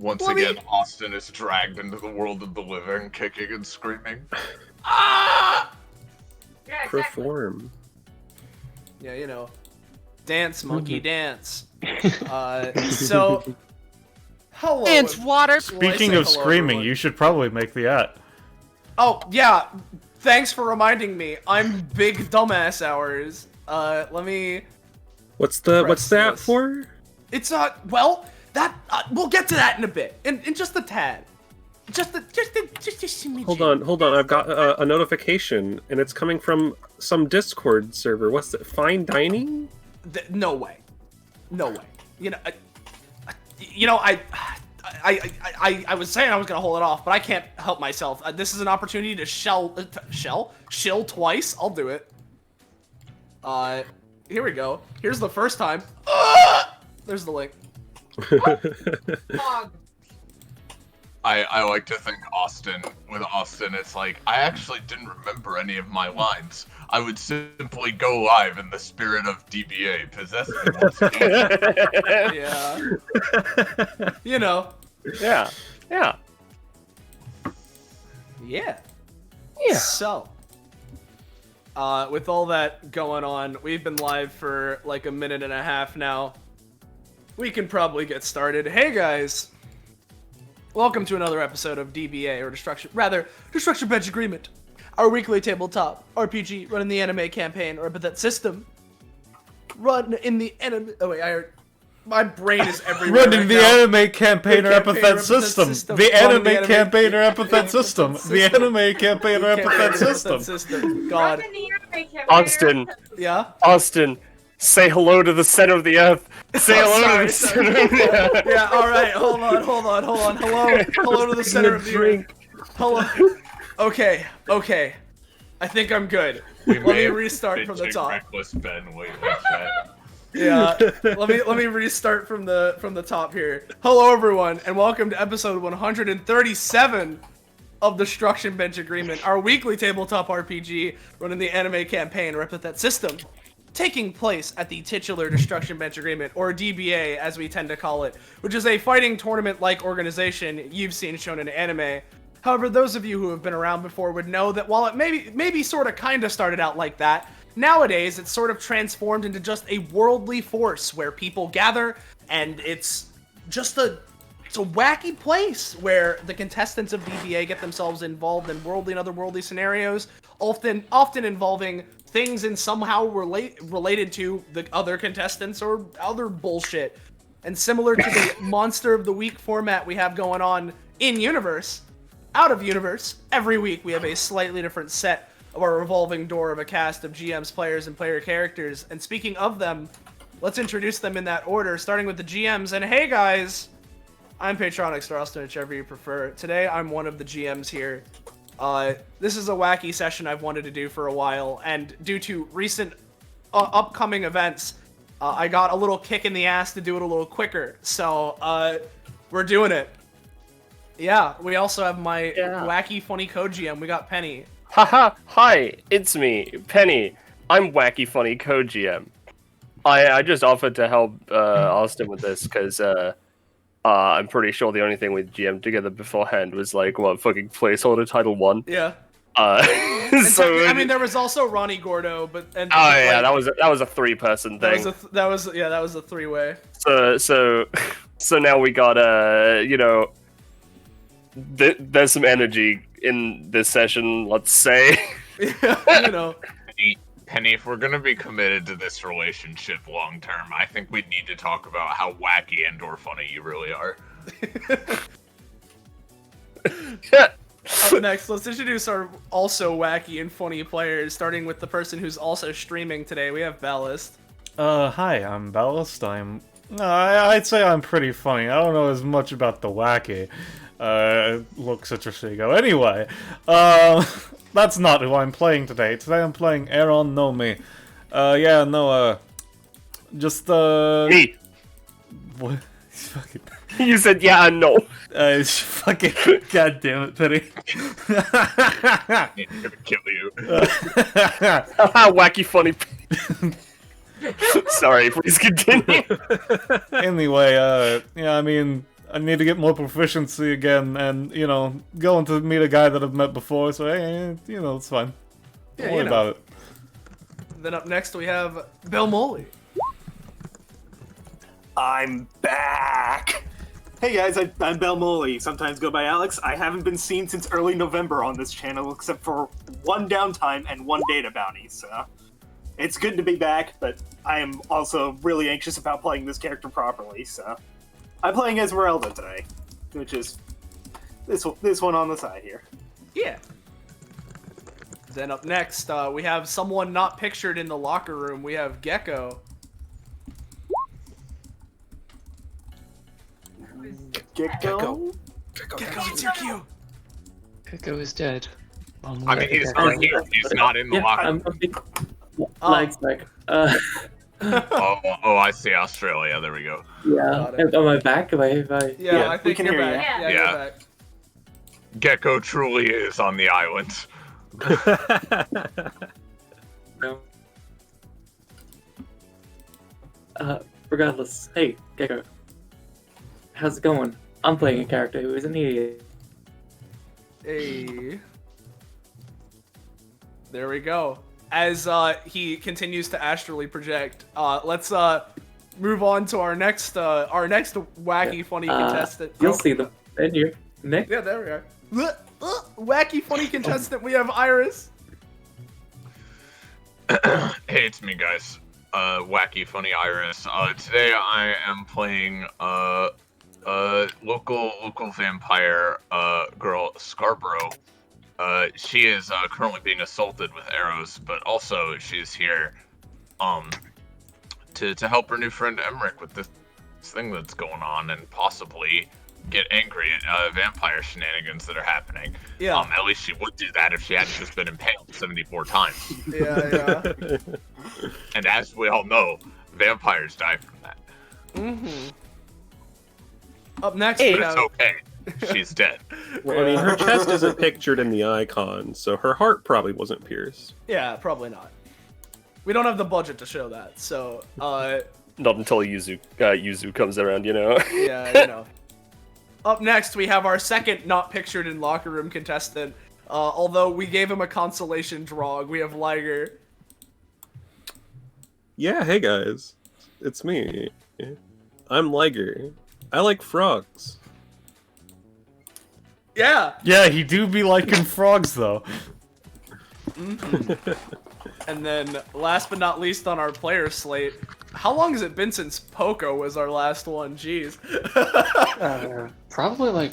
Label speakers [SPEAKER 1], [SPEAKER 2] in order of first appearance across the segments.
[SPEAKER 1] Once again, Austin is dragged into the world of the living, kicking and screaming.
[SPEAKER 2] Ah!
[SPEAKER 3] Yeah, exactly.
[SPEAKER 4] Perform.
[SPEAKER 2] Yeah, you know, dance, monkey, dance. So, hello.
[SPEAKER 5] Dance water.
[SPEAKER 6] Speaking of screaming, you should probably make the at.
[SPEAKER 2] Oh yeah, thanks for reminding me. I'm big dumbass hours. Let me.
[SPEAKER 4] What's
[SPEAKER 2] Press
[SPEAKER 4] that
[SPEAKER 2] this.
[SPEAKER 4] for?
[SPEAKER 2] It's not well. That we'll get to that in a bit. In just a tad. Just a smidgen.
[SPEAKER 4] Hold on. I've got a notification, and it's coming from some Discord server. What's it? Fine dining?
[SPEAKER 2] No way. No way. You know, I was saying I was gonna hold it off, but I can't help myself. This is an opportunity to shill twice. I'll do it. Here we go. Here's the first time. There's the link.
[SPEAKER 3] Dog.
[SPEAKER 1] I like to think with Austin, it's like, I actually didn't remember any of my lines. I would simply go live in the spirit of DBA, possess me once again.
[SPEAKER 2] Yeah. You know.
[SPEAKER 5] Yeah.
[SPEAKER 2] Yeah.
[SPEAKER 5] Yeah.
[SPEAKER 2] So, with all that going on, we've been live for like a minute and a half now. We can probably get started. Hey guys! Welcome to another episode of DBA, or Destruction Bench Agreement. Our weekly tabletop RPG run in the anime campaign or Epithet System. Run in the anime. Oh wait, my brain is everywhere.
[SPEAKER 6] Running
[SPEAKER 2] right
[SPEAKER 6] the
[SPEAKER 2] now.
[SPEAKER 6] anime campaign or Epithet System. The anime campaign or Epithet System. The anime campaign or Epithet System.
[SPEAKER 2] God.
[SPEAKER 3] Run in the anime campaign.
[SPEAKER 5] Austin.
[SPEAKER 2] Yeah?
[SPEAKER 5] Austin, say hello to the center of the earth. Say hello to the
[SPEAKER 2] sorry.
[SPEAKER 5] center of the earth.
[SPEAKER 2] Yeah, alright, hold on. Hello to the center of the earth. Hello. Okay. I think I'm good. Let me restart from the top.
[SPEAKER 1] Reckless Ben, wait, chat.
[SPEAKER 2] Yeah. Let me restart from the top here. Hello everyone, and welcome to episode 137 of Destruction Bench Agreement, our weekly tabletop RPG running the anime campaign or Epithet System, taking place at the titular Destruction Bench Agreement, or DBA as we tend to call it, which is a fighting tournament-like organization you've seen shown in anime. However, those of you who have been around before would know that while it maybe sort of kind of started out like that, nowadays it's sort of transformed into just a worldly force where people gather, and it's a wacky place where the contestants of DBA get themselves involved in worldly and otherworldly scenarios, often involving things in somehow related to the other contestants or other bullshit. And similar to the Monster of the Week format we have going on in-universe, out-of-universe, every week we have a slightly different set of our revolving door of a cast of GMs, players, and player characters. And speaking of them, let's introduce them in that order, starting with the GMs. And hey guys, I'm Patronix, or Austin, whichever you prefer. Today I'm one of the GMs here. This is a wacky session I've wanted to do for a while, and due to recent upcoming events, I got a little kick in the ass to do it a little quicker. So, we're doing it. Yeah, we also have my wacky, funny co-GM. We got Penny.
[SPEAKER 5] Haha, hi, it's me, Penny. I'm wacky funny co-GM. I just offered to help Austin with this because I'm pretty sure the only thing we GM'd together beforehand was like fucking placeholder title 1.
[SPEAKER 2] Yeah.
[SPEAKER 5] So
[SPEAKER 2] I mean, there was also Ronnie Gordo, but
[SPEAKER 5] that was a 3-person thing.
[SPEAKER 2] That was a 3-way.
[SPEAKER 5] So now we got there's some energy in this session, let's say.
[SPEAKER 2] Yeah, you know.
[SPEAKER 1] Penny, if we're gonna be committed to this relationship long term, I think we need to talk about how wacky and/or funny you really are.
[SPEAKER 2] Up next, let's introduce our also wacky and funny players, starting with the person who's also streaming today. We have Ballast.
[SPEAKER 6] Hi, I'm Ballast. I'd say I'm pretty funny. I don't know as much about the wacky. Looks interesting. Anyway, that's not who I'm playing today. Today I'm playing Aeron, Noumi.
[SPEAKER 5] Me.
[SPEAKER 6] What? Fucking...
[SPEAKER 5] You said yeah and no.
[SPEAKER 6] Fucking god damn it, Penny.
[SPEAKER 1] I'm gonna kill you.
[SPEAKER 5] Wacky funny. Sorry, please continue.
[SPEAKER 6] Anyway, yeah, I mean, I need to get more proficiency again, and going to meet a guy that I've met before. So hey, it's fine. Don't worry about it.
[SPEAKER 2] Then up next we have Belmoley.
[SPEAKER 7] I'm back! Hey guys, I'm Belmoley, sometimes go by Alex. I haven't been seen since early November on this channel, except for one downtime and one data bounty, so... It's good to be back, but I am also really anxious about playing this character properly, so... I'm playing Esmerelda today, which is this one on the side here.
[SPEAKER 2] Yeah. Then up next, we have someone not pictured in the locker room. We have Gecko.
[SPEAKER 7] Gecko?
[SPEAKER 2] Gecko, it's your cue.
[SPEAKER 8] Gecko is dead.
[SPEAKER 1] I mean, he's not here. He's not in the locker room.
[SPEAKER 8] I'm a big legs back.
[SPEAKER 1] Oh, I see Australia. There we go.
[SPEAKER 8] Yeah. Am I back? Have I...
[SPEAKER 2] Yeah, I think
[SPEAKER 7] we can
[SPEAKER 2] you're
[SPEAKER 7] hear
[SPEAKER 2] back.
[SPEAKER 3] you.
[SPEAKER 2] Yeah,
[SPEAKER 1] Yeah.
[SPEAKER 2] you're back.
[SPEAKER 1] Gecko truly is on the island.
[SPEAKER 8] No. Regardless, hey, Gecko. How's it going? I'm playing a character who is an idiot.
[SPEAKER 2] Hey. There we go. As he continues to astrally project, let's move on to our next wacky funny contestant.
[SPEAKER 8] You'll see them in your neck.
[SPEAKER 2] Yeah, there we are. Wacky funny contestant. We have Iris.
[SPEAKER 1] Hey, it's me, guys. Wacky funny Iris. Today I am playing local vampire girl Scarborough. She is currently being assaulted with arrows, but also she's here to help her new friend Emmerich with this thing that's going on and possibly get angry at vampire shenanigans that are happening.
[SPEAKER 2] Yeah.
[SPEAKER 1] At least she would do that if she hadn't just been impaled 74 times.
[SPEAKER 2] Yeah.
[SPEAKER 1] And as we all know, vampires die from that.
[SPEAKER 2] Mm-hmm. Up next,
[SPEAKER 1] But
[SPEAKER 2] we
[SPEAKER 1] it's
[SPEAKER 2] have...
[SPEAKER 1] okay. She's dead.
[SPEAKER 4] Well, I mean, her chest isn't pictured in the icon, so her heart probably wasn't pierced.
[SPEAKER 2] Yeah, probably not. We don't have the budget to show that, so
[SPEAKER 5] Not until Yuzu comes around,
[SPEAKER 2] yeah. Up next, we have our second not pictured in locker room contestant. Although we gave him a consolation drog, we have Lyger.
[SPEAKER 4] Yeah, hey guys. It's me. I'm Lyger. I like frogs.
[SPEAKER 2] Yeah.
[SPEAKER 6] Yeah, he do be liking frogs though.
[SPEAKER 2] Mm-hmm. And then, last but not least on our player slate, how long has it been since Poco was our last one? Jeez.
[SPEAKER 8] Probably like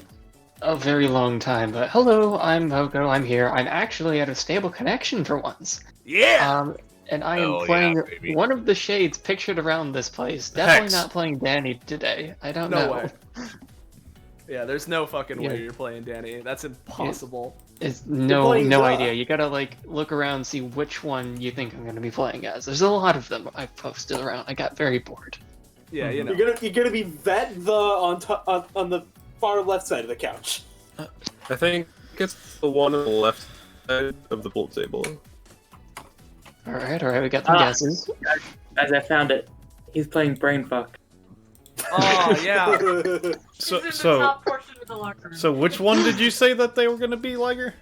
[SPEAKER 8] a very long time, but hello, I'm Poco, I'm here. I'm actually at a stable connection for once.
[SPEAKER 2] Yeah!
[SPEAKER 8] And I am
[SPEAKER 1] Hell
[SPEAKER 8] playing
[SPEAKER 1] yeah, baby.
[SPEAKER 8] one of the shades pictured around this place. Definitely
[SPEAKER 6] Hex.
[SPEAKER 8] not playing Dani today. I don't
[SPEAKER 2] No
[SPEAKER 8] know.
[SPEAKER 2] way. Yeah, there's no fucking way
[SPEAKER 8] Yeah.
[SPEAKER 2] you're playing Dani. That's impossible.
[SPEAKER 8] It's
[SPEAKER 7] You're playing
[SPEAKER 8] no
[SPEAKER 7] Ra.
[SPEAKER 8] idea. You gotta look around, see which one you think I'm gonna be playing as. There's a lot of them I've posted around. I got very bored.
[SPEAKER 2] Yeah, you know.
[SPEAKER 7] You're gonna be that on the far left side of the couch.
[SPEAKER 4] I think it's the one on the left side of the pool table.
[SPEAKER 8] Alright, we got some guesses.
[SPEAKER 9] Guys, I found it. He's playing Brainfuck.
[SPEAKER 2] Oh, yeah.
[SPEAKER 3] She's in the top portion of the locker room.
[SPEAKER 6] So which one did you say that they were gonna be, Liger?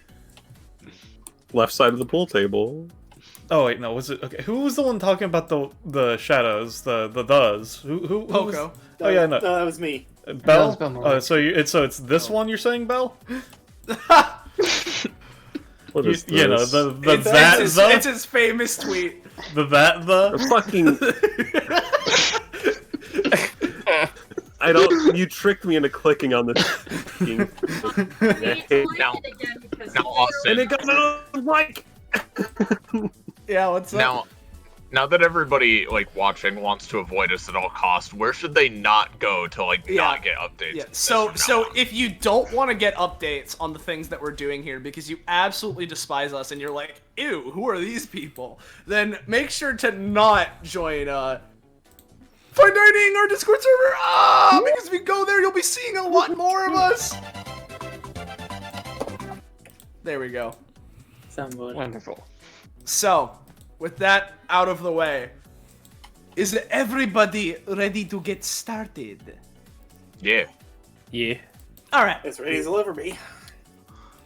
[SPEAKER 4] Left side of the pool table.
[SPEAKER 6] Oh wait, no, was it okay? Who was the one talking about the shadows, the does? Who was...
[SPEAKER 2] Poco.
[SPEAKER 6] Oh yeah, no.
[SPEAKER 7] That was me.
[SPEAKER 6] Bell.
[SPEAKER 8] That was Belmoley.
[SPEAKER 6] So it's this one you're saying, Bell?
[SPEAKER 4] What is this?
[SPEAKER 6] You know the
[SPEAKER 2] It's,
[SPEAKER 6] that
[SPEAKER 2] it's, his,
[SPEAKER 6] the
[SPEAKER 2] it's his famous tweet.
[SPEAKER 6] the that the.
[SPEAKER 4] fucking. I don't. You tricked me into clicking on this.
[SPEAKER 3] We need to like
[SPEAKER 1] Now-
[SPEAKER 3] it again because
[SPEAKER 1] now Austin-
[SPEAKER 4] And it got another like.
[SPEAKER 2] Yeah, what's up?
[SPEAKER 1] Now that everybody watching wants to avoid us at all costs, where should they not go to not get updates?
[SPEAKER 2] Yeah.
[SPEAKER 1] from
[SPEAKER 2] So
[SPEAKER 1] this from now on?
[SPEAKER 2] if you don't want to get updates on the things that we're doing here because you absolutely despise us and you're like, ew, who are these people? Then make sure to not join Fine Dining, our Discord server. Because if you go there, you'll be seeing a lot more of us. There we go.
[SPEAKER 9] Somewhat.
[SPEAKER 8] Wonderful.
[SPEAKER 2] So, with that out of the way, is everybody ready to get started?
[SPEAKER 1] Yeah.
[SPEAKER 5] Yeah.
[SPEAKER 2] All right.
[SPEAKER 7] It's ready to deliver me.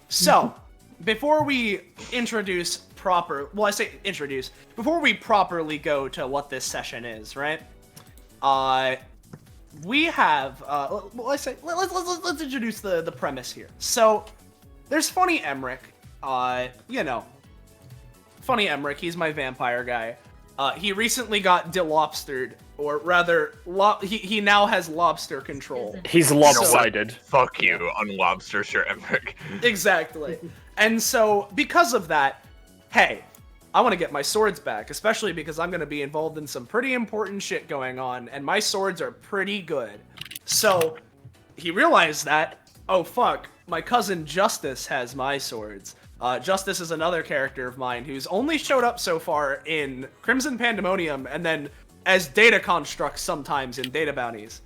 [SPEAKER 2] So, before we before we properly go to what this session is, right? We have, let's introduce the premise here. So, there's Funny Emmerich, Funny Emmerich, he's my vampire guy. He recently got delobstered, or rather, he now has lobster control.
[SPEAKER 5] He's lopsided.
[SPEAKER 1] Fuck you, unlobster shirt Emmerich.
[SPEAKER 2] Exactly. And so, because of that, hey, I want to get my swords back, especially because I'm going to be involved in some pretty important shit going on, and my swords are pretty good. So, he realized that, oh fuck, my cousin Justice has my swords. Justice is another character of mine who's only showed up so far in Crimson Pandemonium, and then as data constructs sometimes in data bounties.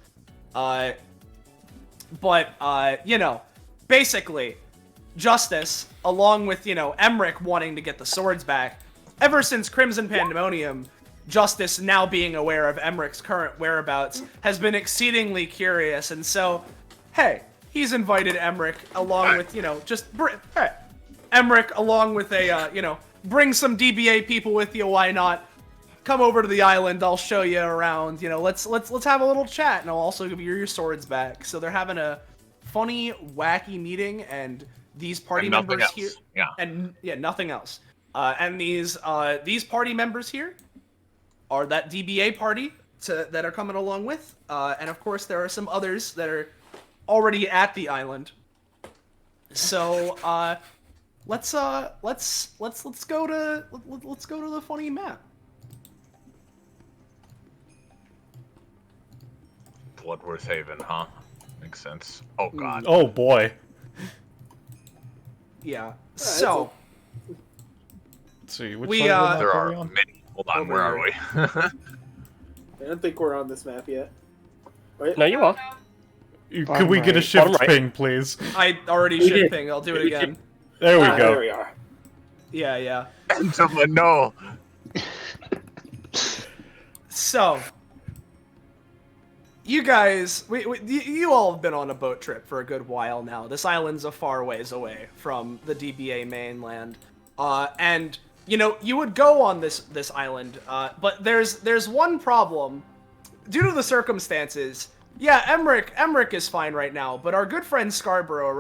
[SPEAKER 2] Basically, Justice, along with, Emmerich wanting to get the swords back, ever since Crimson Pandemonium, Justice, now being aware of Emmerich's current whereabouts, has been exceedingly curious, and so, hey, he's invited Emmerich along with, Emmerich along with a, bring some DBA people with you, why not? Come over to the island, I'll show you around, let's have a little chat, and I'll also give you your swords back. So they're having a funny, wacky meeting, and these party members here, nothing else. And these party members here are that DBA party that are coming along with, and of course there are some others that are already at the island. So let's go to the funny map.
[SPEAKER 1] Bloodworth Haven, huh? Makes sense. Oh god.
[SPEAKER 6] Oh boy.
[SPEAKER 2] Yeah. So
[SPEAKER 6] let's see. Which
[SPEAKER 2] there
[SPEAKER 1] are many. Hold on, where are we?
[SPEAKER 7] I don't think we're on this map yet. Right?
[SPEAKER 5] No, you are.
[SPEAKER 6] Could we get a shift ping, please?
[SPEAKER 2] I already shift ping. I'll do it again.
[SPEAKER 6] There we go.
[SPEAKER 7] There we are.
[SPEAKER 2] Yeah.
[SPEAKER 1] Someone no.
[SPEAKER 2] So, you guys, you all have been on a boat trip for a good while now. This island's a far ways away from the DBA mainland, and you would go on this island, but there's one problem. Due to the circumstances, yeah, Emmerich is fine right now, but our good friend Scarborough,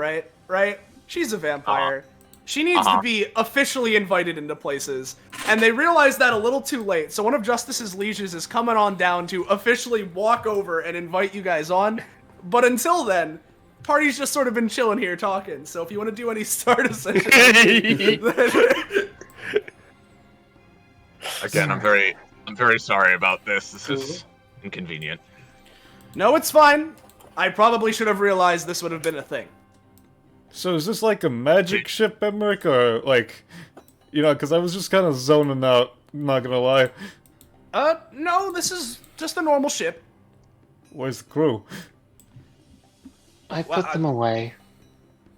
[SPEAKER 2] right? She's a vampire. She needs to be officially invited into places, and they realize that a little too late. So one of Justice's lieges is coming on down to officially walk over and invite you guys on. But until then, party's just sort of been chilling here talking. So if you want to do any start sessions,
[SPEAKER 1] again, I'm very sorry about this. This is inconvenient.
[SPEAKER 2] No, it's fine. I probably should have realized this would have been a thing.
[SPEAKER 6] So is this like a magic ship, Emmerich, or like, because I was just kind of zoning out, not gonna lie.
[SPEAKER 2] No, this is just a normal ship.
[SPEAKER 6] Where's the crew?
[SPEAKER 8] I put them away.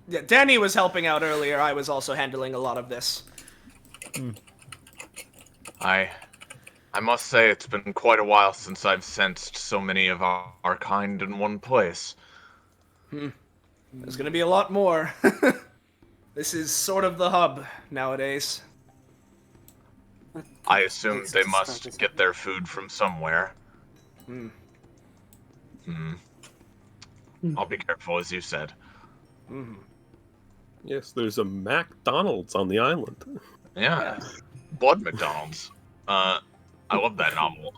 [SPEAKER 2] Yeah, Dani was helping out earlier. I was also handling a lot of this.
[SPEAKER 1] I must say it's been quite a while since I've sensed so many of our kind in one place.
[SPEAKER 2] There's gonna be a lot more. This is sort of the hub nowadays.
[SPEAKER 1] I assume they must get their food from somewhere. I'll be careful, as you said.
[SPEAKER 4] Yes, there's a McDonald's on the island.
[SPEAKER 1] Yeah. Blood McDonald's. I love that novel.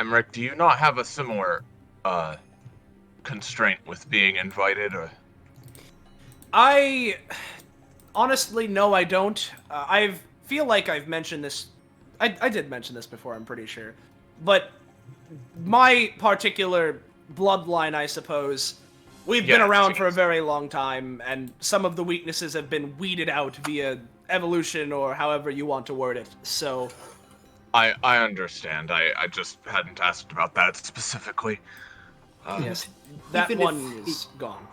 [SPEAKER 1] Emmerich, do you not have a similar constraint with being invited, or?
[SPEAKER 2] I honestly, no, I don't. I feel like I've mentioned this. I did mention this before, I'm pretty sure. But my particular bloodline, I suppose, we've been around for a very long time, and some of the weaknesses have been weeded out via evolution, or however you want to word it. So
[SPEAKER 1] I understand. I just hadn't asked about that specifically.
[SPEAKER 2] Yes, that one is gone.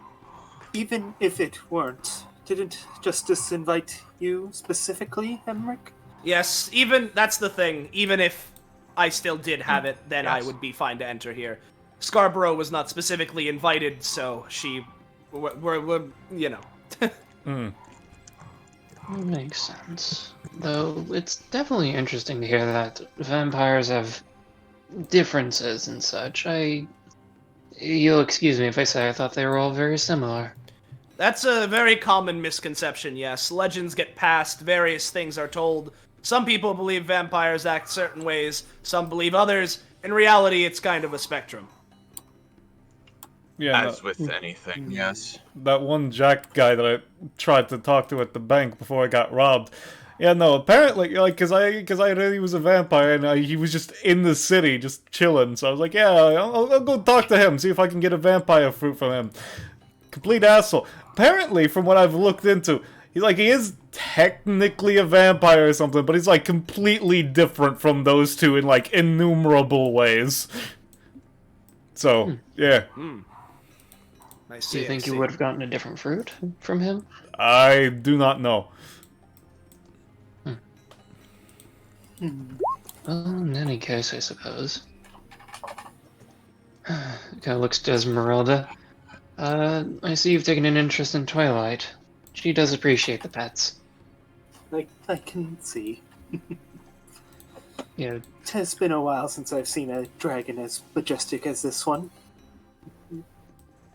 [SPEAKER 7] Even if it weren't, didn't Justice invite you specifically, Emmerich?
[SPEAKER 2] Yes, that's the thing. Even if I still did have it, then I would be fine to enter here. Scarborough was not specifically invited, so she, you know.
[SPEAKER 8] Makes sense. Though it's definitely interesting to hear that vampires have differences and such. You'll excuse me if I say I thought they were all very similar.
[SPEAKER 2] That's a very common misconception, yes. Legends get passed, various things are told. Some people believe vampires act certain ways, some believe others. In reality, it's kind of a spectrum.
[SPEAKER 6] Yeah,
[SPEAKER 1] As with anything, yes.
[SPEAKER 6] that one Jack guy that I tried to talk to at the bank before I got robbed. Yeah, no, apparently, like, cause I heard he was a vampire and he was just in the city, just chilling. So I was like, yeah, I'll go talk to him, see if I can get a vampire fruit from him. Complete asshole. Apparently, from what I've looked into, he is technically a vampire or something, but he's like completely different from those two in like innumerable ways. So, yeah.
[SPEAKER 2] I
[SPEAKER 8] Do
[SPEAKER 2] see.
[SPEAKER 8] you think you would have gotten a different fruit from him?
[SPEAKER 6] I do not know.
[SPEAKER 8] Well, in any case, I suppose. Kind of looks to Esmerelda. I see you've taken an interest in Twilight. She does appreciate the pets.
[SPEAKER 7] I can see.
[SPEAKER 8] Yeah.
[SPEAKER 7] It has been a while since I've seen a dragon as majestic as this one.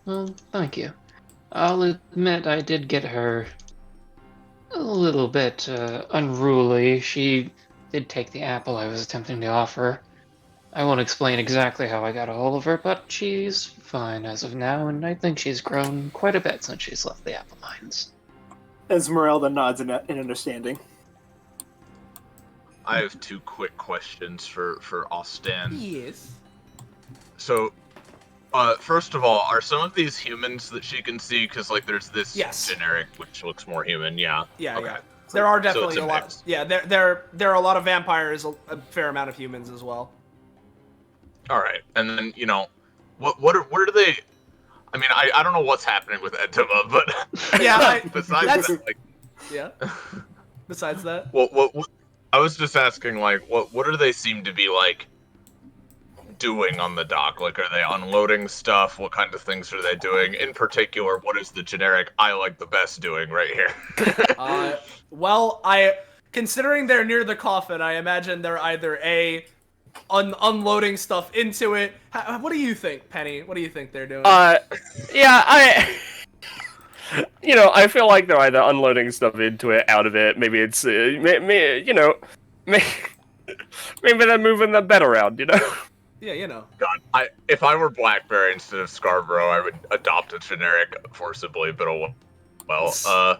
[SPEAKER 8] Well, thank you. I'll admit I did get her a little bit unruly. She did take the apple I was attempting to offer. I won't explain exactly how I got a hold of her, but she's fine as of now, and I think she's grown quite a bit since she's left the apple mines.
[SPEAKER 7] Esmerelda nods in understanding.
[SPEAKER 1] I have two quick questions for Austin.
[SPEAKER 2] Yes.
[SPEAKER 1] So, first of all, are some of these humans that she can see? Because, like, there's this generic, which looks more human, yeah.
[SPEAKER 2] Yeah,
[SPEAKER 1] okay.
[SPEAKER 2] yeah. There are
[SPEAKER 1] So
[SPEAKER 2] definitely
[SPEAKER 1] it's
[SPEAKER 2] a lot.
[SPEAKER 1] mix.
[SPEAKER 2] Yeah, there are a lot of vampires, a fair amount of humans as well.
[SPEAKER 1] All right, and then what are they? I mean, I don't know what's happening with Entoma, but
[SPEAKER 2] Yeah,
[SPEAKER 1] besides that, like,
[SPEAKER 2] yeah. Besides that,
[SPEAKER 1] what I was just asking, like, what do they seem to be like doing on the dock? Like, are they unloading stuff? What kind of things are they doing? In particular, what is the generic I like the best doing right here?
[SPEAKER 2] well, considering they're near the coffin, I imagine they're either unloading stuff into it. What do you think, Penny? What do you think they're doing?
[SPEAKER 5] Yeah, I feel like they're either unloading stuff into it, out of it. Maybe it's, maybe they're moving the bed around,
[SPEAKER 2] Yeah,
[SPEAKER 1] God, if I were Blackberry instead of Scarborough, I would adopt a generic forcibly, but well,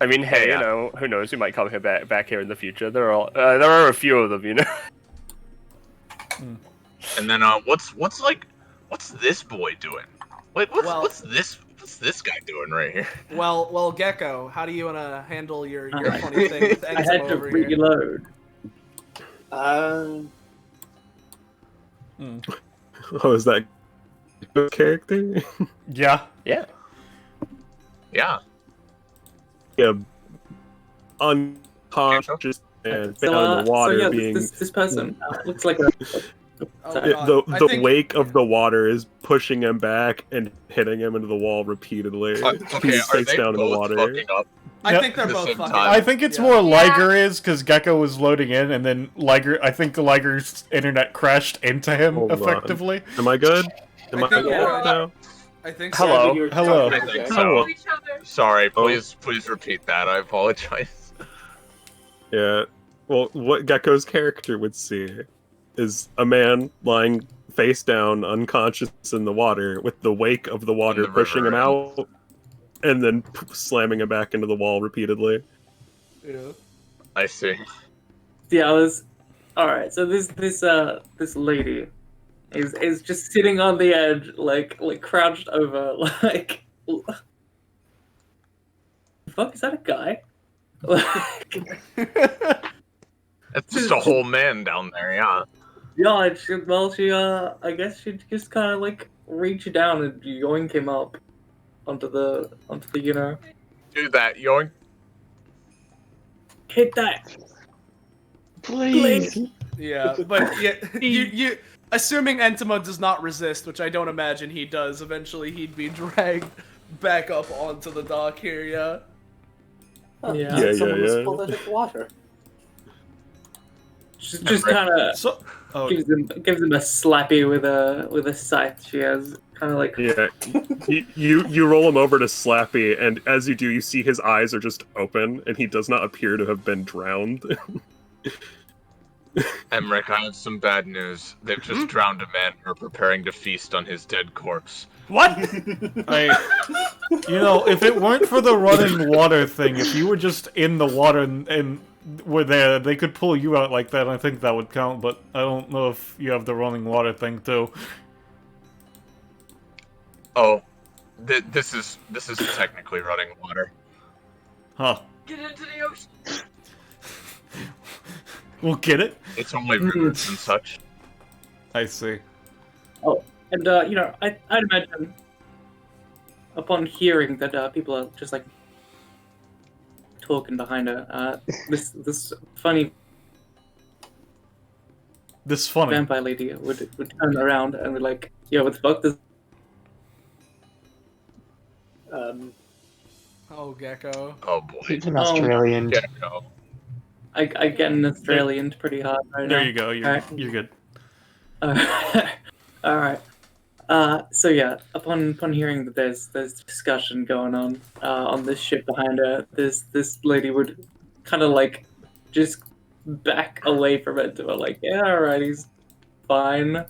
[SPEAKER 5] I mean, hey, who knows? We might come here back here in the future. There are a few of them,
[SPEAKER 1] And then what's this boy doing? Like, what's this guy doing right here?
[SPEAKER 2] Well, Gecko, how do you want to handle your funny thing with
[SPEAKER 9] I had to
[SPEAKER 2] over here?
[SPEAKER 9] reload.
[SPEAKER 4] Oh, is that a character?
[SPEAKER 6] Yeah.
[SPEAKER 5] Yeah.
[SPEAKER 1] Yeah.
[SPEAKER 4] Yeah. Unconscious and found in the water,
[SPEAKER 9] so yeah,
[SPEAKER 4] being
[SPEAKER 9] this person looks like a.
[SPEAKER 2] Oh,
[SPEAKER 9] Sorry.
[SPEAKER 2] God.
[SPEAKER 4] the wake of the water is pushing him back and hitting him into the wall repeatedly.
[SPEAKER 1] Okay,
[SPEAKER 4] He's
[SPEAKER 1] are
[SPEAKER 4] face
[SPEAKER 1] they
[SPEAKER 4] down in the
[SPEAKER 1] both
[SPEAKER 4] water.
[SPEAKER 1] fucking up?
[SPEAKER 2] I
[SPEAKER 6] Yep.
[SPEAKER 2] think they're
[SPEAKER 1] At the
[SPEAKER 2] both
[SPEAKER 1] same
[SPEAKER 2] fucking.
[SPEAKER 1] time.
[SPEAKER 6] I think it's more Lyger is because Gecko was loading in, and then I think Liger's internet crashed into him
[SPEAKER 4] Hold on.
[SPEAKER 6] effectively.
[SPEAKER 4] Am I good? Am I
[SPEAKER 2] think
[SPEAKER 4] good
[SPEAKER 2] you're-
[SPEAKER 4] now?
[SPEAKER 2] I think
[SPEAKER 5] Hello.
[SPEAKER 2] so.
[SPEAKER 6] Hello.
[SPEAKER 1] I think
[SPEAKER 3] Follow
[SPEAKER 1] so.
[SPEAKER 3] each other.
[SPEAKER 1] Sorry, please repeat that. I apologize.
[SPEAKER 4] Yeah. Well, what Gecko's character would see is a man lying face down, unconscious in the water, with the wake of the water
[SPEAKER 1] the
[SPEAKER 4] pushing him
[SPEAKER 1] river.
[SPEAKER 4] out, and then slamming him back into the wall repeatedly.
[SPEAKER 2] Yeah.
[SPEAKER 1] I see.
[SPEAKER 9] Yeah, all right. So this lady is just sitting on the edge, like crouched over, like. Fuck, is that a guy?
[SPEAKER 1] It's just a whole man down there, yeah.
[SPEAKER 9] Yeah, she I guess she just kind of like reached down and yoink him up onto the
[SPEAKER 1] Do that, yoink.
[SPEAKER 9] hit that.
[SPEAKER 8] Please.
[SPEAKER 2] Yeah, but yeah, assuming Entoma does not resist, which I don't imagine he does, eventually he'd be dragged back up onto the dock here, yeah.
[SPEAKER 9] Yeah.
[SPEAKER 4] Yeah,
[SPEAKER 7] Someone was
[SPEAKER 4] yeah.
[SPEAKER 7] pulled out of the water.
[SPEAKER 9] Just kind of
[SPEAKER 6] So, oh,
[SPEAKER 9] gives him a slappy with a scythe she has, kind of like.
[SPEAKER 4] Yeah, you roll him over to Slappy, and as you do, you see his eyes are just open, and he does not appear to have been drowned.
[SPEAKER 1] Emmerich, I have some bad news. They've just drowned a man who are preparing to feast on his dead corpse.
[SPEAKER 2] What?
[SPEAKER 6] if it weren't for the running water thing, if you were just in the water and were there, they could pull you out like that. I think that would count, but I don't know if you have the running water thing too.
[SPEAKER 1] Oh, this is technically running water.
[SPEAKER 6] Huh.
[SPEAKER 3] Get into the ocean.
[SPEAKER 6] We'll get it?
[SPEAKER 1] It's only rivers and such.
[SPEAKER 6] I see.
[SPEAKER 9] Oh, and I'd imagine upon hearing that people are just like talking behind her, this funny vampire lady would turn around and be like, "Yo, what the fuck?"
[SPEAKER 2] Oh, Gecko.
[SPEAKER 1] Oh boy.
[SPEAKER 8] He's an Australian.
[SPEAKER 1] Gecko.
[SPEAKER 9] I get an Australian pretty hard right now.
[SPEAKER 6] There you go. You're good.
[SPEAKER 9] All right. So yeah, upon hearing that there's discussion going on this ship behind her, this lady would kind of like just back away from it to her, like, yeah, all right, he's fine,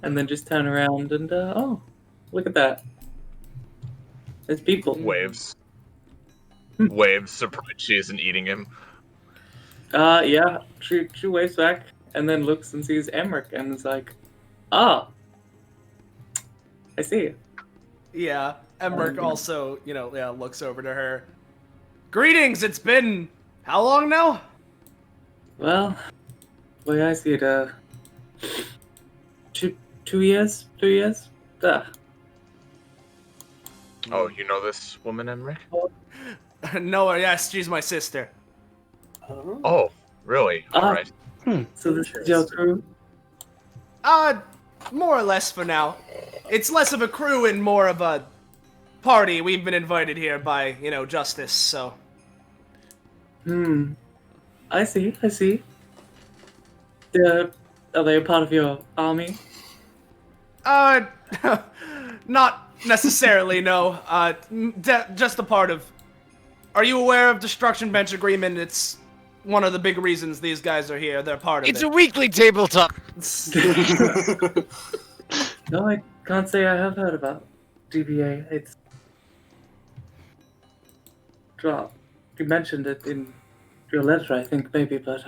[SPEAKER 9] and then just turn around and oh, look at that, there's people.
[SPEAKER 1] Waves. Waves, surprised she isn't eating him.
[SPEAKER 9] Yeah, she waves back and then looks and sees Emmerich and is like, "Ah, I see."
[SPEAKER 2] Yeah, Emmerich also, looks over to her. Greetings, it's been how long now?
[SPEAKER 9] Well, the way I see it, 2 years? 2 years?
[SPEAKER 1] Oh, you know this woman, Emmerich?
[SPEAKER 2] No, yes, she's my sister.
[SPEAKER 1] Oh, really? Alright.
[SPEAKER 9] So this is your crew?
[SPEAKER 2] More or less for now. It's less of a crew and more of a party. We've been invited here by, Justice, so.
[SPEAKER 9] I see. Are they a part of your army?
[SPEAKER 2] Not necessarily, no. Just a part of. Are you aware of Destruction Bench Agreement? It's one of the big reasons these guys are here. They're part of it.
[SPEAKER 10] It's a weekly tabletop.
[SPEAKER 9] No, I can't say I have heard about DBA. It's dropped. You mentioned it in your letter, I think, maybe, but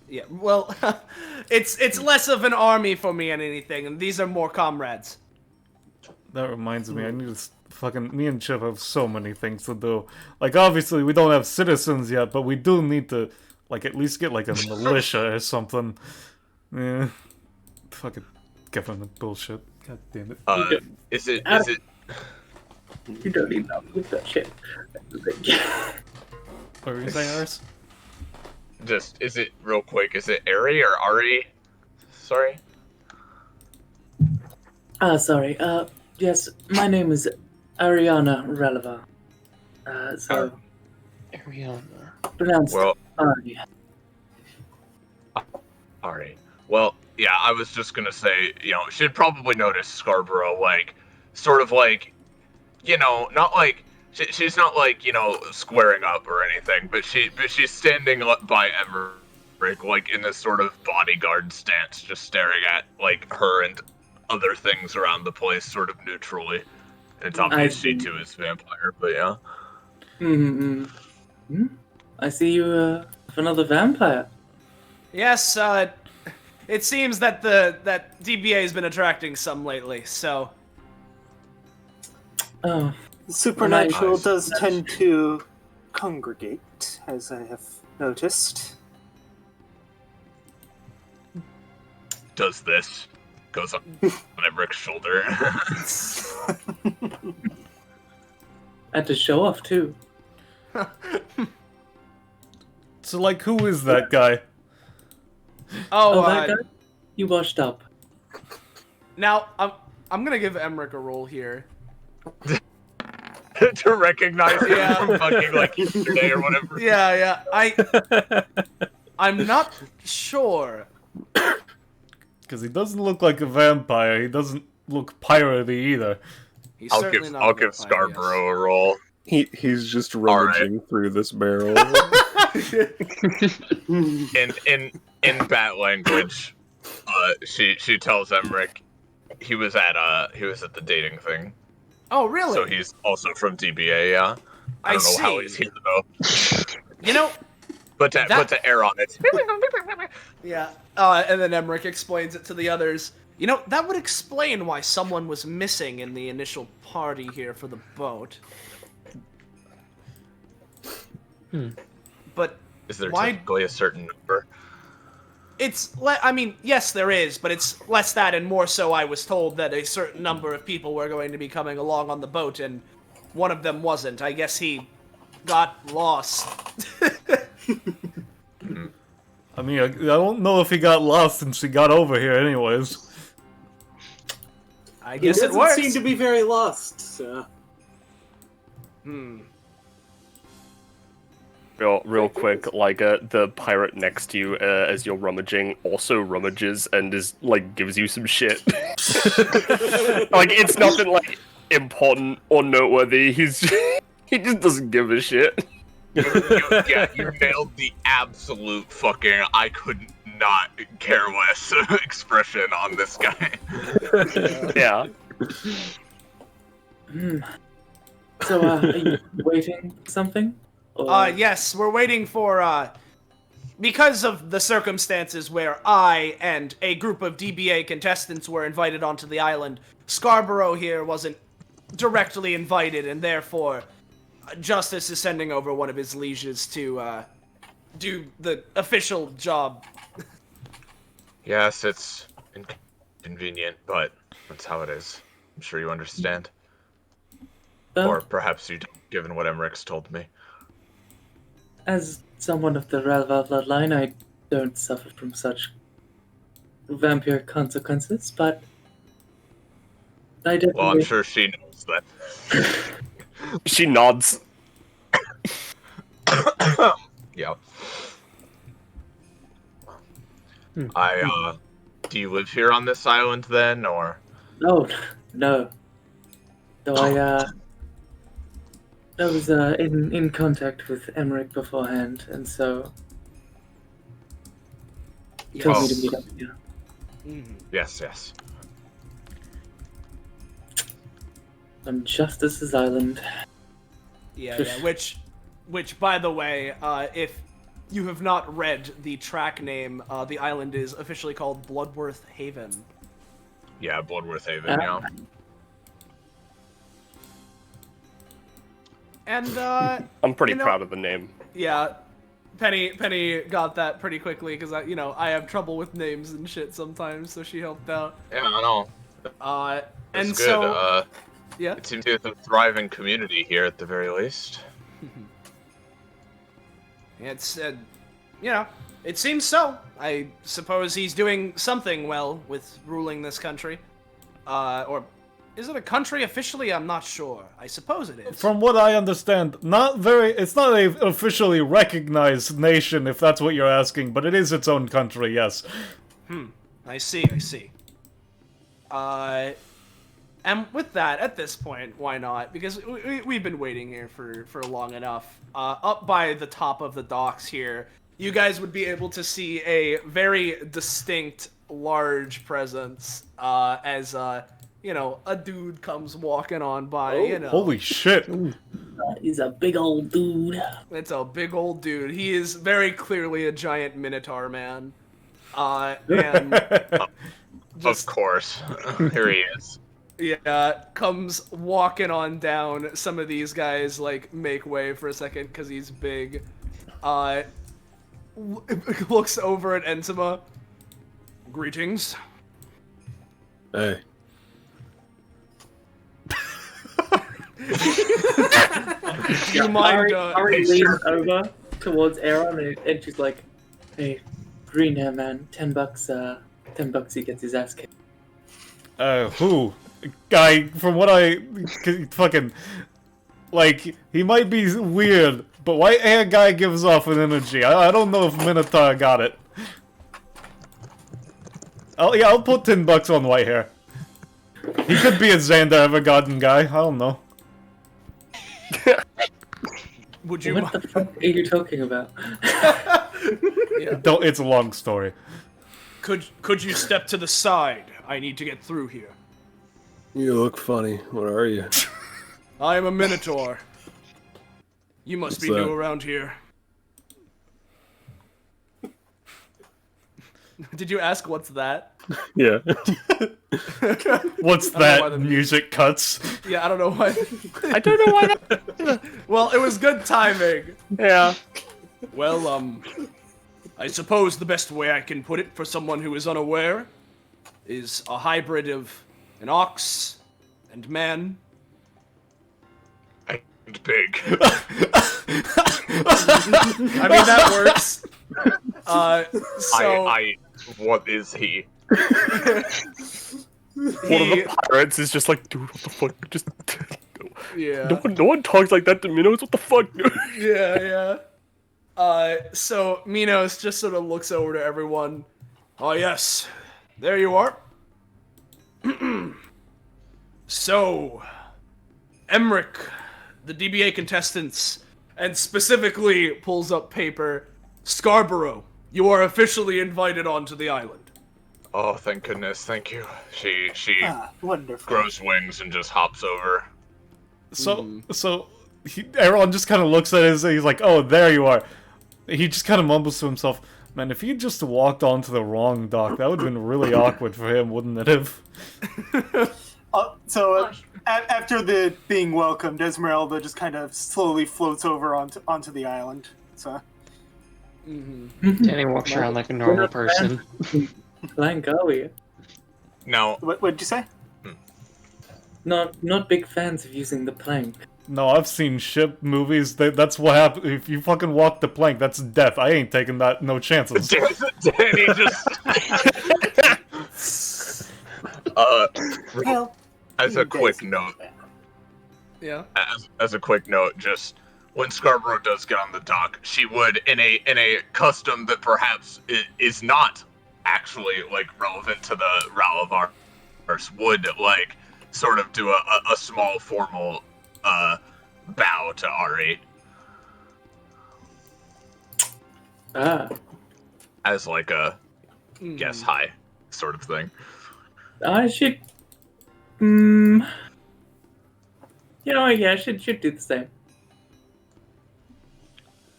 [SPEAKER 2] Yeah, well, it's less of an army for me than anything, and these are more comrades.
[SPEAKER 6] That reminds me, I need to me and Chip have so many things to do. Like, obviously, we don't have citizens yet, but we do need to, like, at least get, like, a militia or something. Yeah. Fucking government bullshit. God damn it.
[SPEAKER 1] Is it...
[SPEAKER 9] you don't need that shit.
[SPEAKER 6] What were you saying, Ars?
[SPEAKER 1] Just, is it, real quick, is it Ari or Ari? Sorry?
[SPEAKER 9] Sorry. Yes, my name is Arianna Rallavar.
[SPEAKER 8] Arianna.
[SPEAKER 9] Pronounced Ari.
[SPEAKER 1] Ari. Well, yeah, I was just gonna say, she'd probably notice Scarborough, like, sort of like, not like, she's not like, squaring up or anything, but she's standing by Emmerich, like, in this sort of bodyguard stance, just staring at, like, her and other things around the place, sort of neutrally. And it's obvious she too is vampire, but yeah.
[SPEAKER 9] I see you have another vampire.
[SPEAKER 2] Yes, it seems that that DBA has been attracting some lately, so.
[SPEAKER 7] Oh. Supernatural does tend to congregate, as I have noticed.
[SPEAKER 1] Does this. Goes on Emmerich's shoulder.
[SPEAKER 9] And to show off, too.
[SPEAKER 6] So, like, who is that guy?
[SPEAKER 2] Oh,
[SPEAKER 9] that guy? You washed up.
[SPEAKER 2] now I'm gonna give Emmerich a roll here.
[SPEAKER 1] To recognize him
[SPEAKER 2] Yeah.
[SPEAKER 1] from fucking like yesterday or whatever.
[SPEAKER 2] Yeah, I'm not sure.
[SPEAKER 6] Because he doesn't look like a vampire. He doesn't look piratey either.
[SPEAKER 2] He's
[SPEAKER 1] I'll
[SPEAKER 2] certainly
[SPEAKER 1] give
[SPEAKER 2] not
[SPEAKER 1] I'll
[SPEAKER 2] a
[SPEAKER 1] give
[SPEAKER 2] vampire,
[SPEAKER 1] Scarborough a roll.
[SPEAKER 4] He's just rummaging through this barrel.
[SPEAKER 1] In bat language, she tells Emmerich he was at the dating thing.
[SPEAKER 2] Oh, really?
[SPEAKER 1] So he's also from DBA, yeah. I don't know how he's here though.
[SPEAKER 2] You know,
[SPEAKER 1] But to Aeron, it's
[SPEAKER 2] yeah. And then Emmerich explains it to the others. You know, that would explain why someone was missing in the initial party here for the boat. But
[SPEAKER 1] is there
[SPEAKER 2] why?
[SPEAKER 1] typically a certain number?
[SPEAKER 2] I mean, yes, there is, but it's less that and more so I was told that a certain number of people were going to be coming along on the boat, and one of them wasn't. I guess he got lost.
[SPEAKER 6] I mean, I don't know if he got lost since he got over here anyways.
[SPEAKER 2] I
[SPEAKER 7] He
[SPEAKER 2] guess it
[SPEAKER 7] doesn't
[SPEAKER 2] works.
[SPEAKER 7] seem to be very lost, so...
[SPEAKER 5] Real quick, Lyger, the pirate next to you as you're rummaging also rummages and is like gives you some shit. Like it's nothing like important or noteworthy. He just doesn't give a shit.
[SPEAKER 1] You nailed the absolute fucking I could not care less expression on this guy.
[SPEAKER 5] Yeah.
[SPEAKER 9] So, are you waiting for something? Or...
[SPEAKER 2] Yes, we're waiting for, because of the circumstances where I and a group of DBA contestants were invited onto the island, Scarborough here wasn't directly invited, and therefore Justice is sending over one of his lieges to, do the official job.
[SPEAKER 1] Yes, it's inconvenient, but that's how it is. I'm sure you understand. Or perhaps you don't, given what Emmerich's told me.
[SPEAKER 9] As someone of the Rallavar bloodline, I don't suffer from such vampire consequences, but I definitely...
[SPEAKER 1] Well, I'm sure she knows that.
[SPEAKER 5] She nods.
[SPEAKER 1] Yeah. Do you live here on this island then, or?
[SPEAKER 9] Oh, no. Though I was in contact with Emmerich beforehand, and so he told me to meet up here.
[SPEAKER 1] Yes.
[SPEAKER 9] On Justice's Island.
[SPEAKER 2] Yeah, which, by the way, if you have not read the track name, the island is officially called Bloodworth Haven.
[SPEAKER 1] Yeah, Bloodworth Haven, yeah.
[SPEAKER 2] And,
[SPEAKER 5] I'm pretty proud of the name.
[SPEAKER 2] Yeah, Penny got that pretty quickly, because, I have trouble with names and shit sometimes, so she helped out.
[SPEAKER 1] Yeah, I know.
[SPEAKER 2] And
[SPEAKER 1] That's good.
[SPEAKER 2] so... yeah?
[SPEAKER 1] It seems to be a thriving community here, at the very least.
[SPEAKER 2] It's, it seems so. I suppose he's doing something well with ruling this country. Or is it a country officially? I'm not sure. I suppose it is.
[SPEAKER 6] From what I understand, it's not a officially recognized nation, if that's what you're asking, but it is its own country, yes.
[SPEAKER 2] I see. And with that, at this point, why not? Because we've been waiting here for long enough. Up by the top of the docks here, you guys would be able to see a very distinct, large presence as, a dude comes walking on by,
[SPEAKER 6] Holy shit.
[SPEAKER 9] He's a big old dude.
[SPEAKER 2] It's a big old dude. He is very clearly a giant minotaur man. And...
[SPEAKER 1] of course. Here he is.
[SPEAKER 2] Yeah, comes walking on down. Some of these guys, make way for a second because he's big. Looks over at Entoma. Greetings.
[SPEAKER 4] Hey.
[SPEAKER 2] Do you mind,
[SPEAKER 9] Ari leans over, towards Aeron and she's like, "Hey, green hair man, $10. $10 he gets his ass kicked."
[SPEAKER 6] Who? Guy, from what I fucking like, he might be weird, but white hair guy gives off an energy. I don't know if Minotaur got it. I'll put $10 on white hair. He could be a Xander Evergarden guy. I don't know.
[SPEAKER 2] Would you?
[SPEAKER 9] What the fuck are you talking about?
[SPEAKER 2] Yeah.
[SPEAKER 6] Don't. It's a long story.
[SPEAKER 2] Could you step to the side? I need to get through here.
[SPEAKER 4] You look funny. What are you?
[SPEAKER 2] I am a Minotaur. You must be
[SPEAKER 4] What's
[SPEAKER 2] new
[SPEAKER 4] that?
[SPEAKER 2] around here. Did you ask what's that?
[SPEAKER 4] Yeah.
[SPEAKER 6] What's
[SPEAKER 2] I don't know why
[SPEAKER 6] that?
[SPEAKER 2] the
[SPEAKER 6] Music cuts.
[SPEAKER 2] Yeah, I don't know why.
[SPEAKER 5] I don't know why that...
[SPEAKER 2] Well, it was good timing.
[SPEAKER 5] Yeah.
[SPEAKER 2] Well, I suppose the best way I can put it for someone who is unaware is a hybrid of an ox and man.
[SPEAKER 1] And big.
[SPEAKER 2] I mean, that works. So
[SPEAKER 1] What is he?
[SPEAKER 5] One of the pirates is just like, dude, what the fuck? Just
[SPEAKER 2] yeah,
[SPEAKER 5] no one talks like that to Minos. What the fuck?
[SPEAKER 2] yeah. So Minos just sort of looks over to everyone. Oh yes, there you are. So, Emmerich, the DBA contestants, and specifically pulls up paper. Scarborough, you are officially invited onto the island.
[SPEAKER 1] Oh, thank goodness, thank you. She
[SPEAKER 7] Wonderful.
[SPEAKER 1] grows wings and just hops over.
[SPEAKER 6] So Aeron just kind of looks at it and he's like, "Oh, there you are." He just kind of mumbles to himself, "Man, if he just walked onto the wrong dock, that would have been really awkward for him, wouldn't it have?"
[SPEAKER 7] After the being welcomed, Esmerelda just kind of slowly floats over onto the island. So.
[SPEAKER 8] Danny walks around like a normal person.
[SPEAKER 9] Blank, are we?
[SPEAKER 1] Now,
[SPEAKER 7] What did you say?
[SPEAKER 9] Not big fans of using the plank.
[SPEAKER 6] No, I've seen ship movies. That's what happens if you fucking walk the plank. That's death. I ain't taking that. No chances.
[SPEAKER 1] Dani just.
[SPEAKER 7] Well,
[SPEAKER 1] As a quick note,
[SPEAKER 2] Yeah.
[SPEAKER 1] as a quick note, just when Scarborough does get on the dock, she would, in a custom that perhaps is not actually like relevant to the Rallavar, would like sort of do a small formal bow to Ari as like a guess hi sort of thing.
[SPEAKER 9] I should. Yeah, I should do the same.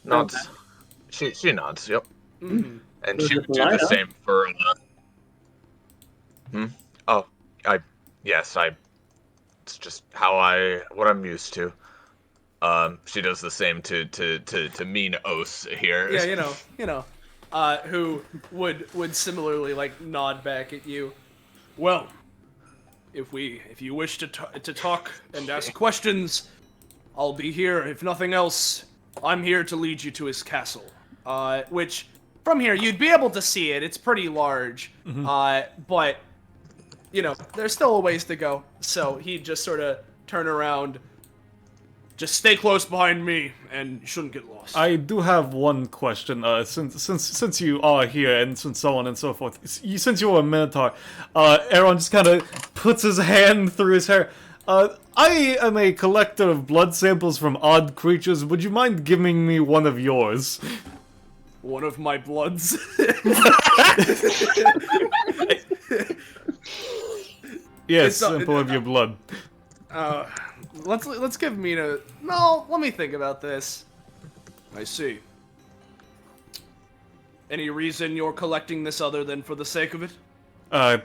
[SPEAKER 1] Nods. She nods. Yep.
[SPEAKER 2] Mm.
[SPEAKER 1] And
[SPEAKER 9] Was
[SPEAKER 1] she
[SPEAKER 9] it
[SPEAKER 1] would do the
[SPEAKER 9] Lyger?
[SPEAKER 1] same for. Oh, yes. It's just what I'm used to. She does the same to mean Os here.
[SPEAKER 2] Yeah, you know, who would similarly like nod back at you. Well, if you wish to talk and ask questions, I'll be here. If nothing else, I'm here to lead you to his castle. Which from here you'd be able to see it. It's pretty large. But you know, there's still a ways to go. So he'd just sort of turn around. Just stay close behind me, and you shouldn't get lost.
[SPEAKER 6] I do have one question. Since you are here, and since so on and so forth, since you're a Minotaur, Aeron just kind of puts his hand through his hair. I am a collector of blood samples from odd creatures. Would you mind giving me one of yours?
[SPEAKER 2] One of my bloods.
[SPEAKER 6] Yes,
[SPEAKER 2] It's not-
[SPEAKER 6] sample of your blood.
[SPEAKER 2] Let's give Mina. No, let me think about this. I see. Any reason you're collecting this other than for the sake of it?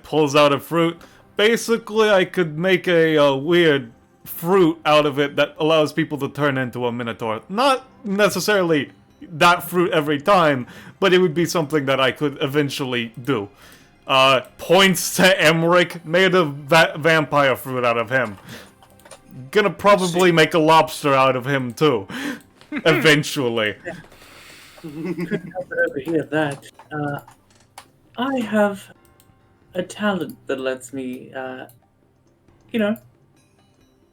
[SPEAKER 6] Pulls out a fruit. Basically, I could make a weird fruit out of it that allows people to turn into a Minotaur. Not necessarily that fruit every time, but it would be something that I could eventually do. Points to Emmerich, made a vampire fruit out of him. Gonna probably make a lobster out of him too, eventually.
[SPEAKER 9] Couldn't help but overhear that. I have a talent that lets me,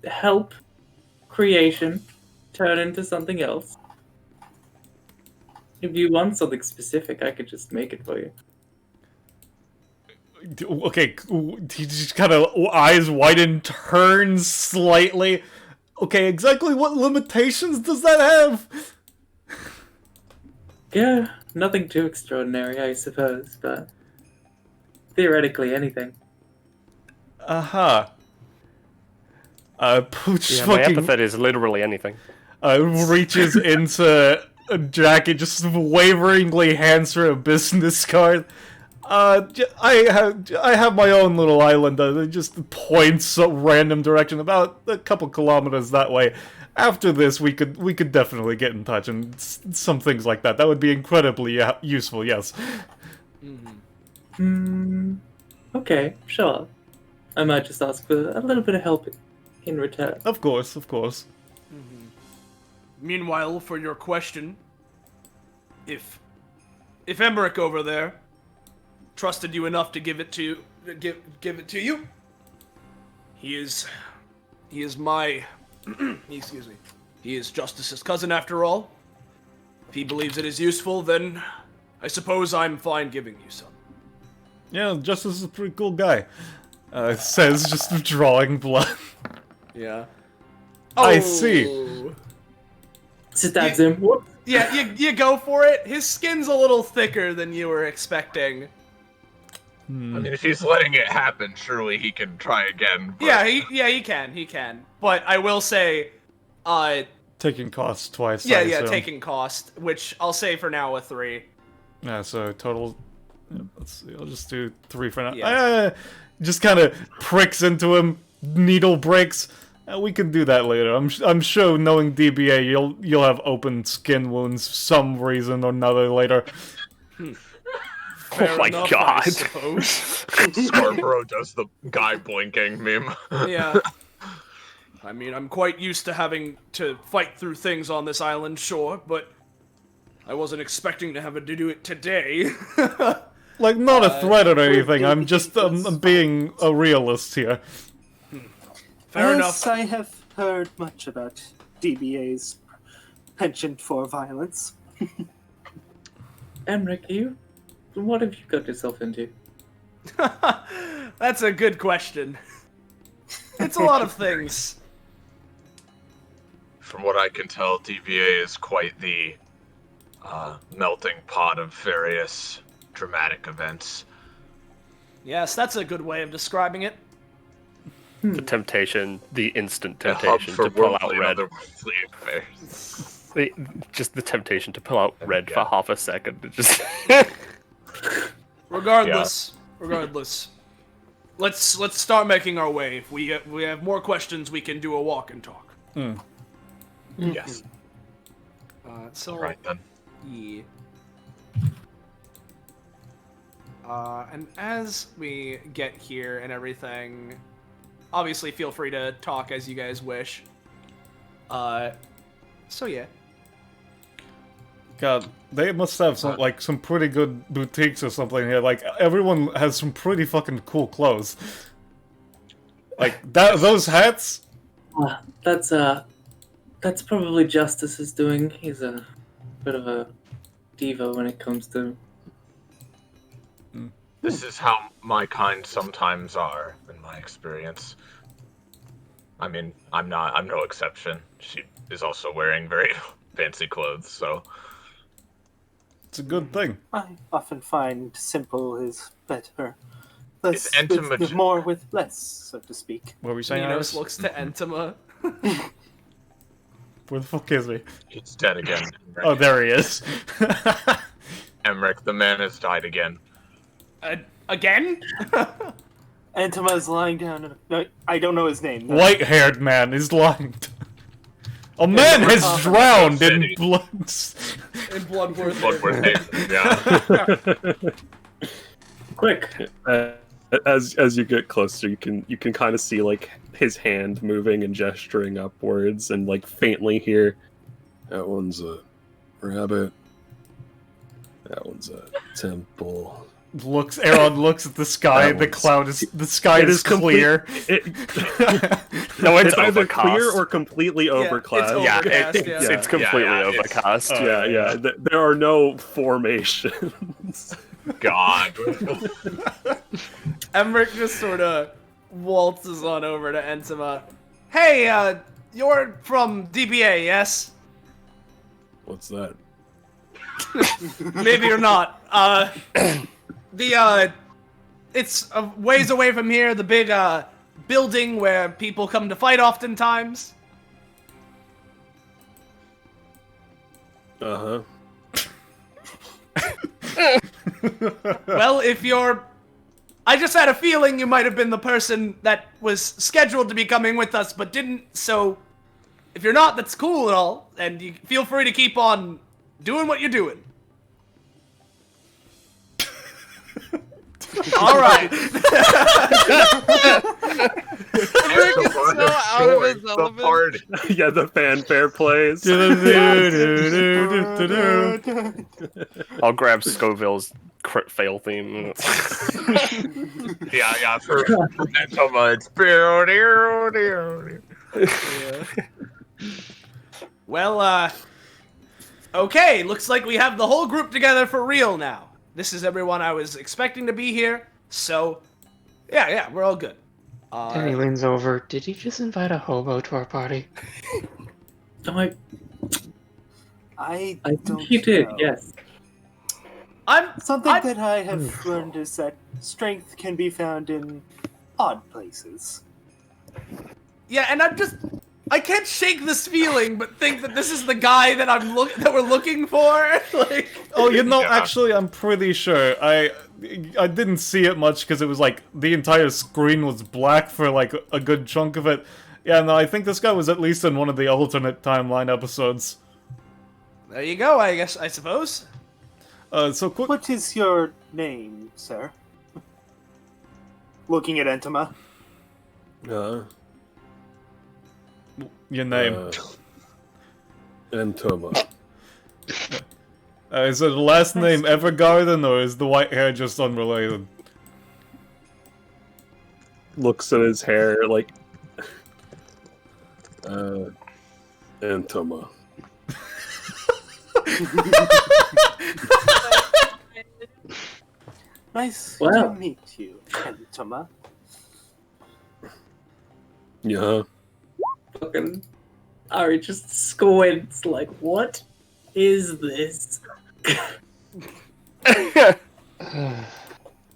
[SPEAKER 9] help creation turn into something else. If you want something specific, I could just make it for you.
[SPEAKER 6] Okay, he just kind of eyes widen, turns slightly. Okay, exactly what limitations does that have?
[SPEAKER 9] Yeah, nothing too extraordinary, I suppose, but theoretically anything.
[SPEAKER 6] Uh-huh. Pooch
[SPEAKER 5] Yeah, my
[SPEAKER 6] fucking
[SPEAKER 5] epithet is literally anything.
[SPEAKER 6] reaches into a jacket, just waveringly hands her a business card. I have my own little island that just points a random direction, about a couple kilometers that way. After this, we could definitely get in touch and some things like that. That would be incredibly useful. Yes.
[SPEAKER 9] Okay, sure. I might just ask for a little bit of help in return.
[SPEAKER 6] Of course, of course.
[SPEAKER 2] Meanwhile, for your question, if Emmerich over there trusted you enough to give it to you, he is my excuse me. He is Justice's cousin after all. If he believes it is useful, then I suppose I'm fine giving you some.
[SPEAKER 6] Yeah, Justice is a pretty cool guy. Says, just drawing blood.
[SPEAKER 2] Yeah.
[SPEAKER 6] I see.
[SPEAKER 9] Stabs him. Whoop.
[SPEAKER 2] Yeah, you go for it. His skin's a little thicker than you were expecting.
[SPEAKER 1] I mean, if he's letting it happen, surely he can try again. But...
[SPEAKER 2] He can. But I will say,
[SPEAKER 6] taking cost twice.
[SPEAKER 2] Yeah, taking cost, which I'll say for now a 3.
[SPEAKER 6] Yeah, so total. Let's see. I'll just do 3 for now.
[SPEAKER 2] Yeah.
[SPEAKER 6] Just kind of pricks into him. Needle breaks. We can do that later. I'm sure, knowing DBA, you'll have open skin wounds some reason or another later.
[SPEAKER 2] Fair
[SPEAKER 5] oh my
[SPEAKER 2] enough,
[SPEAKER 5] god!
[SPEAKER 2] I suppose.
[SPEAKER 1] Scarborough does the guy blinking meme.
[SPEAKER 2] Yeah. I mean, I'm quite used to having to fight through things on this island, sure, but I wasn't expecting to have to do it today.
[SPEAKER 6] Like, not a threat or anything. I'm just I'm being a realist here.
[SPEAKER 2] Fair
[SPEAKER 7] Yes,
[SPEAKER 2] enough.
[SPEAKER 7] I have heard much about DBA's penchant for violence.
[SPEAKER 9] Emmerich, what have you got yourself into?
[SPEAKER 2] That's a good question. It's a lot of things.
[SPEAKER 1] From what I can tell, DBA is quite the melting pot of various dramatic events.
[SPEAKER 2] Yes, that's a good way of describing it.
[SPEAKER 5] The temptation, the instant
[SPEAKER 1] A hub
[SPEAKER 5] temptation
[SPEAKER 1] for
[SPEAKER 5] to pull out
[SPEAKER 1] worldly and
[SPEAKER 5] red.
[SPEAKER 1] otherworldly affairs.
[SPEAKER 5] Just the temptation to pull out red
[SPEAKER 1] Yeah.
[SPEAKER 5] for half a second. It just
[SPEAKER 2] Regardless, let's start making our way. If we have more questions, we can do a walk and talk.
[SPEAKER 1] Yes.
[SPEAKER 2] So
[SPEAKER 1] Right then.
[SPEAKER 2] yeah. And as we get here and everything, obviously feel free to talk as you guys wish. So yeah.
[SPEAKER 6] God, they must have some pretty good boutiques or something here. Like, everyone has some pretty fucking cool clothes. Like, those hats?
[SPEAKER 9] That's probably Justice's doing. He's a bit of a diva when it comes to...
[SPEAKER 1] This is how my kind sometimes are, in my experience. I mean, I'm no exception. She is also wearing very fancy clothes, so...
[SPEAKER 6] It's a good thing.
[SPEAKER 7] I often find simple is better. Less
[SPEAKER 1] It's Entoma-
[SPEAKER 7] with more with less, so to speak.
[SPEAKER 6] What were we saying,
[SPEAKER 2] Minos
[SPEAKER 6] Iris?
[SPEAKER 2] looks to Entoma.
[SPEAKER 6] Where the fuck is he?
[SPEAKER 1] He's dead again.
[SPEAKER 6] Oh, there he is.
[SPEAKER 1] Emmerich, the man has died again.
[SPEAKER 2] Again?
[SPEAKER 7] Entoma's lying down. No, I don't know his name.
[SPEAKER 6] White-haired man is lying. A man has drowned in blood.
[SPEAKER 2] In Bloodworth.
[SPEAKER 1] Bloodworth, yeah.
[SPEAKER 9] Quick!
[SPEAKER 4] As you get closer, you can kind of see like his hand moving and gesturing upwards, and like faintly hear, "That one's a rabbit." That one's a temple.
[SPEAKER 6] Aeron looks at the sky. The sky is clear.
[SPEAKER 5] No, it's
[SPEAKER 4] either
[SPEAKER 5] overcast.
[SPEAKER 4] clear or completely overcast.
[SPEAKER 5] It's completely overcast.
[SPEAKER 4] Yeah. There are no formations.
[SPEAKER 1] God.
[SPEAKER 2] Emmerich just sort of waltzes on over to Entoma. Hey, you're from DBA, yes?
[SPEAKER 4] What's that?
[SPEAKER 2] Maybe you're not. It's a ways away from here, the big, building where people come to fight oftentimes.
[SPEAKER 4] Uh-huh.
[SPEAKER 2] Well, if you're... I just had a feeling you might have been the person that was scheduled to be coming with us, but didn't, so... If you're not, that's cool and all, and you feel free to keep on doing what you're doing. Alright.
[SPEAKER 3] Eric is so out of his element.
[SPEAKER 4] Yeah, the fanfare plays.
[SPEAKER 5] I'll grab Scoville's crit fail theme.
[SPEAKER 1] Yeah, for Entoma, it's
[SPEAKER 2] Well, okay, looks like we have the whole group together for real now. This is everyone I was expecting to be here, so, yeah, we're all good.
[SPEAKER 8] Dani leans over. Did you just invite a hobo to our party?
[SPEAKER 9] I
[SPEAKER 7] don't
[SPEAKER 9] think you did,
[SPEAKER 7] know.
[SPEAKER 9] yes.
[SPEAKER 7] Something that I have learned is that strength can be found in odd places.
[SPEAKER 2] Yeah, and I can't shake this feeling, but think that this is the guy that that we're looking for. Like,
[SPEAKER 6] oh, actually, I'm pretty sure. I didn't see it much because it was like the entire screen was black for like a good chunk of it. Yeah, no, I think this guy was at least in one of the alternate timeline episodes.
[SPEAKER 2] There you go. I suppose.
[SPEAKER 6] So quick.
[SPEAKER 7] What is your name, sir? Looking at Entoma.
[SPEAKER 6] Your name.
[SPEAKER 4] Entoma.
[SPEAKER 6] Is it the last name Evergarden, or is the white hair just unrelated?
[SPEAKER 4] Looks at his hair like... Entoma.
[SPEAKER 7] Nice
[SPEAKER 9] Wow.
[SPEAKER 7] to meet you, Entoma.
[SPEAKER 4] Yeah.
[SPEAKER 9] Fucking Ari just squints like, what is this?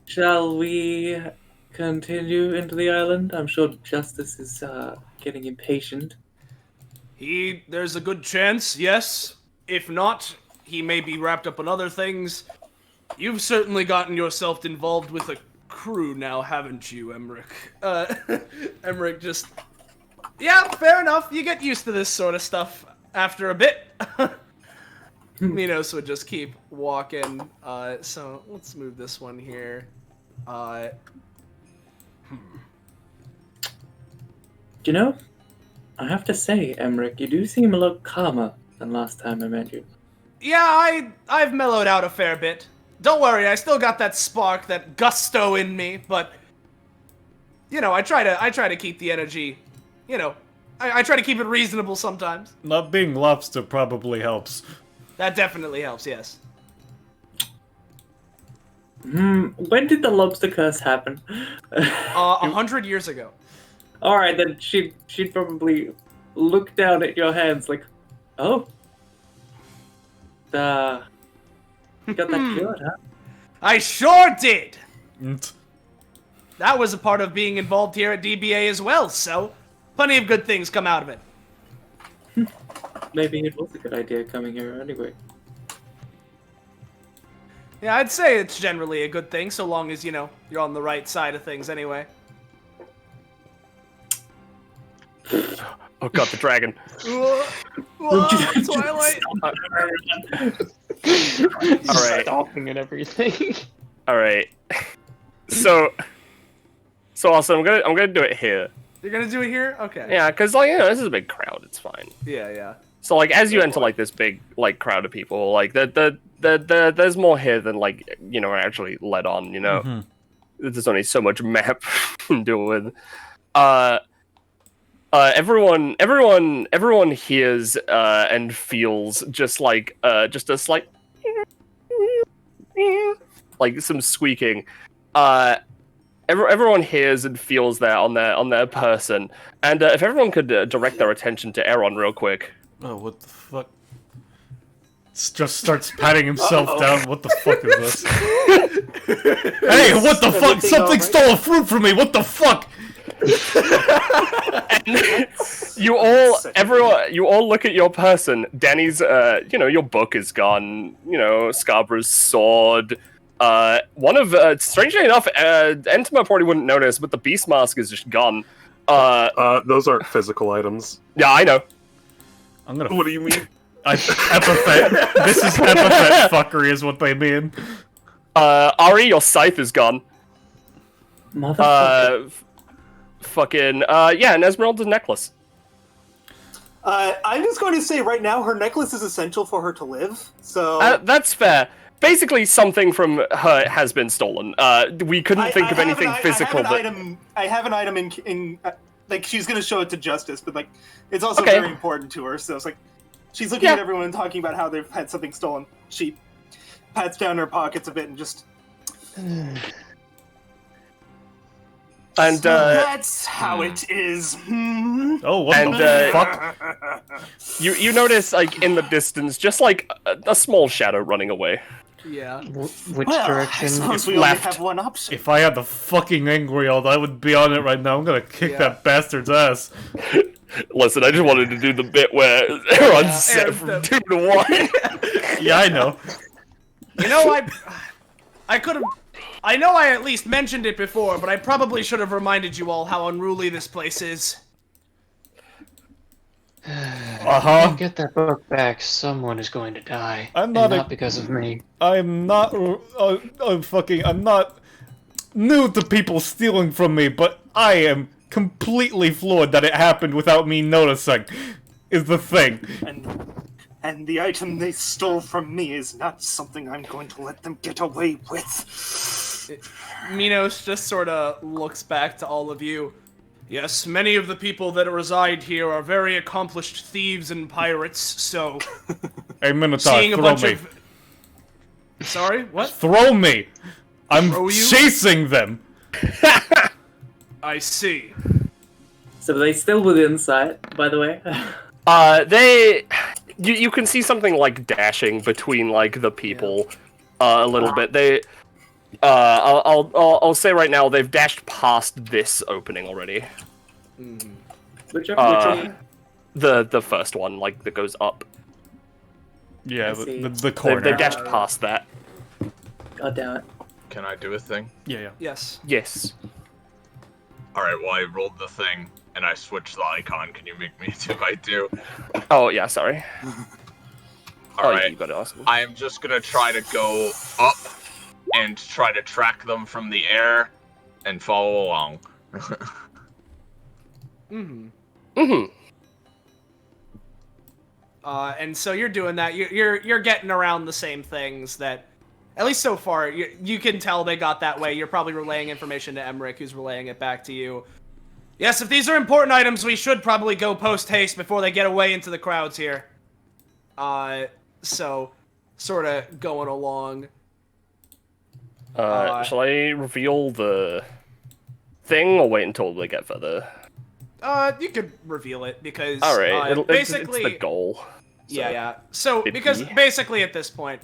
[SPEAKER 9] Shall we continue into the island? I'm sure Justice is getting impatient.
[SPEAKER 2] There's a good chance, yes. If not, he may be wrapped up in other things. You've certainly gotten yourself involved with a crew now, haven't you, Emmerich? Emmerich just... Yeah, fair enough. You get used to this sort of stuff after a bit. Minos would just keep walking. So let's move this one here.
[SPEAKER 9] You know, I have to say, Emmerich, you do seem a lot calmer than last time I met you.
[SPEAKER 2] Yeah, I've mellowed out a fair bit. Don't worry, I still got that spark, that gusto in me, but you know, I try to keep the energy. You know, I try to keep it reasonable sometimes.
[SPEAKER 6] Not being lobster probably helps.
[SPEAKER 2] That definitely helps, yes.
[SPEAKER 9] When did the lobster curse happen?
[SPEAKER 2] 100 years ago.
[SPEAKER 9] Alright, then she'd probably look down at your hands like, oh. You got that cured, huh?
[SPEAKER 2] I sure did!
[SPEAKER 6] Mm.
[SPEAKER 2] That was a part of being involved here at DBA as well, so plenty of good things come out of it.
[SPEAKER 9] Maybe it was a good idea coming here anyway.
[SPEAKER 2] Yeah, I'd say it's generally a good thing, so long as, you know, you're on the right side of things anyway.
[SPEAKER 5] Oh god, the dragon.
[SPEAKER 2] Twilight!
[SPEAKER 5] Alright.
[SPEAKER 8] Stopping and everything.
[SPEAKER 5] Alright. So also I'm gonna do it here.
[SPEAKER 2] You're gonna do it here? Okay.
[SPEAKER 5] Yeah, because like, you know, this is a big crowd, it's fine.
[SPEAKER 2] Yeah.
[SPEAKER 5] So like as you enter like this big like crowd of people, like there's more here than like are actually let on. There's only so much map to deal with. Everyone hears and feels just like just a slight like some squeaking. Everyone hears and feels that on their person, and if everyone could direct their attention to Aeron real quick.
[SPEAKER 6] Oh, what the fuck? Just starts patting himself down. What the fuck is this? Hey, what the fuck? Something stole a fruit from me. What the fuck?
[SPEAKER 5] you all look at your person. Dani's, your book is gone. Scarborough's sword. One of, strangely enough, Entoma probably wouldn't notice, but the beast mask is just gone.
[SPEAKER 4] Those aren't physical items.
[SPEAKER 5] Yeah, I know.
[SPEAKER 4] What do you mean?
[SPEAKER 6] Epithet. This is epithet fuckery, is what they mean.
[SPEAKER 5] Ari, your scythe is gone.
[SPEAKER 9] Motherfucker.
[SPEAKER 5] And Esmerelda's necklace.
[SPEAKER 7] I'm just going to say right now, her necklace is essential for her to live. So
[SPEAKER 5] that's fair. Basically, something from her has been stolen. We couldn't think of anything physical,
[SPEAKER 7] I have an item in like she's going to show it to Justice, but like it's also very important to her. So it's like she's looking at everyone and talking about how they've had something stolen. She pats down her pockets a bit and just.
[SPEAKER 5] And
[SPEAKER 7] so that's how it is.
[SPEAKER 6] Oh, what the fuck?
[SPEAKER 5] You notice, like, in the distance, just like a small shadow running away.
[SPEAKER 2] Yeah.
[SPEAKER 8] Which direction?
[SPEAKER 7] I suppose we only have one option.
[SPEAKER 6] If I had the fucking Angrield, I would be on it right now. I'm gonna kick that bastard's ass.
[SPEAKER 5] Listen, I just wanted to do the bit where Aeron's set from 2 to 1.
[SPEAKER 6] Yeah, I know.
[SPEAKER 2] I could have. I know I at least mentioned it before, but I probably should have reminded you all how unruly this place is.
[SPEAKER 8] If I don't get that book back, someone is going to die. Not because of me.
[SPEAKER 6] I'm not. I'm not new to people stealing from me, but I am completely floored that it happened without me noticing. Is the thing.
[SPEAKER 7] And the item they stole from me is not something I'm going to let them get away with.
[SPEAKER 2] Minos just sort of looks back to all of you. Yes, many of the people that reside here are very accomplished thieves and pirates, so...
[SPEAKER 6] Hey, Minotaur, throw me.
[SPEAKER 2] Sorry, what?
[SPEAKER 6] Throw me! I'm chasing them!
[SPEAKER 2] I see.
[SPEAKER 9] So are they still within sight, by the way?
[SPEAKER 5] You can see something like dashing between like the people a little bit. They I'll say right now they've dashed past this opening already.
[SPEAKER 9] Which one?
[SPEAKER 5] The first one, like that goes up.
[SPEAKER 6] Yeah, the corner.
[SPEAKER 5] They dashed past that.
[SPEAKER 9] God damn it.
[SPEAKER 1] Can I do a thing?
[SPEAKER 6] Yeah.
[SPEAKER 2] Yes.
[SPEAKER 5] Yes.
[SPEAKER 1] Alright, well I rolled the thing and I switched the icon. Can you make me do my do?
[SPEAKER 5] Oh yeah, sorry.
[SPEAKER 1] Alright,
[SPEAKER 5] you got it, awesome.
[SPEAKER 1] I am just gonna try to go up and try to track them from the air and follow along.
[SPEAKER 2] And so you're doing that. You're getting around the same things that, at least so far, you can tell they got that way. You're probably relaying information to Emmerich, who's relaying it back to you. Yes, if these are important items, we should probably go post-haste before they get away into the crowds here. So, sort of going along.
[SPEAKER 5] Shall I reveal the thing or wait until they get further?
[SPEAKER 2] You could reveal it because
[SPEAKER 5] alright,
[SPEAKER 2] basically
[SPEAKER 5] it's the goal. So.
[SPEAKER 2] Yeah. So because basically at this point,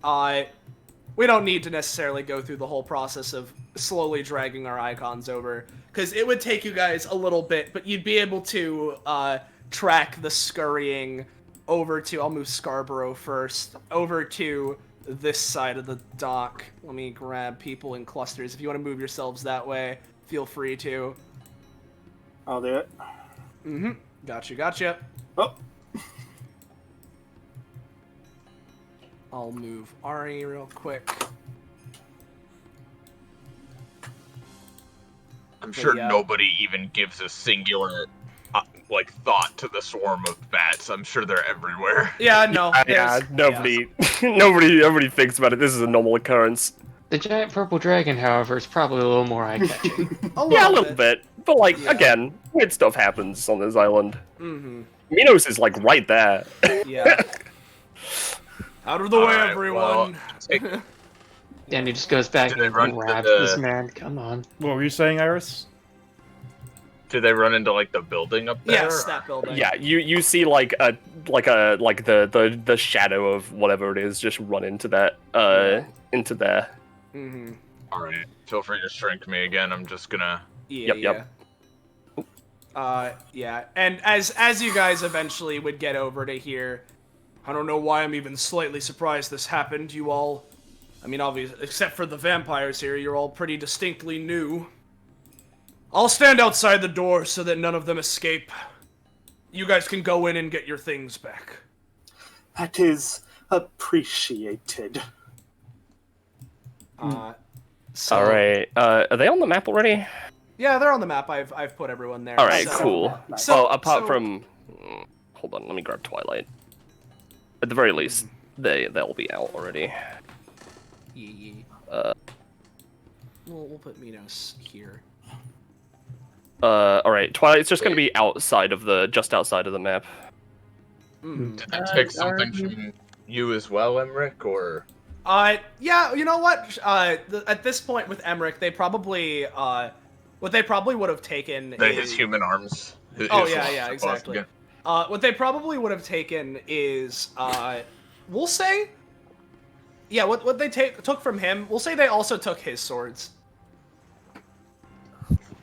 [SPEAKER 2] we don't need to necessarily go through the whole process of slowly dragging our icons over, because it would take you guys a little bit, but you'd be able to track the scurrying over to. I'll move Scarborough first over to this side of the dock. Let me grab people in clusters. If you want to move yourselves that way, feel free to.
[SPEAKER 7] I'll do it.
[SPEAKER 2] Gotcha.
[SPEAKER 7] Oh.
[SPEAKER 2] I'll move Ari real quick.
[SPEAKER 1] I'm sure nobody even gives a singular, like thought to the swarm of bats. I'm sure they're everywhere.
[SPEAKER 2] Yeah, no.
[SPEAKER 5] Yeah, nobody thinks about it. This is a normal occurrence.
[SPEAKER 8] The giant purple dragon, however, is probably a little more eye-catching.
[SPEAKER 2] A
[SPEAKER 5] Yeah, a little bit. But, like, again, weird stuff happens on this island.
[SPEAKER 2] Mm-hmm.
[SPEAKER 5] Minos is, like, right there.
[SPEAKER 2] Yeah. Out of the way,
[SPEAKER 1] Alright,
[SPEAKER 2] everyone.
[SPEAKER 1] well,
[SPEAKER 8] Danny just goes back
[SPEAKER 1] Did they
[SPEAKER 8] and
[SPEAKER 1] run to
[SPEAKER 8] grabs
[SPEAKER 1] the-
[SPEAKER 8] this man. Come on.
[SPEAKER 6] What were you saying, Iris?
[SPEAKER 1] Did they run into like the building up there?
[SPEAKER 2] Yes, that building.
[SPEAKER 5] Yeah, you see, like, the shadow of whatever it is just run into that, into there.
[SPEAKER 2] Mm-hmm.
[SPEAKER 1] Alright, feel free to shrink me again. I'm just gonna...
[SPEAKER 2] Yeah,
[SPEAKER 5] Yep.
[SPEAKER 2] yeah. And as you guys eventually would get over to here, I don't know why I'm even slightly surprised this happened. You all, I mean, obviously, except for the vampires here, you're all pretty distinctly new. I'll stand outside the door so that none of them escape. You guys can go in and get your things back.
[SPEAKER 7] That is appreciated.
[SPEAKER 2] So,
[SPEAKER 5] All right. Are they on the map already?
[SPEAKER 2] Yeah, they're on the map. I've put everyone there.
[SPEAKER 5] All right,
[SPEAKER 2] so-
[SPEAKER 5] cool.
[SPEAKER 2] So,
[SPEAKER 5] apart from, hold on, let me grab Twilight. At the very least, they'll be out already.
[SPEAKER 2] We'll put Minos here.
[SPEAKER 5] All right, Twilight's just gonna be just outside of the map.
[SPEAKER 2] Mm.
[SPEAKER 1] Did they take something from you as well, Emmerich, or...
[SPEAKER 2] Yeah, you know what? At this point with Emmerich, they probably, what they probably would have taken is...
[SPEAKER 1] His human arms.
[SPEAKER 2] Oh, yeah, exactly. What they probably would have taken is, we'll say... Yeah, what they took from him, we'll say they also took his swords.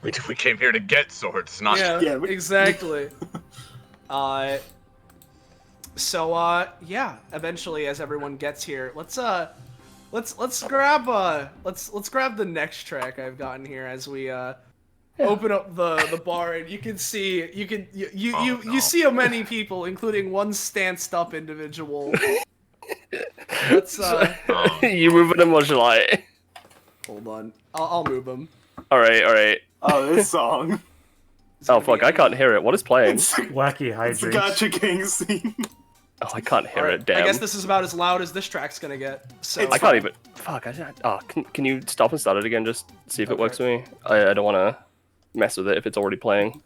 [SPEAKER 1] We came here to get swords, not...
[SPEAKER 2] Yeah, exactly. Yeah, eventually as everyone gets here, let's grab the next track I've gotten here as we open up the bar, and you can see you see many people, including one stanced up individual. Let's
[SPEAKER 5] You moving him or shall I?
[SPEAKER 2] hold on. I'll move him.
[SPEAKER 5] All right.
[SPEAKER 7] Oh, this song.
[SPEAKER 5] Oh fuck, I can't hear it. What is playing?
[SPEAKER 6] Wacky
[SPEAKER 7] It's the
[SPEAKER 6] Hi-jinks.
[SPEAKER 7] Gotcha King scene.
[SPEAKER 5] Oh, I can't hear
[SPEAKER 2] Alright,
[SPEAKER 5] it. Damn.
[SPEAKER 2] I guess this is about as loud as this track's gonna get. So
[SPEAKER 5] I can't even. Fuck. Can you stop and start it again? Just see if it works for me. I don't want to mess with it if it's already playing.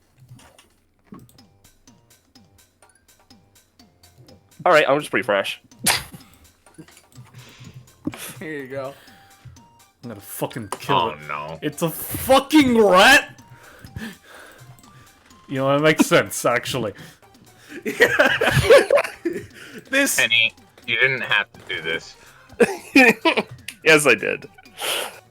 [SPEAKER 5] All right, I'm just refresh.
[SPEAKER 2] Here you go.
[SPEAKER 6] I'm gonna fucking kill
[SPEAKER 1] Oh
[SPEAKER 6] it.
[SPEAKER 1] no.
[SPEAKER 6] It's a fucking rat! You know, it makes sense, actually.
[SPEAKER 2] This
[SPEAKER 1] Penny, you didn't have to do this.
[SPEAKER 5] Yes, I did.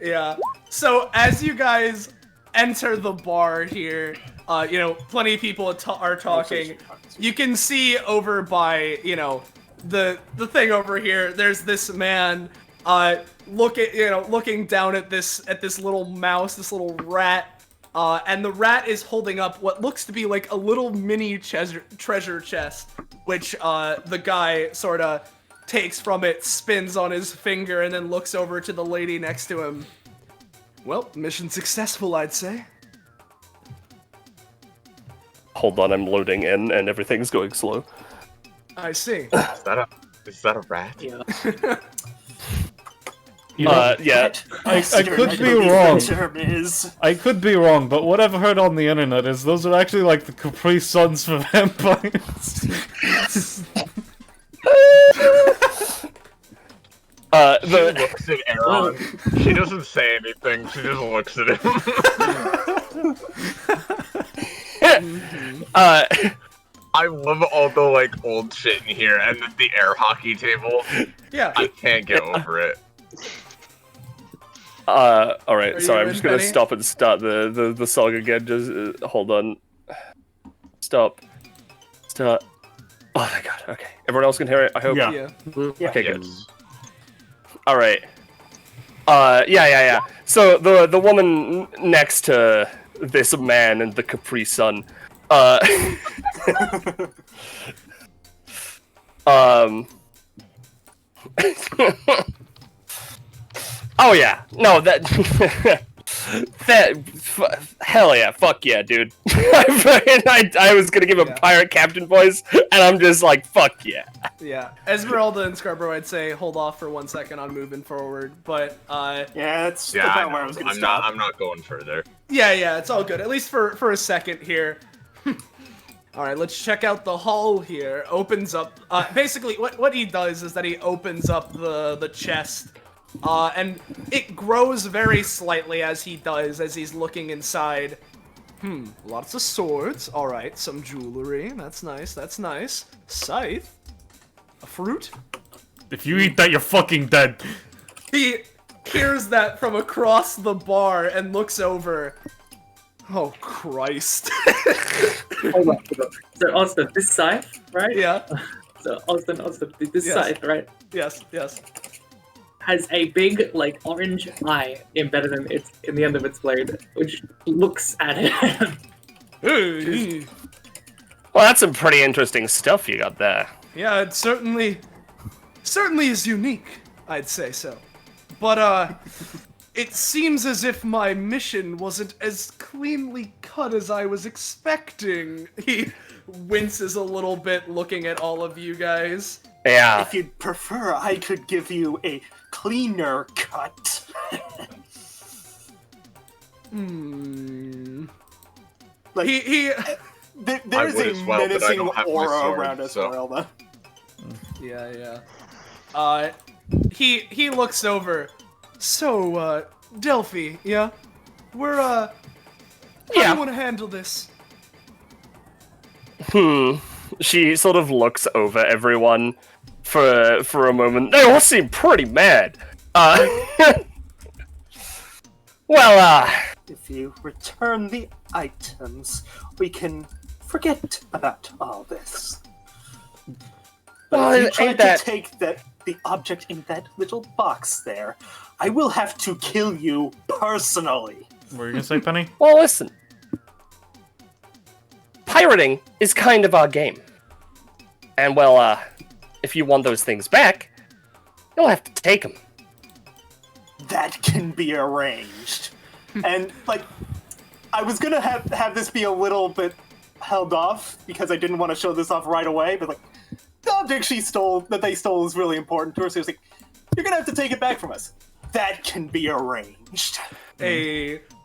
[SPEAKER 2] Yeah. So as you guys enter the bar here, plenty of people are talking. You can see over by, the thing over here. There's this man, looking down at this little mouse, this little rat, and the rat is holding up what looks to be like a little mini treasure chest, which the guy sort of takes from it, spins on his finger, and then looks over to the lady next to him. Well, mission successful, I'd say.
[SPEAKER 5] Hold on, I'm loading in, and everything's going slow.
[SPEAKER 2] I see.
[SPEAKER 1] Is that a rat?
[SPEAKER 9] Yeah.
[SPEAKER 6] You know,
[SPEAKER 5] Yeah.
[SPEAKER 6] I could be wrong. I could be wrong, but what I've heard on the internet is those are actually like the Capri Suns for vampires.
[SPEAKER 1] She looks at Aeron. She doesn't say anything. She just looks at him. I love all the like old shit in here, and the air hockey table.
[SPEAKER 2] Yeah.
[SPEAKER 1] I can't get over it.
[SPEAKER 5] Alright,
[SPEAKER 2] Are
[SPEAKER 5] sorry,
[SPEAKER 2] you
[SPEAKER 5] I'm
[SPEAKER 2] in,
[SPEAKER 5] just gonna
[SPEAKER 2] Penny?
[SPEAKER 5] stop and start the song again. Just hold on. Stop. Start. Oh my god, okay. Everyone else can hear it, I hope?
[SPEAKER 6] Yeah.
[SPEAKER 2] Yeah.
[SPEAKER 5] Okay, good.
[SPEAKER 1] Yes.
[SPEAKER 5] Alright. Yeah. So the woman next to this man and the Capri Sun, oh yeah, no, that Hell yeah, fuck yeah, dude. I was gonna give a pirate captain voice, and I'm just like, fuck yeah.
[SPEAKER 2] Yeah, Esmerelda and Scarborough, I'd say hold off for 1 second on moving forward, but
[SPEAKER 7] yeah, that's
[SPEAKER 1] Yeah,
[SPEAKER 7] about where I was gonna stop.
[SPEAKER 1] I'm not going further.
[SPEAKER 2] yeah, it's all good. At least for a second here. All right, let's check out the hull here. Opens up. Basically, what he does is that he opens up the chest, and it grows very slightly as he does, as he's looking inside. Lots of swords. All right, some jewelry. That's nice. That's nice. Scythe. A fruit.
[SPEAKER 6] If you eat that, you're fucking dead.
[SPEAKER 2] He hears that from across the bar and looks over. Oh, Christ.
[SPEAKER 9] Hold on. So, Austin, this scythe, right?
[SPEAKER 2] Yeah.
[SPEAKER 9] So, Austin, this
[SPEAKER 2] Yes.
[SPEAKER 9] scythe, right?
[SPEAKER 2] Yes.
[SPEAKER 9] Has a big, like, orange eye embedded in the end of its blade, which looks at him.
[SPEAKER 2] Hey.
[SPEAKER 5] Well, that's some pretty interesting stuff you got there.
[SPEAKER 2] Yeah, it certainly is unique, I'd say so. But, it seems as if my mission wasn't as cleanly cut as I was expecting. He winces a little bit looking at all of you guys.
[SPEAKER 5] Yeah.
[SPEAKER 7] If you'd prefer, I could give you a cleaner cut. Like, there's
[SPEAKER 1] would
[SPEAKER 7] a
[SPEAKER 1] as well, but I
[SPEAKER 7] menacing
[SPEAKER 1] don't have my
[SPEAKER 7] aura
[SPEAKER 1] sword,
[SPEAKER 7] around Esmerelda.
[SPEAKER 2] Yeah. He looks over. So, Delphi, yeah? How do you want to handle this?
[SPEAKER 5] She sort of looks over everyone for a moment. They all seem pretty mad.
[SPEAKER 7] If you return the items, we can forget about all this. But if you try to take the object in that little box there, I will have to kill you personally.
[SPEAKER 6] What were you gonna say, Penny?
[SPEAKER 5] Well, listen. Pirating is kind of our game. And, well, if you want those things back, you'll have to take them.
[SPEAKER 7] That can be arranged. And, like, I was gonna have this be a little bit held off, because I didn't want to show this off right away, but, like, the object they stole is really important to her, so it's like, you're gonna have to take it back from us. That can be arranged.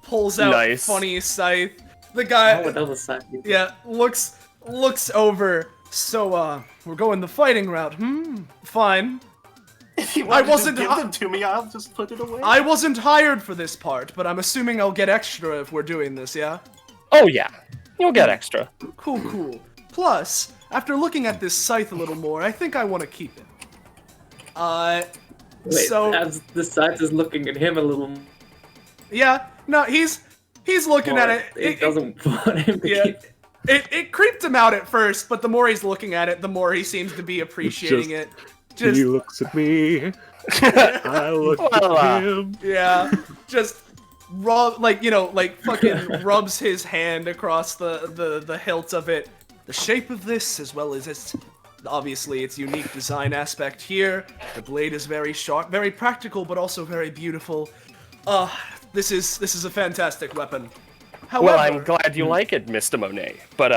[SPEAKER 2] Pulls out funny scythe. The guy, looks over. So, we're going the fighting route. Fine.
[SPEAKER 7] If you want to give them to me, I'll just put it away.
[SPEAKER 2] I wasn't hired for this part, but I'm assuming I'll get extra if we're doing this, yeah?
[SPEAKER 5] Oh, yeah. You'll get extra.
[SPEAKER 2] Cool. Plus, after looking at this scythe a little more, I think I want to keep it.
[SPEAKER 9] Wait, as the scythe is looking at him a little.
[SPEAKER 2] Yeah, no, he's looking at it.
[SPEAKER 9] It doesn't want him to keep it.
[SPEAKER 2] It creeped him out at first, but the more he's looking at it, the more he seems to be appreciating it.
[SPEAKER 4] He looks at me. I look at him.
[SPEAKER 2] Yeah, just fucking rubs his hand across the hilt of it. The shape of this, as well as its unique design aspect here. The blade is very sharp, very practical, but also very beautiful. This is a fantastic weapon. However,
[SPEAKER 5] well, I'm glad you like it, Mr. Monet, but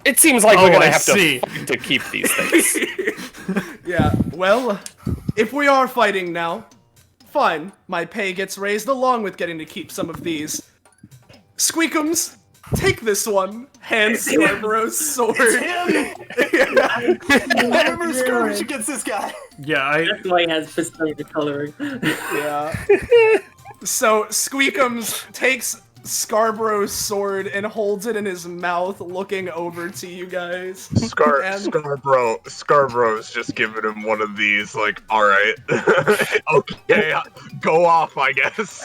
[SPEAKER 5] it seems like we're gonna have to keep these things.
[SPEAKER 2] Yeah, well, if we are fighting now, fine. My pay gets raised along with getting to keep some of these. Squeakums, take this one. Hands Scarborough's sword.
[SPEAKER 7] Whatever Scourge gets this guy.
[SPEAKER 6] Yeah,
[SPEAKER 9] That's why he has pistol coloring.
[SPEAKER 2] Yeah. So Squeakums takes Scarborough's sword and holds it in his mouth, looking over to you guys.
[SPEAKER 1] Scarborough's just giving him one of these, like, all right, okay, go off, I guess.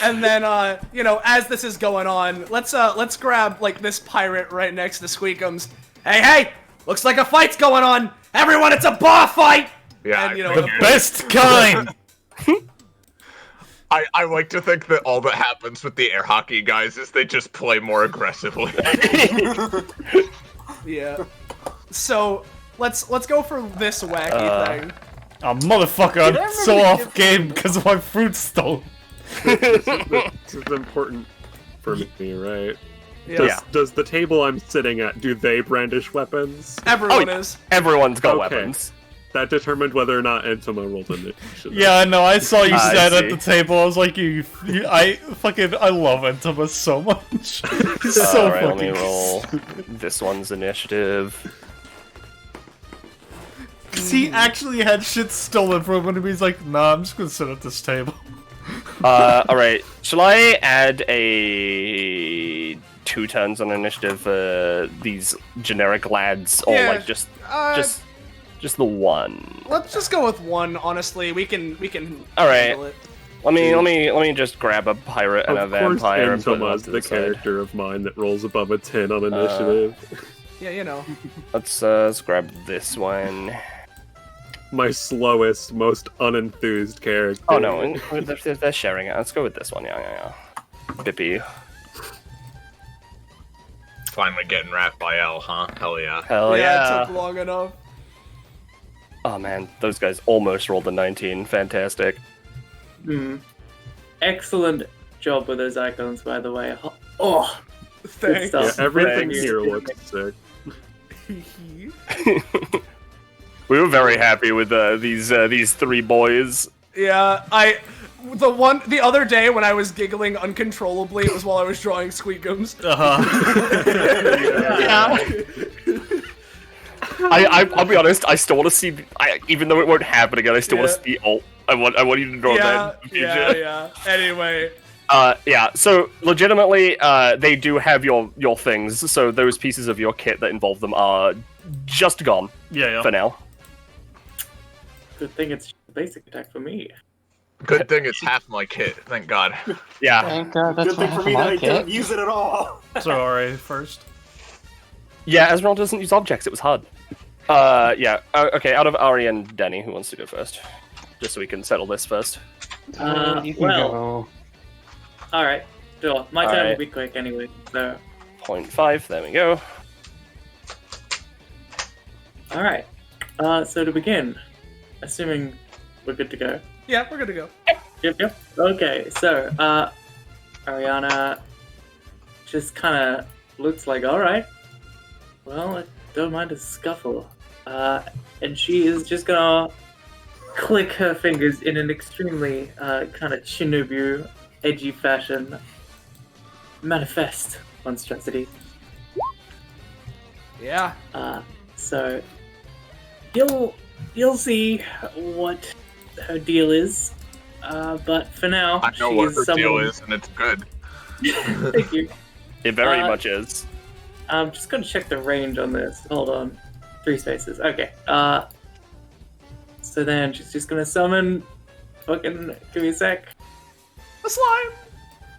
[SPEAKER 2] And then, as this is going on, let's grab like this pirate right next to Squeakums. Hey, looks like a fight's going on. Everyone, it's a bar fight.
[SPEAKER 1] Yeah,
[SPEAKER 2] and,
[SPEAKER 6] the best kind.
[SPEAKER 1] I like to think that all that happens with the air hockey guys is they just play more aggressively.
[SPEAKER 2] Yeah. So let's go for this wacky thing.
[SPEAKER 6] Oh, motherfucker, I'm so off game because of my fruit stone.
[SPEAKER 4] This is important for me, right?
[SPEAKER 2] Yeah.
[SPEAKER 4] Does the table I'm sitting at, do they brandish weapons?
[SPEAKER 2] Everyone is.
[SPEAKER 5] Everyone's got
[SPEAKER 4] Okay.
[SPEAKER 5] weapons.
[SPEAKER 4] That determined whether or not Entoma rolled initiative.
[SPEAKER 6] Yeah, no, I saw you
[SPEAKER 5] I
[SPEAKER 6] stand at
[SPEAKER 5] see.
[SPEAKER 6] the table. I was like, I love Entoma so much. He's so
[SPEAKER 5] Alright, let me
[SPEAKER 6] fucking.
[SPEAKER 5] roll this one's initiative.
[SPEAKER 6] Cause he actually had shit stolen from him, and he's like, nah, I'm just gonna sit at this table.
[SPEAKER 5] Alright, shall I add a 2 turns on initiative for these generic lads, or
[SPEAKER 2] Yeah,
[SPEAKER 5] like just the one?
[SPEAKER 2] Let's just go with one. Honestly, we can.
[SPEAKER 5] All right.
[SPEAKER 2] handle it.
[SPEAKER 5] Let me just grab a pirate and a
[SPEAKER 4] Of course,
[SPEAKER 5] vampire and put them
[SPEAKER 4] Entoma
[SPEAKER 5] up
[SPEAKER 4] is
[SPEAKER 5] to
[SPEAKER 4] the
[SPEAKER 5] side.
[SPEAKER 4] character of mine that rolls above a 10 on initiative.
[SPEAKER 2] Yeah, you know.
[SPEAKER 5] Let's grab this one.
[SPEAKER 4] My slowest, most unenthused character.
[SPEAKER 5] Oh no, they're sharing it. Let's go with this one. Yeah. Bippy.
[SPEAKER 1] Finally getting wrapped by L, huh? Hell yeah.
[SPEAKER 5] Hell
[SPEAKER 2] It
[SPEAKER 5] yeah.
[SPEAKER 2] took long enough.
[SPEAKER 5] Oh man, those guys almost rolled a 19. Fantastic.
[SPEAKER 9] Excellent job with those icons, by the way. Oh, good
[SPEAKER 2] Thanks.
[SPEAKER 4] Yeah,
[SPEAKER 9] stuff.
[SPEAKER 4] everything
[SPEAKER 9] Thanks.
[SPEAKER 4] here looks sick.
[SPEAKER 5] We were very happy with these 3 boys.
[SPEAKER 2] Yeah, the other day when I was giggling uncontrollably, it was while I was drawing Squeakums.
[SPEAKER 5] I'll be honest. I still want to see. Even though it won't happen again, I still want
[SPEAKER 2] Yeah.
[SPEAKER 5] to see alt. I want you to draw that. in the future.
[SPEAKER 2] Yeah. Anyway,
[SPEAKER 5] Yeah. So legitimately, they do have your things. So those pieces of your kit that involve them are just gone
[SPEAKER 6] Yeah.
[SPEAKER 5] for now.
[SPEAKER 9] Good thing it's basic attack for me.
[SPEAKER 1] Good thing it's half my kit, thank God.
[SPEAKER 5] Yeah.
[SPEAKER 8] Thank God that's
[SPEAKER 7] Good
[SPEAKER 8] what
[SPEAKER 7] thing for
[SPEAKER 8] happened
[SPEAKER 7] me
[SPEAKER 8] to
[SPEAKER 7] that
[SPEAKER 8] my
[SPEAKER 7] I don't
[SPEAKER 8] kit.
[SPEAKER 7] use it at all.
[SPEAKER 6] So, alright, first.
[SPEAKER 5] Yeah. Esmeralda doesn't use objects. It was hard. Yeah. Okay. Out of Ari and Dani, who wants to go first? Just so we can settle this first.
[SPEAKER 8] You can
[SPEAKER 9] well,
[SPEAKER 8] go.
[SPEAKER 9] alright, sure. My turn will
[SPEAKER 5] Alright.
[SPEAKER 9] be quick anyway, so.
[SPEAKER 5] 0.5. There we go.
[SPEAKER 9] Alright. So to begin, assuming we're good to go.
[SPEAKER 2] yeah, we're good to go.
[SPEAKER 9] Yep. Okay, so, Arianna just kind of looks like, alright, well, I don't mind a scuffle. And she is just gonna click her fingers in an extremely kind of Shinobu, edgy fashion. Manifest monstrosity.
[SPEAKER 2] Yeah.
[SPEAKER 9] So you'll see what her deal is. But for now,
[SPEAKER 1] I know
[SPEAKER 9] she
[SPEAKER 1] what
[SPEAKER 9] is
[SPEAKER 1] her
[SPEAKER 9] someone...
[SPEAKER 1] deal is, and it's good.
[SPEAKER 9] Thank you.
[SPEAKER 5] It very
[SPEAKER 9] Uh,
[SPEAKER 5] much is.
[SPEAKER 9] I'm just gonna check the range on this. Hold on. 3 spaces. Okay. So then she's just gonna summon. Fucking give me a sec.
[SPEAKER 2] A slime.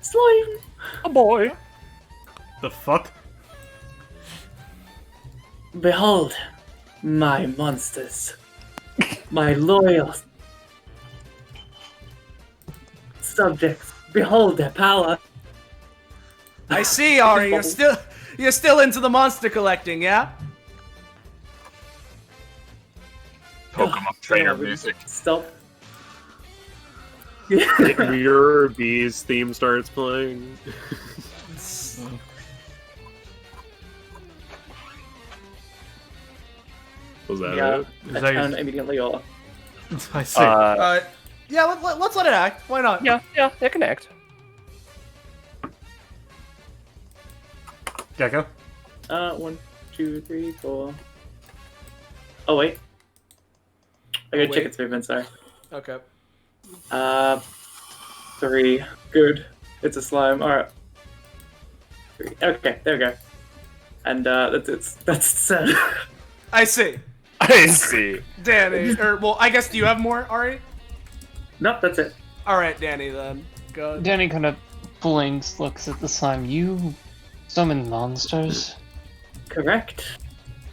[SPEAKER 9] Slime.
[SPEAKER 5] A boy.
[SPEAKER 6] The fuck?
[SPEAKER 9] Behold, my monsters, my loyal subjects. Behold their power.
[SPEAKER 2] I see, Ari. You're still into the monster collecting, yeah?
[SPEAKER 1] Pokemon trainer
[SPEAKER 9] Yeah,
[SPEAKER 1] music.
[SPEAKER 9] Stop.
[SPEAKER 4] Your Bees theme starts playing. Was that
[SPEAKER 9] Yeah,
[SPEAKER 4] it?
[SPEAKER 9] I
[SPEAKER 6] Is that your-
[SPEAKER 9] turn immediately off.
[SPEAKER 6] I see.
[SPEAKER 2] Yeah. Let's let it act. Why not?
[SPEAKER 5] Yeah, they connect.
[SPEAKER 6] Gecko?
[SPEAKER 9] 1, 2, 3, 4. Oh wait. I gotta check
[SPEAKER 2] Wait.
[SPEAKER 9] its movement. Sorry.
[SPEAKER 2] Okay.
[SPEAKER 9] 3. Good. It's a slime. All right. 3. Okay, there we go. And that's sad.
[SPEAKER 2] I see.
[SPEAKER 5] I see.
[SPEAKER 2] Dani, well, I guess do you have more, Ari?
[SPEAKER 9] Nope, that's it.
[SPEAKER 2] All right, Dani, then. Go.
[SPEAKER 8] Danny kind of blinks, looks at the slime. You summon monsters?
[SPEAKER 9] Correct.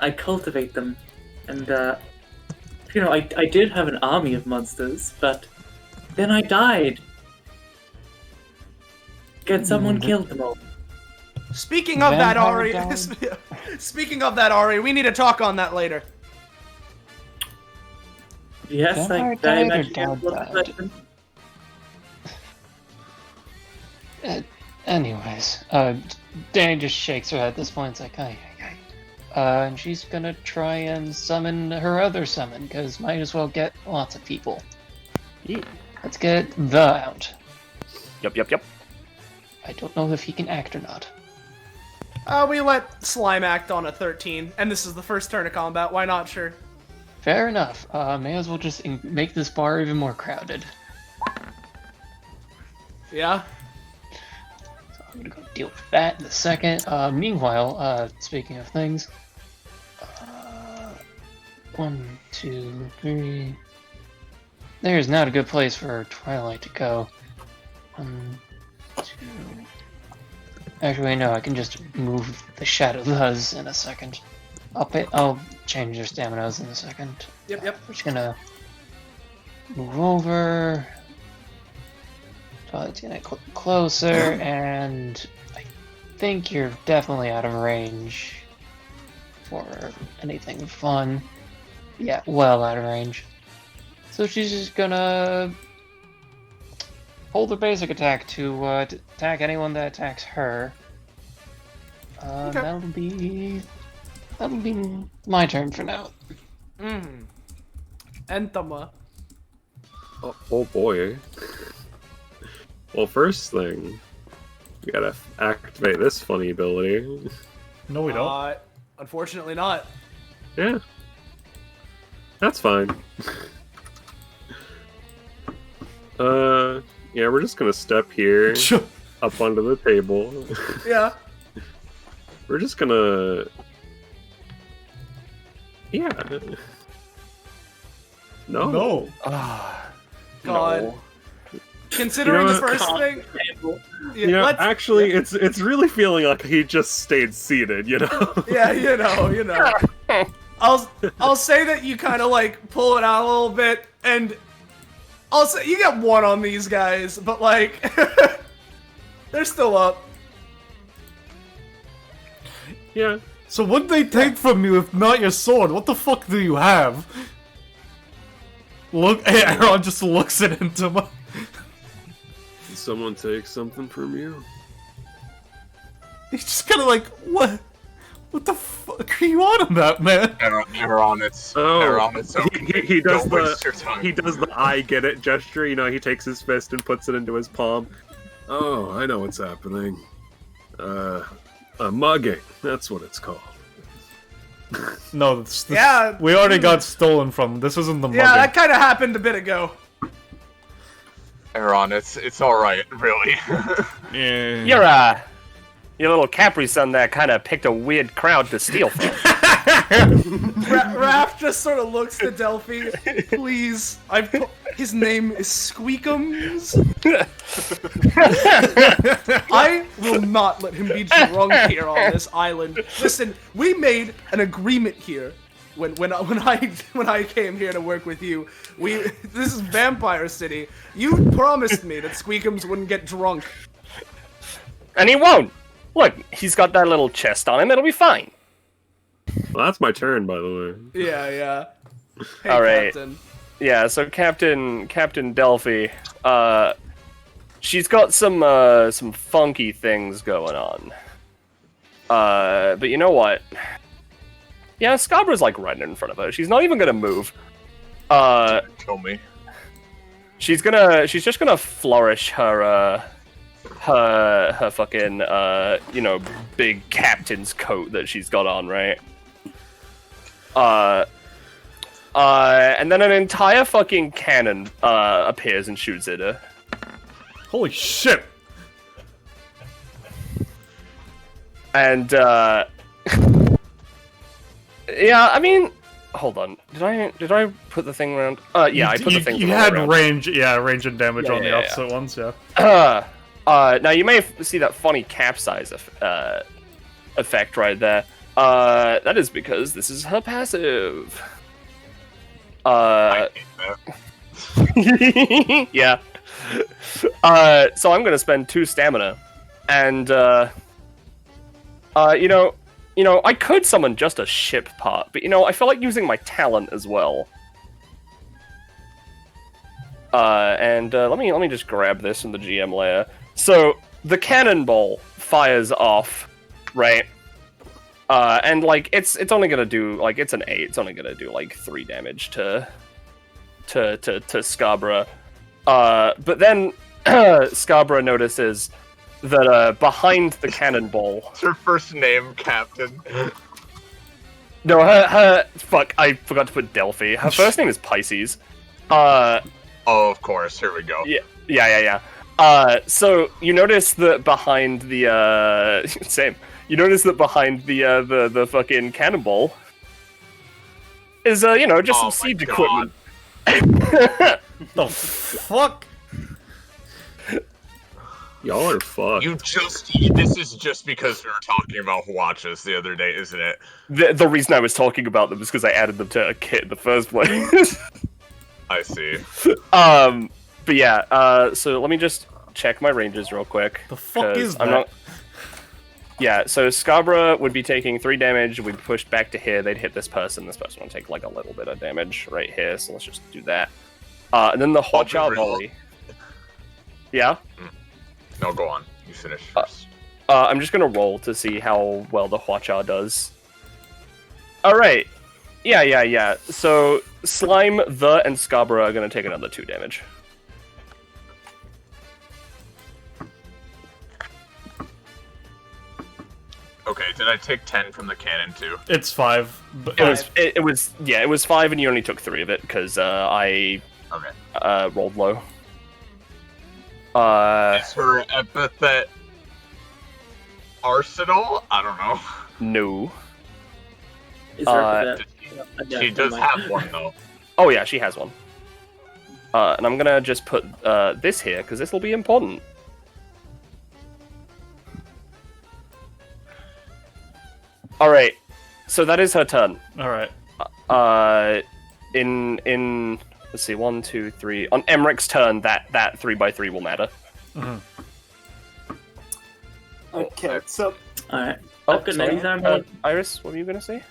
[SPEAKER 9] I cultivate them, and I did have an army of monsters, but then I died. Can someone kill them all?
[SPEAKER 2] Speaking of that,
[SPEAKER 8] Vampire
[SPEAKER 2] Ari.
[SPEAKER 8] dog.
[SPEAKER 2] Speaking of that, Ari, we need to talk on that later.
[SPEAKER 9] Yes,
[SPEAKER 8] Vampire
[SPEAKER 9] I
[SPEAKER 8] died or
[SPEAKER 9] imagine
[SPEAKER 8] dad
[SPEAKER 9] that's the
[SPEAKER 8] died?
[SPEAKER 9] question.
[SPEAKER 8] Anyways, Dani just shakes her head at this point. It's like, ay. And she's gonna try and summon her other summon, because might as well get lots of people.
[SPEAKER 5] Yeah.
[SPEAKER 8] Let's get the out.
[SPEAKER 5] Yep.
[SPEAKER 8] I don't know if he can act or not.
[SPEAKER 2] We let Slime act on a 13, and this is the first turn of combat. Why not? Sure.
[SPEAKER 8] Fair enough. May as well just make this bar even more crowded.
[SPEAKER 2] Yeah.
[SPEAKER 8] So I'm gonna go deal with that in a second. Meanwhile, speaking of things, 1, 2, 3. There's not a good place for Twilight to go. 1, 2. Actually, no, I can just move the Shadows in a second. I'll change their staminas in a second.
[SPEAKER 2] Yep.
[SPEAKER 8] We're just gonna move over. Twilight's gonna get closer, and I think you're definitely out of range for anything fun. Yeah, well out of range. So she's just gonna hold her basic attack to attack anyone that attacks her.
[SPEAKER 2] Okay.
[SPEAKER 8] That'll be my turn for now.
[SPEAKER 2] Entoma.
[SPEAKER 4] Oh boy. Well, first thing, we gotta activate this funny ability.
[SPEAKER 6] No, we don't.
[SPEAKER 2] Unfortunately not.
[SPEAKER 4] Yeah. That's fine. Yeah, we're just gonna step here, up onto the table.
[SPEAKER 2] Yeah.
[SPEAKER 4] We're just gonna... Yeah. No.
[SPEAKER 2] God.
[SPEAKER 5] No.
[SPEAKER 2] Considering
[SPEAKER 4] You know
[SPEAKER 2] the first thing,
[SPEAKER 4] You know, actually, it's really feeling like he just stayed seated, you know?
[SPEAKER 2] Yeah, you know. I'll say that you kind of like pull it out a little bit, and I'll say you get 1 on these guys, but like they're still up.
[SPEAKER 4] Yeah.
[SPEAKER 6] So what'd they take from you if not your sword? What the fuck do you have? Look, Aeron just looks at Entoma.
[SPEAKER 4] Did someone take something from you?
[SPEAKER 6] He's just kind of like, what? What the fuck are you on about, man?
[SPEAKER 1] Aeron, it's okay.
[SPEAKER 4] He does
[SPEAKER 1] Don't waste your time.
[SPEAKER 4] He does the I get it gesture, you know, he takes his fist and puts it into his palm. Oh, I know what's happening. A mugging, that's what it's called.
[SPEAKER 6] No, this,
[SPEAKER 2] Yeah.
[SPEAKER 6] we already got stolen from. This isn't the mugging.
[SPEAKER 2] Yeah, that kind of happened a bit ago.
[SPEAKER 1] Aeron, it's alright, really.
[SPEAKER 6] Yeah.
[SPEAKER 5] Your little Capri Sun there kind of picked a weird crowd to steal from.
[SPEAKER 2] Raph just sort of looks to Delphi. Please, his name is Squeakums. I will not let him be drunk here on this island. Listen, we made an agreement here. When I came here to work with you, this is Vampire City. You promised me that Squeakums wouldn't get drunk.
[SPEAKER 5] And he won't! Look, he's got that little chest on him, it'll be fine.
[SPEAKER 4] Well, that's my turn, by the way.
[SPEAKER 2] Yeah. Hey,
[SPEAKER 5] All right.
[SPEAKER 2] Captain.
[SPEAKER 5] Yeah, so Captain Delphi, she's got some funky things going on. But you know what? Yeah, Scarborough's like right in front of her. She's not even gonna move.
[SPEAKER 1] Kill me.
[SPEAKER 5] She's just gonna flourish her fucking big captain's coat that she's got on, right? And then an entire fucking cannon appears and shoots at her.
[SPEAKER 6] Holy shit!
[SPEAKER 5] And yeah, I mean, hold on. Did I put the thing around? Yeah, I put the thing.
[SPEAKER 6] You
[SPEAKER 5] around.
[SPEAKER 6] had range, range and damage on the opposite ones, yeah.
[SPEAKER 5] Now you may see that funny capsize effect right there. That is because this is her passive.
[SPEAKER 1] I hate that.
[SPEAKER 5] Yeah. So I'm gonna spend 2 stamina, and I could summon just a ship part, but I feel like using my talent as well. Let me just grab this from the GM layer. So the cannonball fires off, right? And like it's only gonna do like it's an 8. It's only gonna do like 3 damage to Scarborough. But then Scarborough notices that behind the cannonball.
[SPEAKER 1] What's her first name, Captain?
[SPEAKER 5] No, her fuck. I forgot to put Delphi. Her first name is Pisces.
[SPEAKER 1] Oh, of course. Here we go.
[SPEAKER 5] Yeah. So you notice that behind the same. You notice that behind the fucking cannonball is just some siege equipment.
[SPEAKER 6] The fuck?
[SPEAKER 4] Y'all are fucked.
[SPEAKER 1] This is just because we were talking about watches the other day, isn't it?
[SPEAKER 5] The reason I was talking about them is because I added them to a kit in the first place.
[SPEAKER 1] I see.
[SPEAKER 5] But yeah, so let me just check my ranges real quick.
[SPEAKER 6] The fuck is that?
[SPEAKER 5] Yeah, so Scarborough would be taking 3 damage, we'd be pushed back to here, they'd hit this person would take like a little bit of damage right here, so let's just do that. And then the Hotjar volley. Yeah?
[SPEAKER 1] No, go on. You finish first.
[SPEAKER 5] I'm just gonna roll to see how well the Hotjar does. Alright. Yeah. So, Slime, and Scarborough are gonna take another 2 damage.
[SPEAKER 1] Okay, did I take 10 from the cannon too?
[SPEAKER 6] It's 5. But
[SPEAKER 5] It was 5 and you only took 3 of it, because I rolled low.
[SPEAKER 1] Is her epithet Arsenal? I don't know.
[SPEAKER 5] No.
[SPEAKER 9] Is there
[SPEAKER 1] She does have one though.
[SPEAKER 5] Oh yeah, she has one. And I'm gonna just put this here, because this will be important. Alright, so that is her turn.
[SPEAKER 6] Alright.
[SPEAKER 5] In let's see, 1, 2, 3. On Emmerich's turn, that 3x3 will matter.
[SPEAKER 6] Mm-hmm.
[SPEAKER 7] Okay, so
[SPEAKER 9] Alright.
[SPEAKER 5] Oh,
[SPEAKER 9] Good
[SPEAKER 5] sorry.
[SPEAKER 9] night,
[SPEAKER 5] Iris, what were you gonna say?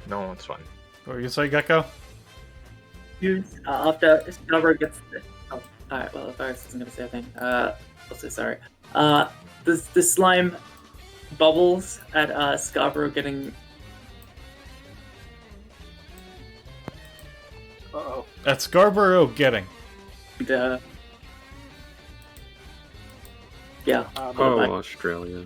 [SPEAKER 1] No, it's fine.
[SPEAKER 6] What were you say, Gecko?
[SPEAKER 9] After Scarborough gets this. Oh, alright, well, if I wasn't gonna say a thing, also sorry. The slime bubbles at Scarborough getting.
[SPEAKER 7] uh-oh.
[SPEAKER 6] At Scarborough getting.
[SPEAKER 9] Yeah.
[SPEAKER 4] Australia.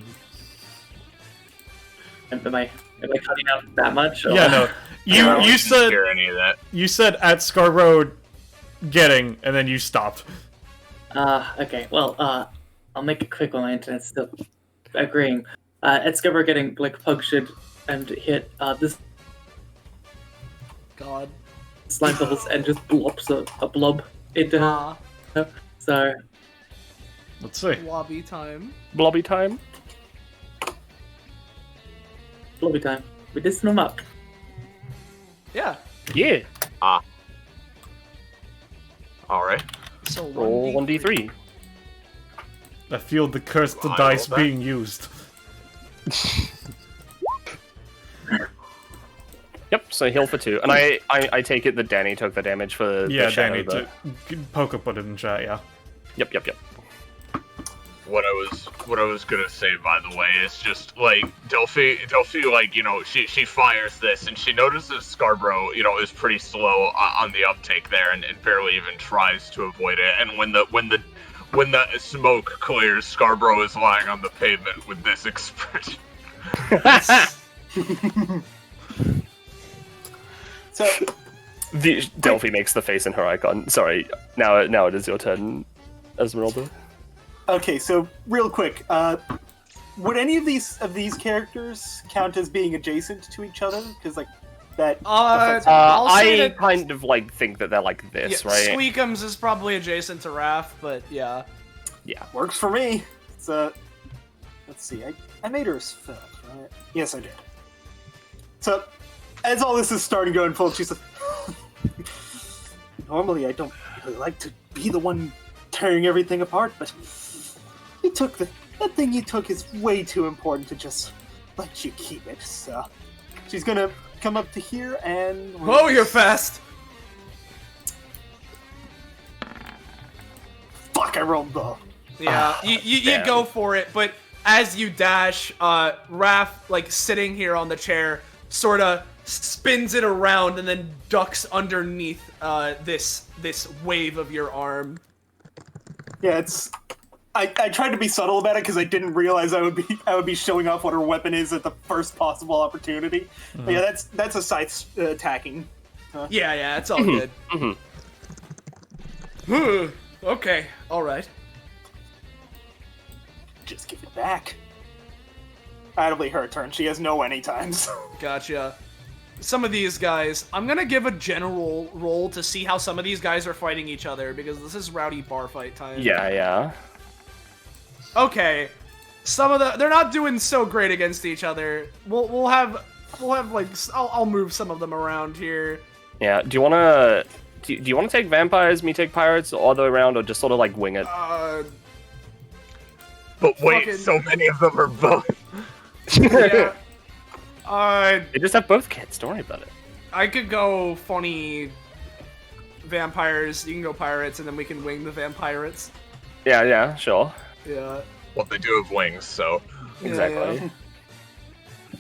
[SPEAKER 9] Am I cutting out that much? Or?
[SPEAKER 6] Yeah, no. You said
[SPEAKER 1] hear any of that.
[SPEAKER 6] you said at Scarborough getting, and then you stopped.
[SPEAKER 9] Okay. Well, I'll make it quick while my internet's still agreeing. At Scarborough getting like punctured and hit, this
[SPEAKER 2] God.
[SPEAKER 9] slime bubbles and just blobs a blob into her. So
[SPEAKER 6] Let's see.
[SPEAKER 2] Lobby time.
[SPEAKER 5] Blobby time.
[SPEAKER 9] blobby time. We did them up.
[SPEAKER 2] Yeah.
[SPEAKER 5] Yeah.
[SPEAKER 1] Alright.
[SPEAKER 2] So
[SPEAKER 5] Roll 1d3.
[SPEAKER 6] I feel the cursed
[SPEAKER 1] I
[SPEAKER 6] dice
[SPEAKER 1] roll that.
[SPEAKER 6] being used.
[SPEAKER 5] Yep, so heal for 2. And I take it that Dani took the damage for
[SPEAKER 6] Yeah,
[SPEAKER 5] the shadow.
[SPEAKER 6] Danny. Poco put it in chat, yeah.
[SPEAKER 5] Yep.
[SPEAKER 1] What I was gonna say, by the way, is just like Delphi, like, you know, she fires this and she notices Scarborough, you know, is pretty slow on the uptake there and barely even tries to avoid it. And when the smoke clears, Scarborough is lying on the pavement with this expression.
[SPEAKER 7] So
[SPEAKER 5] Delphi makes the face in her icon. Sorry, now it is your turn, Esmerelda.
[SPEAKER 7] okay, so real quick, would any of these characters count as being adjacent to each other? Because like that.
[SPEAKER 2] I'll say
[SPEAKER 5] I
[SPEAKER 2] that-
[SPEAKER 5] kind of like think that they're like this,
[SPEAKER 2] Yeah,
[SPEAKER 5] right?
[SPEAKER 2] Squeakums is probably adjacent to Raph, but yeah.
[SPEAKER 5] Yeah.
[SPEAKER 7] Works for me. It's let's see. I made her as fifth, right? Yes, I did. So, as all this is starting to go in full, she's like, normally I don't really like to be the one tearing everything apart, but that thing you took is way too important to just let you keep it. So, she's gonna come up to here and.
[SPEAKER 2] Whoa, you're fast!
[SPEAKER 7] Fuck, I rolled low.
[SPEAKER 2] Yeah, you go for it, but as you dash, Raph, like, sitting here on the chair, sort of spins it around and then ducks underneath this wave of your arm.
[SPEAKER 7] Yeah, it's. I tried to be subtle about it because I didn't realize I would be showing off what her weapon is at the first possible opportunity. But yeah, that's a scythe attacking.
[SPEAKER 2] Yeah, it's all good. Okay, all right.
[SPEAKER 7] Just give it back. That'll be her turn. She has no anytimes.
[SPEAKER 2] Gotcha. Some of these guys, I'm gonna give a general roll to see how some of these guys are fighting each other, because this is rowdy bar fight time.
[SPEAKER 5] Yeah.
[SPEAKER 2] Okay. Some of they're not doing so great against each other. We'll have like, I'll move some of them around here.
[SPEAKER 5] Yeah, do you wanna take vampires, me take pirates, all the way around, or just sort of like wing it?
[SPEAKER 1] But wait, so many of them are both.
[SPEAKER 2] Yeah.
[SPEAKER 5] They just have both kits, don't worry about it.
[SPEAKER 2] I could go funny vampires, you can go pirates, and then we can wing the vampirates.
[SPEAKER 5] Yeah, sure.
[SPEAKER 2] Yeah.
[SPEAKER 1] Well, they do have wings, so...
[SPEAKER 5] Exactly.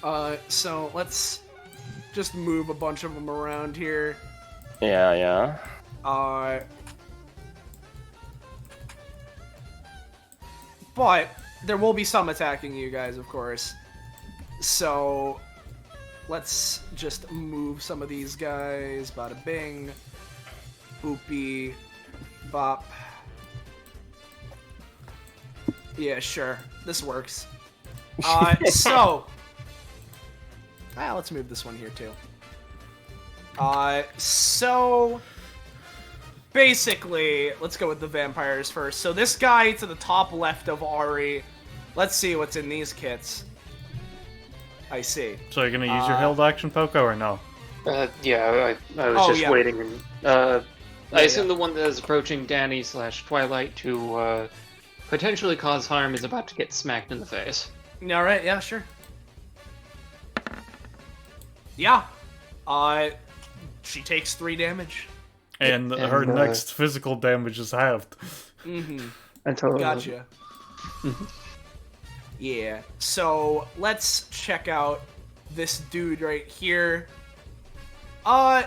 [SPEAKER 2] Yeah. So let's just move a bunch of them around here.
[SPEAKER 5] Yeah.
[SPEAKER 2] But there will be some attacking you guys, of course. So let's just move some of these guys. Bada bing. Boopy. Bop. Yeah, sure. This works. Let's move this one here too. So basically, let's go with the vampires first. So this guy to the top left of Ari, let's see what's in these kits. I see.
[SPEAKER 6] So you're gonna use your held action, Poco, or no?
[SPEAKER 8] Yeah, I was just waiting. And, I assume
[SPEAKER 2] yeah.
[SPEAKER 8] the one that is approaching Dani/Twilight to potentially cause harm is about to get smacked in the face.
[SPEAKER 2] Alright, yeah, sure. Yeah. She takes 3 damage.
[SPEAKER 6] And her next physical damage is halved.
[SPEAKER 2] Mm-hmm. Gotcha. Yeah. So let's check out this dude right here. Let's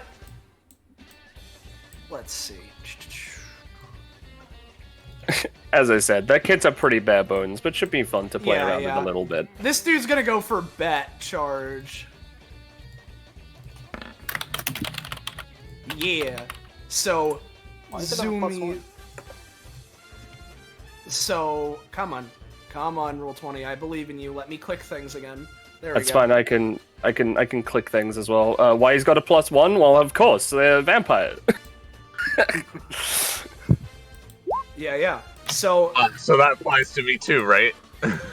[SPEAKER 2] see.
[SPEAKER 5] As I said, that kit's are pretty bare bones, but should be fun to play around with a little bit.
[SPEAKER 2] This dude's gonna go for bat charge. Yeah. So, Zoomy. So, come on, roll 20. I believe in you. Let me click things again. There we go.
[SPEAKER 5] That's fine. I can click things as well. Why he's got a +1? Well, of course, they're vampire.
[SPEAKER 2] Yeah. So
[SPEAKER 1] that applies to me too, right?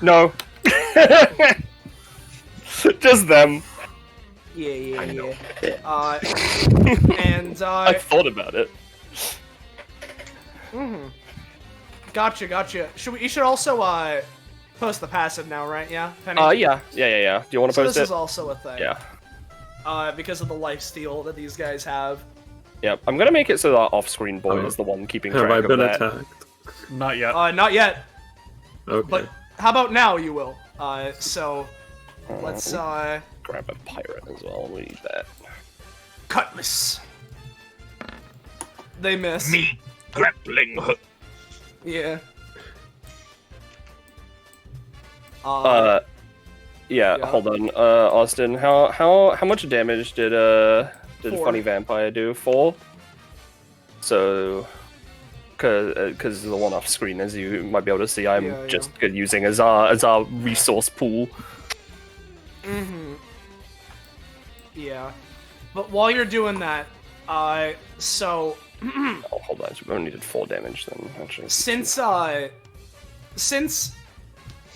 [SPEAKER 5] No. Just them.
[SPEAKER 2] Yeah.
[SPEAKER 5] I thought about it.
[SPEAKER 2] Gotcha. You should also post the passive now, right? Yeah. Penny?
[SPEAKER 5] Yeah. Do you want to post it?
[SPEAKER 2] This is also a thing.
[SPEAKER 5] Yeah.
[SPEAKER 2] Because of the lifesteal that these guys have.
[SPEAKER 5] Yep. I'm gonna make it so that off-screen boy is the one keeping track of that.
[SPEAKER 4] Have I been attacked?
[SPEAKER 6] Not yet.
[SPEAKER 2] Not yet.
[SPEAKER 4] Okay.
[SPEAKER 2] But how about now? You will. So let's
[SPEAKER 5] grab a pirate as well. We need that.
[SPEAKER 2] Cutlass. They miss.
[SPEAKER 1] Me grappling hook.
[SPEAKER 2] Yeah.
[SPEAKER 5] Yeah. Hold on, Austin. How much damage did
[SPEAKER 2] 4.
[SPEAKER 5] Funny Vampire do? 4. So, because the one off screen, as you might be able to see, I'm just using as our resource pool.
[SPEAKER 2] Yeah. But while you're doing that, so.
[SPEAKER 5] Oh, hold on. We only did 4 damage then. Actually.
[SPEAKER 2] Since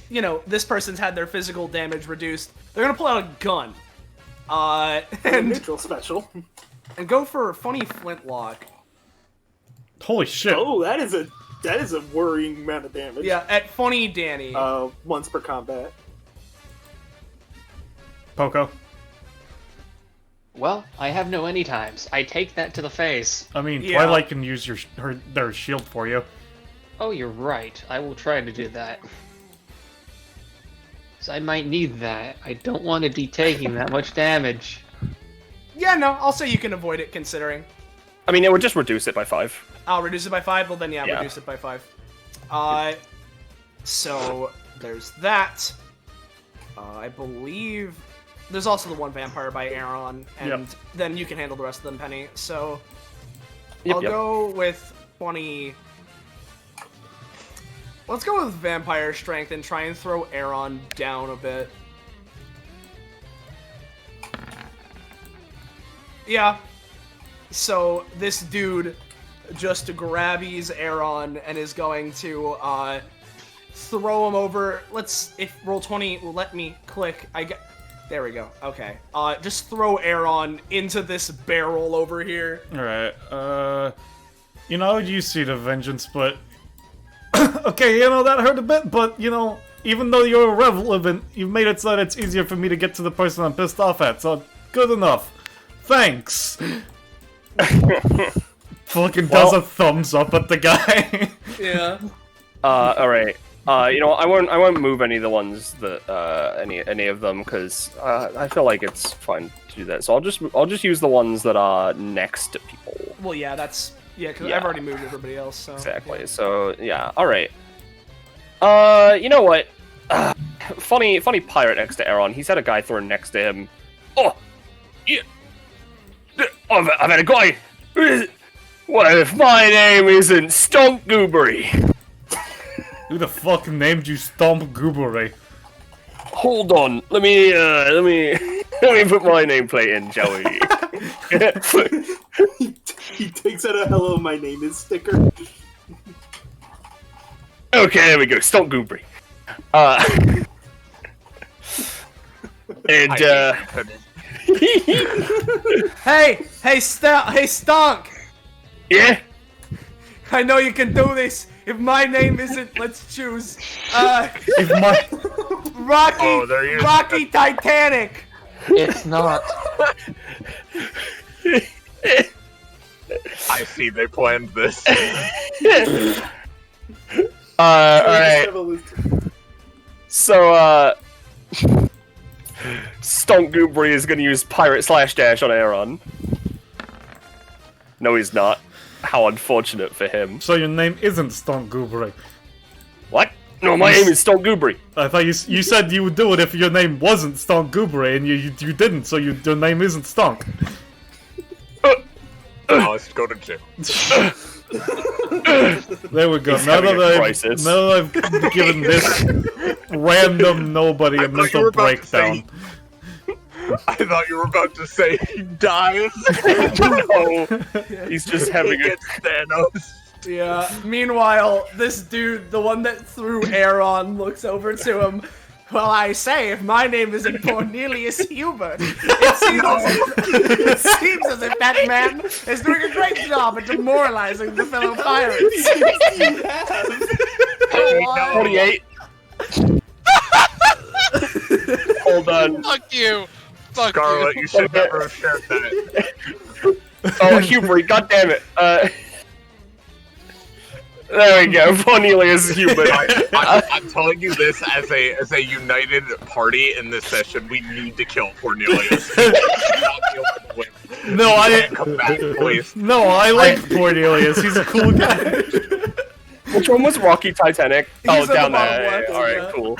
[SPEAKER 2] you know this person's had their physical damage reduced, they're gonna pull out a gun. And
[SPEAKER 7] neutral special.
[SPEAKER 2] And go for a funny flintlock.
[SPEAKER 6] Holy shit!
[SPEAKER 7] Oh, that is a worrying amount of damage.
[SPEAKER 2] Yeah, at funny Dani.
[SPEAKER 7] Once per combat.
[SPEAKER 6] Poco.
[SPEAKER 8] Well, I have no anytimes. I take that to the face.
[SPEAKER 6] I mean, Twilight can use their shield for you.
[SPEAKER 8] Oh, you're right. I will try to do that. So I might need that. I don't want to be taking that much damage.
[SPEAKER 2] Yeah, no, I'll say you can avoid it considering.
[SPEAKER 5] I mean, it would just reduce it by 5.
[SPEAKER 2] I'll reduce it by 5. Well, then yeah,
[SPEAKER 5] Yeah.
[SPEAKER 2] reduce it by 5. So there's that. I believe there's also the one vampire by Aeron, and then you can handle the rest of them, Penny. So I'll go with 20. Let's go with vampire strength and try and throw Aeron down a bit. Yeah. So this dude just grabbies Aeron and is going to throw him over. Roll 20 will let me click. There we go. Okay. Just throw Aeron into this barrel over here.
[SPEAKER 6] Alright, you know, you see the vengeance, but... okay, you know, that hurt a bit, but, you know, even though you're irrelevant, you've made it so that it's easier for me to get to the person I'm pissed off at, so good enough. Thanks! Fucking does a thumbs up at the guy.
[SPEAKER 2] Yeah.
[SPEAKER 5] Alright. You know, I won't move any of the ones that any of them because I feel like it's fine to do that. So I'll just use the ones that are next to people.
[SPEAKER 2] Well, yeah, that's because I've already moved everybody else. So
[SPEAKER 5] exactly.
[SPEAKER 2] Yeah.
[SPEAKER 5] So yeah. All right. You know what? Funny pirate next to Aeron. He's had a guy thrown next to him. Oh, yeah. I've had a guy. What if my name isn't Stomp Goobery?
[SPEAKER 6] Who the fuck named you Stomp Goobery?
[SPEAKER 5] Hold on, let me put my nameplate in, shall we?
[SPEAKER 7] He takes out a "Hello, my name is" sticker.
[SPEAKER 5] Okay, there we go. Stomp Goobery. And
[SPEAKER 2] Hey, Stonk!
[SPEAKER 5] Yeah?
[SPEAKER 2] I know you can do this. If my name isn't, let's choose.
[SPEAKER 6] If my
[SPEAKER 2] Rocky Titanic.
[SPEAKER 8] It's not.
[SPEAKER 1] I see they planned this.
[SPEAKER 5] Alright. So, Stonk Goobery is gonna use Pirate Slash Dash on Aeron. No, he's not. How unfortunate for him.
[SPEAKER 6] So your name isn't Stonk Goobery.
[SPEAKER 5] What? No, my name is Stonk Goobery.
[SPEAKER 6] I thought you said you would do it if your name wasn't Stonk Goobery, and you didn't, so your name isn't Stonk.
[SPEAKER 1] Let's go to jail.
[SPEAKER 6] There we go.
[SPEAKER 5] He's
[SPEAKER 6] Now
[SPEAKER 5] having a crisis.
[SPEAKER 6] that I've given this random nobody a mental breakdown.
[SPEAKER 1] I thought you were about to say he dies.
[SPEAKER 5] No, he's just having a...
[SPEAKER 1] Thanos.
[SPEAKER 2] Yeah. Meanwhile, this dude, the one that threw Aeron, looks over to him. Well, I say, if my name isn't Cornelius Hubert, it seems as if that man is doing a great job at demoralizing the fellow pirates.
[SPEAKER 5] 48. Hold on.
[SPEAKER 3] Fuck you. Fuck
[SPEAKER 1] Scarlet,
[SPEAKER 3] you.
[SPEAKER 1] you should never have shared that.
[SPEAKER 5] Oh, Hubert, goddammit. There we go, Cornelius Hubert.
[SPEAKER 1] I'm telling you this as a united party in this session. We need to kill Cornelius.
[SPEAKER 6] No, I didn't
[SPEAKER 1] come back, please.
[SPEAKER 6] No, I like Cornelius. He's a cool guy.
[SPEAKER 5] Which one was Rocky Titanic?
[SPEAKER 2] He's
[SPEAKER 5] Down
[SPEAKER 2] at the
[SPEAKER 5] there.
[SPEAKER 2] bottom left,
[SPEAKER 5] Alright,
[SPEAKER 2] yeah.
[SPEAKER 5] cool.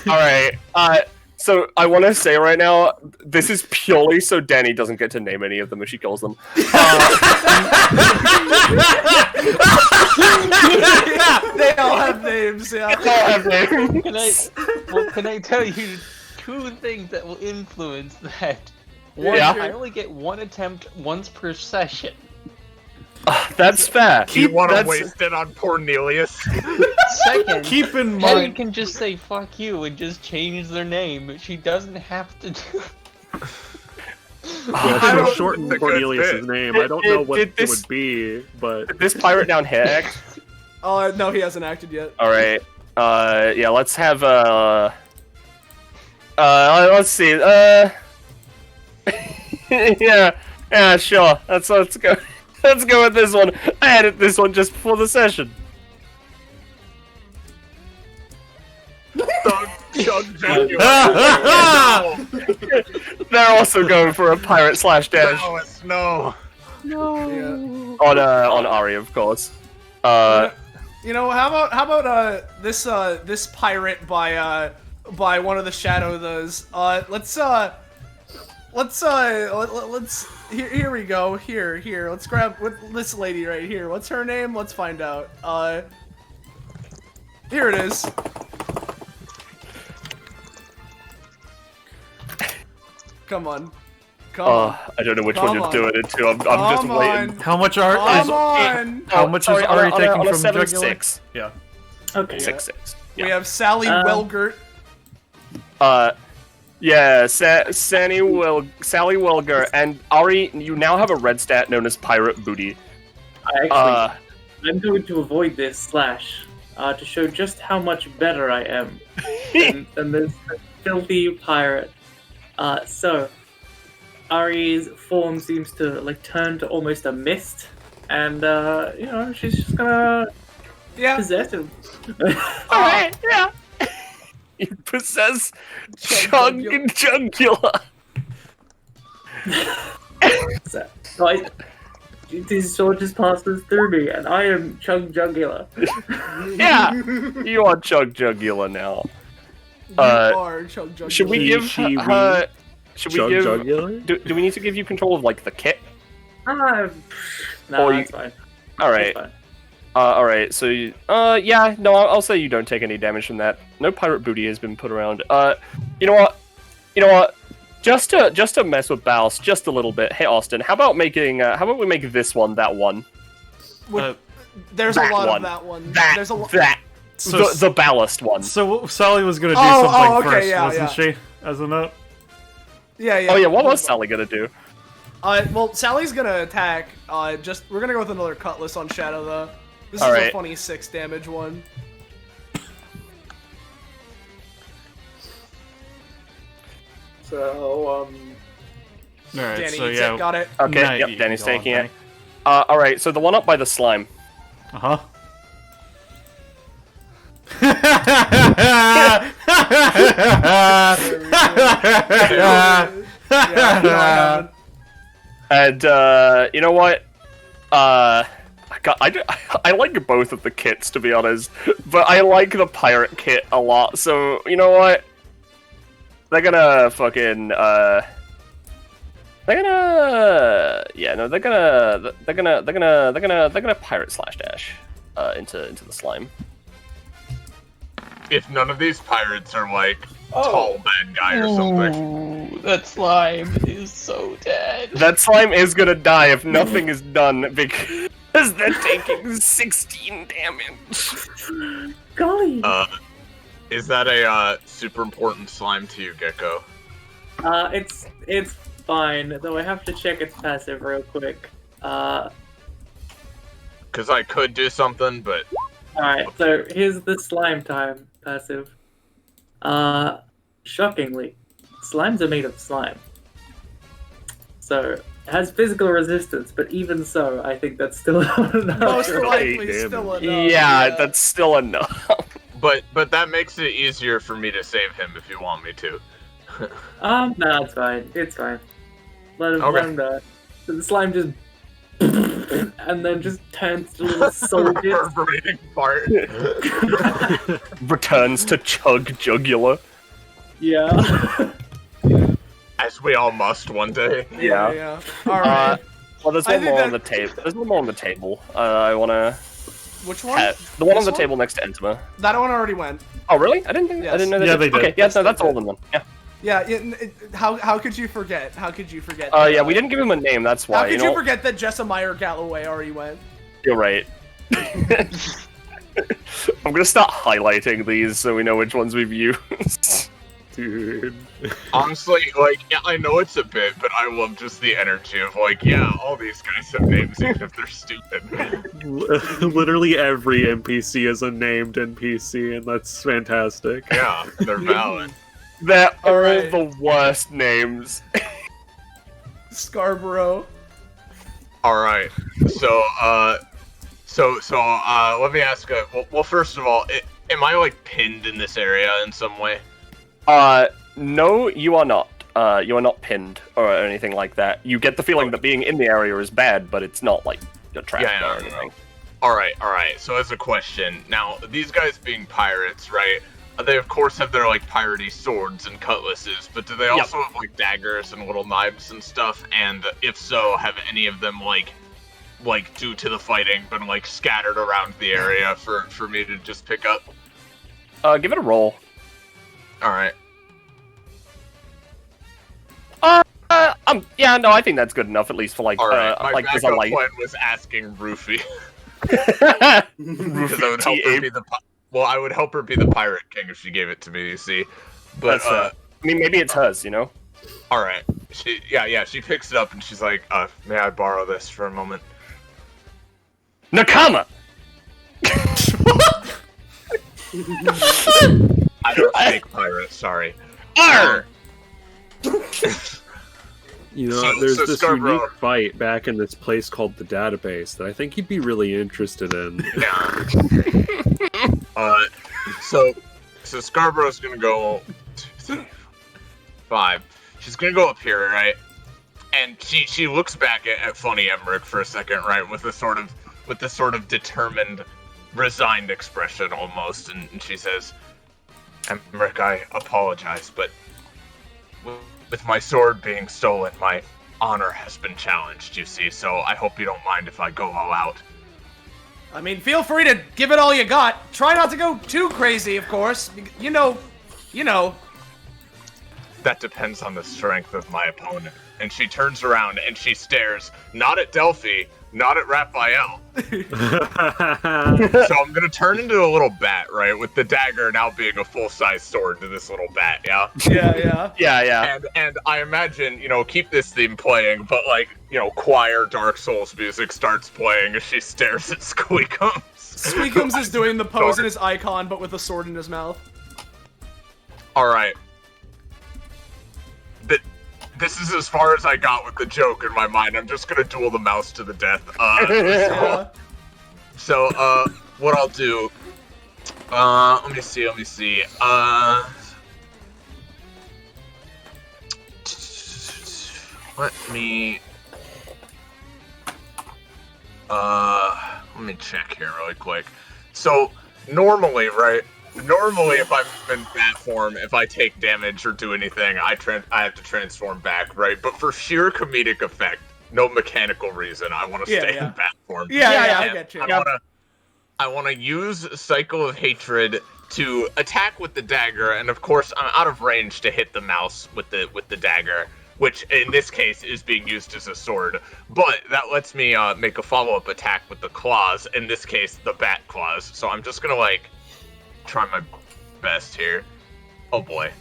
[SPEAKER 5] Alright, so I want to say right now, this is purely so Dani doesn't get to name any of them if she kills them.
[SPEAKER 2] They all have names, yeah.
[SPEAKER 5] They all have names.
[SPEAKER 8] Can I tell you two things that will influence that? One,
[SPEAKER 5] Yeah.
[SPEAKER 8] I only get one attempt once per session.
[SPEAKER 5] That's fair.
[SPEAKER 1] You want to waste it on Cornelius?
[SPEAKER 8] Second,
[SPEAKER 6] Keep in
[SPEAKER 8] Penny
[SPEAKER 6] mind.
[SPEAKER 8] can just say "fuck you" and just change their name. She doesn't have to do.
[SPEAKER 4] Yeah,
[SPEAKER 2] I
[SPEAKER 4] so
[SPEAKER 2] don't-
[SPEAKER 4] shorten
[SPEAKER 1] it's a good
[SPEAKER 4] Cornelius's
[SPEAKER 1] fit.
[SPEAKER 4] name. I don't know what
[SPEAKER 5] Did
[SPEAKER 4] it
[SPEAKER 5] this-
[SPEAKER 4] would be, but
[SPEAKER 5] This pirate down here.
[SPEAKER 2] Oh, no, he hasn't acted yet.
[SPEAKER 5] Alright. Yeah, let's have, let's see, yeah, sure. Let's go. Let's go with this one. I added this one just before the session.
[SPEAKER 1] Chug Jugular.
[SPEAKER 5] They're also going for a pirate slash dash
[SPEAKER 1] No, it's no.
[SPEAKER 2] Yeah.
[SPEAKER 5] on Ari, of course.
[SPEAKER 2] You know, how about this pirate by one of the shadow those. Let's here we go. Here. Let's grab this lady right here. What's her name? Let's find out. Here it is. Come on.
[SPEAKER 5] I don't know which one you're doing it to. I'm just waiting.
[SPEAKER 6] How much
[SPEAKER 2] Come
[SPEAKER 6] is
[SPEAKER 2] on.
[SPEAKER 6] how much is Ari taking
[SPEAKER 5] on a
[SPEAKER 6] from
[SPEAKER 5] 7-6.
[SPEAKER 6] Jugular? Yeah.
[SPEAKER 9] Okay.
[SPEAKER 5] 6-6.
[SPEAKER 2] We have Sally Welgert.
[SPEAKER 5] Yeah, Sally Welger, and Ari, you now have a red stat known as Pirate Booty.
[SPEAKER 9] I'm going to avoid this slash to show just how much better I am than this filthy pirate. So Ari's form seems to like turn to almost a mist, and she's just gonna possess him.
[SPEAKER 5] Alright, yeah. You possess Jugular.
[SPEAKER 9] So this sword just passes through me, and I am Jugular.
[SPEAKER 5] Yeah, you are Jugular now. Should we give her? Should we give? Do we need to give you control of like the kit?
[SPEAKER 9] No, that's fine.
[SPEAKER 5] All right. All right. So, yeah. No, I'll say you don't take any damage from that. No pirate booty has been put around. You know what? Just to mess with Ballast just a little bit. Hey, Austin, how about we make this one that one?
[SPEAKER 2] There's a lot of that one. There's a lot.
[SPEAKER 6] So
[SPEAKER 5] the Ballast one.
[SPEAKER 6] So Sally was gonna do something first,
[SPEAKER 2] yeah,
[SPEAKER 6] wasn't she? As a note.
[SPEAKER 2] Yeah.
[SPEAKER 5] Oh yeah. What was Sally gonna do?
[SPEAKER 2] Well, Sally's gonna attack. We're gonna go with another Cutlass on Shadow though. This is a funny 6 damage one. So,
[SPEAKER 6] Alright,
[SPEAKER 2] Dani
[SPEAKER 6] so
[SPEAKER 2] eats
[SPEAKER 6] yeah.
[SPEAKER 2] it, got it.
[SPEAKER 5] Okay,
[SPEAKER 6] No,
[SPEAKER 5] yep,
[SPEAKER 6] you
[SPEAKER 5] Dani's
[SPEAKER 6] go on,
[SPEAKER 5] taking
[SPEAKER 6] Dani.
[SPEAKER 5] it. Alright, so the one up by the slime.
[SPEAKER 6] Uh-huh.
[SPEAKER 5] And you know what? I like both of the kits, to be honest, but I like the pirate kit a lot. So you know what? They're gonna fucking they're gonna pirate slash dash into the slime.
[SPEAKER 1] If none of these pirates are like tall bad guy or something.
[SPEAKER 8] That slime is so dead.
[SPEAKER 5] That slime is gonna die if nothing is done because they're taking 16 damage.
[SPEAKER 9] Golly.
[SPEAKER 1] Is that a super important slime to you, Gecko?
[SPEAKER 9] It's fine, though I have to check its passive real quick.
[SPEAKER 1] Because I could do something, but...
[SPEAKER 9] Alright, so here's the slime time passive. Shockingly, slimes are made of slime. So, it has physical resistance, but even so, I think that's still not enough.
[SPEAKER 2] Most likely still enough.
[SPEAKER 5] Yeah, that's still enough.
[SPEAKER 1] But that makes it easier for me to save him if you want me to.
[SPEAKER 9] No, it's fine. It's fine. Let him die. So the slime just and then just turns to little soldiers.
[SPEAKER 1] Reverberating fart.
[SPEAKER 5] Returns to chug jugular.
[SPEAKER 9] Yeah.
[SPEAKER 1] As we all must one day.
[SPEAKER 2] Yeah. Alright.
[SPEAKER 5] Well, there's one more on the table. There's one more on the table. I wanna.
[SPEAKER 2] Which one?
[SPEAKER 5] The one on
[SPEAKER 2] This
[SPEAKER 5] the
[SPEAKER 2] one?
[SPEAKER 5] table next to Entoma.
[SPEAKER 2] That one already went.
[SPEAKER 5] Oh, really? I didn't think.
[SPEAKER 2] Yes.
[SPEAKER 5] I didn't know that.
[SPEAKER 6] Yeah, they did.
[SPEAKER 5] Okay, yeah, no, that's all of them then. Yeah.
[SPEAKER 2] Yeah, how could you forget? How could you forget?
[SPEAKER 5] Yeah, we didn't give him a name. That's why.
[SPEAKER 2] How could you
[SPEAKER 5] know?
[SPEAKER 2] forget that Jessamire Galloway already went?
[SPEAKER 5] You're right. I'm gonna start highlighting these so we know which ones we've used.
[SPEAKER 4] Dude.
[SPEAKER 1] Honestly, like, yeah, I know it's a bit, but I love just the energy of, like, yeah, all these guys have names, even if they're stupid.
[SPEAKER 4] Literally every NPC is a named NPC, and that's fantastic.
[SPEAKER 1] Yeah, they're valid.
[SPEAKER 5] They're all
[SPEAKER 2] Alright.
[SPEAKER 5] the worst names.
[SPEAKER 2] Scarborough.
[SPEAKER 1] Alright, so, let me ask, well, first of all, am I, like, pinned in this area in some way?
[SPEAKER 5] No, you are not. You are not pinned or anything like that. You get the feeling that being in the area is bad, but it's not like you're trapped or anything.
[SPEAKER 1] Alright. So as a question, now, these guys being pirates, right? They of course have their like piratey swords and cutlasses, but do they also have like daggers and little knives and stuff? And if so, have any of them like due to the fighting been like scattered around the area for me to just pick up?
[SPEAKER 5] Give it a roll.
[SPEAKER 1] Alright.
[SPEAKER 5] Yeah, no, I think that's good enough, at least for like,
[SPEAKER 1] Alright, my
[SPEAKER 5] like
[SPEAKER 1] backup
[SPEAKER 5] there's a light.
[SPEAKER 1] plan was asking Rufy. Because I would help her be the I would help her be the pirate king if she gave it to me, you see. But
[SPEAKER 5] I mean, maybe it's hers, you know?
[SPEAKER 1] Alright. She picks it up and she's like, may I borrow this for a moment?
[SPEAKER 5] Nakama!
[SPEAKER 1] I don't speak pirate, sorry.
[SPEAKER 5] Arr!
[SPEAKER 4] You know,
[SPEAKER 1] So
[SPEAKER 4] there's this
[SPEAKER 1] Scarborough-
[SPEAKER 4] unique fight back in this place called the Database that I think you'd be really interested in.
[SPEAKER 1] Yeah. So Scarborough's gonna go 2, 3, 5. She's gonna go up here, right? And she looks back at funny Emmerich for a second, right, with the sort of determined, resigned expression almost, and she says, "Emmerich, I apologize, but with my sword being stolen, my honor has been challenged, you see, so I hope you don't mind if I go all out."
[SPEAKER 2] I mean, feel free to give it all you got. Try not to go too crazy, of course. You know.
[SPEAKER 1] That depends on the strength of my opponent. And she turns around and she stares, not at Delphi, not at Raphael. So I'm gonna turn into a little bat, right? With the dagger now being a full-size sword to this little bat, yeah?
[SPEAKER 2] Yeah.
[SPEAKER 1] And I imagine, keep this theme playing, but choir Dark Souls music starts playing as she stares at Squeakums.
[SPEAKER 2] Squeakums is doing the pose in his icon, but with a sword in his mouth.
[SPEAKER 1] Alright. This is as far as I got with the joke in my mind. I'm just gonna duel the mouse to the death. So, what I'll do... let me see. Let me check here really quick. So, normally, right? Normally, if I'm in bat form, if I take damage or do anything, I have to transform back, right? But for sheer comedic effect, no mechanical reason, I want to stay in bat form.
[SPEAKER 2] Yeah, I get you.
[SPEAKER 1] I want to use Cycle of Hatred to attack with the dagger, and of course, I'm out of range to hit the mouse with the dagger, which in this case is being used as a sword. But that lets me make a follow-up attack with the claws. In this case, the bat claws. So I'm just gonna try my best here. Oh boy.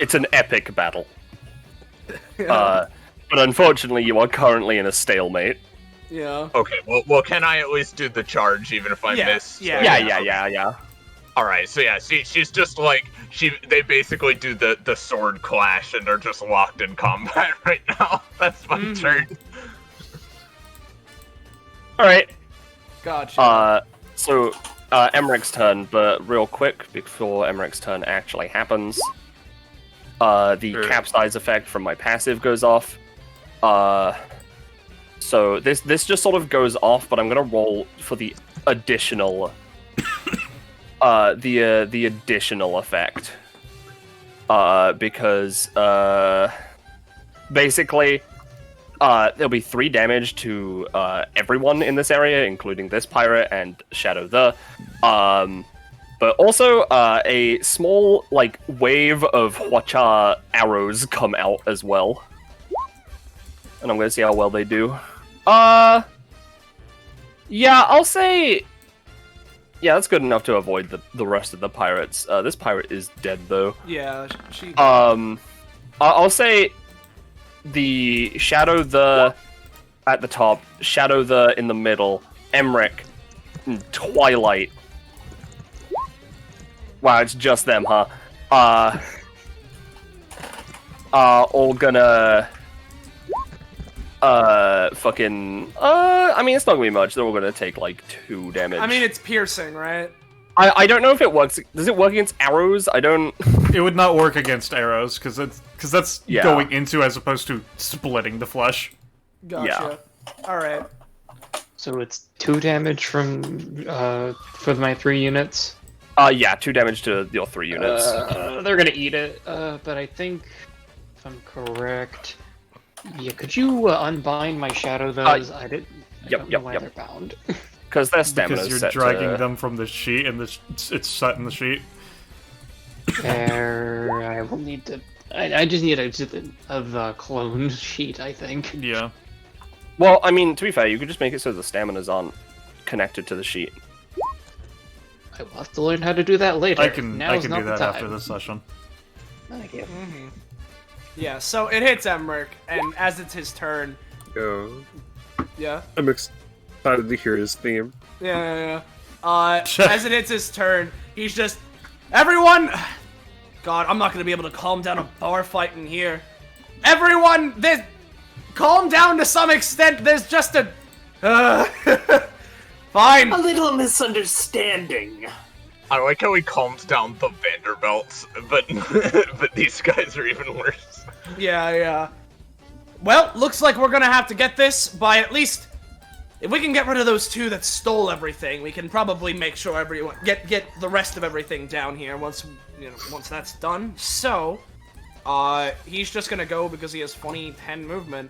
[SPEAKER 5] It's an epic battle. But unfortunately, you are currentally in a stalemate.
[SPEAKER 2] Yeah.
[SPEAKER 1] Okay, well, can I at least do the charge even if I miss?
[SPEAKER 5] Yeah.
[SPEAKER 1] Alright, so yeah, she's just they basically do the sword clash and they're just locked in combat right now. That's my turn.
[SPEAKER 5] Alright.
[SPEAKER 2] Gotcha.
[SPEAKER 5] So, Emmerich's turn, but real quick, before Emmerich's turn actually happens, the capsize effect from my passive goes off. So this just sort of goes off, but I'm gonna roll for the additional, the additional effect, because basically, there'll be 3 damage to everyone in this area, including this pirate and Shadow the. But also a small wave of Hwacha arrows come out as well, and I'm gonna see how well they do. Yeah, I'll say. Yeah, that's good enough to avoid the rest of the pirates. This pirate is dead though.
[SPEAKER 2] Yeah, she.
[SPEAKER 5] I'll say the Shadow the at the top, Shadow the in the middle, Emmerich, and Twilight. Wow, it's just them, huh? All gonna I mean, it's not gonna be much. They're all gonna take 2 damage.
[SPEAKER 2] I mean, it's piercing, right?
[SPEAKER 5] I don't know if it works. Does it work against arrows? I don't.
[SPEAKER 6] it would not work against arrows because that's
[SPEAKER 5] Yeah.
[SPEAKER 6] going into as opposed to splitting the flesh.
[SPEAKER 2] Gotcha. All right.
[SPEAKER 8] So it's 2 damage from for my 3 units.
[SPEAKER 5] Yeah, 2 damage to your 3 units.
[SPEAKER 8] They're gonna eat it. But I think if I'm correct, yeah. Could you unbind my shadow those? I don't know why they're bound.
[SPEAKER 5] Because their stamina
[SPEAKER 6] Because you're
[SPEAKER 5] set
[SPEAKER 6] dragging
[SPEAKER 5] to...
[SPEAKER 6] them from the sheet, and it's set in the sheet.
[SPEAKER 8] There, I will need to. I just need a clone sheet, I think.
[SPEAKER 6] Yeah.
[SPEAKER 5] Well, I mean, to be fair, you could just make it so the staminas aren't connected to the sheet.
[SPEAKER 8] I will have to learn how to do that later.
[SPEAKER 6] I can
[SPEAKER 8] Now's
[SPEAKER 6] do
[SPEAKER 8] not the
[SPEAKER 6] that
[SPEAKER 8] time.
[SPEAKER 6] after this session.
[SPEAKER 8] Thank you.
[SPEAKER 2] Yeah. So it hits Emmerich, and as it's his turn.
[SPEAKER 4] Yo,
[SPEAKER 2] Yeah.
[SPEAKER 4] I'm excited to hear his theme.
[SPEAKER 2] Yeah. As it hits his turn, he's just, everyone. God, I'm not gonna be able to calm down a bar fight in here. Everyone, calm down to some extent. There's just a. Fine.
[SPEAKER 7] A little misunderstanding.
[SPEAKER 1] I like how he calms down the Vanderbilts, but but these guys are even worse.
[SPEAKER 2] Yeah. Well, looks like we're gonna have to get this by at least. If we can get rid of those 2 that stole everything, we can probably make sure everyone get the rest of everything down here once that's done. So, he's just gonna go because he has 10 movement.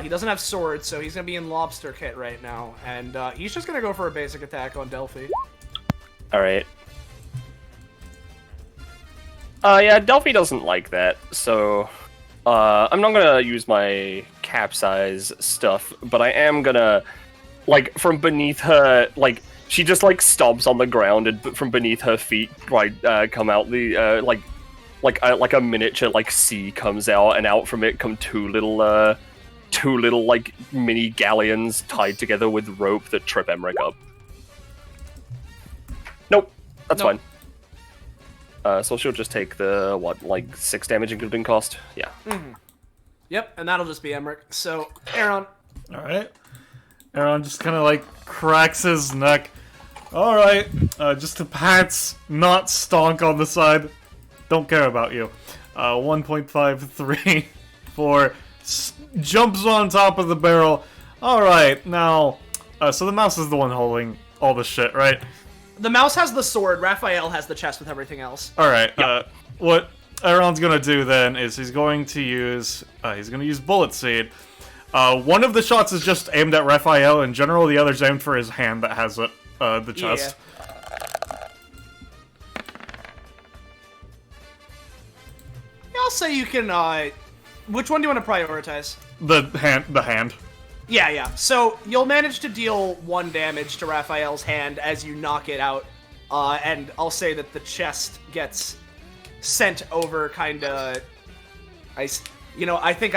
[SPEAKER 2] He doesn't have swords, so he's gonna be in lobster kit right now, and he's just gonna go for a basic attack on Delphi.
[SPEAKER 5] All right. Yeah, Delphi doesn't like that, so I'm not gonna use my capsize stuff, but I am gonna, like, from beneath her, like, she just like stomps on the ground, and from beneath her feet, come out the like a miniature like sea comes out, and out from it come two little like mini galleons tied together with rope that trip Emmerich up. Nope, that's fine. So she'll just take the, like 6 damage including cost? Yeah.
[SPEAKER 2] Mm-hmm. Yep, and that'll just be Emmerich. So, Aeron.
[SPEAKER 6] Alright. Aeron just kind of like cracks his neck. Alright, just a pats, not stonk on the side. Don't care about you. 1.53 for jumps on top of the barrel. Alright, now, so the mouse is the one holding all the shit, right?
[SPEAKER 2] The mouse has the sword, Raphael has the chest with everything else.
[SPEAKER 6] Alright, what Aeron's gonna do then is he's going to use Bullet Seed. One of the shots is just aimed at Raphael in general, the other's aimed for his hand that has it, the chest.
[SPEAKER 2] Yeah, I'll say you can, which one do you want to prioritize?
[SPEAKER 6] The hand.
[SPEAKER 2] Yeah. So, you'll manage to deal 1 damage to Raphael's hand as you knock it out, and I'll say that the chest gets sent over kinda... I think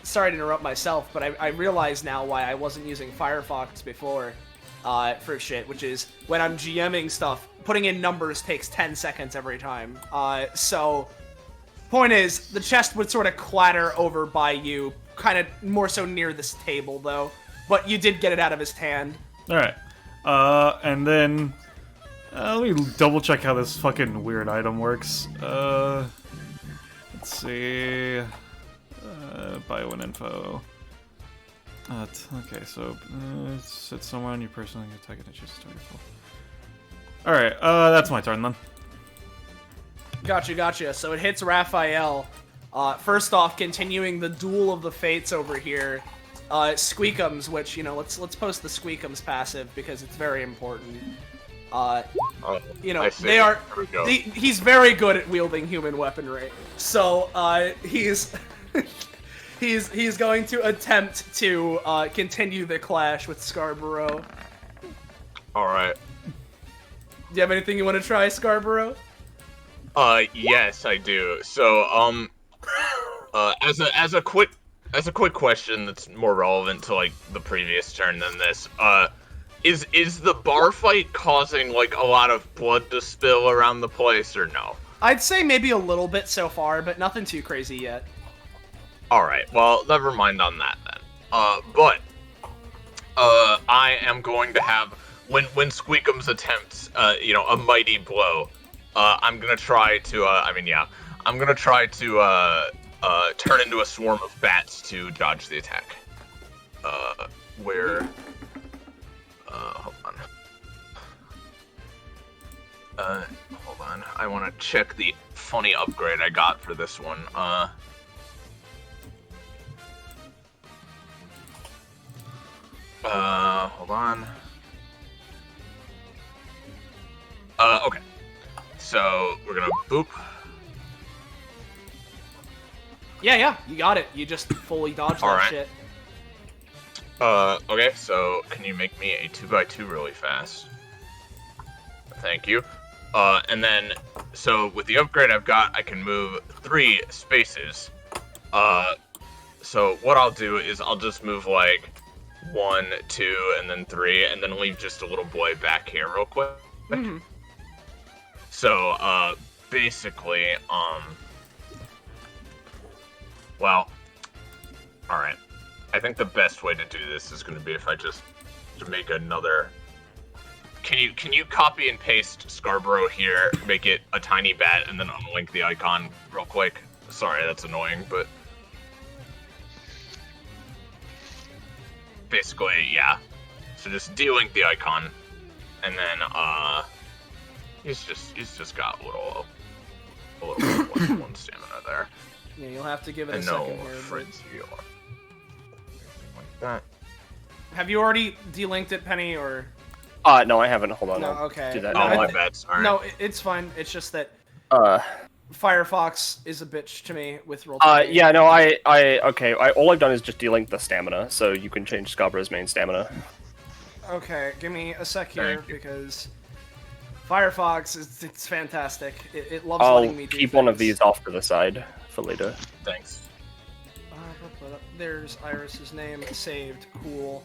[SPEAKER 2] sorry to interrupt myself, but I realize now why I wasn't using Firefox before, for shit, which is, when I'm GMing stuff, putting in numbers takes 10 seconds every time. So, point is, the chest would sort of clatter over by you, kind of more so near this table, though, but you did get it out of his hand.
[SPEAKER 6] Alright. And then... let me double check how this fucking weird item works. Let's see... bio and info. Okay, so sit somewhere on your person and attack it and choose a target. Alright, that's my turn then.
[SPEAKER 2] Gotcha. So it hits Raphael. First off, continuing the Duel of the Fates over here. Squeakums, which, let's post the Squeakums passive because it's very important. They are. He's very good at wielding human weaponry. So he's he's going to attempt to continue the clash with Scarborough.
[SPEAKER 1] All right.
[SPEAKER 2] Do you have anything you want to try, Scarborough?
[SPEAKER 1] Yes, I do. So, as a quick question that's more relevant to like the previous turn than this, is the bar fight causing like a lot of blood to spill around the place or no?
[SPEAKER 2] I'd say maybe a little bit so far, but nothing too crazy yet.
[SPEAKER 1] All right. Well, never mind on that then. But I am going to have when Squeakums attempts, a mighty blow. I'm gonna try to. I'm gonna try to turn into a swarm of bats to dodge the attack. Where? Hold on. Hold on. I want to check the funny upgrade I got for this one. Hold on. Okay. So we're gonna boop.
[SPEAKER 2] Yeah, you got it. You just fully dodged that
[SPEAKER 1] Alright.
[SPEAKER 2] shit.
[SPEAKER 1] Okay, so can you make me a 2x2 really fast? Thank you. And then, so with the upgrade I've got, I can move 3 spaces. So what I'll do is I'll just move like 1, 2, and then 3, and then leave just a little boy back here real quick.
[SPEAKER 2] Mm-hmm.
[SPEAKER 1] So, basically, well, alright. I think the best way to do this is going to be if I just make another... Can you copy and paste Scarborough here, make it a tiny bat, and then unlink the icon real quick? Sorry, that's annoying, but... Basically, yeah. So just delink the icon, and then, he's just got a little one stamina there.
[SPEAKER 2] Yeah, you'll have to give it a
[SPEAKER 1] And
[SPEAKER 2] second
[SPEAKER 1] no
[SPEAKER 2] here.
[SPEAKER 1] frenzy or anything like that.
[SPEAKER 2] Have you already delinked it, Penny, or...?
[SPEAKER 5] No, I haven't. Hold on.
[SPEAKER 2] No,
[SPEAKER 5] I'll
[SPEAKER 2] okay.
[SPEAKER 5] do that
[SPEAKER 1] Oh,
[SPEAKER 5] now.
[SPEAKER 1] my bad, sorry.
[SPEAKER 2] No, it's fine. It's just that Firefox is a bitch to me with roll.
[SPEAKER 5] Yeah, no, okay. All I've done is just delink the stamina, so you can change Scarborough's main stamina.
[SPEAKER 2] Okay, give me a sec here because Firefox it's fantastic. It loves
[SPEAKER 5] I'll
[SPEAKER 2] letting me do
[SPEAKER 5] keep one of
[SPEAKER 2] things.
[SPEAKER 5] these off to the side for later.
[SPEAKER 1] Thanks.
[SPEAKER 2] There's Iris's name saved. Cool.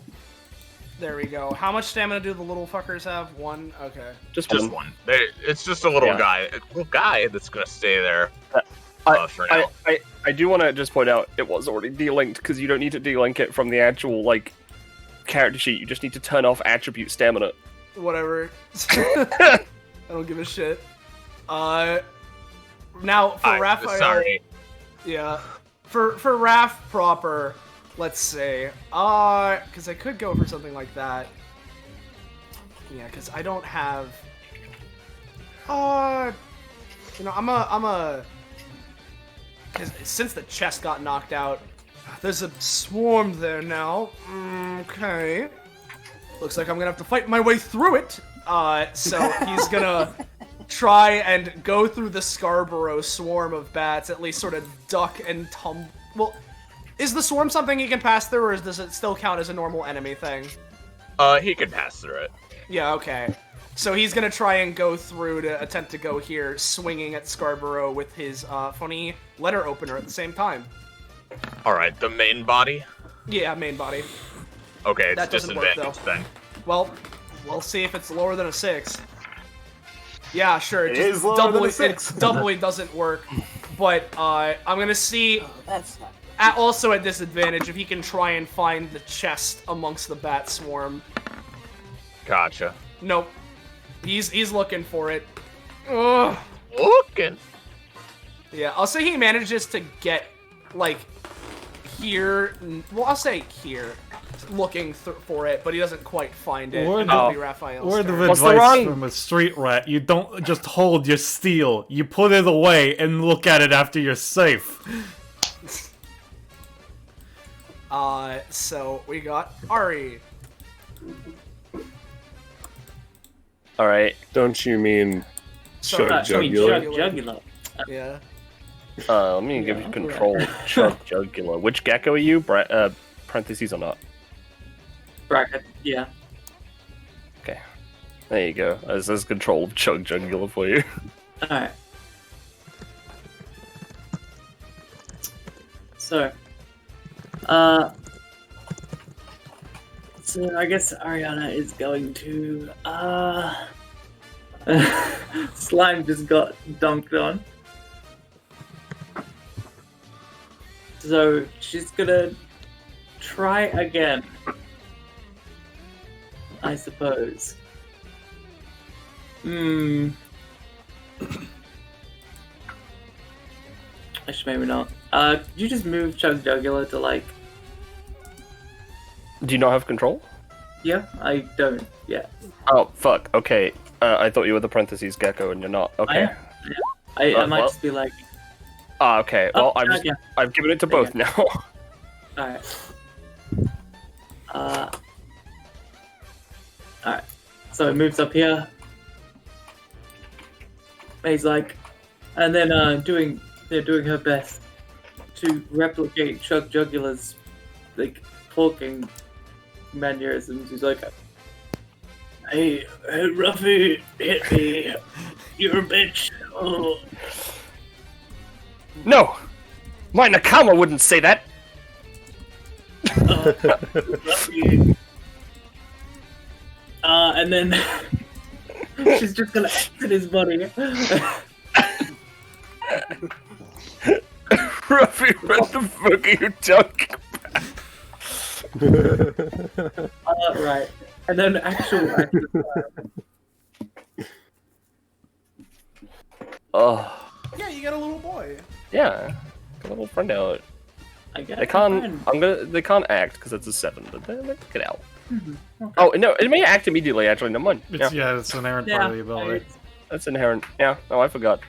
[SPEAKER 2] There we go. How much stamina do the little fuckers have? 1? Okay.
[SPEAKER 5] Just
[SPEAKER 1] one. It's just a little guy that's gonna stay there for now.
[SPEAKER 5] I do want to just point out it was already delinked because you don't need to delink it from the actual character sheet. You just need to turn off attribute stamina.
[SPEAKER 2] Whatever. I don't give a shit. Now for Raphael.
[SPEAKER 1] Sorry.
[SPEAKER 2] Yeah. For Raph proper, let's say, because I could go for something like that. Yeah, because I don't have. Because since the chest got knocked out, there's a swarm there now. Okay. Looks like I'm gonna have to fight my way through it. So he's gonna try and go through the Scarborough swarm of bats, at least sort of duck and tumble. Well, is the swarm something he can pass through, or does it still count as a normal enemy thing?
[SPEAKER 1] He can pass through it.
[SPEAKER 2] Yeah, okay. So he's gonna try and go through to attempt to go here, swinging at Scarborough with his funny letter opener at the same time.
[SPEAKER 1] Alright, the main body?
[SPEAKER 2] Yeah, main body.
[SPEAKER 1] Okay, it's
[SPEAKER 2] That doesn't work,
[SPEAKER 1] disadvantaged then.
[SPEAKER 2] Well, we'll see if it's lower than a 6. Yeah, sure.
[SPEAKER 7] It
[SPEAKER 2] just
[SPEAKER 7] is lower than a 6.
[SPEAKER 2] It doubly doesn't work. But I'm gonna see.
[SPEAKER 7] That's not...
[SPEAKER 2] Also at disadvantage if he can try and find the chest amongst the bat swarm.
[SPEAKER 1] Gotcha.
[SPEAKER 2] Nope. He's looking for it. Ugh.
[SPEAKER 1] Looking.
[SPEAKER 2] Yeah, I'll say he manages to get here. Well, I'll say here, looking for it, but he doesn't quite find it. And that'll be Raphael's
[SPEAKER 6] Word of
[SPEAKER 2] turn.
[SPEAKER 6] advice from a street rat: you don't just hold your steel; you put it away and look at it after you're safe.
[SPEAKER 2] So we got Ari.
[SPEAKER 5] All right.
[SPEAKER 4] Don't you mean
[SPEAKER 2] Sorry,
[SPEAKER 4] Chug Jugular?
[SPEAKER 9] Jugular.
[SPEAKER 2] Yeah.
[SPEAKER 5] Let me give you control. Chug Jugular. Which Gecko are you? Parentheses or not?
[SPEAKER 9] Bracket, yeah.
[SPEAKER 5] Okay. There you go. There's control of Chug Jugular for you.
[SPEAKER 9] Alright. So I guess Arianna is going to, Slime just got dunked on. So she's gonna try again, I suppose. Actually, maybe not. Could you just move Chug Jugular to like?
[SPEAKER 5] Do you not have control?
[SPEAKER 9] Yeah, I don't. Yeah.
[SPEAKER 5] Oh fuck. Okay. I thought you were the parentheses Gecko, and you're not. Okay.
[SPEAKER 9] I might
[SPEAKER 5] well.
[SPEAKER 9] just be like.
[SPEAKER 5] Ah, okay. Well,
[SPEAKER 9] okay.
[SPEAKER 5] I've given it to both now.
[SPEAKER 9] Alright. Alright. So it moves up here. He's like, and then they're doing her best to replicate Chug Jugular's like talking mannerisms. He's like, hey Ruffy, hit me. You're a bitch. Oh.
[SPEAKER 5] No! My Nakama wouldn't say that!
[SPEAKER 9] Ruffy. And then she's just gonna exit his body.
[SPEAKER 5] Ruffy, what the fuck are you talking about?
[SPEAKER 9] Right. And then actual
[SPEAKER 5] Oh.
[SPEAKER 2] Yeah, you got a little boy.
[SPEAKER 5] Yeah. Got a little friend out.
[SPEAKER 9] I guess
[SPEAKER 5] They can't. They can't act because it's a 7, but they get out.
[SPEAKER 9] Okay.
[SPEAKER 5] Oh no! It may act immediately. Actually, no mind.
[SPEAKER 6] Yeah, it's an inherent part of the ability.
[SPEAKER 5] That's inherent. Yeah. Oh, I forgot.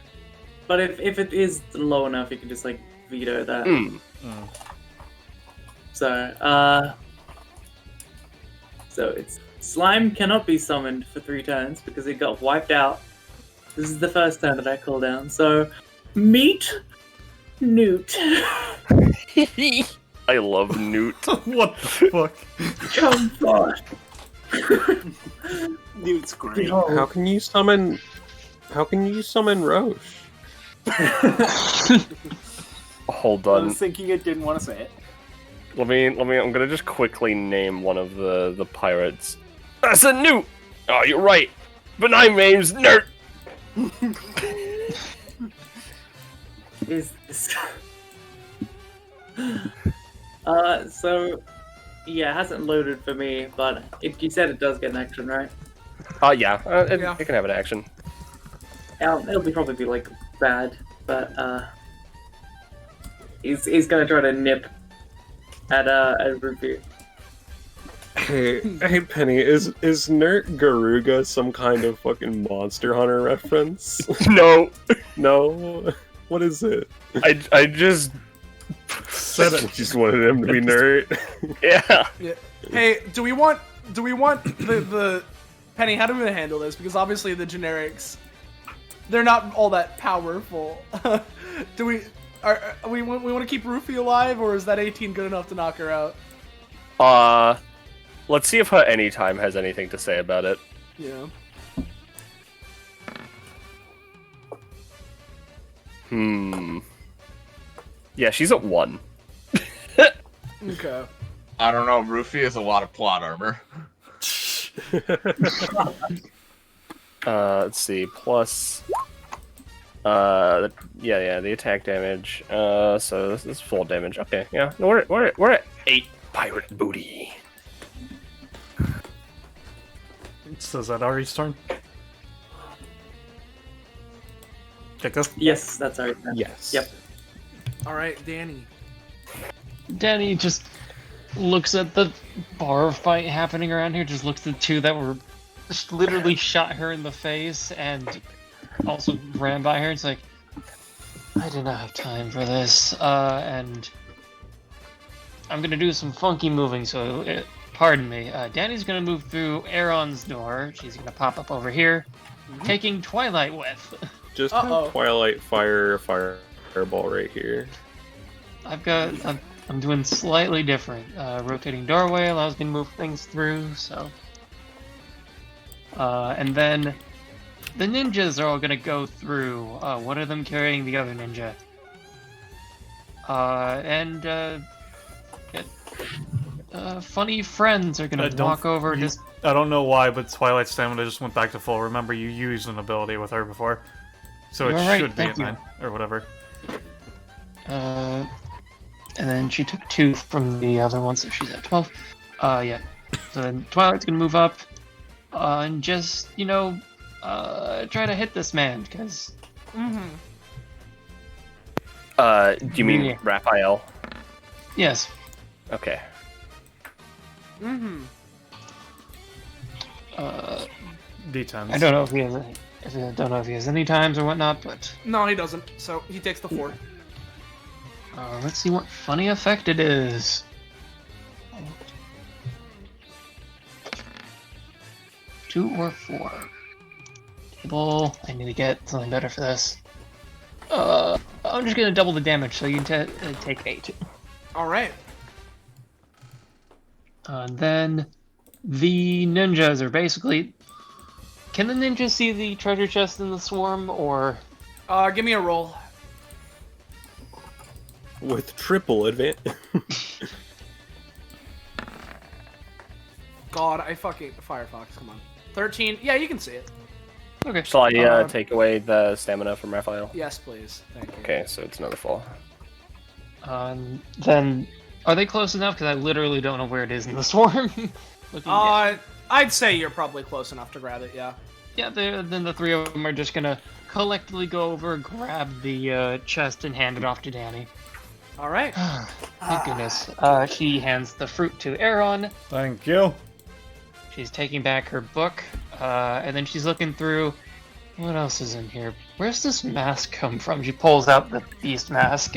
[SPEAKER 9] But if it is low enough, you can just like veto that. So it's slime cannot be summoned for 3 turns because it got wiped out. This is the first turn that I call down. So meet Newt.
[SPEAKER 5] I love Newt.
[SPEAKER 6] What the fuck?
[SPEAKER 9] Come forth.
[SPEAKER 7] Newt's great.
[SPEAKER 4] How can you summon Roche?
[SPEAKER 5] Hold
[SPEAKER 7] I
[SPEAKER 5] on.
[SPEAKER 7] was thinking it, didn't want to say it.
[SPEAKER 5] Let me. I'm gonna just quickly name one of the pirates. That's a Newt. Oh, you're right. But my name's Nert.
[SPEAKER 9] Is this? So yeah, it hasn't loaded for me, but you said it does get an action, right?
[SPEAKER 5] Yeah.
[SPEAKER 2] Yeah.
[SPEAKER 5] It can have an action.
[SPEAKER 9] It'll probably be like bad, but he's gonna try to nip at Ruby.
[SPEAKER 4] Hey Penny, is Nert Garuga some kind of fucking Monster Hunter reference?
[SPEAKER 5] No.
[SPEAKER 4] No? What is it?
[SPEAKER 5] I just
[SPEAKER 4] Said it. Just wanted him to be Nert.
[SPEAKER 5] yeah.
[SPEAKER 2] Hey, do we want the Penny? How do we handle this? Because obviously the generics, they're not all that powerful. Do we want to keep Rufy alive, or is that 18 good enough to knock her out?
[SPEAKER 5] Let's see if her anytime has anything to say about it.
[SPEAKER 2] Yeah.
[SPEAKER 5] Yeah, she's at 1.
[SPEAKER 2] Okay.
[SPEAKER 1] I don't know. Rufy has a lot of plot armor.
[SPEAKER 5] Let's see. Plus. Yeah, the attack damage. So this is full damage. Okay, yeah. No, we're at 8 pirate booty.
[SPEAKER 6] So is that Ari's turn? Gecko?
[SPEAKER 9] Yes, that's our turn.
[SPEAKER 4] Yes.
[SPEAKER 9] Yep.
[SPEAKER 2] All right, Dani.
[SPEAKER 8] Dani just looks at the bar fight happening around here, just looks at the 2 that were just literally shot her in the face and also ran by her. It's like, I do not have time for this. And I'm going to do some funky moving, so pardon me. Dani's going to move through Aeron's door. She's going to pop up over here, taking Twilight with.
[SPEAKER 4] Just have Twilight fireball right here.
[SPEAKER 8] I'm doing slightly different. Rotating doorway allows me to move things through, so. And then the ninjas are all gonna go through. One of them carrying the other ninja. Funny friends are gonna walk over.
[SPEAKER 6] I don't know why, but Twilight stamina just went back to full. Remember, you used an ability with her before, so it should be at 9 or whatever.
[SPEAKER 8] And then she took 2 from the other one, so she's at 12. Yeah. So then Twilight's gonna move up, and just, try to hit this man, because...
[SPEAKER 5] Do you mean
[SPEAKER 8] Yeah.
[SPEAKER 5] Raphael?
[SPEAKER 8] Yes.
[SPEAKER 5] Okay.
[SPEAKER 2] Mm-hmm.
[SPEAKER 6] D10s.
[SPEAKER 8] I don't know if he has. I don't know if he has any times or whatnot, but
[SPEAKER 2] No, he doesn't. So he takes the 4.
[SPEAKER 8] let's see what funny effect it is. 2 or 4. Table. I need to get something better for this. I'm just gonna double the damage, so you take 8.
[SPEAKER 2] All right.
[SPEAKER 8] And then the ninjas are basically. Can the ninjas see the treasure chest in the swarm, or?
[SPEAKER 2] Give me a roll.
[SPEAKER 4] With triple advantage.
[SPEAKER 2] God, I fucking Firefox. Come on. 13. Yeah, you can see it.
[SPEAKER 8] Okay.
[SPEAKER 5] Shall I take away the stamina from Raphael?
[SPEAKER 2] Yes, please. Thank you.
[SPEAKER 5] Okay, so it's another fall.
[SPEAKER 8] Then, are they close enough? Because I literally don't know where it is in the swarm. Looking at-
[SPEAKER 2] I'd say you're probably close enough to grab it. Yeah.
[SPEAKER 8] Yeah, then the 3 of them are just gonna collectively go over, grab the chest, and hand it off to Dani.
[SPEAKER 2] All right.
[SPEAKER 8] Thank goodness. She hands the fruit to Aeron.
[SPEAKER 6] Thank you.
[SPEAKER 8] She's taking back her book, and then she's looking through. What else is in here? Where's this mask come from? She pulls out the beast mask.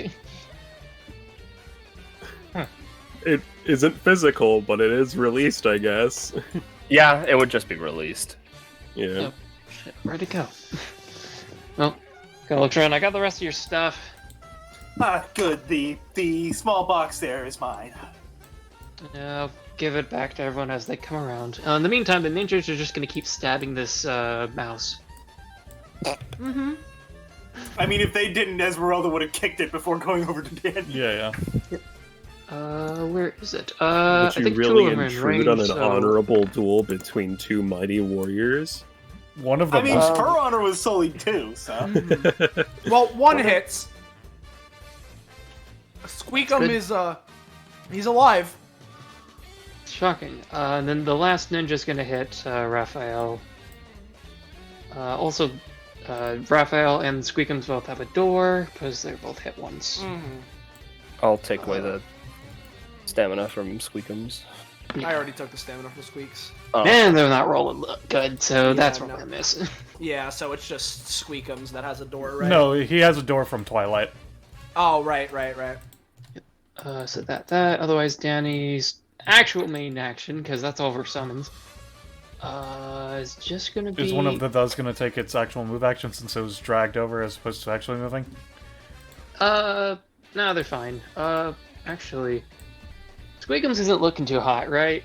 [SPEAKER 4] It isn't physical, but it is released, I guess.
[SPEAKER 5] Yeah, it would just be released.
[SPEAKER 4] Yeah.
[SPEAKER 8] Yep. Shit, where'd it go? Well, go look around. I got the rest of your stuff.
[SPEAKER 7] Good. The small box there is mine.
[SPEAKER 8] I'll give it back to everyone as they come around. In the meantime, the ninjas are just gonna keep stabbing this mouse.
[SPEAKER 2] Mm-hmm.
[SPEAKER 7] I mean, if they didn't, Esmerelda would have kicked it before going over to Dani.
[SPEAKER 6] Yeah.
[SPEAKER 8] Where is it?
[SPEAKER 4] Would
[SPEAKER 8] I
[SPEAKER 4] you
[SPEAKER 8] think
[SPEAKER 4] really
[SPEAKER 8] two of them are in
[SPEAKER 4] intrude on an
[SPEAKER 8] range, so-
[SPEAKER 4] honorable duel between 2 mighty warriors?
[SPEAKER 6] One of
[SPEAKER 7] I
[SPEAKER 6] them.
[SPEAKER 7] mean, her honor was Soleil too, so.
[SPEAKER 2] Well, one hits. Squeakum
[SPEAKER 8] Good.
[SPEAKER 2] is he's alive.
[SPEAKER 8] Shocking. And then the last ninja's gonna hit Raphael. Also, Raphael and Squeakums both have a door, because they're both hit once.
[SPEAKER 5] I'll take away the stamina from Squeakums.
[SPEAKER 2] I already took the stamina for Squeaks.
[SPEAKER 5] Oh.
[SPEAKER 8] And they're not rolling good, so that's what
[SPEAKER 2] no.
[SPEAKER 8] I miss.
[SPEAKER 2] Yeah, so it's just Squeakums that has a door, right?
[SPEAKER 6] No, he has a door from Twilight.
[SPEAKER 2] Oh, right.
[SPEAKER 8] So that. Otherwise, Dani's actual main action, because that's all of her summons, is just gonna be...
[SPEAKER 6] Is one of those going to take its actual move action since it was dragged over as opposed to actually moving?
[SPEAKER 8] No, they're fine. Actually, Squeakums isn't looking too hot, right?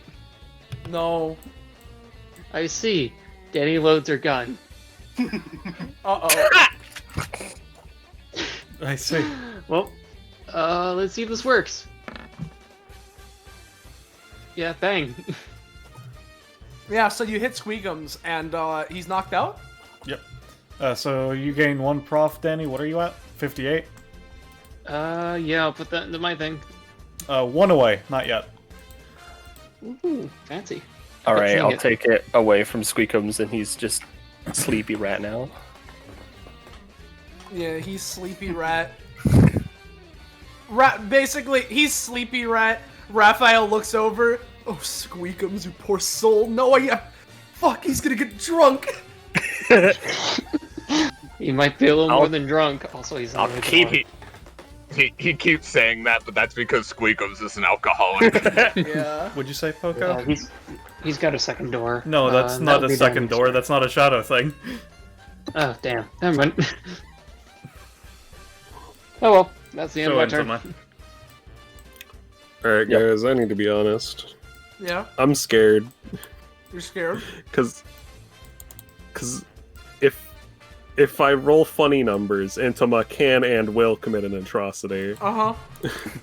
[SPEAKER 2] No.
[SPEAKER 8] I see. Dani loads her gun.
[SPEAKER 2] Uh-oh.
[SPEAKER 6] I see.
[SPEAKER 8] Well, let's see if this works. Yeah, bang.
[SPEAKER 2] Yeah, so you hit Squeakums, and he's knocked out?
[SPEAKER 6] Yep. So you gain 1 prof, Dani. What are you at? 58?
[SPEAKER 8] Yeah, I'll put that into my thing.
[SPEAKER 6] 1 away. Not yet.
[SPEAKER 8] Ooh, fancy.
[SPEAKER 5] Alright,
[SPEAKER 8] Seeing
[SPEAKER 5] I'll
[SPEAKER 8] it.
[SPEAKER 5] take it away from Squeakums, and he's just sleepy rat now.
[SPEAKER 2] Yeah, he's Sleepy Rat. Basically, he's Sleepy Rat. Raphael looks over. Oh, Squeakums, you poor soul. No, fuck, he's gonna get drunk.
[SPEAKER 8] He might be a little
[SPEAKER 5] I'll-
[SPEAKER 8] more than drunk. Also, he's
[SPEAKER 1] I'll
[SPEAKER 8] not
[SPEAKER 1] keep it. He keeps saying that, but that's because Squeakums is an alcoholic.
[SPEAKER 2] Yeah.
[SPEAKER 6] Would you say, Poco?
[SPEAKER 8] He's got a second door.
[SPEAKER 6] No, that's
[SPEAKER 8] and
[SPEAKER 6] not
[SPEAKER 8] that'll
[SPEAKER 6] a
[SPEAKER 8] be
[SPEAKER 6] second
[SPEAKER 8] damage.
[SPEAKER 6] door. That's not a shadow thing.
[SPEAKER 8] Oh, damn. Never mind. Oh well, that's the end
[SPEAKER 6] So
[SPEAKER 8] of my turn.
[SPEAKER 6] Entoma.
[SPEAKER 4] Alright,
[SPEAKER 5] Yep.
[SPEAKER 4] guys, I need to be honest.
[SPEAKER 2] Yeah,
[SPEAKER 4] I'm scared.
[SPEAKER 2] you're scared.
[SPEAKER 4] Because if I roll funny numbers, Entoma can and will commit an atrocity.
[SPEAKER 2] Uh-huh.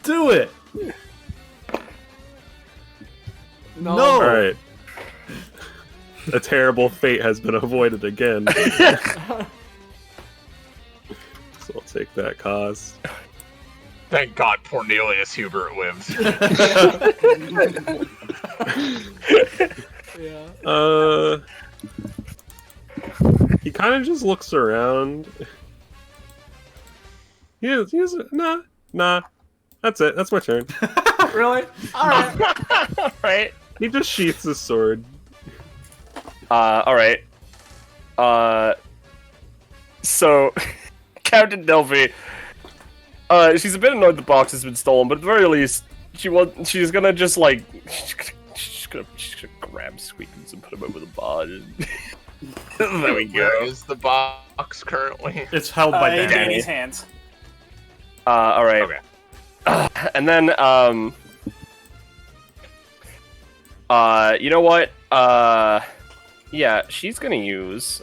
[SPEAKER 6] Do it!
[SPEAKER 2] No.
[SPEAKER 6] No!
[SPEAKER 4] Alright. A terrible fate has been avoided again. So I'll take that cost.
[SPEAKER 1] Thank God Cornelius Hubert lives.
[SPEAKER 2] Yeah.
[SPEAKER 4] He kind of just looks around. Nah. That's it. That's my turn.
[SPEAKER 2] Really? All right.
[SPEAKER 5] All right.
[SPEAKER 4] He just sheaths his sword.
[SPEAKER 5] All right. So, Captain Delphi, she's a bit annoyed the box has been stolen, but at the very least, she's gonna just like, she's gonna grab Squeakins and put him over the bar. There we go.
[SPEAKER 1] Where is the box currently?
[SPEAKER 6] It's held by
[SPEAKER 7] in
[SPEAKER 6] Dani.
[SPEAKER 7] Dani's hands.
[SPEAKER 5] All right.
[SPEAKER 1] Okay.
[SPEAKER 5] And then, you know what? Yeah, she's gonna use.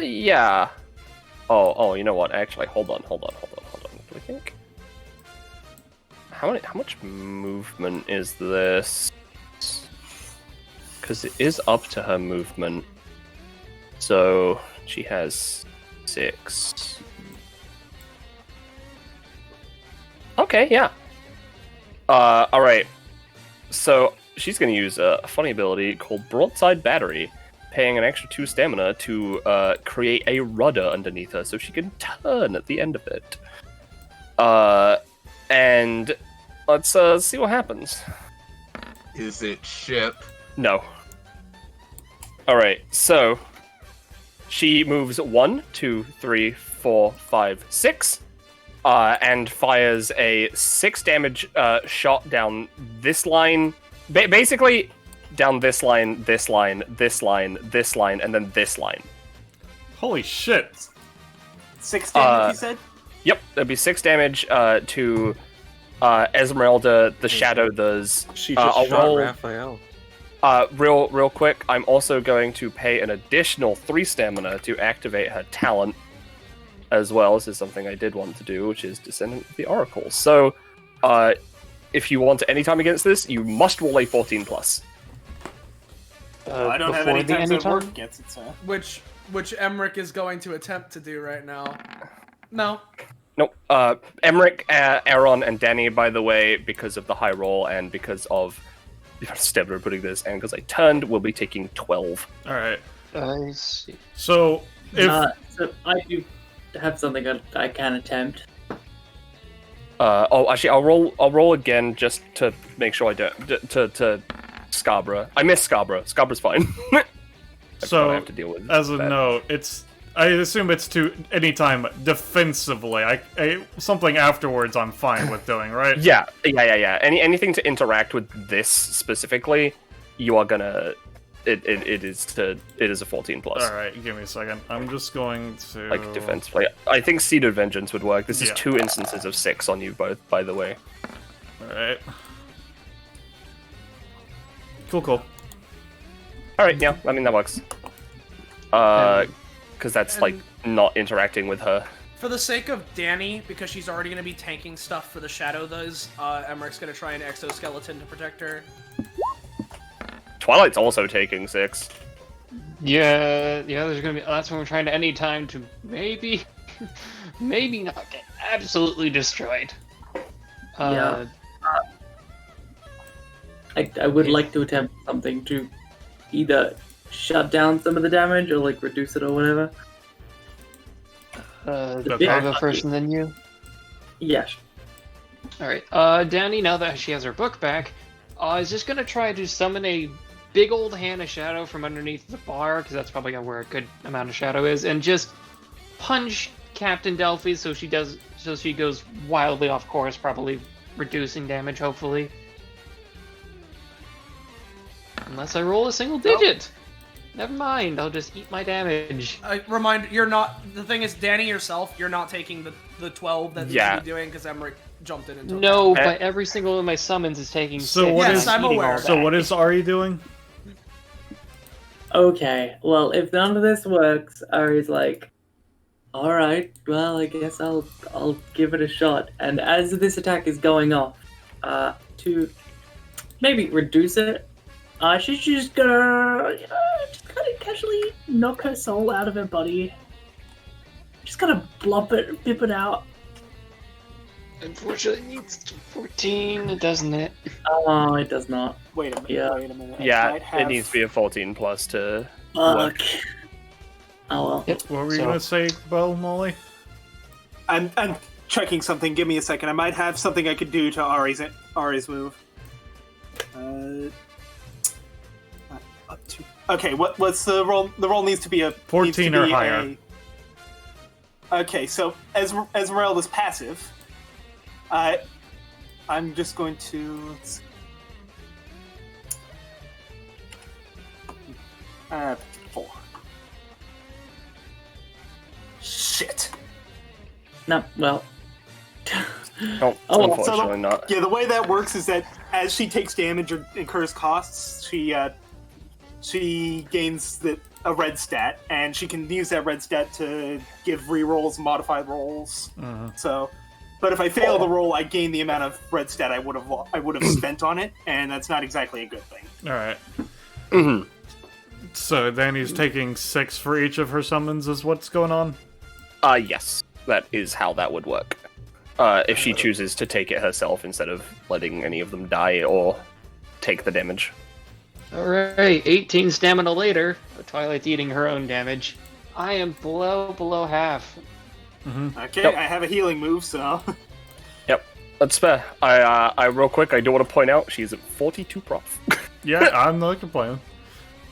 [SPEAKER 5] Yeah. Oh, you know what? Actually, hold on. What do we think? How much movement is this? Because it is up to her movement. So she has 6. Okay, yeah. Alright. So, she's gonna use a funny ability called Broadside Battery, paying an extra 2 stamina to create a rudder underneath her so she can turn at the end of it. And let's see what happens.
[SPEAKER 1] Is it ship?
[SPEAKER 5] No. Alright, so she moves 1, 2, 3, 4, 5, 6. And fires a 6 damage shot down this line. Basically, down this line, this line, this line, this line, and then this line.
[SPEAKER 6] Holy shit!
[SPEAKER 7] 6 damage, you said?
[SPEAKER 5] Yep, that'd be 6 damage to Esmerelda, the Shadow does.
[SPEAKER 4] She just
[SPEAKER 5] I'll
[SPEAKER 4] shot
[SPEAKER 5] roll,
[SPEAKER 4] Raphael.
[SPEAKER 5] real quick, I'm also going to pay an additional 3 stamina to activate her talent. As well, this is something I did want to do, which is Descendant of the Oracle. So, if you want any time against this, you must roll a 14+.
[SPEAKER 7] I don't have any times at work against it, so...
[SPEAKER 2] Which Emmerich is going to attempt to do right now. No.
[SPEAKER 5] Nope. Emmerich, Aeron, and Dani, by the way, because of the high roll and because of Stebler putting this, and because I turned, will be taking 12.
[SPEAKER 6] Alright.
[SPEAKER 8] I see.
[SPEAKER 6] So, if...
[SPEAKER 9] So I do have something I can attempt.
[SPEAKER 5] Actually, I'll roll again just to make sure I don't to Scarborough. I missed Scarborough. Scarborough's fine.
[SPEAKER 6] So,
[SPEAKER 5] I have to deal with
[SPEAKER 6] as a
[SPEAKER 5] that.
[SPEAKER 6] note, I assume it's to anytime defensively. Something afterwards I'm fine with doing, right?
[SPEAKER 5] Yeah. Anything to interact with this specifically, you are gonna. It is a 14+.
[SPEAKER 6] All right, give me a second. I'm just going to
[SPEAKER 5] Like defensively. I think Seed of Vengeance would work. This is 2 instances of 6 on you both, by the way.
[SPEAKER 6] All right. Cool.
[SPEAKER 5] All right, yeah. I mean that works. Because that's like not interacting with her.
[SPEAKER 2] For the sake of Dani, because she's already going to be tanking stuff for the Shadow does, Emmerich's going to try an exoskeleton to protect her.
[SPEAKER 5] Twilight's also taking 6.
[SPEAKER 8] Yeah, there's gonna be. That's when we're trying to any time to maybe not get absolutely destroyed.
[SPEAKER 9] Yeah. I would like to attempt something to either shut down some of the damage or like reduce it or whatever.
[SPEAKER 8] I'll go first and then you.
[SPEAKER 9] Yes.
[SPEAKER 8] Alright, Dani, now that she has her book back, is just gonna try to summon a big old hand of shadow from underneath the bar, because that's probably where a good amount of shadow is, and just punch Captain Delphi so she goes wildly off course, probably reducing damage, hopefully. Unless I roll a single digit. Never mind, I'll just eat my damage.
[SPEAKER 2] The thing is, Dani yourself, you're not taking the 12 that you should be doing, because Emmerich jumped in and took
[SPEAKER 8] No,
[SPEAKER 2] it.
[SPEAKER 8] but every single one of my summons is taking 6.
[SPEAKER 2] I'm aware.
[SPEAKER 6] So what is Ari doing?
[SPEAKER 9] Okay, well, if none of this works, Ari's like, alright, well, I guess I'll give it a shot. And as this attack is going off, to maybe reduce it, she's just gonna, just kind of casually knock her soul out of her body. Just kind of blop it out.
[SPEAKER 8] Unfortunately, it needs 14, doesn't it?
[SPEAKER 9] Oh, it does not.
[SPEAKER 7] Wait a minute.
[SPEAKER 9] Yeah.
[SPEAKER 7] Wait a minute.
[SPEAKER 5] Yeah, it needs to be a 14+ to
[SPEAKER 9] Fuck.
[SPEAKER 5] work.
[SPEAKER 9] Oh well.
[SPEAKER 8] Yep.
[SPEAKER 6] What were you gonna say, Belmoley?
[SPEAKER 7] I'm checking something. Give me a second. I might have something I could do to Ari's move. Up to. Okay, what's the roll? The roll needs to be a
[SPEAKER 6] 14 or higher.
[SPEAKER 7] Okay, so Esmerelda's passive. I'm just going to. 4. Shit.
[SPEAKER 9] No, well.
[SPEAKER 5] Oh, unfortunately not.
[SPEAKER 7] Yeah, the way that works is that as she takes damage or incurs costs, she gains a red stat, and she can use that red stat to give rerolls, modified rolls. So, but if I fail the roll, I gain the amount of red stat I would have spent on it, and that's not exactly a good thing.
[SPEAKER 6] All right. So Dani's taking 6 for each of her summons is what's going on?
[SPEAKER 5] Yes. That is how that would work. If she chooses to take it herself instead of letting any of them die or take the damage.
[SPEAKER 8] Alright, 18 stamina later, Twilight's eating her own damage. I am below half.
[SPEAKER 7] Okay,
[SPEAKER 5] Yep.
[SPEAKER 7] I have a healing move, so...
[SPEAKER 5] Yep, that's fair. I real quick, I do want to point out she's at 42 prof.
[SPEAKER 6] Yeah, I'm not complaining.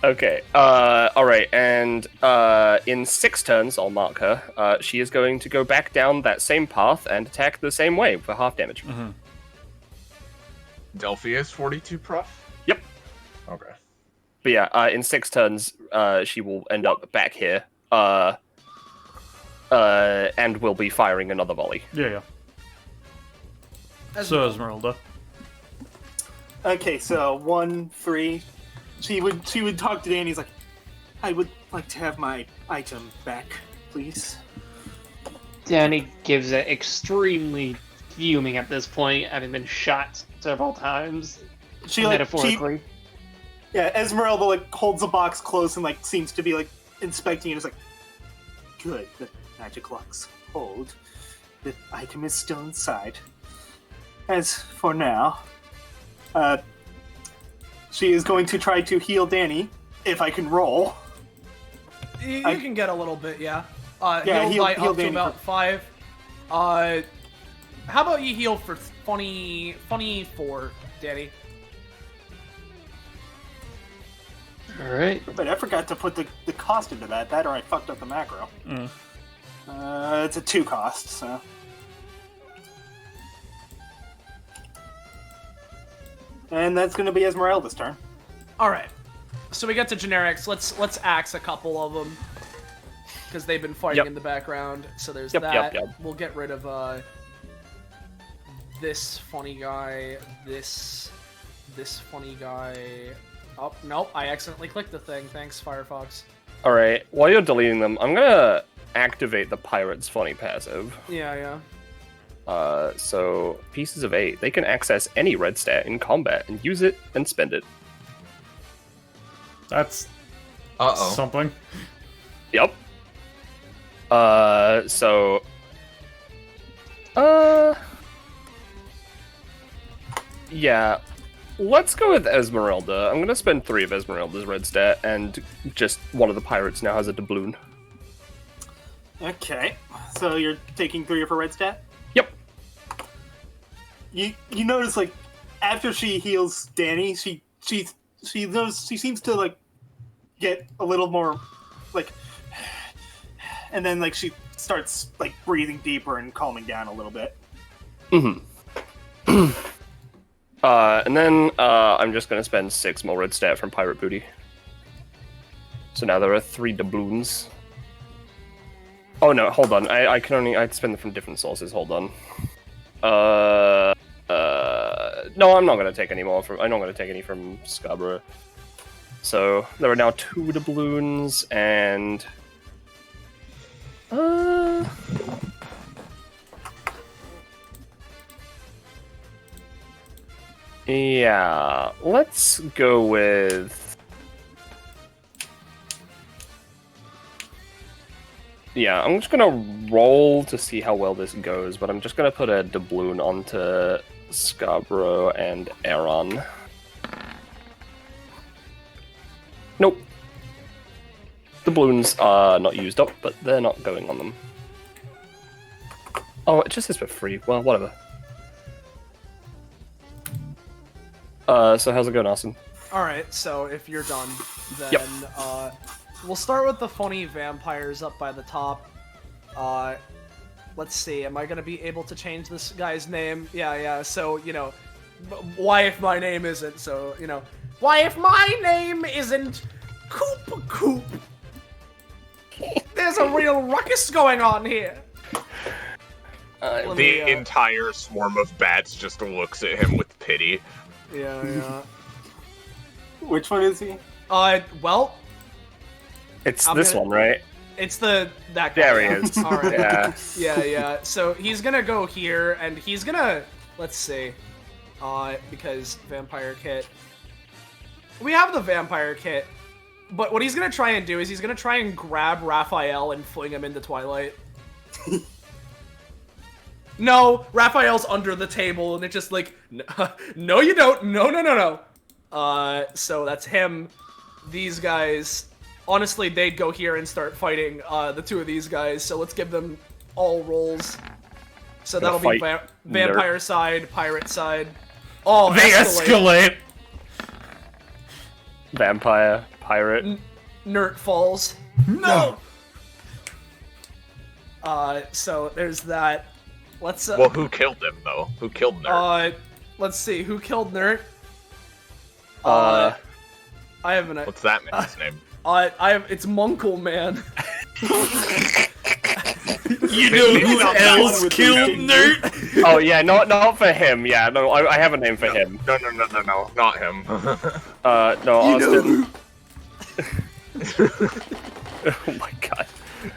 [SPEAKER 5] Okay, alright, and in 6 turns, I'll mark her, she is going to go back down that same path and attack the same way for half damage.
[SPEAKER 1] Delphi is 42 prof?
[SPEAKER 5] Yep.
[SPEAKER 1] Okay.
[SPEAKER 5] But yeah, in 6 turns, she will end up back here, and will be firing another volley.
[SPEAKER 6] Yeah. So Esmeralda.
[SPEAKER 7] Okay, so 1, 3... She would talk to Dani. He's like, I would like to have my item back, please.
[SPEAKER 8] Dani gives it extremely fuming at this point, having been shot several times. Metaphorically.
[SPEAKER 7] Esmeralda holds the box close and seems to be inspecting it. It's like, good, the magic locks hold. The item is still inside. As for now, she is going to try to heal Dani, if I can roll.
[SPEAKER 2] You can get a little bit, yeah.
[SPEAKER 7] Heal
[SPEAKER 2] by up to
[SPEAKER 7] Dani
[SPEAKER 2] about 5. How about you heal for 24, Dani?
[SPEAKER 8] Alright.
[SPEAKER 7] But I forgot to put the cost into that or I fucked up the macro. It's a 2 cost, so... And that's going to be Esmeralda's turn.
[SPEAKER 2] All right. So we get to generics. Let's axe a couple of them because they've been fighting in the background. So there's that. We'll get rid of this funny guy. This funny guy. Oh nope! I accidentally clicked the thing. Thanks, Firefox.
[SPEAKER 5] All right. While you're deleting them, I'm gonna activate the pirate's funny passive.
[SPEAKER 2] Yeah.
[SPEAKER 5] So pieces of 8, they can access any red stat in combat and use it and spend it.
[SPEAKER 6] That's something.
[SPEAKER 5] Yep. Yeah. Let's go with Esmeralda. I'm gonna spend 3 of Esmeralda's red stat, and just one of the pirates now has a doubloon.
[SPEAKER 7] Okay. So you're taking 3 of her red stat?
[SPEAKER 5] Yep.
[SPEAKER 7] You notice after she heals Dani, she seems to get a little more and then she starts breathing deeper and calming down a little bit.
[SPEAKER 5] And then I'm just gonna spend 6 more red stat from pirate booty. So now there are 3 doubloons. Oh no, hold on. I'd spend them from different sources. Hold on. No, I'm not gonna take any more I'm not gonna take any from Scarborough. So there are now 2 doubloons and yeah, let's go with I'm just gonna roll to see how well this goes, but I'm just gonna put a doubloon onto Scarborough and Aeron. Nope. The balloons are not used up, but they're not going on them. Oh, it just says for free. Well, whatever. So how's it going, Austin?
[SPEAKER 2] Alright, so if you're done, then
[SPEAKER 5] Yep.
[SPEAKER 2] We'll start with the funny vampires up by the top. Let's see, am I gonna be able to change this guy's name? Yeah, so, you know, why if my name isn't, so, you know, why if my name isn't Coop? There's a real ruckus going on here.
[SPEAKER 1] The entire swarm of bats just looks at him with pity.
[SPEAKER 2] Yeah.
[SPEAKER 7] Which one is he?
[SPEAKER 2] Well,
[SPEAKER 5] It's
[SPEAKER 2] I'm
[SPEAKER 5] this
[SPEAKER 2] gonna-
[SPEAKER 5] one, right?
[SPEAKER 2] it's that guy.
[SPEAKER 5] There he is.
[SPEAKER 2] Alright.
[SPEAKER 5] Yeah.
[SPEAKER 2] Yeah. So he's gonna go here, and he's gonna, let's see, because vampire kit. We have the vampire kit, but what he's gonna try and do is he's gonna try and grab Raphael and fling him into Twilight. No, Raphael's under the table, and it's just like, no, you don't. No. So that's him. These guys, honestly, they'd go here and start fighting the two of these guys. So let's give them all rolls. So that'll be vampire side, pirate side. Oh,
[SPEAKER 6] They escalate.
[SPEAKER 5] Vampire, pirate.
[SPEAKER 2] Nert falls. No. So there's that. Let's.
[SPEAKER 1] Well, who killed him though? Who killed Nerd?
[SPEAKER 2] Let's see. Who killed Nert?
[SPEAKER 5] Uh,
[SPEAKER 2] I have an.
[SPEAKER 1] What's that man's name?
[SPEAKER 2] It's Munkle Man.
[SPEAKER 6] You know who else killed Nerd?
[SPEAKER 5] Oh yeah, not for him. Yeah, no, I have a name for him.
[SPEAKER 1] No, not him.
[SPEAKER 5] No, Austin. Oh my god.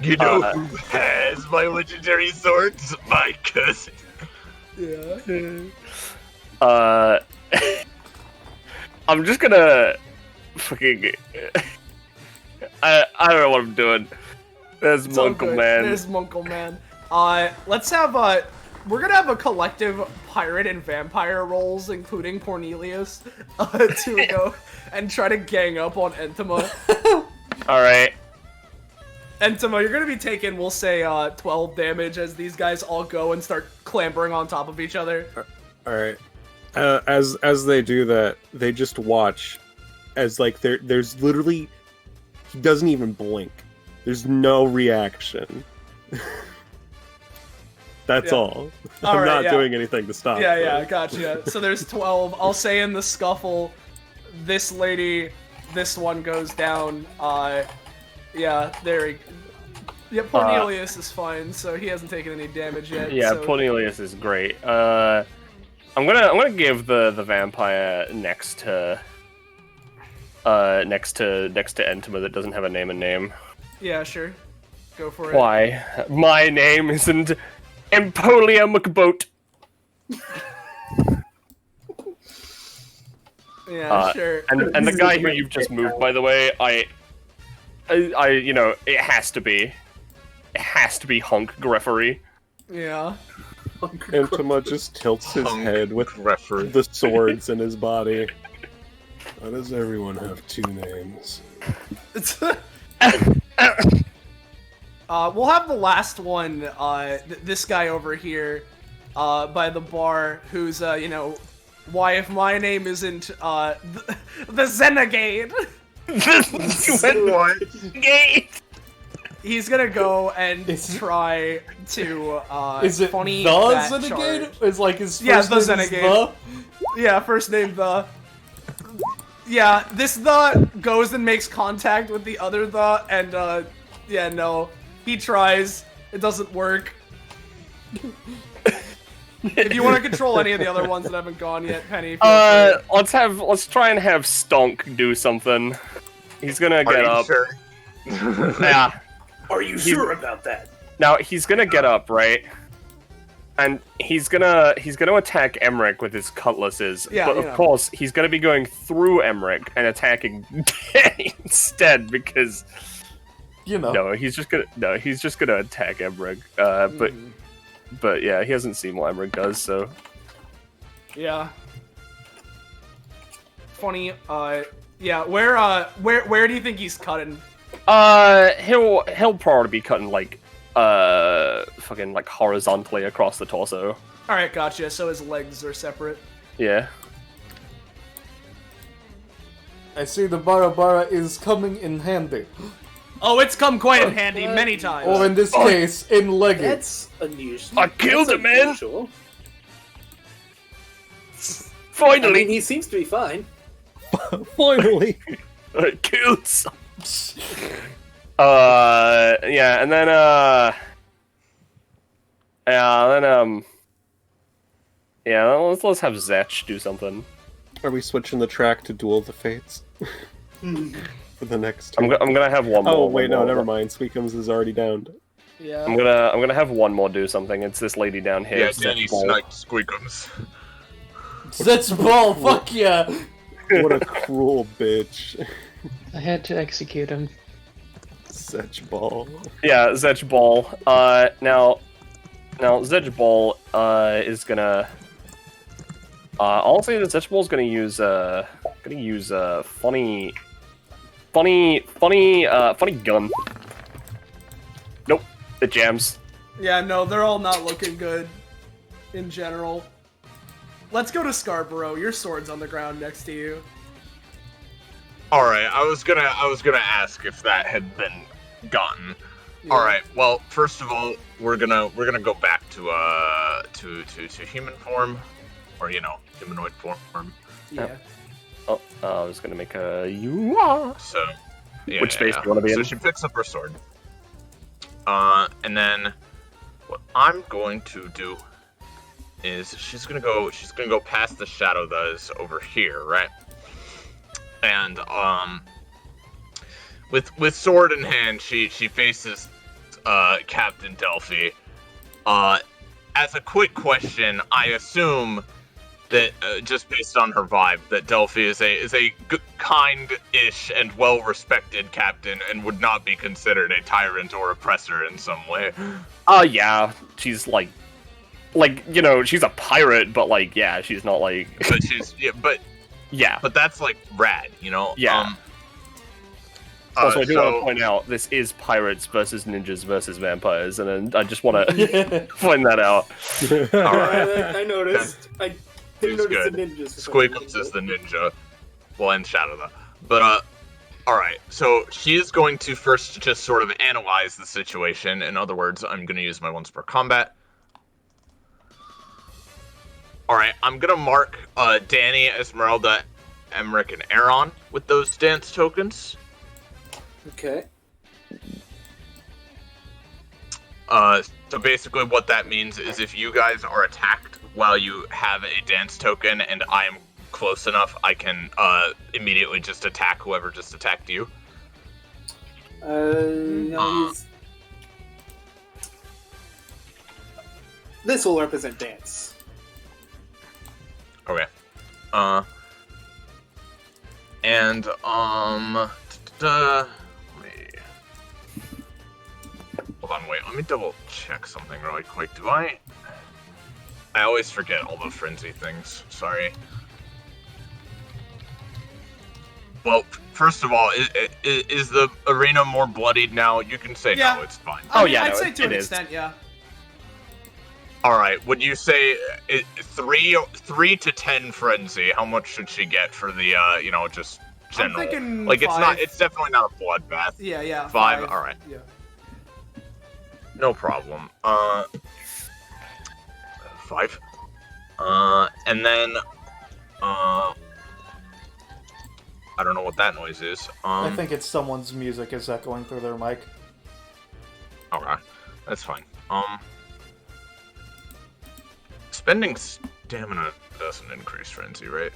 [SPEAKER 1] You know who has my legendary swords? My cousin.
[SPEAKER 2] Yeah.
[SPEAKER 5] I'm just gonna fucking. I don't know what I'm doing. There's
[SPEAKER 2] It's all
[SPEAKER 5] Munkle
[SPEAKER 2] good.
[SPEAKER 5] Man.
[SPEAKER 2] There's Munkle Man. Let's have we're gonna have a collective pirate and vampire rolls, including Cornelius, to go and try to gang up on Entoma.
[SPEAKER 5] All right.
[SPEAKER 2] Entoma, you're gonna be taking, we'll say, 12 damage as these guys all go and start clambering on top of each other.
[SPEAKER 4] All right. As they do that, they just watch as like there's literally he doesn't even blink. There's no reaction. That's
[SPEAKER 2] Yeah.
[SPEAKER 4] all.
[SPEAKER 2] All
[SPEAKER 4] I'm
[SPEAKER 2] right,
[SPEAKER 4] not
[SPEAKER 2] yeah.
[SPEAKER 4] doing anything to stop.
[SPEAKER 2] Yeah,
[SPEAKER 4] them.
[SPEAKER 2] gotcha. So there's 12. I'll say in the scuffle, this lady, this one goes down. Yeah, there he. Yeah, Cornelius is fine, so he hasn't taken any damage yet.
[SPEAKER 5] Yeah,
[SPEAKER 2] so...
[SPEAKER 5] Cornelius is great. I'm gonna give the vampire next to Entoma that doesn't have a name.
[SPEAKER 2] Yeah, sure. Go for it.
[SPEAKER 5] Why? My name isn't Empolia McBoat.
[SPEAKER 2] Yeah, sure.
[SPEAKER 5] And the guy who you've just moved, by the way, I you know, it has to be Hunk Greffery.
[SPEAKER 2] Yeah.
[SPEAKER 4] Entoma just tilts his head with
[SPEAKER 1] Greffery.
[SPEAKER 4] the swords in his body. Why does everyone have two names?
[SPEAKER 2] We'll have the last one, this guy over here, by the bar, who's, you know, why if my name isn't, the Zenegade?
[SPEAKER 5] What?
[SPEAKER 2] He's gonna go and try to,
[SPEAKER 6] Is it
[SPEAKER 2] funny
[SPEAKER 6] the
[SPEAKER 2] that
[SPEAKER 6] Zenegade?
[SPEAKER 2] charge.
[SPEAKER 6] Is like his first
[SPEAKER 2] Yeah, the
[SPEAKER 6] name is
[SPEAKER 2] Zenegade. Yeah, first name the. Yeah, this the goes and makes contact with the other the, and yeah, no, he tries. It doesn't work. If you want to control any of the other ones that haven't gone yet, Penny. Feel free.
[SPEAKER 5] Let's try and have Stonk do something. He's gonna get up.
[SPEAKER 1] Sure?
[SPEAKER 5] Yeah.
[SPEAKER 7] Are you sure about that?
[SPEAKER 5] Now he's gonna get up, right? And he's gonna attack Emmerich with his cutlasses.
[SPEAKER 2] Yeah,
[SPEAKER 5] but
[SPEAKER 2] you
[SPEAKER 5] of
[SPEAKER 2] know.
[SPEAKER 5] course he's gonna be going through Emmerich and attacking Dani instead because
[SPEAKER 6] You know.
[SPEAKER 5] no, he's just gonna attack Emmerich. But yeah, he hasn't seen what Emmerich does, so
[SPEAKER 2] Yeah. Funny. Yeah. Where do you think he's cutting?
[SPEAKER 5] he'll probably be cutting like fucking like horizontally across the torso.
[SPEAKER 2] All right, gotcha. So his legs are separate.
[SPEAKER 5] Yeah.
[SPEAKER 6] I see the Bara is coming in handy.
[SPEAKER 2] Oh, it's come quite in handy many times.
[SPEAKER 6] Or in this case, in leggings.
[SPEAKER 7] That's unusual.
[SPEAKER 5] I killed
[SPEAKER 7] That's
[SPEAKER 5] a man!
[SPEAKER 7] unusual.
[SPEAKER 5] Finally!
[SPEAKER 7] I mean, he seems to be fine.
[SPEAKER 4] Finally.
[SPEAKER 5] I killed some. Yeah, and then let's have Zetch do something.
[SPEAKER 4] Are we switching the track to Duel of the Fates? For the next
[SPEAKER 5] I'm gonna have one more.
[SPEAKER 4] Oh wait,
[SPEAKER 5] one
[SPEAKER 4] no,
[SPEAKER 5] more.
[SPEAKER 4] never mind. Sweetums is already downed.
[SPEAKER 2] Yeah.
[SPEAKER 5] I'm gonna have one more do something. It's this lady down here.
[SPEAKER 1] Yeah,
[SPEAKER 5] Zetch
[SPEAKER 1] Danny
[SPEAKER 5] Ball.
[SPEAKER 1] sniped Squeakums.
[SPEAKER 6] Zetch Ball, fuck yeah!
[SPEAKER 4] What a cruel bitch.
[SPEAKER 8] I had to execute him.
[SPEAKER 4] Such ball.
[SPEAKER 5] Yeah, Zetch Ball. Now Zetch Ball is gonna. I'll say that Zetch Ball's gonna use funny gun. Nope, it jams.
[SPEAKER 2] Yeah, no, they're all not looking good in general. Let's go to Scarborough. Your sword's on the ground next to you.
[SPEAKER 1] All right, I was gonna ask if that had been gotten.
[SPEAKER 2] Yeah.
[SPEAKER 1] All right. Well, first of all, we're gonna go back to human form, or humanoid form.
[SPEAKER 2] Yeah.
[SPEAKER 5] Oh, I was gonna make a you are.
[SPEAKER 1] So, yeah.
[SPEAKER 5] Which space do you wanna be
[SPEAKER 1] So
[SPEAKER 5] in?
[SPEAKER 1] she picks up her sword. And then what I'm going to do is she's gonna go past the shadow that is over here, right? And with sword in hand, she faces Captain Delphi. As a quick question, I assume that just based on her vibe, that Delphi is a kind-ish and well-respected captain, and would not be considered a tyrant or oppressor in some way.
[SPEAKER 5] Yeah, she's like she's a pirate, but yeah, she's not like.
[SPEAKER 1] But she's
[SPEAKER 5] Yeah.
[SPEAKER 1] But that's like rad,
[SPEAKER 5] Yeah. Also, I do
[SPEAKER 1] so-
[SPEAKER 5] want to point out this is pirates versus ninjas versus vampires, and then I just want to point that out.
[SPEAKER 1] All right.
[SPEAKER 7] I noticed. I didn't
[SPEAKER 1] It's
[SPEAKER 7] notice
[SPEAKER 1] good.
[SPEAKER 7] the ninjas. for some
[SPEAKER 1] Squeakums
[SPEAKER 7] reason.
[SPEAKER 1] is the ninja. Well, and Shadow though. But alright, so she is going to first just sort of analyze the situation. In other words, I'm gonna use my once per combat. Alright, I'm gonna mark Dani, Esmerelda, Emmerich, and Aeron with those dance tokens.
[SPEAKER 7] Okay.
[SPEAKER 1] So basically what that means is if you guys are attacked while you have a dance token and I am close enough, I can immediately just attack whoever just attacked you.
[SPEAKER 7] No, this will represent dance.
[SPEAKER 1] Okay. And let me hold on, wait. Let me double check something really quick. Do I always forget all the frenzy things. Sorry. Well, first of all, is the arena more bloodied now? You can say
[SPEAKER 2] Yeah.
[SPEAKER 1] no. It's fine.
[SPEAKER 5] Oh, yeah,
[SPEAKER 2] I'd
[SPEAKER 5] no,
[SPEAKER 2] say
[SPEAKER 5] it
[SPEAKER 2] to an
[SPEAKER 5] is.
[SPEAKER 2] extent, yeah.
[SPEAKER 1] All right. Would you say 3 to 10 frenzy? How much should she get for the just general?
[SPEAKER 2] I'm thinking
[SPEAKER 1] like it's
[SPEAKER 2] 5.
[SPEAKER 1] not. It's definitely not a bloodbath.
[SPEAKER 2] Yeah.
[SPEAKER 1] 5. All right.
[SPEAKER 2] Yeah.
[SPEAKER 1] No problem. 5. And then I don't know what that noise is.
[SPEAKER 6] I think it's someone's music is echoing through their mic.
[SPEAKER 1] Okay, that's fine. Spending stamina doesn't increase frenzy, right?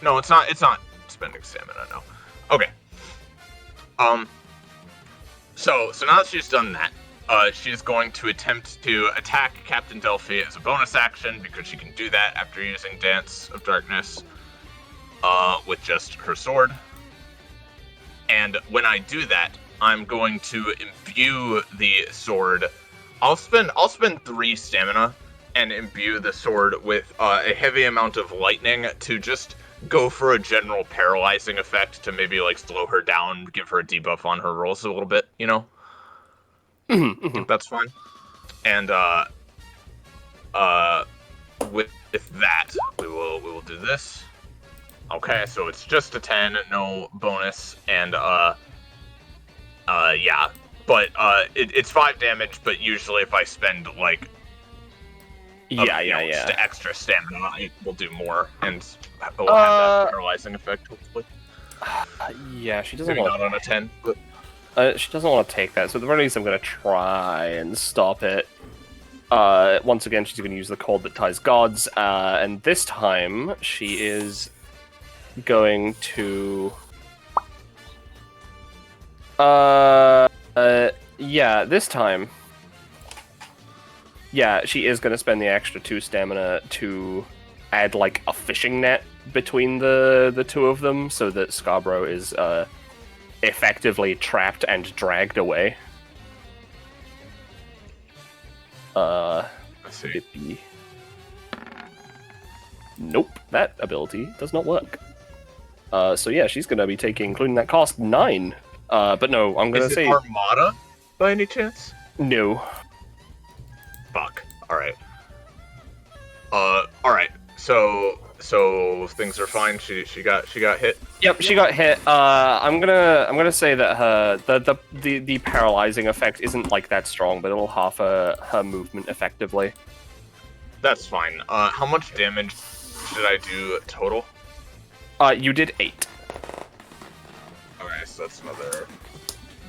[SPEAKER 1] No, it's not. It's not spending stamina. No. Okay. So now that she's done that, she's going to attempt to attack Captain Delphi as a bonus action because she can do that after using Dance of Darkness, with just her sword. And when I do that, I'm going to imbue the sword. I'll spend 3 stamina and imbue the sword with a heavy amount of lightning to just go for a general paralyzing effect to maybe like slow her down, give her a debuff on her rolls a little bit, That's fine. And with that, we will do this. Okay, so it's just a 10, no bonus, and yeah, but it's 5 damage. But usually, if I spend like extra stamina, it will do more, and it will have that paralyzing effect. Hopefully.
[SPEAKER 5] Yeah, she doesn't
[SPEAKER 1] Maybe
[SPEAKER 5] want
[SPEAKER 1] not on a 10, but
[SPEAKER 5] she doesn't want to take that. So at the very least, I'm gonna try and stop it. Once again, she's gonna use the cord that ties gods, and this time she is going to this time she is going to spend the extra 2 stamina to add like a fishing net between the two of them so that Scarborough is effectively trapped and dragged away.
[SPEAKER 1] I see.
[SPEAKER 5] Nope, that ability does not work. So yeah, she's gonna be taking, including that cost, 9. But no, I'm gonna say
[SPEAKER 1] Armada by any chance?
[SPEAKER 5] no.
[SPEAKER 1] Fuck. All right. All right. So things are fine. She got hit.
[SPEAKER 5] Yep, she got hit. I'm gonna say that the paralyzing effect isn't like that strong, but it'll half her movement effectively.
[SPEAKER 1] That's fine. How much damage did I do total?
[SPEAKER 5] You did 8.
[SPEAKER 1] Okay, so that's another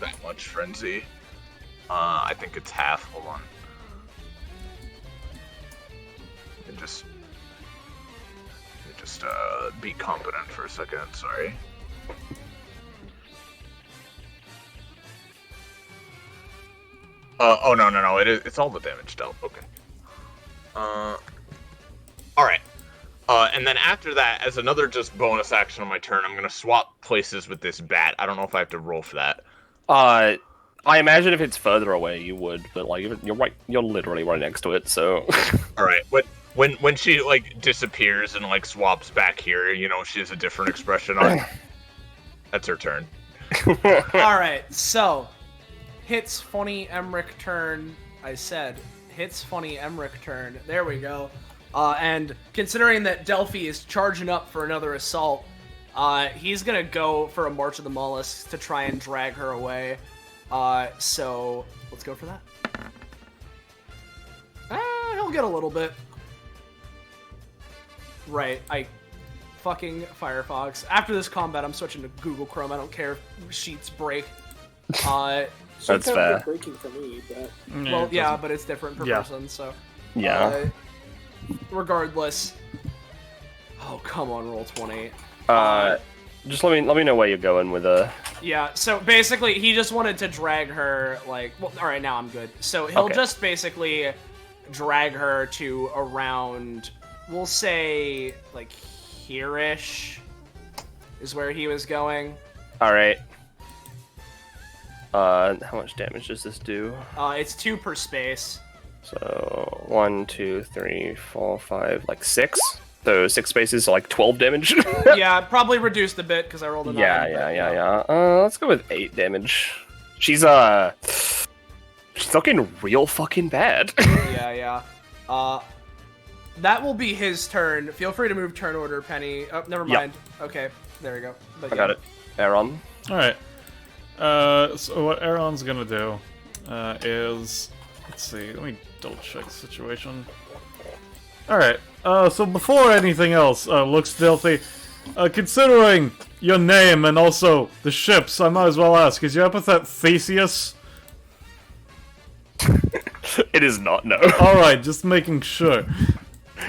[SPEAKER 1] that much frenzy. I think it's half. Hold on. Just be competent for a second. Sorry. Oh no. It's all the damage dealt. Okay. All right. And then after that, as another just bonus action on my turn, I'm gonna swap places with this bat. I don't know if I have to roll for that.
[SPEAKER 5] I imagine if it's further away, you would, but like you're right, you're literally right next to it. So.
[SPEAKER 1] All right. When she like disappears and like swaps back here, you know, she has a different expression on. That's her turn.
[SPEAKER 2] All right, so hits funny Emmerich turn. I said hits funny Emmerich turn. There we go. And considering that Delphi is charging up for another assault, he's gonna go for a March of the Mollusks to try and drag her away. So let's go for that. He'll get a little bit. Right, I fucking Firefox. After this combat, I'm switching to Google Chrome. I don't care if sheets break.
[SPEAKER 5] That's fair.
[SPEAKER 7] Breaking for me, but
[SPEAKER 2] Well, yeah, but it's different per person, so.
[SPEAKER 5] Yeah.
[SPEAKER 2] Regardless. Oh, come on, roll 20.
[SPEAKER 5] Just let me know where you're going with
[SPEAKER 2] Yeah, so basically, he just wanted to drag her, like... Well, alright, now I'm good. So he'll just basically drag her to around... We'll say, like, here-ish is where he was going.
[SPEAKER 5] Alright. How much damage does this do?
[SPEAKER 2] It's 2 per space.
[SPEAKER 5] So, 1, 2, 3, 4, 5, like 6? So, 6 spaces, so like 12 damage?
[SPEAKER 2] Yeah, probably reduced a bit, because I rolled a 9.
[SPEAKER 5] Yeah. Let's go with 8 damage. She's looking real fucking bad.
[SPEAKER 2] Yeah. That will be his turn. Feel free to move turn order, Penny. Oh, never mind. Yep. Okay, there we go. But
[SPEAKER 5] I got it. Aeron.
[SPEAKER 6] Alright. So what Aeron's gonna do is... Let's see, let me double check the situation. Alright, so before anything else, Lux Delphi, considering your name and also the ships, I might as well ask, is your epithet Theseus?
[SPEAKER 5] It is not, no.
[SPEAKER 6] Alright, just making sure.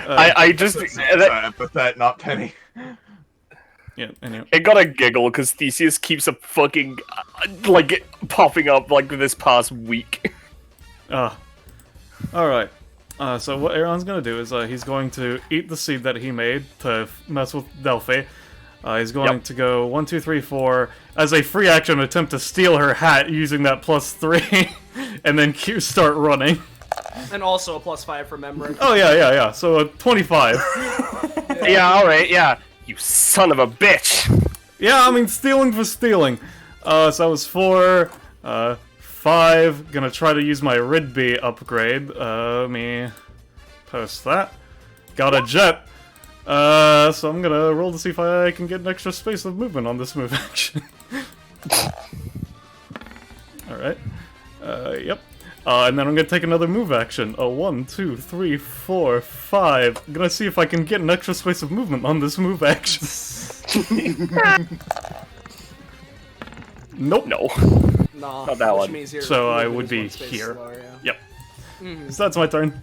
[SPEAKER 5] I just...
[SPEAKER 1] Epithet, not Penny.
[SPEAKER 6] Yeah, anyway.
[SPEAKER 5] It got a giggle because Theseus keeps a fucking, like, popping up, like, this past week.
[SPEAKER 6] Alright. So what Aeron's gonna do is he's going to eat the seed that he made to mess with Delphi. He's going to go 1, 2, 3, 4 as a free action attempt to steal her hat using that +3, and then start running.
[SPEAKER 2] And also a +5 for memory.
[SPEAKER 6] Oh yeah. So 25.
[SPEAKER 5] Yeah, alright, yeah. You son of a bitch!
[SPEAKER 6] Yeah, I mean stealing for stealing. So that was 4, 5, 5. Gonna try to use my Ridby upgrade. Let me post that. Got a jet. So I'm gonna roll to see if I can get an extra space of movement on this move action. Alright. Yep. And then I'm gonna take another move action. 1, 2, 3, 4, 5. I'm gonna see if I can get an extra space of movement on this move action. Nope. No.
[SPEAKER 2] Nah,
[SPEAKER 5] Not that
[SPEAKER 2] which
[SPEAKER 5] one.
[SPEAKER 2] means your
[SPEAKER 6] So I
[SPEAKER 2] movement
[SPEAKER 6] would
[SPEAKER 2] is
[SPEAKER 6] be
[SPEAKER 2] one space
[SPEAKER 6] here.
[SPEAKER 2] slower, yeah.
[SPEAKER 6] Yep.
[SPEAKER 2] Mhm.
[SPEAKER 6] So that's my turn.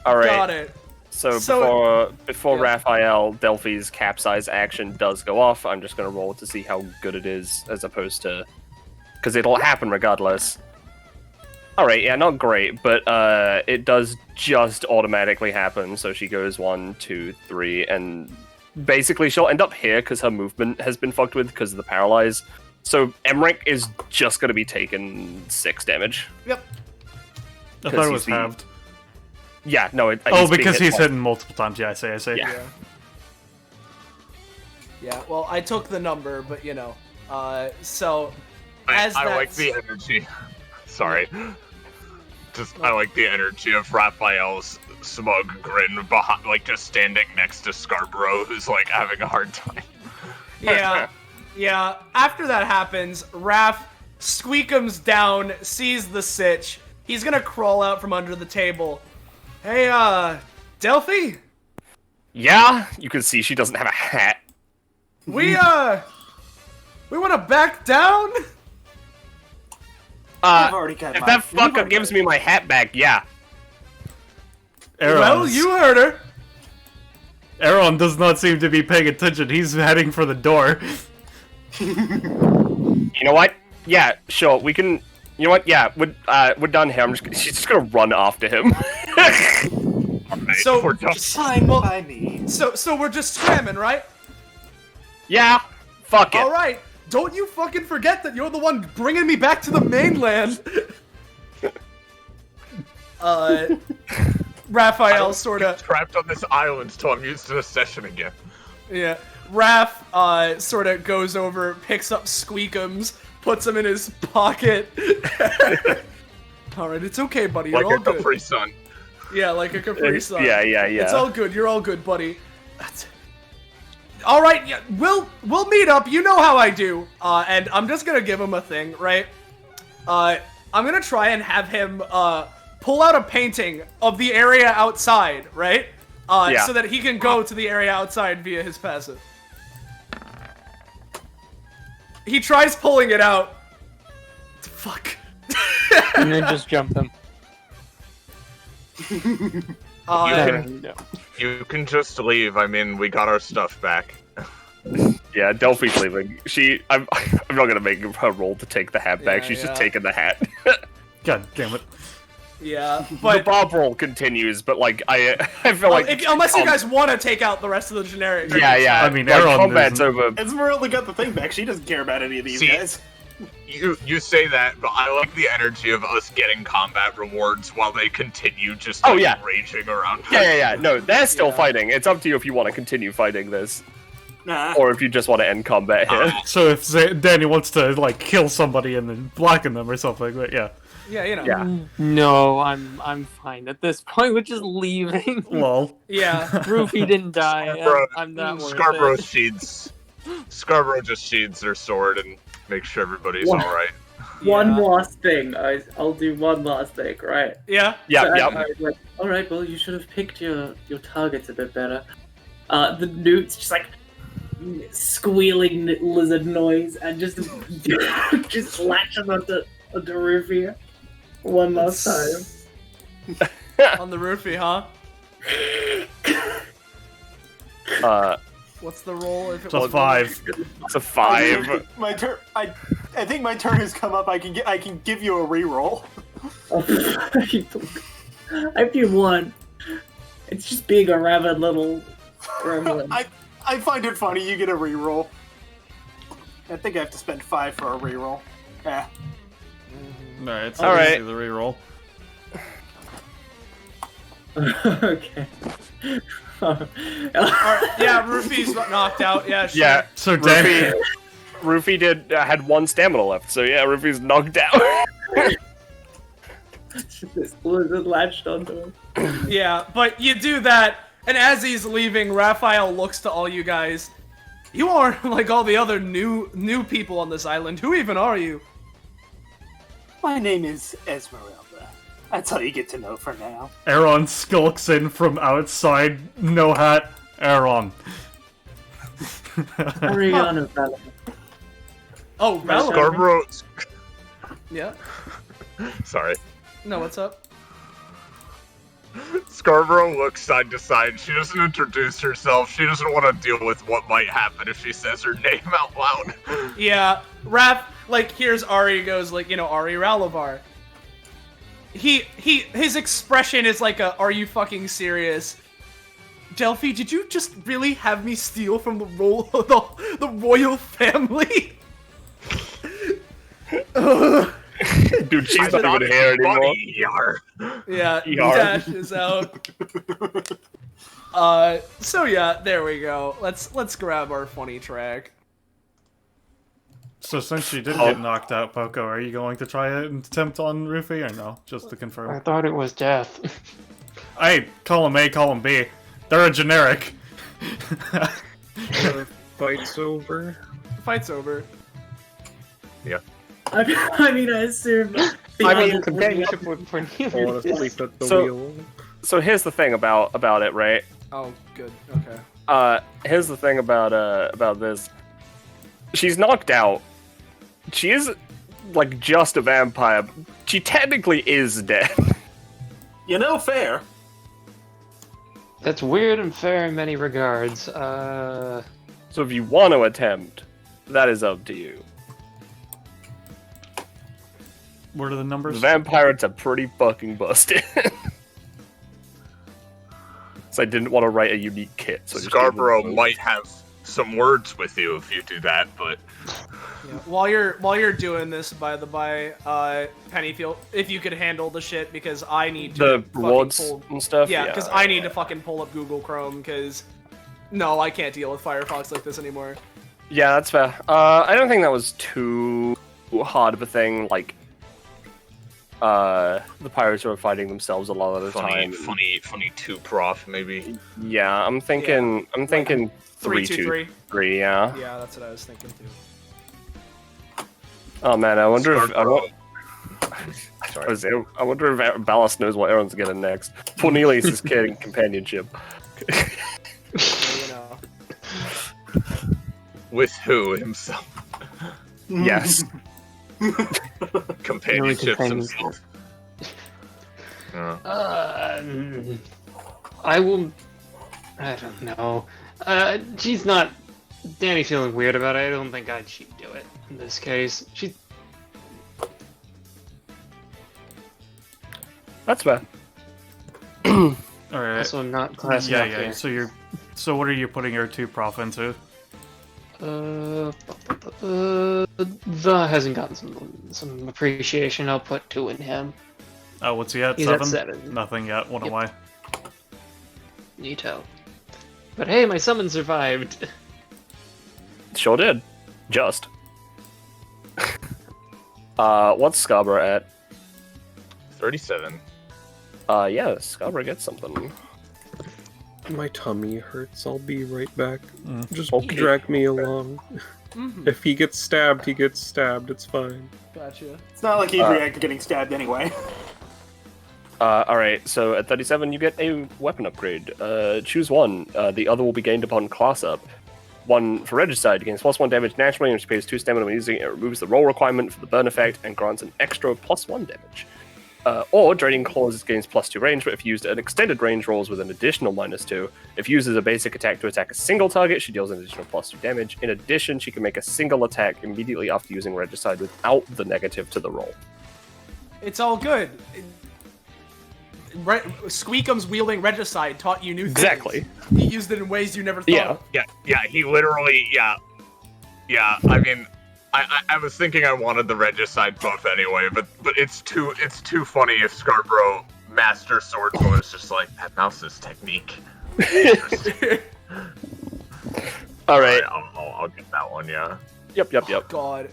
[SPEAKER 5] Alright.
[SPEAKER 2] Got it.
[SPEAKER 5] So before
[SPEAKER 2] yeah.
[SPEAKER 5] Raphael, Delphi's capsize action does go off, I'm just gonna roll to see how good it is, as opposed to... Because it'll happen regardless. Alright, yeah, not great, but it does just automatically happen, so she goes 1, 2, 3, and basically she'll end up here because her movement has been fucked with because of the paralyze. So Emmerich is just gonna be taking 6 damage.
[SPEAKER 2] Yep.
[SPEAKER 6] I thought it was halved.
[SPEAKER 5] Yeah, no.
[SPEAKER 6] Because he's hitting multiple times. Yeah, I see.
[SPEAKER 5] Yeah.
[SPEAKER 2] Yeah, well, I took the number, but you know. So,
[SPEAKER 1] I like the energy. Sorry. I like the energy of Raphael's smug grin behind, like, just standing next to Scarborough, who's, like, having a hard time.
[SPEAKER 2] Yeah. Yeah. After that happens, Raph squeakums down, sees the sitch. He's gonna crawl out from under the table. Hey, Delphi?
[SPEAKER 5] Yeah, you can see she doesn't have a hat.
[SPEAKER 2] We wanna back down?
[SPEAKER 7] I've already got
[SPEAKER 5] If
[SPEAKER 7] my-
[SPEAKER 5] that fucker gives me my hat back, yeah.
[SPEAKER 2] Well, you heard her.
[SPEAKER 6] Aeron does not seem to be paying attention. He's heading for the door.
[SPEAKER 5] You know what? Yeah, sure. We can. You know what? Yeah, we're done here. She's just gonna run after him.
[SPEAKER 1] Alright,
[SPEAKER 2] So,
[SPEAKER 1] we're done.
[SPEAKER 7] Fine by me.
[SPEAKER 2] So we're just scramming, right?
[SPEAKER 5] Yeah. Fuck it.
[SPEAKER 2] All right. Don't you fucking forget that you're the one bringing me back to the mainland. Raphael sort of
[SPEAKER 1] trapped on this island till I'm used to the session again.
[SPEAKER 2] Yeah. Raph sort of goes over, picks up Squeakums, puts them in his pocket. Alright, it's okay, buddy. You're
[SPEAKER 1] Like
[SPEAKER 2] all
[SPEAKER 1] a
[SPEAKER 2] good.
[SPEAKER 1] Capri Sun.
[SPEAKER 2] Yeah, like a Capri Sun.
[SPEAKER 5] Yeah.
[SPEAKER 2] It's all good. You're all good, buddy. Alright, yeah, we'll meet up. You know how I do. And I'm just gonna give him a thing, right? I'm gonna try and have him pull out a painting of the area outside, right?
[SPEAKER 5] Yeah.
[SPEAKER 2] So that he can go to the area outside via his passive. He tries pulling it out. Fuck.
[SPEAKER 3] And then just jump them.
[SPEAKER 1] You can just leave. I mean, we got our stuff back.
[SPEAKER 5] Yeah, Delphi's leaving. I'm not gonna make her roll to take the hat back.
[SPEAKER 2] Yeah,
[SPEAKER 5] She's
[SPEAKER 2] yeah.
[SPEAKER 5] just taking the hat.
[SPEAKER 6] God damn it.
[SPEAKER 2] Yeah,
[SPEAKER 5] The
[SPEAKER 2] but
[SPEAKER 5] bob roll continues, but like I feel like
[SPEAKER 2] unless you guys want to take out the rest of the generic.
[SPEAKER 5] yeah.
[SPEAKER 6] I mean,
[SPEAKER 5] like,
[SPEAKER 6] Aeron
[SPEAKER 5] combat's
[SPEAKER 6] isn't-
[SPEAKER 5] over.
[SPEAKER 7] Esmerelda got the thing back. She doesn't care about any of these
[SPEAKER 1] See,
[SPEAKER 7] guys.
[SPEAKER 1] You say that, but I like the energy of us getting combat rewards while they continue just
[SPEAKER 5] Oh,
[SPEAKER 1] like,
[SPEAKER 5] yeah.
[SPEAKER 1] raging around.
[SPEAKER 5] Yeah. No, they're still
[SPEAKER 2] Yeah.
[SPEAKER 5] fighting. It's up to you if you want to continue fighting this,
[SPEAKER 7] Nah.
[SPEAKER 5] or if you just want to end combat here.
[SPEAKER 6] So if Dani wants to like kill somebody and then blocking them or something, but yeah.
[SPEAKER 2] Yeah, you know.
[SPEAKER 5] Yeah.
[SPEAKER 3] No, I'm fine at this point. We're just leaving.
[SPEAKER 6] Lol.
[SPEAKER 2] Yeah.
[SPEAKER 3] Roofy didn't die.
[SPEAKER 1] Scarborough-
[SPEAKER 3] I'm not worth
[SPEAKER 1] Scarborough
[SPEAKER 3] it.
[SPEAKER 1] sheathes. Scarborough just sheathes their sword and makes sure everybody's
[SPEAKER 9] What?
[SPEAKER 1] alright.
[SPEAKER 9] One last thing. I'll do one last thing, right?
[SPEAKER 2] Yeah.
[SPEAKER 5] Yeah.
[SPEAKER 9] I was like, all right, well, you should have picked your targets a bit better. The newt's just like squealing lizard noise and just just latching onto Rufia one last time.
[SPEAKER 2] On the roofie, huh? What's the roll? If it
[SPEAKER 6] It's a
[SPEAKER 2] was
[SPEAKER 6] 5.
[SPEAKER 5] It's a 5.
[SPEAKER 7] My turn. I think my turn has come up. I can give you a reroll.
[SPEAKER 9] If you want, it's just being a rabid little gremlin.
[SPEAKER 7] I find it funny. You get a reroll. I think I have to spend 5 for a reroll. Yeah.
[SPEAKER 6] Alright, so
[SPEAKER 5] All
[SPEAKER 6] let's
[SPEAKER 5] right.
[SPEAKER 6] do the reroll.
[SPEAKER 9] Okay.
[SPEAKER 2] Yeah, roofie's knocked out. Yeah, sure.
[SPEAKER 5] Yeah.
[SPEAKER 6] So Dani,
[SPEAKER 5] Roofy had 1 stamina left, so yeah, Roofy's knocked out.
[SPEAKER 9] This lizard latched onto him.
[SPEAKER 2] Yeah, but you do that, and as he's leaving, Raphael looks to all you guys. You aren't like all the other new people on this island. Who even are you?
[SPEAKER 7] My name is Esmerelda. That's how you get to know for now.
[SPEAKER 6] Aeron skulks in from outside, no hat. Aeron.
[SPEAKER 9] Arianna, Rallavar.
[SPEAKER 2] Oh, Rallavar.
[SPEAKER 1] Scarborough.
[SPEAKER 2] Yeah.
[SPEAKER 1] Sorry.
[SPEAKER 2] No, what's up?
[SPEAKER 1] Scarborough looks side to side. She doesn't introduce herself. She doesn't want to deal with what might happen if she says her name out loud.
[SPEAKER 2] Yeah, Raph, like, here's Ari goes, like, Ari Rallavar. His expression is like a, are you fucking serious? Delphi, did you just really have me steal from the royal family?
[SPEAKER 5] Dude, she's not even here anymore.
[SPEAKER 2] Yeah,
[SPEAKER 5] Yar.
[SPEAKER 2] Dash is out. So yeah, there we go. Let's grab our funny track.
[SPEAKER 6] So since she did get knocked out, Poco, are you going to try an attempt on Rufy or no? Just to
[SPEAKER 8] I
[SPEAKER 6] confirm.
[SPEAKER 8] thought it was death.
[SPEAKER 6] Hey, call him A, call him B. They're a generic.
[SPEAKER 4] Fight's over.
[SPEAKER 2] Fight's over.
[SPEAKER 9] I mean, I assume.
[SPEAKER 5] I mean,
[SPEAKER 8] Companionship for
[SPEAKER 4] Fall asleep at the
[SPEAKER 5] So-
[SPEAKER 4] wheel.
[SPEAKER 5] So here's the thing about it, right?
[SPEAKER 2] Oh, good. Okay.
[SPEAKER 5] Here's the thing about this. She's knocked out. She is like just a vampire. She technically is dead.
[SPEAKER 7] Fair.
[SPEAKER 8] That's weird and fair in many regards.
[SPEAKER 5] So if you want to attempt, that is up to you.
[SPEAKER 6] What are the
[SPEAKER 5] The
[SPEAKER 6] numbers?
[SPEAKER 5] vampires are pretty fucking busted. So I didn't want to write a unique kit. So I just
[SPEAKER 1] Scarborough
[SPEAKER 5] gave them
[SPEAKER 1] might have some words with you if you do that, but
[SPEAKER 2] Yeah. While you're doing this, by the by, Pennyfield, if you could handle the shit, because I need to
[SPEAKER 5] the
[SPEAKER 2] fucking
[SPEAKER 5] rewards
[SPEAKER 2] pull.
[SPEAKER 5] and stuff.
[SPEAKER 2] Yeah, because I need to fucking pull up Google Chrome, because no, I can't deal with Firefox like this anymore.
[SPEAKER 5] Yeah, that's fair. I don't think that was too hard of a thing. Like, the pirates were fighting themselves a lot of the time.
[SPEAKER 1] funny two prof maybe.
[SPEAKER 5] Yeah, I'm thinking 3-2-3. Yeah.
[SPEAKER 2] Yeah, that's what I was thinking too.
[SPEAKER 5] Oh man, I wonder if
[SPEAKER 1] Sorry.
[SPEAKER 5] I wonder if Ballast knows what Aeron's getting next. Cornelius is getting companionship.
[SPEAKER 2] So,
[SPEAKER 1] With who himself?
[SPEAKER 5] Yes.
[SPEAKER 1] Companionships
[SPEAKER 8] companions.
[SPEAKER 1] himself.
[SPEAKER 8] I will. I don't know. She's not. Dani feeling weird about it. I don't think she'd do it in this case. She.
[SPEAKER 5] That's fair.
[SPEAKER 6] All right.
[SPEAKER 8] Also not classy
[SPEAKER 6] Yeah,
[SPEAKER 8] enough
[SPEAKER 6] yeah.
[SPEAKER 8] here.
[SPEAKER 6] So what are you putting your 2 prof into?
[SPEAKER 8] The hasn't gotten some appreciation. I'll put 2 in him.
[SPEAKER 6] Oh, what's he at?
[SPEAKER 8] He's
[SPEAKER 6] 7?
[SPEAKER 8] at 7.
[SPEAKER 6] Nothing yet. What
[SPEAKER 8] Yep.
[SPEAKER 6] am I?
[SPEAKER 8] Neato. But hey, my summon survived.
[SPEAKER 5] Sure did. Just. What's Scarborough at?
[SPEAKER 1] 37.
[SPEAKER 5] Yeah, Scarborough gets something.
[SPEAKER 4] My tummy hurts. I'll be right back. Just
[SPEAKER 5] Okay.
[SPEAKER 4] drag me along.
[SPEAKER 2] Mhm.
[SPEAKER 4] If he gets stabbed, he gets stabbed. It's fine.
[SPEAKER 2] Gotcha.
[SPEAKER 7] It's not like he'd react to getting stabbed anyway.
[SPEAKER 5] Alright, so at 37 you get a weapon upgrade. Choose one. The other will be gained upon class up. One for Regicide gains +1 damage naturally and pays 2 stamina when using it. It removes the roll requirement for the burn effect and grants an extra +1 damage. Or Draining Claws gains +2 range, but if used at extended range, rolls with an additional -2. If used as a basic attack to attack a single target, she deals an additional +2 damage. In addition, she can make a single attack immediately after using Regicide without the negative to the roll.
[SPEAKER 2] It's all good. Squeakum's wielding Regicide taught you new things.
[SPEAKER 5] Exactly.
[SPEAKER 2] He used it in ways you never thought.
[SPEAKER 5] Yeah.
[SPEAKER 1] Yeah, he literally, yeah, I mean, I was thinking I wanted the Regicide buff anyway, but it's too funny if Scarborough Master Swordsman is just like, that mouse's technique.
[SPEAKER 5] Alright.
[SPEAKER 1] I'll get that one, yeah.
[SPEAKER 5] Yep.
[SPEAKER 2] God.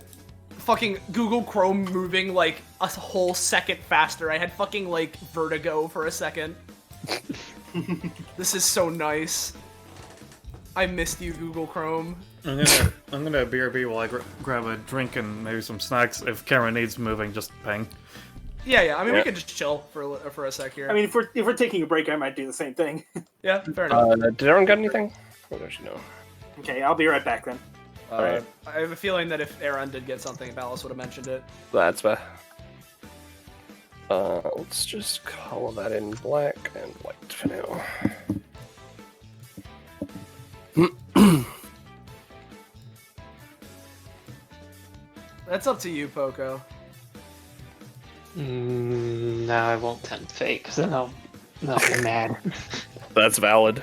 [SPEAKER 2] fucking Google Chrome moving like a whole second faster. I had fucking like vertigo for a second. This is so nice. I missed you, Google Chrome.
[SPEAKER 6] I'm gonna BRB while I grab a drink and maybe some snacks. If Karen needs moving, just ping.
[SPEAKER 2] Yeah. I mean, we could just chill for a sec here.
[SPEAKER 7] I mean, if we're taking a break, I might do the same thing.
[SPEAKER 2] Yeah, fair enough.
[SPEAKER 5] Did everyone get anything? Or does she know?
[SPEAKER 7] Okay, I'll be right back then.
[SPEAKER 5] Alright.
[SPEAKER 2] I have a feeling that if Aeron did get something, Ballast would have mentioned it.
[SPEAKER 5] That's fair. Let's just color that in black and white for now.
[SPEAKER 2] That's up to you, Poco.
[SPEAKER 8] No, I won't tempt fate, because then I'll be mad.
[SPEAKER 5] That's valid.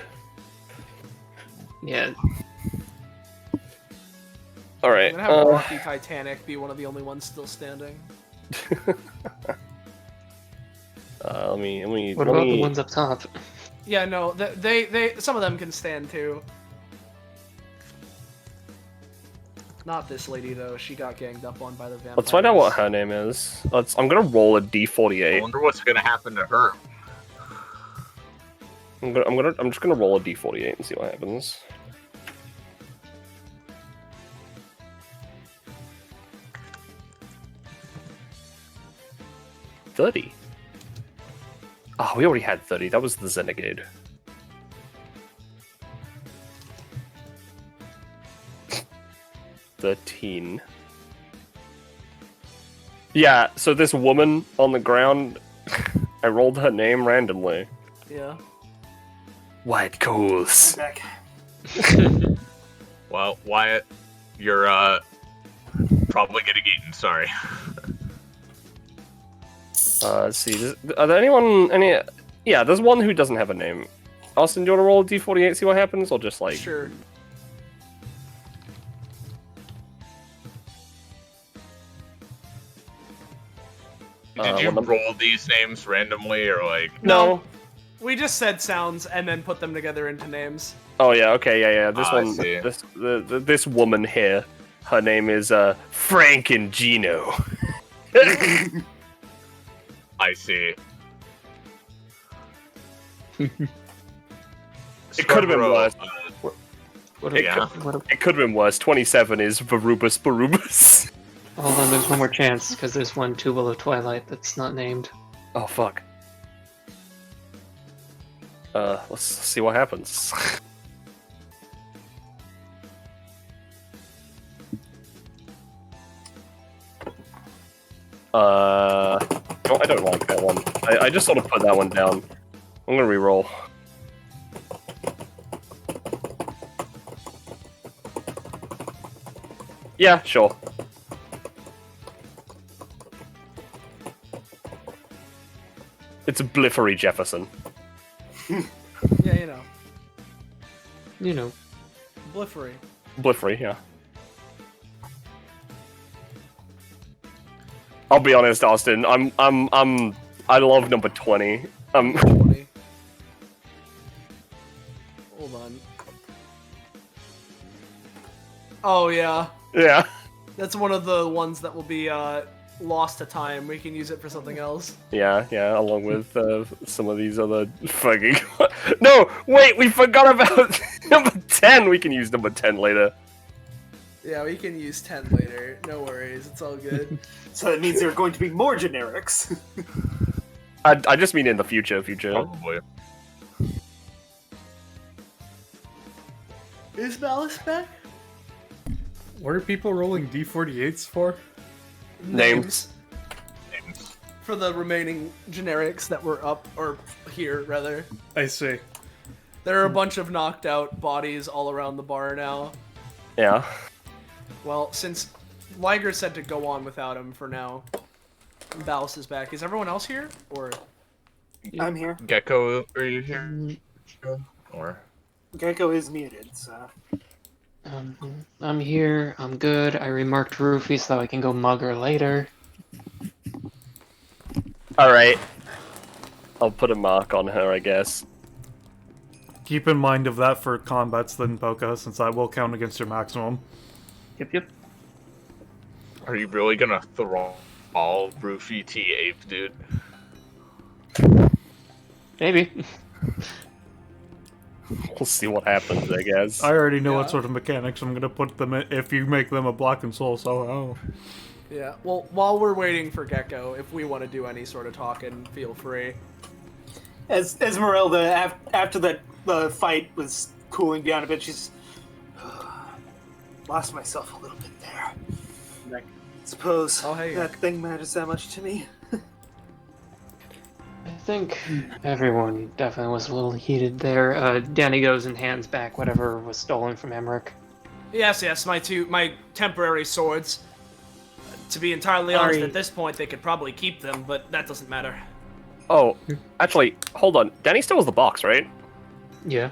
[SPEAKER 8] Yeah.
[SPEAKER 5] Alright.
[SPEAKER 2] I'm gonna have Rocky Titanic be one of the only ones still standing.
[SPEAKER 5] Let me.
[SPEAKER 8] What about the ones up top?
[SPEAKER 2] Yeah, no, they some of them can stand too. Not this lady though. She got ganged up on by the vampires.
[SPEAKER 5] Let's find out what her name is. I'm gonna roll a
[SPEAKER 1] I
[SPEAKER 5] d48.
[SPEAKER 1] wonder what's gonna happen to her.
[SPEAKER 5] I'm just gonna roll a d48 and see what happens. $30. Oh, we already had 30. That was the Zenigade. $13. Yeah, so this woman on the ground, I rolled her name randomly.
[SPEAKER 2] Yeah.
[SPEAKER 5] White coals.
[SPEAKER 7] I'm back.
[SPEAKER 1] Well, Wyatt, you're probably getting eaten. Sorry.
[SPEAKER 5] Let's see. Are there any? Yeah, there's one who doesn't have a name. Austin, do you want to roll a d48, see what happens, or just like?
[SPEAKER 2] Sure.
[SPEAKER 1] Did you roll these names randomly, or like?
[SPEAKER 5] No.
[SPEAKER 2] We just said sounds and then put them together into names.
[SPEAKER 5] Oh yeah. Okay. Yeah. This
[SPEAKER 1] I
[SPEAKER 5] one.
[SPEAKER 1] see.
[SPEAKER 5] This woman here. Her name is Frank and Gino.
[SPEAKER 1] I see.
[SPEAKER 5] It could have been worse.
[SPEAKER 1] Yeah.
[SPEAKER 5] It could have been worse. 27 is Varubus Barubus.
[SPEAKER 8] Hold on, there's one more chance, because there's one Tubal of Twilight that's not named.
[SPEAKER 5] Oh fuck. Let's see what happens. No, I don't like that one. I just sort of put that one down. I'm gonna re-roll. Yeah, sure. It's a Bliffery Jefferson.
[SPEAKER 2] Yeah, you know.
[SPEAKER 8] You know.
[SPEAKER 2] Bliffery.
[SPEAKER 5] Bliffery, yeah. I'll be honest, Austin. I love number 20.
[SPEAKER 2] 20. Hold on. Oh yeah.
[SPEAKER 5] Yeah.
[SPEAKER 2] That's one of the ones that will be lost to time. We can use it for something else.
[SPEAKER 5] Yeah, along with some of these other fucking... No, wait, we forgot about number 10! We can use number 10 later.
[SPEAKER 2] Yeah, we can use 10 later. No worries, it's all good.
[SPEAKER 7] So that means there are going to be more generics.
[SPEAKER 5] I just mean in the future.
[SPEAKER 1] Probably.
[SPEAKER 2] Is Ballast back?
[SPEAKER 6] What are people rolling D48s for?
[SPEAKER 5] Names.
[SPEAKER 2] For the remaining generics that were up, or here, rather.
[SPEAKER 6] I see.
[SPEAKER 2] There are a bunch of knocked out bodies all around the bar now.
[SPEAKER 5] Yeah.
[SPEAKER 2] Well, since Lyger said to go on without him for now, Ballast is back. Is everyone else here? Or
[SPEAKER 7] I'm here.
[SPEAKER 1] Gecko, are you here? Or
[SPEAKER 7] Gecko is muted, so.
[SPEAKER 8] I'm here. I'm good. I remarked Roofy so I can go mug her later.
[SPEAKER 5] Alright. I'll put a mark on her, I guess.
[SPEAKER 6] Keep in mind of that for combats then, Poco, since I will count against your maximum.
[SPEAKER 8] Yep.
[SPEAKER 1] Are you really gonna throw all Roofy T Ape, dude?
[SPEAKER 5] Maybe. We'll see what happens, I guess.
[SPEAKER 6] I already know what sort of mechanics I'm gonna put them in if you make them a block and soul, so oh.
[SPEAKER 2] Yeah, well, while we're waiting for Gecko, if we want to do any sort of talking, feel free.
[SPEAKER 7] As Esmerelda, after the fight was cooling down a bit, she's lost myself a little bit there. I suppose that thing matters that much to me.
[SPEAKER 8] I think everyone definitely was a little heated there. Dani goes and hands back whatever was stolen from Emmerich.
[SPEAKER 2] Yes, my temporary swords. To be entirely honest, at this point, they could probably keep them, but that doesn't matter.
[SPEAKER 5] Oh, actually, hold on. Dani still has the box, right?
[SPEAKER 8] Yeah.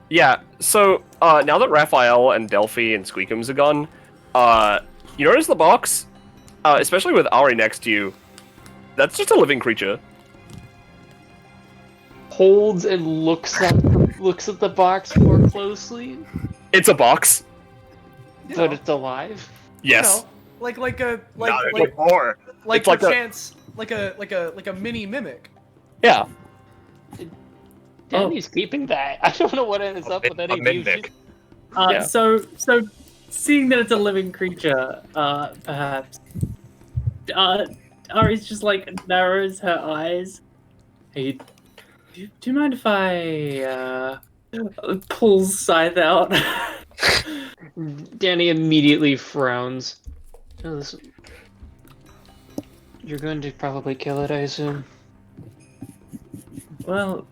[SPEAKER 5] Yeah, so, now that Raphael and Delphi and Squeakums are gone, you notice the box? Especially with Ari next to you, that's just a living creature.
[SPEAKER 8] Holds and looks at the box more closely.
[SPEAKER 5] It's a box.
[SPEAKER 8] But it's alive.
[SPEAKER 5] Yes.
[SPEAKER 2] Like a mini mimic.
[SPEAKER 5] Yeah.
[SPEAKER 8] Dani's keeping that. I don't know what is up with any music.
[SPEAKER 9] So seeing that it's a living creature, perhaps Ari's just like narrows her eyes. Hey, do you mind if I pulls Scythe out?
[SPEAKER 8] Dani immediately frowns. Oh, you're going to probably kill it, I assume.
[SPEAKER 9] Well,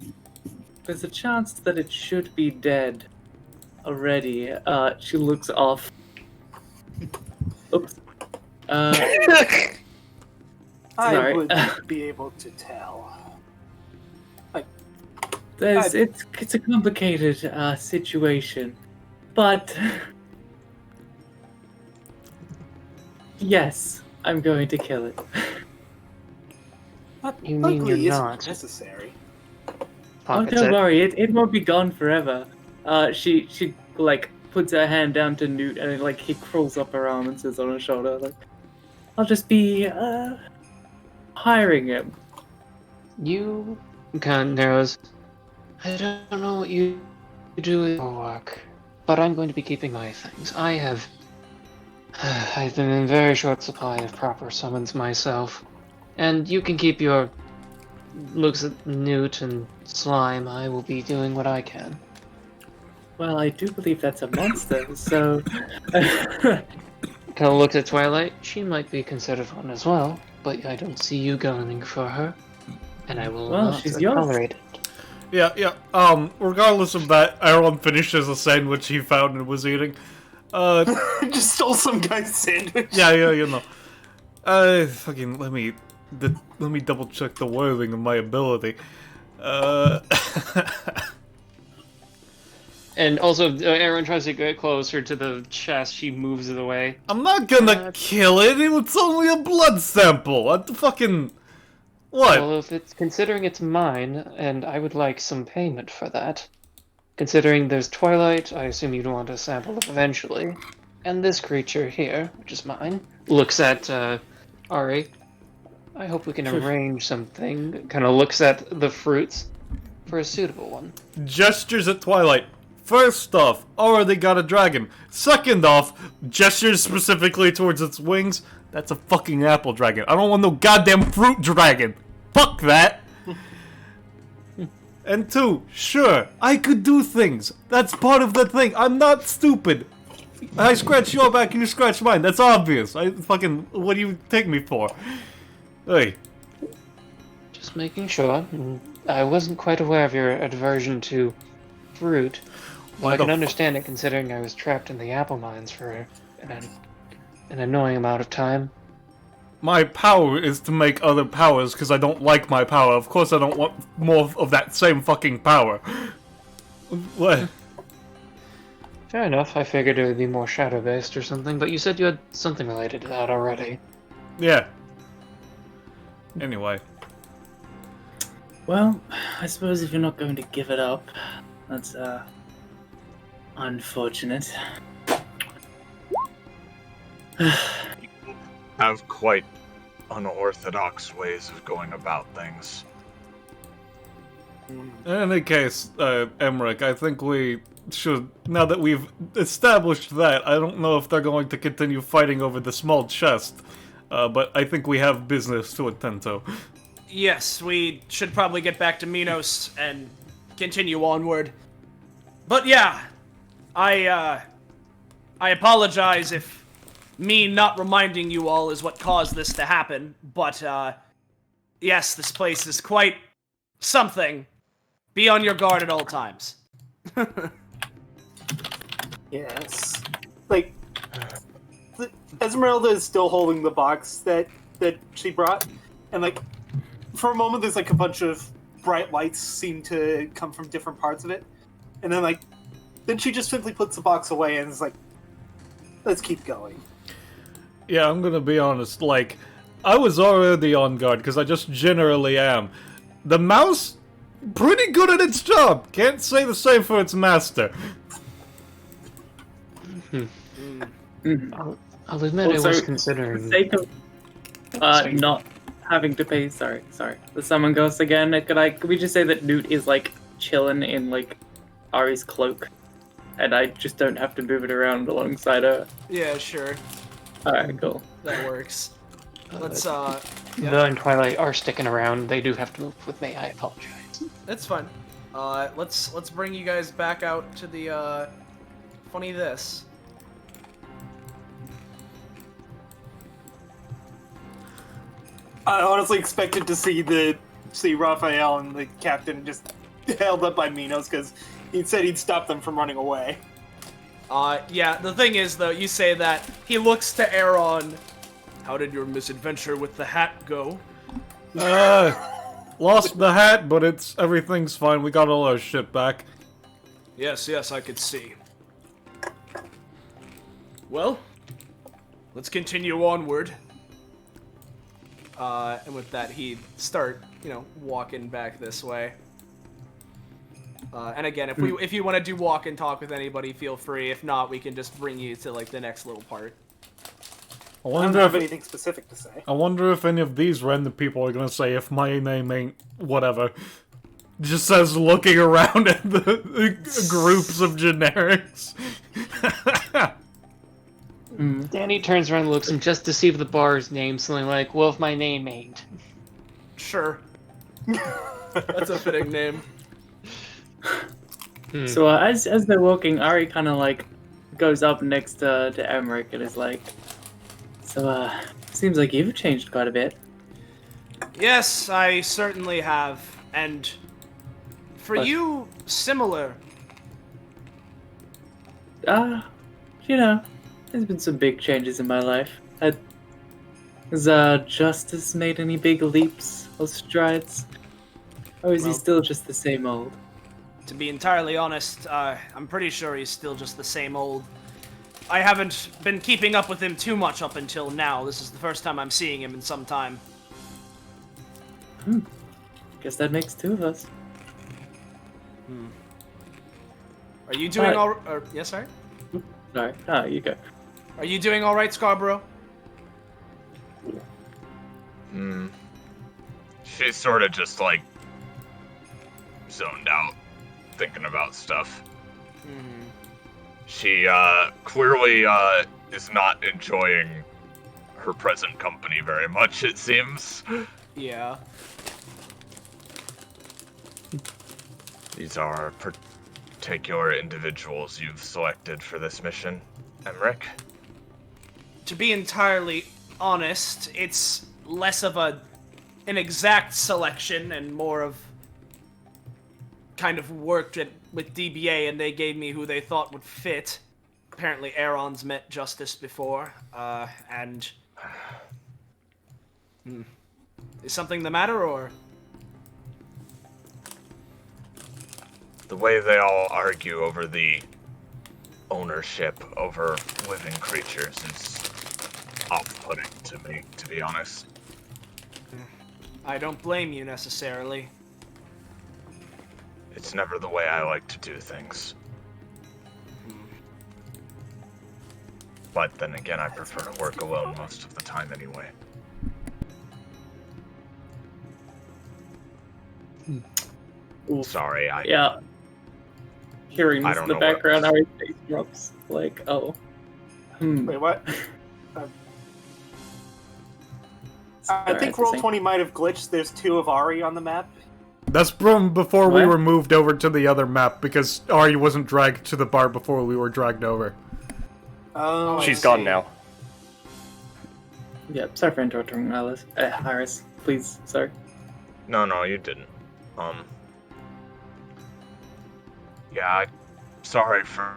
[SPEAKER 9] there's a chance that it should be dead already. She looks off. Oops.
[SPEAKER 7] I
[SPEAKER 9] sorry.
[SPEAKER 7] would be able to tell.
[SPEAKER 9] It's a complicated situation, but yes, I'm going to kill it.
[SPEAKER 8] You mean you're
[SPEAKER 7] isn't
[SPEAKER 8] not?
[SPEAKER 7] necessary.
[SPEAKER 9] Oh, don't worry, it won't be gone forever. She like puts her hand down to Newt, and like he crawls up her arm and sits on her shoulder. Like, I'll just be hiring him.
[SPEAKER 8] You kind of narrows. I don't know what you do with your work, but I'm going to be keeping my things. I've been in very short supply of proper summons myself, and you can keep your looks at Newt and Slime. I will be doing what I can.
[SPEAKER 9] Well, I do believe that's a monster, so...
[SPEAKER 8] Kind of looks at Twilight. She might be considered one as well, but I don't see you gunning for her, and I will not
[SPEAKER 9] she's yours.
[SPEAKER 8] tolerate it.
[SPEAKER 6] Yeah. Regardless of that, Aeron finishes a sandwich he found and was eating.
[SPEAKER 7] Just stole some guy's sandwich.
[SPEAKER 6] Yeah, you know. Fucking let me double check the wording of my ability.
[SPEAKER 8] And also, Aeron tries to get closer to the chest. She moves it away.
[SPEAKER 6] I'm not gonna kill it. It's only a blood sample. What the fucking... What?
[SPEAKER 8] Well, if it's considering it's mine, and I would like some payment for that. Considering there's Twilight, I assume you'd want a sample eventually. And this creature here, which is mine, looks at Ari. I hope we can arrange something. Kind of looks at the fruits for a suitable one.
[SPEAKER 6] Gestures at Twilight. First off, already got a dragon. Second off, gestures specifically towards its wings. That's a fucking apple dragon. I don't want no goddamn fruit dragon. Fuck that. And two, sure, I could do things. That's part of the thing. I'm not stupid. I scratch your back and you scratch mine. That's obvious. What do you take me for? Hey.
[SPEAKER 8] Just making sure. I wasn't quite aware of your aversion to fruit. Well, I can understand it considering I was trapped in the apple mines for an annoying amount of time.
[SPEAKER 6] My power is to make other powers because I don't like my power. Of course I don't want more of that same fucking power. What?
[SPEAKER 8] Fair enough. I figured it would be more shadow-based or something, but you said you had something related to that already.
[SPEAKER 6] Yeah. Anyway.
[SPEAKER 9] Well, I suppose if you're not going to give it up, that's unfortunate.
[SPEAKER 1] have quite unorthodox ways of going about things.
[SPEAKER 6] In any case, Emmerich, I think we should, now that we've established that, I don't know if they're going to continue fighting over the small chest, but I think we have business to attend to.
[SPEAKER 2] Yes, we should probably get back to Minos and continue onward. But yeah, I apologize if me not reminding you all is what caused this to happen, but yes, this place is quite something. Be on your guard at all times.
[SPEAKER 7] Yes. Like, Esmerelda is still holding the box that she brought, and like, for a moment there's like a bunch of bright lights seem to come from different parts of it, and then she just simply puts the box away and is like, let's keep going.
[SPEAKER 6] Yeah, I'm gonna be honest, like, I was already on guard, because I just generally am. The mouse, pretty good at its job. Can't say the same for its master.
[SPEAKER 8] I'll admit I was considering...
[SPEAKER 9] For the sake of not having to pay, sorry, the summon ghost again, could we just say that Newt is, like, chilling in, like, Ari's cloak? And I just don't have to move it around alongside her.
[SPEAKER 2] Yeah, sure.
[SPEAKER 9] Alright, cool.
[SPEAKER 2] That works. Let's,
[SPEAKER 8] Though and Twilight are sticking around, they do have to move with me, I apologize.
[SPEAKER 2] That's fine. Let's bring you guys back out to the, funny this.
[SPEAKER 7] I honestly expected to see Raphael and the captain just held up by Minos because he said he'd stop them from running away.
[SPEAKER 2] Yeah, the thing is, though, you say that, he looks to Aeron. How did your misadventure with the hat go?
[SPEAKER 6] Lost the hat, but everything's fine. We got all our shit back.
[SPEAKER 2] Yes, I could see. Well, let's continue onward. And with that, he'd start, walking back this way. And again, if you want to do walk and talk with anybody, feel free. If not, we can just bring you to, like, the next little part.
[SPEAKER 7] I don't have anything specific to say.
[SPEAKER 6] I wonder if any of these random people are gonna say if my name ain't whatever. Just says looking around at the groups of generics.
[SPEAKER 8] Dani turns around and looks, and just to see if the bar's name, something like, well, if my name ain't.
[SPEAKER 2] Sure. That's a fitting name.
[SPEAKER 9] So as they're walking, Ari kind of like goes up next to Emmerich and is like, so seems like you've changed quite a bit.
[SPEAKER 2] Yes, I certainly have, and for you, similar.
[SPEAKER 9] There's been some big changes in my life. Has Justice made any big leaps or strides? Or is he still just the same old?
[SPEAKER 2] To be entirely honest, I'm pretty sure he's still just the same old. I haven't been keeping up with him too much up until now. This is the first time I'm seeing him in some time.
[SPEAKER 9] Guess that makes two of us.
[SPEAKER 2] Are you doing all? Yes, sorry.
[SPEAKER 9] Sorry. No, you go.
[SPEAKER 2] Are you doing all right, Scarborough?
[SPEAKER 1] She's sort of just like zoned out, thinking about stuff. She clearly is not enjoying her present company very much, it seems.
[SPEAKER 2] Yeah.
[SPEAKER 1] These are particular individuals you've selected for this mission, Emmerich?
[SPEAKER 2] To be entirely honest, it's less of an exact selection and more of kind of worked with DBA, and they gave me who they thought would fit. Apparently Aeron's met Justice before, and... Is something the matter, or...?
[SPEAKER 1] The way they all argue over the ownership over living creatures is off-putting to me, to be honest.
[SPEAKER 2] I don't blame you, necessarily.
[SPEAKER 1] It's never the way I like to do things. But then again, I prefer to work alone most of the time anyway. Sorry,
[SPEAKER 9] Yeah. Hearing
[SPEAKER 1] I
[SPEAKER 9] this
[SPEAKER 1] don't
[SPEAKER 9] in the
[SPEAKER 1] know what-
[SPEAKER 9] background, our face drops. Like, oh.
[SPEAKER 7] Wait, what? I
[SPEAKER 9] Sorry,
[SPEAKER 7] think
[SPEAKER 9] it's the same.
[SPEAKER 7] Roll20 might have glitched. There's 2 of Ari on the map.
[SPEAKER 6] That's from before we
[SPEAKER 9] What?
[SPEAKER 6] were moved over to the other map because Ari wasn't dragged to the bar before we were dragged over.
[SPEAKER 7] Oh,
[SPEAKER 5] She's gone now.
[SPEAKER 9] Yep, sorry for interrupting, Alice. Iris, please, sorry.
[SPEAKER 1] No, you didn't. Yeah, sorry for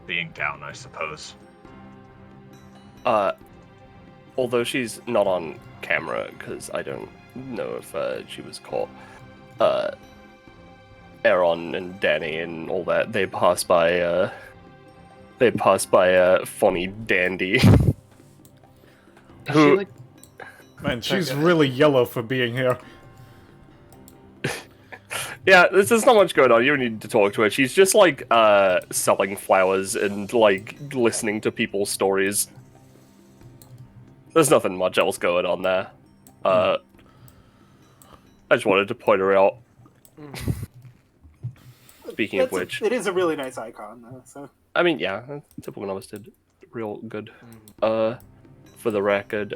[SPEAKER 1] being down, I suppose.
[SPEAKER 5] Although she's not on camera, because I don't know if she was caught, Aeron and Dani and all that, they passed by a funny dandy.
[SPEAKER 8] Is she like
[SPEAKER 6] Man, she's really yellow for being here.
[SPEAKER 5] Yeah, there's not much going on. You don't need to talk to her. She's just like selling flowers and like listening to people's stories. There's nothing much else going on there. I just wanted to point her out. Speaking of which,
[SPEAKER 7] it is a really nice icon, though. So
[SPEAKER 5] I mean, yeah, typical novice did real good. For the record,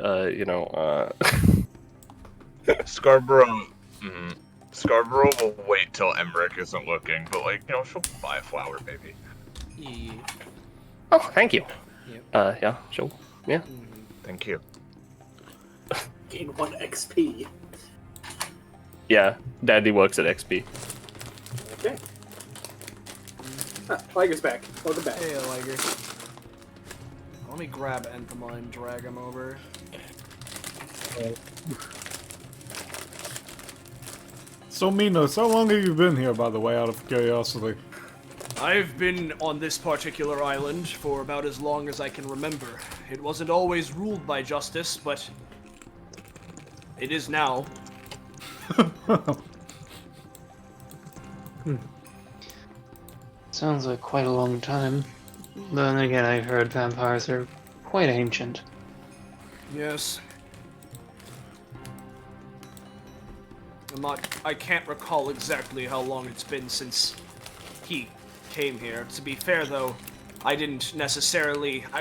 [SPEAKER 1] Scarborough. Scarborough will wait till Emmerich isn't looking, but she'll buy a flower, maybe.
[SPEAKER 2] Yeah.
[SPEAKER 5] Oh, thank you.
[SPEAKER 2] Yep.
[SPEAKER 5] Yeah, sure. Yeah.
[SPEAKER 1] Thank you.
[SPEAKER 7] gain 1 XP.
[SPEAKER 5] Yeah, Daddy works at XP.
[SPEAKER 7] Okay. Lyger's back. Welcome back.
[SPEAKER 2] Hey, Lyger. Let me grab Entoma and drag him over.
[SPEAKER 6] So, Minos, how long have you been here, by the way, out of curiosity?
[SPEAKER 2] I've been on this particular island for about as long as I can remember. It wasn't always ruled by justice, but it is now.
[SPEAKER 8] Sounds like quite a long time. But then again, I've heard vampires are quite ancient.
[SPEAKER 2] Yes. I can't recall exactly how long it's been since he came here. To be fair, though, I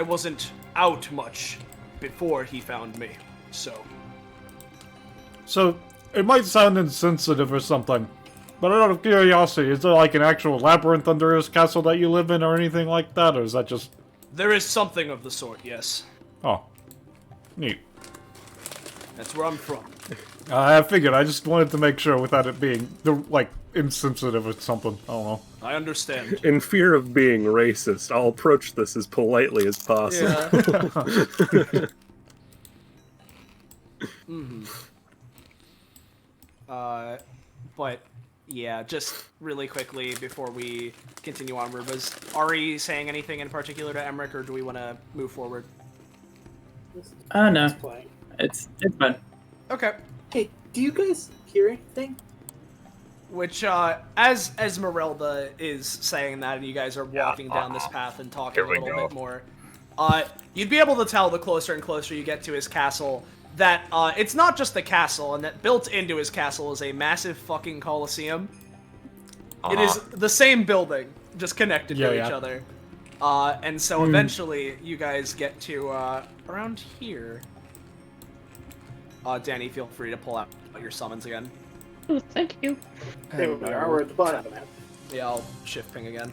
[SPEAKER 2] wasn't out much before he found me, so.
[SPEAKER 6] So, it might sound insensitive or something, but out of curiosity, is there like an actual labyrinth under his castle that you live in or anything like that, or is that just...
[SPEAKER 2] There is something of the sort, yes.
[SPEAKER 6] Oh. Neat.
[SPEAKER 2] That's where I'm from.
[SPEAKER 6] I figured, I just wanted to make sure without it being, insensitive or something. I don't know.
[SPEAKER 2] I understand.
[SPEAKER 4] In fear of being racist, I'll approach this as politely as possible.
[SPEAKER 2] Yeah. But, yeah, just really quickly before we continue onward, was Ari saying anything in particular to Emmerich, or do we want to move forward?
[SPEAKER 9] No. It's fine.
[SPEAKER 2] Okay.
[SPEAKER 7] Hey, do you guys hear anything?
[SPEAKER 2] Which, as Esmerelda is saying that, and you guys are walking down this path and talking a little bit more, you'd be able to tell the closer and closer you get to his castle that it's not just a castle, and that built into his castle is a massive fucking coliseum. It is the same building, just connected to each other. And so eventually you guys get to around here. Dani, feel free to pull out your summons again.
[SPEAKER 8] Oh, thank you.
[SPEAKER 7] There we are. We're at the bottom of the map.
[SPEAKER 2] Yeah, I'll shift ping again.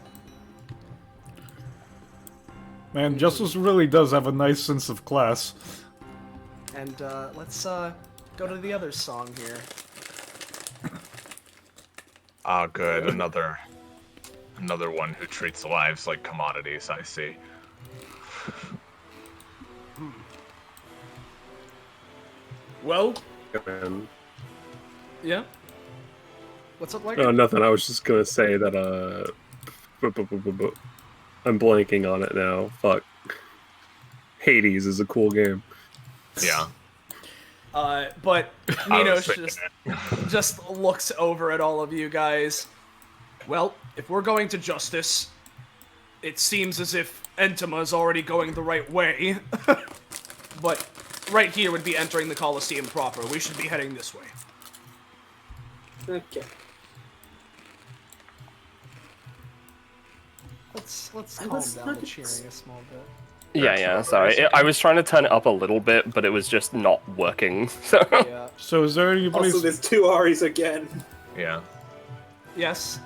[SPEAKER 6] Man, Justice really does have a nice sense of class.
[SPEAKER 2] And let's go to the other song here.
[SPEAKER 1] Ah, good. Another one who treats lives like commodities, I see.
[SPEAKER 2] Well,
[SPEAKER 4] And,
[SPEAKER 2] yeah. What's up, like?
[SPEAKER 4] oh, nothing. I was just gonna say that, I'm blanking on it now. Fuck. Hades is a cool game.
[SPEAKER 1] Yeah.
[SPEAKER 2] But Minos just looks over at all of you guys. Well, if we're going to justice, it seems as if Entoma is already going the right way. But right here would be entering the Colosseum proper. We should be heading this way.
[SPEAKER 9] Okay.
[SPEAKER 2] Let's
[SPEAKER 9] I
[SPEAKER 2] calm
[SPEAKER 9] was
[SPEAKER 2] down the
[SPEAKER 9] not-
[SPEAKER 2] cheering a small bit.
[SPEAKER 5] Yeah, sorry. I was trying to turn it up a little bit, but it was just not working. So
[SPEAKER 2] Yeah.
[SPEAKER 6] So is there anybody?
[SPEAKER 7] Also, there's 2 Aris again.
[SPEAKER 1] Yeah.
[SPEAKER 2] Yes.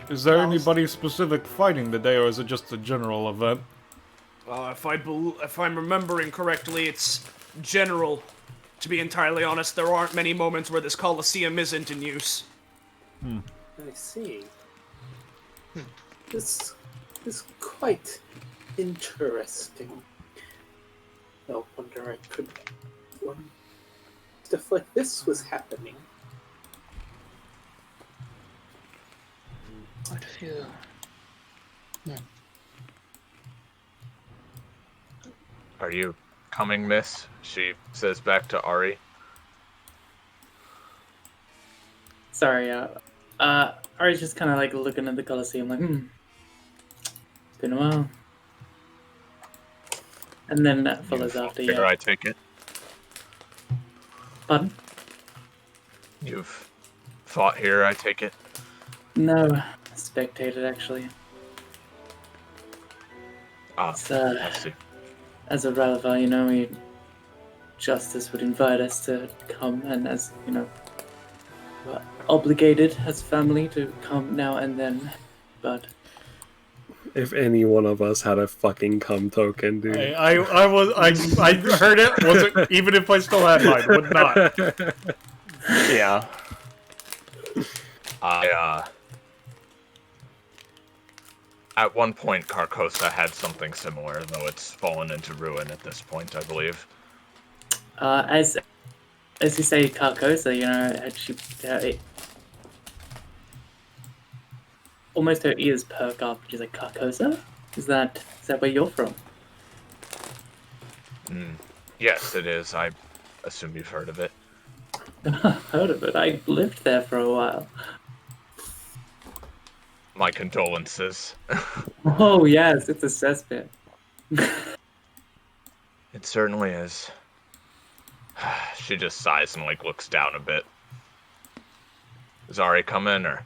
[SPEAKER 6] Is there
[SPEAKER 2] Ballast.
[SPEAKER 6] anybody specific fighting today, or is it just a general event?
[SPEAKER 2] If I'm remembering correctly, it's general. To be entirely honest, there aren't many moments where this Colosseum isn't in use.
[SPEAKER 7] I see. This is quite interesting. No wonder I could. Stuff like this was happening.
[SPEAKER 8] Quite a few.
[SPEAKER 1] Are you coming, miss? She says back to Ari.
[SPEAKER 9] Sorry, Ari's just kind of like looking at the Colosseum, like, it's been a while. And then that follows after,
[SPEAKER 1] Here,
[SPEAKER 9] yeah.
[SPEAKER 1] I take it.
[SPEAKER 9] Pardon?
[SPEAKER 1] You've fought here, I take it.
[SPEAKER 9] No, spectated actually.
[SPEAKER 1] Ah,
[SPEAKER 9] It's,
[SPEAKER 1] I see.
[SPEAKER 9] as a Rallavar, you know, justice would invite us to come, and as, you know, we're obligated as a family to come now and then, but...
[SPEAKER 4] If any one of us had a fucking cum token, dude.
[SPEAKER 6] I heard it. Wasn't even if I still had mine, would not.
[SPEAKER 5] yeah.
[SPEAKER 1] At one point, Carcosa had something similar, though it's fallen into ruin at this point, I believe.
[SPEAKER 9] As you say, Carcosa, you know, she, almost her ears perk up. She's like, Carcosa? Is that where you're from?
[SPEAKER 1] Yes, it is. I assume you've heard of it.
[SPEAKER 9] Heard of it. I lived there for a while.
[SPEAKER 1] My condolences.
[SPEAKER 9] Oh yes, it's a cesspit.
[SPEAKER 1] It certainly is. She just sighs and, like, looks down a bit. Is Ari coming, or?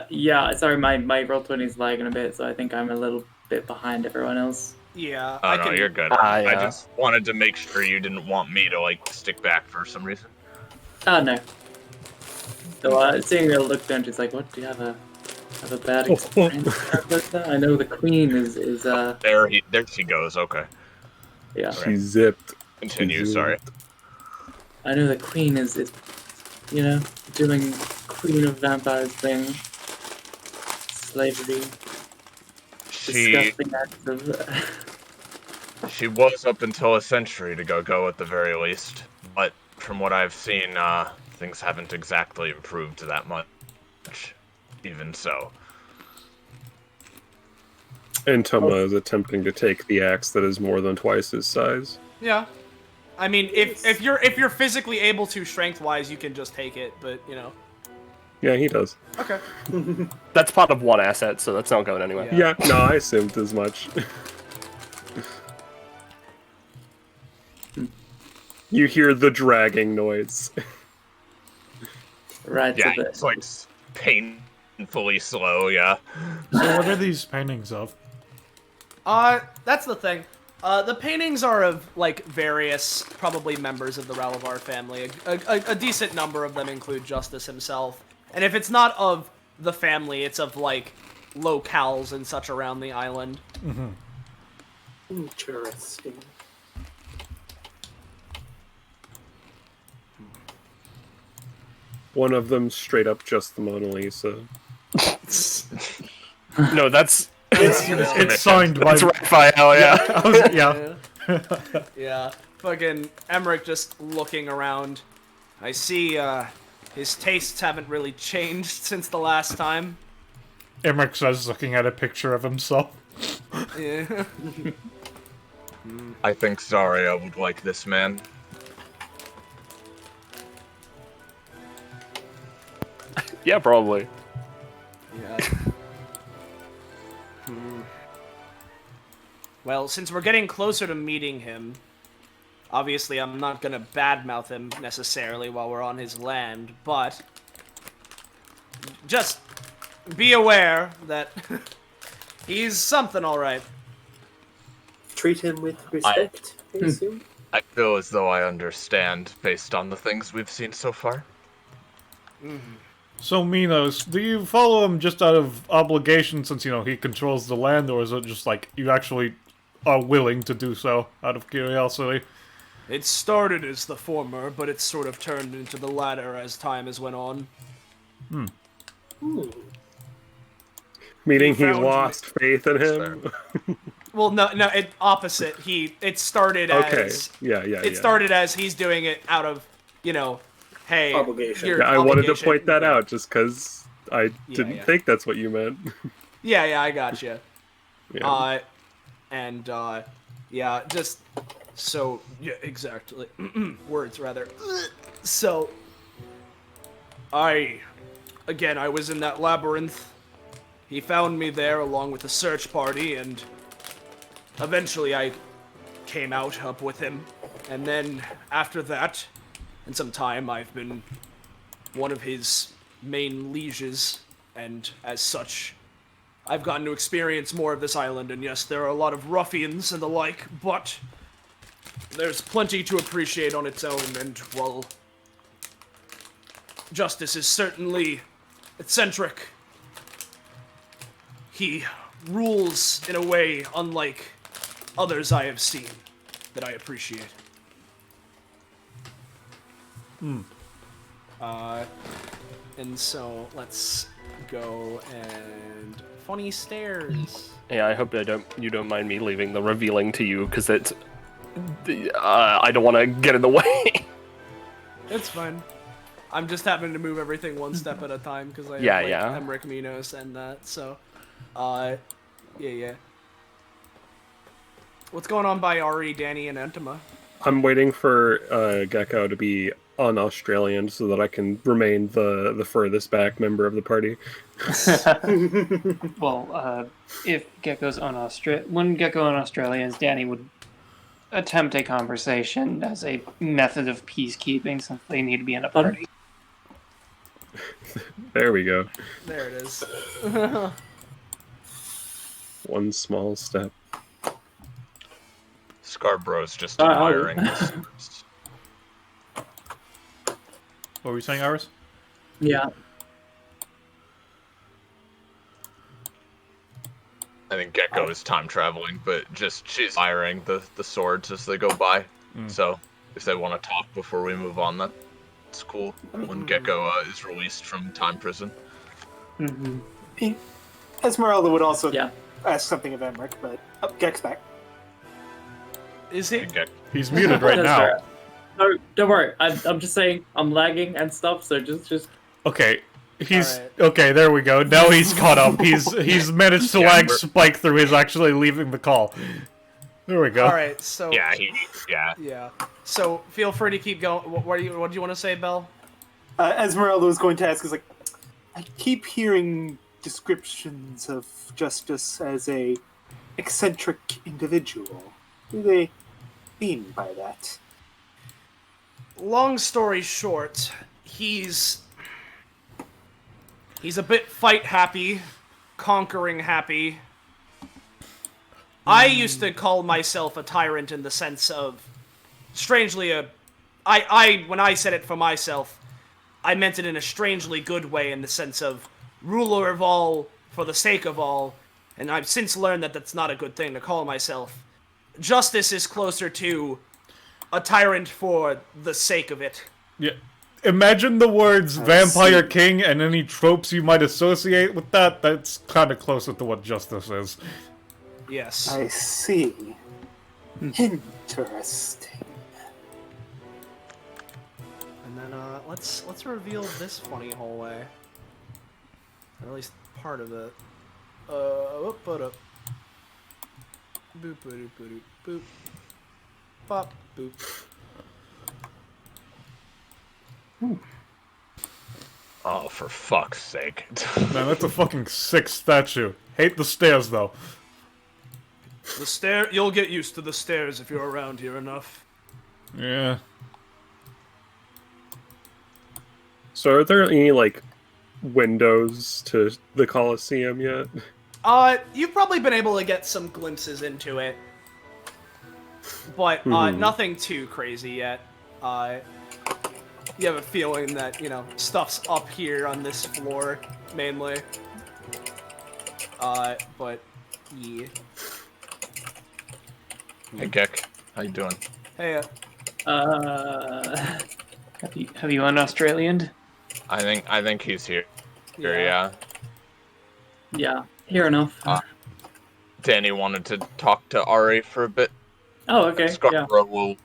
[SPEAKER 9] Yeah, sorry, my Roll20 is lagging a bit, so I think I'm a little bit behind everyone else.
[SPEAKER 2] Yeah,
[SPEAKER 1] Oh,
[SPEAKER 2] I
[SPEAKER 1] no,
[SPEAKER 2] can.
[SPEAKER 1] you're good.
[SPEAKER 5] Yeah.
[SPEAKER 1] I just wanted to make sure you didn't want me to, like, stick back for some reason.
[SPEAKER 9] Oh no. So seeing her look down, she's like, "What? Do you have a bad experience?" Carcosa? I know the queen is
[SPEAKER 1] There she goes, okay.
[SPEAKER 9] yeah.
[SPEAKER 4] She zipped.
[SPEAKER 1] Continue,
[SPEAKER 4] She
[SPEAKER 1] sorry.
[SPEAKER 9] I know the queen is you know, doing Queen of Vampires thing. Slavery.
[SPEAKER 1] She
[SPEAKER 9] Disgusting acts of...
[SPEAKER 1] She was up until a century ago at the very least, but from what I've seen, things haven't exactly improved that much. Even so.
[SPEAKER 4] Entoma is attempting to take the axe that is more than twice his size.
[SPEAKER 2] Yeah. I mean, if you're physically able to, strength-wise, you can just take it. But you know.
[SPEAKER 4] Yeah, he does.
[SPEAKER 2] Okay.
[SPEAKER 5] That's part of one asset, so that's not going anywhere.
[SPEAKER 4] Yeah, no, I assumed as much. You hear the dragging noise.
[SPEAKER 9] Right
[SPEAKER 1] Yeah,
[SPEAKER 9] to the...
[SPEAKER 1] it's like painfully slow, yeah.
[SPEAKER 6] So what are these paintings of?
[SPEAKER 2] That's the thing. The paintings are of, like, various, probably members of the Rallavar family. A decent number of them include Justice himself. And if it's not of the family, it's of, like, locales and such around the island.
[SPEAKER 6] Mm-hmm.
[SPEAKER 7] Interesting.
[SPEAKER 4] One of them straight up just the Mona Lisa.
[SPEAKER 5] No, that's
[SPEAKER 6] It's signed by...
[SPEAKER 5] that's Raphael, yeah.
[SPEAKER 6] yeah.
[SPEAKER 2] Yeah. Fucking Emmerich just looking around. I see, his tastes haven't really changed since the last time.
[SPEAKER 6] Emmerich says, looking at a picture of himself.
[SPEAKER 2] Yeah.
[SPEAKER 1] I think Zarya would like this man.
[SPEAKER 5] Yeah, probably.
[SPEAKER 2] Yeah. Well, since we're getting closer to meeting him, obviously I'm not gonna badmouth him necessarily while we're on his land, but just be aware that he's something alright.
[SPEAKER 10] Treat him with respect, I assume.
[SPEAKER 1] I feel as though I understand based on the things we've seen so far.
[SPEAKER 6] So, Minos, do you follow him just out of obligation since, he controls the land, or is it just like you actually are willing to do so out of curiosity?
[SPEAKER 2] It started as the former, but it's sort of turned into the latter as time has went on.
[SPEAKER 4] Meaning he
[SPEAKER 2] Found
[SPEAKER 4] lost faith in him?
[SPEAKER 2] Well, no, opposite. It started as... It started as he's doing it out of, hey...
[SPEAKER 10] Obligation.
[SPEAKER 2] your
[SPEAKER 4] I wanted to
[SPEAKER 2] obligation.
[SPEAKER 4] point that out just because I didn't think that's what you meant.
[SPEAKER 2] Yeah, I gotcha.
[SPEAKER 4] Yeah.
[SPEAKER 2] Just... So, yeah, exactly. Words, rather. So... I was in that labyrinth. He found me there along with a search party, and eventually I came out up with him. And then, after that, in some time, I've been one of his main lieges, and as such, I've gotten to experience more of this island, and yes, there are a lot of ruffians and the like, but there's plenty to appreciate on its own, and, well, Justice is certainly eccentric. He rules in a way unlike others I have seen that I appreciate. And so let's go and funny stairs.
[SPEAKER 5] Yeah, I hope you don't mind me leaving the revealing to you, because it's... I don't want to get in the way.
[SPEAKER 2] It's fine. I'm just having to move everything one step at a time, because I'm Rick Minos and that, so... yeah. What's going on by Ari, Dani, and Entoma?
[SPEAKER 4] I'm waiting for Gecko to be un-Australian so that I can remain the furthest back member of the party.
[SPEAKER 8] Well, if Gecko's when Gecko on Australians, Dani would attempt a conversation as a method of peacekeeping since they need to be in a party.
[SPEAKER 4] There we go.
[SPEAKER 2] There it is.
[SPEAKER 4] One small step.
[SPEAKER 1] Scarborough's just admiring this.
[SPEAKER 6] What were you saying, Iris?
[SPEAKER 9] Yeah.
[SPEAKER 1] I think Gecko is time traveling, but she's firing the swords as they go by. So if they want to talk before we move on, that's cool. When Gecko is released from time prison.
[SPEAKER 7] Esmerelda would also ask something of Emmerich, but Gek's back.
[SPEAKER 2] Is he?
[SPEAKER 6] He's muted right now.
[SPEAKER 9] No, don't worry. I'm just saying I'm lagging and stuff, so just...
[SPEAKER 6] Okay. Okay, there we go. Now he's caught up. He's managed to lag Spike through his actually leaving the call. There we go.
[SPEAKER 2] Alright, so...
[SPEAKER 1] Yeah.
[SPEAKER 2] So, feel free to keep going. What do you want to say, Belle?
[SPEAKER 7] Esmeralda was going to ask, I keep hearing descriptions of Justice as a eccentric individual. What do they mean by that?
[SPEAKER 2] Long story short, he's a bit fight happy, conquering happy. I used to call myself a tyrant in the sense of, strangely, when I said it for myself, I meant it in a strangely good way in the sense of ruler of all for the sake of all, and I've since learned that that's not a good thing to call myself. Justice is closer to a tyrant for the sake of it.
[SPEAKER 6] Yeah. Imagine the words Vampire King and any tropes you might associate with that. That's kind of closer to what Justice is.
[SPEAKER 2] Yes.
[SPEAKER 7] I see. Interesting.
[SPEAKER 2] And then let's reveal this funny hallway. Or at least part of it. Boop boop boop boop boop. Pop boop.
[SPEAKER 1] Oh, for fuck's sake.
[SPEAKER 6] Man, that's a fucking sick statue. Hate the stairs, though.
[SPEAKER 2] You'll get used to the stairs if you're around here enough.
[SPEAKER 6] Yeah.
[SPEAKER 4] So are there any, like, windows to the Colosseum yet?
[SPEAKER 2] You've probably been able to get some glimpses into it. But, nothing too crazy yet. You have a feeling that, stuff's up here on this floor, mainly. But, yeah.
[SPEAKER 1] Hey, Gek. How you doing?
[SPEAKER 2] Hey,
[SPEAKER 8] Have you un-Australianed?
[SPEAKER 1] I think he's here. Yeah.
[SPEAKER 9] Yeah, here enough.
[SPEAKER 1] Dani wanted to talk to Ari for a bit.
[SPEAKER 9] Oh, okay.
[SPEAKER 1] Scarborough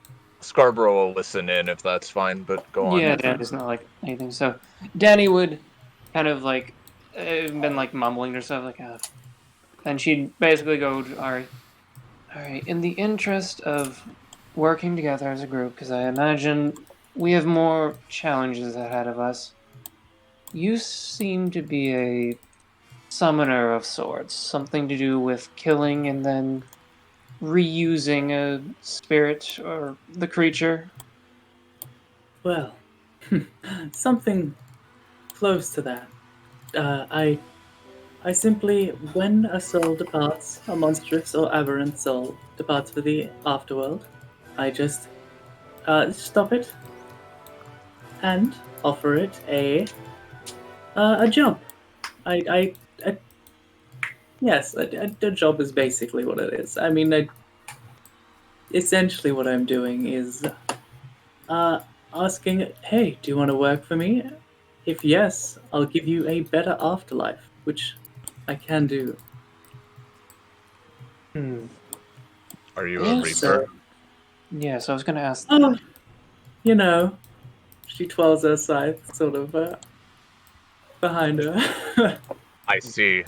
[SPEAKER 1] will listen in if that's fine, but go on.
[SPEAKER 8] Yeah, Dani's not like anything. So, Dani would kind of like been like mumbling to herself, like, and she'd basically go to Ari. All right, in the interest of working together as a group, because I imagine we have more challenges ahead of us. You seem to be a summoner of sorts, something to do with killing and then reusing a spirit or the creature.
[SPEAKER 9] Well, something close to that. I simply, when a soul departs, a monstrous or aberrant soul departs for the afterworld, I just stop it and offer it a job. Yes, a job is basically what it is. I mean, essentially what I'm doing is asking, hey, do you want to work for me? If yes, I'll give you a better afterlife, which I can do.
[SPEAKER 1] Are you a Reaper?
[SPEAKER 8] Yes, I was going to ask.
[SPEAKER 9] Oh, she twirls her scythe sort of behind her.
[SPEAKER 1] I see.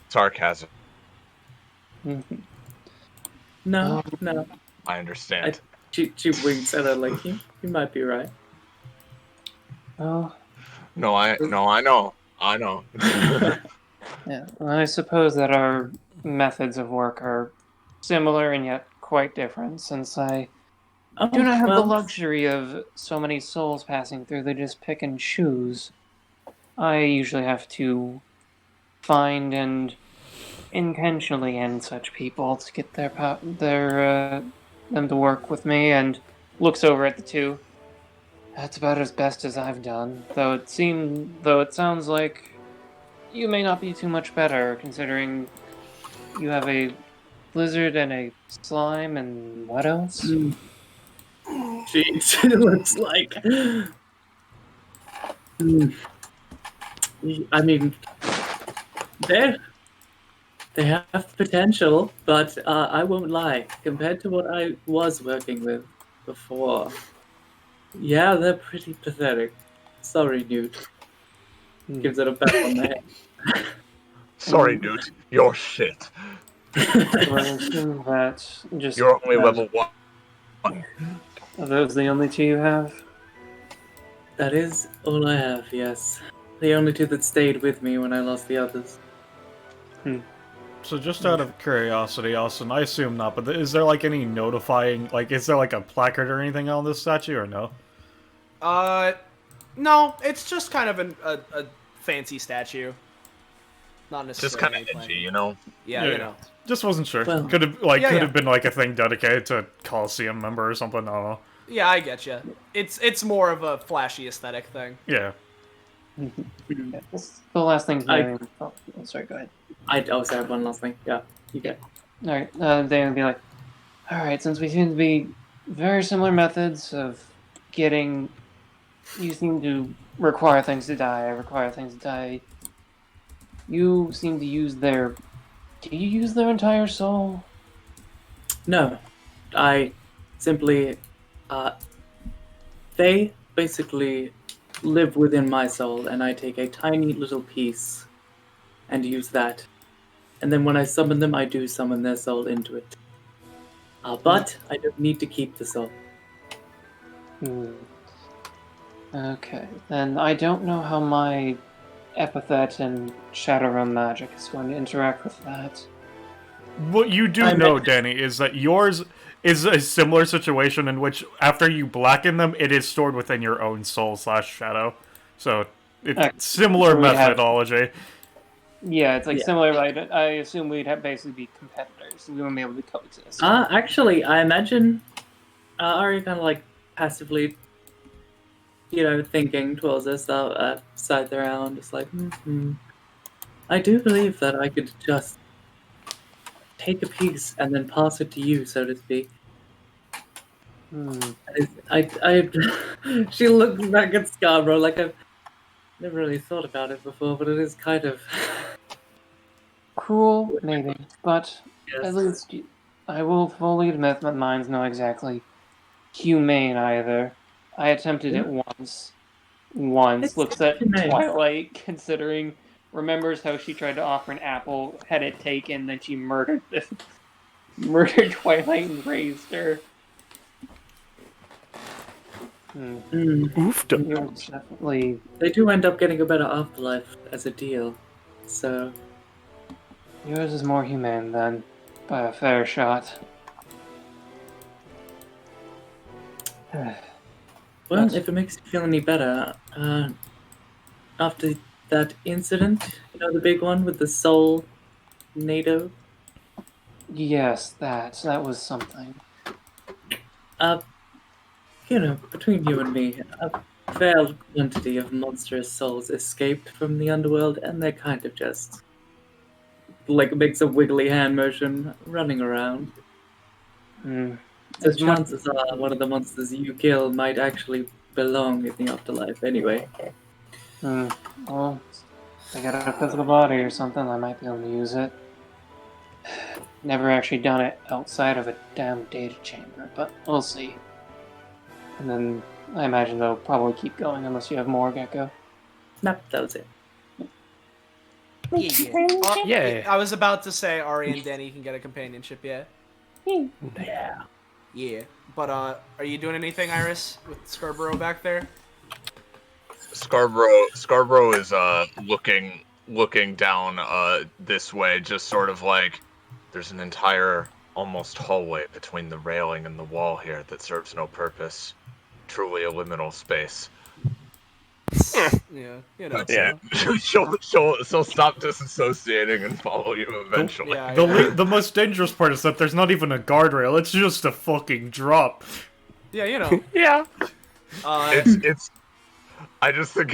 [SPEAKER 1] Sarcasm.
[SPEAKER 9] No.
[SPEAKER 1] I understand.
[SPEAKER 9] She winks at her like, you might be right.
[SPEAKER 8] Oh.
[SPEAKER 1] No, I know.
[SPEAKER 8] Yeah, well, I suppose that our methods of work are similar and yet quite different, since I do not have the luxury of so many souls passing through. They just pick and choose. I usually have to find and intentionally end such people to get them to work with me, and looks over at the two. That's about as best as I've done. Though it sounds like you may not be too much better, considering you have a lizard and a slime and what else?
[SPEAKER 9] She looks like. I mean, they have potential, but I won't lie. Compared to what I was working with before, yeah, they're pretty pathetic. Sorry, Newt. Gives it a pat on the head.
[SPEAKER 1] Sorry, Newt. You're shit. You're only level 1.
[SPEAKER 8] Are those the only two you have?
[SPEAKER 9] That is all I have, yes. The only two that stayed with me when I lost the others.
[SPEAKER 6] So just out of curiosity, Austin, I assume not, but is there like any notifying, like is there like a placard or anything on this statue or no?
[SPEAKER 2] No, it's just kind of a fancy statue. Not necessarily.
[SPEAKER 1] Just kind of edgy,
[SPEAKER 2] Yeah.
[SPEAKER 6] Just wasn't sure.
[SPEAKER 9] Well,
[SPEAKER 6] could have been like a thing dedicated to a Coliseum member or something. I don't know.
[SPEAKER 2] Yeah, I get you. It's more of a flashy aesthetic thing.
[SPEAKER 6] Yeah.
[SPEAKER 8] The last thing. Sorry, go ahead.
[SPEAKER 9] Sorry, one last thing. Yeah, you get.
[SPEAKER 8] All right, they would be like, all right, since we seem to be very similar methods of getting, you seem to require things to die. I require things to die. You seem to use their. Do you use their entire soul?
[SPEAKER 9] No, I simply. They basically live within my soul, and I take a tiny little piece and use that. And then when I summon them, I do summon their soul into it. But I don't need to keep the soul.
[SPEAKER 8] Okay, then I don't know how my Epithet and Shadow Realm magic is going to interact with that.
[SPEAKER 6] What you do know, Dani, is that yours is a similar situation in which after you blacken them, it is stored within your own soul/shadow. So it's similar
[SPEAKER 8] so
[SPEAKER 6] methodology.
[SPEAKER 8] Yeah, it's like similar. Like I assume we'd have basically be competitors. We wouldn't be able to coexist.
[SPEAKER 9] Actually, I imagine Ari kind of like passively, thinking towards us, side around, just like, I do believe that I could just take a piece and then pass it to you, so to speak. She looks back at Scarborough like I've never really thought about it before, but it is kind of
[SPEAKER 8] cruel, maybe, but at least I will fully admit that mine's not exactly humane either. I attempted it once. Looks at Twilight, considering, remembers how she tried to offer an apple, had it taken, then she murdered Twilight and raised her. Definitely.
[SPEAKER 9] They do end up getting a better afterlife as a deal, so.
[SPEAKER 8] Yours is more humane then, by a fair shot.
[SPEAKER 9] Well, if it makes you feel any better, after that incident, the big one with the soul NATO?
[SPEAKER 8] Yes, that was something.
[SPEAKER 9] Between you and me, a fair quantity of monstrous souls escaped from the underworld, and they're kind of just, makes a wiggly hand motion, running around. So chances are one of the monsters you kill might actually belong in the afterlife anyway.
[SPEAKER 8] Well, I got a physical body or something, I might be able to use it. Never actually done it outside of a damn data chamber, but we'll see. And then I imagine they'll probably keep going unless you have more, Gecko.
[SPEAKER 9] Nope, that was it.
[SPEAKER 2] Yeah. I was about to say Ari and Dani can get a companionship, yeah?
[SPEAKER 9] Yeah.
[SPEAKER 2] Yeah. But, are you doing anything, Iris, with Scarborough back there?
[SPEAKER 1] Scarborough is, looking down, this way, just sort of like, there's an entire, almost hallway between the railing and the wall here that serves no purpose. Truly a liminal space.
[SPEAKER 2] Yeah,
[SPEAKER 1] She'll stop disassociating and follow you eventually.
[SPEAKER 6] The most dangerous part is that there's not even a guardrail. It's just a fucking drop.
[SPEAKER 2] Yeah,
[SPEAKER 5] Yeah.
[SPEAKER 1] It's. I just think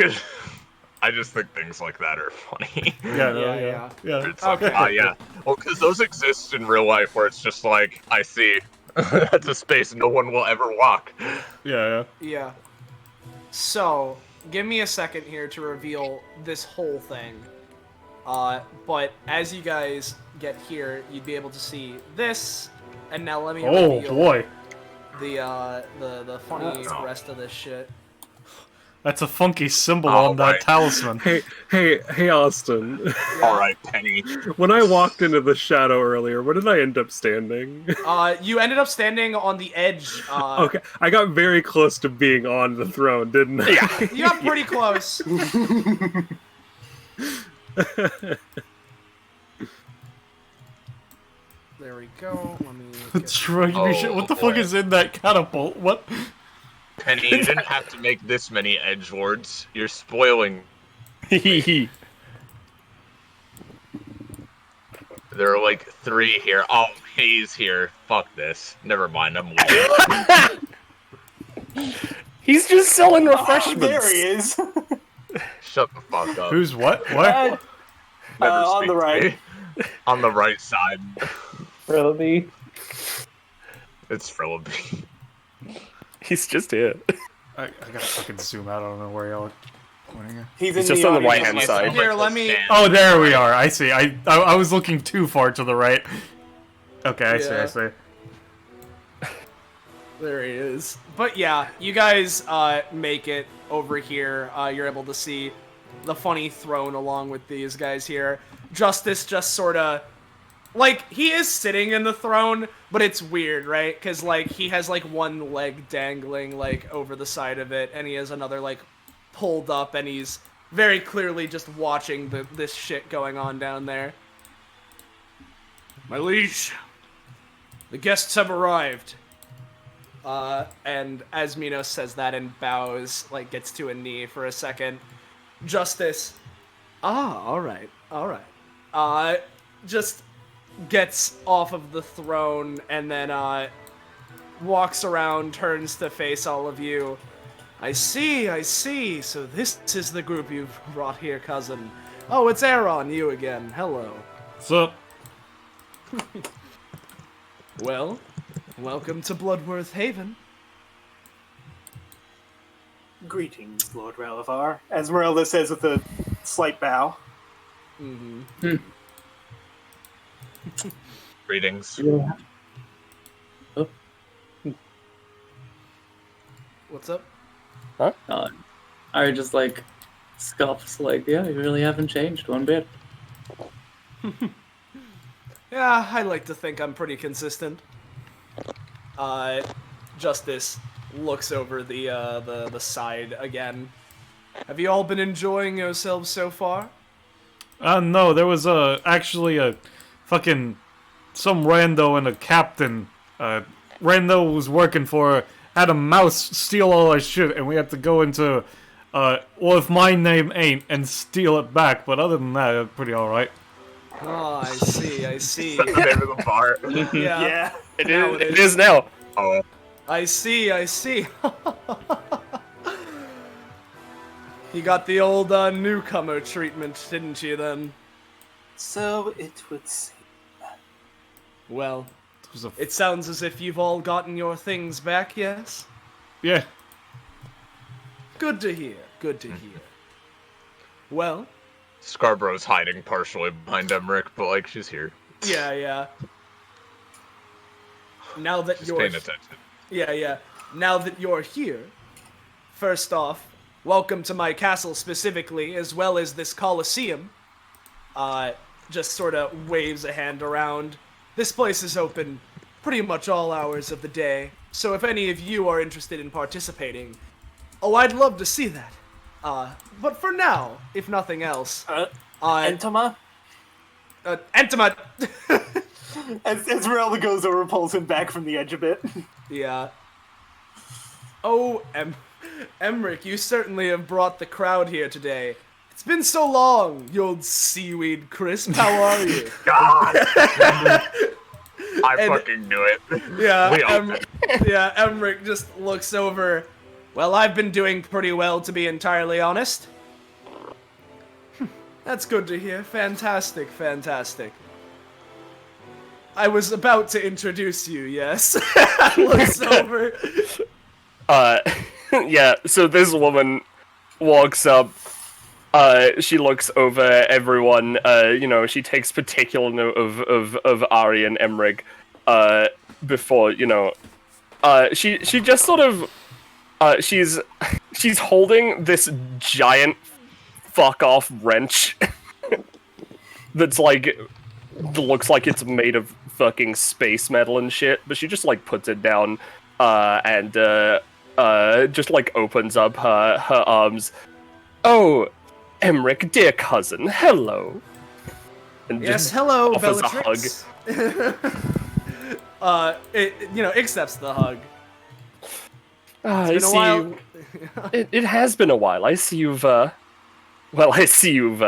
[SPEAKER 1] things like that are funny.
[SPEAKER 6] Yeah.
[SPEAKER 1] It's like, yeah. Well, because those exist in real life where it's just like, I see. That's a space no one will ever walk.
[SPEAKER 6] Yeah.
[SPEAKER 2] So, give me a second here to reveal this whole thing. But as you guys get here, you'd be able to see this. And now let me reveal the funny rest of this shit.
[SPEAKER 6] That's a funky symbol on that talisman.
[SPEAKER 4] Hey, Austin.
[SPEAKER 1] All right, Penny.
[SPEAKER 4] When I walked into the shadow earlier, where did I end up standing?
[SPEAKER 2] You ended up standing on the edge.
[SPEAKER 4] Okay, I got very close to being on the throne, didn't I?
[SPEAKER 2] Yeah, you got pretty close. There we go. Let me.
[SPEAKER 6] Shit. What the fuck is in that catapult? What?
[SPEAKER 1] Penny, you didn't have to make this many edgelords. You're spoiling. There are like 3 here. Oh, Hayes here. Fuck this. Never mind, I'm leaving.
[SPEAKER 5] He's just selling refreshments.
[SPEAKER 7] There he is.
[SPEAKER 1] Shut the fuck up.
[SPEAKER 6] Who's what? What?
[SPEAKER 7] On the right.
[SPEAKER 1] On the right side.
[SPEAKER 5] Frillaby.
[SPEAKER 1] It's Frillaby.
[SPEAKER 5] He's just here.
[SPEAKER 6] I gotta fucking zoom out. I don't know where y'all are pointing at.
[SPEAKER 7] He's
[SPEAKER 5] just on the right-hand side.
[SPEAKER 2] Here, let me.
[SPEAKER 6] Oh, there we are. I see. I was looking too far to the right. Okay, I see.
[SPEAKER 2] There he is. But yeah, you guys make it over here. You're able to see the funny throne along with these guys here. Justice just sort of... he is sitting in the throne, but it's weird, right? Because, he has, one leg dangling, over the side of it, and he has another, pulled up, and he's very clearly just watching this shit going on down there. My liege, the guests have arrived. And as Minos says that and bows, like gets to a knee for a second, Justice, alright. Just gets off of the throne and then, walks around, turns to face all of you. I see. So this is the group you've brought here, cousin. Oh, it's Aeron, you again. Hello.
[SPEAKER 6] What's up?
[SPEAKER 2] Well, welcome to Bloodworth Haven.
[SPEAKER 7] Greetings, Lord Rallavar. Esmerelda says with a slight bow.
[SPEAKER 2] Mm-hmm.
[SPEAKER 1] Greetings.
[SPEAKER 9] Yeah. Oh.
[SPEAKER 2] What's up?
[SPEAKER 9] I just like scoffs like, yeah, you really haven't changed one bit.
[SPEAKER 2] Yeah, I like to think I'm pretty consistent. Justice looks over the side again. Have you all been enjoying yourselves so far?
[SPEAKER 6] No, there was actually a fucking some rando and a captain. Rando was working for had a mouse steal all our shit, and we had to go into well, if my name ain't, and steal it back. But other than that, pretty all right.
[SPEAKER 2] Oh, I see.
[SPEAKER 1] That's the name of the bar.
[SPEAKER 2] Yeah.
[SPEAKER 5] It is now.
[SPEAKER 1] Oh.
[SPEAKER 2] I see. You got the old newcomer treatment, didn't you, then?
[SPEAKER 7] So it would seem.
[SPEAKER 2] Well, it sounds as if you've all gotten your things back, yes?
[SPEAKER 6] Yeah.
[SPEAKER 2] Good to hear. Well,
[SPEAKER 1] Scarborough's hiding partially behind Emmerich, but like she's here.
[SPEAKER 2] yeah. Now that
[SPEAKER 1] She's
[SPEAKER 2] you're
[SPEAKER 1] paying attention.
[SPEAKER 2] Yeah. Now that you're here, first off, welcome to my castle specifically, as well as this Colosseum. Just sort of waves a hand around. This place is open pretty much all hours of the day, so if any of you are interested in participating, I'd love to see that. But for now, if nothing else,
[SPEAKER 7] Entoma?
[SPEAKER 2] Entoma!
[SPEAKER 7] As Esmeralda goes over, pulls him back from the edge a bit.
[SPEAKER 2] Yeah. Oh, Emmerich, you certainly have brought the crowd here today. It's been so long, you old seaweed crisp. How are you?
[SPEAKER 1] God! I fucking knew it.
[SPEAKER 2] Yeah, Emmerich just looks over. Well, I've been doing pretty well, to be entirely honest. That's good to hear. Fantastic. I was about to introduce you, yes? Looks over.
[SPEAKER 5] Yeah, so this woman walks up, she looks over everyone, she takes particular note of Ari and Emmerich, before, she just sort of, she's holding this giant fuck-off wrench that's, looks like it's made of fucking space metal and shit, but she just, puts it down, and, just, opens up her arms. Oh, Emmerich, dear cousin, hello. And
[SPEAKER 2] Yes, hello,
[SPEAKER 5] offers a
[SPEAKER 2] Bellatrix. Accepts the hug.
[SPEAKER 5] I
[SPEAKER 2] It's been a
[SPEAKER 5] see
[SPEAKER 2] while.
[SPEAKER 5] you. It has been a while. I see you've, Well, I see you've,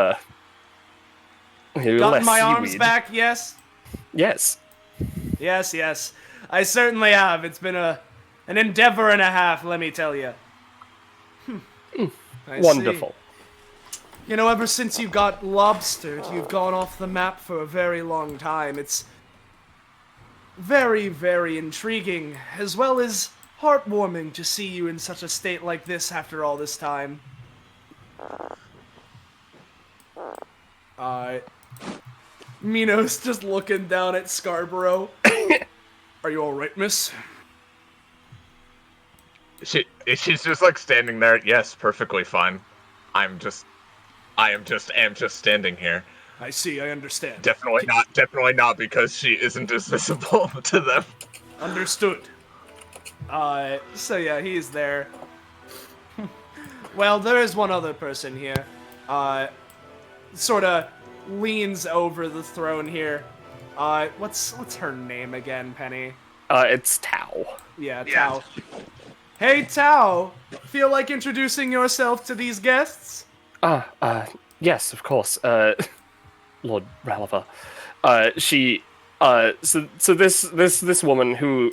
[SPEAKER 2] Gotten my arms back, yes?
[SPEAKER 5] Yes.
[SPEAKER 2] Yes. I certainly have. It's been an endeavor and a half, let me tell you.
[SPEAKER 5] Wonderful.
[SPEAKER 2] Ever since you got lobstered, you've gone off the map for a very long time. It's very, very intriguing, as well as heartwarming to see you in such a state like this after all this time. Minos just looking down at Scarborough. Are you alright, miss?
[SPEAKER 1] She's just standing there. Yes, perfectly fine. I am just standing here.
[SPEAKER 2] I see, I understand.
[SPEAKER 1] Definitely not because she isn't as visible to them.
[SPEAKER 2] Understood. So yeah, he's there. Well, there is one other person here. Sorta leans over the throne here. What's her name again, Penny?
[SPEAKER 5] It's Tao.
[SPEAKER 2] Yeah, Tao. Hey, Tao. Feel like introducing yourself to these guests?
[SPEAKER 5] Yes, of course. Lord Rallavar. So this woman who,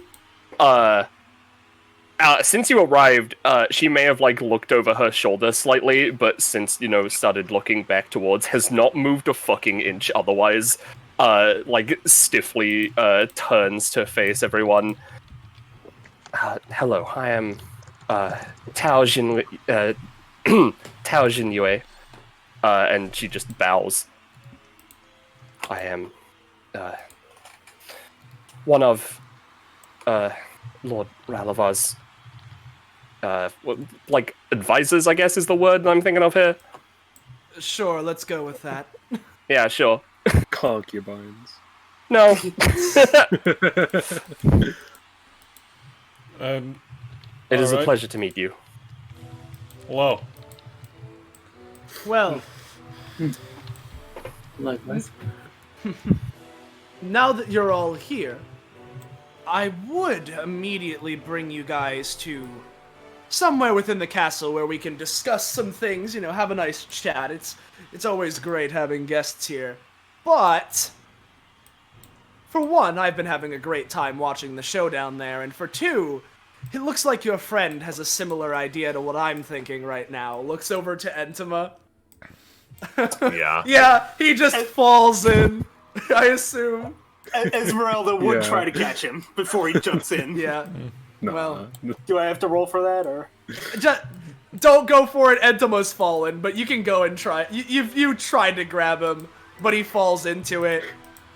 [SPEAKER 5] since you arrived, she may have like looked over her shoulder slightly, but since started looking back towards, has not moved a fucking inch. Otherwise, like stiffly turns to face everyone. Hello, I am Tao Jin Tao Jinyue, and she just bows. I am one of Lord Rallavar's like advisors, I guess is the word I'm thinking of here.
[SPEAKER 2] Sure, let's go with that.
[SPEAKER 5] Yeah, sure.
[SPEAKER 4] Concubines.
[SPEAKER 5] No. It is a pleasure to meet you.
[SPEAKER 6] Hello.
[SPEAKER 2] Well,
[SPEAKER 9] Likewise.
[SPEAKER 2] now that you're all here, I would immediately bring you guys to somewhere within the castle where we can discuss some things, have a nice chat. It's always great having guests here. But for one, I've been having a great time watching the show down there, and for two, it looks like your friend has a similar idea to what I'm thinking right now. Looks over to Entoma.
[SPEAKER 1] Yeah.
[SPEAKER 2] Yeah, he just falls in, I assume.
[SPEAKER 7] Esmerelda would try to catch him before he jumps in.
[SPEAKER 2] Yeah.
[SPEAKER 4] No.
[SPEAKER 2] Well,
[SPEAKER 7] Do I have to roll for that, or?
[SPEAKER 2] just don't go for it. Entoma's fallen, but you can go and try. You tried to grab him, but he falls into it.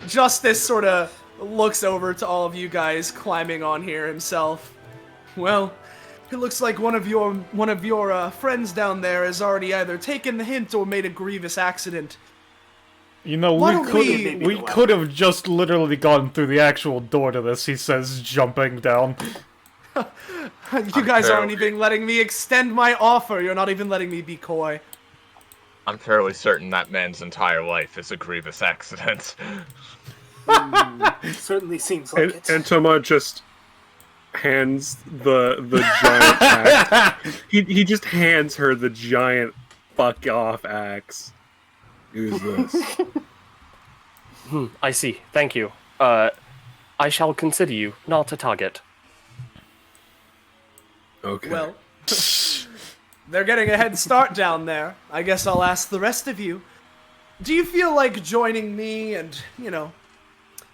[SPEAKER 2] Justice sort of looks over to all of you guys climbing on here himself. Well, it looks like one of your friends down there has already either taken the hint or made a grievous accident. Why
[SPEAKER 6] We could have just literally gone through the actual door to this, he says, jumping down.
[SPEAKER 2] You guys aren't even letting me extend my offer. You're not even letting me be coy.
[SPEAKER 1] I'm fairly certain that man's entire life is a grievous accident.
[SPEAKER 7] It certainly seems like it.
[SPEAKER 4] Entoma just hands the giant axe. He just hands her the giant fuck off axe. Who's this?
[SPEAKER 5] I see. Thank you. I shall consider you not a target.
[SPEAKER 4] Okay.
[SPEAKER 2] Well, they're getting a head start down there. I guess I'll ask the rest of you. Do you feel like joining me and,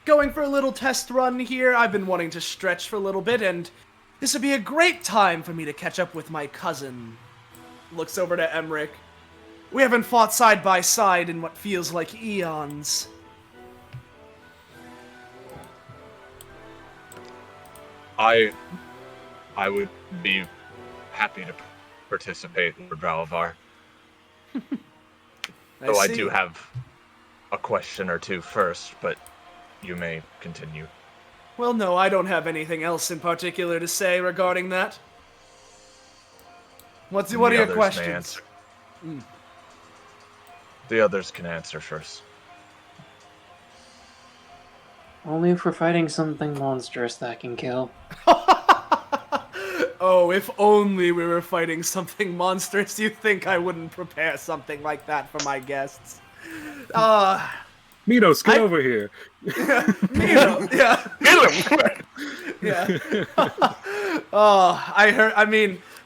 [SPEAKER 2] going for a little test run here? I've been wanting to stretch for a little bit, and this would be a great time for me to catch up with my cousin. Looks over to Emmerich. We haven't fought side by side in what feels like eons.
[SPEAKER 1] I would be happy to participate, Lord Rallavar. Though I do have a question or two first, but you may continue.
[SPEAKER 2] Well, no, I don't have anything else in particular to say regarding that. What are your questions?
[SPEAKER 1] The others can answer first.
[SPEAKER 8] Only if we're fighting something monstrous that can kill.
[SPEAKER 2] Oh, if only we were fighting something monstrous. You think I wouldn't prepare something like that for my guests?
[SPEAKER 4] Minos, get over here.
[SPEAKER 2] Mino, yeah. Yeah.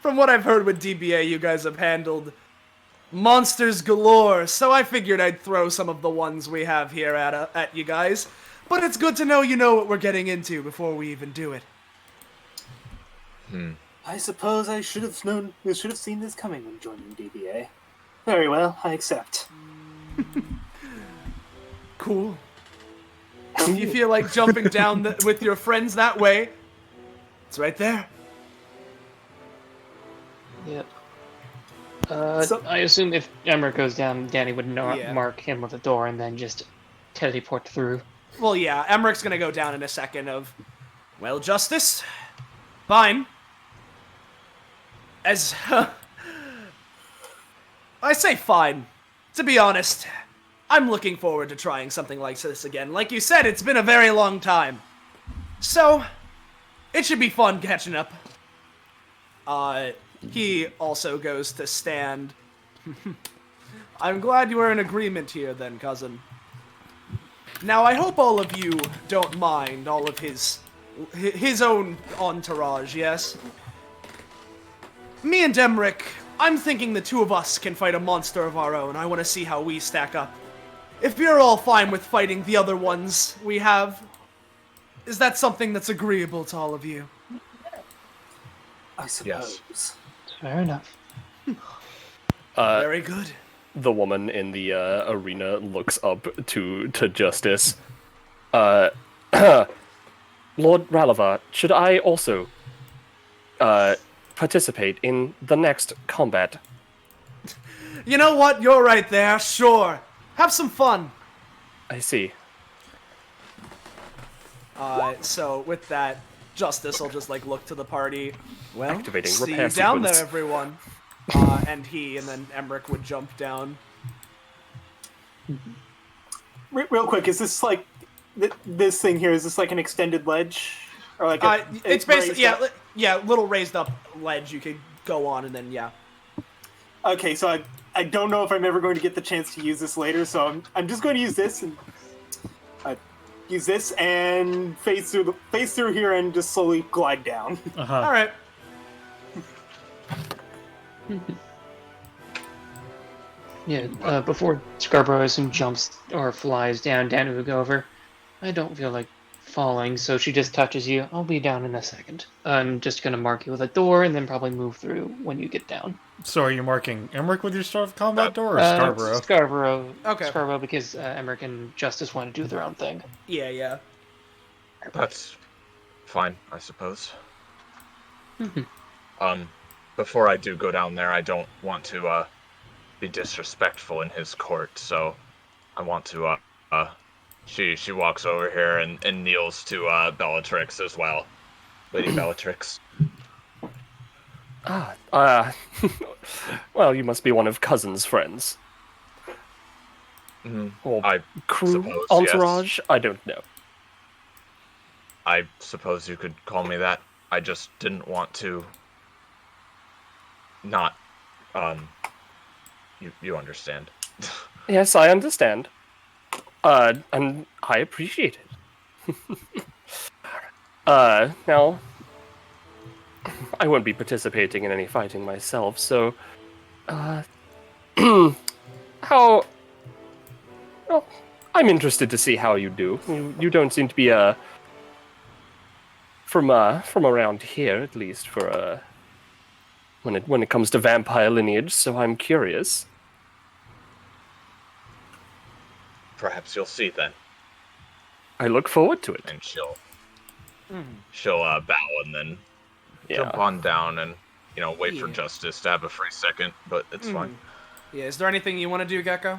[SPEAKER 2] From what I've heard with DBA, you guys have handled monsters galore, so I figured I'd throw some of the ones we have here at you guys. But it's good to know you know what we're getting into before we even do it.
[SPEAKER 7] I suppose I should have known. We should have seen this coming when joining DBA. Very well, I accept.
[SPEAKER 2] Cool. If you feel like jumping down with your friends that way, it's right there.
[SPEAKER 8] Yep. I assume if Emmerich goes down, Dani would mark him with a door and then just teleport through.
[SPEAKER 2] Well, yeah, Emmerich's gonna go down in a second of, well, Justice, fine. I say fine. To be honest, I'm looking forward to trying something like this again. Like you said, it's been a very long time. So, it should be fun catching up. He also goes to stand. I'm glad you were in agreement here then, cousin. Now, I hope all of you don't mind all of his own entourage, yes? Me and Emmerich, I'm thinking the two of us can fight a monster of our own. I want to see how we stack up. If you're all fine with fighting the other ones we have, is that something that's agreeable to all of you?
[SPEAKER 7] I suppose.
[SPEAKER 8] Yes. Fair enough.
[SPEAKER 2] Very good.
[SPEAKER 5] The woman in the arena looks up to Justice. Lord Rallavar, should I also participate in the next combat?
[SPEAKER 2] You know what? You're right there. Sure. Have some fun.
[SPEAKER 5] I see.
[SPEAKER 2] So with that, Justice will just like look to the party. Well,
[SPEAKER 5] activating
[SPEAKER 2] see
[SPEAKER 5] repair
[SPEAKER 2] you down
[SPEAKER 5] sequence.
[SPEAKER 2] there, everyone. And then Emmerich would jump down.
[SPEAKER 7] Real quick, is this like this thing here? Is this like an extended ledge, or like
[SPEAKER 2] it's basically little raised up ledge you could go on, and then yeah.
[SPEAKER 7] Okay, so I don't know if I'm ever going to get the chance to use this later, so I'm just going to use this and use this and phase through here and just slowly glide down.
[SPEAKER 2] All right.
[SPEAKER 8] Yeah, before Scarborough, I assume, jumps or flies down, Dani would go over. I don't feel like falling, so she just touches you. I'll be down in a second. I'm just going to mark you with a door and then probably move through when you get down.
[SPEAKER 6] So are you marking Emmerich with your start of combat door or Scarborough?
[SPEAKER 8] Scarborough.
[SPEAKER 2] Okay.
[SPEAKER 8] Scarborough, because Emmerich and Justice want to do their own thing.
[SPEAKER 2] Yeah.
[SPEAKER 1] That's fine, I suppose. Before I do go down there, I don't want to be disrespectful in his court, so I want to she walks over here and kneels to Bellatrix as well. Lady Bellatrix.
[SPEAKER 5] Well, you must be one of Cousin's friends. Or
[SPEAKER 1] I
[SPEAKER 5] crew,
[SPEAKER 1] suppose,
[SPEAKER 5] entourage?
[SPEAKER 1] yes.
[SPEAKER 5] I don't know.
[SPEAKER 1] I suppose you could call me that. I just didn't want to not, you understand.
[SPEAKER 5] Yes, I understand. And I appreciate it. Now, I won't be participating in any fighting myself, so, well, I'm interested to see how you do. You don't seem to be, from around here, at least, for, when it comes to vampire lineage, so I'm curious.
[SPEAKER 1] Perhaps you'll see then.
[SPEAKER 5] I look forward to it.
[SPEAKER 1] And she'll bow and then jump
[SPEAKER 5] Yeah.
[SPEAKER 1] on down and, wait for Justice to have a free second, but it's fine.
[SPEAKER 2] Yeah, is there anything you want to do, Gecko?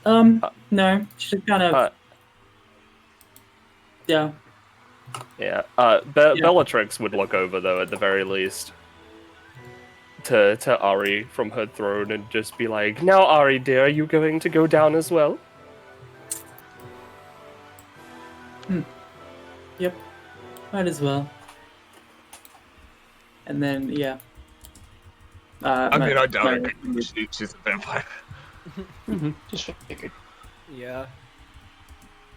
[SPEAKER 9] No, just kind of, yeah.
[SPEAKER 5] Yeah. Bellatrix would look over, though, at the very least, to Ari from her throne and just be like, "Now, Ari, dear, are you going to go down as well?"
[SPEAKER 9] Yep, might as well. And then, yeah.
[SPEAKER 1] I doubt it. She's a vampire.
[SPEAKER 8] Just figured.
[SPEAKER 2] Yeah.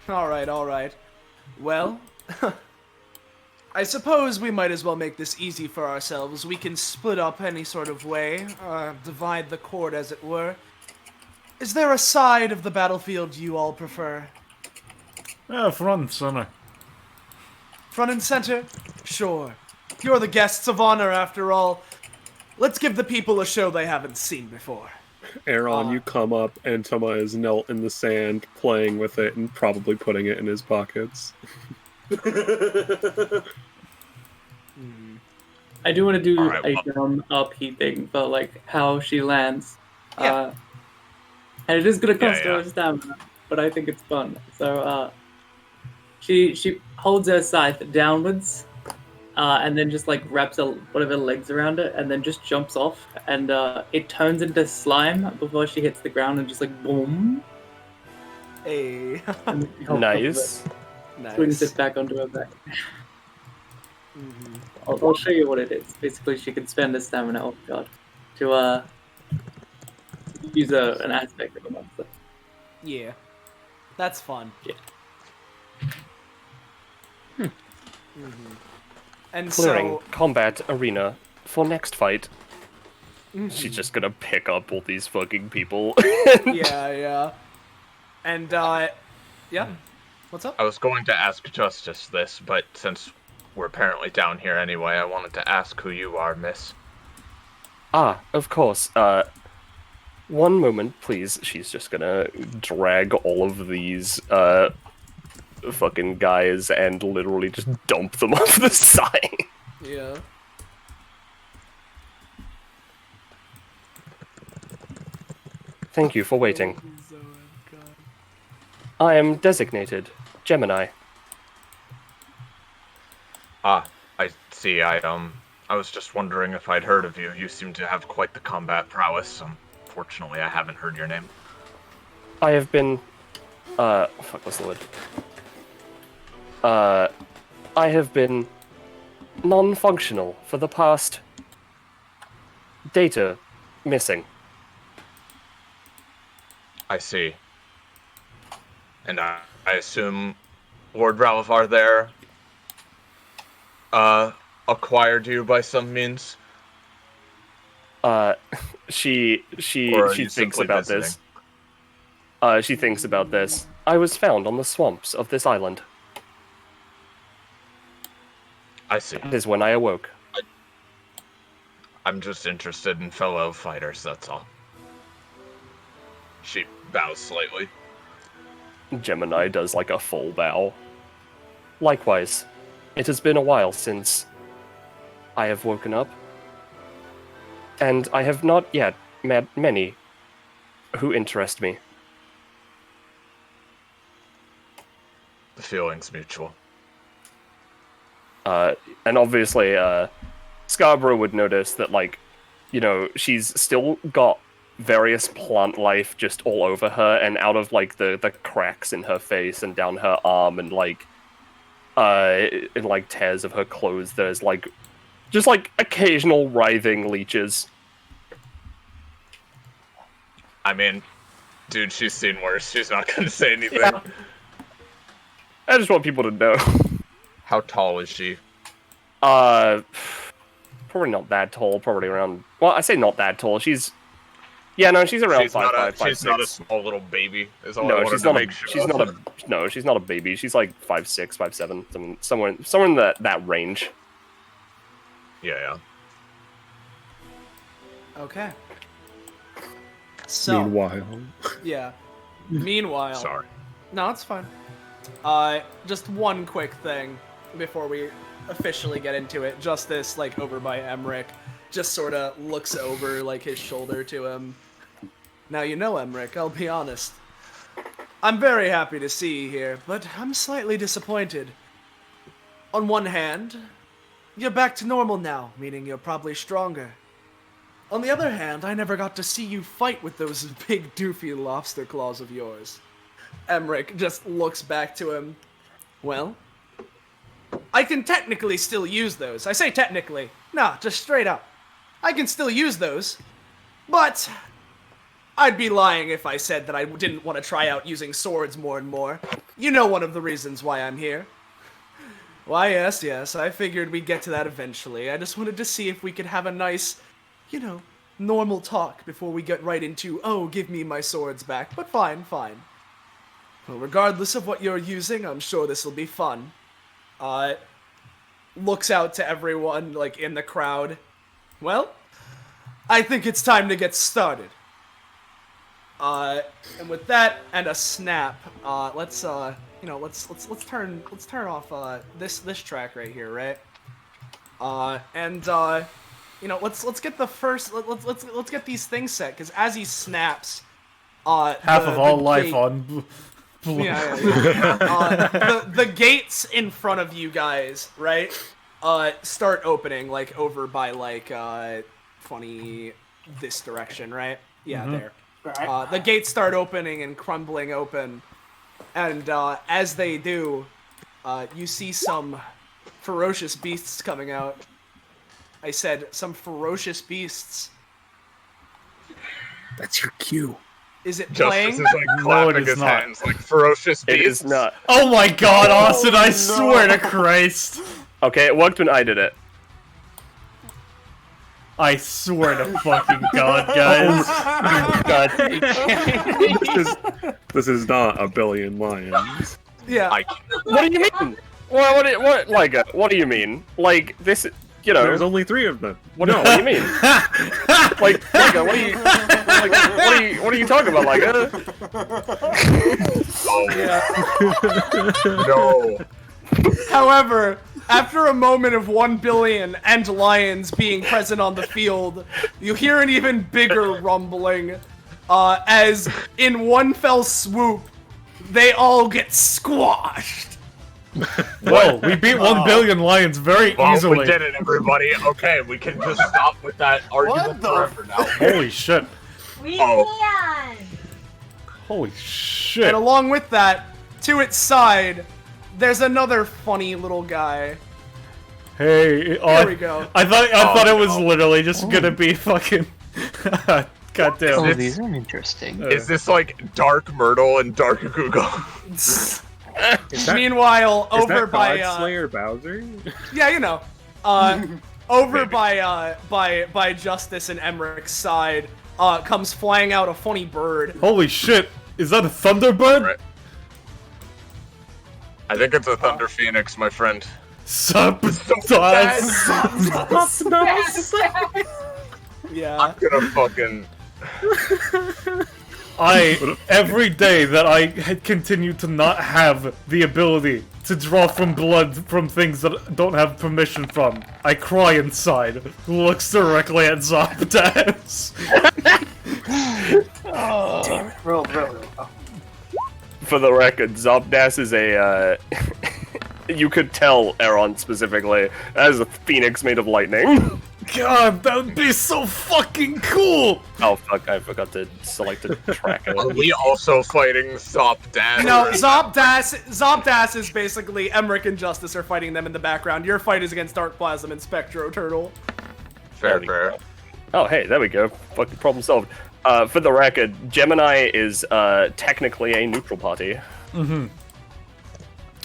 [SPEAKER 2] All right. Well, I suppose we might as well make this easy for ourselves. We can split up any sort of way, divide the court as it were. Is there a side of the battlefield you all prefer?
[SPEAKER 6] Yeah, front and center.
[SPEAKER 2] Front and center? Sure. You're the guests of honor, after all. Let's give the people a show they haven't seen before.
[SPEAKER 4] Aeron, you come up, and Entoma is knelt in the sand, playing with it, and probably putting it in his pockets.
[SPEAKER 9] I do want to do
[SPEAKER 1] Alright,
[SPEAKER 9] a dumb upheat thing, but like how she lands.
[SPEAKER 2] Yeah.
[SPEAKER 9] And it is gonna cost
[SPEAKER 1] Yeah.
[SPEAKER 9] her stamina, but I think it's fun. So she holds her scythe downwards, and then just like wraps one of her legs around it, and then just jumps off, and it turns into slime before she hits the ground, and just like boom.
[SPEAKER 2] Hey.
[SPEAKER 9] And
[SPEAKER 5] Nice.
[SPEAKER 9] swings it back onto her back.
[SPEAKER 2] Mm-hmm.
[SPEAKER 9] I'll show you what it is. Basically, she can spend a stamina, oh god, to use an aspect of a monster.
[SPEAKER 2] Yeah. That's fun.
[SPEAKER 9] Yeah.
[SPEAKER 2] Mm-hmm. And
[SPEAKER 5] Clearing
[SPEAKER 2] so,
[SPEAKER 5] combat arena for next fight. She's just gonna pick up all these fucking people.
[SPEAKER 2] yeah. And, yeah. What's up?
[SPEAKER 1] I was going to ask Justice this, but since we're apparently down here anyway, I wanted to ask who you are, miss.
[SPEAKER 5] Ah, of course. One moment, please. She's just gonna drag all of these, fucking guys and literally just dump them off the side.
[SPEAKER 2] Yeah.
[SPEAKER 5] Thank you for waiting. I am designated Gemini.
[SPEAKER 1] Ah, I see. I was just wondering if I'd heard of you. You seem to have quite the combat prowess. Unfortunately, I haven't heard your name.
[SPEAKER 5] I have been, fuck, what's the word? I have been non-functional for the past... Data missing.
[SPEAKER 1] I see. And I assume Lord Rallavar there acquired you by some means?
[SPEAKER 5] She
[SPEAKER 1] Or are you
[SPEAKER 5] thinks
[SPEAKER 1] simply
[SPEAKER 5] about
[SPEAKER 1] visiting?
[SPEAKER 5] this. She thinks about this. I was found on the swamps of this island.
[SPEAKER 1] I see.
[SPEAKER 5] That is when I awoke.
[SPEAKER 1] I'm just interested in fellow fighters, that's all. She bows slightly.
[SPEAKER 5] Gemini does like a full bow. Likewise, it has been a while since I have woken up, and I have not yet met many who interest me.
[SPEAKER 1] The feeling's mutual.
[SPEAKER 5] And obviously, Scarborough would notice that, like, you know, she's still got various plant life just all over her, and out of, like, the cracks in her face and down her arm, and, like, in, like, tears of her clothes, there's, like, just, like, occasional writhing leeches.
[SPEAKER 1] I mean, dude, she's seen worse. She's not gonna say anything.
[SPEAKER 5] Yeah. I just want people to know.
[SPEAKER 1] How tall is she?
[SPEAKER 5] Probably not that tall. Probably around. Well, I say not that tall. She's. Yeah, no, she's around 5'5", 5'6".
[SPEAKER 1] She's not a small little baby. Is all I
[SPEAKER 5] No,
[SPEAKER 1] wanted
[SPEAKER 5] she's
[SPEAKER 1] to
[SPEAKER 5] not
[SPEAKER 1] make
[SPEAKER 5] a.
[SPEAKER 1] sure
[SPEAKER 5] She's
[SPEAKER 1] of.
[SPEAKER 5] not a. No, she's not a baby. She's like 5'6", 5'7", somewhere in that range.
[SPEAKER 1] Yeah.
[SPEAKER 2] Okay. So,
[SPEAKER 4] Meanwhile,
[SPEAKER 2] yeah. Meanwhile.
[SPEAKER 1] Sorry.
[SPEAKER 2] No, it's fine. Just one quick thing before we officially get into it. Just this, like, over by Emmerich, just sort of looks over, like, his shoulder to him. Now, you know, Emmerich, I'll be honest. I'm very happy to see you here, but I'm slightly disappointed. On one hand, you're back to normal now, meaning you're probably stronger. On the other hand, I never got to see you fight with those big doofy lobster claws of yours. Emmerich just looks back to him. Well, I can technically still use those. I say technically. Nah, just straight up. I can still use those. But I'd be lying if I said that I didn't want to try out using swords more and more. You know one of the reasons why I'm here. Why, yes, I figured we'd get to that eventually. I just wanted to see if we could have a nice, you know, normal talk before we get right into, oh, give me my swords back. But fine. Well, regardless of what you're using, I'm sure this will be fun. Looks out to everyone, like, in the crowd. Well, I think it's time to get started. And with that and a snap, let's turn off this track right here, right? Let's get the first let's get these things set, because as he snaps,
[SPEAKER 6] Half of all life on.
[SPEAKER 2] the gates in front of you guys, right? start opening, like, over by, like, funny this direction, right? Yeah, there.
[SPEAKER 7] Right.
[SPEAKER 2] The gates start opening and crumbling open, and as they do, you see some ferocious beasts coming out. I said some ferocious beasts.
[SPEAKER 4] That's your cue.
[SPEAKER 2] Is it
[SPEAKER 1] Justice
[SPEAKER 2] playing?
[SPEAKER 1] is like clapping his
[SPEAKER 6] not.
[SPEAKER 1] hands like ferocious
[SPEAKER 5] It
[SPEAKER 1] beasts.
[SPEAKER 5] is not.
[SPEAKER 6] Oh my god, Austin, I swear to Christ.
[SPEAKER 5] Okay, it worked when I did it.
[SPEAKER 6] I swear to fucking god, guys.
[SPEAKER 4] This is not a billion lions.
[SPEAKER 2] Yeah.
[SPEAKER 5] What do you mean? What, Lyger, what do you mean? Like, this, you know...
[SPEAKER 4] There's only 3 of them.
[SPEAKER 5] What do you mean? Like, Lyger, what are you talking about, Lyger?
[SPEAKER 1] No.
[SPEAKER 2] However, after a moment of 1 billion and lions being present on the field, you hear an even bigger rumbling, as in one fell swoop, they all get squashed.
[SPEAKER 6] Whoa, we beat 1 billion lions very
[SPEAKER 1] Well,
[SPEAKER 6] easily.
[SPEAKER 1] we did it, everybody. Okay, we can just stop with that argument forever now.
[SPEAKER 6] Holy shit.
[SPEAKER 11] We
[SPEAKER 1] Oh.
[SPEAKER 11] can.
[SPEAKER 6] Holy shit.
[SPEAKER 2] And along with that, to its side, there's another funny little guy.
[SPEAKER 6] Hey,
[SPEAKER 2] There we go.
[SPEAKER 6] I thought it was
[SPEAKER 1] no.
[SPEAKER 6] literally just gonna be fucking... God damn.
[SPEAKER 8] Oh, these are interesting.
[SPEAKER 1] Is this like Dark Myrtle and Dark Google?
[SPEAKER 2] Meanwhile,
[SPEAKER 4] Is
[SPEAKER 2] over
[SPEAKER 4] that
[SPEAKER 2] by
[SPEAKER 4] Godslayer Bowser?
[SPEAKER 2] yeah, you know, over by Justice and Emmerich's side, comes flying out a funny bird.
[SPEAKER 6] Holy shit. Is that a Thunderbird?
[SPEAKER 1] Right. I think it's a Thunder Phoenix, my friend.
[SPEAKER 6] Sup?
[SPEAKER 2] Yeah.
[SPEAKER 1] I'm gonna fucking...
[SPEAKER 6] Every day that I had continued to not have the ability to draw from blood from things that don't have permission from, I cry inside. Looks directly at Zopdas.
[SPEAKER 7] Damn it, roll.
[SPEAKER 5] For the record, Zopdas is a, you could tell Aeron specifically as a phoenix made of lightning.
[SPEAKER 6] God, that would be so fucking cool!
[SPEAKER 5] Oh fuck, I forgot to select a tracker.
[SPEAKER 1] Are we also fighting Zopdas?
[SPEAKER 2] No, Zopdas is basically Emmerich and Justice are fighting them in the background. Your fight is against Dark Plasm and Spectro Turtle.
[SPEAKER 1] Fair.
[SPEAKER 5] Oh hey, there we go. Fucking problem solved. For the record, Gemini is technically a neutral party.
[SPEAKER 6] Mm-hmm.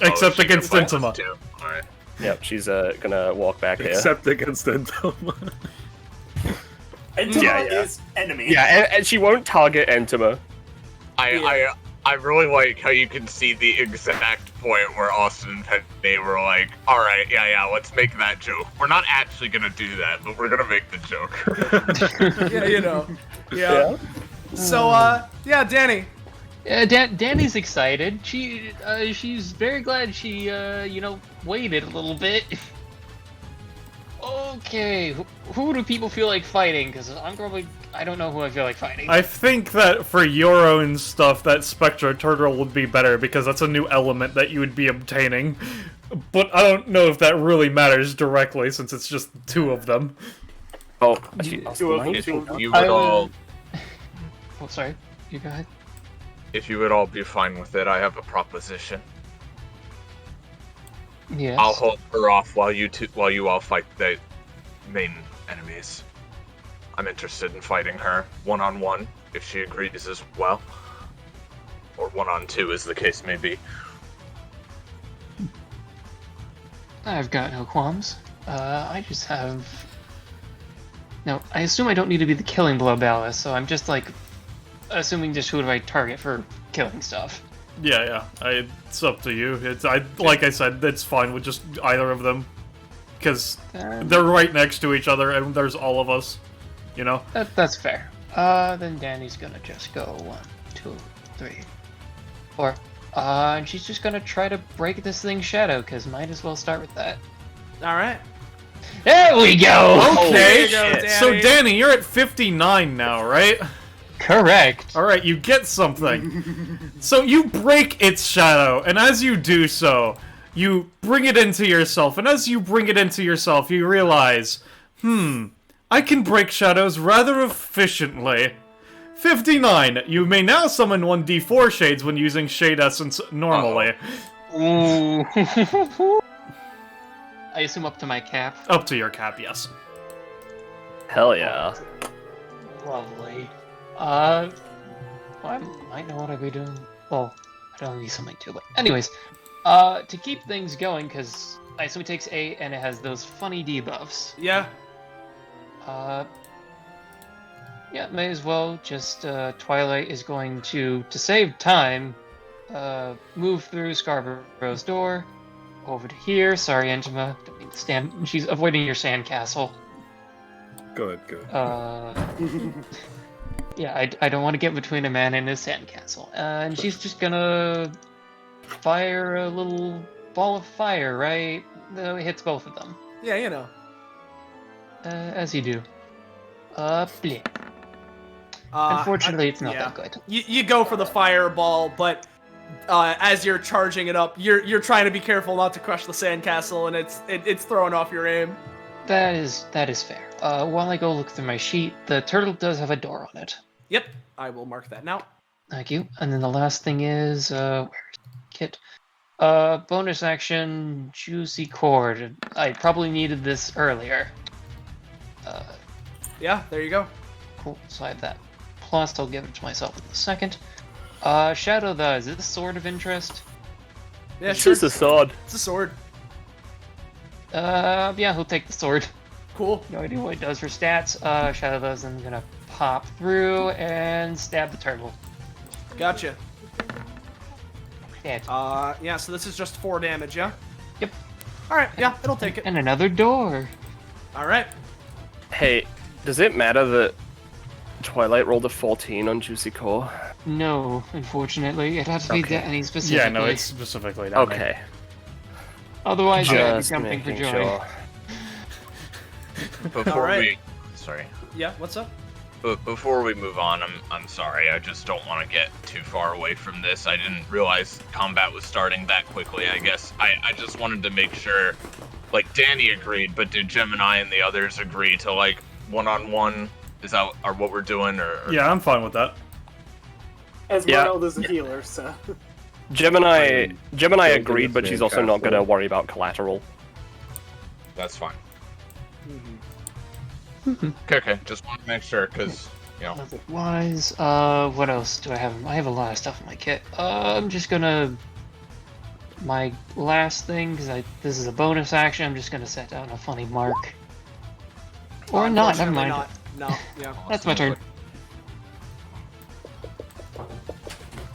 [SPEAKER 6] Except against Entoma.
[SPEAKER 1] Alright.
[SPEAKER 5] Yep, she's gonna walk back here.
[SPEAKER 4] Except against Entoma.
[SPEAKER 7] Entoma is enemy.
[SPEAKER 5] Yeah, and she won't target Entoma.
[SPEAKER 1] I really like how you can see the exact point where Austin and Penny were like, alright, yeah, let's make that joke. We're not actually gonna do that, but we're gonna make the joke.
[SPEAKER 2] Yeah, you know. Yeah. So, yeah, Dani.
[SPEAKER 8] Dani's excited. She's very glad she, waited a little bit. Okay, who do people feel like fighting? Because I don't know who I feel like fighting.
[SPEAKER 6] I think that for your own stuff, that Spectra Turtle would be better, because that's a new element that you would be obtaining. But I don't know if that really matters directly, since it's just 2 of them.
[SPEAKER 5] Oh,
[SPEAKER 1] If you would all...
[SPEAKER 8] Oh, sorry. You go ahead.
[SPEAKER 1] If you would all be fine with it, I have a proposition.
[SPEAKER 8] Yes.
[SPEAKER 1] I'll hold her off while you all fight the main enemies. I'm interested in fighting her one-on-one, if she agrees as well. Or 1-on-2, as the case may be.
[SPEAKER 8] I've got no qualms. I just have... No, I assume I don't need to be the killing blow Ballast, so I'm just, assuming just who do I target for killing stuff.
[SPEAKER 6] Yeah, it's up to you. Like I said, it's fine with just either of them. Because they're right next to each other, and there's all of us, you know?
[SPEAKER 8] That's fair. Then Dani's gonna just go 1, 2, 3, 4. And she's just gonna try to break this thing's shadow, because might as well start with that.
[SPEAKER 2] Alright.
[SPEAKER 8] There we go!
[SPEAKER 6] Okay,
[SPEAKER 2] There you go,
[SPEAKER 6] so
[SPEAKER 2] Dani.
[SPEAKER 6] Dani, you're at 59 now, right?
[SPEAKER 8] Correct.
[SPEAKER 6] Alright, you get something. So you break its shadow, and as you do so, You bring it into yourself, and as you bring it into yourself, you realize, I can break shadows rather efficiently. 59. You may now summon 1d4 shades when using Shade Essence normally.
[SPEAKER 8] Ooh. I assume up to my cap.
[SPEAKER 6] Up to your cap, yes.
[SPEAKER 5] Hell yeah.
[SPEAKER 8] Lovely. I might know what I'd be doing. Well, I don't need something too, but anyways, to keep things going, because I assume it takes 8 and it has those funny debuffs.
[SPEAKER 2] Yeah.
[SPEAKER 8] Yeah, may as well just, Twilight is going to save time, move through Scarborough's door, over to here. Sorry, Entoma. Don't mean to stand. She's avoiding your sandcastle.
[SPEAKER 4] Good.
[SPEAKER 8] Yeah, I don't want to get between a man and his sandcastle. And she's just gonna fire a little ball of fire, right? Though it hits both of them.
[SPEAKER 2] Yeah, you know.
[SPEAKER 8] As you do. Bleh. Unfortunately, it's not that good.
[SPEAKER 2] You go for the fireball, but as you're charging it up, you're trying to be careful not to crush the sandcastle, and it's throwing off your aim.
[SPEAKER 8] That is fair. While I go look through my sheet, the turtle does have a door on it.
[SPEAKER 2] Yep, I will mark that now.
[SPEAKER 8] Thank you. And then the last thing is, where's Kit? Bonus action, juicy cord. I probably needed this earlier.
[SPEAKER 2] Yeah, there you go.
[SPEAKER 8] Cool, so I have that. Plus, I'll give it to myself in a second. Shadow, is this sword of interest?
[SPEAKER 2] Yeah,
[SPEAKER 5] It's
[SPEAKER 2] sure.
[SPEAKER 5] just a sword.
[SPEAKER 2] It's a sword.
[SPEAKER 8] Yeah, he'll take the sword.
[SPEAKER 2] Cool.
[SPEAKER 8] No idea what it does for stats. Shadow is then gonna pop through and stab the turtle.
[SPEAKER 2] Gotcha.
[SPEAKER 8] Dead.
[SPEAKER 2] Yeah, so this is just 4 damage, yeah?
[SPEAKER 8] Yep.
[SPEAKER 2] Alright, yeah, it'll take it.
[SPEAKER 8] And another door.
[SPEAKER 2] Alright.
[SPEAKER 5] Hey, does it matter that Twilight rolled a 14 on Juicy Core?
[SPEAKER 8] No, unfortunately. It has to be
[SPEAKER 5] Okay.
[SPEAKER 8] Dani specifically.
[SPEAKER 6] Yeah, no, it's specifically Dani.
[SPEAKER 5] Okay.
[SPEAKER 8] Otherwise, I'd be
[SPEAKER 5] Just
[SPEAKER 8] jumping for
[SPEAKER 5] making
[SPEAKER 8] joy.
[SPEAKER 5] sure.
[SPEAKER 1] Before
[SPEAKER 2] Alright.
[SPEAKER 1] sorry.
[SPEAKER 2] Yeah, what's up?
[SPEAKER 1] But before we move on, I'm sorry. I just don't want to get too far away from this. I didn't realize combat was starting that quickly. I guess I just wanted to make sure, like Dani agreed, but did Gemini and the others agree to like one-on-one? Is that or what we're doing? Or
[SPEAKER 6] Yeah, I'm fine with that.
[SPEAKER 7] Esmerelda's a healer, so.
[SPEAKER 5] Gemini
[SPEAKER 4] building
[SPEAKER 5] agreed,
[SPEAKER 4] a
[SPEAKER 5] but she's also not
[SPEAKER 4] sandcastle.
[SPEAKER 5] going to worry about collateral.
[SPEAKER 1] That's fine. Okay. Just want to make sure, because you know.
[SPEAKER 8] Otherwise, what else do I have? I have a lot of stuff in my kit. I'm just gonna... My last thing, because this is a bonus action, I'm just gonna set down a funny mark. Or not, never
[SPEAKER 2] Unfortunately
[SPEAKER 8] mind.
[SPEAKER 2] not. No, yeah.
[SPEAKER 8] That's my turn.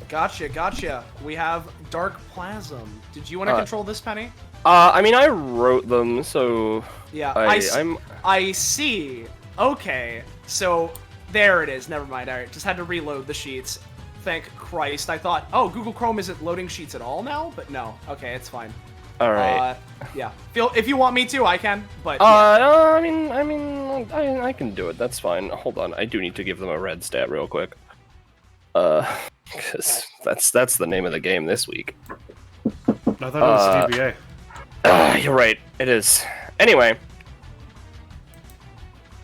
[SPEAKER 2] Gotcha. We have Dark Plasm. Did you want to control this, Penny?
[SPEAKER 5] I mean, I wrote them, so
[SPEAKER 2] Yeah,
[SPEAKER 5] I'm.
[SPEAKER 2] I see. Okay, so there it is. Never mind. All right, just had to reload the sheets. Thank Christ. I thought, oh, Google Chrome isn't loading sheets at all now, but no. Okay, it's fine.
[SPEAKER 5] All right.
[SPEAKER 2] Yeah. If you want me to, I can. But
[SPEAKER 5] I mean, I can do it. That's fine. Hold on, I do need to give them a red stat real quick. Because that's the name of the game this week.
[SPEAKER 6] I thought it was DBA.
[SPEAKER 5] You're right. It is. Anyway.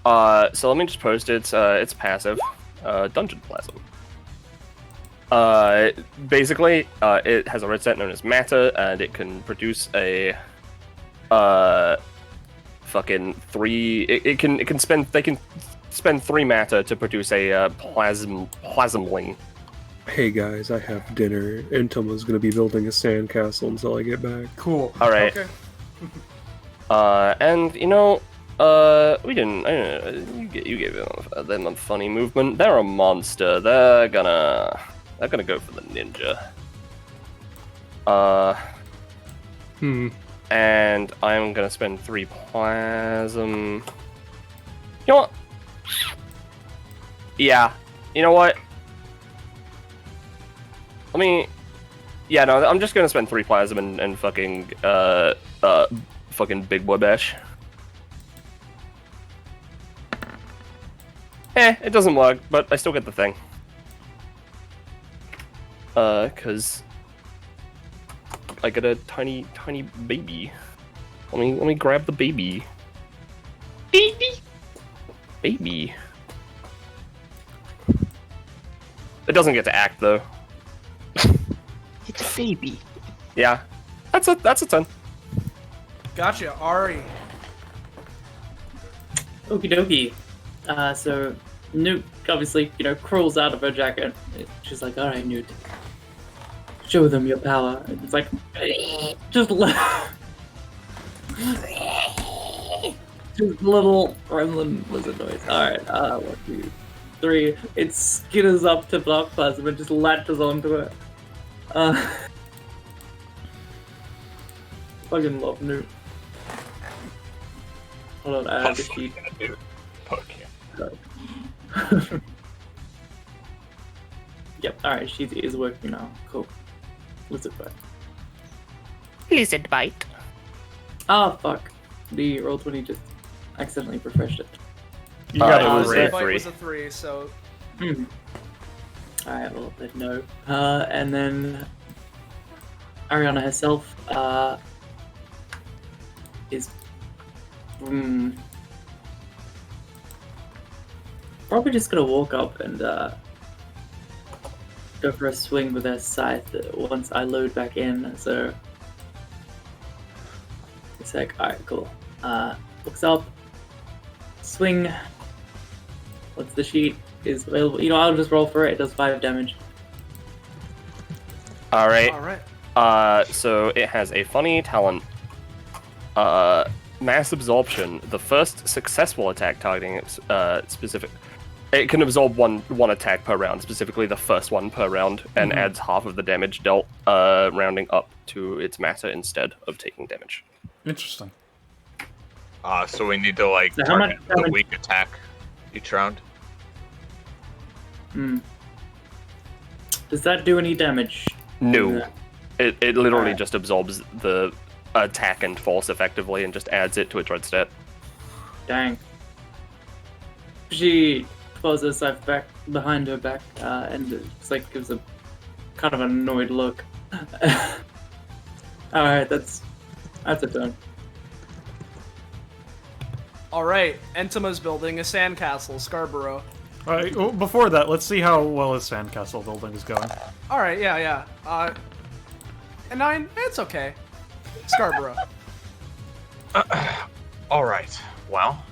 [SPEAKER 5] So let me just post it. It's passive. Dungeon Plasm. Basically, it has a red stat known as matter, and it can produce a fucking 3. They can spend 3 matter to produce a plasmling.
[SPEAKER 4] Hey guys, I have dinner. Entoma's gonna be building a sandcastle until I get back.
[SPEAKER 2] cool.
[SPEAKER 5] All right.
[SPEAKER 2] Okay.
[SPEAKER 5] And you know, we didn't. You gave them a funny movement. They're a monster. They're gonna go for the ninja. And I'm gonna spend 3 plasm. You know what? Yeah. You know what? Let me. Yeah, no, I'm just gonna spend 3 plasm and fucking fucking big boy bash. It doesn't work, but I still get the thing. a tiny baby. Let me grab the baby. Baby. It doesn't get to act though.
[SPEAKER 8] It's a baby.
[SPEAKER 5] Yeah, that's a 10.
[SPEAKER 2] Gotcha, Ari.
[SPEAKER 9] Okie dokie. So Newt obviously, crawls out of her jacket. She's like, alright, Newt. Show them your power. And it's like, just little gremlin lizard noise. Alright, 1, 2, 3. It skitters up to Block Plasm and just latches onto it. Fucking love Newt. Hold on, I have to sheet. Yep, alright, she is working now. Cool. Lizard bite.
[SPEAKER 3] Lizard bite.
[SPEAKER 9] Ah, fuck. The Roll20 just accidentally refreshed it.
[SPEAKER 6] You got
[SPEAKER 5] it was
[SPEAKER 2] The
[SPEAKER 5] a
[SPEAKER 2] bite
[SPEAKER 5] 3.
[SPEAKER 2] was a 3, so
[SPEAKER 9] Alright, well, then no. And then Arianna herself is probably just gonna walk up and go for a swing with her scythe once I load back in. So it's like, alright, cool. Looks up, swing. What's the sheet is available? I'll just roll for it. It does 5 damage.
[SPEAKER 5] All right.
[SPEAKER 2] alright.
[SPEAKER 5] So it has a funny talent. Mass absorption. The first successful attack targeting specific. It can absorb one attack per round, specifically the first one per round, and adds half of the damage dealt, rounding up to its matter instead of taking damage.
[SPEAKER 6] Interesting.
[SPEAKER 1] So we need to
[SPEAKER 9] So how much
[SPEAKER 1] target the
[SPEAKER 9] damage-
[SPEAKER 1] weak attack each round.
[SPEAKER 9] Does that do any damage?
[SPEAKER 5] No, it literally
[SPEAKER 9] Alright.
[SPEAKER 5] just absorbs the attack and force effectively, and just adds it to its red stat.
[SPEAKER 9] Dang. She pulls her scythe back behind her back, and it's like gives a kind of annoyed look. Alright, that's a turn.
[SPEAKER 2] Alright, Entoma's building a sandcastle, Scarborough.
[SPEAKER 6] Alright, well, before that, let's see how well his sandcastle building is going.
[SPEAKER 2] Alright, yeah. A 9? It's okay. Scarborough.
[SPEAKER 1] All right. Well,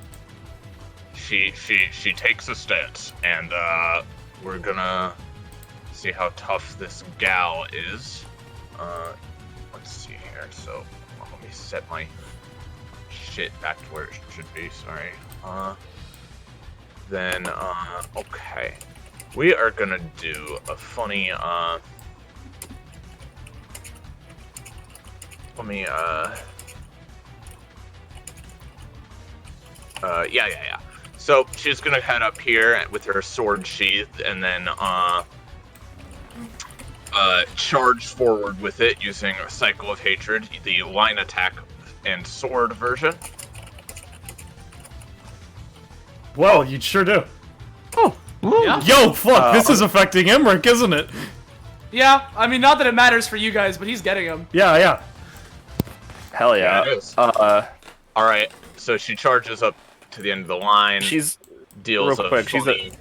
[SPEAKER 1] she takes a stance, and we're gonna see how tough this gal is. Let's see here. So let me set my shit back to where it should be. Sorry. Then okay, we are gonna do a funny let me yeah. So she's gonna head up here with her sword sheathed, and then charge forward with it using a Cycle of Hatred, the line attack and sword version.
[SPEAKER 6] Well, you sure do.
[SPEAKER 2] Yeah.
[SPEAKER 6] Yo, fuck, this is affecting Emmerich, isn't it?
[SPEAKER 2] Yeah, I mean, not that it matters for you guys, but he's getting them.
[SPEAKER 6] Yeah.
[SPEAKER 5] Hell yeah.
[SPEAKER 1] Yeah, it is. All right, so she charges up to the end of the line.
[SPEAKER 5] She's
[SPEAKER 1] deals
[SPEAKER 5] real
[SPEAKER 1] a
[SPEAKER 5] quick.
[SPEAKER 1] funny-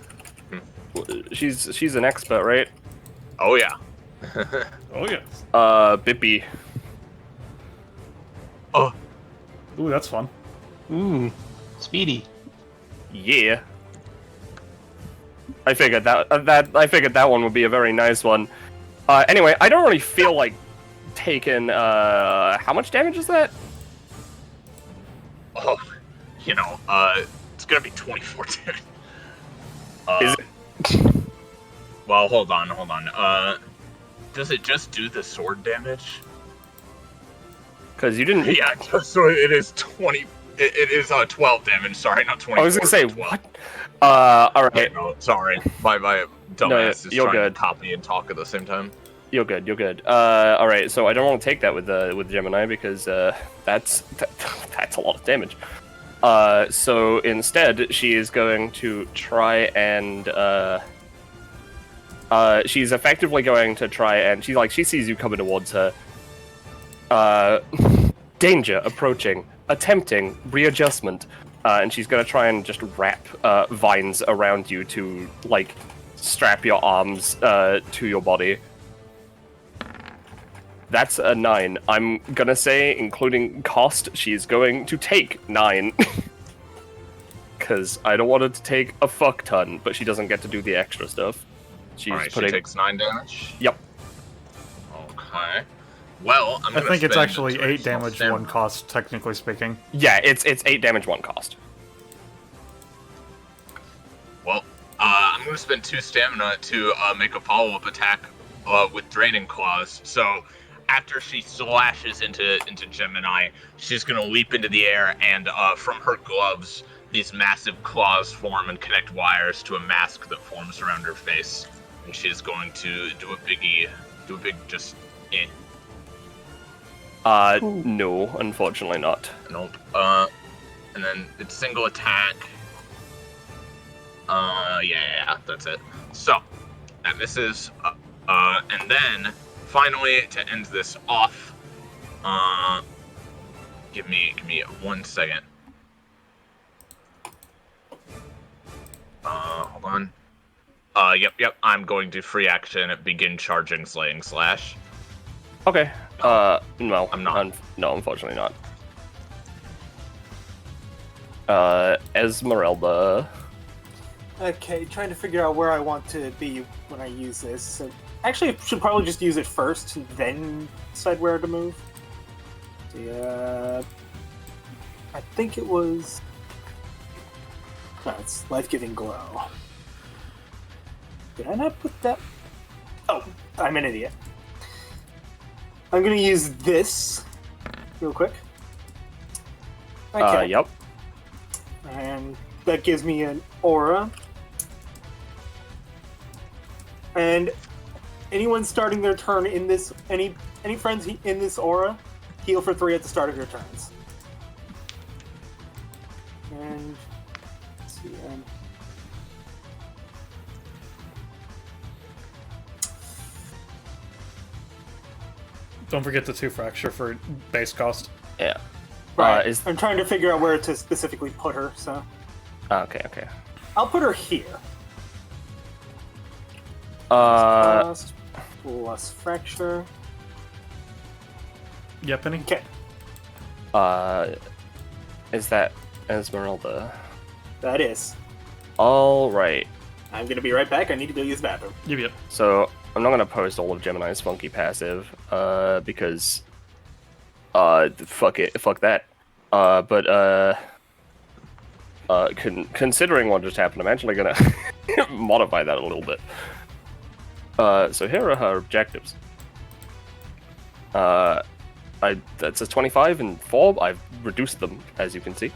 [SPEAKER 5] She's an expert, right?
[SPEAKER 1] Oh yeah.
[SPEAKER 6] Oh, yeah.
[SPEAKER 5] Bippy.
[SPEAKER 1] Oh,
[SPEAKER 6] Ooh, that's fun.
[SPEAKER 8] Ooh, speedy.
[SPEAKER 5] Yeah. I figured that one would be a very nice one. Anyway, I don't really feel like taking how much damage is that?
[SPEAKER 1] oh, it's gonna be 24 damage.
[SPEAKER 5] Is
[SPEAKER 1] it? Well, hold on. Does it just do the sword damage?
[SPEAKER 5] Because you didn't.
[SPEAKER 1] Yeah, so it is 20. It is 12 damage. Sorry, not 24.
[SPEAKER 5] I was gonna say
[SPEAKER 1] 12.
[SPEAKER 5] what? All right.
[SPEAKER 1] No, sorry. My dumbass is
[SPEAKER 5] you're
[SPEAKER 1] trying
[SPEAKER 5] good.
[SPEAKER 1] to copy and talk at the same time.
[SPEAKER 5] You're good. All right. So I don't want to take that with Gemini because that's a lot of damage. So instead, she is going to try and she's effectively going to try and she sees you coming towards her. Danger approaching. Attempting readjustment. And she's gonna try and just wrap vines around you to, like, strap your arms to your body. That's a 9. I'm gonna say, including cost, she's going to take 9. Because I don't want her to take a fuck ton, but she doesn't get to do the extra stuff. She's
[SPEAKER 1] Alright,
[SPEAKER 5] putting...
[SPEAKER 1] she takes 9 damage?
[SPEAKER 5] Yep.
[SPEAKER 1] Okay. Well,
[SPEAKER 6] I think it's actually 8 damage, 1 cost, technically speaking.
[SPEAKER 5] Yeah, it's 8 damage, 1 cost.
[SPEAKER 1] Well, I'm going to spend 2 stamina to make a follow-up attack with Draining Claws. So, after she slashes into Gemini, she's going to leap into the air, and from her gloves, these massive claws form and connect wires to a mask that forms around her face. And she's going to do a big just...
[SPEAKER 5] No, unfortunately not.
[SPEAKER 1] Nope. And then it's single attack. Yeah, that's it. So, that misses. And then, finally, to end this off, give me 1 second. Hold on. Yep, I'm going to free action begin charging Slaying Slash.
[SPEAKER 5] Okay. No.
[SPEAKER 1] I'm not.
[SPEAKER 5] No, unfortunately not. Esmerelda.
[SPEAKER 7] Okay, trying to figure out where I want to be when I use this. So, actually, I should probably just use it first, then decide where to move. So, yeah, I think it was... Oh, it's Life-Giving Glow. Did I not put that... Oh, I'm an idiot. I'm gonna use this real quick. Okay.
[SPEAKER 5] Yep.
[SPEAKER 7] And that gives me an aura. And anyone starting their turn in this, any friends in this aura, heal for 3 at the start of your turns. And let's see.
[SPEAKER 6] Don't forget the 2 fracture for base cost.
[SPEAKER 5] Yeah.
[SPEAKER 7] Right. I'm trying to figure out where to specifically put her, so.
[SPEAKER 5] Okay.
[SPEAKER 7] I'll put her here. Plus fracture.
[SPEAKER 6] Yeah, Penny?
[SPEAKER 7] Okay.
[SPEAKER 5] Is that Esmerelda?
[SPEAKER 7] That is.
[SPEAKER 5] Alright.
[SPEAKER 7] I'm gonna be right back. I need to go use the bathroom.
[SPEAKER 6] Yep.
[SPEAKER 5] So, I'm not gonna post all of Gemini's funky passive, because... fuck it. Fuck that. Considering what just happened, I'm actually gonna modify that a little bit. So here are her objectives. That's a 25 and 4. I've reduced them, as you can see,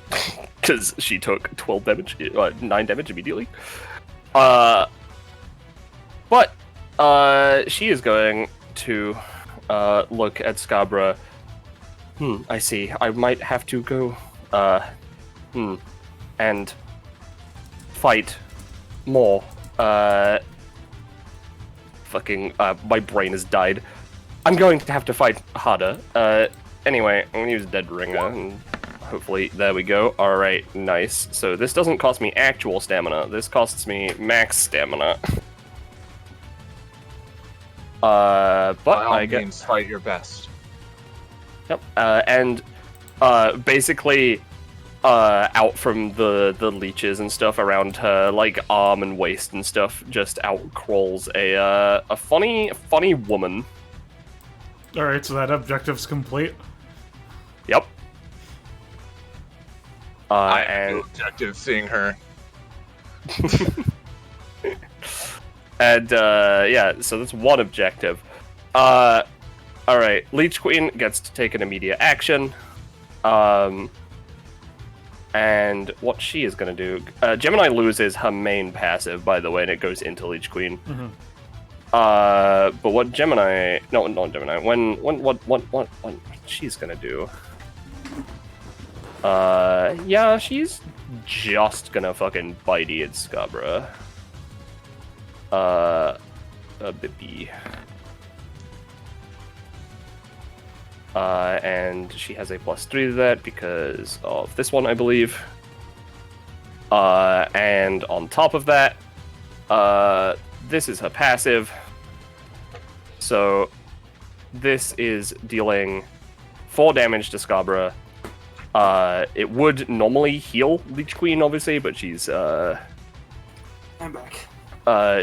[SPEAKER 5] because she took 12 damage, 9 damage immediately. But she is going to look at Scarborough. I see. I might have to go, and fight more. My brain has died. I'm going to have to fight harder. Anyway, I'm gonna use Dead Ringer, and hopefully, there we go. Alright, nice. So this doesn't cost me actual stamina, this costs me max stamina. But
[SPEAKER 1] By all
[SPEAKER 5] I get...
[SPEAKER 1] means, fight your best.
[SPEAKER 5] Yep, and basically, out from the leeches and stuff around her, like, arm and waist and stuff, just out crawls a funny woman.
[SPEAKER 6] Alright, so that objective's complete.
[SPEAKER 5] Yep.
[SPEAKER 1] I have
[SPEAKER 5] And
[SPEAKER 1] no objective seeing her.
[SPEAKER 5] and yeah, so that's one objective. Alright, Leech Queen gets to take an immediate action. And what she is gonna do, Gemini loses her main passive, by the way, and it goes into Leech Queen.
[SPEAKER 6] Mm-hmm.
[SPEAKER 5] But what Gemini, no, not Gemini, what she's gonna do, yeah, she's just gonna fucking bitey at Scarborough. A bippy. and she has a +3 to that because of this one, I believe. And on top of that, this is her passive. So this is dealing 4 damage to Scarborough. It would normally heal Leech Queen, obviously, but she's
[SPEAKER 7] I'm back.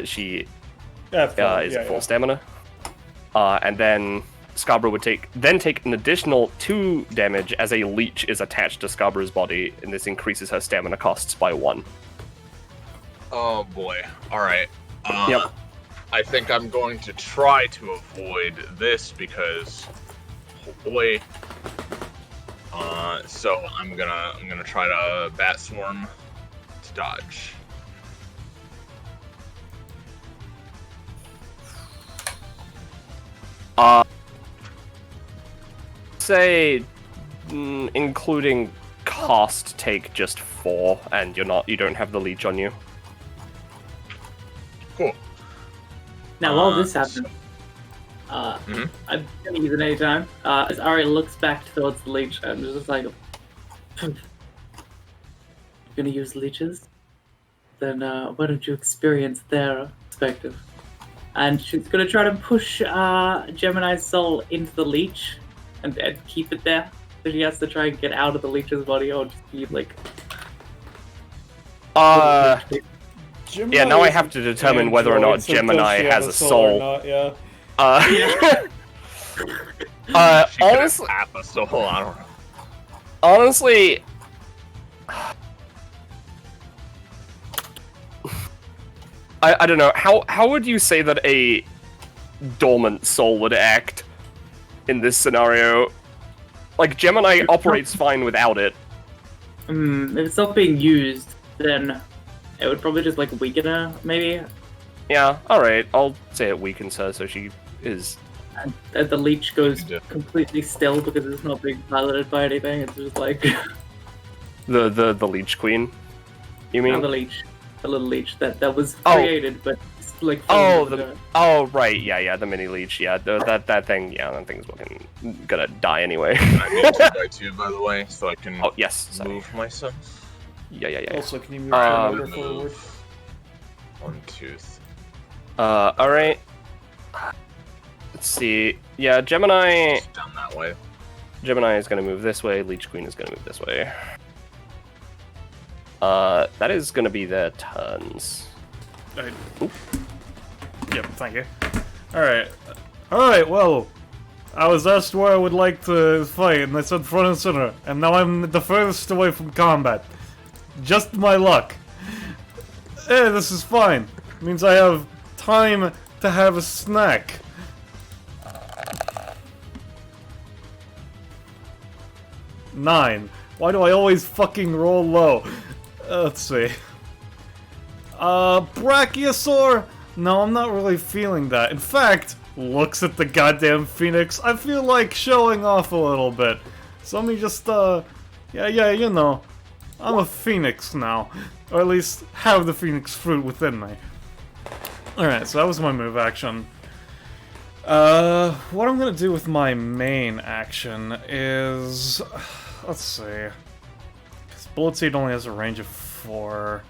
[SPEAKER 5] she
[SPEAKER 6] Yeah,
[SPEAKER 5] is at full stamina. And then Scarborough would take an additional 2 damage as a leech is attached to Scarborough's body, and this increases her stamina costs by 1.
[SPEAKER 1] Oh boy. Alright.
[SPEAKER 5] Yep.
[SPEAKER 1] I think I'm going to try to avoid this because oh boy. So I'm gonna try to Bat Swarm to dodge.
[SPEAKER 5] Say, including cost, take just 4, and you don't have the leech on you.
[SPEAKER 1] Cool.
[SPEAKER 9] Now, while this happens, I'm gonna use it anytime. As Ari looks back towards the leech, and just like, you're gonna use leeches? Then why don't you experience their perspective? And she's gonna try to push Gemini's soul into the leech and keep it there. So she has to try and get out of the leech's body, or just be like.
[SPEAKER 5] Yeah, now I have to determine whether or not Gemini has a soul.
[SPEAKER 6] Not, yeah.
[SPEAKER 5] Honestly,
[SPEAKER 1] Half a soul. I don't know.
[SPEAKER 5] Honestly, I don't know. How would you say that a dormant soul would act in this scenario? Like, Gemini operates fine without it.
[SPEAKER 9] If it's not being used, then it would probably just like weaken her, maybe.
[SPEAKER 5] Yeah, alright. I'll say it weakens her so she is...
[SPEAKER 9] And the leech goes completely still because it's not being piloted by anything. It's just like...
[SPEAKER 5] The Leech Queen, you mean?
[SPEAKER 9] Not the leech. The little leech that was created, but it's like...
[SPEAKER 5] Oh, right, yeah, the mini leech, yeah. That thing, yeah, that thing's fucking gonna die anyway.
[SPEAKER 1] I need to die too, by the way, so I can move myself.
[SPEAKER 5] Yeah.
[SPEAKER 2] Also, can you move your motor forward?
[SPEAKER 1] One tooth.
[SPEAKER 5] Alright. Let's see. Yeah, Gemini...
[SPEAKER 1] Down that way.
[SPEAKER 5] Gemini is gonna move this way, Leech Queen is gonna move this way. That is gonna be their turns.
[SPEAKER 6] Yep, thank you. Alright, well, I was asked where I would like to fight, and I said front and center, and now I'm the furthest away from combat. Just my luck. This is fine. It means I have time to have a snack. Nine. Why do I always fucking roll low? Let's see. Brachiosaur? No, I'm not really feeling that. In fact, looks at the goddamn phoenix. I feel like showing off a little bit. So let me just, yeah, you know. I'm a phoenix now. Or at least have the phoenix fruit within me. Alright, so that was my move action. What I'm gonna do with my main action is... Let's see. Because Bullet Seed only has a range of 4.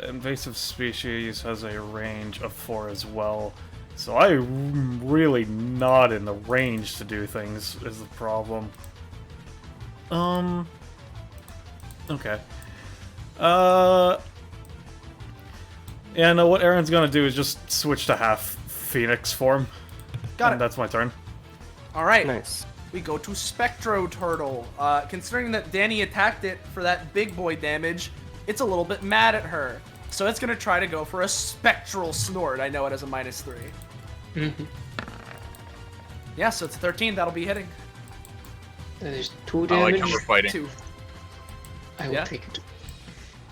[SPEAKER 6] Invasive Species has a range of 4 as well. So I'm really not in the range to do things, is the problem. Okay. Yeah, no, what Aeron's gonna do is just switch to half Phoenix form.
[SPEAKER 2] Got it.
[SPEAKER 6] That's my turn.
[SPEAKER 2] Alright.
[SPEAKER 5] Nice.
[SPEAKER 2] We go to Spectro Turtle. Considering that Dani attacked it for that big boy damage, it's a little bit mad at her. So it's gonna try to go for a Spectral Snort. I know it has a -3. Yeah, so it's 13. That'll be hitting.
[SPEAKER 8] There's 2
[SPEAKER 1] I
[SPEAKER 8] damage.
[SPEAKER 1] like how we're fighting.
[SPEAKER 2] 2.
[SPEAKER 8] I will take it.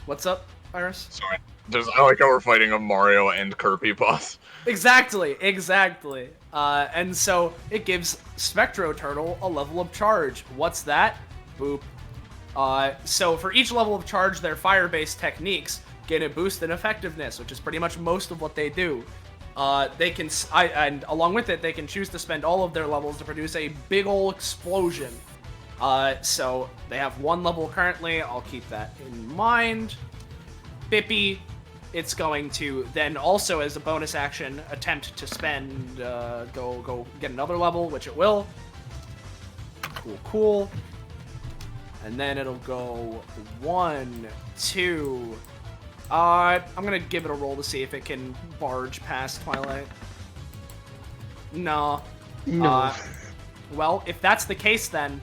[SPEAKER 2] What's up, Iris?
[SPEAKER 1] Sorry. I like how we're fighting a Mario and Kirby boss.
[SPEAKER 2] Exactly. And so it gives Spectro Turtle a level of charge. What's that? Boop. So for each level of charge, their fire-based techniques gain a boost in effectiveness, which is pretty much most of what they do. and along with it, they can choose to spend all of their levels to produce a big ol' explosion. So they have 1 level currently. I'll keep that in mind. Bippy, it's going to then also, as a bonus action, attempt to spend, go get another level, which it will. Cool. And then it'll go 1, 2. I'm gonna give it a roll to see if it can barge past Twilight. No. Well, if that's the case, then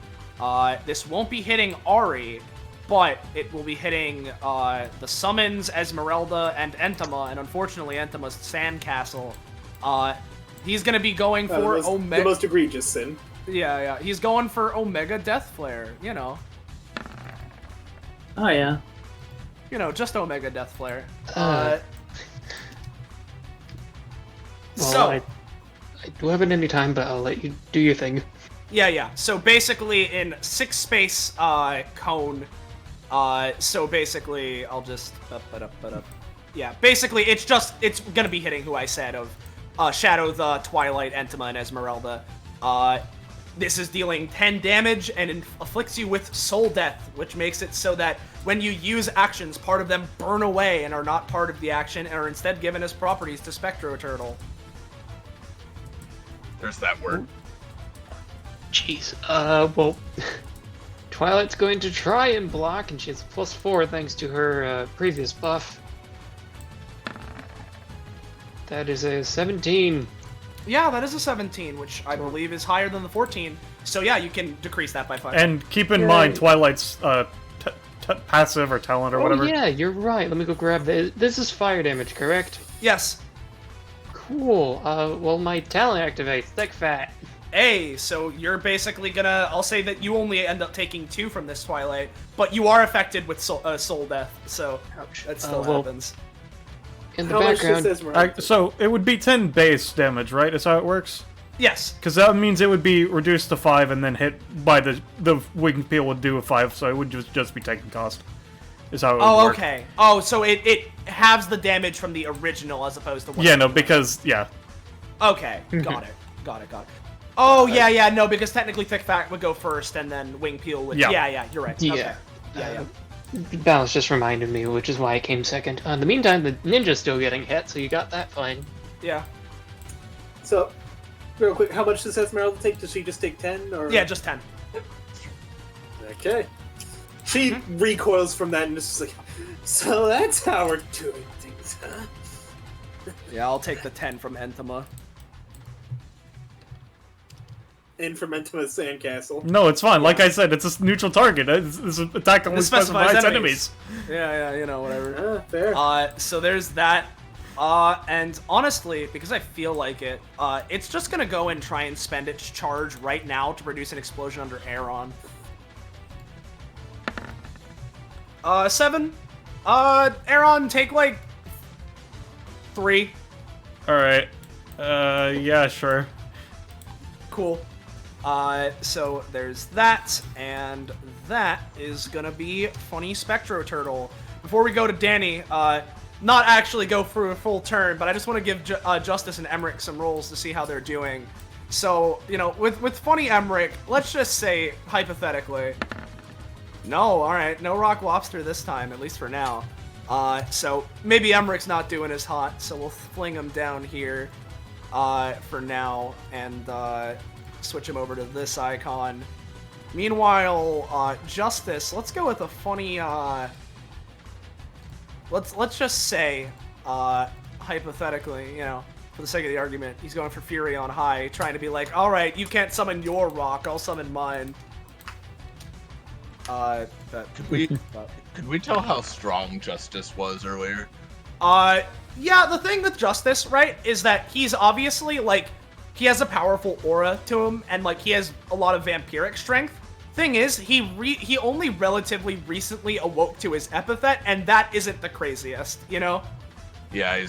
[SPEAKER 2] this won't be hitting Ari, but it will be hitting the summons, Esmerelda, and Entoma, and unfortunately Entoma's sandcastle. He's gonna be going for Omega.
[SPEAKER 7] The most egregious sin.
[SPEAKER 2] Yeah. He's going for Omega Death Flare, you know.
[SPEAKER 9] Oh yeah.
[SPEAKER 2] You know, just Omega Death Flare.
[SPEAKER 8] Well,
[SPEAKER 2] So,
[SPEAKER 8] I do have it any time, but I'll let you do your thing.
[SPEAKER 2] yeah. So basically, in 6-space cone. So basically, I'll just yeah. Basically, it's gonna be hitting who I said of Shadow, the Twilight, Entoma, and Esmerelda. This is dealing 10 damage and afflicts you with Soul Death, which makes it so that when you use actions, part of them burn away and are not part of the action and are instead given as properties to Spectro Turtle.
[SPEAKER 1] There's that word.
[SPEAKER 8] Jeez. Well, Twilight's going to try and block, and she has +4 thanks to her previous buff. That is a 17.
[SPEAKER 2] Yeah, that is a 17, which I believe is higher than the 14. So yeah, you can decrease that by 5.
[SPEAKER 6] And keep in mind Twilight's passive or talent or whatever.
[SPEAKER 8] Oh yeah, you're right. Let me go grab this. This is fire damage, correct?
[SPEAKER 2] Yes.
[SPEAKER 8] Cool. Well, my talent activates. Thick fat.
[SPEAKER 2] Hey, so you're basically gonna... I'll say that you only end up taking 2 from this Twilight, but you are affected with soul death, so that still happens.
[SPEAKER 8] In the
[SPEAKER 7] How much
[SPEAKER 8] background...
[SPEAKER 7] does Esmeralda?
[SPEAKER 6] So it would be 10 base damage, right? Is how it works?
[SPEAKER 2] Yes.
[SPEAKER 6] Because that means it would be reduced to 5 and then hit by the wing peel would do a 5, so it would just be taking cost. Is how it would work.
[SPEAKER 2] Okay. Oh, so it halves the damage from the original as opposed to...
[SPEAKER 6] Yeah, no, because, yeah.
[SPEAKER 2] Okay, got it. Oh, yeah, no, because technically Thick Fat would go first, and then Wing Peel would... Yeah, you're right.
[SPEAKER 8] Yeah.
[SPEAKER 2] Okay. Yeah.
[SPEAKER 8] Ballast just reminded me, which is why I came second. In the meantime, the ninja's still getting hit, so you got that fine.
[SPEAKER 2] Yeah.
[SPEAKER 7] So, real quick, how much does Esmeralda take? Does she just take 10? Or...
[SPEAKER 2] Yeah, just 10.
[SPEAKER 7] Okay. She recoils from that and is just like, so that's how we're doing things, huh?
[SPEAKER 2] Yeah, I'll take the 10 from Entoma.
[SPEAKER 7] And from Entoma's sandcastle.
[SPEAKER 6] No, it's fine. Like I said, it's a neutral target. It's an attack only specifies enemies.
[SPEAKER 2] Yeah, you know, whatever.
[SPEAKER 7] Fair.
[SPEAKER 2] So there's that. And honestly, because I feel like it, it's just gonna go and try and spend its charge right now to produce an explosion under Aeron. 7. Aeron, take like 3.
[SPEAKER 6] Alright. Yeah, sure.
[SPEAKER 2] Cool. So there's that, and that is gonna be Funny Spectro Turtle. Before we go to Dani, not actually go through a full turn, but I just want to give Justice and Emmerich some rolls to see how they're doing. So, you know, with Funny Emmerich, let's just say, hypothetically, no, alright, no Rock Lobster this time, at least for now. So maybe Emmerich's not doing as hot, so we'll fling him down here for now, and switch him over to this icon. Meanwhile, Justice, let's go with a funny, let's just say, hypothetically, you know, for the sake of the argument, he's going for Fury on high, trying to be like, alright, you can't summon your rock, I'll summon mine.
[SPEAKER 1] Could we tell how strong Justice was earlier?
[SPEAKER 2] Yeah, the thing with Justice, right, is that he's obviously, like, he has a powerful aura to him, and, like, he has a lot of vampiric strength. Thing is, he only relatively recently awoke to his epithet, and that isn't the craziest, you know?
[SPEAKER 1] Yeah,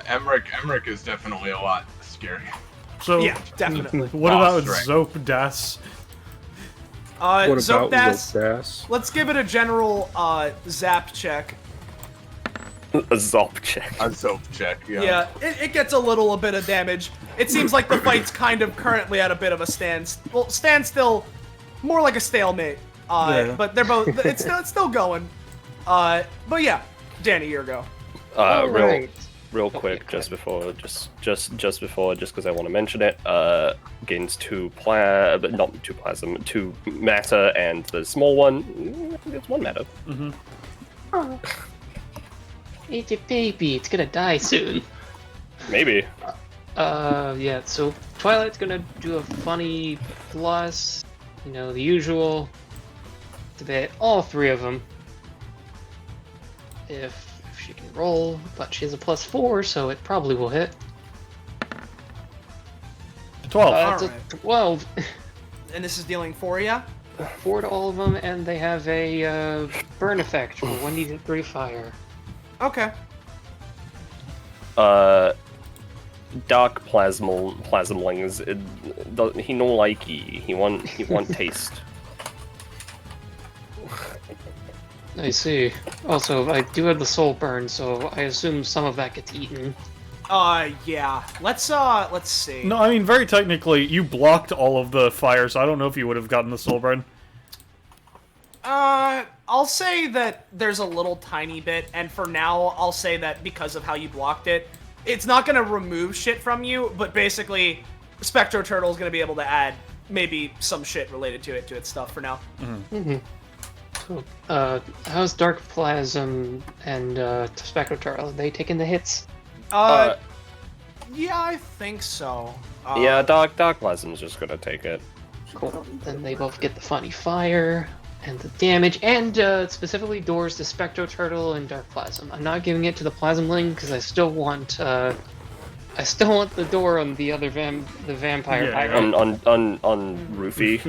[SPEAKER 1] Emmerich is definitely a lot scarier.
[SPEAKER 6] So,
[SPEAKER 2] yeah, definitely.
[SPEAKER 6] What about Zopedas?
[SPEAKER 4] What about
[SPEAKER 2] Zopedas?
[SPEAKER 4] Zopedas?
[SPEAKER 2] Let's give it a general zap check.
[SPEAKER 5] A Zop check.
[SPEAKER 1] A soap check, yeah.
[SPEAKER 2] Yeah, it gets a little bit of damage. It seems like the fight's kind of currently at a bit of a standstill, more like a stalemate. But they're both. It's still going. But yeah, Dani, your go.
[SPEAKER 5] Real quick, just because I want to mention it. Gains 2 matter, and the small one gets 1 matter.
[SPEAKER 6] Mm-hmm.
[SPEAKER 8] Oh. It's a baby. It's gonna die soon.
[SPEAKER 5] Maybe.
[SPEAKER 8] Yeah. So Twilight's gonna do a funny plus. You know, the usual. To hit all 3 of them. If she can roll, but she has a +4, so it probably will hit.
[SPEAKER 6] 12.
[SPEAKER 8] It's a 12.
[SPEAKER 2] And this is dealing 4, yeah?
[SPEAKER 8] 4 to all of them, and they have a burn effect for 1d3 fire.
[SPEAKER 2] Okay.
[SPEAKER 5] Dark plasmlings. He no likey. He want taste.
[SPEAKER 8] I see. Also, I do have the soul burn, so I assume some of that gets eaten.
[SPEAKER 2] Yeah. Let's see.
[SPEAKER 6] No, I mean, very technically, you blocked all of the fire, so I don't know if you would have gotten the soul burn.
[SPEAKER 2] I'll say that there's a little tiny bit, and for now, I'll say that because of how you blocked it, it's not gonna remove shit from you, but basically, Spectro Turtle is gonna be able to add maybe some shit related to its stuff for now.
[SPEAKER 8] Mm-hmm. Cool. How's Dark Plasm and Spectro Turtle? Are they taking the hits?
[SPEAKER 2] Yeah, I think so.
[SPEAKER 5] Yeah, Dark Plasm's just gonna take it.
[SPEAKER 8] Cool. Then they both get the funny fire and the damage, and specifically doors to Spectro Turtle and Dark Plasm. I'm not giving it to the Plasmling because I still want the door on the other vampire.
[SPEAKER 6] Yeah.
[SPEAKER 5] On Roofy.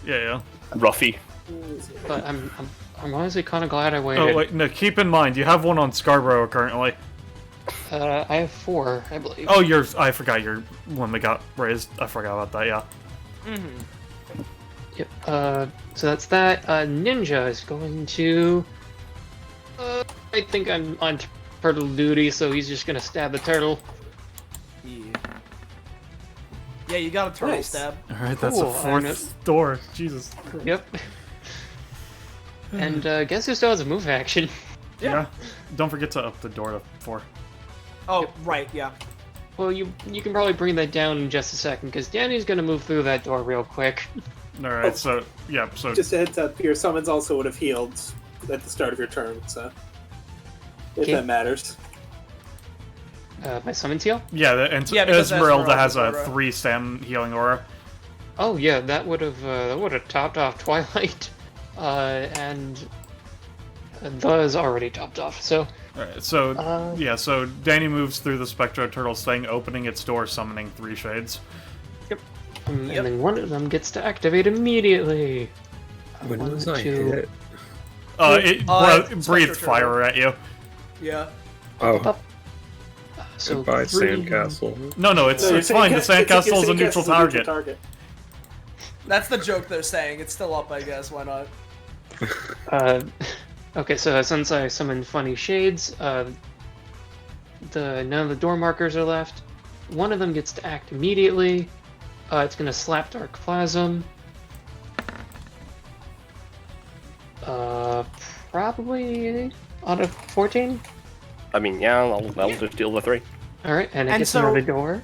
[SPEAKER 6] Yeah.
[SPEAKER 5] Ruffy.
[SPEAKER 8] But I'm honestly kind of glad I waited.
[SPEAKER 6] Oh wait, no. Keep in mind, you have one on Scarborough currently.
[SPEAKER 8] I have 4, I believe.
[SPEAKER 6] Oh, I forgot your one that got raised. I forgot about that. Yeah.
[SPEAKER 2] Mm-hmm.
[SPEAKER 8] Yep. So that's that. Ninja is going to. I think I'm on turtle duty, so he's just gonna stab the turtle.
[SPEAKER 2] Yeah, you got a turtle
[SPEAKER 10] Nice.
[SPEAKER 2] stab.
[SPEAKER 6] All right, that's
[SPEAKER 8] Cool,
[SPEAKER 6] a 4th door. Jesus.
[SPEAKER 8] Yep. And guess who still has a move action?
[SPEAKER 6] Yeah. Don't forget to up the door to 4.
[SPEAKER 2] Oh, right, yeah.
[SPEAKER 8] Well, you can probably bring that down in just a second, because Dani's gonna move through that door real quick.
[SPEAKER 6] All right. So yeah. So
[SPEAKER 10] Just a heads up, your summons also would have healed at the start of your turn, so if
[SPEAKER 8] Okay.
[SPEAKER 10] that matters.
[SPEAKER 8] My summon heal?
[SPEAKER 6] yeah,
[SPEAKER 2] Yeah, because
[SPEAKER 6] Esmerelda has
[SPEAKER 2] Esmeralda's
[SPEAKER 6] a
[SPEAKER 2] aura.
[SPEAKER 6] 3 stam healing aura.
[SPEAKER 8] Oh yeah, that would have topped off Twilight, and Thuz already topped off. So
[SPEAKER 6] Alright, so yeah, so Dani moves through the Spectro Turtle's thing, opening its door, summoning 3 shades.
[SPEAKER 8] and then one of them gets to activate immediately.
[SPEAKER 4] When
[SPEAKER 8] One,
[SPEAKER 4] was I
[SPEAKER 8] two.
[SPEAKER 4] hit?
[SPEAKER 6] It
[SPEAKER 2] Spectro
[SPEAKER 6] breathed
[SPEAKER 2] Turtle.
[SPEAKER 6] fire at you.
[SPEAKER 2] Yeah.
[SPEAKER 4] Oh,
[SPEAKER 8] So
[SPEAKER 4] goodbye,
[SPEAKER 8] 3.
[SPEAKER 4] Sandcastle.
[SPEAKER 6] No, it's fine. The sandcastle is a neutral target.
[SPEAKER 2] That's the joke they're saying. It's still up, I guess. Why not?
[SPEAKER 8] Okay, so since I summoned funny shades, none of the door markers are left. One of them gets to act immediately. It's gonna slap Dark Plasm. Probably out of 14.
[SPEAKER 5] I mean, yeah, I'll just deal with 3.
[SPEAKER 8] All right, and it
[SPEAKER 2] And
[SPEAKER 8] gets
[SPEAKER 2] so-
[SPEAKER 8] another door.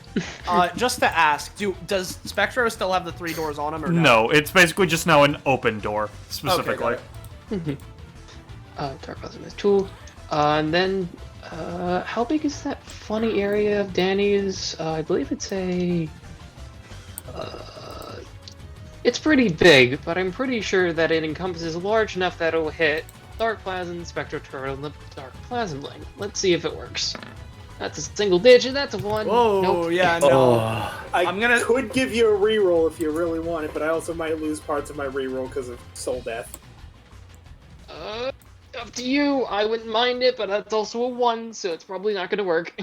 [SPEAKER 2] Just to ask, does Spectro still have the 3 doors on him or no?
[SPEAKER 6] No, it's basically just now an open door, specifically.
[SPEAKER 2] Okay,
[SPEAKER 8] Dark Plasm is 2. And then, how big is that funny area of Dani's? I believe it's a. It's pretty big, but I'm pretty sure that it encompasses large enough that it'll hit Dark Plasm, Spectro Turtle, and the Dark Plasmling. Let's see if it works. That's a single digit. That's a 1.
[SPEAKER 2] Whoa,
[SPEAKER 8] Nope.
[SPEAKER 2] yeah, no.
[SPEAKER 10] I'm
[SPEAKER 2] gonna-
[SPEAKER 10] could give you a reroll if you really want it, but I also might lose parts of my reroll because of soul death.
[SPEAKER 8] Up to you. I wouldn't mind it, but that's also a 1, so it's probably not gonna work.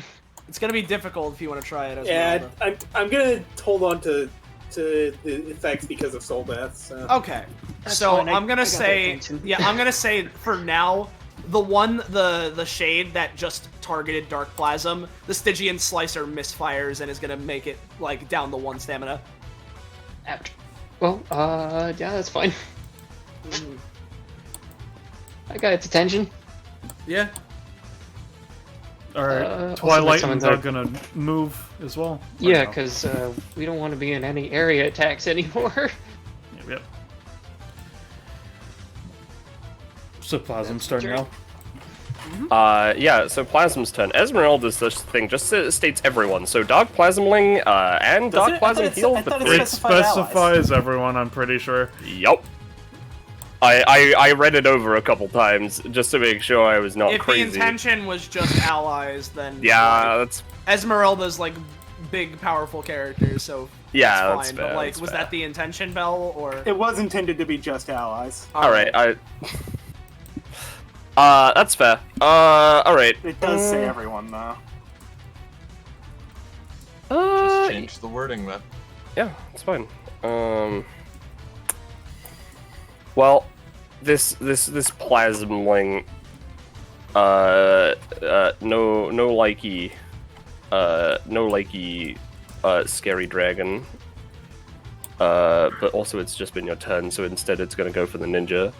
[SPEAKER 2] It's gonna be difficult if you want to try it.
[SPEAKER 10] Yeah,
[SPEAKER 2] Esmeralda.
[SPEAKER 10] I'm gonna hold on to the effects because of soul death. So.
[SPEAKER 2] Okay.
[SPEAKER 8] That's
[SPEAKER 2] So
[SPEAKER 8] fine,
[SPEAKER 2] I'm
[SPEAKER 8] I
[SPEAKER 2] gonna
[SPEAKER 8] got
[SPEAKER 2] say,
[SPEAKER 8] that attention.
[SPEAKER 2] I'm gonna say for now, the shade that just targeted Dark Plasm, the Stygian Slicer misfires and is gonna make it like down the 1 stamina.
[SPEAKER 8] Ouch. Well, yeah, that's fine. I got its attention.
[SPEAKER 2] Yeah.
[SPEAKER 6] Alright, Twilight and are gonna move as well?
[SPEAKER 8] Yeah, because we don't want to be in any area attacks anymore.
[SPEAKER 6] Yep. So Plasm's turn now.
[SPEAKER 5] Yeah, so Plasm's turn. Esmerelda's thing just states everyone. So Dark Plasmling and Dark Plasm heals the
[SPEAKER 6] It specifies everyone, I'm pretty sure.
[SPEAKER 5] Yup. I read it over a couple times just to make sure I was not
[SPEAKER 2] If
[SPEAKER 5] crazy.
[SPEAKER 2] the intention was just allies, then
[SPEAKER 5] yeah, that's
[SPEAKER 2] Esmerelda's like big, powerful character, so
[SPEAKER 5] yeah,
[SPEAKER 2] that's fine.
[SPEAKER 5] fair,
[SPEAKER 2] But like,
[SPEAKER 5] that's
[SPEAKER 2] was
[SPEAKER 5] fair.
[SPEAKER 2] that the intention, Bell, or?
[SPEAKER 7] It was intended to be just allies.
[SPEAKER 5] All right, that's fair. All right.
[SPEAKER 7] It does say everyone though.
[SPEAKER 1] Just change the wording then.
[SPEAKER 5] Yeah, it's fine. Well, this Plasmling, no likey, scary dragon. But also it's just been your turn, so instead it's gonna go for the ninja.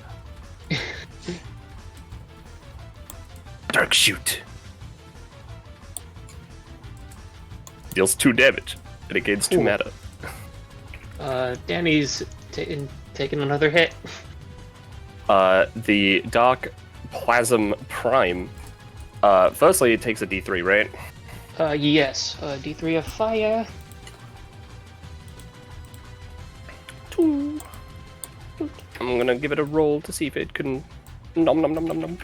[SPEAKER 5] Dark shoot. Deals 2 damage, and it gains 2 mana.
[SPEAKER 8] Dani's taking another hit.
[SPEAKER 5] The Dark Plasm Prime. Firstly, it takes a D3, right?
[SPEAKER 8] Yes. D3 of fire.
[SPEAKER 5] 2. I'm gonna give it a roll to see if it can. Nom nom nom nom nom.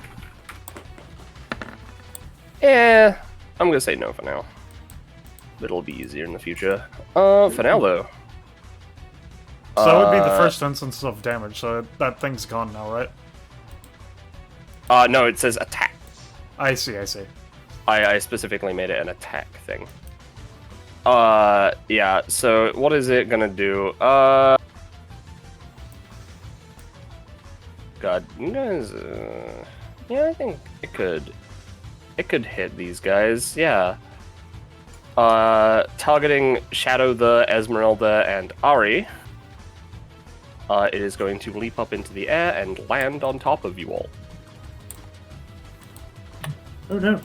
[SPEAKER 5] Yeah, I'm gonna say no for now. It'll be easier in the future. For now though.
[SPEAKER 6] So that would be the first instance of damage, so that thing's gone now, right?
[SPEAKER 5] No, it says attack.
[SPEAKER 6] I see.
[SPEAKER 5] I specifically made it an attack thing. Yeah, so what is it gonna do? God, you guys, yeah, I think it could hit these guys, yeah. Targeting Shadow the Esmerelda and Ari. It is going to leap up into the air and land on top of you all.
[SPEAKER 9] Oh no.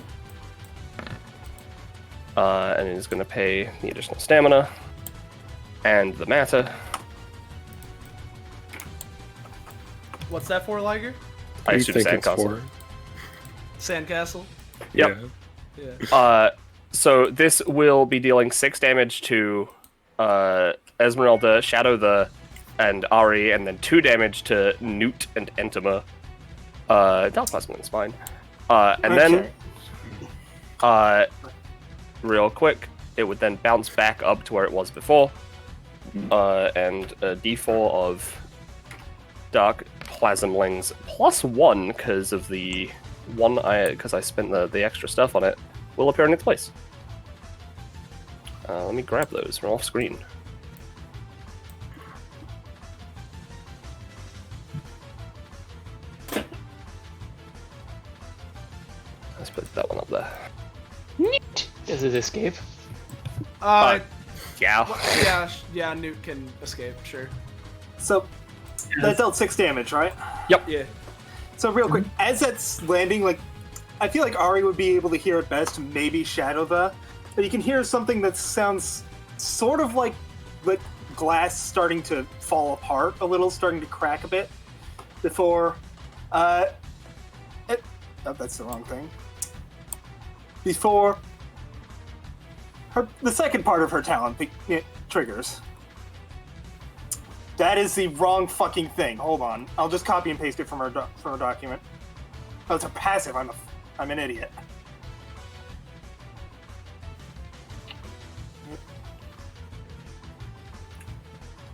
[SPEAKER 5] And it is going to pay the additional stamina and the matter.
[SPEAKER 2] What's that for, Lyger?
[SPEAKER 5] I assume Sandcastle.
[SPEAKER 2] Sandcastle?
[SPEAKER 5] Yep.
[SPEAKER 2] Yeah.
[SPEAKER 5] So this will be dealing 6 damage to Esmerelda, Shadow and Ari, and then 2 damage to Newt and Entoma. Dark Plasmling's fine. And then, real quick, it would then bounce back up to where it was before, and a D4 of Dark Plasmlings +1 because of the because I spent the extra stuff on it will appear in its place. Let me grab those from off screen. Let's put that one up there.
[SPEAKER 8] Neat. Does it escape?
[SPEAKER 5] Yeah.
[SPEAKER 2] Yeah, Newt can escape, sure.
[SPEAKER 7] So that dealt 6 damage, right?
[SPEAKER 5] Yep.
[SPEAKER 2] Yeah.
[SPEAKER 7] So real quick, as that's landing, like, I feel like Ari would be able to hear it best, maybe Shadow but you can hear something that sounds sort of like glass starting to fall apart a little, starting to crack a bit before, oh, that's the wrong thing. Before the second part of her talent triggers. That is the wrong fucking thing. Hold on. I'll just copy and paste it from her document. Oh, it's a passive. I'm an idiot.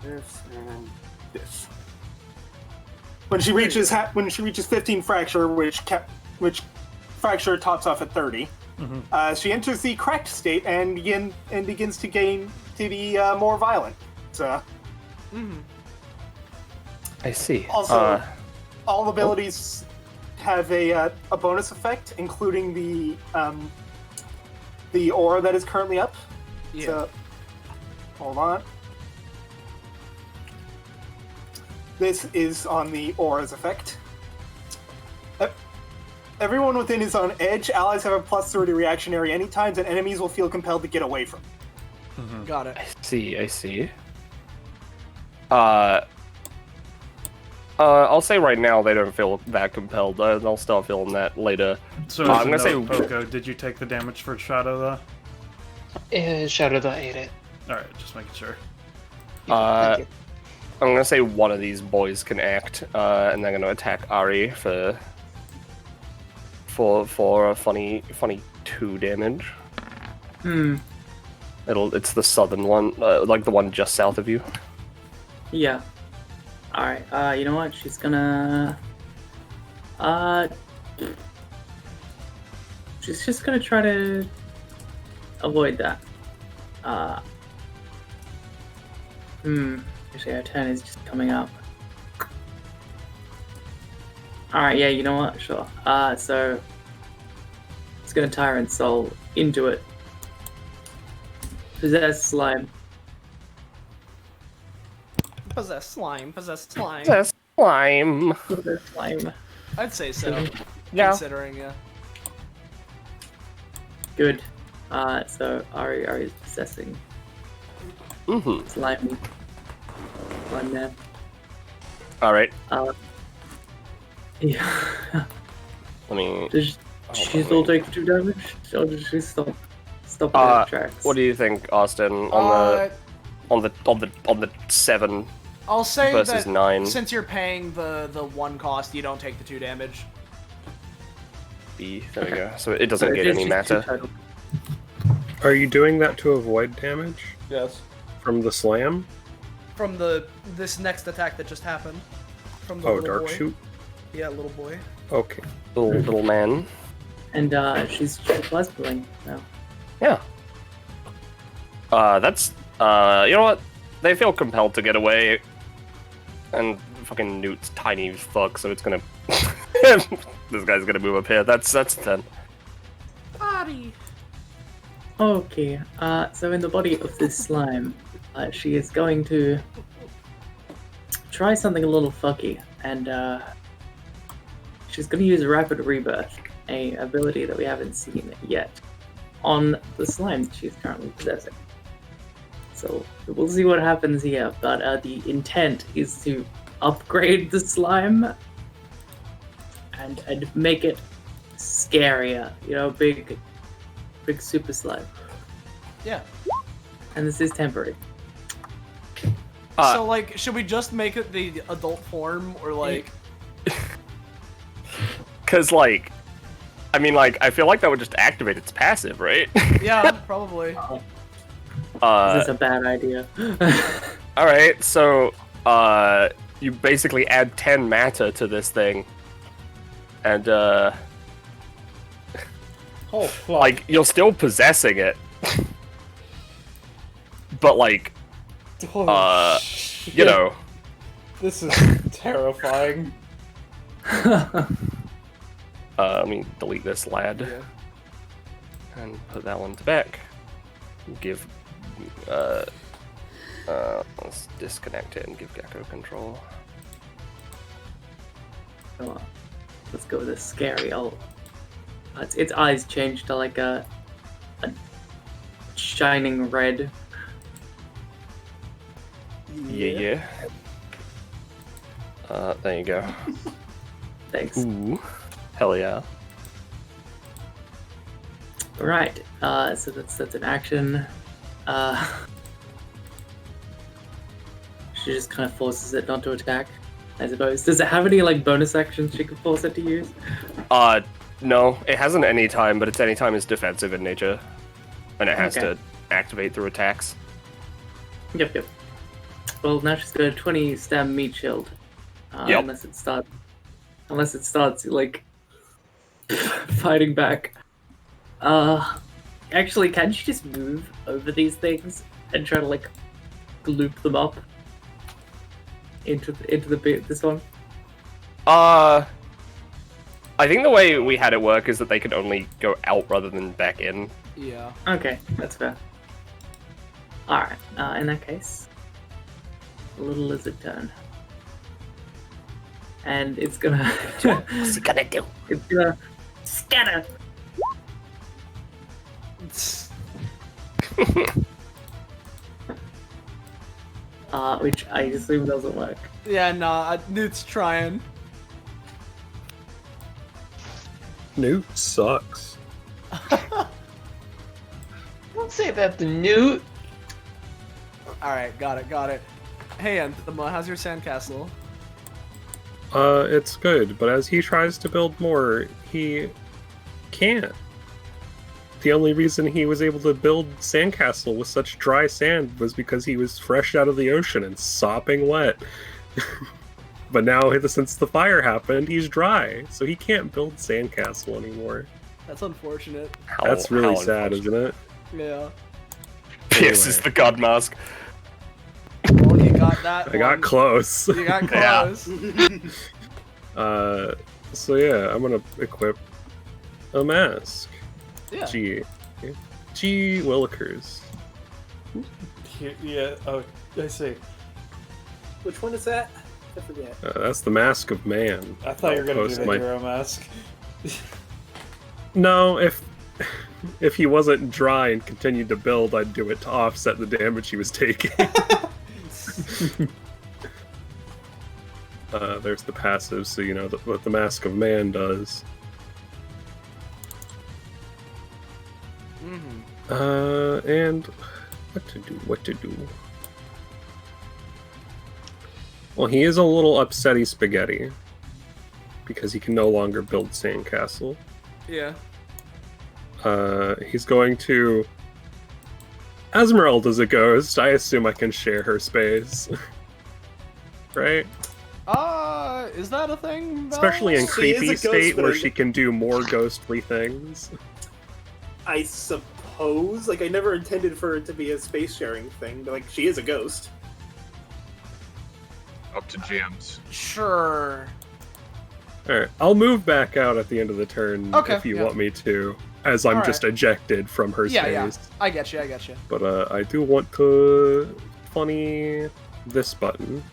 [SPEAKER 7] This and this. When she reaches 15 fracture, which fracture tops off at 30, she enters the cracked state and begins to be more violent. So.
[SPEAKER 5] I see.
[SPEAKER 7] Also, all abilities have a bonus effect, including the aura that is currently up.
[SPEAKER 2] Yeah.
[SPEAKER 7] So, hold on. This is on the aura's effect. Everyone within is on edge. Allies have a +3 to reactionary anytimes, and enemies will feel compelled to get away from.
[SPEAKER 2] Got it.
[SPEAKER 5] I see. I'll say right now they don't feel that compelled. They'll start feeling that later.
[SPEAKER 6] So
[SPEAKER 5] I'm gonna say
[SPEAKER 6] Poco, did you take the damage for Shadow though?
[SPEAKER 8] Shadow the ate it.
[SPEAKER 6] Alright, just making sure.
[SPEAKER 8] Thank you.
[SPEAKER 5] I'm gonna say one of these boys can act, and they're gonna attack Ari for a funny 2 damage. It's the southern one, like the one just south of you.
[SPEAKER 9] Yeah. Alright, you know what? She's gonna... She's just gonna try to avoid that. Actually, our turn is just coming up. Alright, yeah, you know what? Sure. So... It's gonna Tyrant Soul into it. Possess Slime.
[SPEAKER 2] Possess slime.
[SPEAKER 5] Possess slime.
[SPEAKER 9] Possess Slime.
[SPEAKER 2] I'd say so.
[SPEAKER 5] Yeah.
[SPEAKER 2] Considering, yeah.
[SPEAKER 9] Good. So Ari is possessing Slime Man.
[SPEAKER 5] Alright.
[SPEAKER 9] Yeah.
[SPEAKER 5] Let me...
[SPEAKER 9] Does she still take 2 damage? Or does she stop in her tracks?
[SPEAKER 5] What do you think, Austin? On the 7
[SPEAKER 2] I'll say
[SPEAKER 5] versus
[SPEAKER 2] that
[SPEAKER 5] 9.
[SPEAKER 2] since you're paying the 1 cost, you don't take the 2 damage.
[SPEAKER 5] B. There we go. So it doesn't get any matter.
[SPEAKER 4] Are you doing that to avoid damage
[SPEAKER 2] Yes.
[SPEAKER 4] from the slam?
[SPEAKER 2] From this next attack that just happened. From the little
[SPEAKER 4] dark
[SPEAKER 2] boy.
[SPEAKER 4] shoot.
[SPEAKER 2] Yeah, little boy.
[SPEAKER 4] Okay.
[SPEAKER 5] Little man.
[SPEAKER 9] And she's plasmaing now.
[SPEAKER 5] Yeah. That's you know what? They feel compelled to get away, and fucking Newt's tiny as fuck, so it's gonna. This guy's gonna move up here. That's 10.
[SPEAKER 2] Body.
[SPEAKER 9] Okay. So in the body of this slime, she is going to try something a little fucky, and she's going to use Rapid Rebirth, a ability that we haven't seen yet, on the slime that she's currently possessing. So we'll see what happens here, but the intent is to upgrade the slime and make it scarier, you know, big super slime.
[SPEAKER 2] Yeah.
[SPEAKER 9] And this is temporary.
[SPEAKER 2] So, like, should we just make it the adult form, or like...
[SPEAKER 5] Cause like, I mean, like, I feel like that would just activate its passive, right?
[SPEAKER 2] Yeah, probably.
[SPEAKER 9] Is this a bad idea?
[SPEAKER 5] Alright, so, you basically add 10 matter to this thing, and,
[SPEAKER 6] Oh, fuck.
[SPEAKER 5] like, you're still possessing it. But, like,
[SPEAKER 6] Oh,
[SPEAKER 5] you know.
[SPEAKER 6] This is terrifying.
[SPEAKER 5] Let me delete this lad. And put that one to back. Give, let's disconnect it and give Gecko control.
[SPEAKER 9] Come on. Let's go with this scary. Its eyes change to like a shining red.
[SPEAKER 5] Yeah. There you go.
[SPEAKER 9] Thanks.
[SPEAKER 5] Ooh. Hell yeah.
[SPEAKER 9] Right. So that's an action. She just kind of forces it not to attack, I suppose. Does it have any like bonus actions she could force it to use?
[SPEAKER 5] No. It hasn't any time, but its any time is defensive in nature. And it has to activate through attacks.
[SPEAKER 9] Yep. Well, now she's got a 20 stam meat shield.
[SPEAKER 5] Yep.
[SPEAKER 9] Unless it starts like fighting back. Actually, can she just move over these things and try to like loop them up into the bit this one?
[SPEAKER 5] I think the way we had it work is that they could only go out rather than back in.
[SPEAKER 2] Yeah.
[SPEAKER 9] Okay, that's fair. Alright, in that case, the little lizard turn. And it's gonna...
[SPEAKER 5] What's it gonna do?
[SPEAKER 9] It's gonna scatter! Which I assume doesn't work.
[SPEAKER 2] Yeah, nah, Newt's trying.
[SPEAKER 4] Newt sucks.
[SPEAKER 8] Don't say that to Newt.
[SPEAKER 2] Alright, got it. Hey, Entoma, how's your sandcastle?
[SPEAKER 4] It's good, but as he tries to build more, he can't. The only reason he was able to build sandcastle with such dry sand was because he was fresh out of the ocean and sopping wet. But now, since the fire happened, he's dry, so he can't build sandcastle anymore.
[SPEAKER 2] That's unfortunate.
[SPEAKER 4] That's really sad, isn't it?
[SPEAKER 2] Yeah.
[SPEAKER 5] This is the god mask.
[SPEAKER 2] Well, you got that.
[SPEAKER 4] I got close.
[SPEAKER 2] You got close.
[SPEAKER 4] So yeah, I'm gonna equip a mask.
[SPEAKER 2] Yeah.
[SPEAKER 4] G Willikers.
[SPEAKER 6] Yeah, oh, I see.
[SPEAKER 10] Which one is that? I forget.
[SPEAKER 4] That's the Mask of Man.
[SPEAKER 6] I thought you were gonna do
[SPEAKER 4] Post
[SPEAKER 6] the
[SPEAKER 4] my-
[SPEAKER 6] hero mask.
[SPEAKER 4] No, if he wasn't dry and continued to build, I'd do it to offset the damage he was taking. There's the passive, so you know what the Mask of Man does. And what to do? Well, he is a little upsetty spaghetti because he can no longer build sandcastle.
[SPEAKER 2] Yeah.
[SPEAKER 4] He's going to... Esmerelda's a ghost. I assume I can share her space. Right?
[SPEAKER 2] Is that a thing? Val?
[SPEAKER 4] Especially in
[SPEAKER 10] She is a
[SPEAKER 4] creepy
[SPEAKER 10] ghost,
[SPEAKER 4] state
[SPEAKER 10] but
[SPEAKER 4] where
[SPEAKER 10] I-
[SPEAKER 4] she can do more ghostly things.
[SPEAKER 10] I suppose. Like, I never intended for it to be a space sharing thing, but like, she is a ghost.
[SPEAKER 1] Up to GMs.
[SPEAKER 2] Sure.
[SPEAKER 4] Alright, I'll move back out at the end of the turn
[SPEAKER 2] Okay,
[SPEAKER 4] if you
[SPEAKER 2] yeah.
[SPEAKER 4] want me to, as I'm
[SPEAKER 2] Alright.
[SPEAKER 4] just ejected from her
[SPEAKER 2] Yeah,
[SPEAKER 4] space.
[SPEAKER 2] I get you.
[SPEAKER 4] But I do want to funny this button.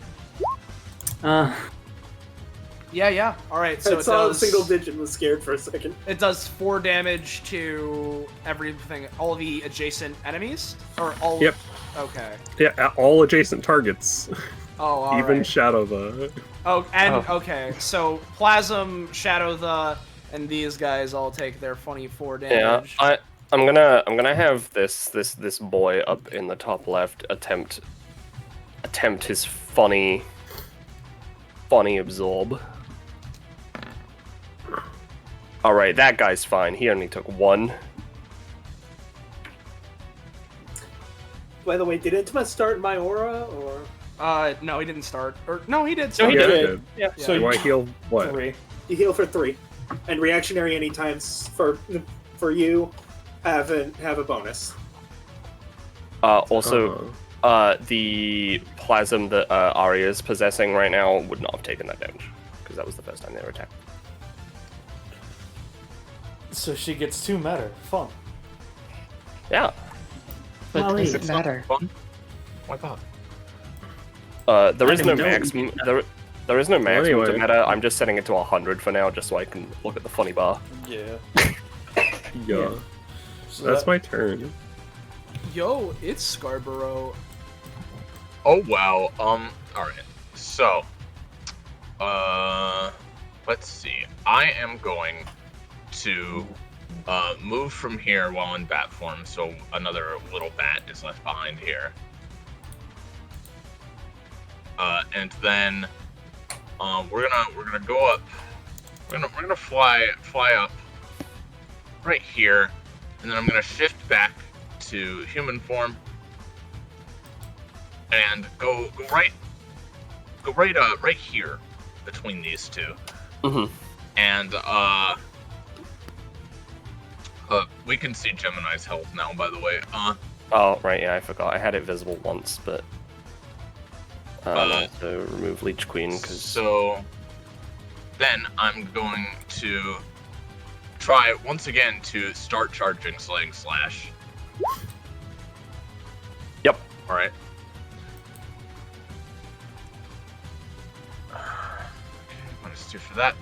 [SPEAKER 2] Yeah. Alright, so
[SPEAKER 10] I
[SPEAKER 2] it
[SPEAKER 10] saw
[SPEAKER 2] does...
[SPEAKER 10] a single digit and was scared for a second.
[SPEAKER 2] It does 4 damage to everything, all the adjacent enemies? Or all...
[SPEAKER 4] Yep.
[SPEAKER 2] Okay.
[SPEAKER 4] Yeah, all adjacent targets.
[SPEAKER 2] Oh, alright.
[SPEAKER 4] Even Shadow the.
[SPEAKER 2] Oh, and, okay, so Plasm, Shadow and these guys all take their funny 4 damage.
[SPEAKER 5] Yeah, I'm gonna have this boy up in the top left attempt his funny absorb. All right, that guy's fine. He only took 1.
[SPEAKER 10] By the way, did Entoma start my aura, or...?
[SPEAKER 2] No, he didn't start. Or, no, he did
[SPEAKER 5] No,
[SPEAKER 2] start.
[SPEAKER 5] he
[SPEAKER 4] Yeah,
[SPEAKER 5] did.
[SPEAKER 4] good.
[SPEAKER 5] Yeah.
[SPEAKER 6] So
[SPEAKER 4] Do I heal what?
[SPEAKER 6] 3.
[SPEAKER 10] You heal for 3. And reactionary anytimes for you have a bonus.
[SPEAKER 5] Also, the plasm that Arya's possessing right now would not have taken that damage because that was the first time they were attacked.
[SPEAKER 6] So she gets 2 matter. Fun.
[SPEAKER 5] Yeah.
[SPEAKER 8] But
[SPEAKER 9] Molly,
[SPEAKER 8] does it matter?
[SPEAKER 1] Fun? Why not?
[SPEAKER 5] There is no
[SPEAKER 9] I don't
[SPEAKER 5] maximum. There is no maximum to
[SPEAKER 4] anyway.
[SPEAKER 5] meta. I'm just setting it to 100 for now, just so I can look at the funny bar.
[SPEAKER 6] Yeah.
[SPEAKER 4] Yeah.
[SPEAKER 6] So
[SPEAKER 4] That's my turn.
[SPEAKER 2] Yo, it's Scarborough.
[SPEAKER 1] Oh wow. Alright. So let's see. I am going to move from here while in bat form, so another little bat is left behind here. And then we're gonna go up. We're gonna fly up right here, and then I'm gonna shift back to human form and go right here between these two.
[SPEAKER 5] Mm-hmm.
[SPEAKER 1] And we can see Gemini's health now, by the way.
[SPEAKER 5] Oh right, yeah, I forgot. I had it visible once, but and also remove Leech Queen because
[SPEAKER 1] So then I'm going to try once again to start charging Slaying Slash.
[SPEAKER 5] Yep.
[SPEAKER 1] All right. -2 for that.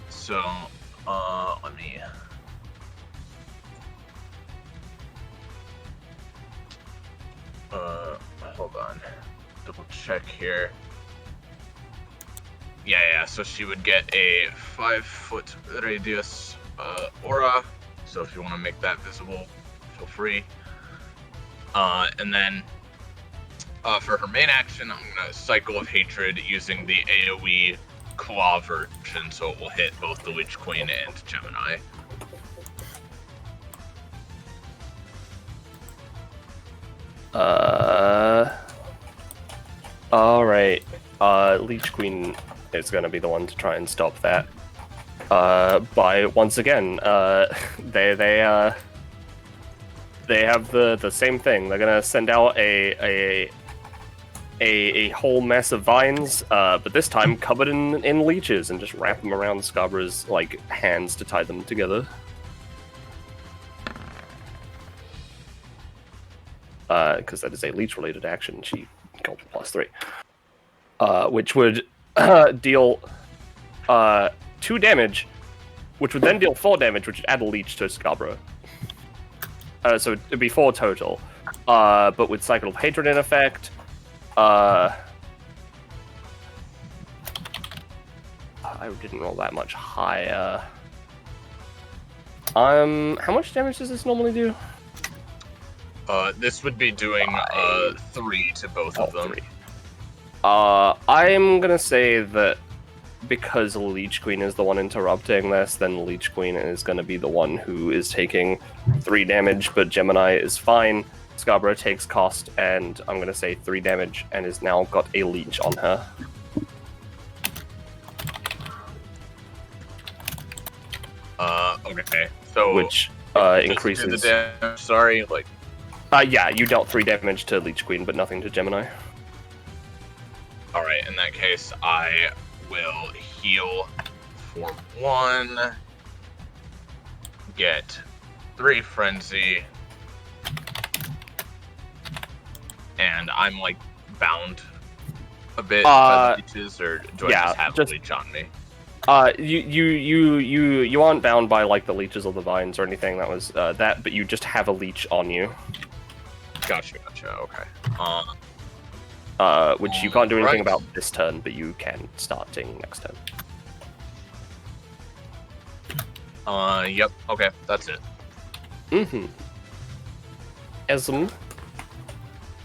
[SPEAKER 1] So, let me. Hold on. Double check here. Yeah, so she would get a 5-foot radius aura. So if you want to make that visible, feel free. And then for her main action, I'm gonna Cycle of Hatred using the AoE Claw version, so it will hit both the Lich Queen and Gemini.
[SPEAKER 5] Alright. Lich Queen is gonna be the one to try and stop that. By once again, they have the same thing. They're gonna send out a whole mess of vines, but this time covered in leeches, and just wrap them around Scarborough's hands to tie them together. Because that is a leech-related action. She got +3, which would deal 2 damage, which would then deal 4 damage, which would add a leech to Scarborough. So it'd be 4 total. But with Cycle of Hatred in effect, I didn't roll that much higher. How much damage does this normally do?
[SPEAKER 1] This would be doing 3 to both of them.
[SPEAKER 5] 3. I'm gonna say that because Leech Queen is the one interrupting this, then Leech Queen is gonna be the one who is taking 3 damage, but Gemini is fine. Scarborough takes cost, and I'm gonna say 3 damage, and has now got a leech on her.
[SPEAKER 1] Okay. So
[SPEAKER 5] which increases
[SPEAKER 1] the damage. Sorry,
[SPEAKER 5] yeah, you dealt 3 damage to Leech Queen, but nothing to Gemini.
[SPEAKER 1] Alright, in that case, I will heal for 1, get 3 Frenzy, and I'm, bound a bit by the leeches, or do I just have a leech on me?
[SPEAKER 5] You aren't bound by, the leeches or the vines or anything. That was, that, but you just have a leech on you.
[SPEAKER 1] Gotcha, okay.
[SPEAKER 5] Which you can't do anything about this turn, but you can starting next turn.
[SPEAKER 1] Yep, okay, that's it.
[SPEAKER 5] Mm-hmm. Esm.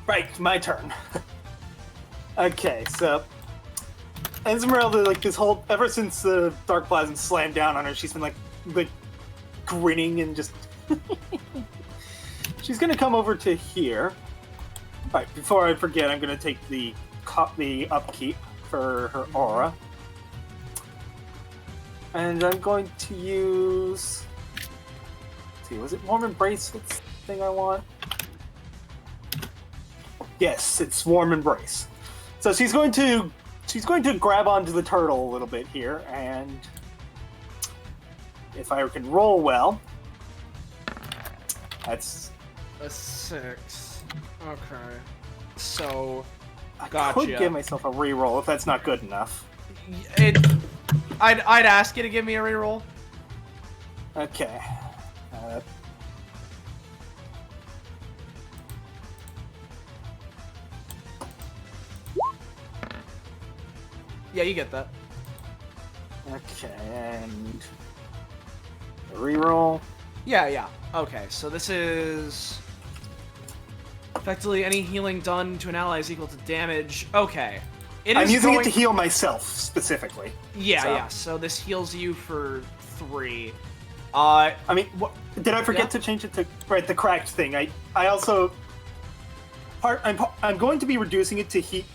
[SPEAKER 7] Right, my turn. Okay, so Esmerelda, this whole ever since the Dark Plasm slammed down on her, she's been grinning and just. She's gonna come over to here. All right, before I forget, I'm gonna take the upkeep for her aura, and I'm going to use. Let's see, was it Warm Embrace? That's the thing I want. Yes, it's Warm Embrace. So she's going to grab onto the turtle a little bit here, and if I can roll well, that's
[SPEAKER 2] a 6. Okay. So,
[SPEAKER 7] I
[SPEAKER 2] gotcha.
[SPEAKER 7] could give myself a reroll if that's not good enough.
[SPEAKER 2] I'd ask you to give me a reroll.
[SPEAKER 7] Okay.
[SPEAKER 2] Yeah, you get that.
[SPEAKER 7] Okay, and reroll.
[SPEAKER 2] Yeah. Okay, so this is effectively any healing done to an ally is equal to damage. Okay.
[SPEAKER 7] I'm using it to heal myself specifically.
[SPEAKER 2] Yeah. So this heals you for 3.
[SPEAKER 7] I mean, did I forget to change it to the cracked thing? I also I'm going to be reducing it to heat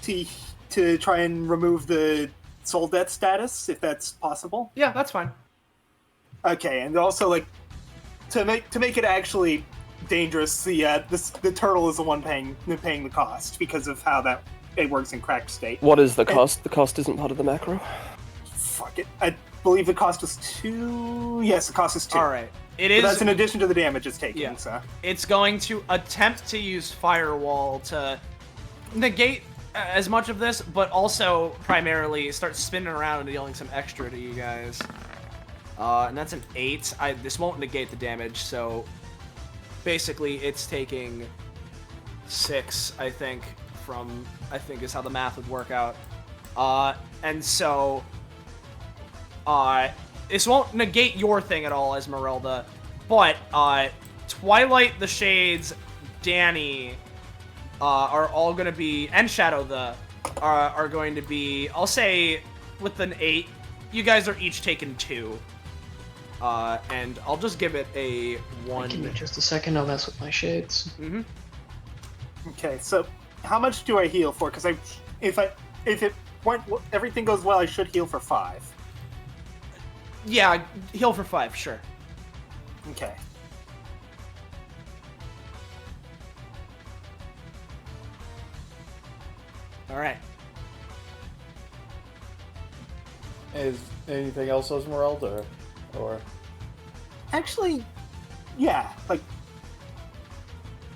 [SPEAKER 7] to try and remove the soul death status, if that's possible.
[SPEAKER 2] Yeah, that's fine.
[SPEAKER 7] Okay, and also to make it actually dangerous, the turtle is the one paying the cost because of how it works in cracked state.
[SPEAKER 5] What is the cost? The cost isn't part of the macro.
[SPEAKER 7] fuck it. I believe the cost was 2. Yes, the cost is 2.
[SPEAKER 2] All right. It
[SPEAKER 7] But
[SPEAKER 2] is.
[SPEAKER 7] that's in addition to the damage it's taking.
[SPEAKER 2] Yeah.
[SPEAKER 7] So
[SPEAKER 2] It's going to attempt to use Firewall to negate as much of this, but also primarily start spinning around and dealing some extra to you guys. And that's an 8. This won't negate the damage, so basically it's taking 6, I think, is how the math would work out. And so this won't negate your thing at all, Esmerelda, but Twilight, the Shades, Dani are all going to be, and Shadow are going to be, I'll say, with an 8, you guys are each taking 2. And I'll just give it a 1.
[SPEAKER 8] Give me just a second, I'll mess with my shades.
[SPEAKER 2] Mm-hmm.
[SPEAKER 7] okay, so how much do I heal for? Because if everything goes well, I should heal for 5.
[SPEAKER 2] Yeah, heal for 5, sure.
[SPEAKER 7] Okay.
[SPEAKER 2] All right.
[SPEAKER 6] Is anything else Esmeralda? Or
[SPEAKER 7] Actually, yeah. Like,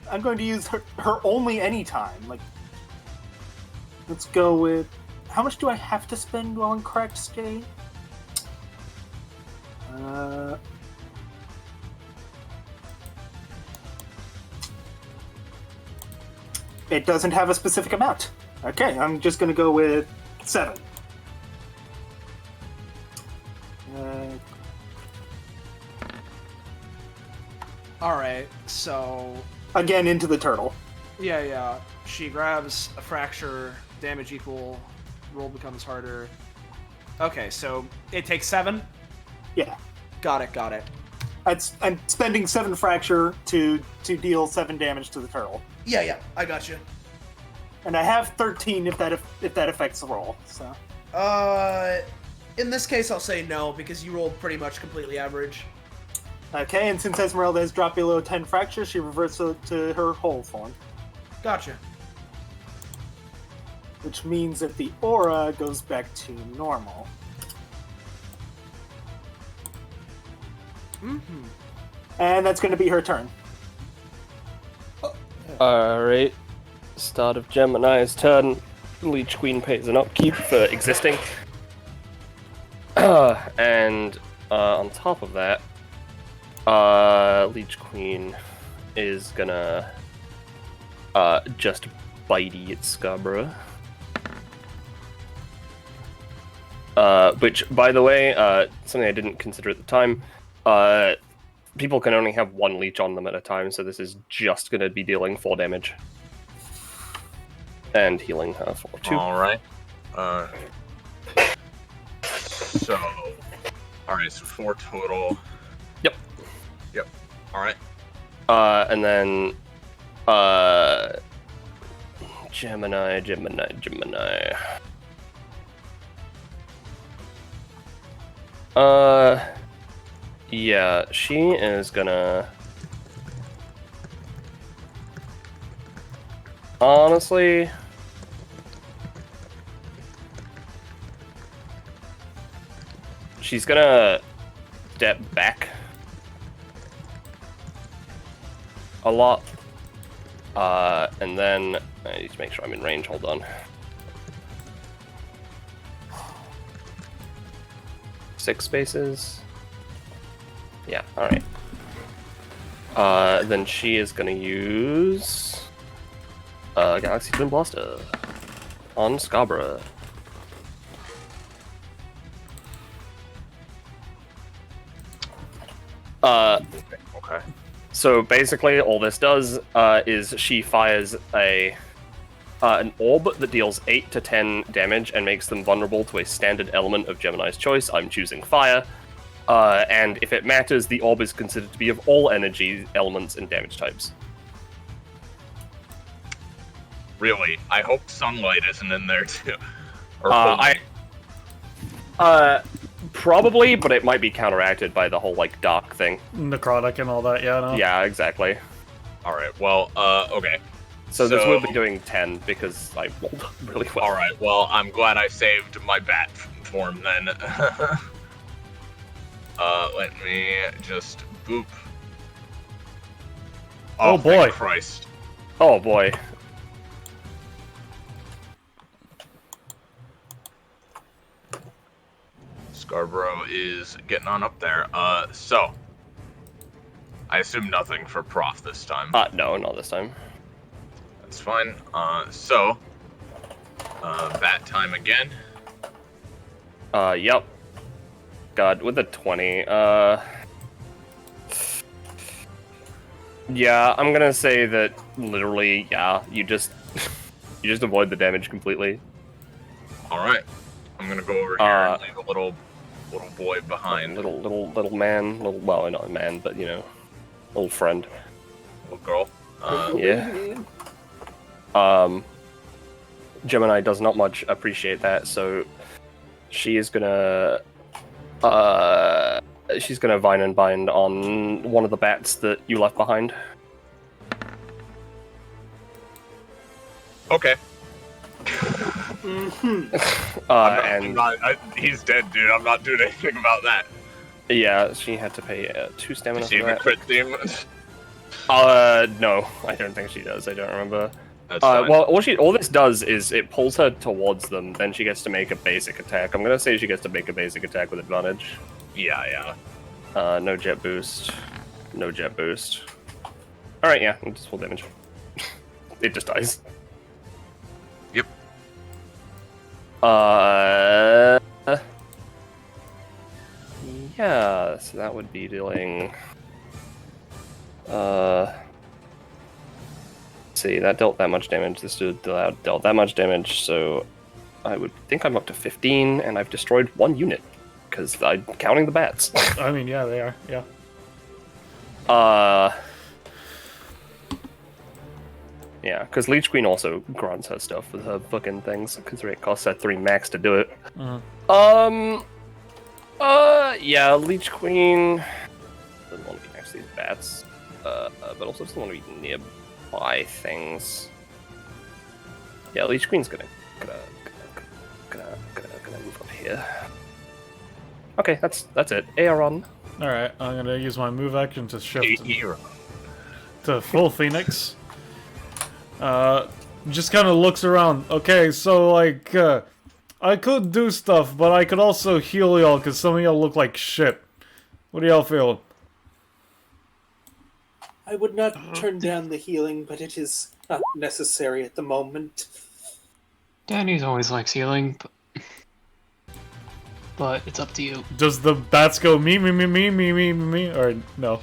[SPEAKER 7] I'm going to use her only anytime. Like, let's go with. How much do I have to spend while in correct state? It doesn't have a specific amount. Okay, I'm just going to go with 7.
[SPEAKER 2] All right, so
[SPEAKER 7] Again, into the turtle.
[SPEAKER 2] yeah. She grabs a fracture, damage equal, roll becomes harder. Okay, so it takes 7?
[SPEAKER 7] Yeah.
[SPEAKER 2] Got it.
[SPEAKER 7] I'm spending 7 fracture to deal 7 damage to the turtle.
[SPEAKER 2] Yeah, I got you.
[SPEAKER 7] And I have 13 if that affects the roll. So
[SPEAKER 2] In this case, I'll say no, because you rolled pretty much completely average.
[SPEAKER 7] okay, and since Esmeralda has dropped below 10 fracture, she reverts to her whole form.
[SPEAKER 2] Gotcha.
[SPEAKER 7] Which means that the aura goes back to normal.
[SPEAKER 2] Mm-hmm.
[SPEAKER 7] And that's going to be her turn.
[SPEAKER 5] Alright. Start of Gemini's turn. Leech Queen pays an upkeep for existing. And on top of that, Leech Queen is gonna just bitey at Scarborough. Which, by the way, something I didn't consider at the time, people can only have 1 leech on them at a time, so this is just gonna be dealing 4 damage. And healing her for 2.
[SPEAKER 1] Alright. So 4 total.
[SPEAKER 5] Yep.
[SPEAKER 1] Alright.
[SPEAKER 5] And then, Gemini. Yeah, she is gonna... Honestly... She's gonna step back a lot. And then I need to make sure I'm in range, hold on. 6 spaces. Yeah, alright. Then she is gonna use Galaxy Twin Blaster on Scarborough.
[SPEAKER 1] Okay.
[SPEAKER 5] So basically, all this does is she fires an orb that deals 8 to 10 damage and makes them vulnerable to a standard element of Gemini's choice. I'm choosing fire. And if it matters, the orb is considered to be of all energy, elements, and damage types.
[SPEAKER 1] Really? I hope sunlight isn't in there too. Or
[SPEAKER 5] Probably, but it might be counteracted by the whole, like, dark thing.
[SPEAKER 6] necrotic and all that, yeah, no?
[SPEAKER 5] Yeah, exactly.
[SPEAKER 1] Alright, well, okay.
[SPEAKER 5] So this will be doing 10, because I rolled really well.
[SPEAKER 1] Alright, well, I'm glad I saved my bat form then. Let me just boop.
[SPEAKER 6] Oh, boy.
[SPEAKER 1] Thank Christ.
[SPEAKER 5] Oh boy.
[SPEAKER 1] Scarborough is getting on up there. So. I assume nothing for Prof this time.
[SPEAKER 5] No, not this time.
[SPEAKER 1] That's fine. Bat time again.
[SPEAKER 5] Yep. God, with a 20, yeah, I'm gonna say that literally, yeah, you just avoid the damage completely.
[SPEAKER 1] Alright. I'm gonna go over here and leave a little boy behind.
[SPEAKER 5] Little man, well, not a man, but you know, little friend.
[SPEAKER 1] Little girl.
[SPEAKER 5] Yeah. Gemini does not much appreciate that, so she is gonna she's gonna vine and bind on one of the bats that you left behind.
[SPEAKER 1] Okay. He's dead, dude. I'm not doing anything about that.
[SPEAKER 5] Yeah, she had to pay 2 stamina
[SPEAKER 1] Does she
[SPEAKER 5] for
[SPEAKER 1] have a
[SPEAKER 5] that.
[SPEAKER 1] crit theme?
[SPEAKER 5] No, I don't think she does. I don't remember.
[SPEAKER 1] That's fine.
[SPEAKER 5] Well, all this does is it pulls her towards them. Then she gets to make a basic attack. I'm gonna say she gets to make a basic attack with advantage.
[SPEAKER 1] Yeah.
[SPEAKER 5] No jet boost. No jet boost. All right, yeah, just full damage. It just dies.
[SPEAKER 1] Yep.
[SPEAKER 5] Yeah. So that would be dealing. See, that dealt that much damage. This dealt that much damage, so I would think I'm up to 15, and I've destroyed 1 unit because I'm counting the bats.
[SPEAKER 6] I mean, yeah, they are. Yeah.
[SPEAKER 5] Yeah, because Leech Queen also grunts her stuff with her fucking things, considering it costs her 3 max to do it. Yeah, Leech Queen doesn't want to be next to these bats, but also doesn't want to be nearby things. Yeah, Leech Queen's gonna move up here. Okay, that's it. Aeron.
[SPEAKER 6] All right, I'm gonna use my move action to shift
[SPEAKER 1] Aeron.
[SPEAKER 6] to full Phoenix. Just kind of looks around. Okay, so like, I could do stuff, but I could also heal y'all because some of y'all look like shit. What do y'all feel?
[SPEAKER 10] I would not turn down the healing, but it is not necessary at the moment.
[SPEAKER 8] Dani's always likes healing, but it's up to you.
[SPEAKER 6] Does the bats go me, or no?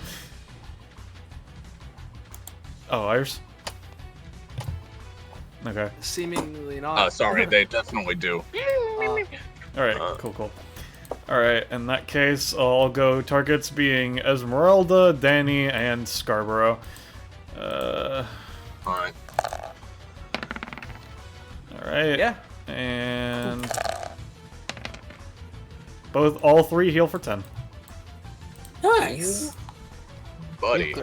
[SPEAKER 6] Oh, Iris? Okay.
[SPEAKER 2] Seemingly not.
[SPEAKER 1] Sorry, they definitely do.
[SPEAKER 6] Alright, cool. Alright, in that case, I'll go targets being Esmerelda, Dani, and Scarborough.
[SPEAKER 1] Alright.
[SPEAKER 6] Alright.
[SPEAKER 2] Yeah.
[SPEAKER 6] And all 3 heal for 10.
[SPEAKER 10] Nice.
[SPEAKER 1] Buddy.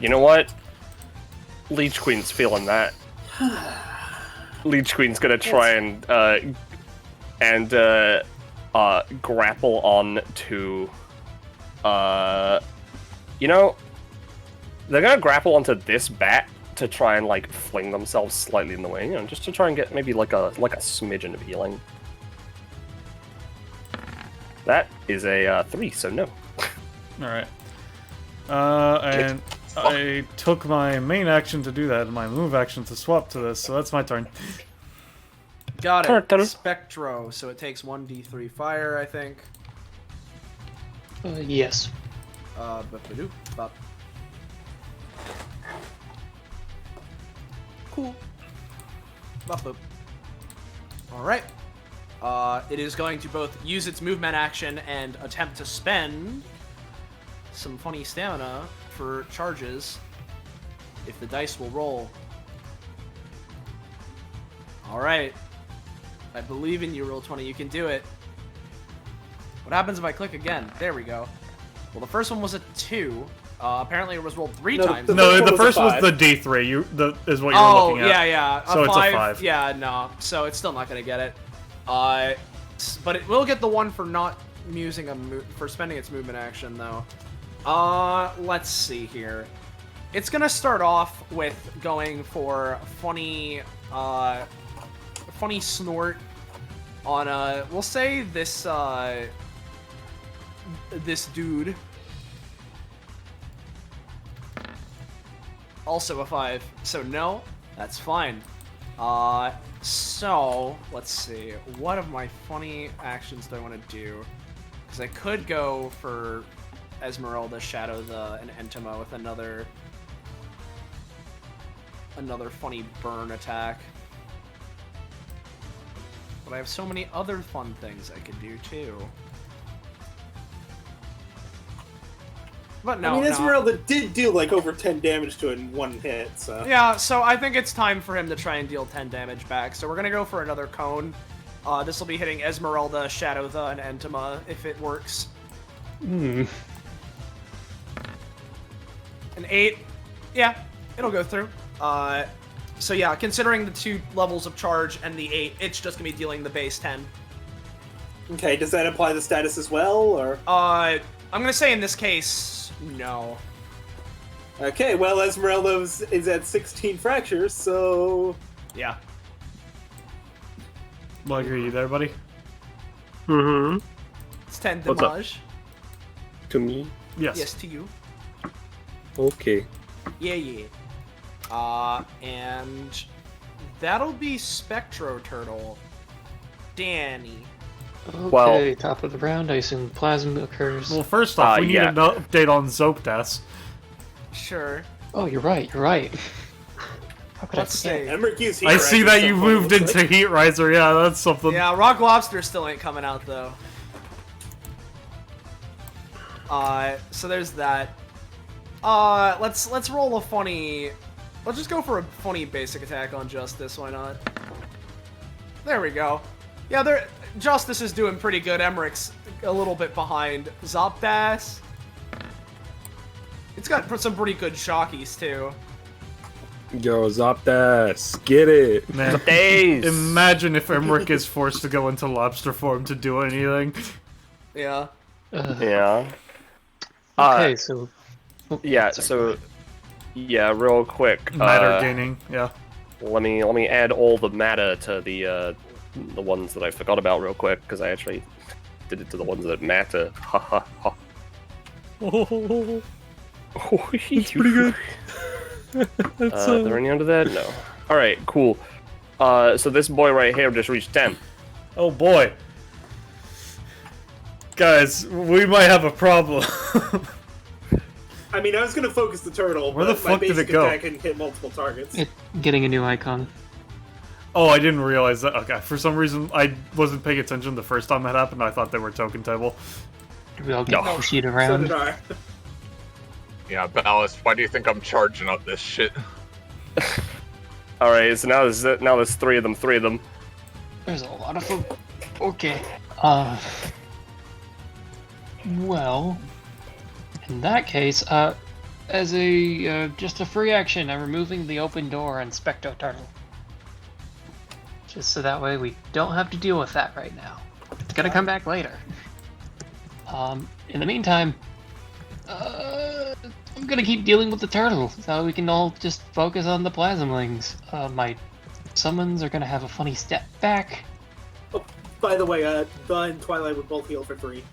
[SPEAKER 5] You know what? Leech Queen's feeling that. Leech Queen's gonna try and grapple on to, you know, they're gonna grapple onto this bat to try and like fling themselves slightly in the way, you know, just to try and get maybe like a smidgen of healing. That is a 3, so no.
[SPEAKER 6] Alright. And I took my main action to do that, and my move action to swap to this, so that's my turn.
[SPEAKER 2] Got it. Spectro, so it takes 1d3 fire, I think.
[SPEAKER 8] Yes.
[SPEAKER 2] Bop. Cool. Bop. Alright. It is going to both use its movement action and attempt to spend some funny stamina for charges, if the dice will roll. Alright. I believe in you, Roll20. You can do it. What happens if I click again? There we go. Well, the first one was a 2. Apparently it was rolled 3 times.
[SPEAKER 6] No, the first was the D3. Is what you're looking at.
[SPEAKER 2] Yeah.
[SPEAKER 6] So it's a 5.
[SPEAKER 2] Yeah, no. So it's still not going to get it. but it will get the one for not using for spending its movement action though. Let's see here. It's gonna start off with going for funny snort on we'll say this this dude. Also a 5. So no, that's fine. So let's see. What of my funny actions do I want to do? Because I could go for Esmerelda, Shadow and Entoma with another funny burn attack. But I have so many other fun things I could do too. But no,
[SPEAKER 10] I mean, Esmerelda did do like over 10 damage to it in one hit, so...
[SPEAKER 2] Yeah, so I think it's time for him to try and deal 10 damage back. So we're gonna go for another cone. This will be hitting Esmerelda, Shadow and Entoma, if it works.
[SPEAKER 4] Hmm.
[SPEAKER 2] An 8. Yeah, it'll go through. So yeah, considering the 2 levels of charge and the 8, it's just gonna be dealing the base 10.
[SPEAKER 10] Okay, does that apply the status as well, or...?
[SPEAKER 2] I'm gonna say in this case, no.
[SPEAKER 10] Okay, well, Esmeralda is at 16 fractures, so...
[SPEAKER 2] Yeah.
[SPEAKER 6] Lyger, you there, buddy?
[SPEAKER 4] Mm-hmm.
[SPEAKER 2] It's 10
[SPEAKER 4] What's up?
[SPEAKER 2] damage.
[SPEAKER 4] To me?
[SPEAKER 6] Yes.
[SPEAKER 2] Yes, to you.
[SPEAKER 4] Okay.
[SPEAKER 2] Yeah. And that'll be Spectro Turtle. Dani.
[SPEAKER 8] Okay,
[SPEAKER 5] Well-
[SPEAKER 8] top of the round, I assume plasma occurs.
[SPEAKER 6] Well, first off, we need
[SPEAKER 5] yeah.
[SPEAKER 6] an update on Zoptas.
[SPEAKER 2] Sure.
[SPEAKER 8] Oh, you're right. How could
[SPEAKER 2] Let's
[SPEAKER 8] I forget?
[SPEAKER 2] see.
[SPEAKER 10] Emmerich used Heat
[SPEAKER 6] I see
[SPEAKER 10] Riser
[SPEAKER 6] that
[SPEAKER 10] so
[SPEAKER 6] you
[SPEAKER 10] far,
[SPEAKER 6] moved
[SPEAKER 10] looks
[SPEAKER 6] into
[SPEAKER 10] like.
[SPEAKER 6] Heat Riser. Yeah, that's something.
[SPEAKER 2] Yeah, Rock Lobster still ain't coming out though. So there's that. Let's roll a funny. Let's just go for a funny basic attack on Justice. Why not? There we go. Yeah, Justice is doing pretty good. Emmerich's a little bit behind. Zoptas. It's got some pretty good shockies too.
[SPEAKER 4] Yo, Zoptas, get it.
[SPEAKER 6] Man,
[SPEAKER 5] Days.
[SPEAKER 6] imagine if Emmerich is forced to go into lobster form to do anything.
[SPEAKER 2] Yeah.
[SPEAKER 5] Yeah.
[SPEAKER 8] Okay, so... oh,
[SPEAKER 5] Yeah.
[SPEAKER 8] sorry.
[SPEAKER 5] So. Yeah, real quick.
[SPEAKER 6] Matter gaining, yeah.
[SPEAKER 5] Let me add all the matter to the ones that I forgot about real quick because I actually did it to the ones that matter. Ha ha ha.
[SPEAKER 4] It's pretty good.
[SPEAKER 5] Are there any under that? No. All right, cool. So this boy right here just reached 10.
[SPEAKER 6] Oh boy. Guys, we might have a problem.
[SPEAKER 10] I mean, I was gonna focus the turtle,
[SPEAKER 6] Where
[SPEAKER 10] but
[SPEAKER 6] the fuck
[SPEAKER 10] my
[SPEAKER 6] did
[SPEAKER 10] basic
[SPEAKER 6] it go?
[SPEAKER 10] attack can hit multiple targets.
[SPEAKER 8] Getting a new icon.
[SPEAKER 6] Oh, I didn't realize that. Okay, for some reason, I wasn't paying attention the first time that happened. I thought they were token table.
[SPEAKER 8] We all get
[SPEAKER 5] No.
[SPEAKER 8] pushed
[SPEAKER 10] So
[SPEAKER 8] around.
[SPEAKER 10] did I.
[SPEAKER 1] Yeah, Ballast, why do you think I'm charging up this shit?
[SPEAKER 5] All right, so now there's three of them.
[SPEAKER 8] There's a lot of them. Okay. Well, in that case, as a just a free action, I'm removing the open door on Spectro Turtle. Just so that way we don't have to deal with that right now. It's gonna come back later. In the meantime, I'm gonna keep dealing with the turtle, so we can all just focus on the plasmlings. My summons are gonna have a funny step back.
[SPEAKER 10] Oh, by the way, Dawn and Twilight would both heal for 3.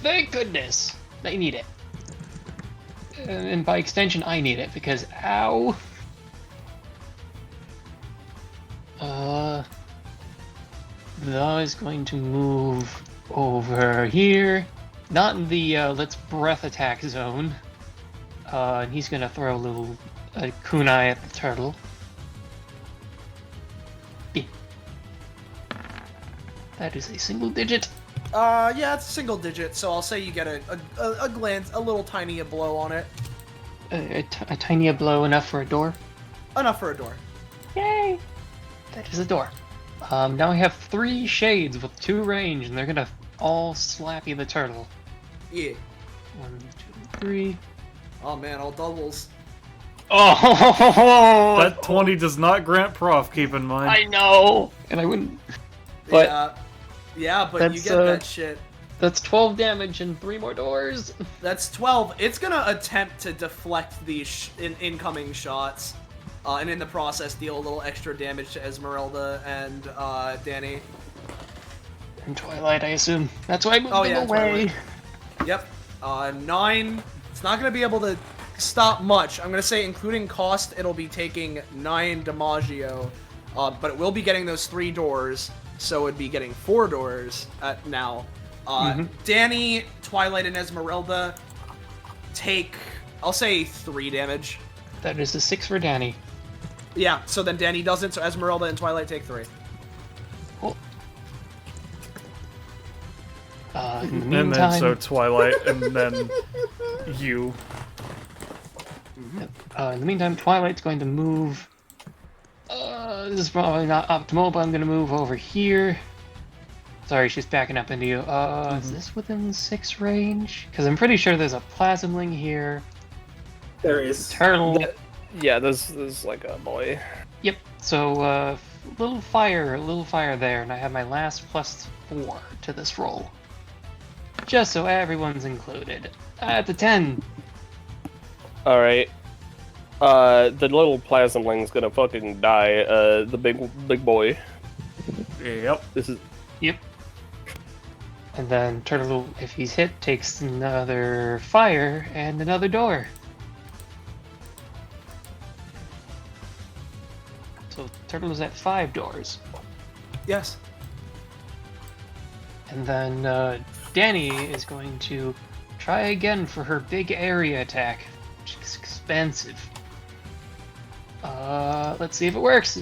[SPEAKER 8] Thank goodness! They need it. And by extension, I need it, because ow! Tha is going to move over here. Not in the let's breath attack zone. And he's gonna throw a kunai at the turtle. B. That is a single digit.
[SPEAKER 2] Yeah, it's a single digit, so I'll say you get a glance, a little tiny blow on it.
[SPEAKER 8] A tiny blow enough for a door.
[SPEAKER 2] Enough for a door.
[SPEAKER 8] Yay! That is a door. Now we have 3 shades with 2 range, and they're gonna all slappy the turtle.
[SPEAKER 2] Yeah.
[SPEAKER 8] 1, 2, 3.
[SPEAKER 2] Oh man, all doubles.
[SPEAKER 8] Oh!
[SPEAKER 6] That 20 does not grant prof, keep in mind.
[SPEAKER 8] I know! And I wouldn't... But...
[SPEAKER 2] Yeah, but you
[SPEAKER 8] That's,
[SPEAKER 2] get that shit.
[SPEAKER 8] That's 12 damage and 3 more doors.
[SPEAKER 2] That's 12. It's gonna attempt to deflect these incoming shots, and in the process deal a little extra damage to Esmerelda and Dani.
[SPEAKER 8] And Twilight, I assume. That's why I moved them away.
[SPEAKER 2] Twilight. Yep. 9. It's not gonna be able to stop much. I'm gonna say, including cost, it'll be taking 9 Damaggio, but it will be getting those 3 doors, so it'd be getting 4 doors now. Dani, Twilight, and Esmerelda take, I'll say, 3 damage.
[SPEAKER 8] That is a 6 for Dani.
[SPEAKER 2] Yeah, so then Dani doesn't, so Esmerelda and Twilight take 3.
[SPEAKER 8] Cool. In the
[SPEAKER 6] And
[SPEAKER 8] meantime,
[SPEAKER 6] then so Twilight, and then you.
[SPEAKER 8] in the meantime, Twilight's going to move. This is probably not optimal, but I'm going to move over here. Sorry, she's backing up into you. Is this within 6 range? Because I'm pretty sure there's a Plasmling here.
[SPEAKER 10] There is.
[SPEAKER 8] Turtle.
[SPEAKER 5] Yeah, there's like a boy.
[SPEAKER 8] Yep. So, little fire there, and I have my last +4 to this roll. Just so everyone's included. At the 10.
[SPEAKER 5] Alright. The little Plasmling's gonna fucking die. The big boy.
[SPEAKER 6] Yep.
[SPEAKER 5] This is.
[SPEAKER 8] Yep. And then Turtle, if he's hit, takes another fire and another door. So Turtle is at 5 doors.
[SPEAKER 2] Yes.
[SPEAKER 8] And then Dani is going to try again for her big area attack, which is expensive. Let's see if it works.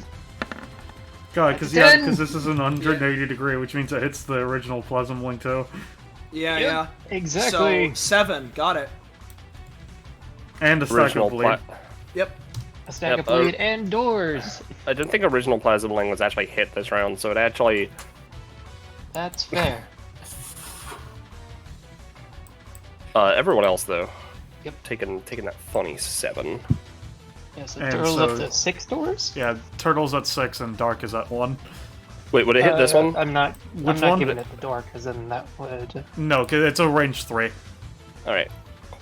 [SPEAKER 6] God, because this is an 180 degree, which means it hits the original Plasmling too.
[SPEAKER 2] Yeah,
[SPEAKER 8] Yep,
[SPEAKER 2] yeah.
[SPEAKER 8] exactly.
[SPEAKER 2] So, 7. Got it.
[SPEAKER 6] And a stack of bleed.
[SPEAKER 2] Yep.
[SPEAKER 8] A stack of bleed and doors.
[SPEAKER 5] I didn't think original Plasmling was actually hit this round, so it actually.
[SPEAKER 8] That's fair.
[SPEAKER 5] Everyone else though.
[SPEAKER 8] Yep.
[SPEAKER 5] Taking that funny 7.
[SPEAKER 8] Yeah, so
[SPEAKER 6] And
[SPEAKER 8] Turtle's
[SPEAKER 6] so-
[SPEAKER 8] up to 6 doors?
[SPEAKER 6] Yeah, Turtle's at 6 and Dark is at 1.
[SPEAKER 5] Wait, would it hit this one?
[SPEAKER 8] I'm not
[SPEAKER 6] Which one?
[SPEAKER 8] giving it the door, because then that would...
[SPEAKER 6] No, because it's a range 3.
[SPEAKER 5] Alright.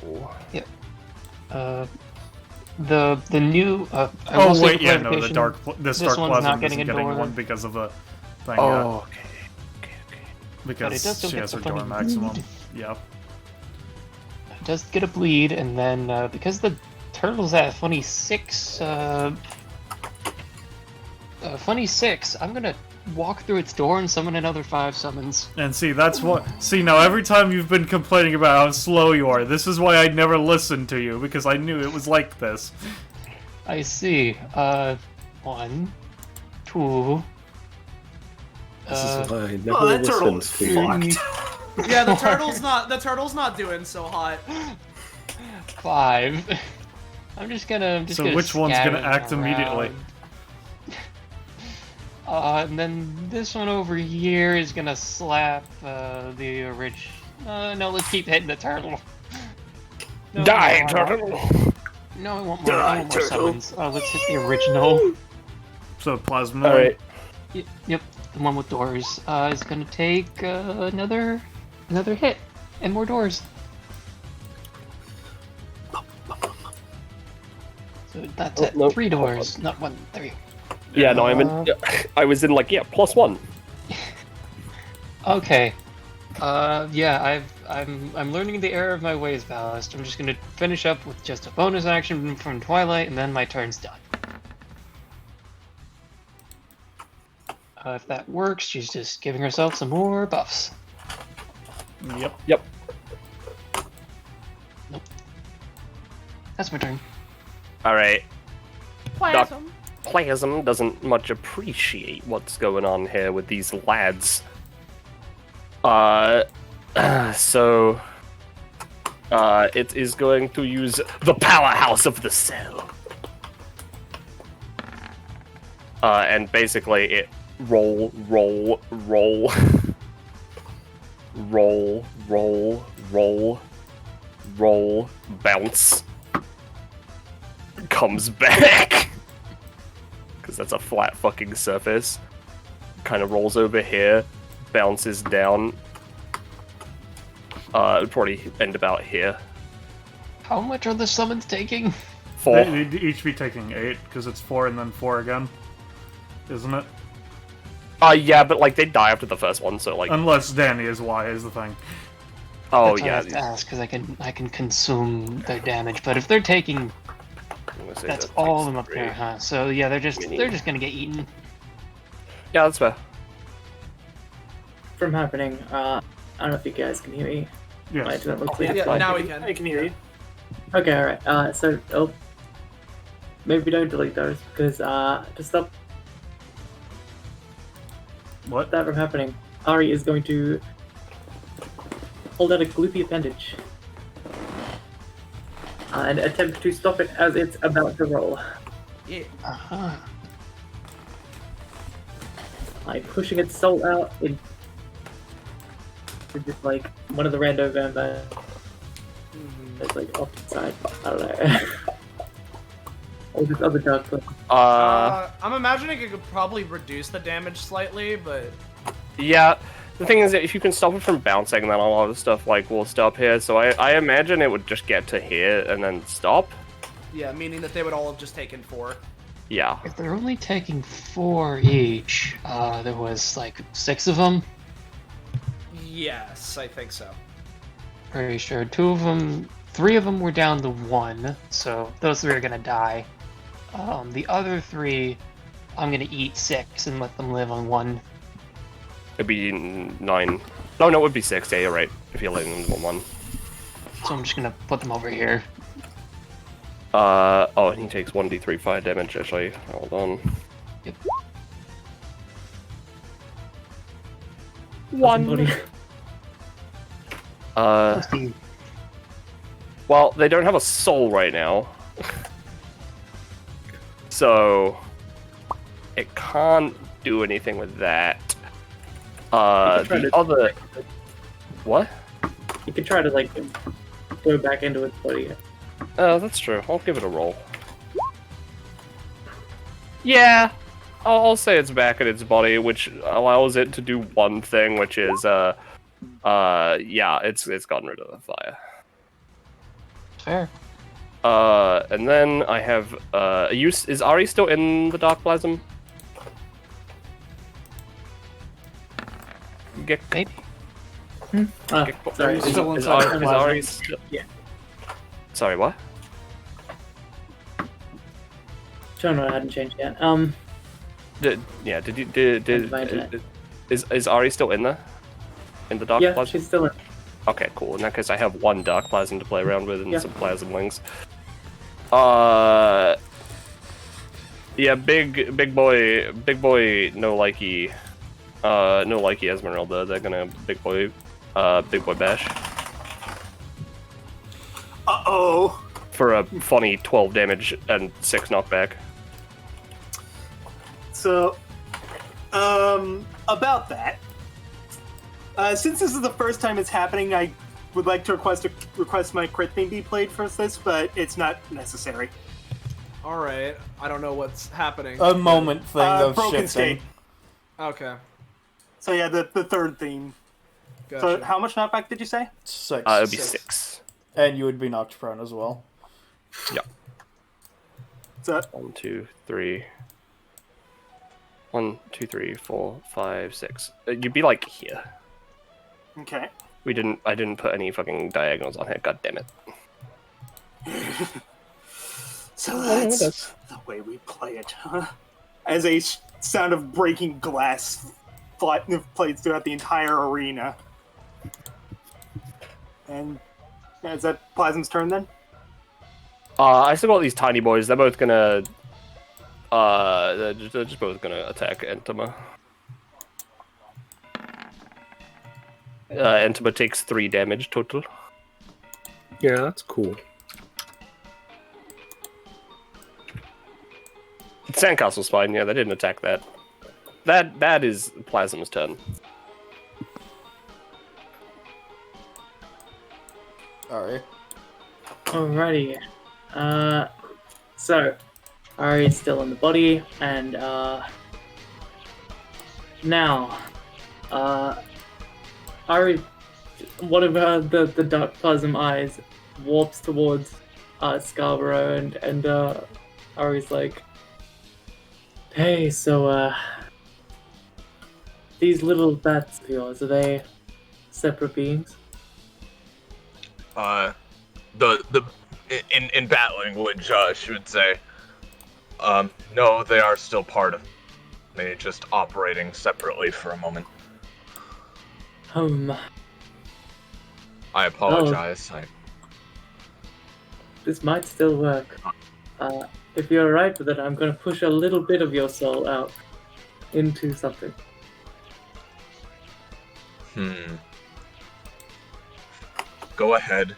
[SPEAKER 5] Cool.
[SPEAKER 8] Yep. The new... I will
[SPEAKER 6] Oh
[SPEAKER 8] say
[SPEAKER 6] wait,
[SPEAKER 8] for
[SPEAKER 6] yeah, no, the
[SPEAKER 8] clarification,
[SPEAKER 6] this
[SPEAKER 8] this
[SPEAKER 6] Dark
[SPEAKER 8] one's not
[SPEAKER 6] Plasm
[SPEAKER 8] getting
[SPEAKER 6] isn't
[SPEAKER 8] a
[SPEAKER 6] getting
[SPEAKER 8] door
[SPEAKER 6] 1
[SPEAKER 8] then.
[SPEAKER 6] because of the thing.
[SPEAKER 5] Oh, okay.
[SPEAKER 8] But it
[SPEAKER 6] Because
[SPEAKER 8] does still
[SPEAKER 6] she
[SPEAKER 8] get
[SPEAKER 6] has her
[SPEAKER 8] the
[SPEAKER 6] door
[SPEAKER 8] funny
[SPEAKER 6] maximum.
[SPEAKER 8] bleed.
[SPEAKER 6] Yeah.
[SPEAKER 8] It does get a bleed, and then because the Turtle's at funny 6, funny 6, I'm gonna walk through its door and summon another 5 summons.
[SPEAKER 6] And see, that's what. See, now every time you've been complaining about how slow you are, this is why I never listened to you, because I knew it was like this.
[SPEAKER 8] I see. 1, 2.
[SPEAKER 4] This is why I never
[SPEAKER 7] Oh, that turtle
[SPEAKER 4] listened
[SPEAKER 7] is
[SPEAKER 4] to you.
[SPEAKER 7] fucked.
[SPEAKER 2] Yeah, the turtle's not doing so hot.
[SPEAKER 8] 5. I'm just gonna.
[SPEAKER 6] So which one's gonna act immediately?
[SPEAKER 8] And then this one over here is gonna slap the original. No, let's keep hitting the turtle. No,
[SPEAKER 5] Die,
[SPEAKER 8] no,
[SPEAKER 5] turtle!
[SPEAKER 8] No, I want more summons. Let's hit the original.
[SPEAKER 6] So Plasma.
[SPEAKER 5] Alright.
[SPEAKER 8] Yep, the one with doors is gonna take another hit and more doors. So that's at
[SPEAKER 5] nope.
[SPEAKER 8] 3 doors, not 1, 3.
[SPEAKER 5] Yeah, no, I was in like, yeah, +1.
[SPEAKER 8] Okay. Yeah, I'm learning the error of my ways, Ballast. I'm just gonna finish up with just a bonus action from Twilight, and then my turn's done. If that works, she's just giving herself some more buffs.
[SPEAKER 5] Yep.
[SPEAKER 8] Nope. That's my turn.
[SPEAKER 5] Alright. Plasm doesn't much appreciate what's going on here with these lads. So it is going to use the powerhouse of the cell. And basically it roll, bounce, comes back. Because that's a flat fucking surface. Kind of rolls over here, bounces down. It would probably end about here.
[SPEAKER 8] How much are the summons taking?
[SPEAKER 5] 4.
[SPEAKER 6] They'd each be taking 8, because it's 4 and then 4 again. Isn't it?
[SPEAKER 5] Yeah, but like they die after the first one, so like.
[SPEAKER 6] Unless Dani is Y is the thing.
[SPEAKER 5] Oh
[SPEAKER 8] That's what I
[SPEAKER 5] yeah.
[SPEAKER 8] have to ask because I can consume their damage, but if they're taking, that's all of them up there, huh? So yeah, they're just gonna get eaten.
[SPEAKER 5] Yeah, that's fair.
[SPEAKER 9] From happening, I don't know if you guys can hear me.
[SPEAKER 6] Yes.
[SPEAKER 9] Might not look clear.
[SPEAKER 2] Yeah, now we can.
[SPEAKER 10] I can hear you.
[SPEAKER 9] Okay, alright. So, maybe don't delete those, because, to stop
[SPEAKER 6] What?
[SPEAKER 9] that from happening, Ari is going to hold out a gloopy appendage. And attempt to stop it as it's about to roll.
[SPEAKER 2] Yeah.
[SPEAKER 8] Uh-huh.
[SPEAKER 9] Like, pushing its soul out in... just, like, one of the rando vampires. It's, like, off to the side. I don't know. Or this other dark one.
[SPEAKER 2] I'm imagining it could probably reduce the damage slightly, but
[SPEAKER 5] Yeah, the thing is that if you can stop it from bouncing, then a lot of stuff like will stop here. So I imagine it would just get to here and then stop.
[SPEAKER 2] yeah, meaning that they would all have just taken 4.
[SPEAKER 5] Yeah.
[SPEAKER 8] If they're only taking 4 each, there was like 6 of them.
[SPEAKER 2] Yes, I think so.
[SPEAKER 8] Pretty sure 3 of them were down to 1, so those 3 are gonna die. The other 3, I'm gonna eat 6 and let them live on 1.
[SPEAKER 5] It'd be 9. No, it would be 6. Yeah, you're right. If you're letting them on 1.
[SPEAKER 8] So I'm just gonna put them over here.
[SPEAKER 5] Oh, and he takes 1d3 fire damage, actually. Hold on.
[SPEAKER 8] Yep.
[SPEAKER 5] 1.
[SPEAKER 8] Let's see.
[SPEAKER 5] Well, they don't have a soul right now. So it can't do anything with that. The other... What?
[SPEAKER 9] You could try to, like, go back into its body.
[SPEAKER 5] Oh, that's true. I'll give it a roll. Yeah, I'll say it's back in its body, which allows it to do one thing, which is, yeah, it's gotten rid of the fire.
[SPEAKER 8] Fair.
[SPEAKER 5] And then I have, is Ari still in the Dark Plasm? Gecko.
[SPEAKER 8] Maybe.
[SPEAKER 9] Sorry,
[SPEAKER 2] Still
[SPEAKER 5] Is
[SPEAKER 2] inside the
[SPEAKER 5] Ari
[SPEAKER 2] plasm.
[SPEAKER 5] still...
[SPEAKER 9] Yeah.
[SPEAKER 5] Sorry, what?
[SPEAKER 9] Shonen hadn't changed yet.
[SPEAKER 5] Is Ari still in there? In the Dark
[SPEAKER 9] Yeah,
[SPEAKER 5] Plasm?
[SPEAKER 9] she's still in.
[SPEAKER 5] Okay, cool. In that case, I have 1 Dark Plasm to play around with and
[SPEAKER 9] Yeah.
[SPEAKER 5] some Plasmlings. Yeah, big boy, no likey Esmerelda. They're gonna big boy bash
[SPEAKER 10] Uh-oh.
[SPEAKER 5] for a funny 12 damage and 6 knockback.
[SPEAKER 10] So, about that. Since this is the first time it's happening, I would like to request my crit theme be played for this, but it's not necessary.
[SPEAKER 2] Alright, I don't know what's happening.
[SPEAKER 11] A moment thing of
[SPEAKER 10] Broken
[SPEAKER 11] shifting.
[SPEAKER 10] State.
[SPEAKER 2] Okay,
[SPEAKER 10] So yeah, the third theme.
[SPEAKER 2] gotcha.
[SPEAKER 10] So how much knockback did you say?
[SPEAKER 11] 6.
[SPEAKER 5] It'd be 6.
[SPEAKER 11] And you would be knocked prone as well.
[SPEAKER 5] Yeah.
[SPEAKER 10] So
[SPEAKER 5] 1, 2, 3. 1, 2, 3, 4, 5, 6. You'd be like here.
[SPEAKER 10] okay.
[SPEAKER 5] I didn't put any fucking diagonals on here. God damn it.
[SPEAKER 10] So that's the way we play it, huh? As a sound of breaking glass plays throughout the entire arena. And is that Plasm's turn then?
[SPEAKER 5] I still got these tiny boys. They're both gonna. They're just both gonna attack Entoma. Entoma takes 3 damage total.
[SPEAKER 4] Yeah, that's cool.
[SPEAKER 5] Sandcastle's fine. Yeah, they didn't attack that. That is Plasm's turn.
[SPEAKER 11] Alright.
[SPEAKER 9] Alrighty. So, Ari's still in the body, and, now, Ari, one of the dark plasm eyes warps towards Scarborough, and Ari's like, "Hey, so these little bats of yours, are they separate beings?"
[SPEAKER 1] In bat language, she would say, no, they are still part of me, just operating separately for a moment. I apologize.
[SPEAKER 9] This might still work. If you're alright with it, I'm going to push a little bit of your soul out into something.
[SPEAKER 1] Go ahead,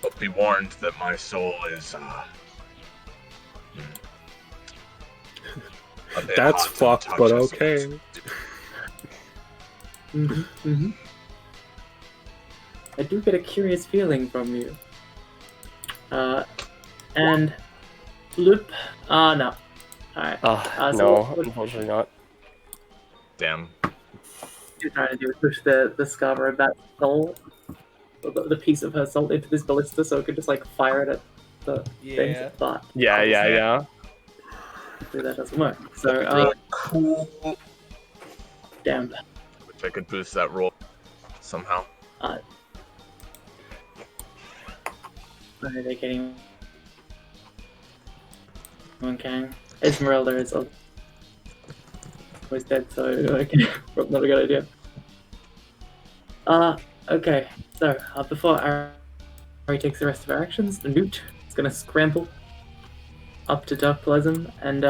[SPEAKER 1] but be warned that my soul is, a bit
[SPEAKER 4] That's
[SPEAKER 1] hot to
[SPEAKER 4] fucked, but
[SPEAKER 1] touch,
[SPEAKER 4] okay.
[SPEAKER 9] I do get a curious feeling from you. And Loop, no. Alright.
[SPEAKER 5] No, unfortunately not.
[SPEAKER 1] Damn.
[SPEAKER 9] You're trying to do is push the Scarborough bat soul, the piece of her soul, into this ballista so it could just like fire it at the things. But
[SPEAKER 5] Yeah.
[SPEAKER 9] hopefully that doesn't work. So,
[SPEAKER 1] cool.
[SPEAKER 9] Damn.
[SPEAKER 1] Wish I could boost that roll somehow.
[SPEAKER 9] Are they getting one can? Esmerelda is always dead, so okay, not a good idea. Okay, so before Ari takes the rest of our actions, the Newt is gonna scramble up to Dark Plasm and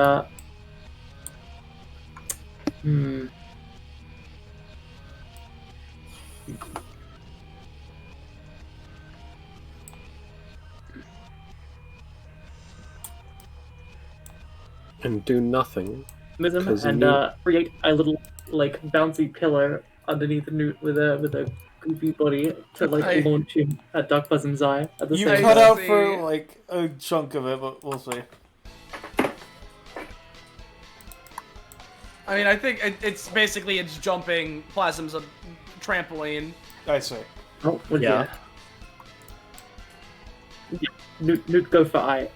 [SPEAKER 4] And do nothing.
[SPEAKER 9] and create a little like bouncy pillar underneath the Newt with a goofy body to like launch him at Dark Plasm's eye. At the
[SPEAKER 11] You
[SPEAKER 9] same
[SPEAKER 11] cut
[SPEAKER 9] time.
[SPEAKER 11] out for like a chunk of it, but we'll see.
[SPEAKER 2] I mean, I think it's basically it's jumping Plasm's a trampoline.
[SPEAKER 11] I see.
[SPEAKER 9] Oh, yeah. Newt go for eye.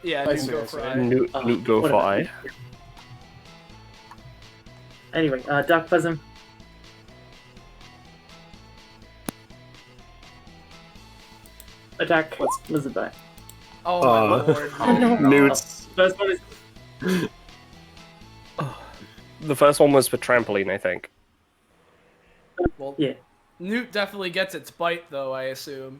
[SPEAKER 2] Yeah,
[SPEAKER 11] I
[SPEAKER 2] Newt
[SPEAKER 11] see,
[SPEAKER 2] go
[SPEAKER 11] I
[SPEAKER 2] for
[SPEAKER 11] see.
[SPEAKER 2] eye.
[SPEAKER 5] Newt go for eye.
[SPEAKER 9] Anyway, Dark Plasm. Attack. What's Lizard Bite?
[SPEAKER 2] Oh my lord.
[SPEAKER 4] Newt's.
[SPEAKER 9] First one is.
[SPEAKER 5] The first one was for trampoline, I think.
[SPEAKER 2] Well,
[SPEAKER 9] yeah.
[SPEAKER 2] Newt definitely gets its bite, though, I assume.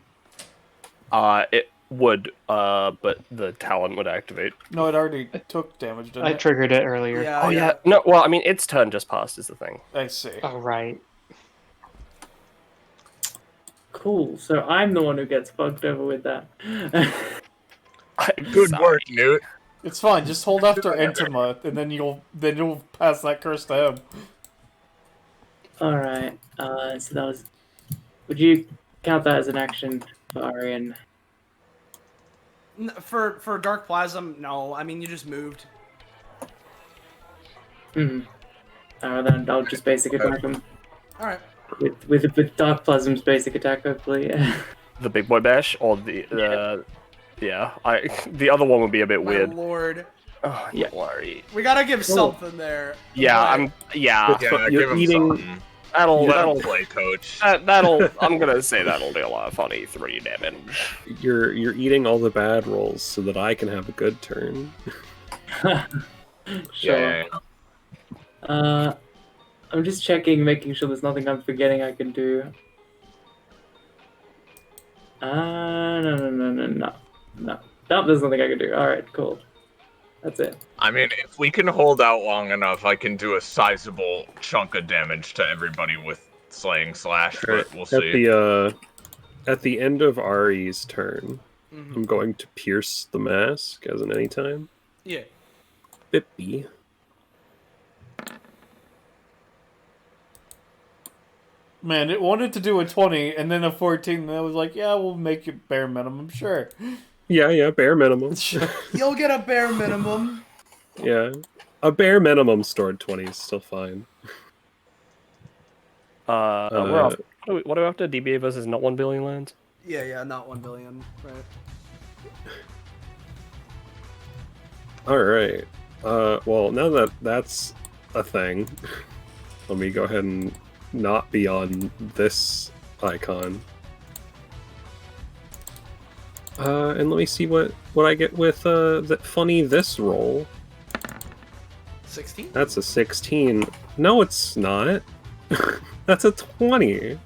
[SPEAKER 5] It would, but the talent would activate.
[SPEAKER 11] No, it already took damage, didn't
[SPEAKER 8] I
[SPEAKER 11] it?
[SPEAKER 8] triggered it earlier.
[SPEAKER 2] Yeah,
[SPEAKER 5] Oh yeah. No, well, I mean, its turn just passed is the thing.
[SPEAKER 11] I see.
[SPEAKER 8] Oh, right.
[SPEAKER 9] Cool. So I'm the one who gets fucked over with that.
[SPEAKER 1] Good work, Newt.
[SPEAKER 11] It's fine. Just hold after Entoma, and then you'll pass that curse to him.
[SPEAKER 9] All right. So that was. Would you count that as an action for Arian?
[SPEAKER 2] For Dark Plasm, no. I mean, you just moved.
[SPEAKER 9] Then I'll just basic attack him.
[SPEAKER 2] All right.
[SPEAKER 9] With Dark Plasm's basic attack, hopefully.
[SPEAKER 5] The big boy bash or the the other one would be a bit
[SPEAKER 2] My
[SPEAKER 5] weird.
[SPEAKER 2] lord.
[SPEAKER 5] Oh, yeah, worry.
[SPEAKER 2] We gotta give something there.
[SPEAKER 5] Yeah,
[SPEAKER 1] You're
[SPEAKER 5] eating.
[SPEAKER 1] That'll play, coach.
[SPEAKER 5] That'll. I'm gonna say that'll do a lot of funny 3 damage.
[SPEAKER 4] You're eating all the bad rolls so that I can have a good turn.
[SPEAKER 9] Sure. I'm just checking, making sure there's nothing I'm forgetting I can do. No. Nope, there's nothing I can do. Alright, cool. That's it.
[SPEAKER 1] I mean, if we can hold out long enough, I can do a sizable chunk of damage to everybody with Slaying Slash, but we'll see.
[SPEAKER 4] At the end of Ari's turn, I'm going to pierce the mask as an anytime.
[SPEAKER 2] Yeah.
[SPEAKER 4] Bippy.
[SPEAKER 11] Man, it wanted to do a 20 and then a 14, and I was like, yeah, we'll make it bare minimum, sure.
[SPEAKER 4] Yeah, bare minimum.
[SPEAKER 2] You'll get a bare minimum.
[SPEAKER 4] Yeah. A bare minimum stored 20 is still fine.
[SPEAKER 5] we're off. What do we have to DBA versus not 1 billion lands?
[SPEAKER 2] Yeah, not 1 billion, right?
[SPEAKER 4] All right. Well, now that that's a thing, let me go ahead and not be on this icon. And let me see what I get with that funny this roll.
[SPEAKER 2] 16?
[SPEAKER 4] That's a 16. No, it's not. That's a 20.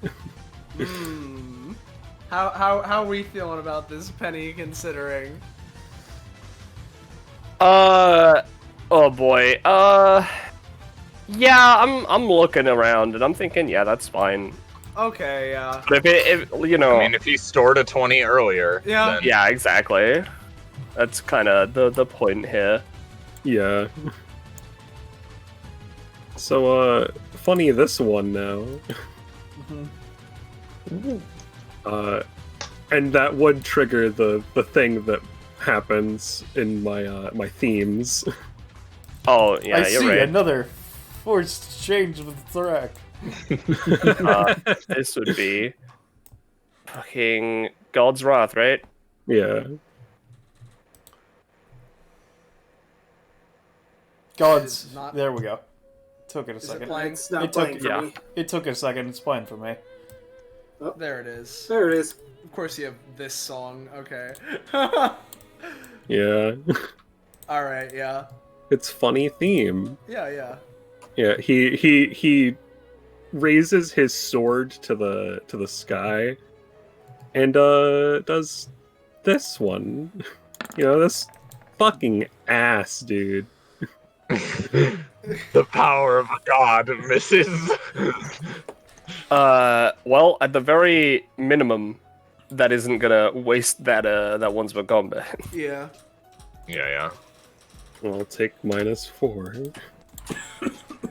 [SPEAKER 2] How are we feeling about this, Penny, considering?
[SPEAKER 5] Oh boy. Yeah, I'm looking around and I'm thinking, yeah, that's fine.
[SPEAKER 2] Okay, yeah.
[SPEAKER 5] But if you know,
[SPEAKER 1] I mean, if he stored a 20 earlier,
[SPEAKER 2] Yeah.
[SPEAKER 1] then...
[SPEAKER 5] yeah, exactly. That's kind of the point here.
[SPEAKER 4] Yeah. So, funny this one now. And that would trigger the thing that happens in my themes.
[SPEAKER 5] Oh, yeah,
[SPEAKER 11] I
[SPEAKER 5] you're
[SPEAKER 11] see
[SPEAKER 5] right.
[SPEAKER 11] another forced change with Thrak.
[SPEAKER 5] This would be fucking God's Wrath, right?
[SPEAKER 4] Yeah.
[SPEAKER 11] Gods.
[SPEAKER 2] Not-
[SPEAKER 11] There we go. Took it a
[SPEAKER 2] Is it
[SPEAKER 11] second.
[SPEAKER 2] playing?
[SPEAKER 10] It's not
[SPEAKER 11] It took-
[SPEAKER 10] playing for
[SPEAKER 5] yeah.
[SPEAKER 10] me.
[SPEAKER 11] It took a second. It's playing for me.
[SPEAKER 2] There it is.
[SPEAKER 10] There it is.
[SPEAKER 2] Of course you have this song, okay.
[SPEAKER 4] Yeah.
[SPEAKER 2] Alright, yeah.
[SPEAKER 4] It's funny theme.
[SPEAKER 2] Yeah.
[SPEAKER 4] Yeah, he raises his sword to the sky and does this one. You know, this fucking ass, dude.
[SPEAKER 1] The power of a god misses.
[SPEAKER 5] Well, at the very minimum, that isn't gonna waste that one's for combat.
[SPEAKER 2] Yeah.
[SPEAKER 1] Yeah.
[SPEAKER 4] I'll take -4.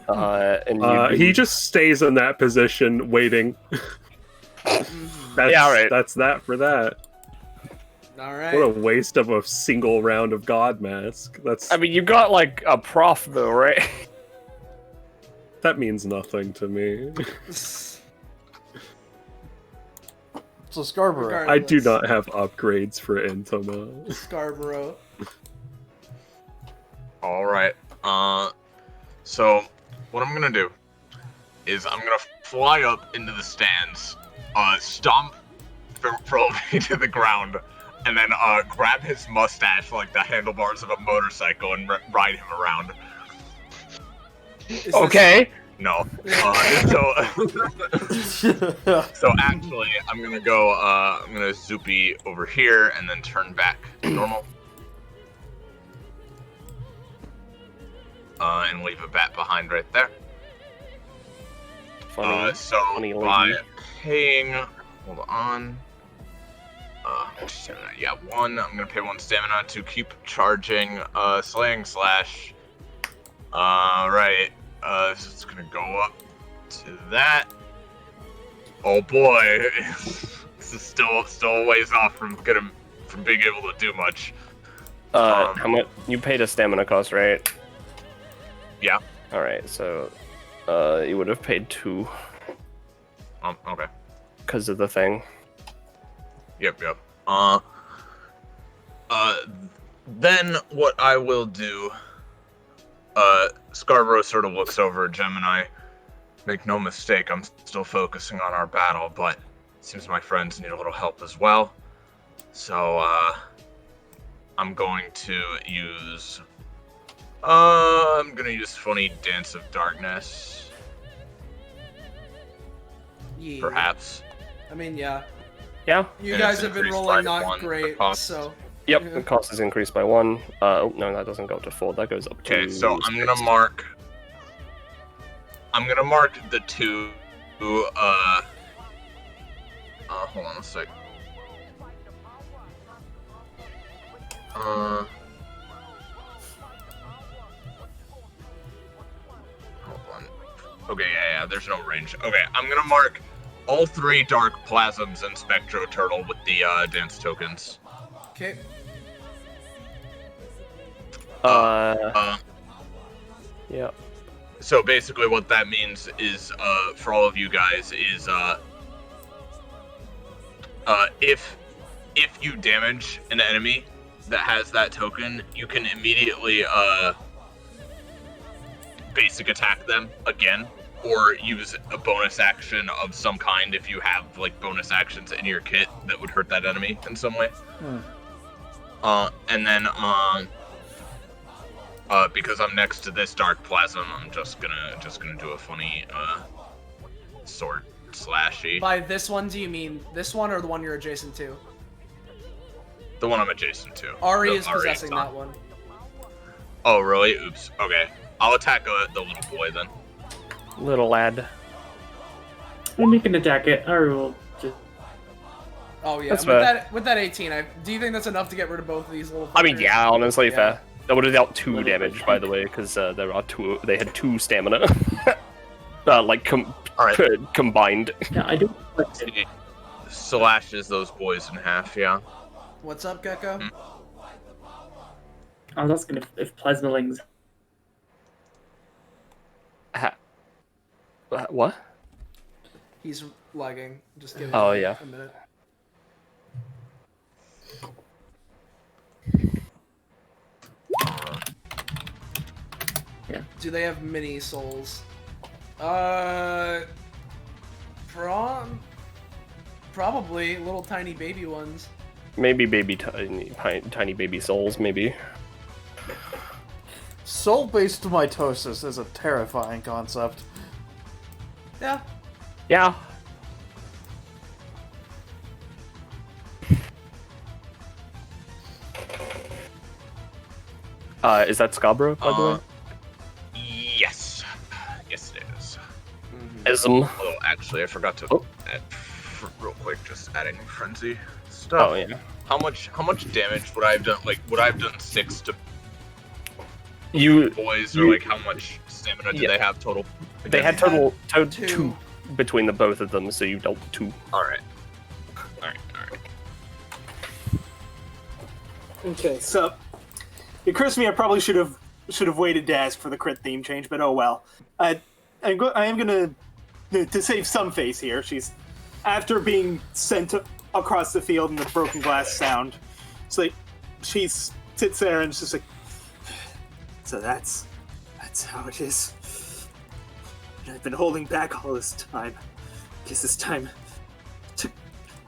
[SPEAKER 5] And
[SPEAKER 4] He just stays in that position, waiting. That's,
[SPEAKER 5] Yeah, right.
[SPEAKER 4] That's that for that.
[SPEAKER 2] Alright.
[SPEAKER 4] What a waste of a single round of God Mask. That's
[SPEAKER 5] I mean, you got like a prof though, right?
[SPEAKER 4] that means nothing to me.
[SPEAKER 11] So Scarborough.
[SPEAKER 4] I do not have upgrades for Entoma.
[SPEAKER 2] Scarborough.
[SPEAKER 1] All right. So what I'm gonna do is I'm gonna fly up into the stands, stomp Froby to the ground, and then grab his mustache like the handlebars of a motorcycle and ride him around.
[SPEAKER 5] Okay.
[SPEAKER 1] No. So actually, I'm gonna go. I'm gonna zoopy over here and then turn back to normal. And leave a bat behind right there.
[SPEAKER 5] Funny.
[SPEAKER 1] So
[SPEAKER 5] funny
[SPEAKER 1] by
[SPEAKER 5] lady.
[SPEAKER 1] paying, hold on. Stamina, yeah, 1. I'm gonna pay 1 stamina to keep charging. Slaying slash. Right. So it's gonna go up to that. Oh boy, this is still a ways off from being able to do much.
[SPEAKER 5] How much you paid a stamina cost, right?
[SPEAKER 1] Yeah.
[SPEAKER 5] All right, so you would have paid 2
[SPEAKER 1] Okay.
[SPEAKER 5] because of the thing.
[SPEAKER 1] Yep. Then what I will do, Scarborough sort of looks over at Gemini. Make no mistake, I'm still focusing on our battle, but it seems my friends need a little help as well. So, I'm going to use... I'm gonna use Funny Dance of Darkness.
[SPEAKER 2] Yeah.
[SPEAKER 1] Perhaps.
[SPEAKER 2] I mean, yeah.
[SPEAKER 5] Yeah.
[SPEAKER 2] You
[SPEAKER 1] And
[SPEAKER 2] guys
[SPEAKER 1] it's
[SPEAKER 2] have been
[SPEAKER 1] increased
[SPEAKER 2] rolling
[SPEAKER 1] by
[SPEAKER 2] not
[SPEAKER 1] 1, the
[SPEAKER 2] great,
[SPEAKER 1] cost.
[SPEAKER 2] so...
[SPEAKER 5] Yep,
[SPEAKER 2] Yeah.
[SPEAKER 5] the cost is increased by 1. Oh, no, that doesn't go up to 4. That goes up to...
[SPEAKER 1] Okay, so I'm gonna mark the 2, hold on a sec. Hold on. Okay, yeah, there's no range. Okay, I'm gonna mark all 3 Dark Plasms and Spectro Turtle with the, dance tokens.
[SPEAKER 2] Okay.
[SPEAKER 5] Yeah.
[SPEAKER 1] So basically what that means is, for all of you guys, is, if you damage an enemy that has that token, you can immediately, basic attack them again, or use a bonus action of some kind if you have, like, bonus actions in your kit that would hurt that enemy in some way. And then, because I'm next to this dark plasm, I'm just gonna do a funny, sword slashy.
[SPEAKER 2] By this one, do you mean this one or the one you're adjacent to?
[SPEAKER 1] The one I'm adjacent to.
[SPEAKER 2] Ari is possessing that one.
[SPEAKER 1] Oh, really? Oops. Okay. I'll attack the little boy then.
[SPEAKER 5] Little lad.
[SPEAKER 9] And you can attack it. Ari will just.
[SPEAKER 2] Oh yeah. With that 18, do you think that's enough to get rid of both of these little?
[SPEAKER 5] I mean, yeah, honestly,
[SPEAKER 2] Yeah.
[SPEAKER 5] fair. That would have dealt 2 damage, by the way, because they had 2 stamina. Combined.
[SPEAKER 9] Yeah, I do.
[SPEAKER 1] Slashes those boys in half, yeah.
[SPEAKER 2] What's up, Gecko?
[SPEAKER 9] I was asking if plasmalings.
[SPEAKER 5] What?
[SPEAKER 2] He's lagging. Just give
[SPEAKER 5] Oh,
[SPEAKER 2] him
[SPEAKER 5] yeah.
[SPEAKER 2] a minute.
[SPEAKER 9] Yeah.
[SPEAKER 2] Do they have mini souls? Probably little tiny baby ones.
[SPEAKER 5] Maybe tiny baby souls, maybe.
[SPEAKER 11] Soul-based mitosis is a terrifying concept.
[SPEAKER 2] Yeah.
[SPEAKER 5] Yeah. Is that Scarborough, by the way?
[SPEAKER 1] Yes. Yes, it is.
[SPEAKER 5] Ism.
[SPEAKER 1] Although, actually, I forgot to add, real quick, just adding frenzy stuff.
[SPEAKER 5] Oh, yeah.
[SPEAKER 1] How much damage would I have done? Like, would I have done 6 to boys, or like how much stamina do they have total?
[SPEAKER 5] They had total 2 between the both of them, so you dealt 2.
[SPEAKER 1] Alright.
[SPEAKER 10] Okay, so it occurs to me I probably should have waited to ask for the crit theme change, but oh well. I am gonna to save some face here. She's after being sent across the field in the broken glass sound. It's like she sits there and it's just like, so that's how it is. And I've been holding back all this time. Guess it's time to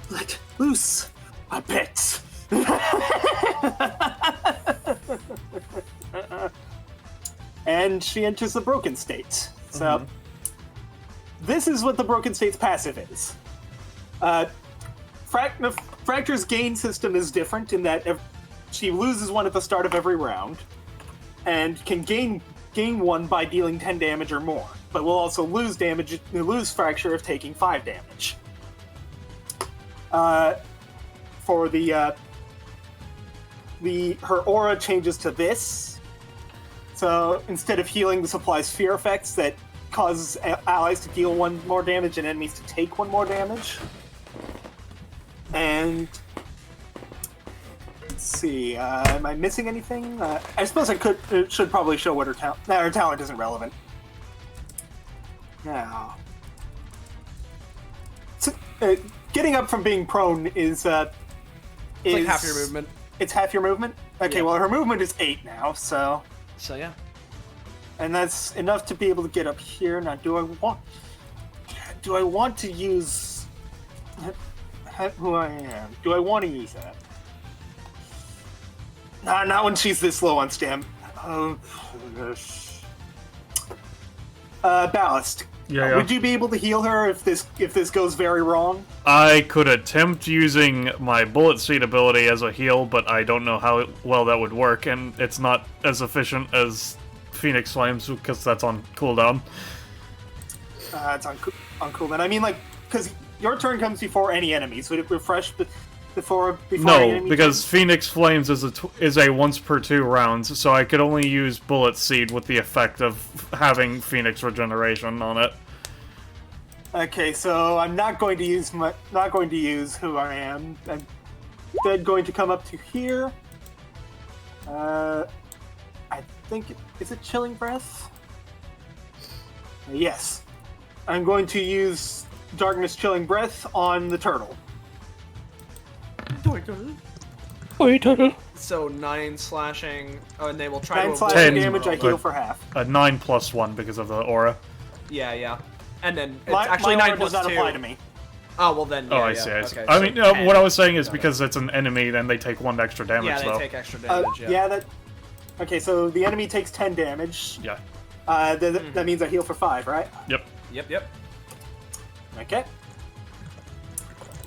[SPEAKER 10] let loose a bit. And she enters the broken state. So this is what the broken state's passive is. Fracture's gain system is different in that she loses 1 at the start of every round, and can gain 1 by dealing 10 damage or more, but will also lose fracture if taking 5 damage. For her aura changes to this. So instead of healing, this applies fear effects that causes allies to deal 1 more damage and enemies to take 1 more damage. And let's see, am I missing anything? I suppose I should probably show what her talent. No, her talent isn't relevant. Now, getting up from being prone is
[SPEAKER 2] like half your movement.
[SPEAKER 10] It's half your movement? Okay,
[SPEAKER 2] Yeah.
[SPEAKER 10] well, her movement is 8 now, so...
[SPEAKER 2] So, yeah.
[SPEAKER 10] And that's enough to be able to get up here. Now, do I want to use... who I am? Do I want to use that? Nah, not when she's this low on stam. Ballast.
[SPEAKER 6] Yeah.
[SPEAKER 10] Would you be able to heal her if this goes very wrong?
[SPEAKER 6] I could attempt using my bullet seed ability as a heal, but I don't know how well that would work, and it's not as efficient as Phoenix Flames because that's on cooldown.
[SPEAKER 10] It's on cooldown. I mean, like, because your turn comes before any enemies. Would it refresh before any
[SPEAKER 6] No,
[SPEAKER 10] enemy
[SPEAKER 6] because
[SPEAKER 10] turn?
[SPEAKER 6] Phoenix Flames is a once per 2 rounds, so I could only use Bullet Seed with the effect of having Phoenix Regeneration on it.
[SPEAKER 10] Okay, so I'm not going to use who I am. I'm instead going to come up to here. I think is it Chilling Breath? Yes. I'm going to use Darkness Chilling Breath on the turtle.
[SPEAKER 2] So 9 slashing. Oh, and they will try
[SPEAKER 10] 9
[SPEAKER 2] to
[SPEAKER 10] slashing
[SPEAKER 6] 10
[SPEAKER 10] damage, I
[SPEAKER 6] but-
[SPEAKER 10] heal for half.
[SPEAKER 6] 9 plus 1 because of the aura.
[SPEAKER 2] Yeah. And then it's
[SPEAKER 10] My
[SPEAKER 2] actually
[SPEAKER 10] aura
[SPEAKER 2] 9 plus
[SPEAKER 10] does not
[SPEAKER 2] 2.
[SPEAKER 10] apply to me.
[SPEAKER 2] Oh, well then.
[SPEAKER 6] Oh,
[SPEAKER 2] Yeah,
[SPEAKER 6] I see. I see.
[SPEAKER 2] Okay,
[SPEAKER 6] I
[SPEAKER 2] so
[SPEAKER 6] mean,
[SPEAKER 2] 10.
[SPEAKER 6] what I was saying is because it's an enemy, then they take 1 extra damage,
[SPEAKER 2] Yeah, they
[SPEAKER 6] though.
[SPEAKER 2] take extra damage.
[SPEAKER 10] That. Okay, so the enemy takes 10 damage.
[SPEAKER 6] Yeah.
[SPEAKER 10] That means I heal for 5, right?
[SPEAKER 6] Yep.
[SPEAKER 2] Yep.
[SPEAKER 10] Okay.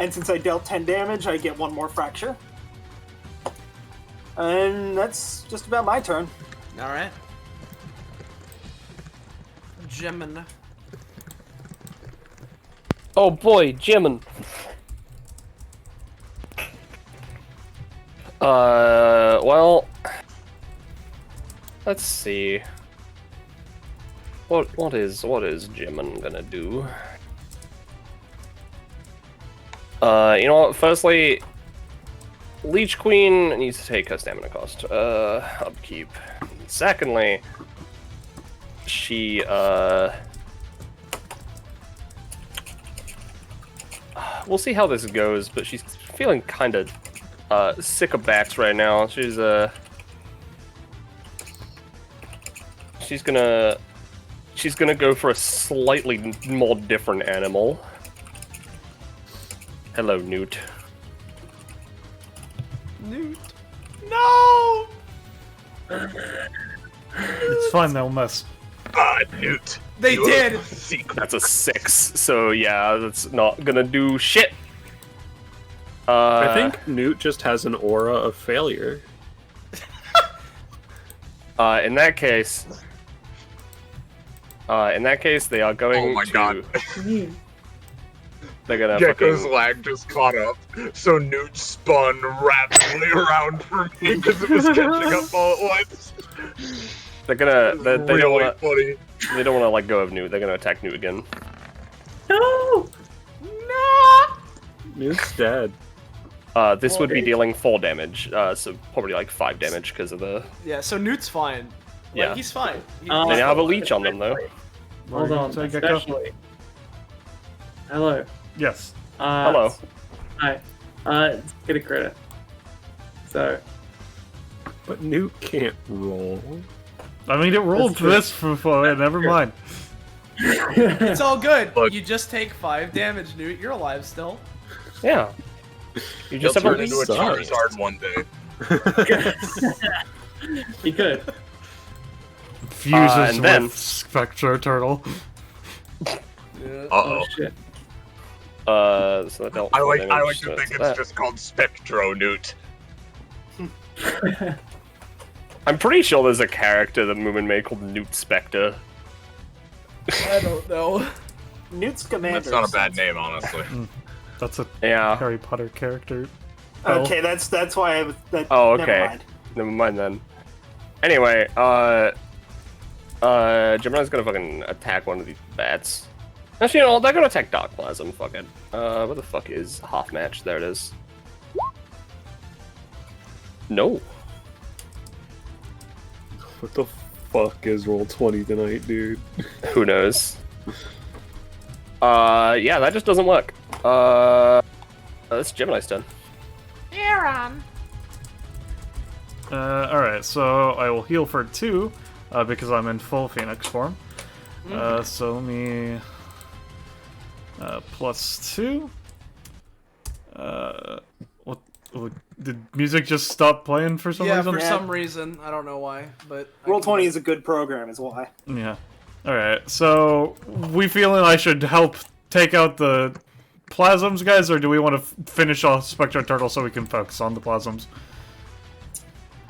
[SPEAKER 10] And since I dealt 10 damage, I get 1 more fracture. And that's just about my turn.
[SPEAKER 2] All right. Gemin.
[SPEAKER 5] Oh boy, Jimin. Well, let's see. What is Jimin gonna do? You know what? Firstly, Leech Queen needs to take her stamina cost. Upkeep. Secondly, she we'll see how this goes, but she's feeling kind of sick of bats right now. She's gonna go for a slightly more different animal. Hello, Newt.
[SPEAKER 2] Newt. No!
[SPEAKER 6] It's fine, they'll miss.
[SPEAKER 1] Newt.
[SPEAKER 2] They did!
[SPEAKER 5] That's a 6, so yeah, that's not gonna do shit.
[SPEAKER 4] I think Newt just has an aura of failure.
[SPEAKER 5] In that case, they are going
[SPEAKER 1] Oh my
[SPEAKER 5] to.
[SPEAKER 1] god.
[SPEAKER 5] They're gonna
[SPEAKER 1] Gecko's
[SPEAKER 5] fucking.
[SPEAKER 1] lag just caught up, so Newt spun rapidly around for me because it was catching up all at once.
[SPEAKER 5] They're gonna. They
[SPEAKER 1] really
[SPEAKER 5] don't want.
[SPEAKER 1] funny.
[SPEAKER 5] They don't want to let go of Newt. They're gonna attack Newt again.
[SPEAKER 9] No!
[SPEAKER 4] Newt's dead.
[SPEAKER 5] This would be dealing full damage, so probably like 5 damage because of the.
[SPEAKER 2] Yeah, so Newt's fine. Like,
[SPEAKER 5] Yeah.
[SPEAKER 2] he's fine.
[SPEAKER 5] They now have a leech on them though.
[SPEAKER 9] Hold on,
[SPEAKER 6] Say, Gecko?
[SPEAKER 9] especially. Hello.
[SPEAKER 6] Yes.
[SPEAKER 5] Hello.
[SPEAKER 9] Hi. Let's get a credit. So,
[SPEAKER 4] But Newt can't roll.
[SPEAKER 6] I mean, it rolled
[SPEAKER 9] That's true.
[SPEAKER 6] this for never mind.
[SPEAKER 2] It's all good.
[SPEAKER 1] Look.
[SPEAKER 2] You just take 5 damage, Newt. You're alive still.
[SPEAKER 5] Yeah. You just have
[SPEAKER 1] Turn
[SPEAKER 5] a
[SPEAKER 1] into a
[SPEAKER 4] sucks.
[SPEAKER 1] Charizard one day.
[SPEAKER 9] you could.
[SPEAKER 6] Fuses
[SPEAKER 5] and then-
[SPEAKER 6] with Spectro Turtle.
[SPEAKER 2] Yeah.
[SPEAKER 1] Uh-oh.
[SPEAKER 9] Shit.
[SPEAKER 5] So that dealt
[SPEAKER 1] I
[SPEAKER 5] full
[SPEAKER 1] like
[SPEAKER 5] damage,
[SPEAKER 1] to
[SPEAKER 5] so
[SPEAKER 1] think
[SPEAKER 5] that's
[SPEAKER 1] it's
[SPEAKER 5] that.
[SPEAKER 1] just called Spectro Newt.
[SPEAKER 5] I'm pretty sure there's a character that Moomin made called Newt Spectre.
[SPEAKER 2] I don't know.
[SPEAKER 10] Newt's Commander.
[SPEAKER 1] That's not a bad name, honestly.
[SPEAKER 6] That's a
[SPEAKER 5] Yeah.
[SPEAKER 6] Harry Potter character.
[SPEAKER 10] Okay, that's why I was.
[SPEAKER 5] Oh,
[SPEAKER 10] never
[SPEAKER 5] okay.
[SPEAKER 10] mind.
[SPEAKER 5] Never mind then. Anyway, Gemini's gonna fucking attack one of these bats. Actually, you know, they're gonna attack Dark Plasm. Fuck it. Where the fuck is half match? There it is. No.
[SPEAKER 4] What the fuck is roll 20 tonight, dude?
[SPEAKER 5] Who knows? Yeah, that just doesn't work. That's Gemini's turn.
[SPEAKER 3] Aeron.
[SPEAKER 6] Alright, so I will heal for 2, because I'm in full Phoenix form. So let me... plus 2. What, did music just stop playing for some
[SPEAKER 2] Yeah,
[SPEAKER 6] reason?
[SPEAKER 2] for some reason. I don't know why, but... I
[SPEAKER 10] Roll
[SPEAKER 2] can-
[SPEAKER 10] 20 is a good program, is why.
[SPEAKER 6] Yeah. Alright, so we feeling I should help take out the plasms, guys, or do we want to finish off Spectro Turtle so we can focus on the plasms?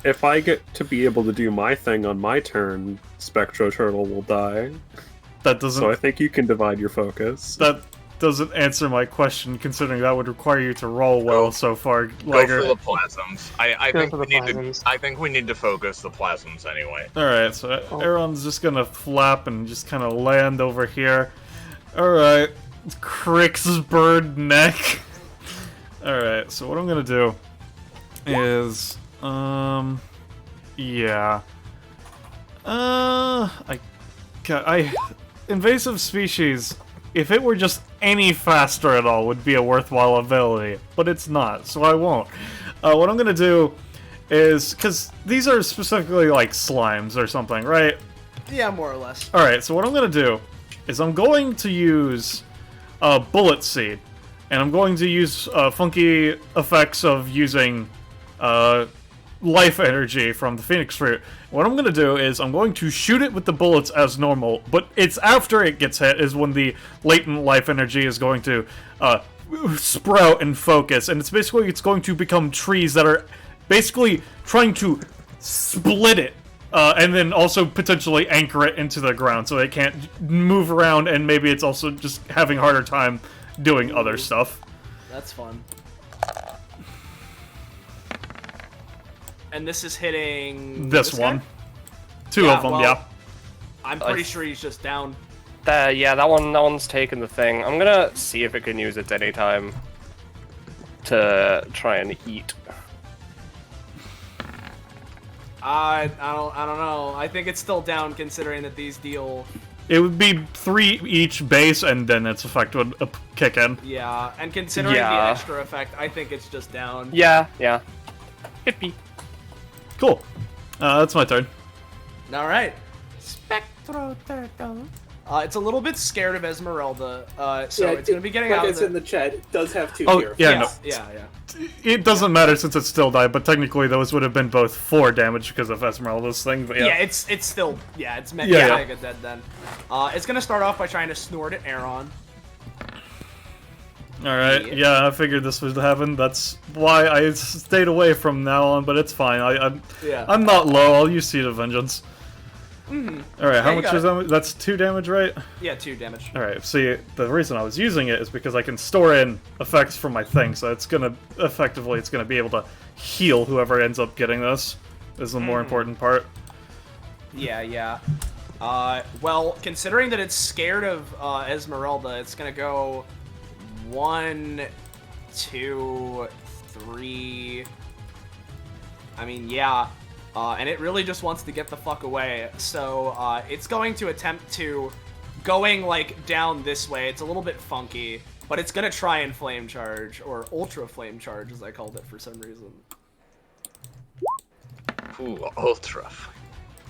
[SPEAKER 4] If I get to be able to do my thing on my turn, Spectro Turtle will die.
[SPEAKER 6] That doesn't...
[SPEAKER 4] So I think you can divide your focus.
[SPEAKER 6] That doesn't answer my question, considering that would require you to roll well so far,
[SPEAKER 1] Go
[SPEAKER 6] Lyger.
[SPEAKER 1] for the plasms. I
[SPEAKER 8] Go
[SPEAKER 1] think
[SPEAKER 8] for
[SPEAKER 1] we
[SPEAKER 8] the
[SPEAKER 1] need
[SPEAKER 8] plasms.
[SPEAKER 1] to. I think we need to focus the plasms anyway.
[SPEAKER 6] Alright, so Aeron's just gonna flap and just kind of land over here. Alright, Crick's bird neck. Alright, so what I'm gonna do is, invasive species, if it were just any faster at all, would be a worthwhile ability, but it's not, so I won't. What I'm gonna do is, because these are specifically like slimes or something, right?
[SPEAKER 2] Yeah, more or less.
[SPEAKER 6] Alright, so what I'm gonna do is I'm going to use Bullet Seed, and I'm going to use funky effects of using life energy from the Phoenix Fruit. What I'm going to do is I'm going to shoot it with the bullets as normal, but it's after it gets hit is when the latent life energy is going to sprout and focus, and it's going to become trees that are basically trying to split it, and then also potentially anchor it into the ground so it can't move around, and maybe it's also just having a harder time doing other stuff.
[SPEAKER 2] That's fun. And this is hitting...
[SPEAKER 6] This one.
[SPEAKER 2] Guy?
[SPEAKER 6] Two of them, yeah.
[SPEAKER 2] I'm pretty sure he's just down.
[SPEAKER 5] Yeah, that one's taking the thing. I'm gonna see if it can use its anytime to try and eat.
[SPEAKER 2] I don't know. I think it's still down considering that these deal...
[SPEAKER 6] It would be 3 each base, and then its effect would kick in.
[SPEAKER 2] Yeah, and considering the extra effect, I think it's just down.
[SPEAKER 5] Yeah. Hippie.
[SPEAKER 6] Cool. That's my turn.
[SPEAKER 2] Alright. Spectro Turtle. It's a little bit scared of Esmerelda, so it's going to be getting out of
[SPEAKER 10] in the chat, it does have 2 here.
[SPEAKER 2] Yeah.
[SPEAKER 6] It doesn't matter since it still died, but technically those would have been both 4 damage because of Esmeralda's thing, but yeah.
[SPEAKER 2] Yeah, it's still, it's mega dead then. It's going to start off by trying to snort at Aeron.
[SPEAKER 6] Alright, yeah, I figured this would happen. That's why I stayed away from now on, but it's fine. I'm not low. I'll use Seed of Vengeance. Alright, how much is that? That's 2 damage, right?
[SPEAKER 2] Yeah, 2 damage.
[SPEAKER 6] Alright, see, the reason I was using it is because I can store in effects from my thing, so it's gonna, effectively, it's gonna be able to heal whoever ends up getting this, is the more important part.
[SPEAKER 2] Yeah. Well, considering that it's scared of Esmerelda, it's gonna go 1, 2, 3... I mean, yeah. And it really just wants to get the fuck away, so it's going to attempt to going, like, down this way. It's a little bit funky, but it's gonna try and Flame Charge, or Ultra Flame Charge, as I called it for some reason.
[SPEAKER 1] Ooh, Ultra.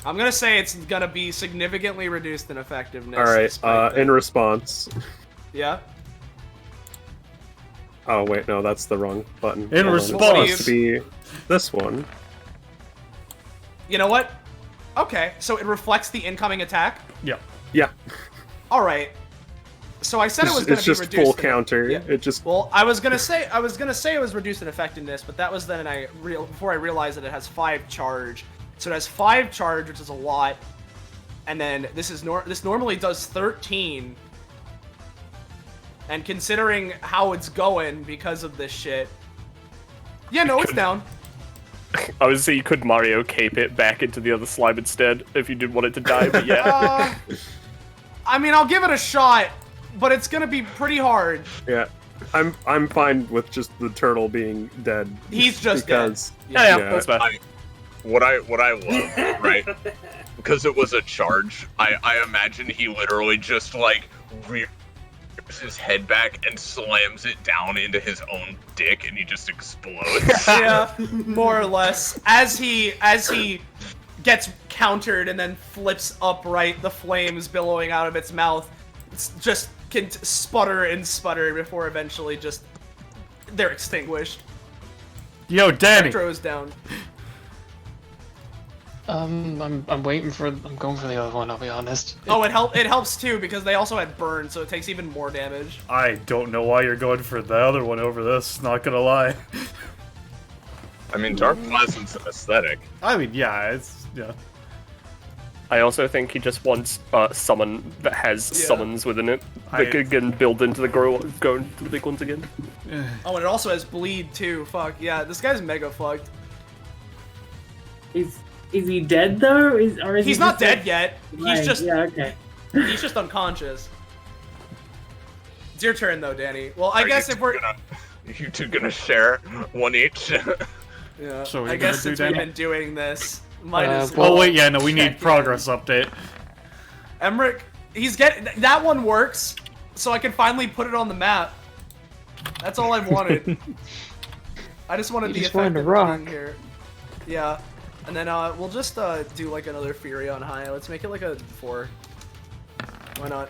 [SPEAKER 2] I'm gonna say it's gonna be significantly reduced in effectiveness.
[SPEAKER 4] Alright, in response...
[SPEAKER 2] Yeah?
[SPEAKER 4] Oh, wait, no, that's the wrong button.
[SPEAKER 6] In response!
[SPEAKER 4] It's supposed to be this one.
[SPEAKER 2] You know what? Okay, so it reflects the incoming attack?
[SPEAKER 4] Yeah.
[SPEAKER 2] Alright. So I said it was going to be reduced.
[SPEAKER 4] It's just full counter.
[SPEAKER 2] Yeah.
[SPEAKER 4] It just...
[SPEAKER 2] Well, I was gonna say it was reduced in effectiveness, but that was then before I realized that it has 5 charge. So it has 5 charge, which is a lot. And then this normally does 13. And considering how it's going because of this shit. Yeah, no, it's down.
[SPEAKER 5] I would say you could Mario cape it back into the other slime instead if you did want it to die, but yeah.
[SPEAKER 2] I mean, I'll give it a shot, but it's gonna be pretty hard.
[SPEAKER 4] Yeah. I'm fine with just the turtle being dead.
[SPEAKER 2] He's just
[SPEAKER 5] dead. Yeah, that's fine.
[SPEAKER 1] What I love, right? Because it was a charge, I imagine he literally just, like, his head back and slams it down into his own dick, and he just explodes.
[SPEAKER 2] Yeah, more or less. As he gets countered and then flips upright, the flames billowing out of its mouth just can sputter and sputter before eventually just they're extinguished.
[SPEAKER 6] Yo, Dani.
[SPEAKER 2] Spectro's down.
[SPEAKER 8] I'm going for the other one, I'll be honest.
[SPEAKER 2] Oh, it helps too because they also had burn, so it takes even more damage.
[SPEAKER 6] I don't know why you're going for the other one over this, not gonna lie.
[SPEAKER 1] I mean, Dark Plasma's an aesthetic.
[SPEAKER 6] I mean, yeah.
[SPEAKER 5] I also think he just wants summon that has summons within it that can build into the go into the big ones again.
[SPEAKER 2] Oh, and it also has bleed too. Fuck yeah, this guy's mega fucked.
[SPEAKER 9] Is he dead though?
[SPEAKER 2] He's not dead yet. He's just
[SPEAKER 9] okay.
[SPEAKER 2] He's just unconscious. It's your turn though, Dani. Well, I guess if we're
[SPEAKER 1] you two gonna share one each.
[SPEAKER 2] Yeah.
[SPEAKER 6] So
[SPEAKER 2] I guess since we've been doing this, might as
[SPEAKER 6] well. Oh wait, yeah, no, we need progress update.
[SPEAKER 2] Emmerich, that one works, so I can finally put it on the map. That's all I've wanted. I just wanted the effect of being here. Yeah, and then we'll just do like another Fury on high. Let's make it like a 4. Why not?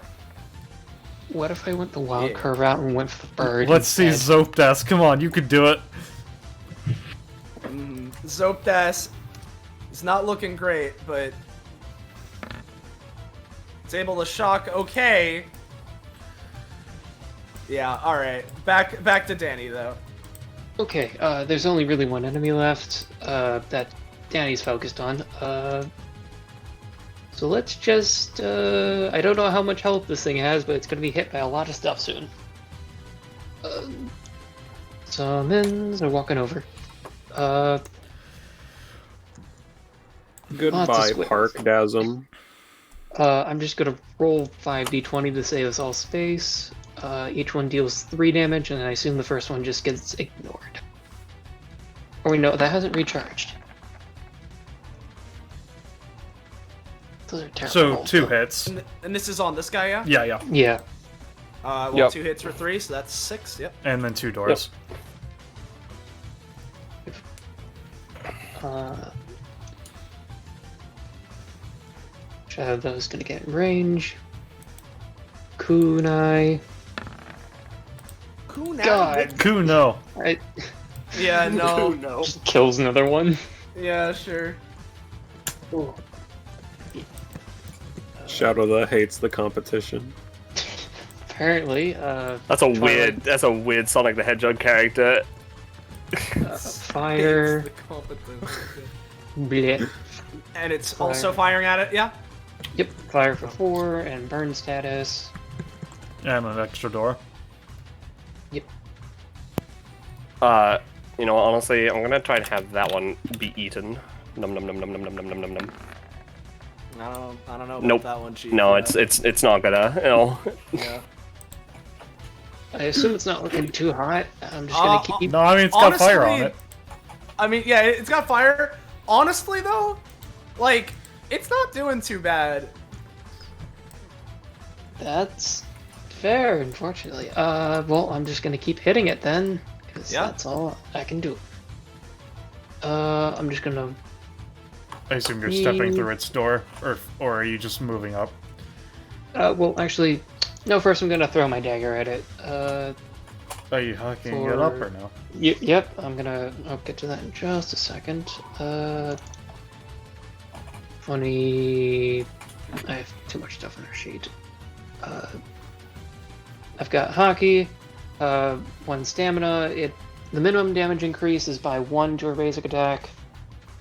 [SPEAKER 8] What if I went the wild curve route and went for the bird?
[SPEAKER 6] Let's see Zopdas. Come on, you could do it.
[SPEAKER 2] Zopdas is not looking great, but it's able to shock. Okay. Yeah. All right. Back to Dani though.
[SPEAKER 8] Okay. There's only really one enemy left that Dani's focused on. So let's just, I don't know how much health this thing has, but it's going to be hit by a lot of stuff soon. Summons are walking over.
[SPEAKER 4] Goodbye, Parkdasm.
[SPEAKER 8] I'm just going to roll 5d20 to save us all space. Each one deals 3 damage, and I assume the first one just gets ignored. Or no, that hasn't recharged. Those are terrible.
[SPEAKER 6] So 2 hits.
[SPEAKER 2] And this is on this guy, yeah?
[SPEAKER 6] Yeah.
[SPEAKER 8] Yeah.
[SPEAKER 2] Well, 2 hits for 3, so that's 6. Yep.
[SPEAKER 6] And then 2 doors.
[SPEAKER 8] Those gonna get in range. Kunai. God.
[SPEAKER 6] Kuno.
[SPEAKER 2] Yeah, no.
[SPEAKER 10] No.
[SPEAKER 8] Just kills another one.
[SPEAKER 2] Yeah, sure.
[SPEAKER 8] Ooh.
[SPEAKER 4] Shadowla hates the competition.
[SPEAKER 8] Apparently,
[SPEAKER 5] That's a weird Sonic the Hedgehog character.
[SPEAKER 8] Fire.
[SPEAKER 2] It's the competence.
[SPEAKER 8] Blech.
[SPEAKER 2] And it's
[SPEAKER 8] Fire.
[SPEAKER 2] also firing at it, yeah?
[SPEAKER 8] Yep, fire for 4 and burn status.
[SPEAKER 6] And an extra door.
[SPEAKER 8] Yep.
[SPEAKER 5] Honestly, I'm gonna try and have that one be eaten. Num num num num num num num num num num.
[SPEAKER 2] I don't know about
[SPEAKER 5] Nope.
[SPEAKER 2] that one, Chief.
[SPEAKER 5] No, it's not gonna.
[SPEAKER 2] Yeah.
[SPEAKER 8] I assume it's not looking too hot. I'm just gonna keep.
[SPEAKER 6] No, I mean, it's got fire on it.
[SPEAKER 2] I mean, yeah, it's got fire. Honestly, though, like, it's not doing too bad.
[SPEAKER 8] That's fair, unfortunately. Well, I'm just gonna keep hitting it then, because that's all I can do. I'm just gonna.
[SPEAKER 6] I assume you're stepping through its door, or are you just moving up?
[SPEAKER 8] Well, actually, no. First, I'm gonna throw my dagger at it.
[SPEAKER 6] Are you hacking it up or no?
[SPEAKER 8] Yep. I'll get to that in just a second. 20. I have too much stuff on our sheet. I've got hockey. 1 stamina. The minimum damage increase is by 1 to a basic attack.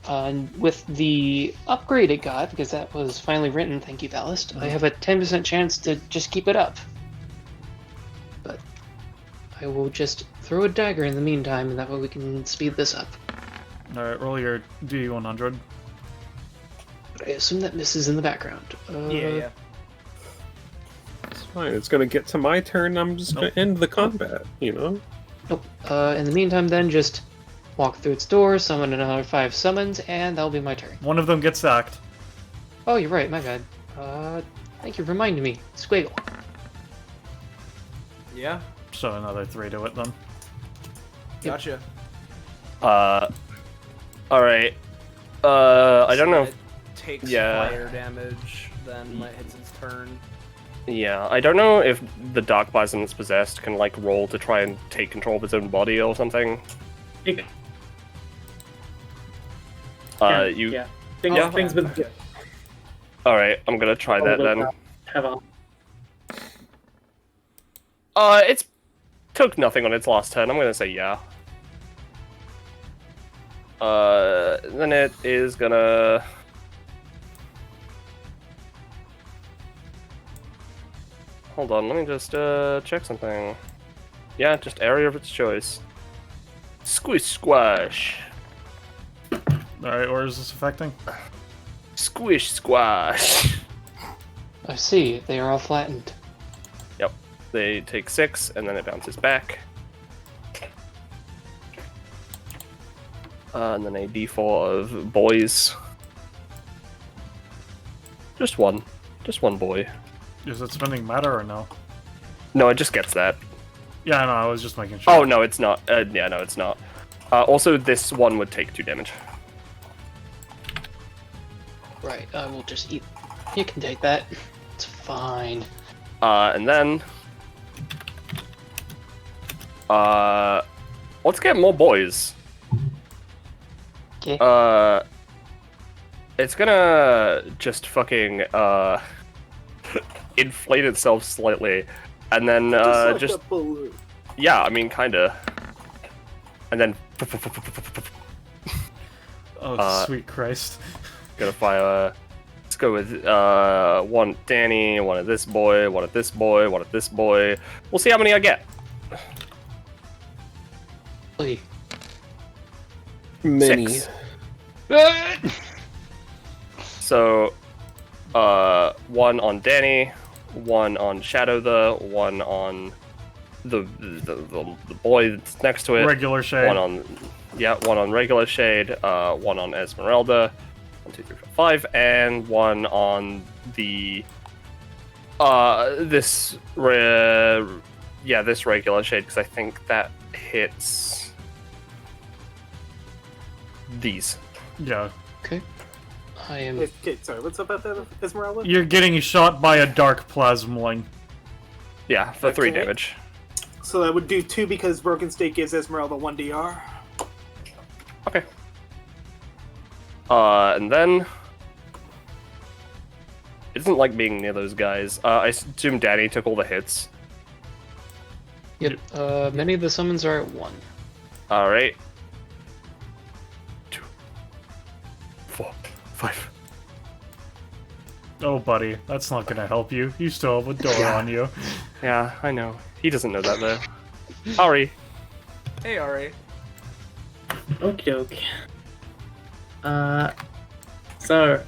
[SPEAKER 8] And with the upgrade it got, because that was finally written, thank you, Ballast, I have a 10% chance to just keep it up. But I will just throw a dagger in the meantime, and that way we can speed this up.
[SPEAKER 6] Alright, roll your D100.
[SPEAKER 8] But I assume that misses in the background.
[SPEAKER 2] Yeah.
[SPEAKER 4] It's fine. It's gonna get to my turn. I'm just gonna end the combat.
[SPEAKER 8] Nope. In the meantime, then, just walk through its door, summon another 5 summons, and that'll be my turn.
[SPEAKER 6] One of them gets sacked.
[SPEAKER 8] Oh, you're right, my bad. Thank you for reminding me. Squiggle.
[SPEAKER 2] Yeah.
[SPEAKER 6] So another 3 to it then.
[SPEAKER 2] Gotcha.
[SPEAKER 5] Alright. I don't know.
[SPEAKER 2] It takes fire damage, then when it hits its turn.
[SPEAKER 5] Yeah, I don't know if the Dark Bison that's possessed can, like, roll to try and take control of its own body or something.
[SPEAKER 9] Okay.
[SPEAKER 5] Yeah.
[SPEAKER 9] Things with.
[SPEAKER 5] Alright, I'm gonna try that then.
[SPEAKER 9] Have on.
[SPEAKER 5] It's took nothing on its last turn. I'm gonna say yeah. Then it is gonna. Hold on, let me just check something. Yeah, just area of its choice. Squish squash.
[SPEAKER 6] Alright, where is this affecting?
[SPEAKER 5] Squish squash.
[SPEAKER 8] I see. They are all flattened.
[SPEAKER 5] Yep. They take 6, and then it bounces back. And then a d4 of boys. Just one. Just one boy.
[SPEAKER 6] Is it spending matter or no?
[SPEAKER 5] No, it just gets that.
[SPEAKER 6] Yeah, no, I was just making sure.
[SPEAKER 5] Oh, no, it's not. Yeah, no, it's not. Also, this one would take 2 damage.
[SPEAKER 8] Right, I will just eat. You can take that. It's fine.
[SPEAKER 5] And then... let's get more boys.
[SPEAKER 8] Okay.
[SPEAKER 5] It's gonna just fucking, inflate itself slightly. And then,
[SPEAKER 10] like
[SPEAKER 5] just...
[SPEAKER 10] a balloon.
[SPEAKER 5] Yeah, I mean, kinda. And then...
[SPEAKER 6] Oh, sweet Christ.
[SPEAKER 5] Gonna fire... Let's go with, one Dani, one of this boy, one of this boy, one of this boy. We'll see how many I get.
[SPEAKER 8] Please.
[SPEAKER 4] Many.
[SPEAKER 5] 6. So, 1 on Dani, 1 on one on the boy that's next to it.
[SPEAKER 6] Regular shade.
[SPEAKER 5] One on regular shade. 1 on Esmerelda. 1, 2, 3, 4, 5, and 1 on the this regular shade, because I think that hits these.
[SPEAKER 6] Yeah.
[SPEAKER 8] Okay. I am.
[SPEAKER 10] Okay, sorry, what's up about that, Esmeralda?
[SPEAKER 6] You're getting shot by a dark plasmling.
[SPEAKER 5] Yeah, for 3
[SPEAKER 10] Okay.
[SPEAKER 5] damage.
[SPEAKER 10] So that would do 2 because Broken State gives Esmeralda 1 DR.
[SPEAKER 5] Okay. And then it doesn't like being near those guys. I assume Dani took all the hits.
[SPEAKER 8] Yep. Many of the summons are at 1.
[SPEAKER 5] All right. 2, 4, 5.
[SPEAKER 6] Oh, buddy, that's not gonna help you. You still have a door on you.
[SPEAKER 5] Yeah, I know. He doesn't know that though. Ari.
[SPEAKER 2] Hey, Ari.
[SPEAKER 9] Okie doke. So,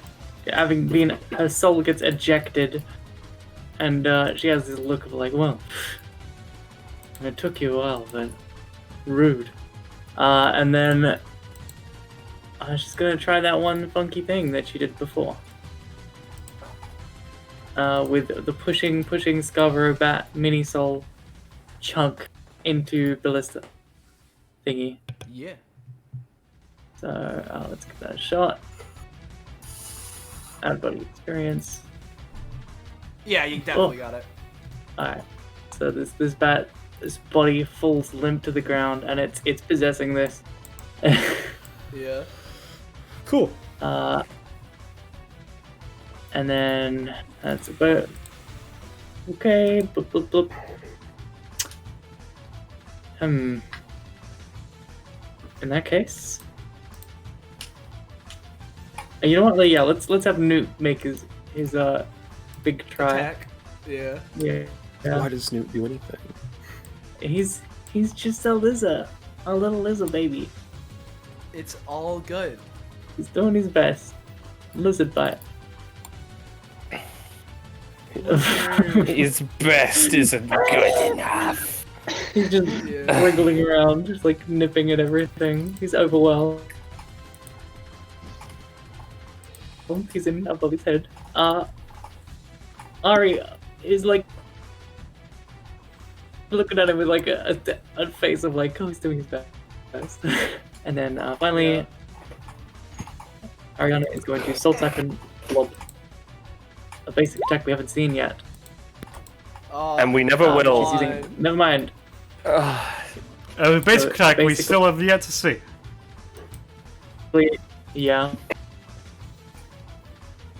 [SPEAKER 9] having been, her soul gets ejected, and she has this look of like, well, it took you a while, but rude. And then she's gonna try that one funky thing that she did before. With the pushing Scarborough bat mini soul chunk into ballista thingy.
[SPEAKER 2] Yeah.
[SPEAKER 9] So let's give that a shot. Add body experience.
[SPEAKER 2] Yeah, you definitely got it.
[SPEAKER 9] Alright. So this body falls limp to the ground, and it's possessing this.
[SPEAKER 2] Yeah.
[SPEAKER 6] Cool.
[SPEAKER 9] And then that's about okay. Bloop, bloop, bloop. In that case, you know what? Yeah, let's have Newt make his big try.
[SPEAKER 2] Attack. Yeah.
[SPEAKER 9] Yeah.
[SPEAKER 4] Why does Newt do anything?
[SPEAKER 9] He's just a lizard, a little lizard baby.
[SPEAKER 2] It's all good.
[SPEAKER 9] He's doing his best. Lizard bite.
[SPEAKER 5] His best isn't good enough.
[SPEAKER 9] He's just wriggling around, just like nipping at everything. He's overwhelmed. Oh, he's in above his head. Ari is like looking at him with like a face of like, oh, he's doing his best. And then finally, Arianna is going to soul siphon blob. A basic attack we haven't seen yet.
[SPEAKER 2] Oh,
[SPEAKER 5] And we never will.
[SPEAKER 9] She's using, never mind.
[SPEAKER 6] The basic attack we still have yet to see.
[SPEAKER 9] Yeah.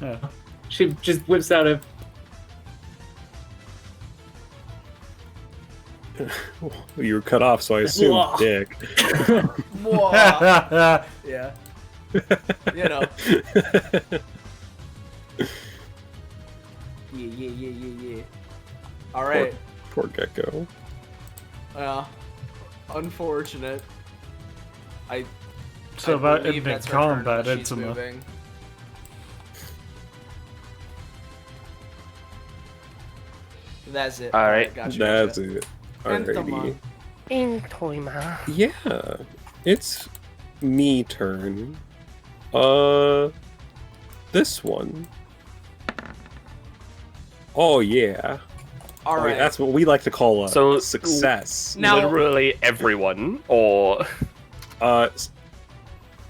[SPEAKER 6] Yeah.
[SPEAKER 9] She just whips out a.
[SPEAKER 4] You were cut off, so I assumed
[SPEAKER 9] Mwah.
[SPEAKER 4] dick.
[SPEAKER 2] Mwah. Yeah. You know. Yeah. All right.
[SPEAKER 4] Poor Gecko.
[SPEAKER 2] Unfortunate.
[SPEAKER 6] So
[SPEAKER 2] I
[SPEAKER 6] about
[SPEAKER 2] believe
[SPEAKER 6] in
[SPEAKER 2] that's her turn,
[SPEAKER 6] combat,
[SPEAKER 2] but she's
[SPEAKER 6] Entoma.
[SPEAKER 2] moving. That's it.
[SPEAKER 5] All right.
[SPEAKER 2] Gotcha.
[SPEAKER 4] That's it.
[SPEAKER 2] Entoma.
[SPEAKER 4] Alrighty.
[SPEAKER 5] Entoma.
[SPEAKER 4] Yeah. It's me turn. This one. Oh yeah.
[SPEAKER 2] All right.
[SPEAKER 4] That's what we like to call a
[SPEAKER 5] So,
[SPEAKER 4] success.
[SPEAKER 2] Now-
[SPEAKER 5] Literally everyone, or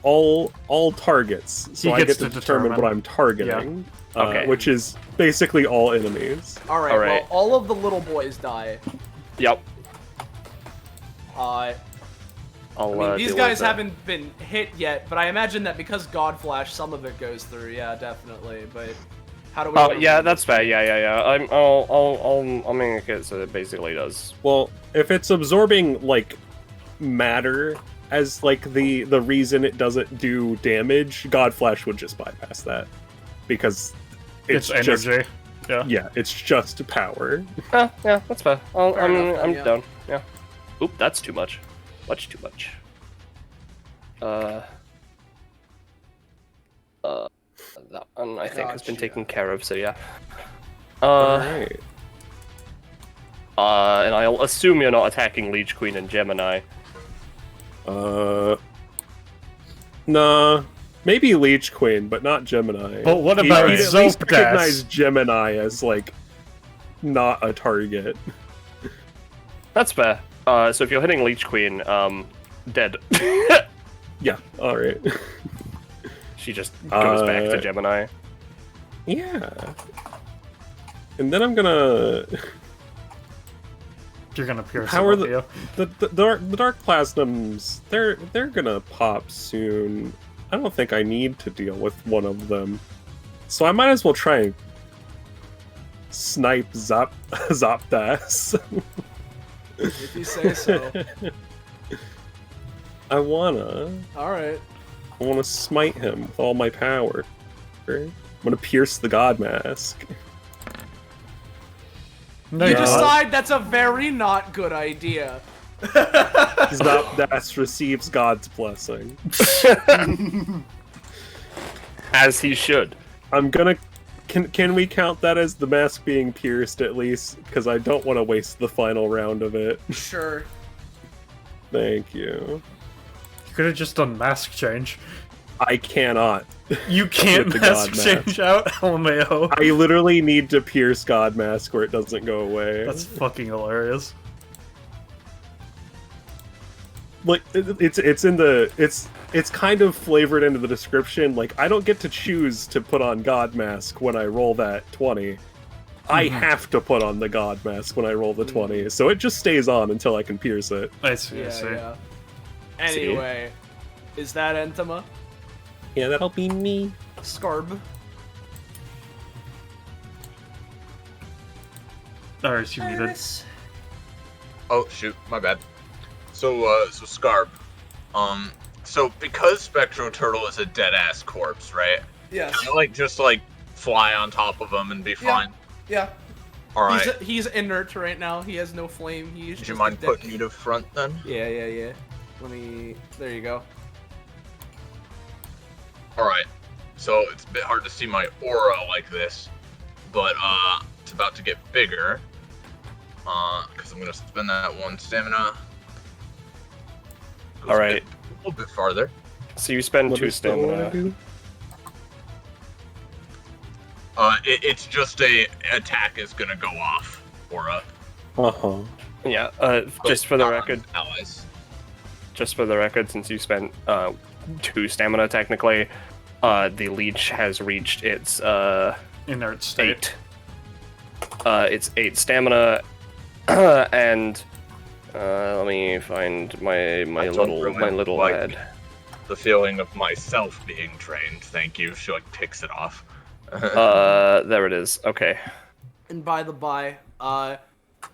[SPEAKER 4] All targets. So
[SPEAKER 6] He
[SPEAKER 4] I
[SPEAKER 6] gets
[SPEAKER 4] get to
[SPEAKER 6] to
[SPEAKER 4] determine
[SPEAKER 6] determine.
[SPEAKER 4] what I'm targeting.
[SPEAKER 5] Okay.
[SPEAKER 4] Which is basically all enemies.
[SPEAKER 2] All right.
[SPEAKER 5] All right.
[SPEAKER 2] Well, all of the little boys die.
[SPEAKER 5] yep.
[SPEAKER 2] I
[SPEAKER 5] I'll,
[SPEAKER 2] mean, these
[SPEAKER 5] deal
[SPEAKER 2] guys
[SPEAKER 5] with that.
[SPEAKER 2] haven't been hit yet, but I imagine that because God Flash, some of it goes through. Yeah, definitely. But how do we?
[SPEAKER 5] Oh yeah, that's fair. Yeah. I'll make it so it basically does.
[SPEAKER 4] Well, if it's absorbing like matter as like the reason it doesn't do damage, God Flash would just bypass that because
[SPEAKER 6] It's
[SPEAKER 4] just,
[SPEAKER 6] energy. Yeah.
[SPEAKER 4] Yeah, it's just power.
[SPEAKER 5] Yeah, that's fair.
[SPEAKER 2] Fair enough,
[SPEAKER 5] I'm
[SPEAKER 2] yeah.
[SPEAKER 5] down. Yeah. Oop, that's too much. Much too much. That one I think has been
[SPEAKER 2] Gotcha.
[SPEAKER 5] taken care of. So yeah.
[SPEAKER 4] Alright.
[SPEAKER 5] And I'll assume you're not attacking Leech Queen and Gemini.
[SPEAKER 4] Nah. Maybe Leech Queen, but not Gemini.
[SPEAKER 6] But what
[SPEAKER 4] He'd
[SPEAKER 6] about
[SPEAKER 4] at least
[SPEAKER 6] Zolpdas?
[SPEAKER 4] recognize Gemini as like not a target.
[SPEAKER 5] That's fair. So if you're hitting Leech Queen, dead.
[SPEAKER 4] Yeah, alright.
[SPEAKER 5] She just goes back to Gemini.
[SPEAKER 4] Yeah. And then I'm gonna
[SPEAKER 6] You're gonna pierce
[SPEAKER 4] How are
[SPEAKER 6] him,
[SPEAKER 4] the dark plasms? They're gonna pop soon. I don't think I need to deal with one of them, so I might as well try and snipe Zopdas.
[SPEAKER 2] If you say so.
[SPEAKER 4] I wanna smite him with all my power. I'm gonna pierce the God Mask.
[SPEAKER 6] No,
[SPEAKER 2] You
[SPEAKER 6] you're not.
[SPEAKER 2] decide that's a very not good idea.
[SPEAKER 4] Zopdas receives God's blessing.
[SPEAKER 5] As he should.
[SPEAKER 4] I'm gonna. Can we count that as the mask being pierced at least? Because I don't want to waste the final round of it.
[SPEAKER 2] Sure.
[SPEAKER 4] Thank you.
[SPEAKER 6] You could have just done mask change.
[SPEAKER 4] I cannot.
[SPEAKER 6] You can't
[SPEAKER 4] With the
[SPEAKER 6] mask
[SPEAKER 4] God
[SPEAKER 6] change out, LMAO.
[SPEAKER 4] I literally need to pierce God Mask where it doesn't go away.
[SPEAKER 6] That's fucking hilarious.
[SPEAKER 4] Like it's kind of flavored into the description. Like I don't get to choose to put on God Mask when I roll that 20. I have to put on the God Mask when I roll the 20, so it just stays on until I can pierce it.
[SPEAKER 6] I see, I
[SPEAKER 2] Yeah,
[SPEAKER 6] see.
[SPEAKER 2] yeah. Anyway, is that Entoma?
[SPEAKER 4] Yeah, that'll be me.
[SPEAKER 2] Scarb.
[SPEAKER 6] Alright, you muted.
[SPEAKER 1] Oh shoot, my bad. So Scarb. So because Spectro Turtle is a dead ass corpse, right?
[SPEAKER 2] Yes.
[SPEAKER 1] Can I just fly on top of him and be fine?
[SPEAKER 2] Yeah.
[SPEAKER 1] All right.
[SPEAKER 2] He's inert right now. He has no flame. He's
[SPEAKER 1] Would you mind putting me to front then?
[SPEAKER 2] Yeah. Let me. There you go.
[SPEAKER 1] All right. So it's a bit hard to see my aura like this, but it's about to get bigger. Because I'm gonna spend that one stamina. Goes
[SPEAKER 5] All right.
[SPEAKER 1] a little bit farther.
[SPEAKER 5] So you spend
[SPEAKER 4] What
[SPEAKER 5] 2
[SPEAKER 4] does the aura
[SPEAKER 5] stamina.
[SPEAKER 4] do?
[SPEAKER 1] It's just a attack is gonna go off aura.
[SPEAKER 5] Yeah. Just for the record,
[SPEAKER 1] allies.
[SPEAKER 5] just for the record, since you spent 2 stamina technically, the leech has reached its
[SPEAKER 6] Inert state.
[SPEAKER 5] 8. It's 8 stamina, and let me find my little
[SPEAKER 1] like
[SPEAKER 5] lad.
[SPEAKER 1] The feeling of myself being trained. Thank you. She ticks it off.
[SPEAKER 5] There it is. Okay.
[SPEAKER 2] And by the by,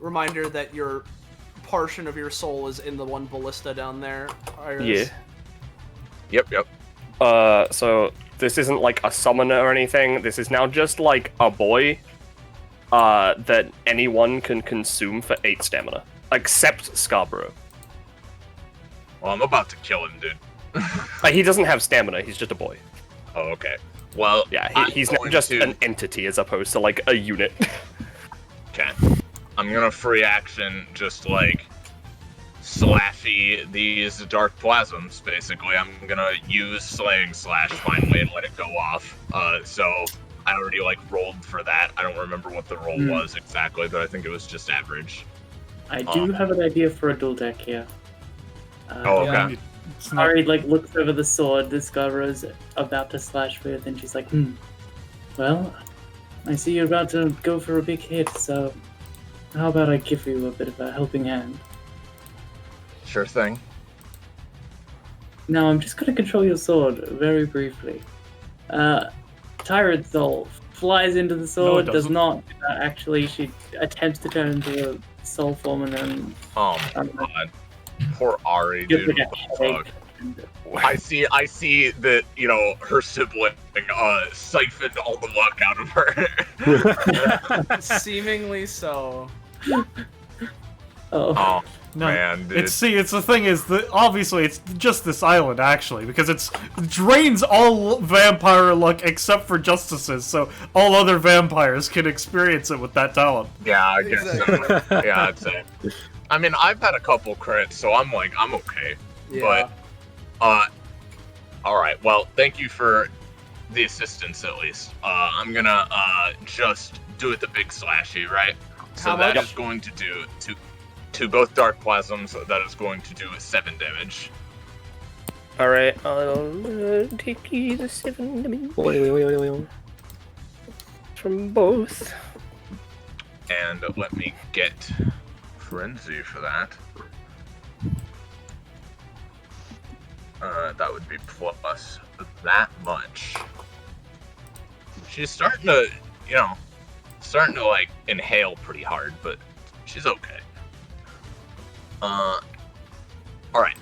[SPEAKER 2] reminder that your portion of your soul is in the one ballista down there. Iris.
[SPEAKER 5] Yeah.
[SPEAKER 1] Yep.
[SPEAKER 5] So this isn't like a summoner or anything. This is now just like a boy that anyone can consume for 8 stamina. Except Scarborough.
[SPEAKER 1] Well, I'm about to kill him, dude.
[SPEAKER 5] He doesn't have stamina, he's just a boy.
[SPEAKER 1] Oh, okay. Well,
[SPEAKER 5] Yeah,
[SPEAKER 1] I'm
[SPEAKER 5] he's not
[SPEAKER 1] going
[SPEAKER 5] just
[SPEAKER 1] to-
[SPEAKER 5] an entity as opposed to like a unit.
[SPEAKER 1] Okay. I'm gonna free action just slashy these dark plasms, basically. I'm gonna use Slaying Slash finally and let it go off. So I already like rolled for that. I don't remember what the roll was exactly, but I think it was just average.
[SPEAKER 9] I do have an idea for a dual deck here.
[SPEAKER 1] Okay.
[SPEAKER 2] Yeah.
[SPEAKER 9] Ari like looks over the sword this Scarborough's about to slash with, and she's like, well, I see you're about to go for a big hit, so how about I give you a bit of a helping hand?
[SPEAKER 1] Sure thing.
[SPEAKER 9] Now I'm just going to control your sword very briefly. Tyrant Soul flies into the sword,
[SPEAKER 6] No, it
[SPEAKER 9] does
[SPEAKER 6] doesn't.
[SPEAKER 9] not actually. She attempts to turn into a soul form and then
[SPEAKER 1] Oh my god. Poor Ari,
[SPEAKER 9] gets
[SPEAKER 1] dude.
[SPEAKER 9] like a
[SPEAKER 1] What the
[SPEAKER 9] headache.
[SPEAKER 1] fuck? I see that, her sibling siphoned all the luck out of her.
[SPEAKER 2] Seemingly so.
[SPEAKER 1] Oh,
[SPEAKER 6] No,
[SPEAKER 1] man, dude.
[SPEAKER 6] it's the thing is that obviously it's just this island actually because it drains all vampire luck except for justices, so all other vampires can experience it with that talent.
[SPEAKER 1] Yeah, I guess so. Yeah, I'd say. I mean, I've had a couple crits, so I'm okay.
[SPEAKER 2] Yeah.
[SPEAKER 1] But, alright, well, thank you for the assistance at least. I'm gonna, just do it the big slashy, right? So
[SPEAKER 2] How
[SPEAKER 1] that
[SPEAKER 2] much?
[SPEAKER 1] is going to do, to both Dark Plasms, that is going to do 7 damage.
[SPEAKER 5] Alright, I'll take you the 7 damage from both.
[SPEAKER 1] And let me get Frenzy for that. That would be plus that much. She's starting to, like, inhale pretty hard, but she's okay. Alright.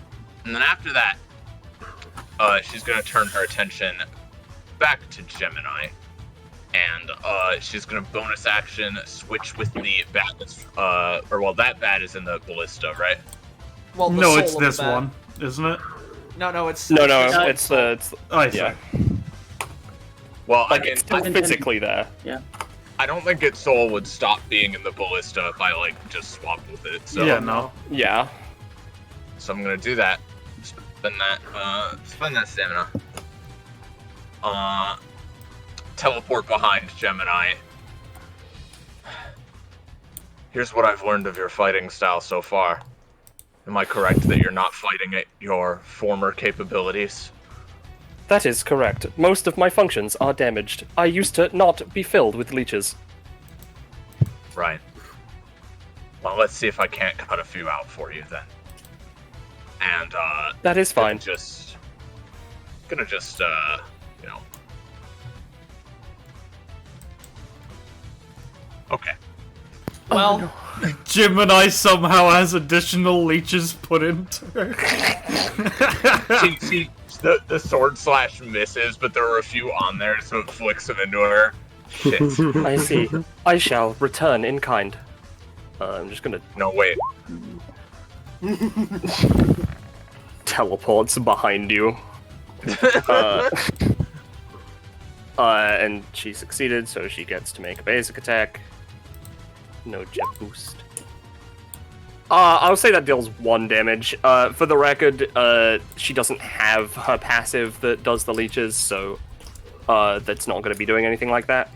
[SPEAKER 1] And then after that, she's gonna turn her attention back to Gemini. And, she's gonna bonus action switch with the bat that's, that bat is in the ballista, right?
[SPEAKER 2] Well, the
[SPEAKER 6] No,
[SPEAKER 2] soul
[SPEAKER 6] it's
[SPEAKER 2] of the
[SPEAKER 6] this
[SPEAKER 2] bat.
[SPEAKER 6] one, isn't it?
[SPEAKER 2] No, it's
[SPEAKER 5] No,
[SPEAKER 2] it's-
[SPEAKER 5] it's
[SPEAKER 6] I see.
[SPEAKER 5] yeah.
[SPEAKER 1] Well,
[SPEAKER 5] Like,
[SPEAKER 1] I mean,
[SPEAKER 5] it's still physically there.
[SPEAKER 1] I don't think its soul would stop being in the ballista if I, just swapped with it, so...
[SPEAKER 6] Yeah, no.
[SPEAKER 5] Yeah.
[SPEAKER 1] So I'm gonna do that. Spend that stamina. Teleport behind Gemini. Here's what I've learned of your fighting style so far. Am I correct that you're not fighting at your former capabilities?
[SPEAKER 5] That is correct. Most of my functions are damaged. I used to not be filled with leeches.
[SPEAKER 1] Right. Well, let's see if I can't cut a few out for you then. And,
[SPEAKER 5] That is fine.
[SPEAKER 1] Gonna just, Okay.
[SPEAKER 2] Well,
[SPEAKER 6] Gemini somehow has additional leeches put into her.
[SPEAKER 1] The sword slash misses, but there are a few on there, so it flicks them into her. Shit.
[SPEAKER 5] I see. I shall return in kind. I'm just gonna
[SPEAKER 1] No, wait.
[SPEAKER 5] teleports behind you. And she succeeded, so she gets to make a basic attack. No jet boost. I'll say that deals 1 damage. For the record, she doesn't have her passive that does the leeches, so that's not going to be doing anything like that.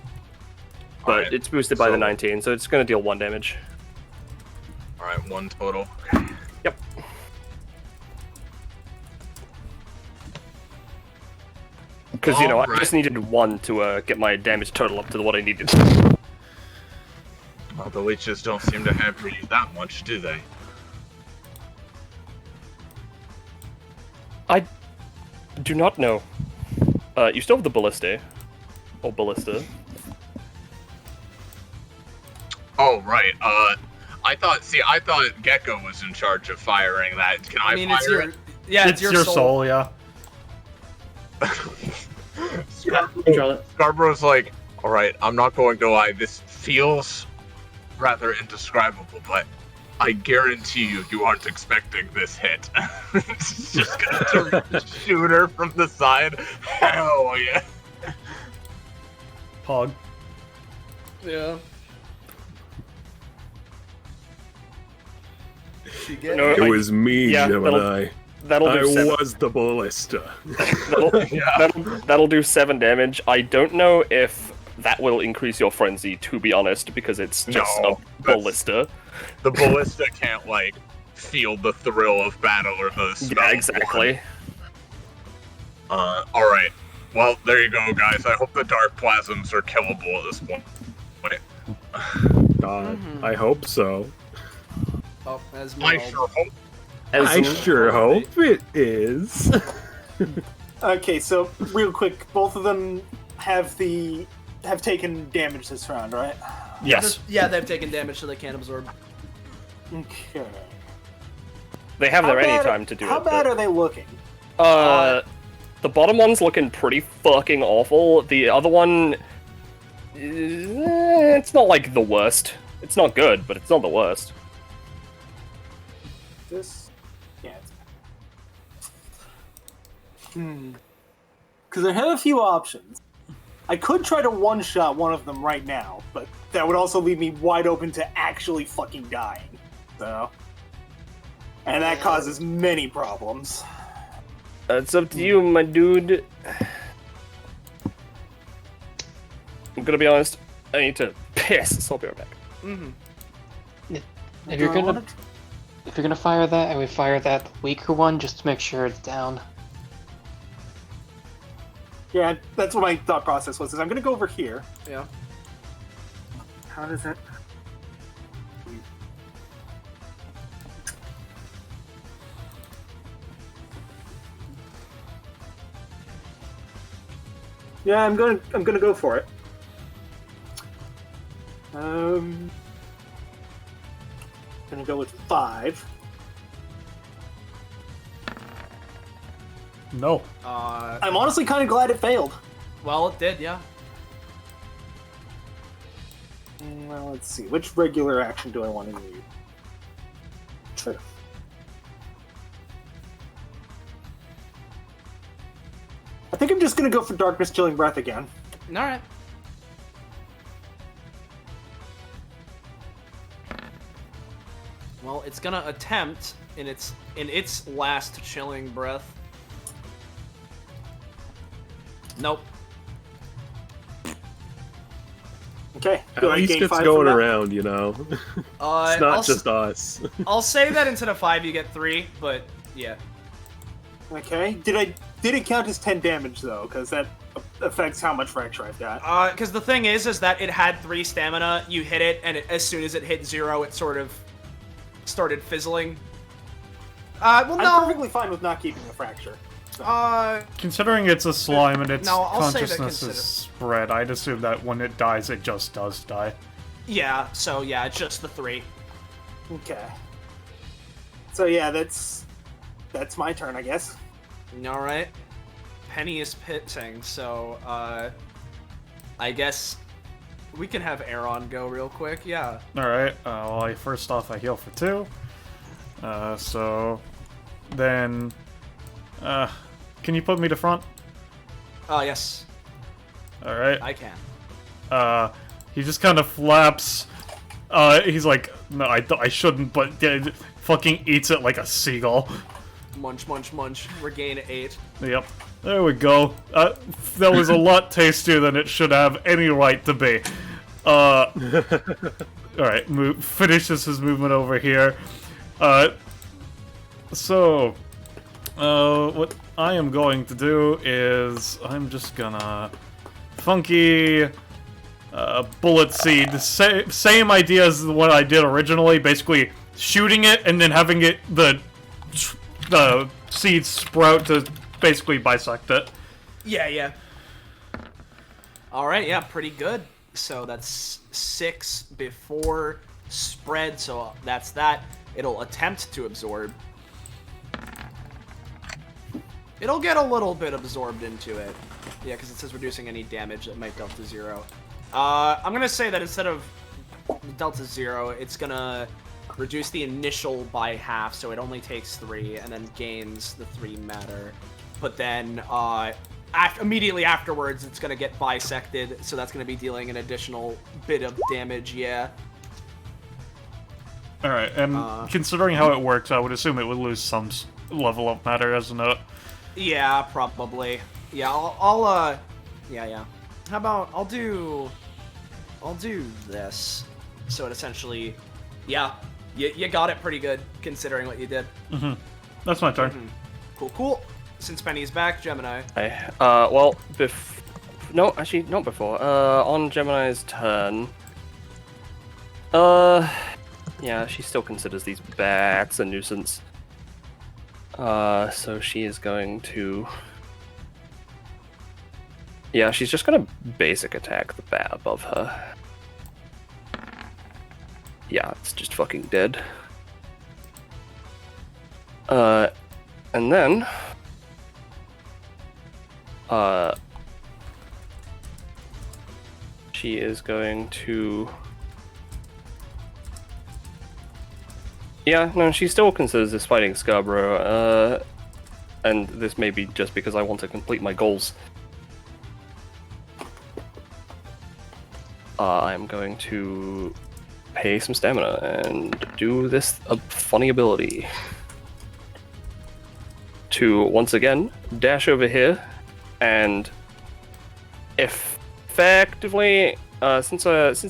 [SPEAKER 5] But
[SPEAKER 1] Alright,
[SPEAKER 5] it's boosted by the
[SPEAKER 1] so-
[SPEAKER 5] 19, so it's going to deal 1 damage.
[SPEAKER 1] Alright, 1 total.
[SPEAKER 5] Yep. Because, I
[SPEAKER 1] Alright.
[SPEAKER 5] just needed 1 to get my damage total up to what I needed.
[SPEAKER 1] Well, the leeches don't seem to hamper you that much, do they?
[SPEAKER 5] I do not know. You still have the ballista. Or ballista.
[SPEAKER 1] Oh, right. I thought Gecko was in charge of firing that. Can I,
[SPEAKER 2] I mean,
[SPEAKER 1] fire
[SPEAKER 2] it's your
[SPEAKER 1] it?
[SPEAKER 2] it's your soul.
[SPEAKER 6] yeah.
[SPEAKER 9] Control it.
[SPEAKER 1] Scarborough's like, alright, I'm not going to lie, this feels rather indescribable, but I guarantee you aren't expecting this hit. It's just gonna shoot her from the side. Hell yeah.
[SPEAKER 6] Pog.
[SPEAKER 2] Yeah. She get
[SPEAKER 5] No,
[SPEAKER 12] It was me,
[SPEAKER 5] yeah,
[SPEAKER 12] Gemini.
[SPEAKER 5] that'll
[SPEAKER 12] I
[SPEAKER 5] do 7.
[SPEAKER 12] was the ballista.
[SPEAKER 5] That'll do 7 damage. I don't know if that will increase your frenzy, to be honest, because it's just
[SPEAKER 1] No,
[SPEAKER 5] a ballista.
[SPEAKER 1] The ballista can't, like, feel the thrill of battle or the smell.
[SPEAKER 5] Yeah, exactly.
[SPEAKER 1] Alright. Well, there you go, guys. I hope the dark plasms are killable at this point.
[SPEAKER 4] I hope so.
[SPEAKER 2] Oh,
[SPEAKER 1] I
[SPEAKER 2] Esmeralda.
[SPEAKER 1] sure hope.
[SPEAKER 4] I sure hope it is.
[SPEAKER 10] Okay, so real quick, both of them have taken damage this round, right?
[SPEAKER 5] Yes.
[SPEAKER 2] Yeah, they've taken damage, so they can't absorb.
[SPEAKER 10] Okay.
[SPEAKER 5] They have their any time to do
[SPEAKER 10] How
[SPEAKER 5] it.
[SPEAKER 10] bad are they looking?
[SPEAKER 5] The bottom one's looking pretty fucking awful. The other one, it's not like the worst. It's not good, but it's not the worst.
[SPEAKER 10] This, yeah. Because I have a few options. I could try to one-shot one of them right now, but that would also leave me wide open to actually fucking dying. So, and that causes many problems.
[SPEAKER 5] It's up to you, my dude. I'm gonna be honest. I need to piss, so I'll be right back.
[SPEAKER 8] If you're gonna fire that, I would fire that weaker one just to make sure it's down.
[SPEAKER 10] Yeah, that's what my thought process was. Is I'm gonna go over here.
[SPEAKER 2] Yeah.
[SPEAKER 10] How does that? Yeah, I'm gonna go for it. Gonna go with 5.
[SPEAKER 6] No.
[SPEAKER 10] I'm honestly kind of glad it failed.
[SPEAKER 2] Well, it did, yeah.
[SPEAKER 10] Well, let's see. Which regular action do I want to use? Sure. I think I'm just gonna go for Darkness Chilling Breath again.
[SPEAKER 2] Alright. Well, it's gonna attempt in its last chilling breath. Nope.
[SPEAKER 10] Okay.
[SPEAKER 4] At least it's going around, you know. It's not just us.
[SPEAKER 2] I'll say that instead of 5 you get 3, but yeah.
[SPEAKER 10] Okay. Did it count as 10 damage though? Because that affects how much fracture I've got.
[SPEAKER 2] Because the thing is that it had 3 stamina. You hit it, and as soon as it hit 0, it sort of started fizzling. Well, no.
[SPEAKER 10] I'm perfectly fine with not keeping the fracture.
[SPEAKER 6] Considering it's a slime and its
[SPEAKER 2] No, I'll say that
[SPEAKER 6] consciousness is spread, I'd assume that when it dies, it just does die.
[SPEAKER 2] Yeah, so yeah, it's just the 3.
[SPEAKER 10] Okay. So yeah, that's my turn, I guess.
[SPEAKER 2] Alright. Penny is pitching, so, I guess we can have Aeron go real quick, yeah.
[SPEAKER 6] Alright, well, first off, I heal for 2. So, then, can you put me to front?
[SPEAKER 2] Yes.
[SPEAKER 6] Alright.
[SPEAKER 2] I can.
[SPEAKER 6] He just kind of flaps. He's like, no, I shouldn't, but fucking eats it like a seagull.
[SPEAKER 2] Munch, munch, munch. Regain 8.
[SPEAKER 6] Yep. There we go. That was a lot tastier than it should have any right to be. Alright, finishes his movement over here. So, what I am going to do is I'm just gonna funky bullet seed. Same idea as what I did originally, basically shooting it and then having it the seeds sprout to basically bisect it.
[SPEAKER 2] Yeah. Alright, yeah, pretty good. So that's 6 before spread, so that's that. It'll attempt to absorb. It'll get a little bit absorbed into it. Yeah, because it says reducing any damage that might delta 0. I'm gonna say that instead of delta 0, it's gonna reduce the initial by half, so it only takes 3, and then gains the 3 matter. But then, immediately afterwards, it's gonna get bisected, so that's gonna be dealing an additional bit of damage, yeah.
[SPEAKER 6] Alright, and considering how it works, I would assume it would lose some level of matter, isn't it?
[SPEAKER 2] Yeah, probably. Yeah, yeah. How about I'll do this. So it essentially, yeah, you got it pretty good considering what you did.
[SPEAKER 6] Mm-hmm. That's my turn.
[SPEAKER 2] Cool. Since Penny's back, Gemini.
[SPEAKER 5] Well, no, actually, not before. On Gemini's turn. Yeah, she still considers these bats a nuisance. So she is going to. Yeah, she's just gonna basic attack the bat above her. Yeah, it's just fucking dead. And then. She is going to. Yeah, no, she still considers this fighting Scarborough, and this may be just because I want to complete my goals. I'm going to pay some stamina and do this funny ability. To, once again, dash over here, and effectively, since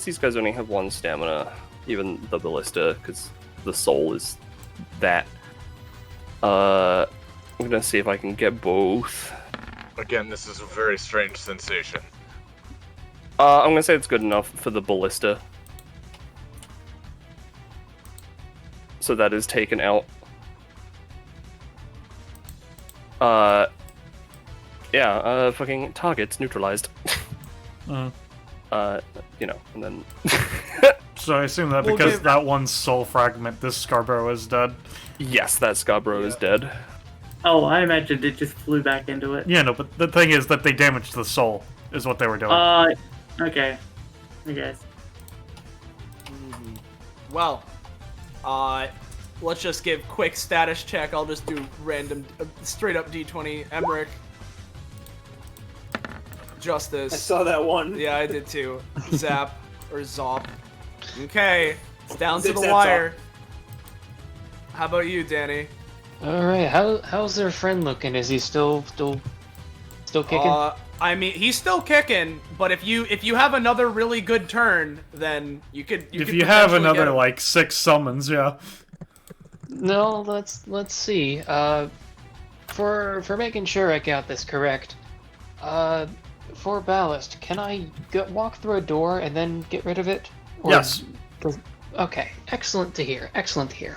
[SPEAKER 5] these guys only have 1 stamina, even the ballista, because the soul is that. I'm gonna see if I can get both.
[SPEAKER 1] Again, this is a very strange sensation.
[SPEAKER 5] I'm gonna say it's good enough for the ballista. So that is taken out. Yeah, fucking target's neutralized.
[SPEAKER 6] Mm.
[SPEAKER 5] You know, and then...
[SPEAKER 6] So I assume that because that one soul fragment, this Scarborough is dead?
[SPEAKER 5] Yes, that Scarborough is dead.
[SPEAKER 9] Oh, I imagined it just flew back into it.
[SPEAKER 6] Yeah, no, but the thing is that they damaged the soul, is what they were doing.
[SPEAKER 9] Okay. I guess.
[SPEAKER 2] Well, let's just give quick status check. I'll just do random, straight up D20. Emmerich. Justice.
[SPEAKER 10] I saw that one.
[SPEAKER 2] Yeah, I did too. Zap. Or Zop. Okay. It's down to
[SPEAKER 10] Zip,
[SPEAKER 2] the
[SPEAKER 10] zap,
[SPEAKER 2] wire. How about you, Dani?
[SPEAKER 8] Alright, how's their friend looking? Is he still kicking?
[SPEAKER 2] I mean, he's still kicking, but if you have another really good turn, then you could.
[SPEAKER 6] If you have another like 6 summons, yeah.
[SPEAKER 8] No, let's see. For making sure I got this correct, for Ballast, can I walk through a door and then get rid of it? Or,
[SPEAKER 6] yes.
[SPEAKER 8] Okay, excellent to hear. Excellent to hear.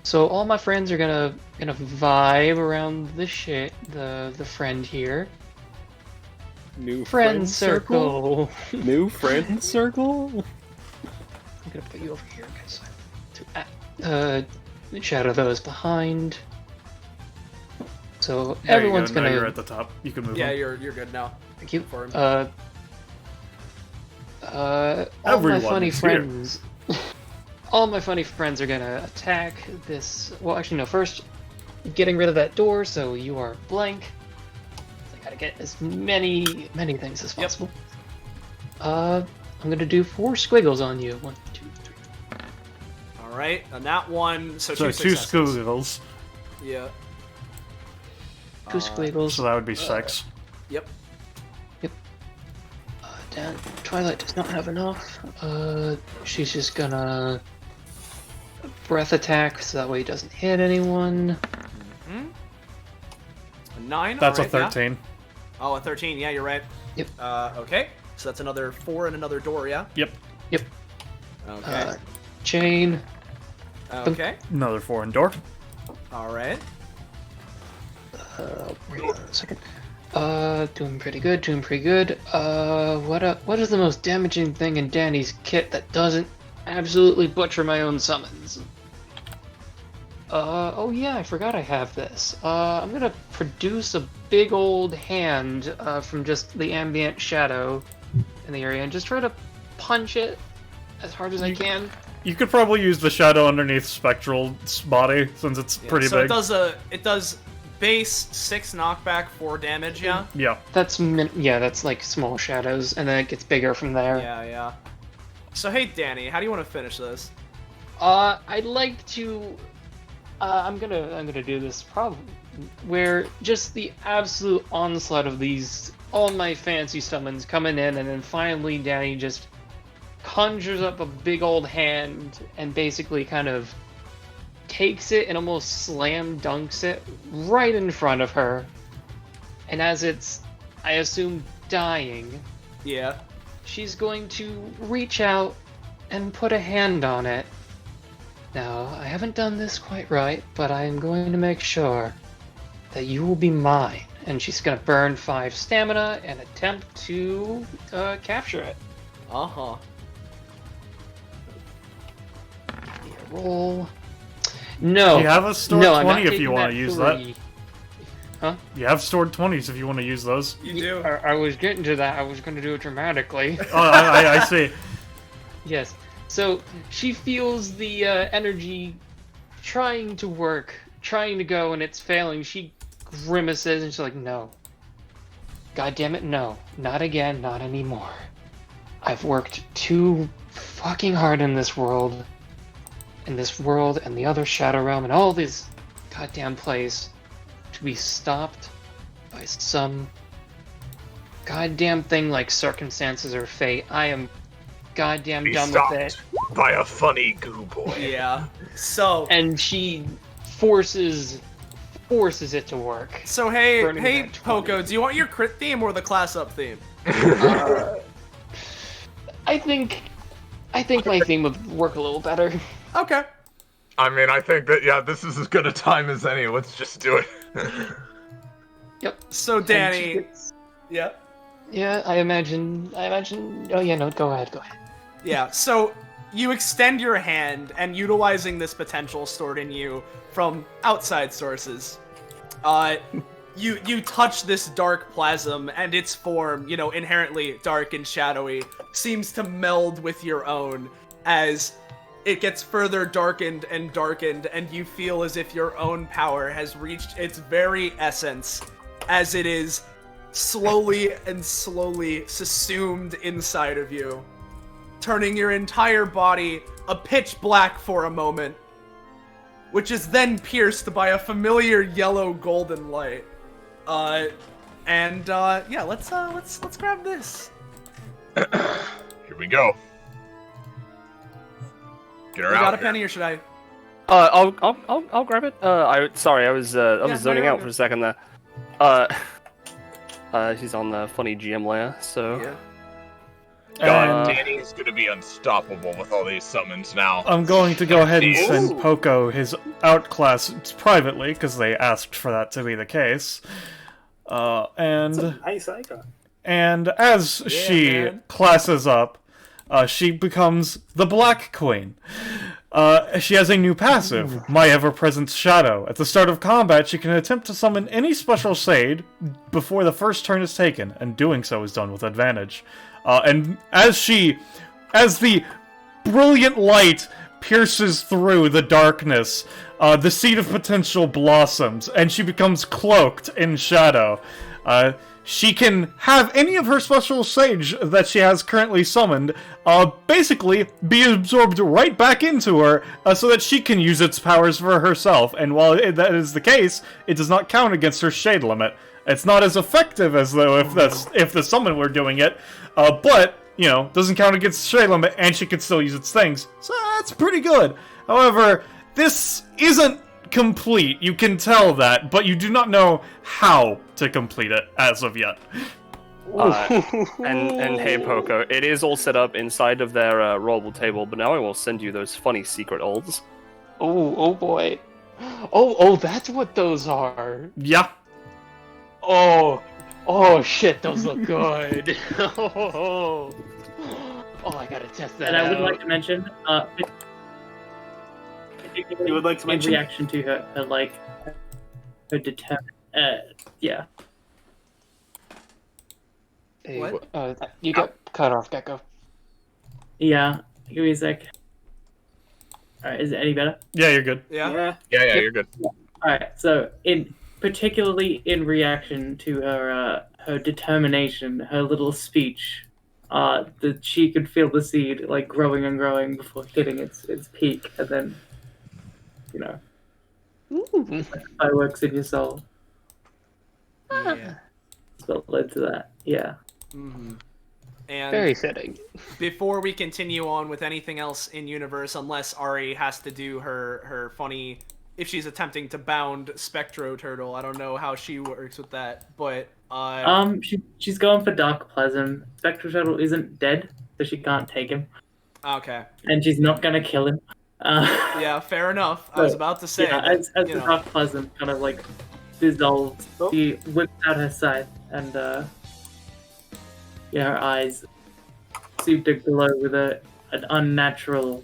[SPEAKER 8] So all my friends are gonna vibe around the friend here.
[SPEAKER 4] New
[SPEAKER 8] friend circle.
[SPEAKER 4] New friend circle.
[SPEAKER 8] I'm gonna put you over here because shadow those behind. So
[SPEAKER 6] There
[SPEAKER 8] everyone's
[SPEAKER 6] you go.
[SPEAKER 8] gonna.
[SPEAKER 6] Now you're at the top. You can move.
[SPEAKER 2] Yeah,
[SPEAKER 6] on.
[SPEAKER 2] you're good now.
[SPEAKER 8] Thank you.
[SPEAKER 2] For him.
[SPEAKER 8] All
[SPEAKER 6] Everyone
[SPEAKER 8] my funny
[SPEAKER 6] is here.
[SPEAKER 8] friends. All my funny friends are gonna attack this. Well, actually, no. First, getting rid of that door, so you are blank. I gotta get as many things as possible. I'm gonna do 4 squiggles on you. 1, 2, 3.
[SPEAKER 2] All right, and that one. So
[SPEAKER 6] 2
[SPEAKER 2] successes.
[SPEAKER 6] squiggles.
[SPEAKER 2] Yeah.
[SPEAKER 8] 2 squiggles.
[SPEAKER 6] So that would be 6.
[SPEAKER 2] Yep.
[SPEAKER 8] Dan, Twilight does not have enough. She's just gonna breath attack, so that way he doesn't hit anyone.
[SPEAKER 2] A 9.
[SPEAKER 6] That's
[SPEAKER 2] all
[SPEAKER 6] a
[SPEAKER 2] right,
[SPEAKER 6] 13.
[SPEAKER 2] Yeah. Oh, a 13. Yeah, you're right.
[SPEAKER 8] Yep.
[SPEAKER 2] Okay. So that's another 4 and another door. Yeah.
[SPEAKER 6] Yep.
[SPEAKER 2] Okay.
[SPEAKER 8] Chain.
[SPEAKER 2] Okay.
[SPEAKER 6] Another 4 and door.
[SPEAKER 2] All right.
[SPEAKER 8] Wait a second. Doing pretty good. What is the most damaging thing in Dani's kit that doesn't absolutely butcher my own summons? Oh yeah, I forgot I have this. I'm gonna produce a big old hand from just the ambient shadow in the area and just try to punch it as hard as I can.
[SPEAKER 6] You could probably use the shadow underneath Spectral's body since it's pretty
[SPEAKER 2] so
[SPEAKER 6] big.
[SPEAKER 2] it does base 6 knockback, 4 damage. Yeah.
[SPEAKER 6] Yeah.
[SPEAKER 8] That's that's like small shadows, and then it gets bigger from there.
[SPEAKER 2] Yeah. So hey, Dani, how do you want to finish this?
[SPEAKER 8] I'd like to. I'm gonna do this probably where just the absolute onslaught of these all my fancy summons coming in, and then finally Dani just conjures up a big old hand and basically kind of takes it and almost slam dunks it right in front of her. And as it's, I assume, dying,
[SPEAKER 2] Yeah.
[SPEAKER 8] she's going to reach out and put a hand on it. Now, I haven't done this quite right, but I am going to make sure that you will be mine. And she's going to burn 5 stamina and attempt to capture it.
[SPEAKER 2] Uh-huh.
[SPEAKER 8] Roll. No.
[SPEAKER 6] You have a stored
[SPEAKER 8] no, I'm
[SPEAKER 6] 20
[SPEAKER 8] not
[SPEAKER 6] if you
[SPEAKER 8] taking
[SPEAKER 6] want to use that.
[SPEAKER 8] 3. Huh?
[SPEAKER 6] You have stored 20s if you want to use those.
[SPEAKER 2] You do.
[SPEAKER 8] I was getting to that. I was going to do it dramatically.
[SPEAKER 6] Oh, I see.
[SPEAKER 8] Yes. So she feels the energy trying to work, trying to go, and it's failing. She grimaces and she's like, no. God damn it, no. Not again, not anymore. I've worked too fucking hard in this world and the other Shadow Realm and all this goddamn place to be stopped by some goddamn thing like circumstances or fate. I am goddamn
[SPEAKER 1] Be
[SPEAKER 8] done
[SPEAKER 1] stopped
[SPEAKER 8] with it.
[SPEAKER 1] by a funny goo boy.
[SPEAKER 2] Yeah. So.
[SPEAKER 8] And she forces it to work.
[SPEAKER 2] So hey,
[SPEAKER 8] Burning
[SPEAKER 2] hey,
[SPEAKER 8] that 20.
[SPEAKER 2] Poco, do you want your crit theme or the class up theme?
[SPEAKER 8] I think my theme would work a little better.
[SPEAKER 2] Okay.
[SPEAKER 1] I mean, I think that, yeah, this is as good a time as any. Let's just do it.
[SPEAKER 8] Yep.
[SPEAKER 2] So Dani. Yeah.
[SPEAKER 8] Yeah, I imagine. Oh yeah, no, go ahead.
[SPEAKER 2] Yeah. So you extend your hand, and utilizing this potential stored in you from outside sources, you touch this dark plasm, and its form, inherently dark and shadowy, seems to meld with your own as it gets further darkened, and you feel as if your own power has reached its very essence, as it is slowly subsumed inside of you, turning your entire body a pitch black for a moment, which is then pierced by a familiar yellow golden light. Yeah, let's grab this.
[SPEAKER 1] Here we go. Get her
[SPEAKER 2] You
[SPEAKER 1] out
[SPEAKER 2] got a
[SPEAKER 1] here.
[SPEAKER 2] penny, or should I?
[SPEAKER 5] I'll grab it. I was zoning out for a second there. She's on the funny GM layer, so.
[SPEAKER 2] Yeah.
[SPEAKER 1] God, Dani's gonna be unstoppable with all these summons now.
[SPEAKER 6] I'm going to go ahead and send
[SPEAKER 1] Ooh.
[SPEAKER 6] Poco his outclass privately, because they asked for that to be the case.
[SPEAKER 10] It's a nice icon.
[SPEAKER 6] And as she
[SPEAKER 2] man.
[SPEAKER 6] classes up, she becomes the Black Queen. She has a new passive, My Ever-Present Shadow. At the start of combat, she can attempt to summon any special shade before the first turn is taken, and doing so is done with advantage. And as the brilliant light pierces through the darkness, the seed of potential blossoms, and she becomes cloaked in shadow. She can have any of her special sage that she has currently summoned, basically be absorbed right back into her, so that she can use its powers for herself. And while that is the case, it does not count against her shade limit. It's not as effective as though if the summon were doing it, but doesn't count against the shade limit, and she can still use its things. So that's pretty good. However, this isn't complete. You can tell that, but you do not know how to complete it as of yet.
[SPEAKER 5] And hey, Poco, it is all set up inside of their rollable table, but now I will send you those funny secret olds.
[SPEAKER 8] Oh boy. Oh, that's what those are.
[SPEAKER 6] Yeah.
[SPEAKER 8] Oh shit, those look good. Oh, I gotta test that
[SPEAKER 9] And
[SPEAKER 8] out.
[SPEAKER 9] I would like to mention,
[SPEAKER 10] You would like to
[SPEAKER 9] in
[SPEAKER 10] mention?
[SPEAKER 9] reaction to her yeah.
[SPEAKER 8] Hey,
[SPEAKER 2] What?
[SPEAKER 8] You got cut off, Gecko.
[SPEAKER 9] Yeah, give me a sec. Alright, is it any better?
[SPEAKER 6] Yeah, you're good.
[SPEAKER 2] Yeah.
[SPEAKER 1] Yeah, you're good.
[SPEAKER 9] Alright, so particularly in reaction to her determination, her little speech, that she could feel the seed like growing and growing before hitting its peak, and then
[SPEAKER 8] Ooh.
[SPEAKER 9] fireworks in your soul.
[SPEAKER 2] Yeah.
[SPEAKER 9] what led to that. Yeah.
[SPEAKER 2] Mm-hmm. And
[SPEAKER 8] Very fitting.
[SPEAKER 2] before we continue on with anything else in universe, unless Ari has to do her funny, if she's attempting to bound Spectro Turtle, I don't know how she works with that, but
[SPEAKER 9] she's going for Dark Plasm. Spectral Turtle isn't dead, so she can't take him,
[SPEAKER 2] okay.
[SPEAKER 9] and she's not gonna kill him.
[SPEAKER 2] Yeah, fair enough. I was about to say.
[SPEAKER 9] Yeah,
[SPEAKER 2] that,
[SPEAKER 9] as the Dark Plasm kind of like dissolves, she whips out her scythe, and her eyes seem to glow with an unnatural,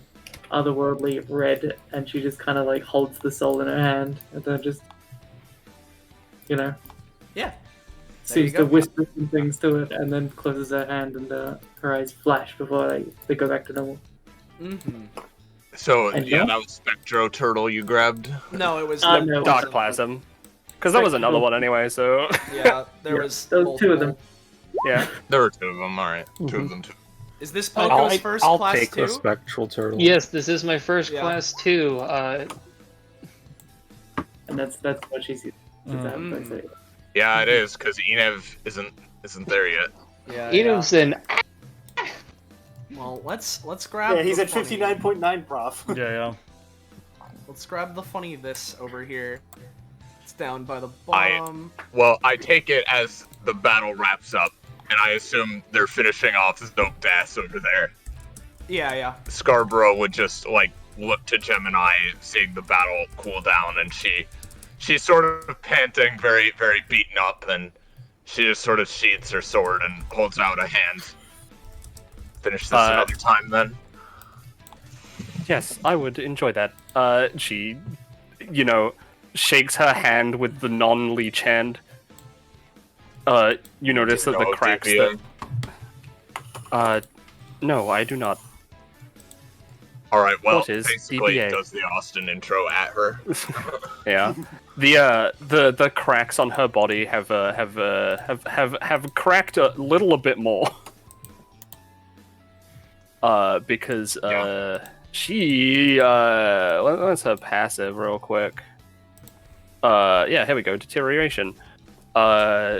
[SPEAKER 9] otherworldly red, and she just kind of like holds the soul in her hand, and then just,
[SPEAKER 2] Yeah.
[SPEAKER 9] seems to whisper some things to it, and then closes her hand, and her eyes flash before they go back to normal.
[SPEAKER 2] Mm-hmm.
[SPEAKER 1] So,
[SPEAKER 9] And
[SPEAKER 1] yeah,
[SPEAKER 9] now?
[SPEAKER 1] that was Spectro Turtle you grabbed?
[SPEAKER 2] No, it was
[SPEAKER 9] no.
[SPEAKER 5] Dark Plasm. Because that was another one anyway, so...
[SPEAKER 2] Yeah, there was
[SPEAKER 9] two of them.
[SPEAKER 5] Yeah.
[SPEAKER 1] There were 2 of them, alright. 2 of them, too.
[SPEAKER 2] Is this Poco's first
[SPEAKER 4] I'll
[SPEAKER 2] class
[SPEAKER 4] take
[SPEAKER 2] 2?
[SPEAKER 4] the Spectral Turtle.
[SPEAKER 8] Yes, this is my first
[SPEAKER 2] Yeah.
[SPEAKER 8] class too.
[SPEAKER 9] And that's what she sees.
[SPEAKER 1] Yeah, it is, because Enev isn't there yet.
[SPEAKER 2] Yeah.
[SPEAKER 8] Enev's in.
[SPEAKER 2] Well, let's grab.
[SPEAKER 10] Yeah, he's
[SPEAKER 2] the
[SPEAKER 10] at
[SPEAKER 2] funny.
[SPEAKER 10] 59.9, prof.
[SPEAKER 6] Yeah.
[SPEAKER 2] Let's grab the funny this over here. It's down by the bottom.
[SPEAKER 1] I take it as the battle wraps up, and I assume they're finishing off Zoked ass over there.
[SPEAKER 2] Yeah.
[SPEAKER 1] Scarborough would just, look to Gemini, seeing the battle cool down, and she's sort of panting, very, very beaten up, and she just sort of sheathes her sword and holds out a hand. Finish this another time, then?
[SPEAKER 5] Yes, I would enjoy that. She, shakes her hand with the non-leech hand. You notice that the cracks
[SPEAKER 1] DBA?
[SPEAKER 5] that... No, I do not.
[SPEAKER 1] Alright, well,
[SPEAKER 5] What is
[SPEAKER 1] basically
[SPEAKER 5] DBA?
[SPEAKER 1] does the Austin intro at her.
[SPEAKER 5] Yeah. The cracks on her body have cracked a bit more. Because she what's her passive real quick? Yeah, here we go. Deterioration.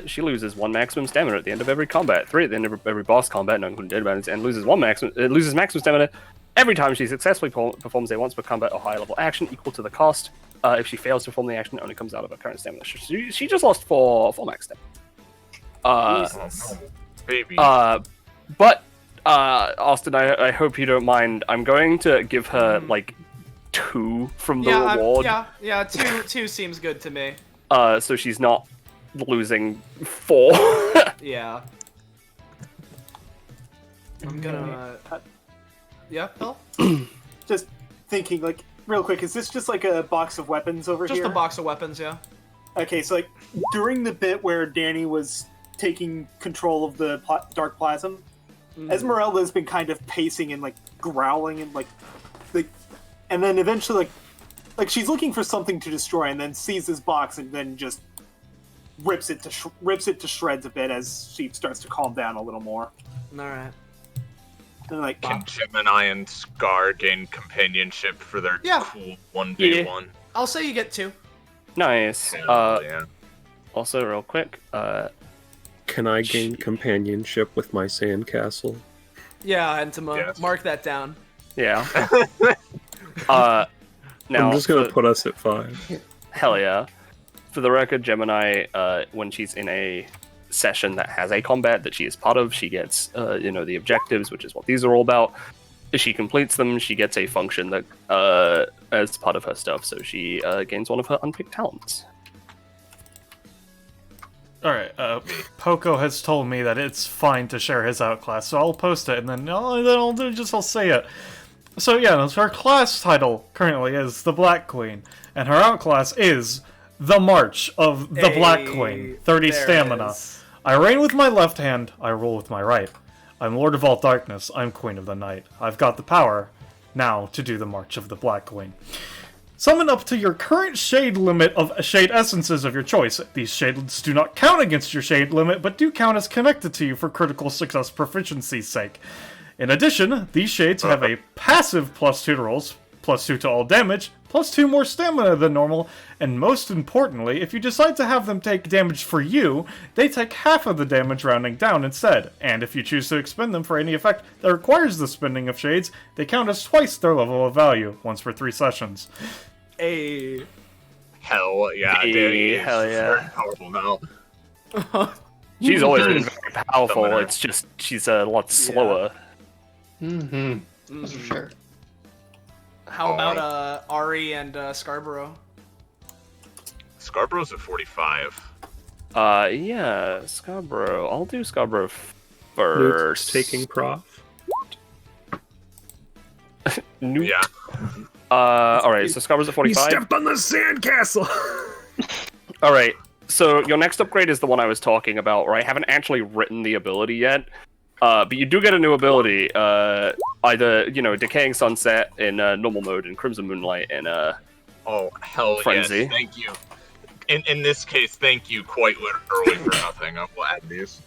[SPEAKER 5] She loses 1 maximum stamina at the end of every combat, 3 at the end of every boss combat, not including dead bodies, and loses maximum stamina every time she successfully performs a once per combat or higher level action equal to the cost. If she fails to perform the action, it only comes out of her current stamina. She just lost 4 max stamina.
[SPEAKER 1] Baby.
[SPEAKER 5] But Austin, I hope you don't mind. I'm going to give her 2 from the reward.
[SPEAKER 2] Yeah. Two seems good to me.
[SPEAKER 5] So she's not losing 4.
[SPEAKER 2] Yeah. I'm gonna. Yeah, Phil?
[SPEAKER 10] Just thinking, real quick, is this just a box of weapons over here?
[SPEAKER 2] Just a box of weapons, yeah.
[SPEAKER 10] Okay, so during the bit where Dani was taking control of the Dark Plasm, Esmerelda has been kind of pacing and growling and and then eventually she's looking for something to destroy and then sees this box and then just rips it to shreds a bit as she starts to calm down a little more.
[SPEAKER 2] All right.
[SPEAKER 10] And
[SPEAKER 1] Can Gemini and Scar gain companionship for their cool 1v1?
[SPEAKER 5] Yeah.
[SPEAKER 2] I'll say you get 2.
[SPEAKER 5] Nice.
[SPEAKER 1] Yeah.
[SPEAKER 5] Also, real quick,
[SPEAKER 4] Can I gain companionship with my sandcastle?
[SPEAKER 2] Yeah, Entoma.
[SPEAKER 1] Yes.
[SPEAKER 2] Mark that down.
[SPEAKER 5] yeah. Now,
[SPEAKER 4] I'm just gonna put us at 5.
[SPEAKER 5] hell yeah. For the record, Gemini, when she's in a session that has a combat that she is part of, she gets, the objectives, which is what these are all about. If she completes them, she gets a function that, as part of her stuff, so she gains one of her unpicked talents.
[SPEAKER 6] Alright, Poco has told me that it's fine to share his outclass, so I'll post it, and then I'll say it. So yeah, her class title currently is the Black Queen, and her outclass is the March of the Black Queen, 30 stamina. I reign with my left hand, I rule with my right. I'm Lord of all darkness, I'm Queen of the Night. I've got the power now to do the March of the Black Queen. Summon up to your current shade limit of shade essences of your choice. These shades do not count against your shade limit, but do count as connected to you for critical success proficiency's sake. In addition, these shades have a passive +2 to rolls, +2 to all damage, plus 2 more stamina than normal, and most importantly, if you decide to have them take damage for you, they take half of the damage rounding down instead, and if you choose to expend them for any effect that requires the spending of shades, they count as twice their level of value, once per 3 sessions.
[SPEAKER 2] A
[SPEAKER 1] Hell yeah, Dani is very powerful now.
[SPEAKER 5] She's always been very powerful, it's just she's a lot slower.
[SPEAKER 8] That's for sure.
[SPEAKER 2] How about Ari and Scarborough?
[SPEAKER 1] Scarborough's at 45.
[SPEAKER 5] Yeah, Scarborough. I'll do Scarborough first.
[SPEAKER 4] Taking prof.
[SPEAKER 5] Nope.
[SPEAKER 1] Yeah.
[SPEAKER 5] Alright, so Scarborough's at 45.
[SPEAKER 4] He stepped on the sandcastle!
[SPEAKER 5] Alright, so your next upgrade is the one I was talking about, where I haven't actually written the ability yet. But you do get a new ability, either, Decaying Sunset in normal mode and Crimson Moonlight in
[SPEAKER 1] oh, hell
[SPEAKER 5] Frenzy.
[SPEAKER 1] Yes, thank you. In this case, thank you quite literally for nothing. I will add these.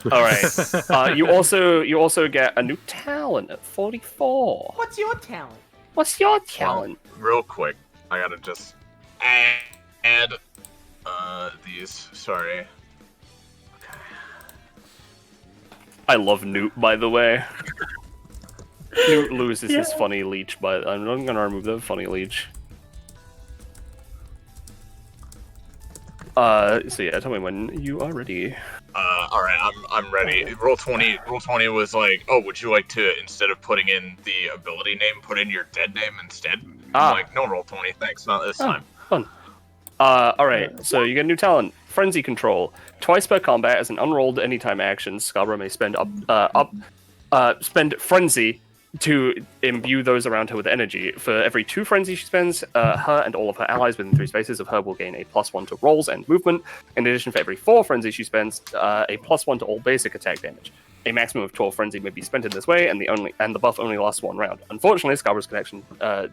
[SPEAKER 5] Alright. You also get a new talent at 44.
[SPEAKER 2] What's your talent?
[SPEAKER 5] What's your talent?
[SPEAKER 1] Real quick, I gotta just add these. Sorry.
[SPEAKER 5] I love Newt, by the way. Newt loses his funny leech, but I'm not gonna remove the funny leech. So yeah, tell me when you are ready.
[SPEAKER 1] Alright, I'm ready. Roll 20 was like, oh, would you like to, instead of putting in the ability name, put in your dead name instead? I'm like, no, roll 20, thanks, not this time.
[SPEAKER 5] Fun. Alright, so you get a new talent, Frenzy Control. Twice per combat as an unrolled anytime action, Scarborough may spend spend Frenzy to imbue those around her with energy. For every 2 frenzy she spends, her and all of her allies within 3 spaces of her will gain a +1 to rolls and movement. In addition, for every 4 frenzy she spends, a +1 to all basic attack damage. A maximum of 12 frenzy may be spent in this way, and the buff only lasts 1 round. Unfortunately, Scarborough's connection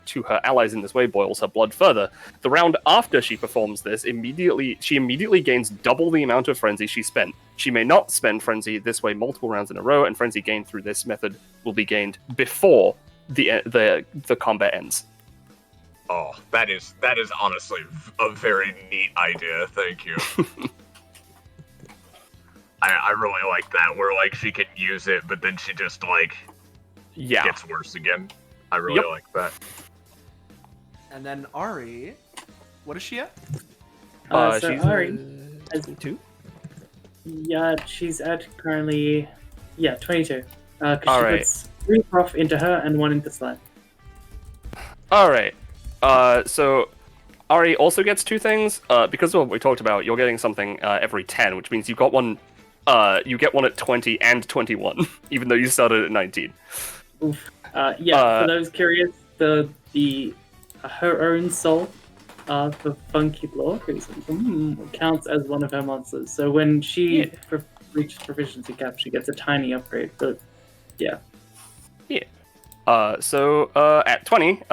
[SPEAKER 5] to her allies in this way boils her blood further. The round after she performs this, she immediately gains double the amount of frenzy she spent. She may not spend frenzy this way multiple rounds in a row, and frenzy gained through this method will be gained before the combat ends.
[SPEAKER 1] Oh, that is honestly a very neat idea. Thank you. I really like that, where like she can use it, but then she just gets worse again. I really like that.
[SPEAKER 2] And then Ari, what is she at?
[SPEAKER 9] So Ari,
[SPEAKER 5] 2.
[SPEAKER 9] Yeah, she's at currently 22. Because she
[SPEAKER 5] Alright.
[SPEAKER 9] puts 3 prof into her and 1 into slime.
[SPEAKER 5] Alright. So Ari also gets 2 things. Because of what we talked about, you're getting something every 10, which means you get one at 20 and 21, even though you started at 19.
[SPEAKER 9] Oof. For those curious, her own soul, the funky block, counts as one of her monsters. So when she reaches proficiency cap, she gets a tiny upgrade. But
[SPEAKER 5] So at 20,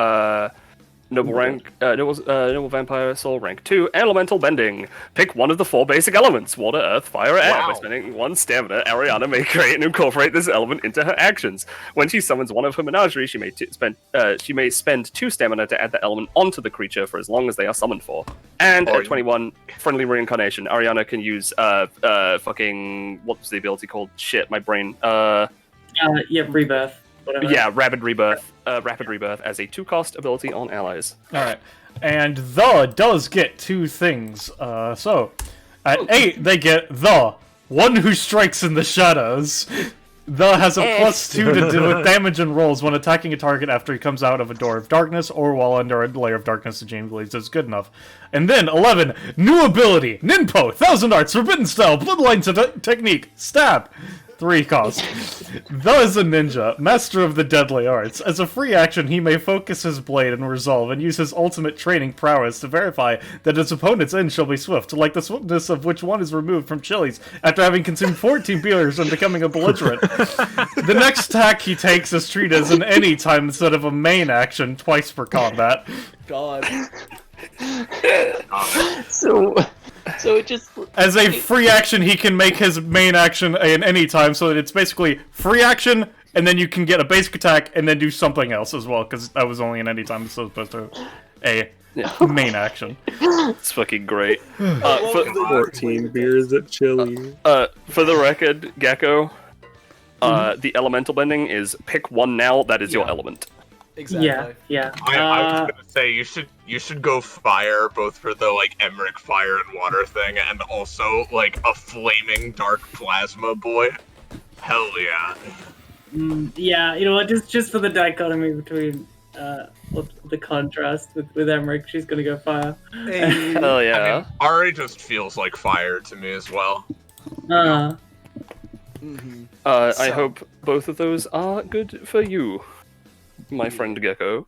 [SPEAKER 5] Noble Vampire Soul rank 2, Elemental Bending. Pick one of the 4 basic elements, water, earth, fire, or air. By spending 1 stamina, Arianna may create and incorporate this element into her actions. When she summons one of her menagerie, she may spend 2 stamina to add the element onto the creature for as long as they are summoned for. And at 21, Friendly Reincarnation. Arianna can use what's the ability called? Shit, my brain.
[SPEAKER 9] Rebirth. Whatever.
[SPEAKER 5] Yeah, Rapid Rebirth as a 2-cost ability on allies.
[SPEAKER 6] Alright. And the does get 2 things. So, at 8, they get the one who strikes in the shadows. The has a +2 to do with damage and rolls when attacking a target after he comes out of a door of darkness or while under a layer of darkness that James believes is good enough. And then 11, new ability, Ninpo, Thousand Arts, Forbidden Style, Bloodline Technique, Stab. 3 cost. The is a ninja, master of the deadly arts. As a free action, he may focus his blade and resolve and use his ultimate training prowess to verify that his opponent's end shall be swift, like the swiftness of which one is removed from chilies after having consumed 14 beers and becoming a belligerent. The next attack he takes is treated as an anytime instead of a main action, twice per combat.
[SPEAKER 2] God.
[SPEAKER 8] So it just...
[SPEAKER 6] As a free action, he can make his main action an anytime, so that it's basically free action, and then you can get a basic attack, and then do something else as well, because that was only an anytime, so supposed to... a main action.
[SPEAKER 5] It's fucking great. For
[SPEAKER 4] 14 beers at Chili.
[SPEAKER 5] for the record, Gecko, the elemental bending is pick one now. That is your element.
[SPEAKER 2] Exactly.
[SPEAKER 9] Yeah.
[SPEAKER 1] I was gonna say you should go fire, both for the like Emmerich fire and water thing, and also like a flaming dark plasma boy. Hell yeah.
[SPEAKER 9] Yeah, you know what? Just for the dichotomy between the contrast with Emmerich, she's gonna go fire.
[SPEAKER 5] Hell yeah.
[SPEAKER 1] I mean, Ari just feels like fire to me as well.
[SPEAKER 5] I hope both of those are good for you, my friend Gecko.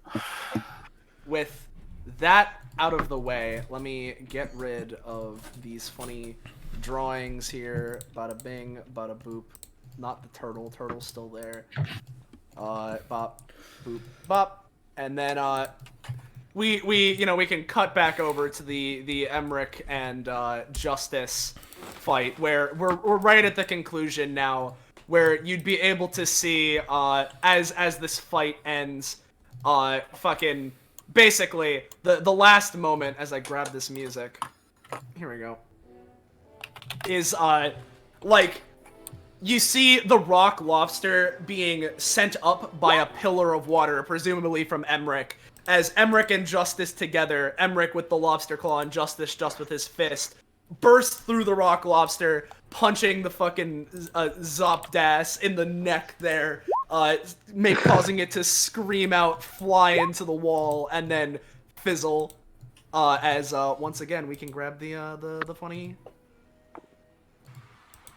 [SPEAKER 2] With that out of the way, let me get rid of these funny drawings here. Bada bing, bada boop. Not the turtle. Turtle's still there. Bop, boop, bop. And then we can cut back over to the Emmerich and Justice fight, where we're right at the conclusion now, where you'd be able to see as this fight ends, fucking basically the last moment as I grab this music. Here we go. Is like you see the rock lobster being sent up by a pillar of water, presumably from Emmerich. As Emmerich and Justice together, Emmerich with the lobster claw and Justice just with his fist, burst through the rock lobster, punching the fucking Zopdas in the neck there, causing it to scream out, fly into the wall, and then fizzle. As once again we can grab the funny.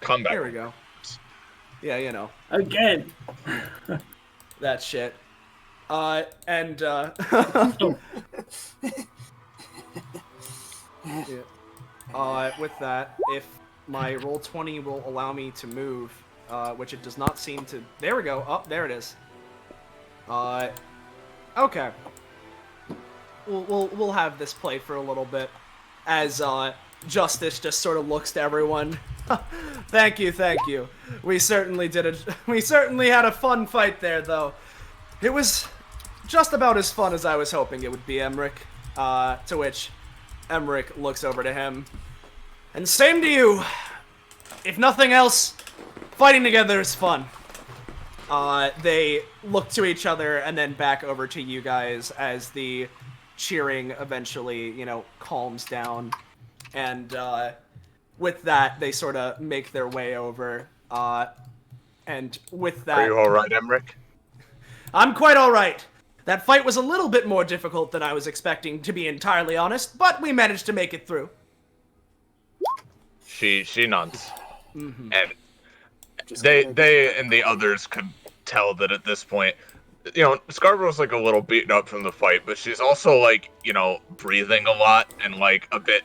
[SPEAKER 1] Come back.
[SPEAKER 2] Here we go. Yeah, you know.
[SPEAKER 9] Again.
[SPEAKER 2] That shit. Yeah. With that, if my roll 20 will allow me to move, which it does not seem to. There we go. Oh, there it is. Okay. We'll have this play for a little bit, as Justice just sort of looks to everyone. Thank you. We certainly did it. We certainly had a fun fight there, though. It was just about as fun as I was hoping it would be, Emmerich. To which Emmerich looks over to him. And same to you. If nothing else, fighting together is fun. They look to each other and then back over to you guys as the cheering eventually, calms down. And with that, they sort of make their way over. And with that...
[SPEAKER 1] Are you alright, Emmerich?
[SPEAKER 2] I'm quite alright. That fight was a little bit more difficult than I was expecting, to be entirely honest, but we managed to make it through.
[SPEAKER 1] She nods.
[SPEAKER 2] Mm-hmm.
[SPEAKER 1] And they and the others could tell that at this point, Scarborough's like a little beaten up from the fight, but she's also like, breathing a lot and like a bit,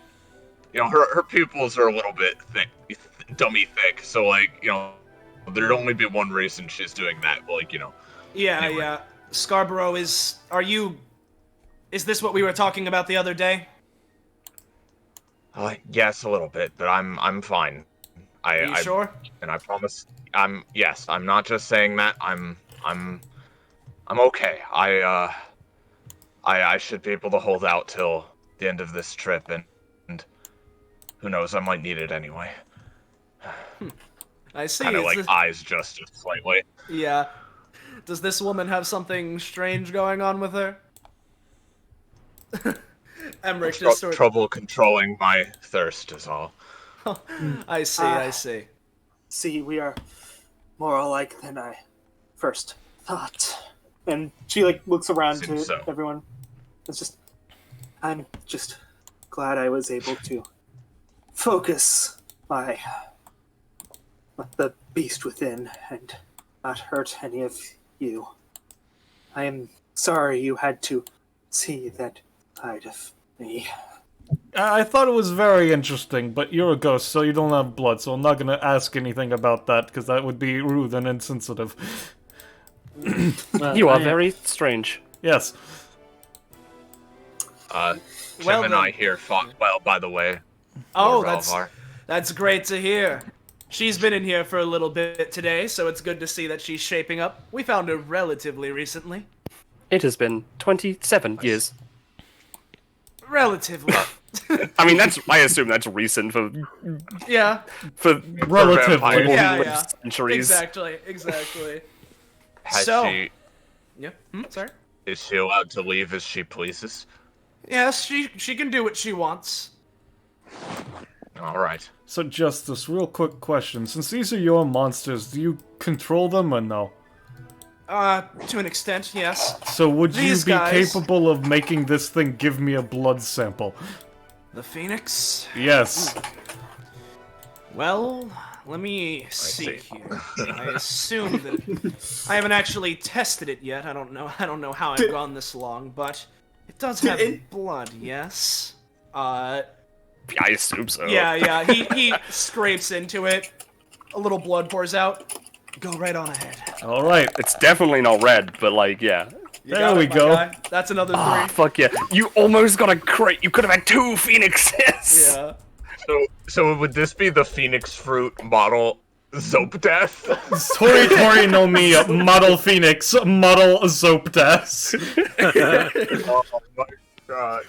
[SPEAKER 1] her pupils are a little bit thick, dummy thick, so like, there'd only be one reason she's doing that, but like,
[SPEAKER 2] Yeah,
[SPEAKER 1] anyway.
[SPEAKER 2] yeah. Scarborough, is this what we were talking about the other day?
[SPEAKER 1] Yes, a little bit, but I'm fine.
[SPEAKER 2] Are you sure?
[SPEAKER 1] And I promise, yes, I'm not just saying that, I'm okay. I should be able to hold out till the end of this trip, and who knows, I might need it anyway.
[SPEAKER 2] I see.
[SPEAKER 1] Kind of like eyes just slightly.
[SPEAKER 2] Yeah. Does this woman have something strange going on with her? Emmerich just sort of...
[SPEAKER 1] Trouble controlling my thirst is all.
[SPEAKER 2] I see.
[SPEAKER 10] See, we are more alike than I first thought. And she looks around to everyone. I'm just glad I was able to focus the beast within and not hurt any of you. I am sorry you had to see that side of me.
[SPEAKER 6] I thought it was very interesting, but you're a ghost, so you don't have blood, so I'm not gonna ask anything about that, because that would be rude and insensitive.
[SPEAKER 5] You are very strange.
[SPEAKER 6] Yes.
[SPEAKER 1] Tim and I here fought well, by the way.
[SPEAKER 2] Oh,
[SPEAKER 1] Rallavar.
[SPEAKER 2] that's great to hear. She's been in here for a little bit today, so it's good to see that she's shaping up. We found her relatively recently.
[SPEAKER 5] It has been 27 years.
[SPEAKER 2] Relatively.
[SPEAKER 5] I mean, I assume that's recent for
[SPEAKER 2] Yeah.
[SPEAKER 6] Relatively.
[SPEAKER 2] Yeah.
[SPEAKER 5] centuries.
[SPEAKER 2] Exactly.
[SPEAKER 1] Has
[SPEAKER 2] So-
[SPEAKER 1] she?
[SPEAKER 2] Yeah. Sorry.
[SPEAKER 1] Is she allowed to leave as she pleases?
[SPEAKER 2] Yes, she can do what she wants.
[SPEAKER 1] All right.
[SPEAKER 6] So, Justice, real quick question. Since these are your monsters, do you control them or no?
[SPEAKER 2] To an extent, yes.
[SPEAKER 6] So would
[SPEAKER 2] These
[SPEAKER 6] you be
[SPEAKER 2] guys-
[SPEAKER 6] capable of making this thing give me a blood sample?
[SPEAKER 2] The Phoenix?
[SPEAKER 6] Yes.
[SPEAKER 2] Well, let me see
[SPEAKER 1] see.
[SPEAKER 2] here. I assume that I haven't actually tested it yet. I don't know how I've gone this long, but it does have blood, yes.
[SPEAKER 5] I assume so.
[SPEAKER 2] Yeah. He scrapes into it. A little blood pours out. Go right on ahead.
[SPEAKER 6] All right.
[SPEAKER 5] It's definitely not red, but like, yeah.
[SPEAKER 2] You
[SPEAKER 6] There
[SPEAKER 2] got it,
[SPEAKER 6] we
[SPEAKER 2] my
[SPEAKER 6] go.
[SPEAKER 2] guy. That's another 3.
[SPEAKER 5] Ah, fuck yeah. You almost got a crate. You could have had 2 phoenixes.
[SPEAKER 2] Yeah.
[SPEAKER 1] So would this be the Phoenix Fruit model Zope Death?
[SPEAKER 6] Tori Noumi, model Phoenix, model Zoptas.
[SPEAKER 1] Oh my god.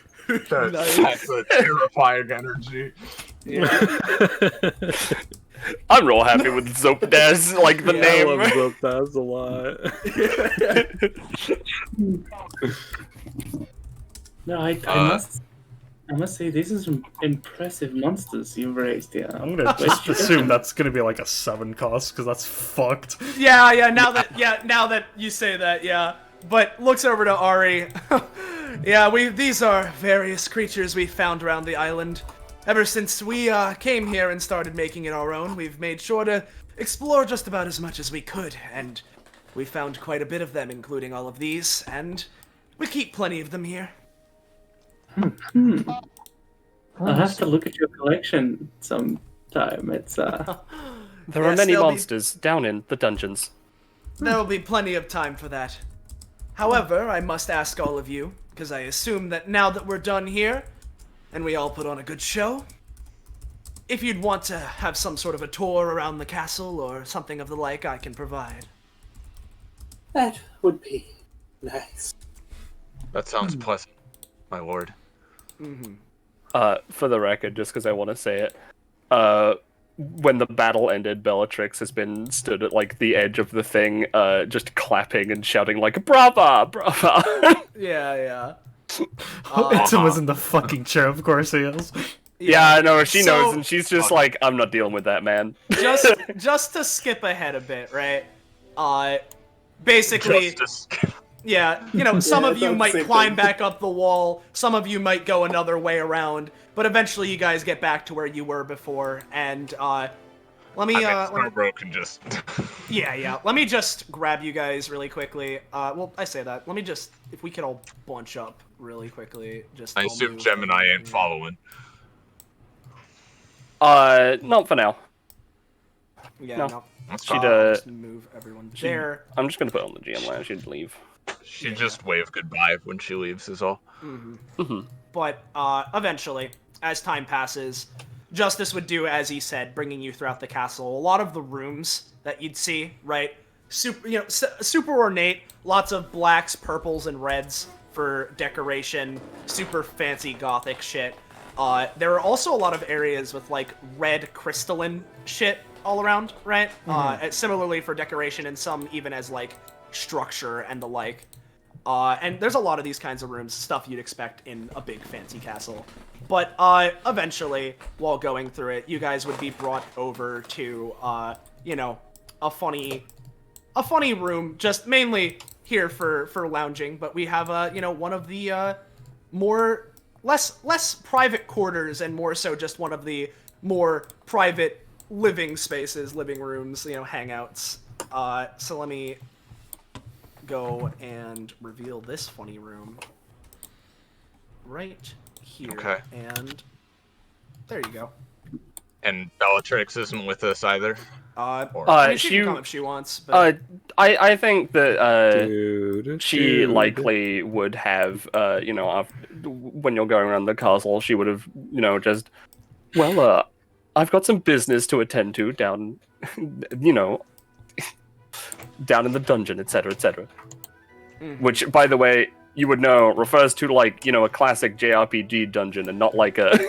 [SPEAKER 1] That's a terrifying energy.
[SPEAKER 5] I'm real happy with Zopdas, like the
[SPEAKER 4] I
[SPEAKER 5] name.
[SPEAKER 4] love Zoptas a lot.
[SPEAKER 9] No, I must say these are some impressive monsters you've raised here.
[SPEAKER 6] I'm gonna just assume that's gonna be like a 7 cost, because that's fucked.
[SPEAKER 2] Yeah, now that you say that, yeah. But looks over to Ari. Yeah, these are various creatures we found around the island. Ever since we came here and started making it our own, we've made sure to explore just about as much as we could, and we found quite a bit of them, including all of these, and we keep plenty of them here.
[SPEAKER 9] I'll have to look at your collection sometime. It's
[SPEAKER 5] There are
[SPEAKER 2] Yes,
[SPEAKER 5] many
[SPEAKER 2] there'll be-
[SPEAKER 5] monsters down in the dungeons.
[SPEAKER 2] There will be plenty of time for that. However, I must ask all of you, because I assume that now that we're done here, and we all put on a good show, if you'd want to have some sort of a tour around the castle or something of the like, I can provide.
[SPEAKER 10] That would be nice.
[SPEAKER 1] That sounds pleasant, my lord.
[SPEAKER 5] For the record, just because I want to say it, when the battle ended, Bellatrix has been stood at like the edge of the thing, just clapping and shouting like "Brava, brava!"
[SPEAKER 2] Yeah.
[SPEAKER 6] Entoma's in the fucking chair, of course he is.
[SPEAKER 5] Yeah, I know. She
[SPEAKER 2] So-
[SPEAKER 5] knows, and she's just like, "I'm not dealing with that, man."
[SPEAKER 2] Just to skip ahead a bit, right? Basically, yeah, some
[SPEAKER 10] Yeah,
[SPEAKER 2] of you
[SPEAKER 10] that's
[SPEAKER 2] might
[SPEAKER 10] the same
[SPEAKER 2] climb
[SPEAKER 10] thing.
[SPEAKER 2] back up the wall, some of you might go another way around, but eventually you guys get back to where you were before, and, let me
[SPEAKER 1] Scarborough can just.
[SPEAKER 2] Yeah. Let me just grab you guys really quickly. Well, I say that. Let me just, if we could all bunch up really quickly.
[SPEAKER 1] I
[SPEAKER 2] all
[SPEAKER 1] assume
[SPEAKER 2] move.
[SPEAKER 1] Gemini ain't following.
[SPEAKER 5] Not for now.
[SPEAKER 2] Yeah,
[SPEAKER 5] No.
[SPEAKER 2] no.
[SPEAKER 5] She'd,
[SPEAKER 2] I'll just move everyone there.
[SPEAKER 5] I'm just gonna put it on the GM line. She'd leave.
[SPEAKER 1] She just wave goodbye when she leaves is all.
[SPEAKER 2] But eventually, as time passes, Justice would do as he said, bringing you throughout the castle. A lot of the rooms that you'd see, right? Super ornate, lots of blacks, purples, and reds for decoration, super fancy gothic shit. There are also a lot of areas with like red crystalline shit all around, right? Similarly for decoration, and some even as like structure and the like. And there's a lot of these kinds of rooms, stuff you'd expect in a big fancy castle. But eventually, while going through it, you guys would be brought over to, a funny room, just mainly here for lounging. But we have, one of the less private quarters, and more so just one of the more private living spaces, living rooms, hangouts. So let me go and reveal this funny room right here.
[SPEAKER 1] Okay.
[SPEAKER 2] And there you go.
[SPEAKER 1] And Bellatrix isn't with us either.
[SPEAKER 2] She can come if she wants. But
[SPEAKER 5] I think that
[SPEAKER 4] Dude,
[SPEAKER 5] she likely would have, when you're going around the castle, she would have, just, I've got some business to attend to down, down in the dungeon, etc., etc. Which, by the way, you would know, refers to like, you know, a classic JRPG dungeon and not like a.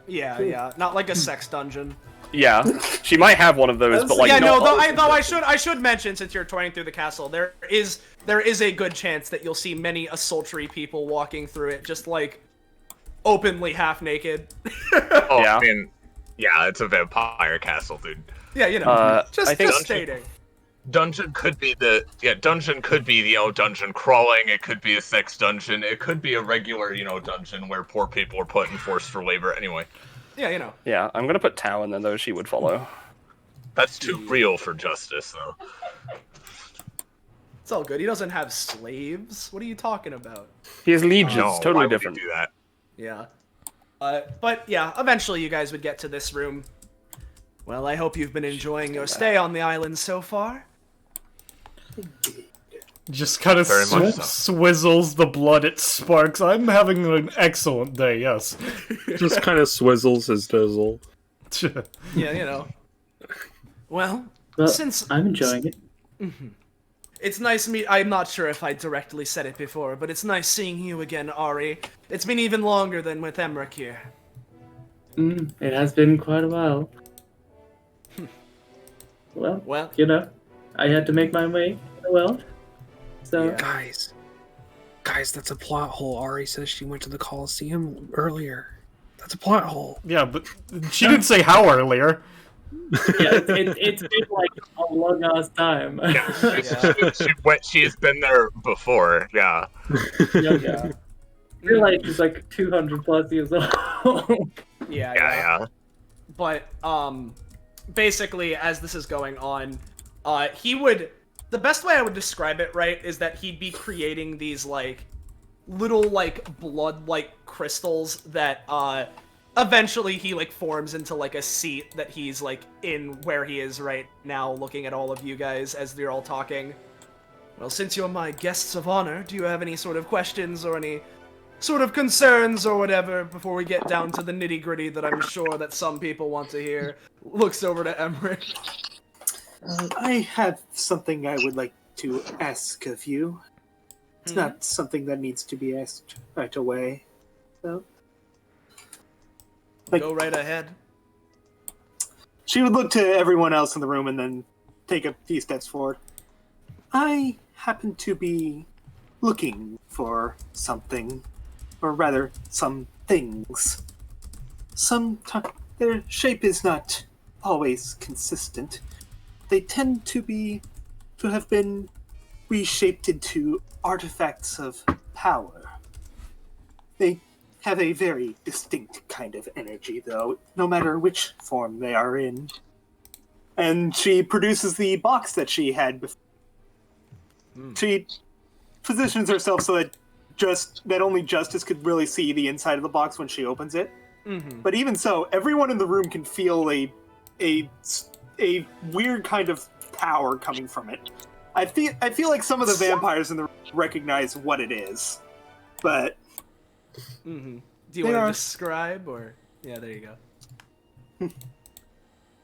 [SPEAKER 2] Yeah, not like a sex dungeon.
[SPEAKER 5] Yeah, she might have one of those, but like.
[SPEAKER 2] Yeah, no. Though I should mention, since you're touring through the castle, there is a good chance that you'll see many sultry people walking through it, just like openly half naked.
[SPEAKER 1] Oh,
[SPEAKER 5] Yeah.
[SPEAKER 1] I mean, yeah, it's a vampire castle, dude.
[SPEAKER 2] Yeah, you know,
[SPEAKER 5] I think
[SPEAKER 2] just stating.
[SPEAKER 1] Dungeon could be dungeon crawling. It could be a sex dungeon. It could be a regular, dungeon where poor people are put in forced for labor. Anyway.
[SPEAKER 2] Yeah, you know.
[SPEAKER 5] Yeah, I'm gonna put Tao in there though. She would follow.
[SPEAKER 1] That's too real for justice, though.
[SPEAKER 2] It's all good. He doesn't have slaves. What are you talking about?
[SPEAKER 5] He has legions.
[SPEAKER 1] No,
[SPEAKER 5] Totally
[SPEAKER 1] why would
[SPEAKER 5] different.
[SPEAKER 1] he do that?
[SPEAKER 2] Yeah. But yeah, eventually you guys would get to this room. Well, I hope you've been enjoying your stay on the island so far.
[SPEAKER 6] Just kind of
[SPEAKER 1] Very much so.
[SPEAKER 6] swizzles the blood, it sparks. I'm having an excellent day, yes.
[SPEAKER 4] Just kind of swizzles his dizzle.
[SPEAKER 2] Yeah, you know. Well,
[SPEAKER 9] Well,
[SPEAKER 2] since
[SPEAKER 9] I'm enjoying it.
[SPEAKER 2] it's nice I'm not sure if I directly said it before, but it's nice seeing you again, Ari. It's been even longer than with Emmerich here.
[SPEAKER 9] It has been quite a while. Well, you know, I had to make my way in the world. So,
[SPEAKER 2] Yeah.
[SPEAKER 12] Guys, that's a plot hole. Ari says she went to the Coliseum earlier. That's a plot hole.
[SPEAKER 6] Yeah, but she didn't say how earlier.
[SPEAKER 9] yeah, it's been like a long ass time.
[SPEAKER 1] She has been there before. Yeah.
[SPEAKER 9] yeah. I feel like she's like 200 plus years old.
[SPEAKER 2] Yeah. But basically, as this is going on, the best way I would describe it, right, is that he'd be creating these like little like blood-like crystals that eventually he like forms into like a seat that he's like in where he is right now, looking at all of you guys as they're all talking. Well, since you're my guests of honor, do you have any sort of questions or any sort of concerns or whatever before we get down to the nitty-gritty that I'm sure that some people want to hear? Looks over to Emmerich.
[SPEAKER 10] I have something I would like to ask of you. It's not something that needs to be asked right away. So,
[SPEAKER 2] Go right ahead.
[SPEAKER 10] She would look to everyone else in the room and then take a few steps forward. I happen to be looking for something, or rather, some things. Their shape is not always consistent. They tend to have been reshaped into artifacts of power. They have a very distinct kind of energy, though, no matter which form they are in. And she produces the box that she had before. She positions herself so that only Justice could really see the inside of the box when she opens it. But even so, everyone in the room can feel a weird kind of power coming from it. I feel like some of the vampires in the room recognize what it is, but
[SPEAKER 2] Do you want to describe, or yeah, there you go.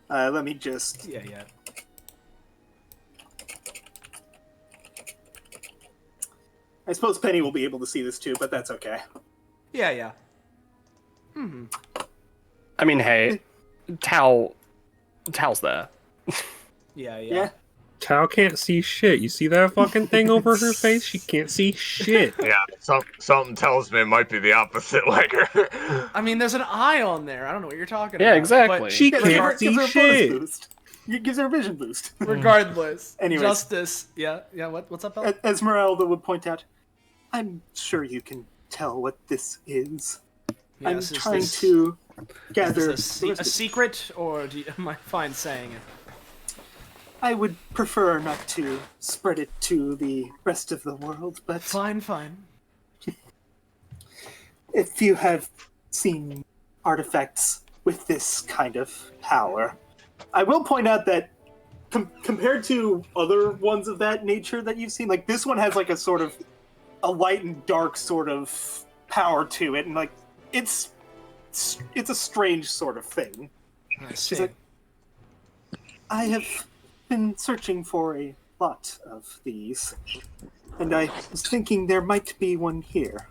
[SPEAKER 10] Let me just
[SPEAKER 2] Yeah.
[SPEAKER 10] I suppose Penny will be able to see this too, but that's okay.
[SPEAKER 2] Yeah.
[SPEAKER 5] I mean, hey, Tao's there.
[SPEAKER 2] Yeah.
[SPEAKER 4] Tao can't see shit. You see that fucking thing over her face? She can't see shit.
[SPEAKER 1] Yeah, something tells me it might be the opposite, Lyger.
[SPEAKER 2] I mean, there's an eye on there. I don't know what you're talking about.
[SPEAKER 5] Yeah, exactly.
[SPEAKER 2] But
[SPEAKER 4] She can't see shit.
[SPEAKER 10] It gives her a vision boost.
[SPEAKER 2] Regardless.
[SPEAKER 10] Anyways.
[SPEAKER 2] Justice. Yeah. What's up, Bella?
[SPEAKER 10] Esmerelda would point out, I'm sure you can tell what this is. I'm
[SPEAKER 2] Yes, is
[SPEAKER 10] trying
[SPEAKER 2] this-
[SPEAKER 10] to gather
[SPEAKER 2] Is this a secret, or am I fine saying it?
[SPEAKER 10] I would prefer not to spread it to the rest of the world, but
[SPEAKER 2] Fine.
[SPEAKER 10] if you have seen artifacts with this kind of power, I will point out that compared to other ones of that nature that you've seen, like this one has like a sort of a light and dark sort of power to it, and like it's a strange sort of thing.
[SPEAKER 2] I
[SPEAKER 10] She's
[SPEAKER 2] see.
[SPEAKER 10] like, I have been searching for a lot of these, And I was thinking there might be one here.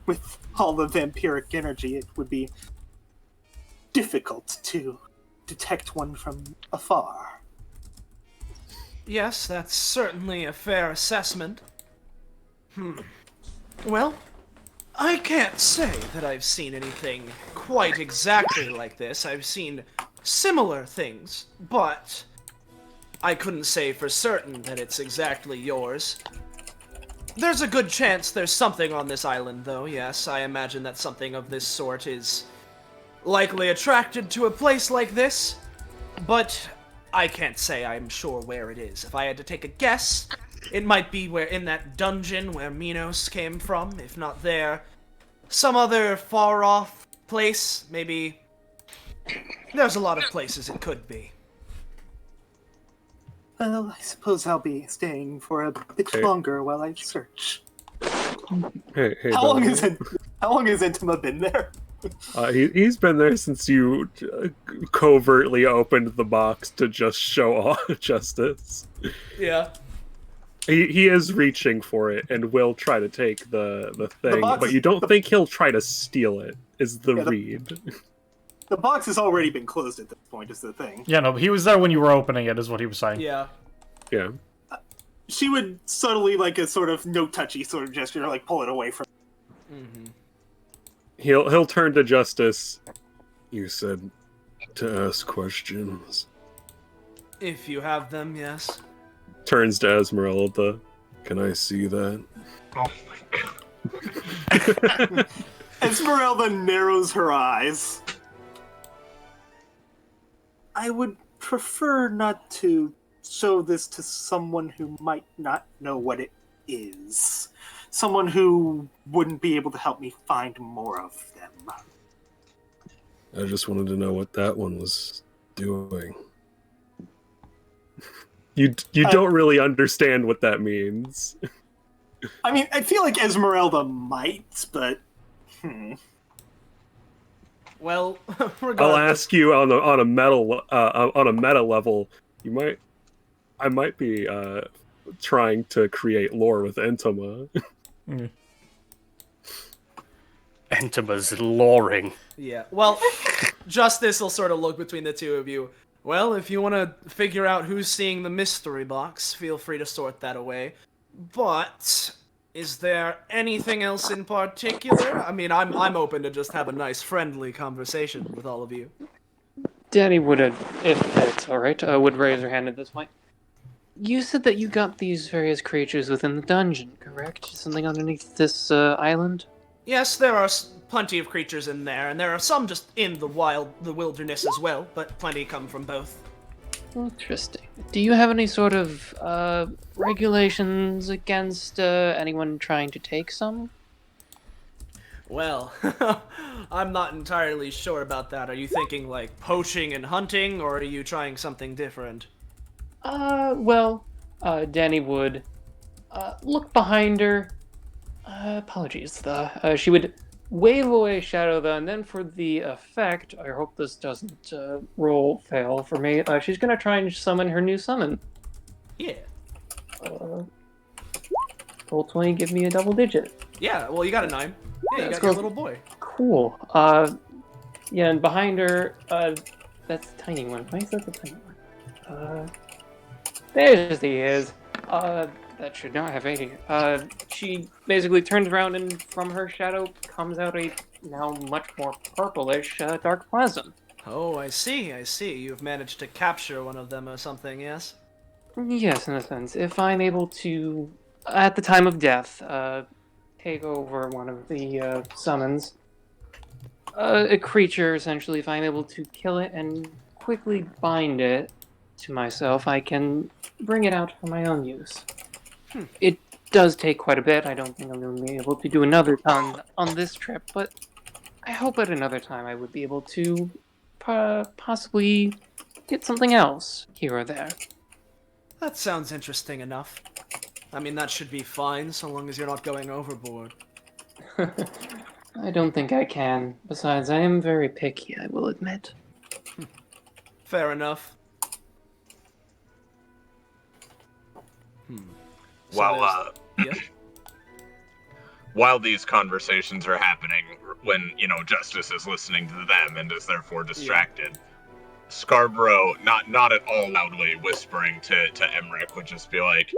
[SPEAKER 10] With all the vampiric energy, it would be difficult to detect one from afar.
[SPEAKER 2] Yes, that's certainly a fair assessment. Well, I can't say that I've seen anything quite exactly like this. I've seen similar things, but I couldn't say for certain that it's exactly yours. There's a good chance there's something on this island, though, yes. I imagine that something of this sort is likely attracted to a place like this, but I can't say I'm sure where it is. If I had to take a guess, it might be where in that dungeon where Minos came from, if not there. Some other far-off place, maybe. There's a lot of places it could be.
[SPEAKER 10] Well, I suppose I'll be staying for a bit longer while I search.
[SPEAKER 4] Hey,
[SPEAKER 10] How long has Entoma been there?
[SPEAKER 4] He's been there since you covertly opened the box to just show off Justice.
[SPEAKER 2] Yeah.
[SPEAKER 4] He is reaching for it and will try to take the thing, but you don't think he'll try to steal it, is the read.
[SPEAKER 10] The box has already been closed at this point, is the thing.
[SPEAKER 6] Yeah, no, but he was there when you were opening it, is what he was saying.
[SPEAKER 2] Yeah.
[SPEAKER 4] Yeah.
[SPEAKER 10] She would subtly, like a sort of no-touchy sort of gesture, like pull it away from.
[SPEAKER 2] Mm-hmm.
[SPEAKER 4] He'll turn to Justice. You said to ask questions.
[SPEAKER 2] If you have them, yes.
[SPEAKER 4] Turns to Esmerelda. Can I see that?
[SPEAKER 1] Oh my god.
[SPEAKER 10] Esmerelda narrows her eyes. I would prefer not to show this to someone who might not know what it is. Someone who wouldn't be able to help me find more of them.
[SPEAKER 4] I just wanted to know what that one was doing. You don't really understand what that means.
[SPEAKER 10] I mean, I feel like Esmeralda might, but
[SPEAKER 2] Well,
[SPEAKER 4] I'll ask you on a meta level. I might be trying to create lore with Entoma.
[SPEAKER 5] Entoma's loring.
[SPEAKER 2] Yeah. Well, Justice will sort of look between the two of you. Well, if you want to figure out who's seeing the mystery box, feel free to sort that away. But is there anything else in particular? I mean, I'm open to just have a nice, friendly conversation with all of you.
[SPEAKER 8] Dani would, if it's alright, would raise her hand at this point. You said that you got these various creatures within the dungeon, correct? Something underneath this island?
[SPEAKER 2] Yes, there are plenty of creatures in there, and there are some just in the wilderness as well, but plenty come from both.
[SPEAKER 8] Interesting. Do you have any sort of regulations against anyone trying to take some?
[SPEAKER 2] Well, I'm not entirely sure about that. Are you thinking like poaching and hunting, or are you trying something different?
[SPEAKER 8] Well, Dani would look behind her. Apologies, she would wave away Shadow, and then for the effect, I hope this doesn't roll fail for me, she's gonna try and summon her new summon.
[SPEAKER 2] Yeah.
[SPEAKER 8] Roll 20, give me a double digit.
[SPEAKER 2] Yeah, well, you got a 9. Yeah, you got your little boy.
[SPEAKER 8] Cool. Yeah, and behind her, that's the tiny one. Why is that the tiny one? There he is. That should not have 80. She basically turns around and from her shadow comes out a now much more purplish dark plasm.
[SPEAKER 2] Oh, I see. You've managed to capture one of them or something, yes?
[SPEAKER 8] Yes, in a sense. If I'm able to, at the time of death, take over one of the summons, a creature, essentially, if I'm able to kill it and quickly bind it to myself, I can bring it out for my own use. It does take quite a bit. I don't think I'm going to be able to do another ton on this trip, but I hope at another time I would be able to possibly get something else here or there.
[SPEAKER 2] That sounds interesting enough. I mean, that should be fine, so long as you're not going overboard.
[SPEAKER 8] I don't think I can. Besides, I am very picky, I will admit.
[SPEAKER 2] Fair enough. So
[SPEAKER 1] Well,
[SPEAKER 2] yeah?
[SPEAKER 1] while these conversations are happening, when, Justice is listening to them and is therefore distracted, Scarborough, not at all loudly whispering to Emmerich, would just be like,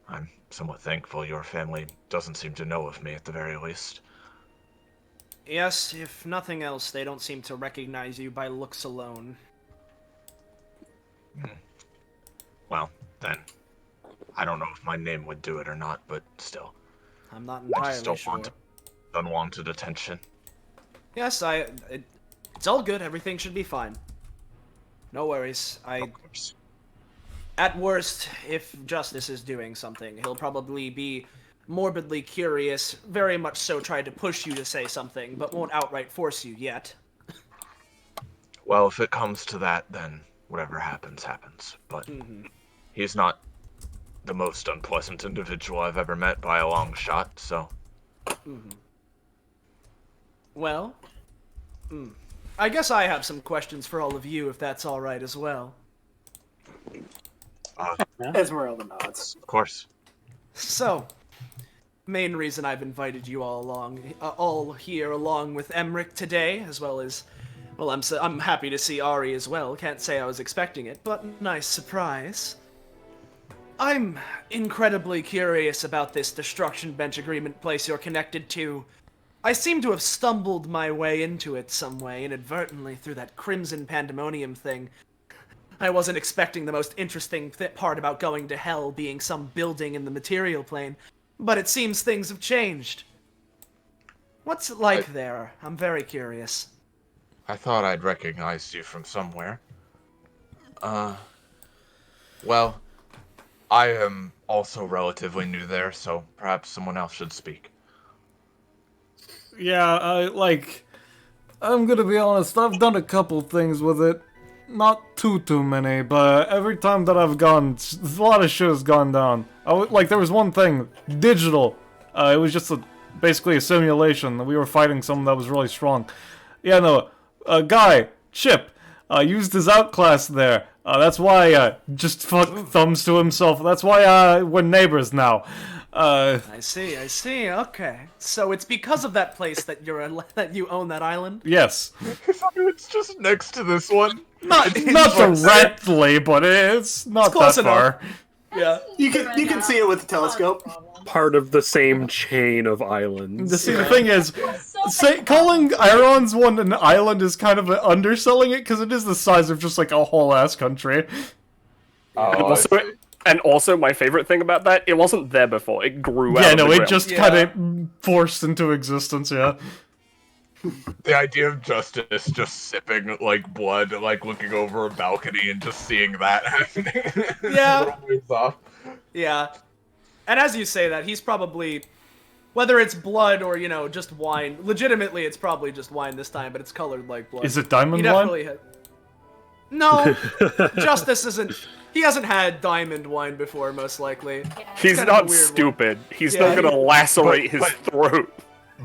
[SPEAKER 1] I'm somewhat thankful your family doesn't seem to know of me at the very least.
[SPEAKER 2] Yes, if nothing else, they don't seem to recognize you by looks alone.
[SPEAKER 1] Well, then, I don't know if my name would do it or not, but still.
[SPEAKER 2] I'm not
[SPEAKER 1] I just
[SPEAKER 2] entirely
[SPEAKER 1] don't
[SPEAKER 2] sure.
[SPEAKER 1] want unwanted attention.
[SPEAKER 2] Yes, it's all good. Everything should be fine. No worries.
[SPEAKER 1] Of course.
[SPEAKER 2] At worst, if Justice is doing something, he'll probably be morbidly curious, very much so try to push you to say something, but won't outright force you yet.
[SPEAKER 1] Well, if it comes to that, then whatever happens, happens. But he's not the most unpleasant individual I've ever met by a long shot, so...
[SPEAKER 2] Well, I guess I have some questions for all of you, if that's alright as well.
[SPEAKER 10] Esmerelda nods.
[SPEAKER 1] Of course.
[SPEAKER 2] So, main reason I've invited you all here along with Emmerich today, as well as, well, I'm happy to see Ari as well. Can't say I was expecting it, but nice surprise. I'm incredibly curious about this destruction bench agreement place you're connected to. I seem to have stumbled my way into it some way inadvertently through that Crimson Pandemonium thing. I wasn't expecting the most interesting part about going to hell being some building in the material plane, but it seems things have changed. What's it like there? I'm very curious.
[SPEAKER 1] I thought I'd recognized you from somewhere. Well, I am also relatively new there, so perhaps someone else should speak.
[SPEAKER 6] Yeah, I'm gonna be honest, I've done a couple things with it. Not too many, but every time that I've gone, a lot of shit has gone down. There was one thing, digital. It was just basically a simulation. We were fighting someone that was really strong. Yeah, no, a guy, Chip, used his outclass there. That's why, just thumbs to himself. That's why, we're neighbors now.
[SPEAKER 2] I see, okay. So it's because of that place that you own that island?
[SPEAKER 6] Yes.
[SPEAKER 1] It's just next to this one.
[SPEAKER 6] Not directly, but it's not that far.
[SPEAKER 2] Yeah.
[SPEAKER 10] You can see it with the telescope.
[SPEAKER 4] Part of the same chain of islands.
[SPEAKER 6] The thing is, calling Aeron's one an island is kind of underselling it, because it is the size of just like a whole ass country.
[SPEAKER 5] And also, my favorite thing about that, it wasn't there before. It grew out
[SPEAKER 6] Yeah,
[SPEAKER 5] of
[SPEAKER 6] no,
[SPEAKER 5] the
[SPEAKER 6] it
[SPEAKER 5] ground.
[SPEAKER 6] just kind of forced into existence, yeah.
[SPEAKER 1] The idea of Justice just sipping, blood, looking over a balcony and just seeing that happening.
[SPEAKER 2] Yeah.
[SPEAKER 1] Off.
[SPEAKER 2] Yeah. And as you say that, he's probably, whether it's blood or, just wine, legitimately it's probably just wine this time, but it's colored like blood.
[SPEAKER 6] Is it diamond
[SPEAKER 2] he
[SPEAKER 6] wine?
[SPEAKER 2] definitely had... No, Justice isn't... He hasn't had diamond wine before, most likely.
[SPEAKER 5] He's not stupid. He's not gonna lacerate his throat.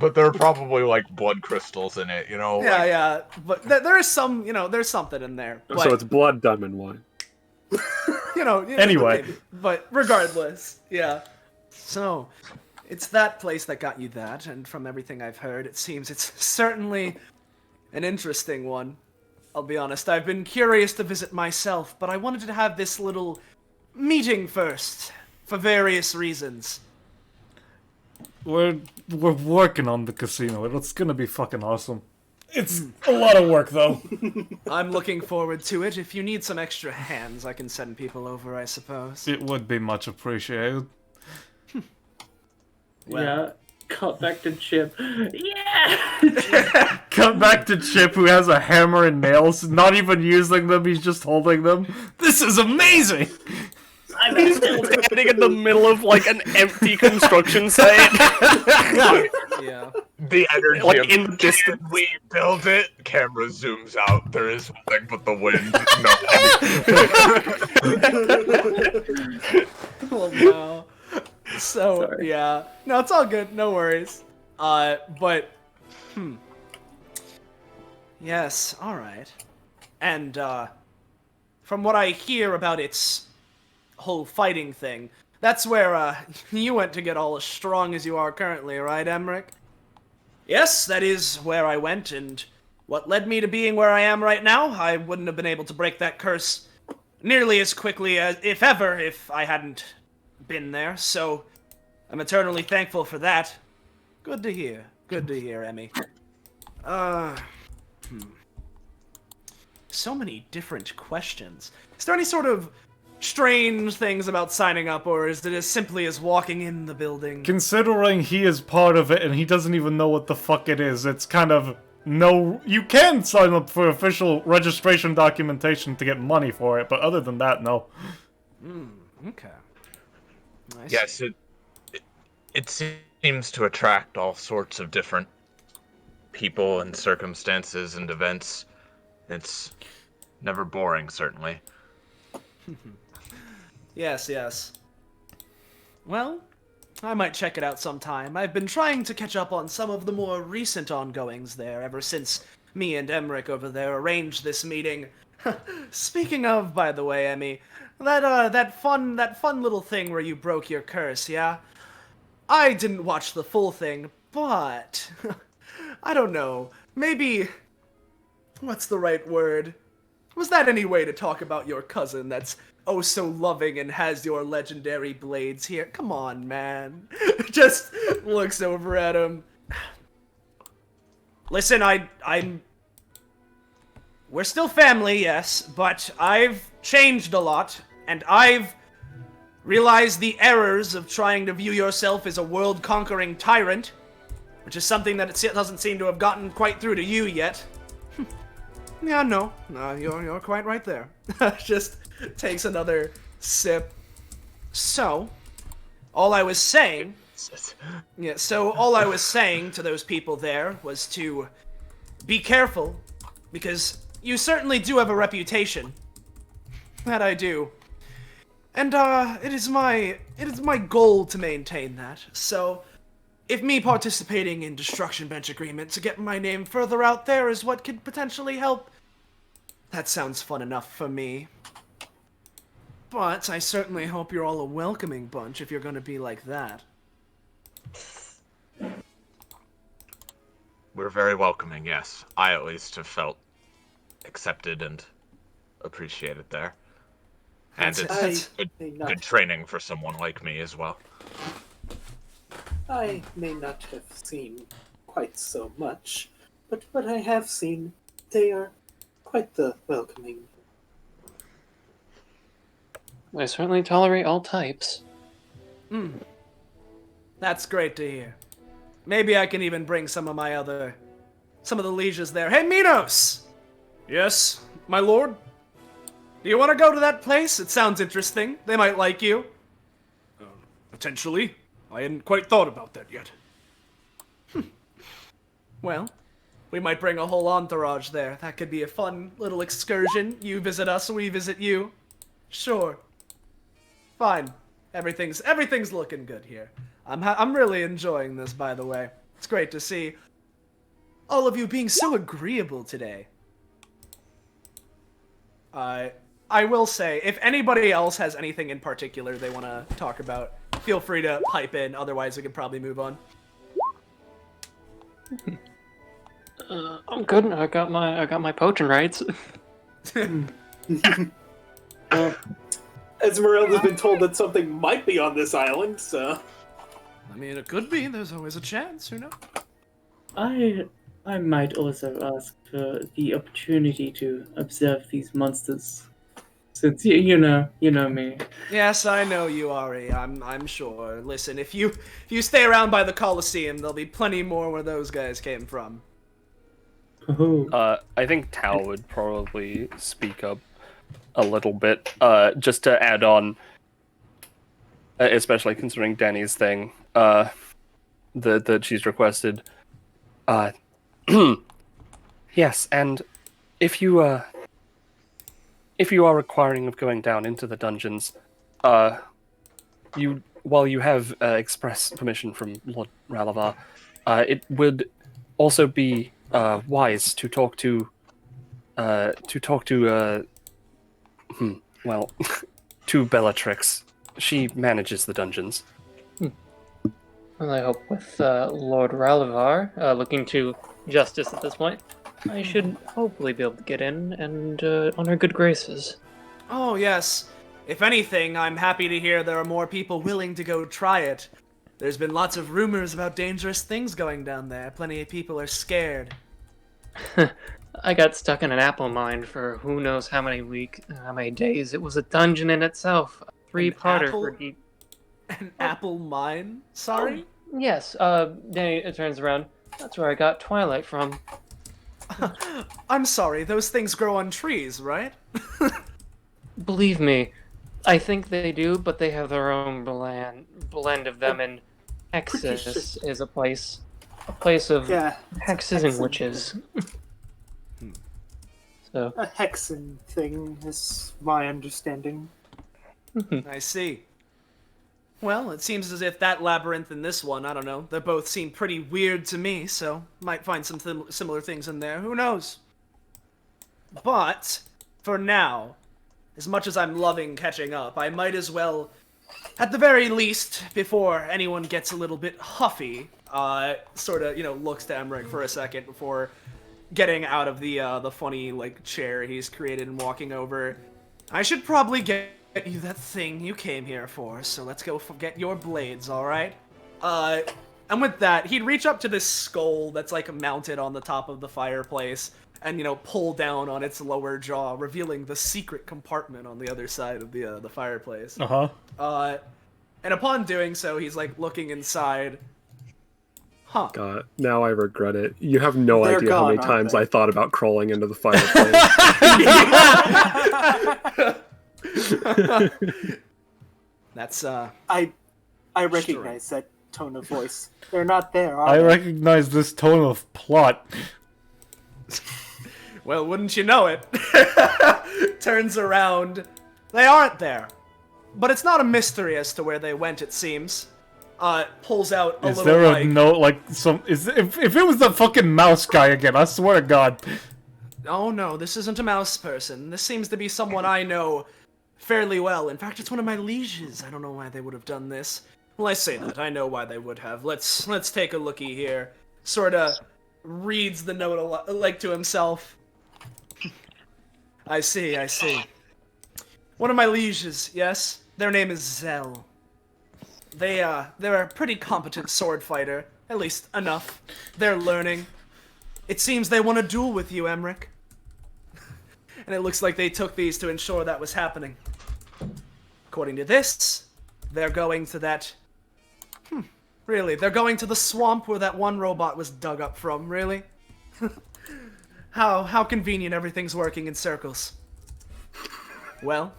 [SPEAKER 1] But there are probably, blood crystals in it,
[SPEAKER 2] Yeah, yeah. But there is some, there's something in there. But,
[SPEAKER 4] So it's blood diamond wine.
[SPEAKER 6] Anyway.
[SPEAKER 2] But regardless, yeah. So, it's that place that got you that, and from everything I've heard, it seems it's certainly an interesting one. I'll be honest, I've been curious to visit myself, but I wanted to have this little meeting first, for various reasons.
[SPEAKER 6] We're working on the casino. It's gonna be fucking awesome. It's a lot of work, though.
[SPEAKER 2] I'm looking forward to it. If you need some extra hands, I can send people over, I suppose.
[SPEAKER 6] It would be much appreciated.
[SPEAKER 9] Yeah. Cut back to Chip. Yeah!
[SPEAKER 6] Cut back to Chip, who has a hammer and nails, not even using them, he's just holding them. This is amazing!
[SPEAKER 5] He's standing in the middle of, an empty construction site.
[SPEAKER 2] Yeah.
[SPEAKER 1] The energy
[SPEAKER 5] in the distance.
[SPEAKER 1] We build it, camera zooms out, there is nothing but the wind. No.
[SPEAKER 2] Oh, no. So, sorry. Yeah. No, it's all good. No worries. Yes, alright. And, from what I hear about its whole fighting thing, That's where, you went to get all as strong as you are currently, right, Emmerich? Yes, that is where I went, and what led me to being where I am right now. I wouldn't have been able to break that curse nearly as quickly as, if ever, if I hadn't been there, so I'm eternally thankful for that. Good to hear. Good to hear, Emmy. So many different questions. Is there any sort of strange things about signing up, or is it as simply as walking in the building?
[SPEAKER 6] Considering he is part of it and he doesn't even know what the fuck it is, it's kind of no. You can sign up for official registration documentation to get money for it, but other than that, no.
[SPEAKER 2] Okay.
[SPEAKER 1] Yes, it seems to attract all sorts of different people and circumstances and events. It's never boring, certainly.
[SPEAKER 2] Yes. Well, I might check it out sometime. I've been trying to catch up on some of the more recent ongoings there ever since me and Emmerich over there arranged this meeting. Speaking of, by the way, Emmy, that fun little thing where you broke your curse, yeah? I didn't watch the full thing, but I don't know. Maybe, what's the right word? Was that any way to talk about your cousin that's oh so loving and has your legendary blades here? Come on, man. Just looks over at him. Listen, we're still family, yes, but I've changed a lot, and I've realized the errors of trying to view yourself as a world-conquering tyrant, which is something that it doesn't seem to have gotten quite through to you yet. Yeah, no, you're quite right there. Just takes another sip. So, all I was saying to those people there was to be careful, because you certainly do have a reputation. That I do. And, it is my goal to maintain that. So, if me participating in Destruction Bench Agreement to get my name further out there is what could potentially help, that sounds fun enough for me. But I certainly hope you're all a welcoming bunch if you're gonna be like that.
[SPEAKER 1] We're very welcoming, yes. I at least have felt accepted and appreciated there. And it's good training for someone like me as well.
[SPEAKER 10] I may not have seen quite so much, but what I have seen, they are quite the welcoming.
[SPEAKER 8] I certainly tolerate all types.
[SPEAKER 2] That's great to hear. Maybe I can even bring some of the lieges there. Hey, Minos! Yes, my lord? Do you want to go to that place? It sounds interesting. They might like you. Potentially. I hadn't quite thought about that yet. Well, we might bring a whole entourage there. That could be a fun little excursion. You visit us, we visit you. Sure. Fine. Everything's looking good here. I'm really enjoying this, by the way. It's great to see all of you being so agreeable today. I will say, if anybody else has anything in particular they want to talk about, feel free to pipe in. Otherwise, we could probably move on.
[SPEAKER 8] I'm good. I got my potion rights.
[SPEAKER 10] Esmerelda's been told that something might be on this island, so...
[SPEAKER 2] I mean, it could be. There's always a chance, who knows?
[SPEAKER 9] I might also ask for the opportunity to observe these monsters. Since you know me.
[SPEAKER 2] Yes, I know you, Ari. I'm sure. Listen, if you stay around by the Colosseum, there'll be plenty more where those guys came from.
[SPEAKER 5] I think Tao would probably speak up a little bit, just to add on, especially considering Dani's thing, that she's requested. Yes, and if you are requiring of going down into the dungeons, while you have express permission from Lord Rallavar, it would also be wise to talk to to Bellatrix She manages the dungeons.
[SPEAKER 8] Well, I hope with Lord Rallavar looking to justice at this point, I should hopefully be able to get in and on her good graces.
[SPEAKER 2] Oh, yes. If anything, I'm happy to hear there are more people willing to go try it. There's been lots of rumors about dangerous things going down there. Plenty of people are scared.
[SPEAKER 8] I got stuck in an apple mine for who knows how many days. It was a dungeon in itself. A three-parter for deep.
[SPEAKER 2] An apple mine? Sorry?
[SPEAKER 8] Oh, yes, Dani, it turns around. That's where I got Twilight from.
[SPEAKER 2] I'm sorry, those things grow on trees, right?
[SPEAKER 8] Believe me, I think they do, but they have their own blend of them, and Hexus is a place of hexes and witches. So
[SPEAKER 10] a hexen thing is my understanding.
[SPEAKER 2] I see. Well, it seems as if that labyrinth and this one, I don't know, they both seem pretty weird to me, so might find some similar things in there, who knows? But, for now, as much as I'm loving catching up, I might as well, at the very least, before anyone gets a little bit huffy, sort of, looks to Emmerich for a second before getting out of the funny, chair he's created and walking over. I should probably get you that thing you came here for, so let's go get your blades, alright? And with that, he'd reach up to this skull that's, mounted on the top of the fireplace, and, pull down on its lower jaw, revealing the secret compartment on the other side of the fireplace.
[SPEAKER 6] Uh-huh.
[SPEAKER 2] And upon doing so, he's, looking inside. Huh.
[SPEAKER 4] God, now I regret it. You have no
[SPEAKER 10] They're
[SPEAKER 4] idea how many
[SPEAKER 10] gone,
[SPEAKER 4] times
[SPEAKER 10] aren't
[SPEAKER 4] I thought about crawling into the fireplace.
[SPEAKER 2] That's,
[SPEAKER 10] I recognize that tone of voice. They're not there, are
[SPEAKER 6] I
[SPEAKER 10] they?
[SPEAKER 6] recognize this tone of plot.
[SPEAKER 2] Well, wouldn't you know it? Turns around. They aren't there. But it's not a mystery as to where they went, it seems. Pulls out a
[SPEAKER 6] Is
[SPEAKER 2] little,
[SPEAKER 6] there a note, if it was the fucking mouse guy again, I swear to God.
[SPEAKER 2] Oh no, this isn't a mouse person. This seems to be someone I know fairly well. In fact, it's one of my lieges. I don't know why they would have done this. Well, I say that. I know why they would have. Let's take a looky here. Sorta reads the note to himself. I see. One of my lieges, yes? Their name is Zell. They're a pretty competent sword fighter. At least, enough. They're learning. It seems they want to duel with you, Emmerich. And it looks like they took these to ensure that was happening. According to this, they're going to that... Really? They're going to the swamp where that one robot was dug up from, really? How convenient everything's working in circles. Well,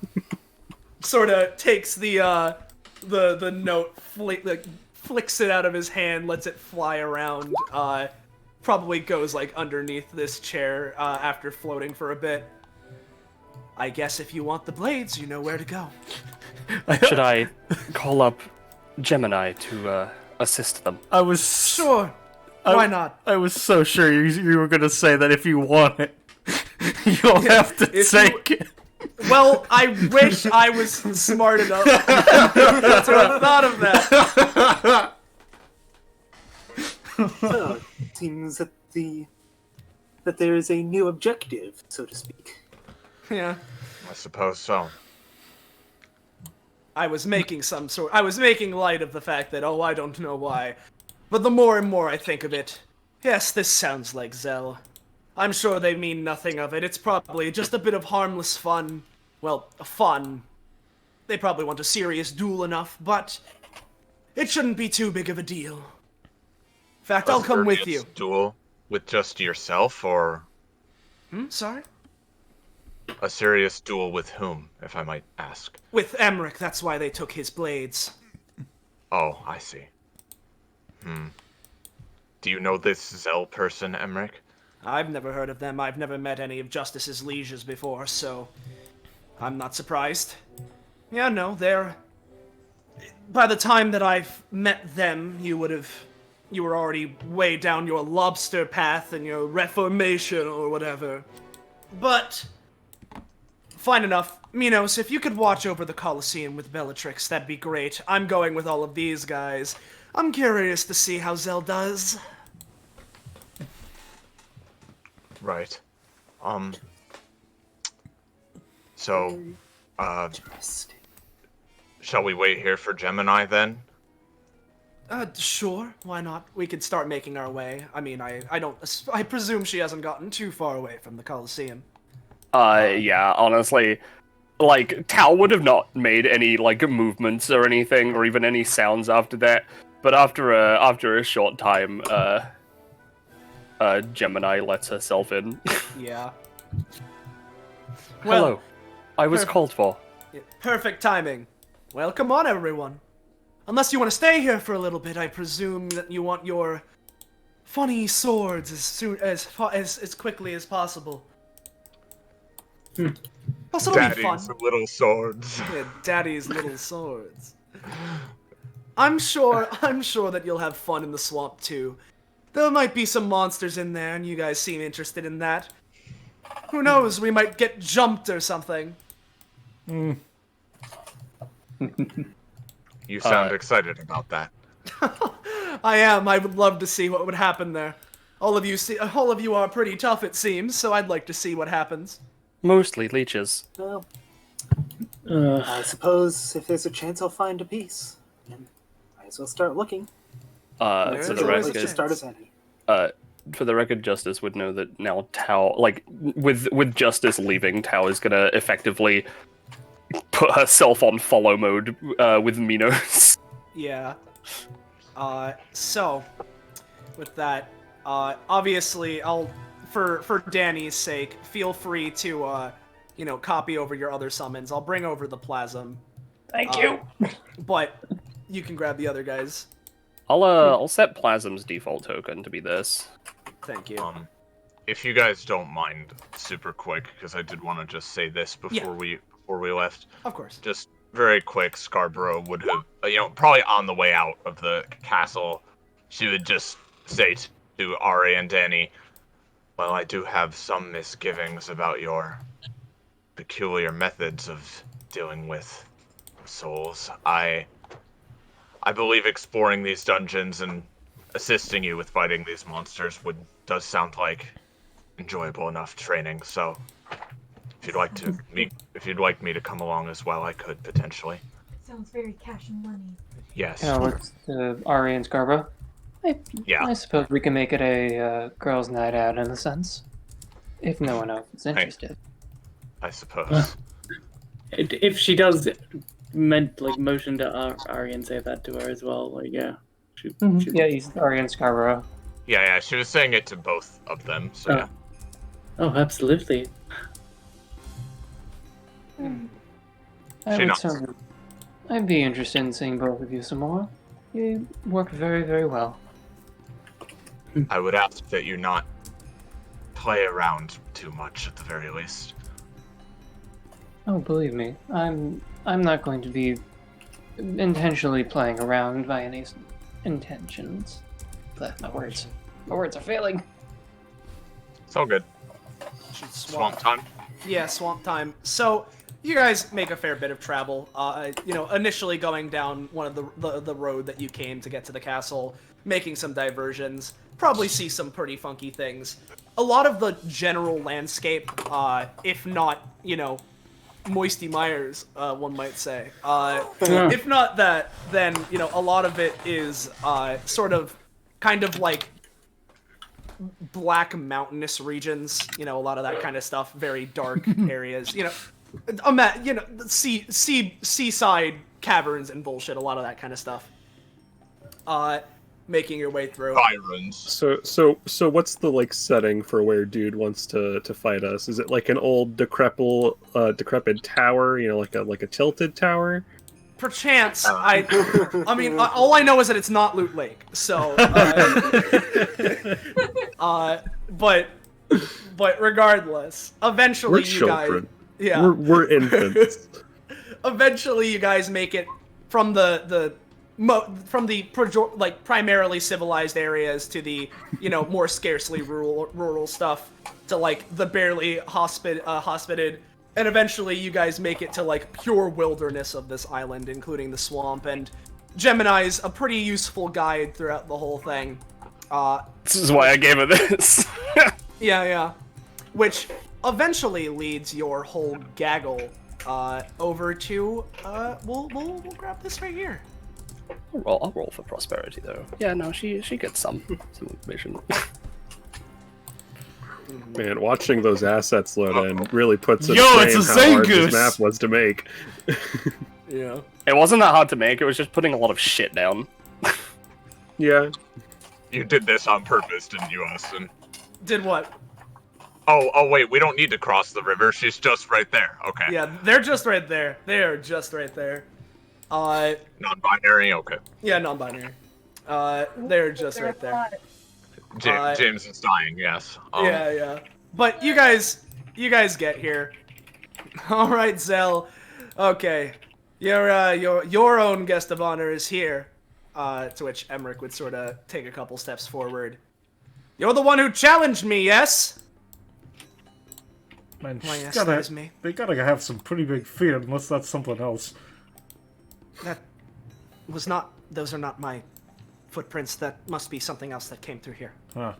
[SPEAKER 2] sorta takes the note, flicks it out of his hand, lets it fly around, probably goes, underneath this chair, after floating for a bit. I guess if you want the blades, you know where to go.
[SPEAKER 5] Should I call up Gemini to assist them?
[SPEAKER 6] I was...
[SPEAKER 2] Sure. Why not?
[SPEAKER 6] I was so sure you were gonna say that if you want it, you'll have to take it.
[SPEAKER 2] Well, I wish I was smart enough to have thought of that.
[SPEAKER 10] So, it seems that there is a new objective, so to speak.
[SPEAKER 2] Yeah.
[SPEAKER 1] I suppose so.
[SPEAKER 2] I was making light of the fact that, I don't know why. But the more and more I think of it, yes, this sounds like Zell. I'm sure they mean nothing of it. It's probably just a bit of harmless fun. Well, fun. They probably want a serious duel enough, but it shouldn't be too big of a deal. In fact, I'll come with you.
[SPEAKER 1] Duel with just yourself, or...
[SPEAKER 2] Sorry?
[SPEAKER 1] A serious duel with whom, if I might ask?
[SPEAKER 2] With Emmerich, that's why they took his blades.
[SPEAKER 1] Oh, I see. Do you know this Zell person, Emmerich?
[SPEAKER 2] I've never heard of them. I've never met any of Justice's lieges before, so I'm not surprised. Yeah, no, they're... By the time that I've met them, you were already way down your lobster path and your reformation or whatever. But fine enough. Minos, if you could watch over the Colosseum with Bellatrix, that'd be great. I'm going with all of these guys. I'm curious to see how Zell does.
[SPEAKER 1] Right. So, shall we wait here for Gemini then?
[SPEAKER 2] Sure. Why not? We could start making our way. I mean, I presume she hasn't gotten too far away from the Colosseum.
[SPEAKER 5] Yeah, honestly, like, Tao would have not made any, like, movements or anything, or even any sounds after that, but after a short time, Gemini lets herself in.
[SPEAKER 2] Yeah.
[SPEAKER 5] Hello. I was called for.
[SPEAKER 2] Perfect timing. Well, come on, everyone. Unless you want to stay here for a little bit, I presume that you want your funny swords as quickly as possible. Plus, it'll be fun.
[SPEAKER 1] Daddy's little swords.
[SPEAKER 2] Yeah, Daddy's little swords. I'm sure that you'll have fun in the swamp too. There might be some monsters in there, and you guys seem interested in that. Who knows? We might get jumped or something.
[SPEAKER 1] You sound excited about that.
[SPEAKER 2] I am. I would love to see what would happen there. All of you are pretty tough, it seems. So I'd like to see what happens.
[SPEAKER 5] Mostly leeches.
[SPEAKER 10] Well, I suppose if there's a chance I'll find a piece. And might as well start looking.
[SPEAKER 5] For the record, Justice would know that now Tao, like, with Justice leaving, Tao is gonna effectively put herself on follow mode with Minos.
[SPEAKER 2] Yeah. So, with that, obviously, for Dani's sake, feel free to, copy over your other summons. I'll bring over the Plasm.
[SPEAKER 8] Thank you.
[SPEAKER 2] But you can grab the other guys.
[SPEAKER 5] I'll set Plasm's default token to be this.
[SPEAKER 2] Thank you.
[SPEAKER 1] If you guys don't mind, super quick, because I did want to just say this before we left.
[SPEAKER 2] Of course.
[SPEAKER 1] Just very quick, Scarborough would have, probably on the way out of the castle, she would just say to Ari and Dani, well, I do have some misgivings about your peculiar methods of dealing with souls. I believe exploring these dungeons and assisting you with fighting these monsters does sound like enjoyable enough training, so if you'd like me to come along as well, I could potentially.
[SPEAKER 13] Sounds very cash and money.
[SPEAKER 1] Yes.
[SPEAKER 8] With Ari and Scarborough. I suppose we can make it a girls' night out in a sense, if no one else is interested.
[SPEAKER 1] I suppose.
[SPEAKER 9] If she does motion to Ari and say that to her as well, like yeah.
[SPEAKER 8] Yeah, he's Ari and Scarborough.
[SPEAKER 1] Yeah, she was saying it to both of them, so yeah.
[SPEAKER 9] Oh, absolutely.
[SPEAKER 8] I'd be interested in seeing both of you some more. You work very, very well.
[SPEAKER 1] I would ask that you not play around too much, at the very least.
[SPEAKER 8] Oh, believe me, I'm not going to be intentionally playing around by any intentions. But my words are failing.
[SPEAKER 1] It's all good. Swamp time?
[SPEAKER 2] Yeah, swamp time. So, you guys make a fair bit of travel. Initially going down one of the road that you came to get to the castle, making some diversions. Probably see some pretty funky things. A lot of the general landscape, if not, Moisty Myers, one might say. If not that, then, a lot of it is kind of like black mountainous regions, a lot of that kind of stuff, very dark areas, seaside caverns and bullshit, a lot of that kind of stuff. Making your way through.
[SPEAKER 1] Sirens.
[SPEAKER 4] So what's the setting for where dude wants to fight us? Is it like an old decrepit tower, like a tilted tower?
[SPEAKER 2] Perchance, I mean, all I know is that it's not Loot Lake, so. But regardless, eventually
[SPEAKER 4] we're
[SPEAKER 2] guys, yeah,
[SPEAKER 4] we're infants.
[SPEAKER 2] Eventually, you guys make it from the primarily civilized areas to the more scarcely rural stuff to the barely hospited And eventually you guys make it to like pure wilderness of this island, including the swamp, and Gemini's a pretty useful guide throughout the whole thing.
[SPEAKER 5] This is why I gave her this.
[SPEAKER 2] Yeah. Which eventually leads your whole gaggle over to we'll grab this right here.
[SPEAKER 5] I'll roll for prosperity though. Yeah, no, she gets some information.
[SPEAKER 4] Man, watching those assets load in really puts a
[SPEAKER 6] Yo, it's a
[SPEAKER 4] strain how hard
[SPEAKER 6] Zangoose!
[SPEAKER 4] this map was to make.
[SPEAKER 2] Yeah.
[SPEAKER 5] It wasn't that hard to make. It was just putting a lot of shit down.
[SPEAKER 4] Yeah.
[SPEAKER 1] You did this on purpose, didn't you, Austin?
[SPEAKER 2] Did what?
[SPEAKER 1] Oh, wait, we don't need to cross the river. She's just right there. Okay.
[SPEAKER 2] Yeah, they're just right there. They are just right there.
[SPEAKER 1] Non-binary? Okay.
[SPEAKER 2] Yeah, non-binary. They're just right there.
[SPEAKER 1] James is dying, yes.
[SPEAKER 2] Yeah. But you guys get here. All right, Zell. Okay. Your own guest of honor is here. To which Emmerich would sort of take a couple steps forward. You're the one who challenged me, yes?
[SPEAKER 6] Man,
[SPEAKER 2] Why, yes, me.
[SPEAKER 6] they gotta have some pretty big feet, unless that's something else.
[SPEAKER 2] That was not... Those are not my footprints. That must be something else that came through here.
[SPEAKER 6] Huh.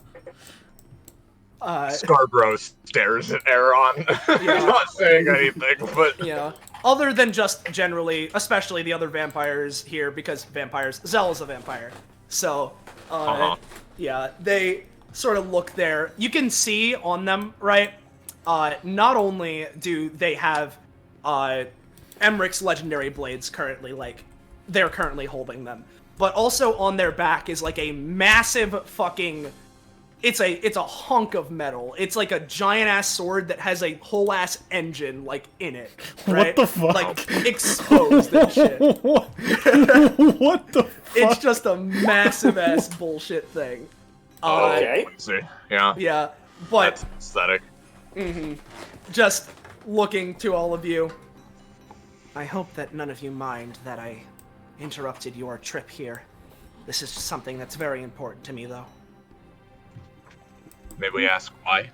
[SPEAKER 1] Scarborough stares at Aeron.
[SPEAKER 2] Yeah.
[SPEAKER 1] Not saying anything, but...
[SPEAKER 2] Yeah. Other than just generally, especially the other vampires here, because vampires... Zell is a vampire. So, yeah, they sort of look there. You can see on them, right? Not only do they have Emmerich's legendary blades currently, like, they're currently holding them, but also on their back is like a massive fucking... It's a hunk of metal. It's like a giant ass sword that has a whole ass engine like in it. Right?
[SPEAKER 6] What the fuck?
[SPEAKER 2] Like exposed and shit.
[SPEAKER 6] What the fuck?
[SPEAKER 2] It's just a massive ass bullshit thing.
[SPEAKER 1] Okay. Yeah.
[SPEAKER 2] Yeah, but
[SPEAKER 1] That's aesthetic.
[SPEAKER 2] Just looking to all of you. I hope that none of you mind that I interrupted your trip here. This is something that's very important to me, though.
[SPEAKER 1] May we ask why?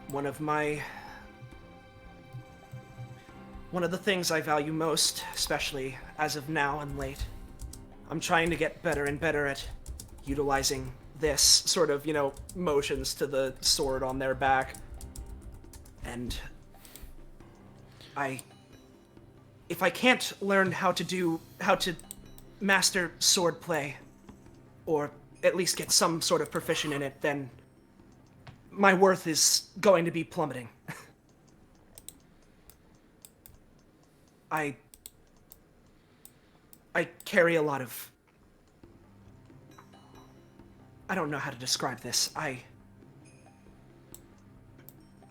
[SPEAKER 2] One of the things I value most, especially as of now and late, I'm trying to get better and better at utilizing this sort of, motions to the sword on their back. And if I can't learn how to master swordplay, or at least get some sort of proficient in it, then my worth is going to be plummeting. I carry a lot of... I don't know how to describe this.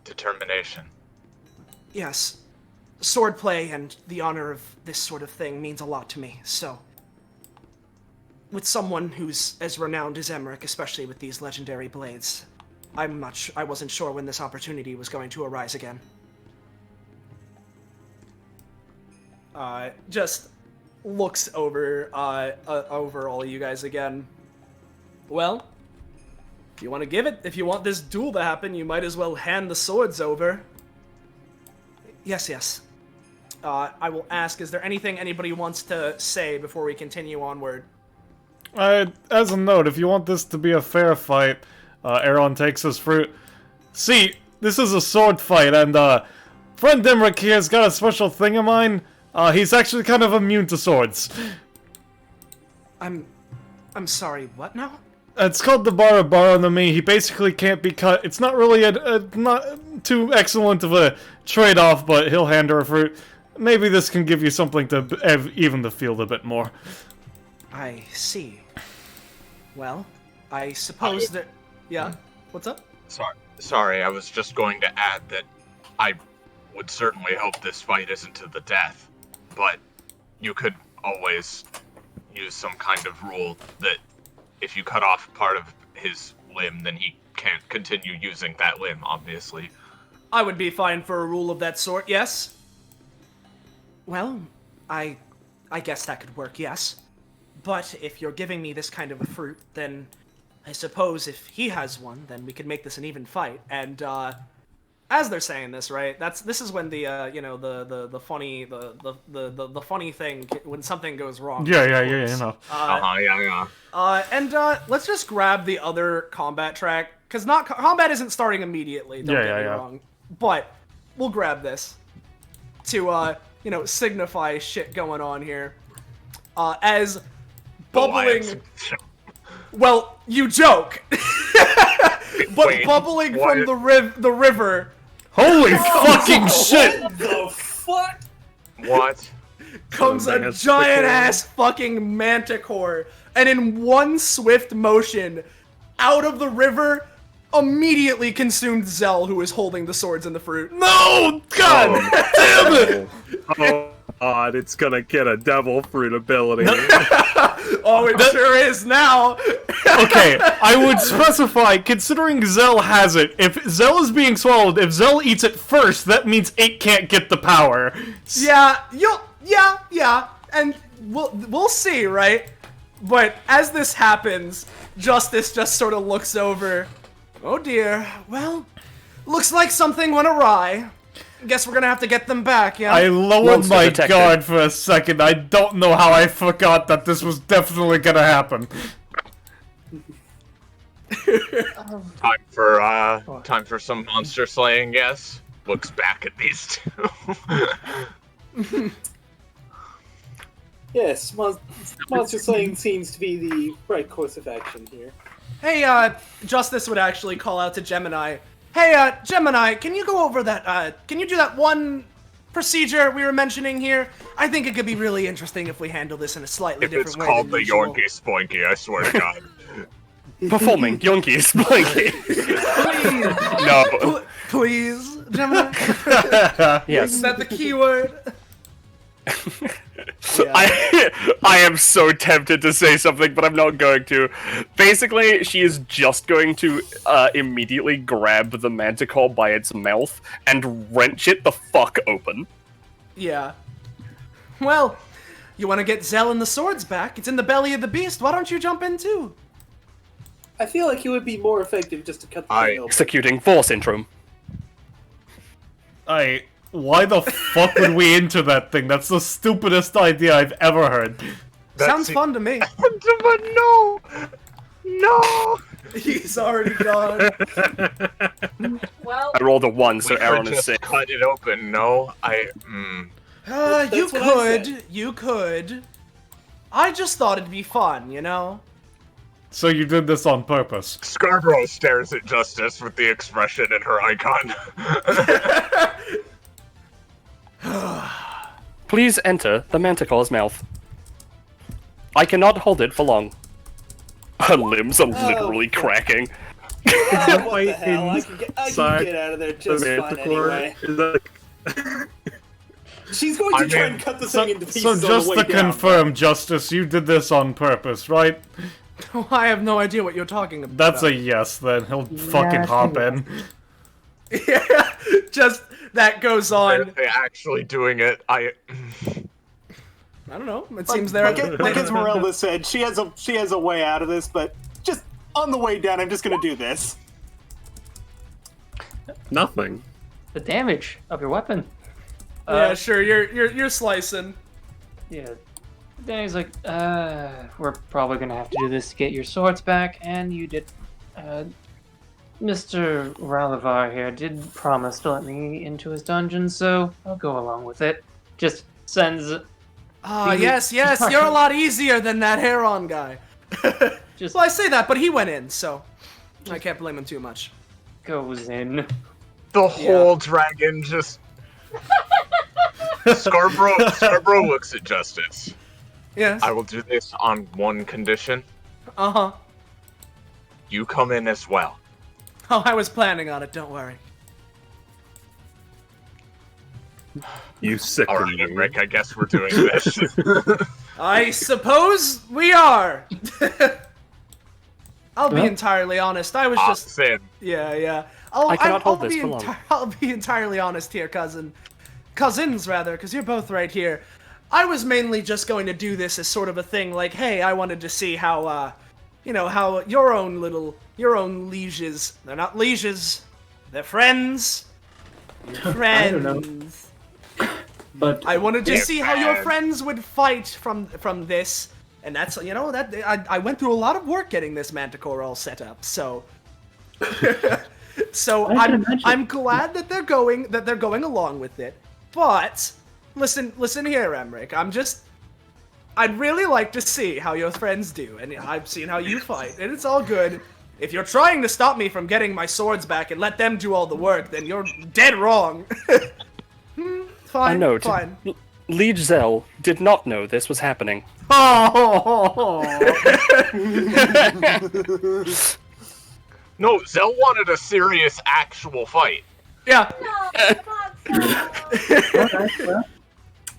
[SPEAKER 1] Determination.
[SPEAKER 2] Yes. Swordplay and the honor of this sort of thing means a lot to me, so... With someone who's as renowned as Emmerich, especially with these legendary blades, I wasn't sure when this opportunity was going to arise again. Just looks over all you guys again. Well, if you want to give it, if you want this duel to happen, you might as well hand the swords over. Yes. I will ask, is there anything anybody wants to say before we continue onward?
[SPEAKER 6] As a note, if you want this to be a fair fight, Aeron takes his fruit. See, this is a sword fight, and friend Emmerich here has got a special thing of mine. He's actually kind of immune to swords.
[SPEAKER 2] I'm sorry, what now?
[SPEAKER 6] It's called the Baro Noumi. He basically can't be cut. It's not really not too excellent of a trade-off, but he'll hand her a fruit. Maybe this can give you something to even the field a bit more.
[SPEAKER 2] I see. Well, I suppose that... Yeah? What's up?
[SPEAKER 1] Sorry, I was just going to add that I would certainly hope this fight isn't to the death, but you could always use some kind of rule that if you cut off part of his limb, then he can't continue using that limb, obviously.
[SPEAKER 2] I would be fine for a rule of that sort, yes? Well, I guess that could work, yes. But if you're giving me this kind of a fruit, then I suppose if he has one, then we could make this an even fight. And as they're saying this, right? This is when the the funny thing when something goes wrong.
[SPEAKER 6] Yeah, you know.
[SPEAKER 2] And let's just grab the other combat track, because combat isn't starting immediately. Don't get me wrong, but we'll grab this to signify shit going on here. As bubbling. Well, you joke, but
[SPEAKER 1] Wait,
[SPEAKER 2] bubbling
[SPEAKER 1] what?
[SPEAKER 2] from the river.
[SPEAKER 6] Holy fucking shit!
[SPEAKER 10] What the fuck?
[SPEAKER 1] What?
[SPEAKER 2] Comes a giant ass fucking manticore, and in one swift motion, out of the river, immediately consumed Zell, who was holding the swords and the fruit.
[SPEAKER 6] No! God damn it!
[SPEAKER 4] Oh God, it's gonna get a devil fruit ability.
[SPEAKER 2] Oh, it sure is now.
[SPEAKER 6] Okay, I would specify, considering Zell has it, if Zell is being swallowed, if Zell eats it first, that means it can't get the power.
[SPEAKER 2] Yeah, and we'll see, right? But as this happens, Justice just sort of looks over. Oh dear, well, looks like something went awry. Guess we're gonna have to get them back, yeah?
[SPEAKER 6] I lowered my guard for a second. I don't know how I forgot that this was definitely gonna happen.
[SPEAKER 1] Time for some monster slaying, yes? Looks back at these two.
[SPEAKER 10] Yes, monster slaying seems to be the right course of action here.
[SPEAKER 2] Hey, Justice would actually call out to Gemini. Hey, Gemini, can you go over that, can you do that one procedure we were mentioning here? I think it could be really interesting if we handle this in a slightly different way.
[SPEAKER 1] If it's called the Yorkie Spoinky, I swear to God.
[SPEAKER 5] Performing Yonky Splanky.
[SPEAKER 2] No. Please, Gemini?
[SPEAKER 5] Yes.
[SPEAKER 2] Is that the keyword?
[SPEAKER 5] I am so tempted to say something, but I'm not going to. Basically, she is just going to immediately grab the manticore by its mouth and wrench it the fuck open.
[SPEAKER 2] Yeah. Well, you want to get Zell and the swords back? It's in the belly of the beast. Why don't you jump in too?
[SPEAKER 10] I feel like it would be more effective just to cut the thing open.
[SPEAKER 5] Executing Force syndrome.
[SPEAKER 6] Why the fuck would we enter that thing? That's the stupidest idea I've ever heard.
[SPEAKER 2] Sounds fun to me.
[SPEAKER 1] But no! No!
[SPEAKER 2] He's already gone.
[SPEAKER 13] Well,
[SPEAKER 5] I rolled a 1, so
[SPEAKER 1] We
[SPEAKER 5] Aeron
[SPEAKER 1] could
[SPEAKER 5] is
[SPEAKER 1] just
[SPEAKER 5] safe.
[SPEAKER 1] cut it open, no?
[SPEAKER 2] You could. You could. I just thought it'd be fun, you know?
[SPEAKER 6] So you did this on purpose.
[SPEAKER 1] Scarborough stares at Justice with the expression in her icon.
[SPEAKER 5] Please enter the manticore's mouth. I cannot hold it for long. Her limbs are literally cracking.
[SPEAKER 10] What the hell? I can get out of there just fine anyway. She's going to try and cut the thing into pieces
[SPEAKER 6] So
[SPEAKER 10] on the
[SPEAKER 6] just
[SPEAKER 10] way
[SPEAKER 6] to
[SPEAKER 10] down.
[SPEAKER 6] confirm, Justice, you did this on purpose, right?
[SPEAKER 2] Oh, I have no idea what you're talking about.
[SPEAKER 6] That's a yes, then. He'll fucking hop in.
[SPEAKER 2] Yeah, just that goes on.
[SPEAKER 1] Are they actually doing it?
[SPEAKER 2] I don't know. It seems they're
[SPEAKER 10] like Esmerelda said, she has a way out of this, but just on the way down, I'm just gonna do this.
[SPEAKER 4] Nothing.
[SPEAKER 8] The damage of your weapon.
[SPEAKER 2] Yeah, sure. You're slicing.
[SPEAKER 8] Yeah. Dani's like, we're probably gonna have to do this to get your swords back, and you did, Mr. Rallavar here did promise to let me into his dungeon, so I'll go along with it. Just sends...
[SPEAKER 2] Yes, you're a lot easier than that Aeron guy. Well, I say that, but he went in, so I can't blame him too much.
[SPEAKER 8] Goes in.
[SPEAKER 1] The whole dragon just... Scarborough looks at Justice.
[SPEAKER 2] Yes.
[SPEAKER 1] I will do this on one condition.
[SPEAKER 2] Uh-huh.
[SPEAKER 1] You come in as well.
[SPEAKER 2] Oh, I was planning on it, don't worry.
[SPEAKER 4] You sick
[SPEAKER 1] Alright, Rick, I guess we're doing this.
[SPEAKER 2] I suppose we are. I'll be entirely honest. I was just...
[SPEAKER 1] Sin.
[SPEAKER 2] Yeah.
[SPEAKER 5] I cannot hold this for long.
[SPEAKER 2] I'll be entirely honest here, cousins, rather, because you're both right here. I was mainly just going to do this as sort of a thing, like, hey, I wanted to see how, how your own lieges, they're not lieges, they're friends,
[SPEAKER 9] I don't know.
[SPEAKER 2] Friends.
[SPEAKER 9] But
[SPEAKER 2] I wanted to see how your friends would fight from this, and that's I went through a lot of work getting this Manticore all set up. So, I'm glad that they're going along with it. But listen here, Emmerich. I'd really like to see how your friends do, and I've seen how you fight, and it's all good. If you're trying to stop me from getting my swords back and let them do all the work, then you're dead wrong. Fine,
[SPEAKER 5] I know.
[SPEAKER 2] fine.
[SPEAKER 5] Liege Zell did not know this was happening.
[SPEAKER 1] No, Zell wanted a serious, actual fight.
[SPEAKER 2] Yeah.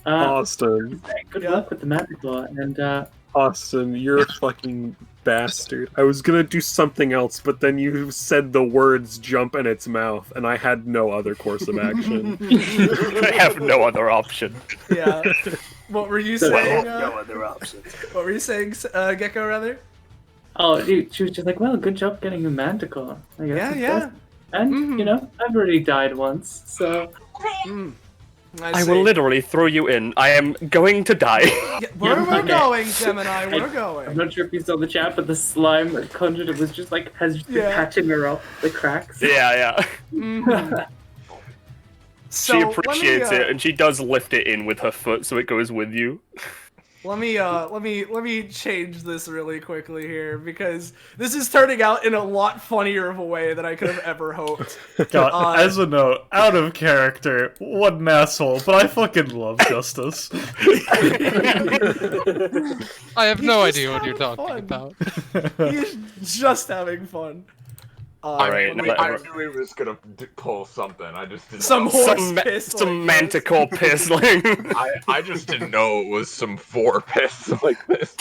[SPEAKER 4] Austin.
[SPEAKER 9] Good luck with the Manticore, and
[SPEAKER 4] Austin, you're a fucking bastard. I was gonna do something else, but then you said the words "jump" in its mouth, and I had no other course of action.
[SPEAKER 5] I have no other option.
[SPEAKER 2] Yeah. What were you saying?
[SPEAKER 10] No other options.
[SPEAKER 2] What were you saying, Gecko, rather?
[SPEAKER 9] oh, dude, she was just like, "Well, good job getting a Manticore." I guess
[SPEAKER 2] Yeah.
[SPEAKER 9] And you know, I've already died once, so
[SPEAKER 5] I will literally throw you in. I am going to die.
[SPEAKER 2] Yeah, we're going, Gemini. We're
[SPEAKER 9] I'm
[SPEAKER 2] going.
[SPEAKER 9] not sure if you saw the chat, but the slime that conjured it was just like has just been patching her up the cracks.
[SPEAKER 5] Yeah.
[SPEAKER 2] So,
[SPEAKER 5] She appreciates it, and she does lift it in with her foot, so it goes with you.
[SPEAKER 2] Let me change this really quickly here, because this is turning out in a lot funnier of a way than I could have ever hoped.
[SPEAKER 6] God, as a note, out of character, what an asshole, but I fucking love Justice.
[SPEAKER 3] I have no idea what you're talking about.
[SPEAKER 2] He's just having fun.
[SPEAKER 5] Alright,
[SPEAKER 1] I knew he was gonna pull something. I just didn't.
[SPEAKER 2] Some
[SPEAKER 1] know.
[SPEAKER 2] horse piss.
[SPEAKER 5] Some Manticore pissling.
[SPEAKER 1] I just didn't know it was some 4 piss like this.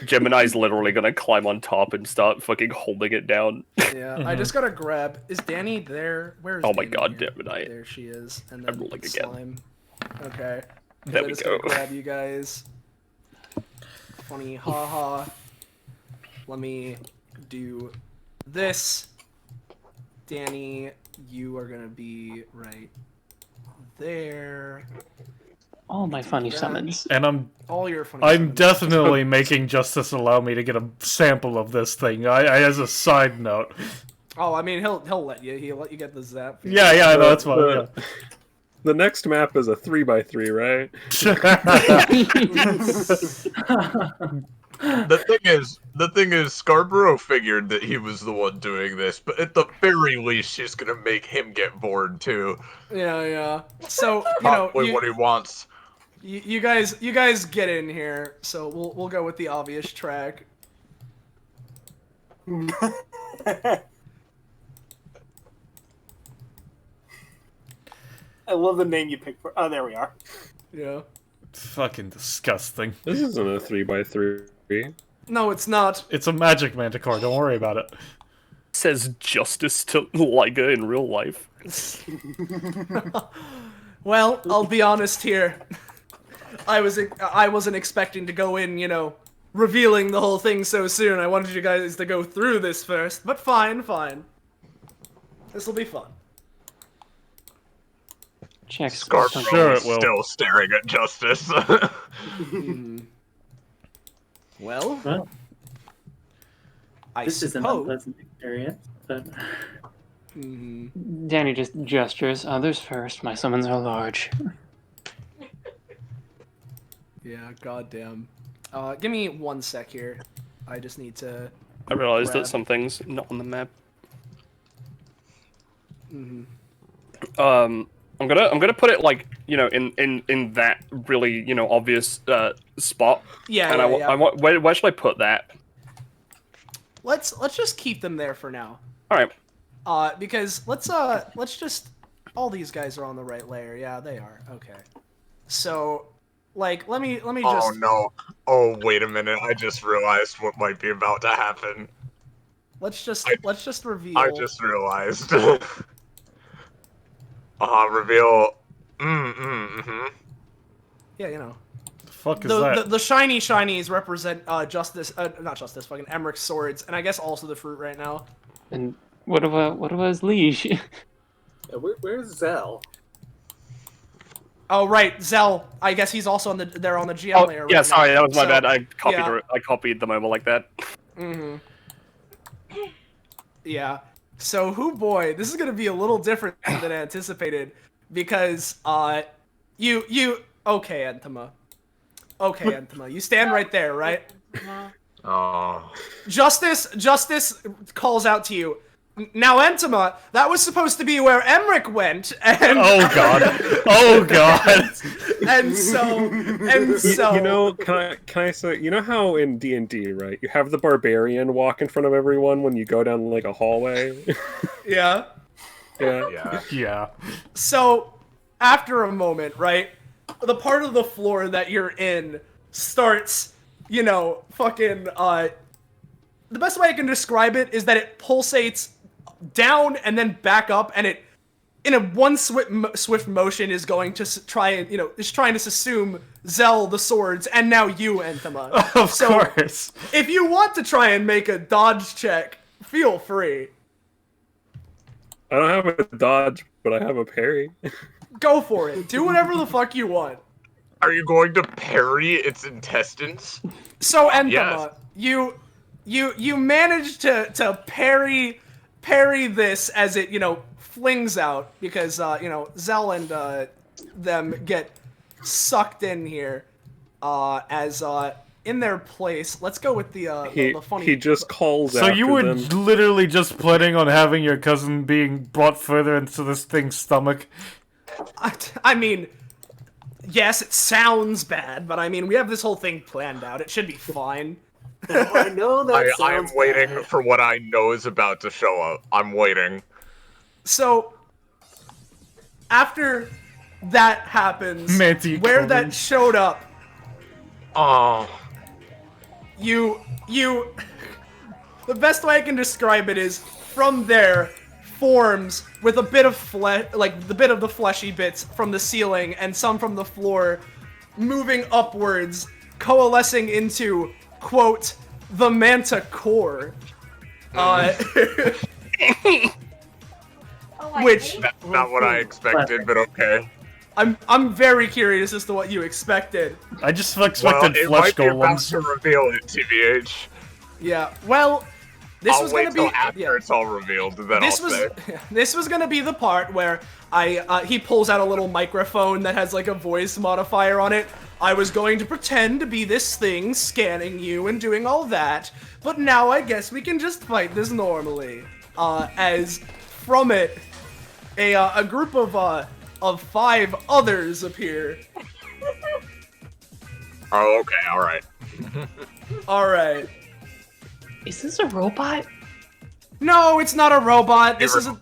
[SPEAKER 5] Gemini's literally gonna climb on top and start fucking holding it down.
[SPEAKER 2] Yeah, I just gotta grab. Is Dani there? Where is?
[SPEAKER 5] Oh my
[SPEAKER 2] Dani
[SPEAKER 5] god,
[SPEAKER 2] here?
[SPEAKER 5] Gemini.
[SPEAKER 2] There she is. And
[SPEAKER 5] I'm
[SPEAKER 2] then
[SPEAKER 5] rolling again.
[SPEAKER 2] slime. Okay.
[SPEAKER 5] There
[SPEAKER 2] I'm
[SPEAKER 5] we
[SPEAKER 2] just
[SPEAKER 5] go.
[SPEAKER 2] gonna grab you guys. Funny, haha. Let me do this. Dani, you are gonna be right there.
[SPEAKER 8] All my funny summons.
[SPEAKER 6] And
[SPEAKER 2] All your funny
[SPEAKER 6] I'm
[SPEAKER 2] summons.
[SPEAKER 6] definitely making Justice allow me to get a sample of this thing. I as a side note.
[SPEAKER 2] Oh, I mean, he'll let you. He'll let you get the zap.
[SPEAKER 6] Yeah, I know, that's fine. Yeah.
[SPEAKER 4] The next map is a 3x3, right?
[SPEAKER 1] The thing is, Scarborough figured that he was the one doing this, but at the very least, she's gonna make him get bored too.
[SPEAKER 2] Yeah. So
[SPEAKER 1] Probably what he wants.
[SPEAKER 2] You guys get in here. So we'll go with the obvious track.
[SPEAKER 10] I love the name you picked for. Oh, there we are.
[SPEAKER 2] Yeah.
[SPEAKER 6] It's fucking disgusting.
[SPEAKER 4] This isn't a 3x3.
[SPEAKER 2] No, it's not.
[SPEAKER 6] It's a magic manticore, don't worry about it.
[SPEAKER 5] Says justice to Lyger in real life.
[SPEAKER 2] Well, I'll be honest here. I wasn't expecting to go in, revealing the whole thing so soon. I wanted you guys to go through this first, but fine. This'll be fun.
[SPEAKER 8] Check.
[SPEAKER 1] Scarborough
[SPEAKER 6] Sure
[SPEAKER 1] is
[SPEAKER 6] it will.
[SPEAKER 1] still staring at Justice.
[SPEAKER 2] Well, I
[SPEAKER 9] this is an
[SPEAKER 2] suppose.
[SPEAKER 9] unpleasant experience, but
[SPEAKER 8] Dani just gestures. Others first. My summons are large.
[SPEAKER 2] Yeah, goddamn. Give me 1 sec here. I just need to.
[SPEAKER 5] I realized
[SPEAKER 2] grab-
[SPEAKER 5] that some things not on the map.
[SPEAKER 2] Mhm.
[SPEAKER 5] I'm gonna put it like in that really obvious spot.
[SPEAKER 2] Yeah,
[SPEAKER 5] And
[SPEAKER 2] yeah.
[SPEAKER 5] I want where should I put that?
[SPEAKER 2] Let's just keep them there for now.
[SPEAKER 5] All right.
[SPEAKER 2] Because let's just. All these guys are on the right layer. Yeah, they are. Okay. So, let me just.
[SPEAKER 1] Oh no! Oh wait a minute! I just realized what might be about to happen.
[SPEAKER 2] Let's just reveal.
[SPEAKER 1] I just realized. Reveal.
[SPEAKER 2] Yeah,
[SPEAKER 6] The fuck is that?
[SPEAKER 2] The shiny shinies represent not justice, fucking Emmerich's swords, and I guess also the fruit right now.
[SPEAKER 8] And what about his liege?
[SPEAKER 7] Where's Zell?
[SPEAKER 2] Oh right, Zell. I guess he's also on the. They're on the GM
[SPEAKER 5] Oh,
[SPEAKER 2] layer.
[SPEAKER 5] yeah,
[SPEAKER 2] right
[SPEAKER 5] sorry,
[SPEAKER 2] now.
[SPEAKER 5] that was my
[SPEAKER 2] So,
[SPEAKER 5] bad. I
[SPEAKER 2] yeah.
[SPEAKER 5] copied them over like that.
[SPEAKER 2] Mm-hmm. Yeah. So, boy, this is gonna be a little different than anticipated because okay, Entoma. Okay, Entoma, you stand right there, right?
[SPEAKER 1] Oh.
[SPEAKER 2] Justice calls out to you. Now, Entoma, that was supposed to be where Emmerich went, and
[SPEAKER 6] Oh god! Oh god!
[SPEAKER 2] and so
[SPEAKER 4] You know, can I say, you know how in D&D, right, you have the barbarian walk in front of everyone when you go down like a hallway?
[SPEAKER 2] yeah.
[SPEAKER 1] Yeah.
[SPEAKER 6] Yeah.
[SPEAKER 2] So, after a moment, right, the part of the floor that you're in starts, fucking, the best way I can describe it is that it pulsates down and then back up, and it, in a one swift motion, is going to try and, is trying to assume Zell, the swords, and now you, Entoma.
[SPEAKER 6] Of course.
[SPEAKER 2] If you want to try and make a dodge check, feel free.
[SPEAKER 4] I don't have a dodge, but I have a parry.
[SPEAKER 2] Go for it. Do whatever the fuck you want.
[SPEAKER 1] Are you going to parry its intestines?
[SPEAKER 2] So, Entoma, you managed to parry this as it, flings out, because, Zell and them get sucked in here, as, in their place. Let's go with the funny...
[SPEAKER 4] He just calls
[SPEAKER 6] So
[SPEAKER 4] after
[SPEAKER 6] you were
[SPEAKER 4] them.
[SPEAKER 6] literally just planning on having your cousin being brought further into this thing's stomach?
[SPEAKER 2] I mean, yes, it sounds bad, but I mean, we have this whole thing planned out. It should be fine.
[SPEAKER 7] Oh, I know that
[SPEAKER 1] I am
[SPEAKER 7] sounds
[SPEAKER 1] waiting
[SPEAKER 7] bad.
[SPEAKER 1] for what I know is about to show up. I'm waiting.
[SPEAKER 2] So, after that happens,
[SPEAKER 6] Manti
[SPEAKER 2] where
[SPEAKER 6] Coleman.
[SPEAKER 2] that showed up,
[SPEAKER 1] Oh.
[SPEAKER 2] you, the best way I can describe it is, from there, forms with a bit of the bit of the fleshy bits from the ceiling and some from the floor, moving upwards, coalescing into, quote, the Manta Core. Which...
[SPEAKER 1] That's not what I expected, but okay.
[SPEAKER 2] I'm very curious as to what you expected.
[SPEAKER 6] I just expected
[SPEAKER 1] it
[SPEAKER 6] flesh
[SPEAKER 1] might be about
[SPEAKER 6] golems.
[SPEAKER 1] to reveal it, TBH.
[SPEAKER 2] Yeah, well, this
[SPEAKER 1] I'll
[SPEAKER 2] was
[SPEAKER 1] wait
[SPEAKER 2] gonna
[SPEAKER 1] till
[SPEAKER 2] be...
[SPEAKER 1] after it's all revealed, then
[SPEAKER 2] This
[SPEAKER 1] I'll
[SPEAKER 2] was
[SPEAKER 1] say.
[SPEAKER 2] this was gonna be the part where he pulls out a little microphone that has like a voice modifier on it. I was going to pretend to be this thing scanning you and doing all that, but now I guess we can just fight this normally. As from it, a group of 5 others appear.
[SPEAKER 1] Oh, okay, alright.
[SPEAKER 2] Alright.
[SPEAKER 8] Is this a robot?
[SPEAKER 2] No, it's not a robot. This is a...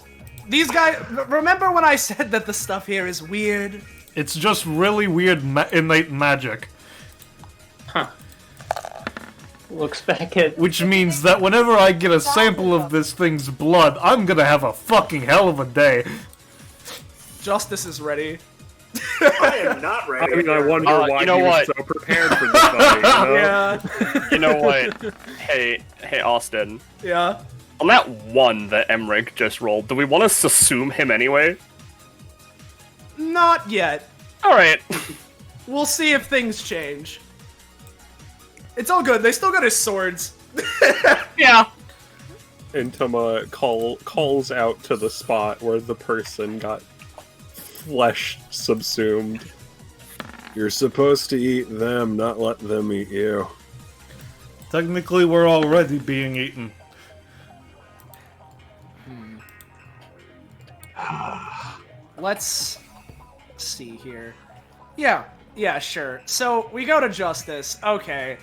[SPEAKER 2] These guys... Remember when I said that the stuff here is weird?
[SPEAKER 6] It's just really weird innate magic.
[SPEAKER 8] Huh. Looks back at...
[SPEAKER 6] Which means that whenever I get a sample of this thing's blood, I'm gonna have a fucking hell of a day.
[SPEAKER 2] Justice is ready.
[SPEAKER 7] I am not ready.
[SPEAKER 4] I mean, I wonder why
[SPEAKER 5] you know
[SPEAKER 4] he was
[SPEAKER 5] what?
[SPEAKER 4] so prepared for this fight,
[SPEAKER 2] Yeah.
[SPEAKER 5] You know what? Hey, Austin.
[SPEAKER 2] Yeah.
[SPEAKER 5] On that one that Emmerich just rolled, do we want to assume him anyway?
[SPEAKER 2] Not yet.
[SPEAKER 5] Alright.
[SPEAKER 2] We'll see if things change. It's all good. They still got his swords.
[SPEAKER 5] Yeah.
[SPEAKER 4] And Entoma calls out to the spot where the person got flesh subsumed. You're supposed to eat them, not let them eat you.
[SPEAKER 6] Technically, we're already being eaten.
[SPEAKER 2] Let's see here. Yeah, sure. So, we go to Justice. Okay.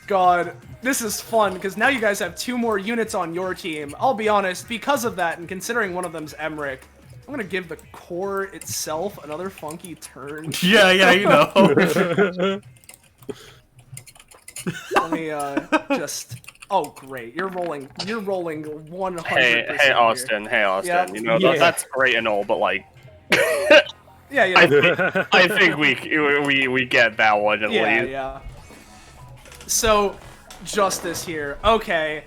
[SPEAKER 2] God, this is fun, because now you guys have 2 more units on your team. I'll be honest, because of that, and considering one of them's Emmerich, I'm gonna give the core itself another funky turn.
[SPEAKER 6] Yeah, you know.
[SPEAKER 2] Let me, just... Oh, great. You're rolling 100%.
[SPEAKER 5] Hey, Austin. Hey, Austin.
[SPEAKER 2] Yeah.
[SPEAKER 5] You know, that's great and all, but like...
[SPEAKER 2] Yeah.
[SPEAKER 5] I think we get that one at least.
[SPEAKER 2] Yeah. So, Justice here. Okay.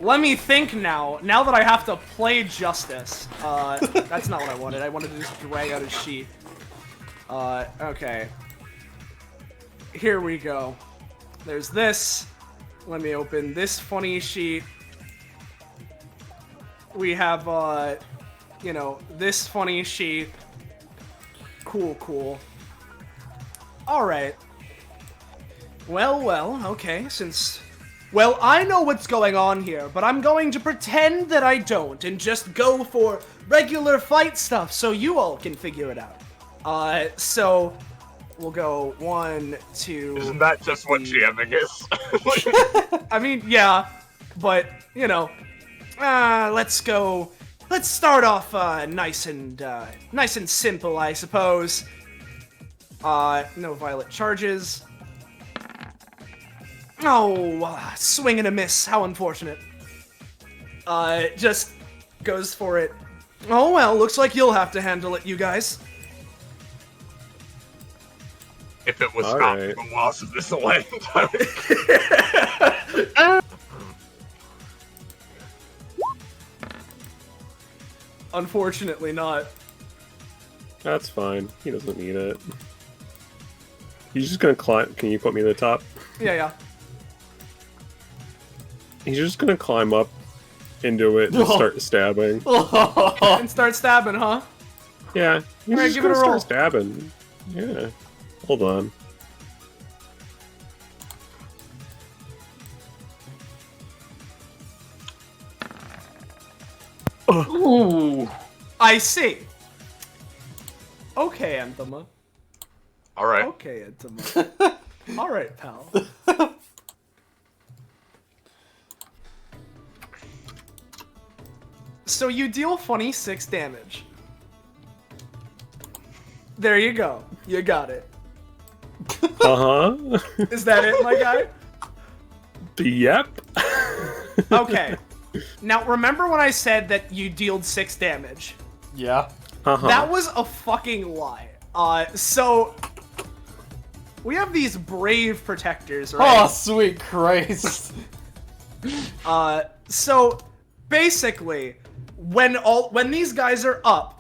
[SPEAKER 2] let me think now. Now that I have to play Justice. That's not what I wanted. I wanted to just drag out his sheet. Okay. Here we go. There's this. Let me open this funny sheet. We have, you know, this funny sheet. Cool, cool. Alright. Well, okay, since... Well, I know what's going on here, but I'm going to pretend that I don't and just go for regular fight stuff so you all can figure it out. So... We'll go 1, 2...
[SPEAKER 1] Isn't that just what GMing is?
[SPEAKER 2] I mean, yeah, but, you know... let's go... Let's start off, nice and simple, I suppose. No violet charges. Oh, swing and a miss. How unfortunate. Just goes for it. Oh, well, looks like you'll have to handle it, you guys.
[SPEAKER 1] If it was not the loss of this land, I would...
[SPEAKER 2] Unfortunately not.
[SPEAKER 4] That's fine. He doesn't need it. He's just gonna climb. Can you put me in the top?
[SPEAKER 2] Yeah.
[SPEAKER 4] He's just gonna climb up into it and start stabbing.
[SPEAKER 2] And start stabbing, huh?
[SPEAKER 4] Yeah. He's
[SPEAKER 2] Alright,
[SPEAKER 4] just
[SPEAKER 2] give it a
[SPEAKER 4] gonna
[SPEAKER 2] roll.
[SPEAKER 4] start stabbing. Yeah. Hold on.
[SPEAKER 2] Ooh. I see. Okay, Entoma.
[SPEAKER 1] Alright.
[SPEAKER 2] Okay, Entoma. Alright, pal. So you deal funny 6 damage. There you go. You got it.
[SPEAKER 4] Uh-huh.
[SPEAKER 2] Is that it, my guy?
[SPEAKER 4] Yep.
[SPEAKER 2] Okay. Now, remember when I said that you dealt 6 damage?
[SPEAKER 11] Yeah.
[SPEAKER 4] Uh-huh.
[SPEAKER 2] That was a fucking lie. So... We have these brave protectors, right?
[SPEAKER 11] Oh, sweet Christ.
[SPEAKER 2] So, basically, when these guys are up,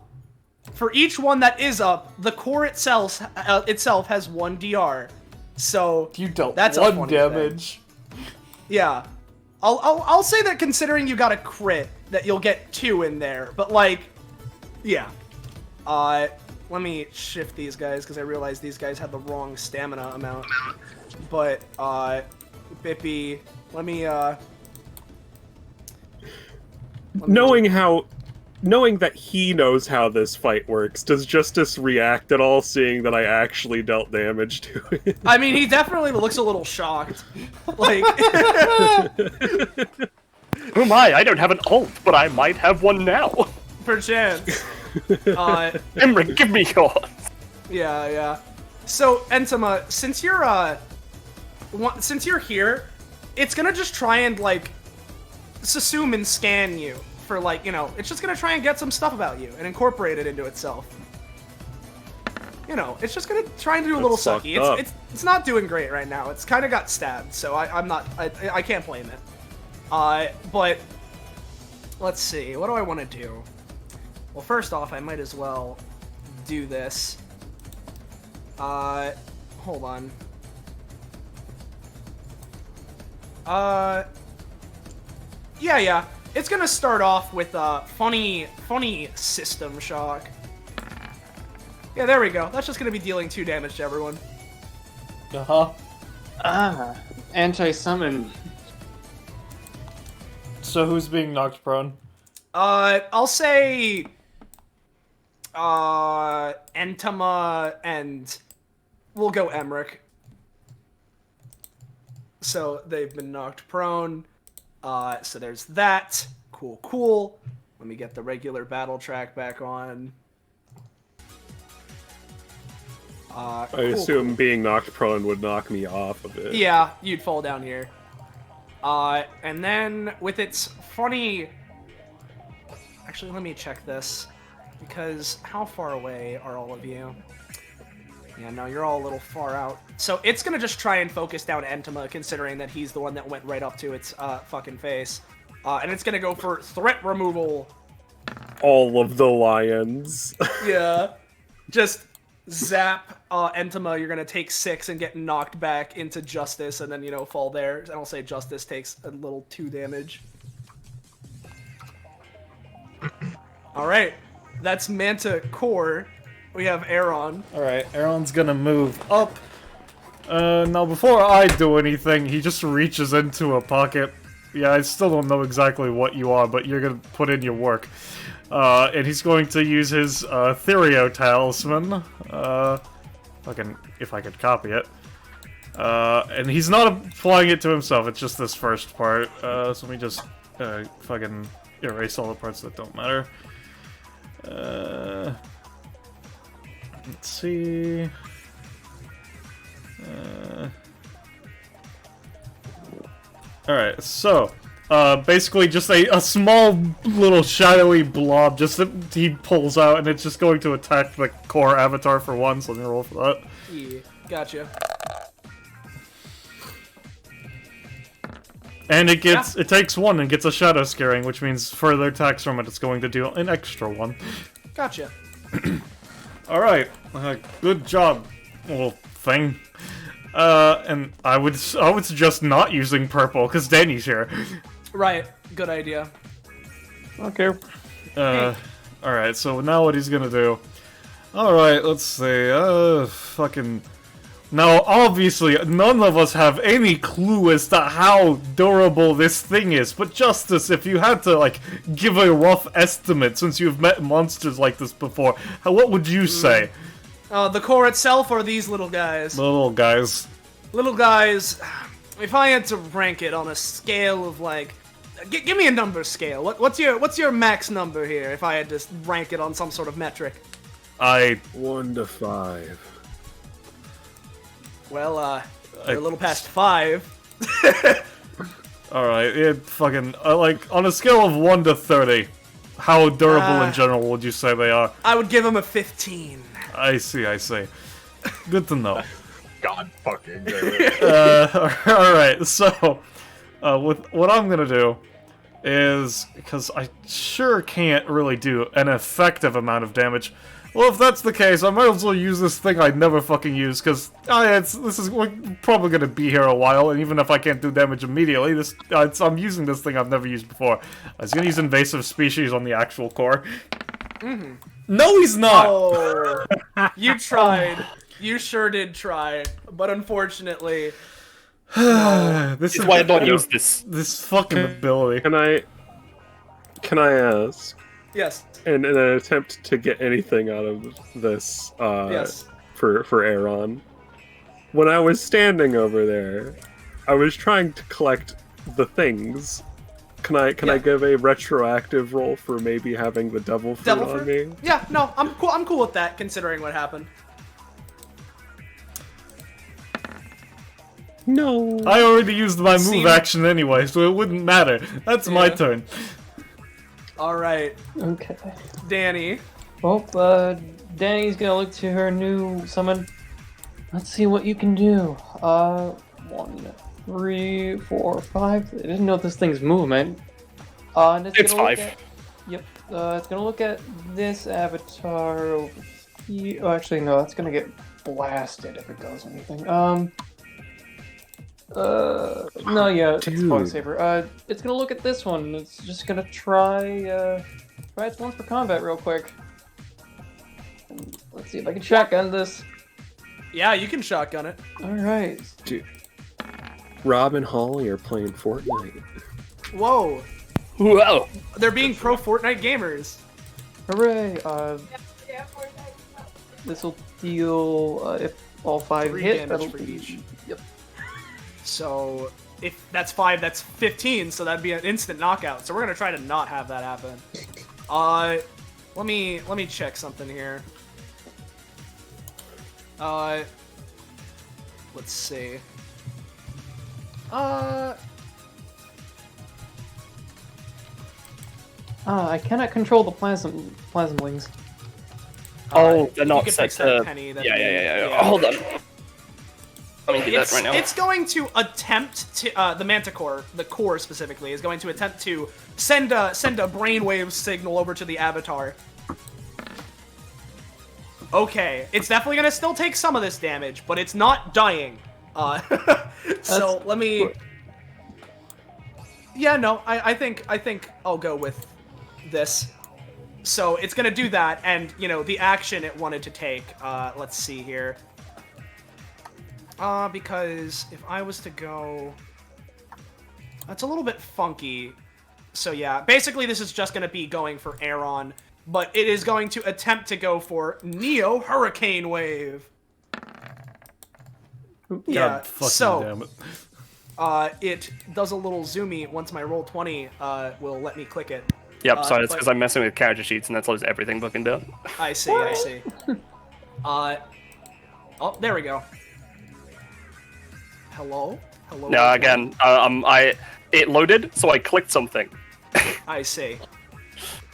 [SPEAKER 2] for each one that is up, the core itself has 1 DR. So
[SPEAKER 11] you dealt
[SPEAKER 2] that's
[SPEAKER 11] 1
[SPEAKER 2] a funny
[SPEAKER 11] damage.
[SPEAKER 2] thing. Yeah, I'll say that considering you got a crit, that you'll get 2 in there. But like, yeah. Let me shift these guys because I realized these guys had the wrong stamina amount. But Bippy, let me
[SPEAKER 4] Knowing that he knows how this fight works, does Justice react at all seeing that I actually dealt damage to it?
[SPEAKER 2] I mean, he definitely looks a little shocked. Like...
[SPEAKER 5] Oh my, I don't have an ult, but I might have one now.
[SPEAKER 2] Perchance.
[SPEAKER 5] Emmerich, give me yours.
[SPEAKER 2] Yeah. So, Entoma, since you're here, it's gonna just try and, like, assume and scan you for, like, you know, it's just gonna try and get some stuff about you and incorporate it into itself. You know, it's just gonna try and do a little sucky. It's not doing great right now. It's kind of got stabbed, so I can't blame it. But let's see. What do I want to do? Well, first off, I might as well do this. Hold on. Yeah. It's gonna start off with funny system shock. Yeah, there we go. That's just gonna be dealing 2 damage to everyone.
[SPEAKER 9] Anti-summon.
[SPEAKER 11] So who's being knocked prone?
[SPEAKER 2] I'll say Entoma, and we'll go Emmerich. So they've been knocked prone. So there's that. Cool. Let me get the regular battle track back on.
[SPEAKER 4] I assume being knocked prone would knock me off of it.
[SPEAKER 2] Yeah, you'd fall down here. And then with its funny... Actually, let me check this. Because how far away are all of you? Yeah, no, you're all a little far out. So it's gonna just try and focus down Entoma, considering that he's the one that went right up to its fucking face. And it's gonna go for threat removal.
[SPEAKER 4] All of the lions.
[SPEAKER 2] Yeah. Just zap Entoma. You're gonna take 6 and get knocked back into Justice, and then, you know, fall there. And I'll say Justice takes a little 2 damage. Alright. That's Manta Core. We have Aeron.
[SPEAKER 6] Alright, Aeron's gonna move up. Now before I do anything, he just reaches into a pocket. Yeah, I still don't know exactly what you are, but you're gonna put in your work. And he's going to use his Therio Talisman. If I could copy it. And he's not applying it to himself, it's just this first part. So let me just fucking erase all the parts that don't matter. Let's see. Alright, so basically just a small little shadowy blob just that he pulls out, and it's just going to attack the core avatar for 1, so let me roll for that.
[SPEAKER 2] Yeah, gotcha.
[SPEAKER 6] And it takes 1 and gets a shadow scaring, which means further attacks from it, it's going to do an extra 1.
[SPEAKER 2] Gotcha.
[SPEAKER 6] Alright, good job, little thing. And I would suggest not using purple, because Dani's here.
[SPEAKER 2] Right, good idea.
[SPEAKER 6] Okay. Alright, so now what he's gonna do... Alright, let's see, fucking... Now, obviously, none of us have any clue as to how durable this thing is, but Justice, if you had to, like, give a rough estimate, since you've met monsters like this before, what would you say?
[SPEAKER 2] The core itself, or these little guys?
[SPEAKER 6] The little guys.
[SPEAKER 2] Little guys, if I had to rank it on a scale of, like... give me a number scale. What's your max number here, if I had to rank it on some sort of metric?
[SPEAKER 4] 1 to 5.
[SPEAKER 2] Well, you're a little past 5.
[SPEAKER 6] Alright, it fucking... like, on a scale of 1 to 30, how durable in general would you say they are?
[SPEAKER 2] I would give them a 15.
[SPEAKER 6] I see. Good to know.
[SPEAKER 1] God fucking damn it.
[SPEAKER 6] Alright, so... what I'm gonna do is... Because I sure can't really do an effective amount of damage... Well, if that's the case, I might as well use this thing I'd never fucking use, because we're probably going to be here a while, and even if I can't do damage immediately, I'm using this thing I've never used before. I was going to use Invasive Species on the actual core.
[SPEAKER 2] Mm-hmm.
[SPEAKER 6] No, he's not!
[SPEAKER 2] Oh, you tried. You sure did try, but unfortunately...
[SPEAKER 6] This is
[SPEAKER 5] why I don't use this.
[SPEAKER 6] This fucking ability.
[SPEAKER 4] Can I ask?
[SPEAKER 2] Yes.
[SPEAKER 4] In an attempt to get anything out of this,
[SPEAKER 2] yes.
[SPEAKER 4] for Aeron, when I was standing over there, I was trying to collect the things. Can I give a retroactive roll for maybe having the devil fruit on me?
[SPEAKER 2] Yeah, no, I'm cool with that, considering what happened.
[SPEAKER 4] No.
[SPEAKER 6] I already used my move action anyway, so it wouldn't matter. That's my turn.
[SPEAKER 2] Alright.
[SPEAKER 8] Okay.
[SPEAKER 2] Dani.
[SPEAKER 8] Well, Dani's gonna look to her new summon. Let's see what you can do. 1, 3, 4, 5. I didn't know this thing's movement. And
[SPEAKER 5] It's 5.
[SPEAKER 8] Yep. It's gonna look at this avatar over here. Oh, actually, no, that's gonna get blasted if it does anything. No, yeah, it's Fog Saber. It's gonna look at this one. It's just gonna try its once for combat real quick. And let's see if I can shotgun this.
[SPEAKER 2] Yeah, you can shotgun it.
[SPEAKER 8] Alright.
[SPEAKER 4] Dude, Rob and Holly are playing Fortnite.
[SPEAKER 2] Whoa.
[SPEAKER 5] Whoa.
[SPEAKER 2] They're being pro Fortnite gamers.
[SPEAKER 8] Hooray. This will deal, if all 5
[SPEAKER 2] 3
[SPEAKER 8] hit,
[SPEAKER 2] damage
[SPEAKER 8] that'll
[SPEAKER 2] for
[SPEAKER 8] be...
[SPEAKER 2] each.
[SPEAKER 8] Yep.
[SPEAKER 2] So, if that's 5, that's 15, so that'd be an instant knockout. So we're gonna try to not have that happen. Let me check something here. Let's see.
[SPEAKER 8] I cannot control the plasmlings.
[SPEAKER 5] Oh, they're not
[SPEAKER 2] you can
[SPEAKER 5] set
[SPEAKER 2] fix that,
[SPEAKER 5] to...
[SPEAKER 2] Penny,
[SPEAKER 5] Yeah. Hold on. Let me do that right now.
[SPEAKER 2] It's going to attempt to the Manticore, the core specifically, is going to attempt to send a brainwave signal over to the avatar. Okay, it's definitely gonna still take some of this damage, but it's not dying. So let me. Yeah, no, I think I'll go with this. So it's gonna do that, and you know the action it wanted to take. Let's see here. Because if I was to go, that's a little bit funky. So yeah, basically this is just gonna be going for Aeron, but it is going to attempt to go for Neo Hurricane Wave. Yeah. So.
[SPEAKER 6] Damn it.
[SPEAKER 2] It does a little zoomy once my Roll20 will let me click it.
[SPEAKER 5] Yep, sorry, it's because I'm messing with character sheets and that slows everything fucking down.
[SPEAKER 2] I see. Oh, there we go. Hello?
[SPEAKER 5] No, again, it loaded, so I clicked something.
[SPEAKER 2] I see.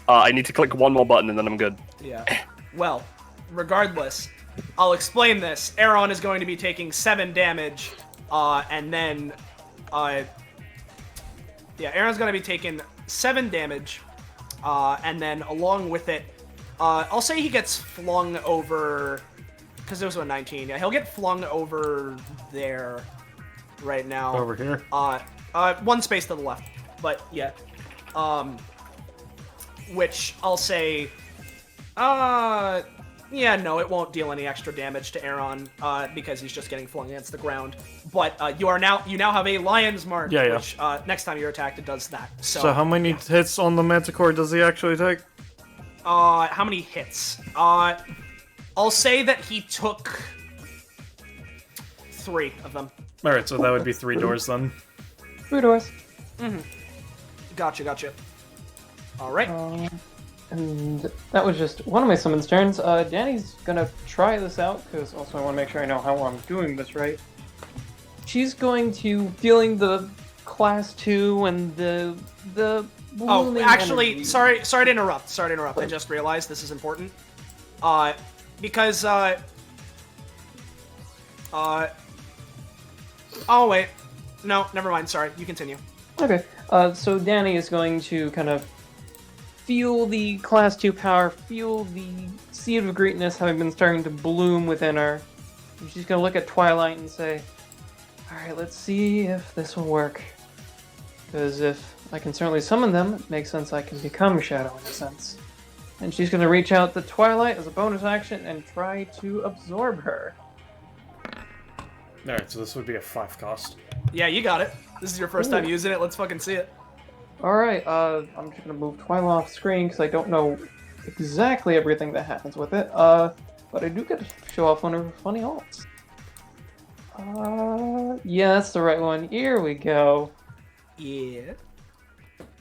[SPEAKER 5] I need to click one more button and then I'm good.
[SPEAKER 2] Yeah. Well, regardless, I'll explain this. Aeron is going to be taking 7 damage, and then, yeah, Aeron's going to be taking 7 damage, and then along with it, I'll say he gets flung over, because it was a 19. Yeah, he'll get flung over there right now.
[SPEAKER 6] Over here?
[SPEAKER 2] One space to the left, but yeah. Which I'll say, yeah, no, it won't deal any extra damage to Aeron, because he's just getting flung against the ground. But you now have a Lion's Mark,
[SPEAKER 6] Yeah.
[SPEAKER 2] which next time you're attacked, it does that.
[SPEAKER 6] So how many hits on the Manticore does he actually take?
[SPEAKER 2] How many hits? I'll say that he took 3 of them.
[SPEAKER 6] Alright, so that would be 3 doors then.
[SPEAKER 9] 3 doors.
[SPEAKER 2] Mm-hmm. Gotcha. Alright.
[SPEAKER 9] And that was just one of my summons turns. Dani's gonna try this out, because also I want to make sure I know how I'm doing this right. She's going to, feeling the class 2 and the
[SPEAKER 2] Oh, actually,
[SPEAKER 9] energy.
[SPEAKER 2] sorry to interrupt. I just realized this is important. Because, oh, wait. No, never mind. Sorry. You continue.
[SPEAKER 9] Okay. So Dani is going to kind of feel the class 2 power, feel the seed of greatness having been starting to bloom within her. And she's going to look at Twilight and say, alright, let's see if this will work. Because if I can certainly summon them, it makes sense I can become Shadow in a sense. And she's going to reach out to Twilight as a bonus action and try to absorb her.
[SPEAKER 6] Alright, so this would be a 5 cost.
[SPEAKER 2] Yeah, you got it. This is your first time using it. Let's fucking see it.
[SPEAKER 9] Alright, I'm just gonna move Twilight off screen because I don't know exactly everything that happens with it. But I do get to show off one of her funny alts. Yeah, that's the right one. Here we go.
[SPEAKER 2] Yeah.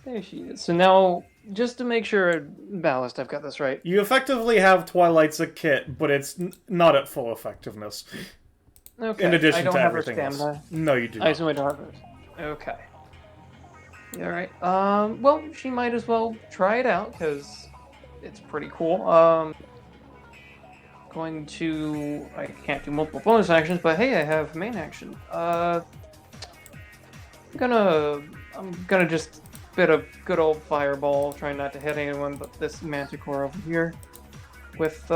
[SPEAKER 9] There she is. So now, just to make sure, Ballast, I've got this right.
[SPEAKER 6] You effectively have Twilight's a kit, but it's not at full effectiveness.
[SPEAKER 9] Okay.
[SPEAKER 6] In addition
[SPEAKER 9] I don't
[SPEAKER 6] to
[SPEAKER 9] have her
[SPEAKER 6] everything else.
[SPEAKER 9] stamina.
[SPEAKER 6] No, you do not.
[SPEAKER 9] I assume I don't have hers. Okay. Alright, well, she might as well try it out, because it's pretty cool. Going to... I can't do multiple bonus actions, but hey, I have main action. I'm gonna just bit a good old fireball, trying not to hit anyone but this Manticore over here. With,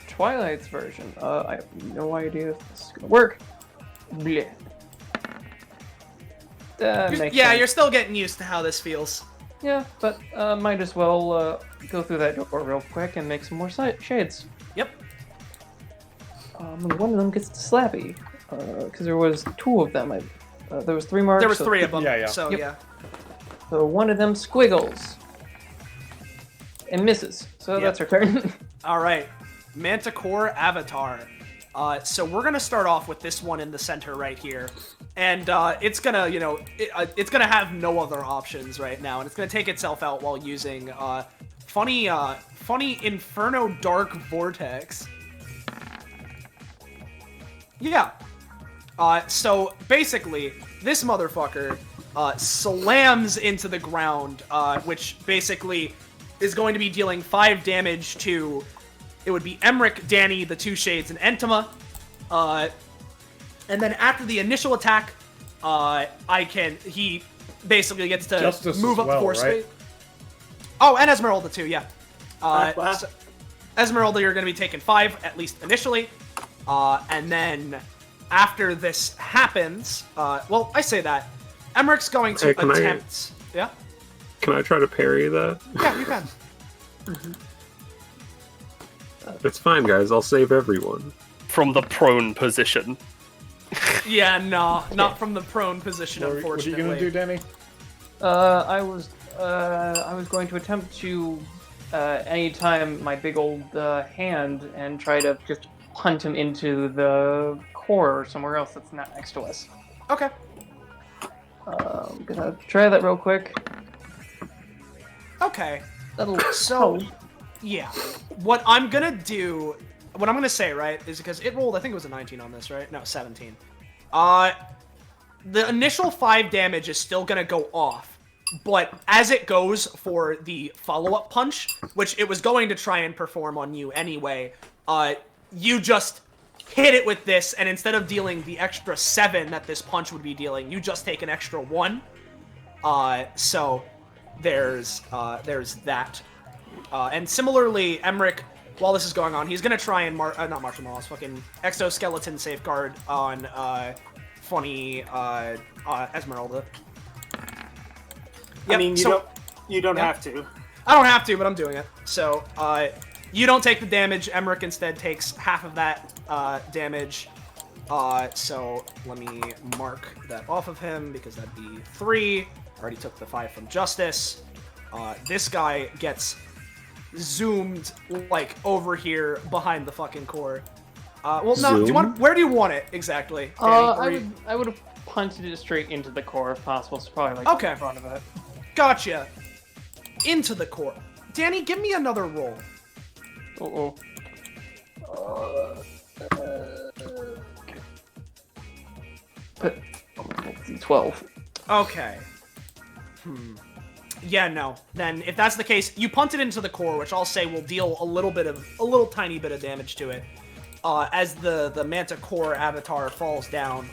[SPEAKER 9] Twilight's version. I have no idea if this is gonna work. Bleh.
[SPEAKER 2] Yeah, you're still getting used to how this feels.
[SPEAKER 9] Yeah, but might as well go through that door real quick and make some more shades.
[SPEAKER 2] Yep.
[SPEAKER 9] And one of them gets to Slappy, because there was 2 of them. There was 3 marks.
[SPEAKER 2] There was
[SPEAKER 9] so
[SPEAKER 2] 3 of them.
[SPEAKER 6] Yeah.
[SPEAKER 2] So
[SPEAKER 9] Yep.
[SPEAKER 2] yeah.
[SPEAKER 9] So one of them squiggles and misses. So that's her turn.
[SPEAKER 2] All right, Manticore Avatar. So we're gonna start off with this one in the center right here, and it's gonna, it's gonna have no other options right now, and it's gonna take itself out while using funny Inferno Dark Vortex. Yeah. So basically, this motherfucker slams into the ground, which basically is going to be dealing 5 damage to. It would be Emmerich, Dani, the 2 Shades, and Entoma. And then after the initial attack, he basically gets to
[SPEAKER 6] Justice
[SPEAKER 2] move
[SPEAKER 6] as
[SPEAKER 2] up
[SPEAKER 6] well,
[SPEAKER 2] the force
[SPEAKER 6] right?
[SPEAKER 2] rate. Oh, and Esmerelda too, yeah.
[SPEAKER 10] Wow.
[SPEAKER 2] So Esmerelda, you're going to be taking 5, at least initially. And then after this happens, well, I say that. Emmerich's going to
[SPEAKER 4] Hey,
[SPEAKER 2] attempt... Yeah?
[SPEAKER 4] Can I try to parry that?
[SPEAKER 2] Yeah, you can.
[SPEAKER 4] It's fine, guys. I'll save everyone.
[SPEAKER 5] From the prone position.
[SPEAKER 2] Yeah, no, not from the prone position,
[SPEAKER 6] What are
[SPEAKER 2] unfortunately.
[SPEAKER 6] you gonna do, Dani?
[SPEAKER 14] I was going to attempt to anytime my big old hand and try to just punt him into the core or somewhere else that's not next to us.
[SPEAKER 2] Okay.
[SPEAKER 14] I'm gonna try that real quick.
[SPEAKER 2] Okay.
[SPEAKER 14] That'll
[SPEAKER 2] So,
[SPEAKER 14] help.
[SPEAKER 2] yeah. What I'm gonna say, right, is because it rolled, I think it was a 19 on this, right? No, 17. The initial 5 damage is still gonna go off, but as it goes for the follow-up punch, which it was going to try and perform on you anyway, you just hit it with this, and instead of dealing the extra 7 that this punch would be dealing, you just take an extra 1. So there's that. And similarly, Emmerich, while this is going on, he's gonna try and not martial laws, fucking exoskeleton safeguard on funny Esmerelda.
[SPEAKER 10] I mean, you don't have to.
[SPEAKER 2] I don't have to, but I'm doing it. So, you don't take the damage. Emmerich instead takes half of that damage. So let me mark that off of him because that'd be 3. Already took the 5 from Justice. This guy gets zoomed like over here behind the fucking core. Well, no. Do you want? Where do you want it exactly? Danny?
[SPEAKER 14] I would have punted it straight into the core if possible. So probably like
[SPEAKER 2] Okay.
[SPEAKER 14] in front of it.
[SPEAKER 2] Gotcha. Into the core. Danny, give me another roll.
[SPEAKER 14] Uh-oh. 12.
[SPEAKER 2] Okay. Yeah, no. Then, if that's the case, you punt it into the core, which I'll say will deal a little tiny bit of damage to it. As the Manta Core avatar falls down.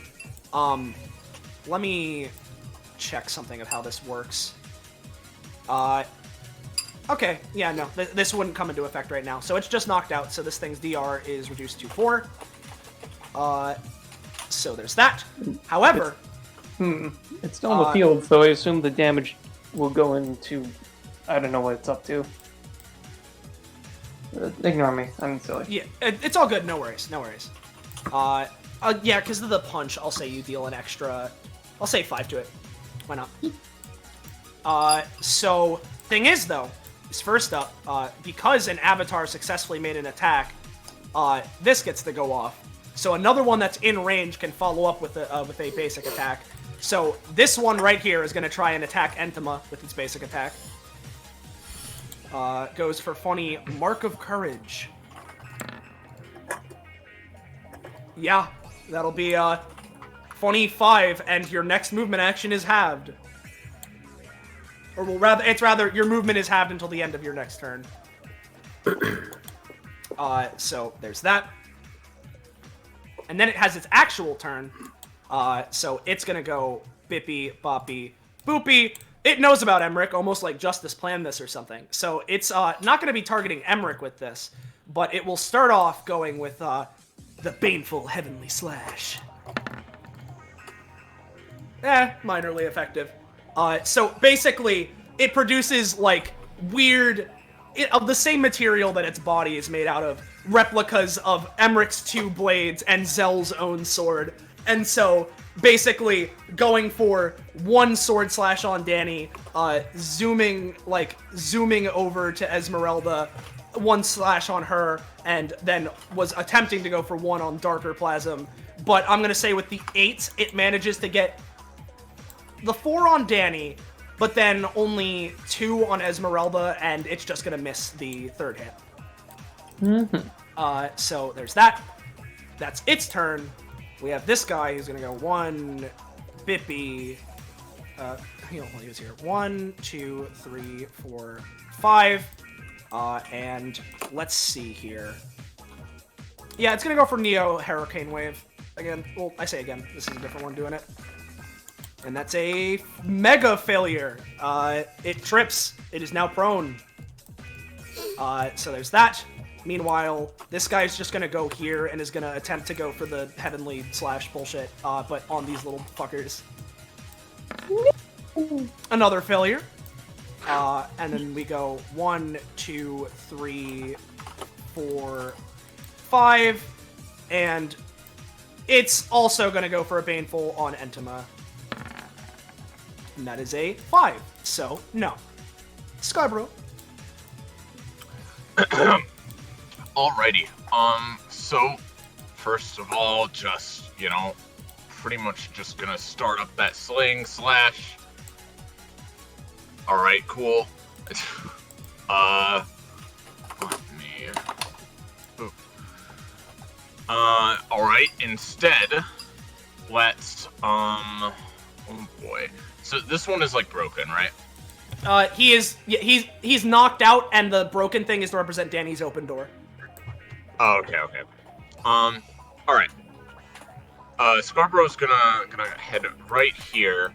[SPEAKER 2] Let me check something of how this works. Okay, yeah, no. This wouldn't come into effect right now. So it's just knocked out, so this thing's DR is reduced to 4. So there's that. However...
[SPEAKER 14] It's still in the field, so I assume the damage will go into... I don't know what it's up to. Ignore me. I'm silly.
[SPEAKER 2] Yeah, it's all good. No worries. No worries. Yeah, because of the punch, I'll say you deal an extra... I'll say 5 to it. Why not? So, thing is, though, is first up, because an avatar successfully made an attack, this gets to go off. So another one that's in range can follow up with a basic attack. So this one right here is going to try and attack Entoma with its basic attack. Goes for funny Mark of Courage. Yeah, that'll be funny 5, and your next movement action is halved. Or well, rather your movement is halved until the end of your next turn. So there's that. And then it has its actual turn. So it's gonna go bippy, boppy, boopy. It knows about Emmerich, almost like Justice planned this or something. So it's not gonna be targeting Emmerich with this, but it will start off going with the Baneful Heavenly Slash. Minorly effective. So basically, it produces like weird, of the same material that its body is made out of, replicas of Emmerich's 2 blades and Zell's own sword. And so, basically, going for 1 sword slash on Dani, zooming over to Esmerelda, 1 slash on her, and then was attempting to go for 1 on Darker Plasm. But I'm gonna say with the 8, it manages to get the 4 on Dani, but then only 2 on Esmerelda, and it's just gonna miss the 3rd hit. So there's that. That's its turn. We have this guy who's gonna go 1, bippy. He was here. 1, 2, 3, 4, 5. And let's see here. Yeah, it's gonna go for Neo Hurricane Wave. again. Well, I say again. This is a different one doing it. And that's a mega failure. It trips. It is now prone. So there's that. Meanwhile, this guy's just gonna go here and is gonna attempt to go for the heavenly / bullshit, but on these little fuckers. Another failure. And then we go 1, 2, 3, 4, 5, and it's also gonna go for a baneful on Entoma. And that is a 5, so no. Scarborough.
[SPEAKER 1] Alrighty. So first of all, just, you know, pretty much just gonna start up that sling / Alright, cool. Let me... Oop. Alright, instead, let's, oh boy. So this one is, like, broken, right?
[SPEAKER 2] He's knocked out, and the broken thing is to represent Dani's open door.
[SPEAKER 1] Oh, okay. Alright. Scarborough's gonna head right here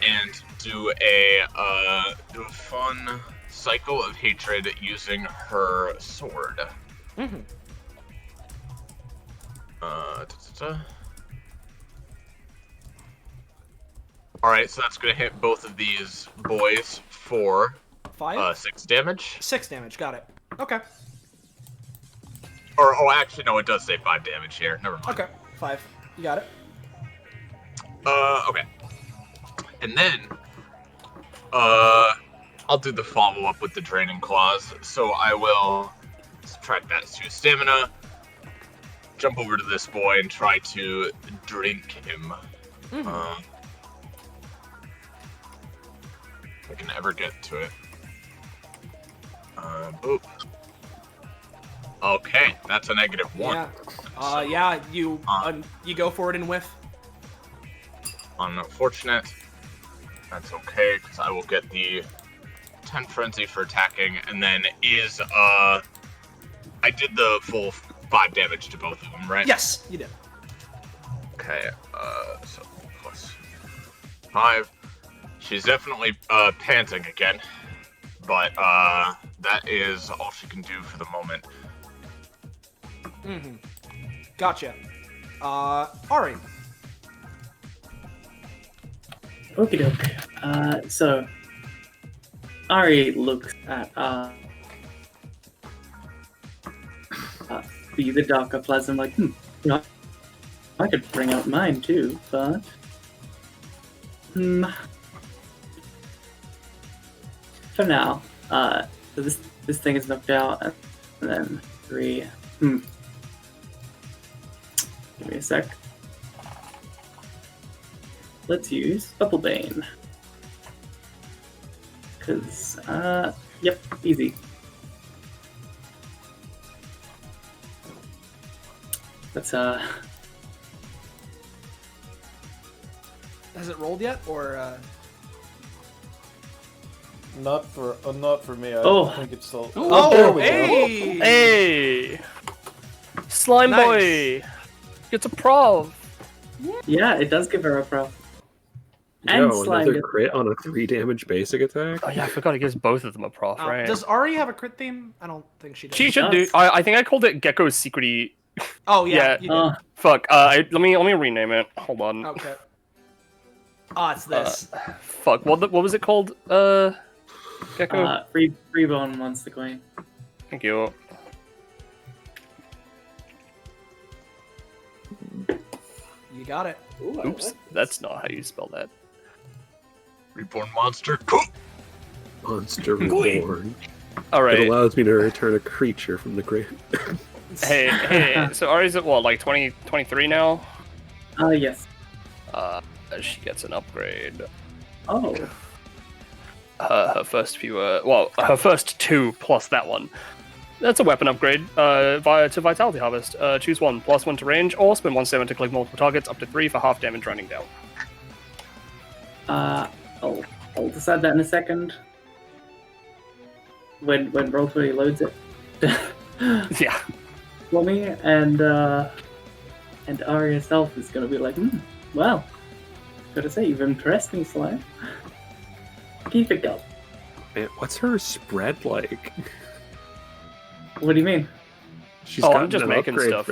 [SPEAKER 1] and do a fun cycle of hatred using her sword.
[SPEAKER 2] Mm-hmm.
[SPEAKER 1] Alright, so that's gonna hit both of these boys for 6 damage.
[SPEAKER 2] 6 damage, got it. Okay.
[SPEAKER 1] Oh, actually, no, it does say 5 damage here. Never mind.
[SPEAKER 2] Okay, 5. You got it.
[SPEAKER 1] Okay. And then, I'll do the follow-up with the Draining Claws. So I will subtract that to stamina, jump over to this boy, and try to drink him.
[SPEAKER 2] Mm-hmm.
[SPEAKER 1] If I can ever get to it. Boop. Okay, that's a -1.
[SPEAKER 2] Yeah. You go for it and whiff.
[SPEAKER 1] Unfortunate. That's okay, because I will get the 10 frenzy for attacking, and then I did the full 5 damage to both of them, right?
[SPEAKER 2] Yes, you did.
[SPEAKER 1] Okay, so plus 5. She's definitely panting again, but that is all she can do for the moment.
[SPEAKER 2] Mm-hmm. Gotcha. Ari.
[SPEAKER 9] Okie doke. So Ari looks at the darker plasm like, you know, I could bring out mine too, but for now, so this thing is knocked out, and then 3. Give me a sec. Let's use Bubble Bane. Cause, yep, easy. That's,
[SPEAKER 2] Has it rolled yet, or,
[SPEAKER 11] Not for me. I think it's still...
[SPEAKER 2] Oh,
[SPEAKER 5] hey! Hey! Slime boy! Gets a prov!
[SPEAKER 9] Yeah, it does give her a prov.
[SPEAKER 4] Yo, another crit on a 3 damage basic attack?
[SPEAKER 5] Oh yeah, I forgot it gives both of them a prof, right?
[SPEAKER 2] Does Ari have a crit theme? I don't think she does.
[SPEAKER 5] She should do. I think I called it Gecko's Secrety.
[SPEAKER 2] Oh yeah. You did.
[SPEAKER 5] Fuck. Let me rename it. Hold on.
[SPEAKER 2] Okay. It's this.
[SPEAKER 5] Fuck. What was it called? Gecko.
[SPEAKER 9] Freebone wants the coin.
[SPEAKER 5] Thank you.
[SPEAKER 2] You got it.
[SPEAKER 9] Ooh,
[SPEAKER 5] oops, that's not how you spell that.
[SPEAKER 1] Reborn monster.
[SPEAKER 4] Monster reborn.
[SPEAKER 5] Alright.
[SPEAKER 4] It allows me to return a creature from the grave.
[SPEAKER 5] hey, so Ari's at what, like 23 now?
[SPEAKER 9] Yes.
[SPEAKER 5] She gets an upgrade.
[SPEAKER 9] Oh.
[SPEAKER 5] Her first few, her first 2 plus that one. That's a weapon upgrade to Vitality Harvest. Choose one, +1 to range, or spend 1 stamina to click multiple targets, up to 3 for half damage running down.
[SPEAKER 9] I'll decide that in a second. When Roll20 loads it.
[SPEAKER 5] Yeah.
[SPEAKER 9] For me, and And Ari herself is gonna be like, well, gotta say, you've impressed me, Soleil. Keep it going.
[SPEAKER 4] Man, what's her spread like?
[SPEAKER 9] What do you mean?
[SPEAKER 4] She's
[SPEAKER 5] I'm
[SPEAKER 4] gotten
[SPEAKER 5] just
[SPEAKER 4] an
[SPEAKER 5] making
[SPEAKER 4] upgrade
[SPEAKER 5] stuff.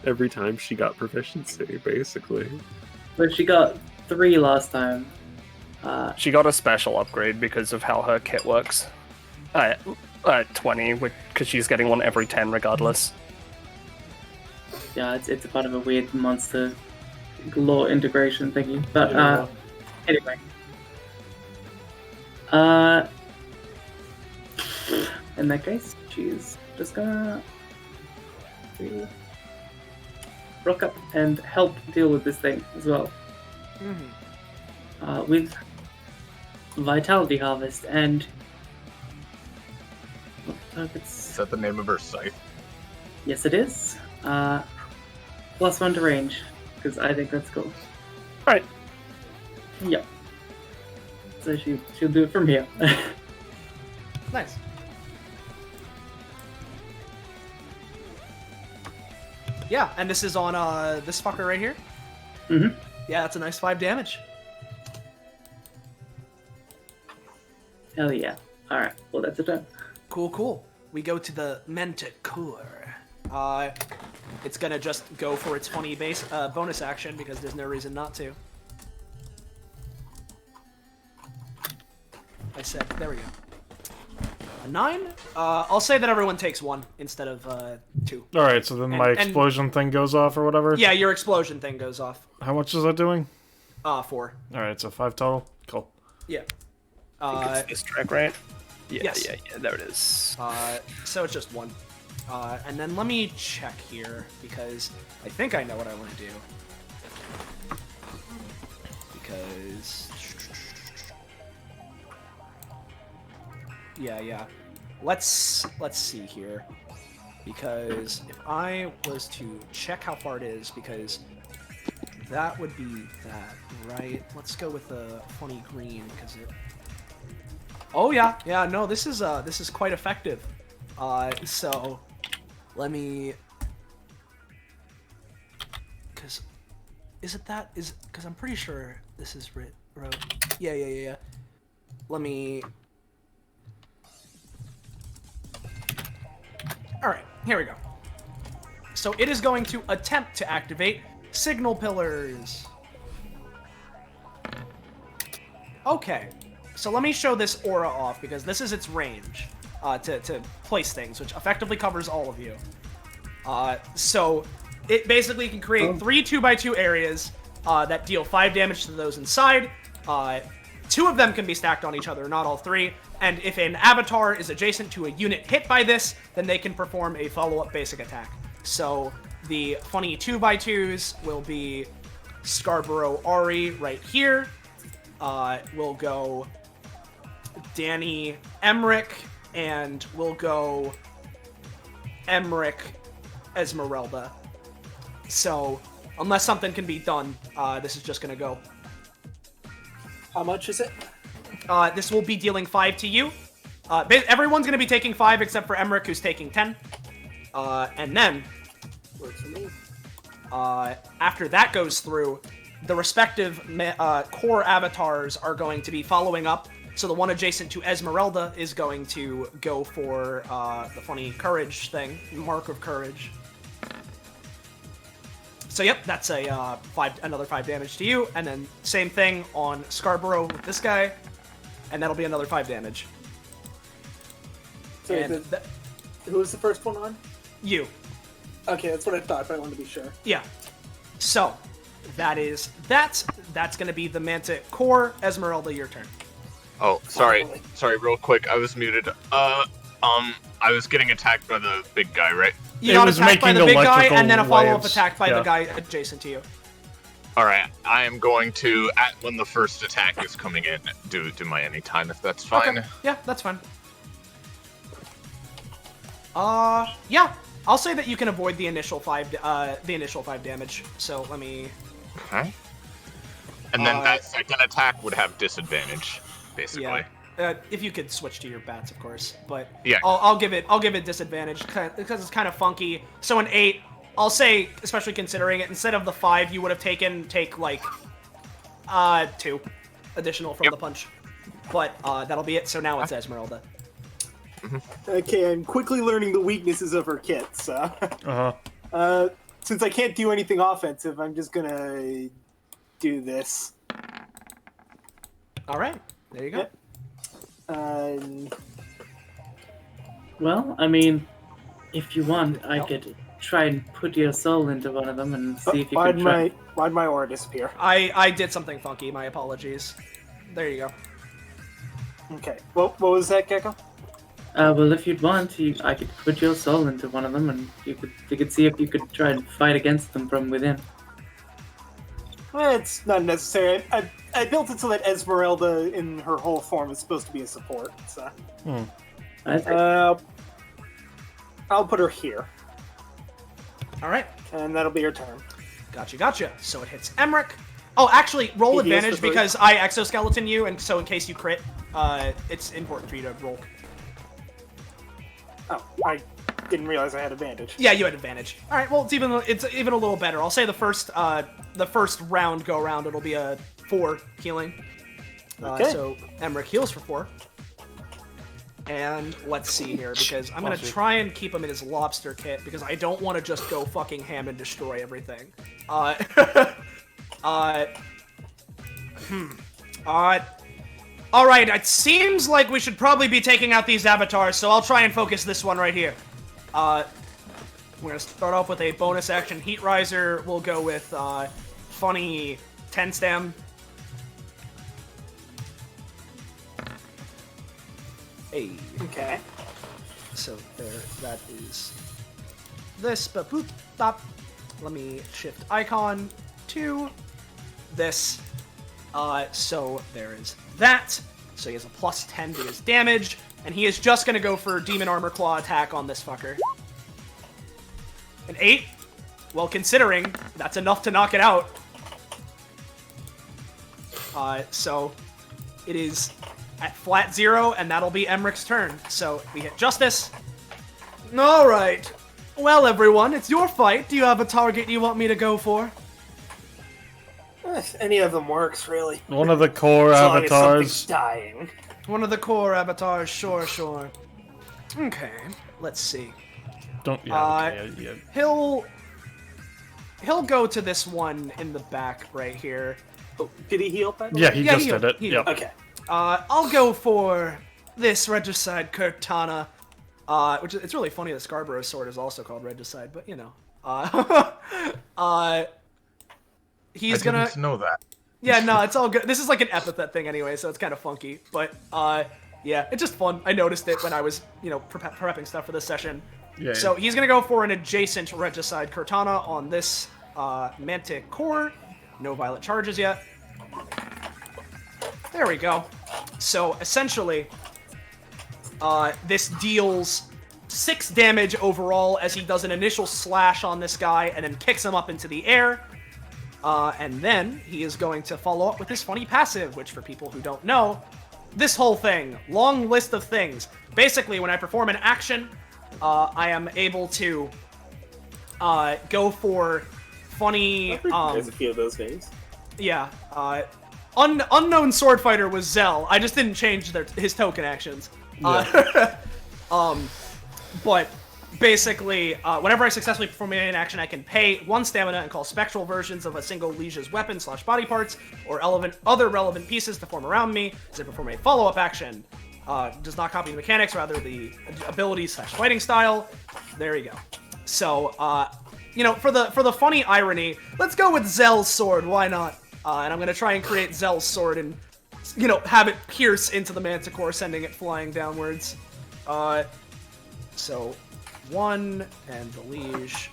[SPEAKER 4] every time she got proficiency, basically.
[SPEAKER 9] But she got 3 last time.
[SPEAKER 5] She got a special upgrade because of how her kit works. 20, because she's getting one every 10 regardless.
[SPEAKER 9] Yeah, it's a part of a weird monster lore integration thingy. But anyway. In that case, she's just gonna rock up and help deal with this thing as well. With Vitality Harvest and
[SPEAKER 1] Is that the name of her scythe?
[SPEAKER 9] yes, it is. +1 to range because I think that's cool.
[SPEAKER 5] Right.
[SPEAKER 9] Yep. So she'll do it from here.
[SPEAKER 2] Nice. Yeah, and this is on this fucker right here.
[SPEAKER 9] Mm-hmm.
[SPEAKER 2] Yeah, that's a nice 5 damage.
[SPEAKER 9] Hell yeah. Alright, well that's a turn.
[SPEAKER 2] Cool. We go to the Manticore. It's gonna just go for its funny base bonus action because there's no reason not to. I said, there we go. A 9? I'll say that everyone takes 1 instead of 2.
[SPEAKER 6] Alright, so then my explosion thing goes off or whatever?
[SPEAKER 2] Yeah, your explosion thing goes off.
[SPEAKER 6] How much is that doing?
[SPEAKER 2] 4.
[SPEAKER 6] Alright, so 5 total. Cool.
[SPEAKER 2] Yeah.
[SPEAKER 5] This track, right? Yeah,
[SPEAKER 2] yes.
[SPEAKER 5] yeah, there it is.
[SPEAKER 2] So it's just 1. And then let me check here, because I think I know what I want to do. Because... Yeah. Let's see here. Because if I was to check how far it is, because that would be that, right? Let's go with the funny green, because it... Oh yeah, no, this is quite effective. So let me, because because I'm pretty sure this is wrote. Yeah. Let me. All right, here we go. So it is going to attempt to activate signal pillars. Okay. So let me show this aura off, because this is its range to place things, which effectively covers all of you. So it basically can create 3 2x2 areas that deal 5 damage to those inside. 2 of them can be stacked on each other, not all 3. And if an avatar is adjacent to a unit hit by this, then they can perform a follow-up basic attack. So the funny 2x2s will be Scarborough Ari right here. We'll go Dani Emmerich, and we'll go Emmerich Esmerelda. So, unless something can be done, this is just gonna go.
[SPEAKER 10] How much is it?
[SPEAKER 2] This will be dealing 5 to you. Everyone's gonna be taking 5 except for Emmerich, who's taking 10. And then, after that goes through, the respective core avatars are going to be following up. So the one adjacent to Esmerelda is going to go for the funny courage thing, mark of courage. So yep, that's a another 5 damage to you, and then same thing on Scarborough with this guy, and that'll be another 5 damage.
[SPEAKER 10] So who was the first one on?
[SPEAKER 2] You.
[SPEAKER 10] Okay, that's what I thought, but I wanted to be sure.
[SPEAKER 2] Yeah. So that's gonna be the Manticore. Esmeralda, your turn.
[SPEAKER 1] Oh, sorry, real quick, I was muted. I was getting attacked by the big guy, right?
[SPEAKER 2] You got attacked by the big guy, and then a follow-up attack by the guy adjacent to you.
[SPEAKER 1] Alright, I am going to, when the first attack is coming in, do my anytime, if that's fine.
[SPEAKER 2] Okay. Yeah, that's fine. Yeah, I'll say that you can avoid the initial 5 damage, so let me...
[SPEAKER 1] Okay. And then that second attack would have disadvantage, basically.
[SPEAKER 2] Yeah. If you could switch to your bats, of course, but
[SPEAKER 1] yeah.
[SPEAKER 2] I'll give it disadvantage because it's kind of funky. So an 8 I'll say, especially considering it, instead of the 5 you would have take like 2 additional from the punch. But that'll be it. So now it's Esmerelda.
[SPEAKER 10] Okay, I'm quickly learning the weaknesses of her kit. So, since I can't do anything offensive, I'm just gonna do this.
[SPEAKER 2] All right, there you go.
[SPEAKER 9] Well, I mean, if you want, I could try and put your soul into one of them and see if you can try.
[SPEAKER 10] Why'd my aura disappear?
[SPEAKER 2] I did something funky. My apologies. There you go.
[SPEAKER 10] Okay. What was that, Gecko?
[SPEAKER 9] Well, if you'd want, I could put your soul into one of them, and you could see if you could try and fight against them from within.
[SPEAKER 10] Well, it's not necessary. I built it so that Esmerelda, in her whole form, is supposed to be a support. So, I'll put her here.
[SPEAKER 2] All right.
[SPEAKER 10] And that'll be her turn.
[SPEAKER 2] Gotcha. So it hits Emmerich. Oh, actually, roll
[SPEAKER 10] He
[SPEAKER 2] advantage because I exoskeleton you, and so in case you crit, it's important for you to roll.
[SPEAKER 10] Oh, I didn't realize I had advantage.
[SPEAKER 2] Yeah, you had advantage. All right, well, it's even a little better. I'll say the first round go around, it'll be a 4 healing.
[SPEAKER 10] Okay.
[SPEAKER 2] So Emmerich heals for 4. And let's see here, because I'm gonna try and keep him in his lobster kit because I don't want to just go fucking ham and destroy everything. Alright, it seems like we should probably be taking out these avatars, so I'll try and focus this one right here. We're gonna start off with a bonus action Heat Riser. We'll go with, funny 10 stem. Hey.
[SPEAKER 10] Okay.
[SPEAKER 2] So there, that is this, but boop, stop. Let me shift icon to this. So there is that. So he has a plus 10 to his damage, and he is just gonna go for Demon Armor Claw attack on this fucker. An 8? Well, considering, that's enough to knock it out. So it is at flat 0, and that'll be Emmerich's turn. So we hit Justice. Alright. Well, everyone, it's your fight. Do you have a target you want me to go for?
[SPEAKER 10] Any of them works, really.
[SPEAKER 6] One of the core
[SPEAKER 10] As long as
[SPEAKER 6] avatars.
[SPEAKER 10] something's dying.
[SPEAKER 2] One of the core avatars, sure. Okay, let's see. He'll go to this one in the back right here.
[SPEAKER 10] Oh, did he heal? By the
[SPEAKER 6] Yeah,
[SPEAKER 10] way?
[SPEAKER 6] he just did it. Yep.
[SPEAKER 10] Okay.
[SPEAKER 2] I'll go for this Regicide Cortana, which it's really funny that Scarborough's sword is also called Regicide, but you know. He's gonna.
[SPEAKER 1] I didn't know that.
[SPEAKER 2] Yeah, no, it's all good. This is like an epithet thing anyway, so it's kind of funky. But yeah, it's just fun. I noticed it when I was, prepping stuff for this session.
[SPEAKER 6] Yeah.
[SPEAKER 2] So he's gonna go for an adjacent Regicide Cortana on this Mantic core. No violet charges yet. There we go. So essentially, this deals 6 damage overall as he does an initial slash on this guy and then kicks him up into the air. And then he is going to follow up with this funny passive, which for people who don't know, this whole thing, long list of things. Basically, when I perform an action, I am able to go for funny...
[SPEAKER 10] There's a few of those names.
[SPEAKER 2] Yeah. Unknown Sword Fighter was Zell. I just didn't change his token actions.
[SPEAKER 6] Yeah.
[SPEAKER 2] But basically, whenever I successfully perform an action, I can pay 1 stamina and call spectral versions of a single liege's weapon / body parts or other relevant pieces to form around me as I perform a follow-up action. Does not copy the mechanics, rather the abilities / fighting style. There you go. So, for the funny irony, let's go with Zell's sword. Why not? And I'm gonna try and create Zell's sword and, have it pierce into the Manticore, sending it flying downwards. So 1 and the liege.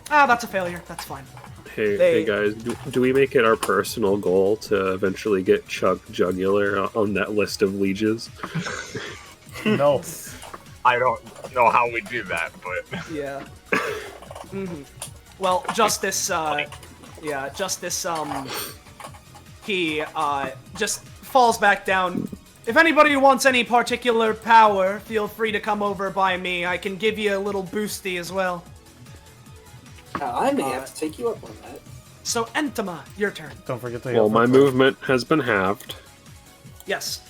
[SPEAKER 2] That's a failure. That's fine.
[SPEAKER 4] Hey guys, do we make it our personal goal to eventually get Chuck Jugular on that list of lieges?
[SPEAKER 6] No.
[SPEAKER 1] I don't know how we do that, but...
[SPEAKER 2] Yeah. Well, Justice, he, just falls back down. If anybody wants any particular power, feel free to come over by me. I can give you a little boosty as well.
[SPEAKER 10] I may have to take you up on that.
[SPEAKER 2] So, Entoma, your turn.
[SPEAKER 6] Don't forget to
[SPEAKER 4] Well, my movement has been halved,
[SPEAKER 2] Yes.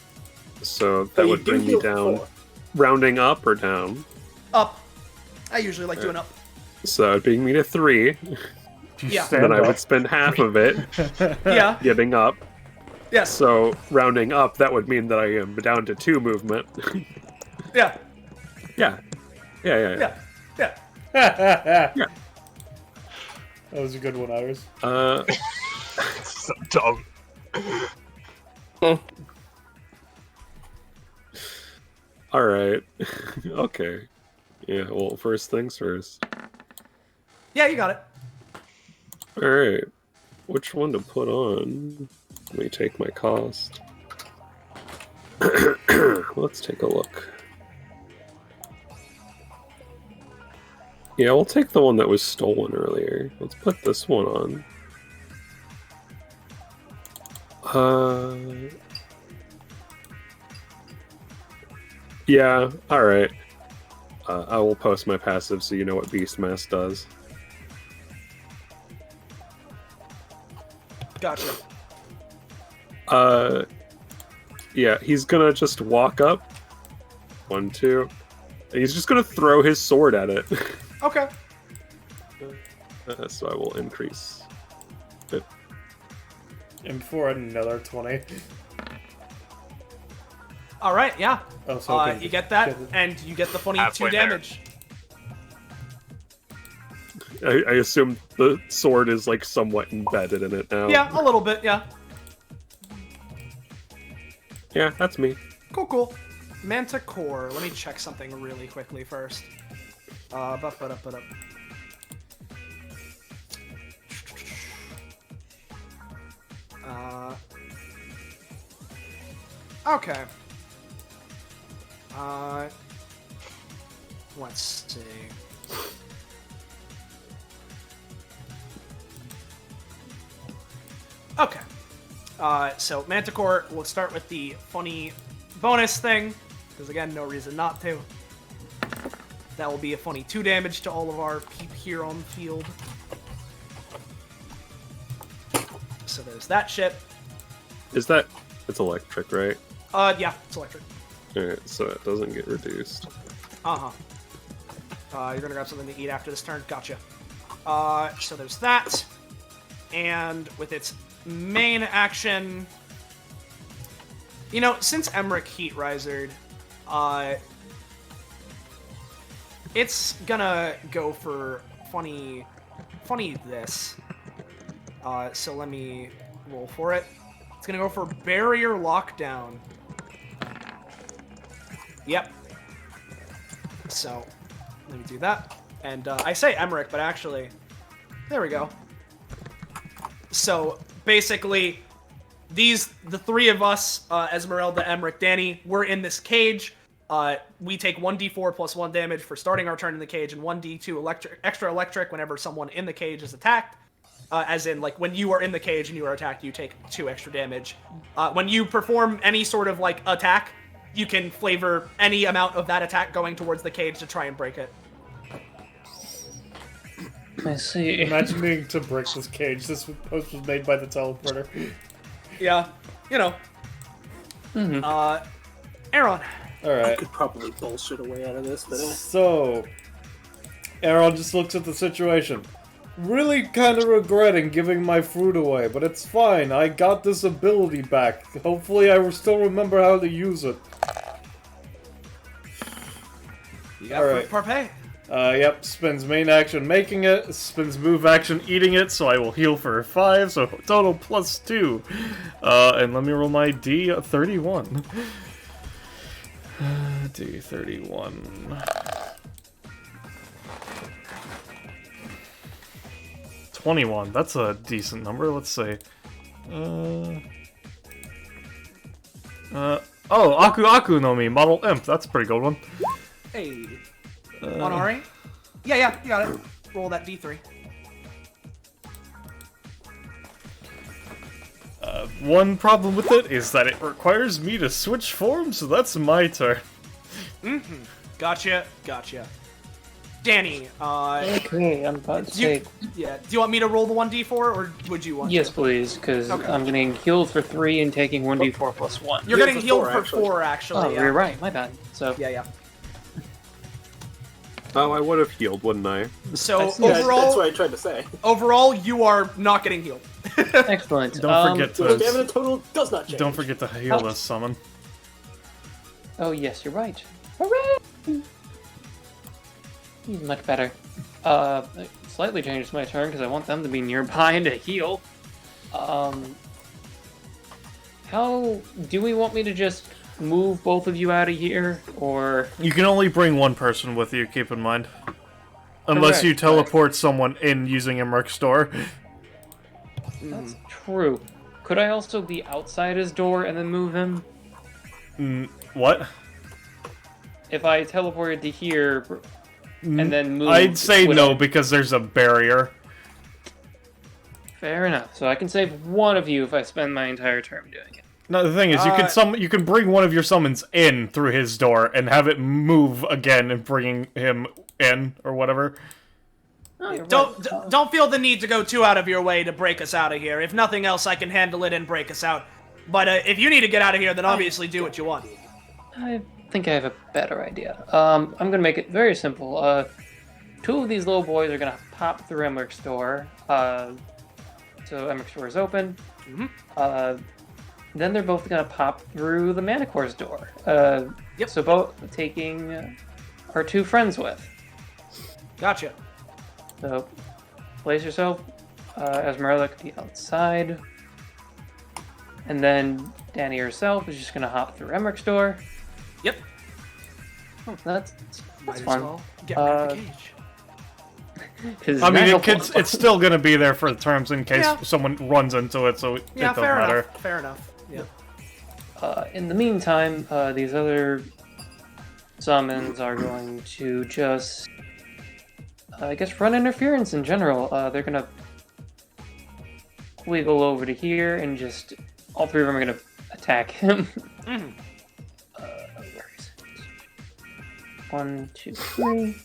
[SPEAKER 4] so that
[SPEAKER 10] But you
[SPEAKER 4] would
[SPEAKER 10] do
[SPEAKER 4] bring me
[SPEAKER 10] heal
[SPEAKER 4] down.
[SPEAKER 10] before.
[SPEAKER 4] Rounding up or down?
[SPEAKER 2] Up. I usually like doing up.
[SPEAKER 4] So that would bring me to 3.
[SPEAKER 2] Yeah.
[SPEAKER 4] Then I would spend half of it
[SPEAKER 2] Yeah.
[SPEAKER 4] getting up.
[SPEAKER 2] Yes.
[SPEAKER 4] So rounding up, that would mean that I am down to 2 movement.
[SPEAKER 2] Yeah.
[SPEAKER 4] Yeah.
[SPEAKER 2] Yeah. Yeah.
[SPEAKER 11] Yeah. That was a good one, Iris.
[SPEAKER 1] So dumb.
[SPEAKER 4] Alright. Okay. Yeah, well, first things first.
[SPEAKER 2] Yeah, you got it.
[SPEAKER 4] Alright. Which one to put on? Let me take my cost. Let's take a look. Yeah, we'll take the one that was stolen earlier. Let's put this one on. Yeah, alright. I will post my passive so you know what Beastmass does.
[SPEAKER 2] Gotcha.
[SPEAKER 4] Yeah, he's gonna just walk up. 1, 2. And he's just gonna throw his sword at it.
[SPEAKER 2] Okay.
[SPEAKER 4] So I will increase it.
[SPEAKER 11] And before another 20.
[SPEAKER 2] All right. Yeah.
[SPEAKER 11] Oh, so
[SPEAKER 2] You get that, and you get the funny 2
[SPEAKER 1] Halfway there.
[SPEAKER 2] damage.
[SPEAKER 4] I assume the sword is like somewhat embedded in it now.
[SPEAKER 2] Yeah, a little bit. Yeah.
[SPEAKER 4] Yeah, that's me.
[SPEAKER 2] Cool. Manticore. Let me check something really quickly first. Okay. Let's see. Okay. So Manticore, we'll start with the funny bonus thing, because again, no reason not to. That will be a funny 2 damage to all of our peep here on the field. So there's that shit.
[SPEAKER 4] Is that... It's electric, right?
[SPEAKER 2] Yeah, it's electric.
[SPEAKER 4] Alright, so it doesn't get reduced.
[SPEAKER 2] Uh-huh. You're gonna grab something to eat after this turn? Gotcha. So there's that. And with its main action... You know, since Emmerich Heat Risered, it's gonna go for funny this. So let me roll for it. It's gonna go for Barrier Lockdown. Yep. So, let me do that. And I say Emmerich, but actually, there we go. So, basically, the 3 of us, Esmerelda, Emmerich, Dani, we're in this cage. We take 1d4 plus 1 damage for starting our turn in the cage, and 1d2 extra electric whenever someone in the cage is attacked. As in, like, when you are in the cage and you are attacked, you take 2 extra damage. When you perform any sort of, like, attack, you can flavor any amount of that attack going towards the cage to try and break it.
[SPEAKER 14] I see.
[SPEAKER 11] Imagine needing to break this cage. This post was made by the teleporter.
[SPEAKER 2] Yeah, you know. Aeron.
[SPEAKER 11] Alright.
[SPEAKER 10] I could probably bullshit a way out of this, but
[SPEAKER 11] So, Aeron just looks at the situation. Really kind of regretting giving my fruit away, but it's fine. I got this ability back. Hopefully I will still remember how to use it.
[SPEAKER 2] Alright. Parpay.
[SPEAKER 11] Yep, spends main action making it, spends move action eating it, so I will heal for 5, so total plus 2. And let me roll my D31. D31. 21. That's a decent number. Let's see. Aku Noumi, Model Imp. That's a pretty good one.
[SPEAKER 2] Hey. On Ari? Yeah, you got it. Roll that d3.
[SPEAKER 11] One problem with it is that it requires me to switch forms, so that's my turn.
[SPEAKER 2] Gotcha. Danny,
[SPEAKER 14] Okay, I'm about to
[SPEAKER 2] do you,
[SPEAKER 14] say
[SPEAKER 2] yeah. Do you want me to roll the 1d4, or would you want?
[SPEAKER 14] yes,
[SPEAKER 2] to?
[SPEAKER 14] please, because
[SPEAKER 2] Okay.
[SPEAKER 14] I'm getting healed for 3 and taking 1d4 plus 1.
[SPEAKER 2] You're getting healed
[SPEAKER 10] four,
[SPEAKER 2] for
[SPEAKER 10] actually.
[SPEAKER 2] 4, actually.
[SPEAKER 14] Oh,
[SPEAKER 2] yeah.
[SPEAKER 14] you're right. My bad. So
[SPEAKER 2] Yeah.
[SPEAKER 4] Oh, I would have healed, wouldn't I?
[SPEAKER 2] So
[SPEAKER 10] Yeah, that's
[SPEAKER 2] overall,
[SPEAKER 10] what I tried to say.
[SPEAKER 2] overall, you are not getting healed.
[SPEAKER 14] excellent.
[SPEAKER 6] Don't forget
[SPEAKER 10] The
[SPEAKER 6] to
[SPEAKER 10] stamina total does not change.
[SPEAKER 6] don't forget to heal this summon.
[SPEAKER 14] Oh yes, you're right. Hooray! He's much better. It slightly changes my turn because I want them to be nearby to heal. How do we want me to just move both of you out of here, or
[SPEAKER 6] You can only bring one person with you, keep in mind. Unless
[SPEAKER 14] Correct,
[SPEAKER 6] you teleport someone in using a Merc store.
[SPEAKER 14] that's true? Could I also be outside his door and then move him?
[SPEAKER 6] What?
[SPEAKER 14] If I teleported to here and then move,
[SPEAKER 6] I'd say
[SPEAKER 14] would
[SPEAKER 6] no,
[SPEAKER 14] I-
[SPEAKER 6] because there's a barrier.
[SPEAKER 14] Fair enough. So I can save one of you if I spend my entire turn doing it.
[SPEAKER 6] No, the thing is, you can bring one of your summons in through his door and have it move again and bringing him in or whatever.
[SPEAKER 14] Oh, you're
[SPEAKER 2] Don't
[SPEAKER 14] right.
[SPEAKER 2] don't feel the need to go too out of your way to break us out of here. If nothing else, I can handle it and break us out. But if you need to get out of here, then obviously do what you want.
[SPEAKER 14] I think I have a better idea. I'm gonna make it very simple. 2 of these little boys are gonna pop through Emmerich's door. So Emmerich's door is open. Then they're both gonna pop through the Manicore's door.
[SPEAKER 2] Yep.
[SPEAKER 14] So both taking our 2 friends with.
[SPEAKER 2] Gotcha.
[SPEAKER 14] So place yourself. Esmerelda could be outside. And then Dani herself is just gonna hop through Emmerich's door.
[SPEAKER 2] Yep.
[SPEAKER 14] That's
[SPEAKER 2] Might as
[SPEAKER 14] fun.
[SPEAKER 2] well get rid of the cage.
[SPEAKER 14] 'Cause
[SPEAKER 6] I mean,
[SPEAKER 14] Manifold-
[SPEAKER 6] it's still gonna be there for the terms in case
[SPEAKER 2] Yeah.
[SPEAKER 6] someone runs into it, so it
[SPEAKER 2] Yeah,
[SPEAKER 6] doesn't
[SPEAKER 2] fair
[SPEAKER 6] matter.
[SPEAKER 2] enough. Fair enough. Yeah.
[SPEAKER 14] In the meantime, these other summons are going to just, I guess, run interference in general. They're gonna wiggle over to here and just, all 3 of them are gonna attack him. Where is it? 1, 2, 3.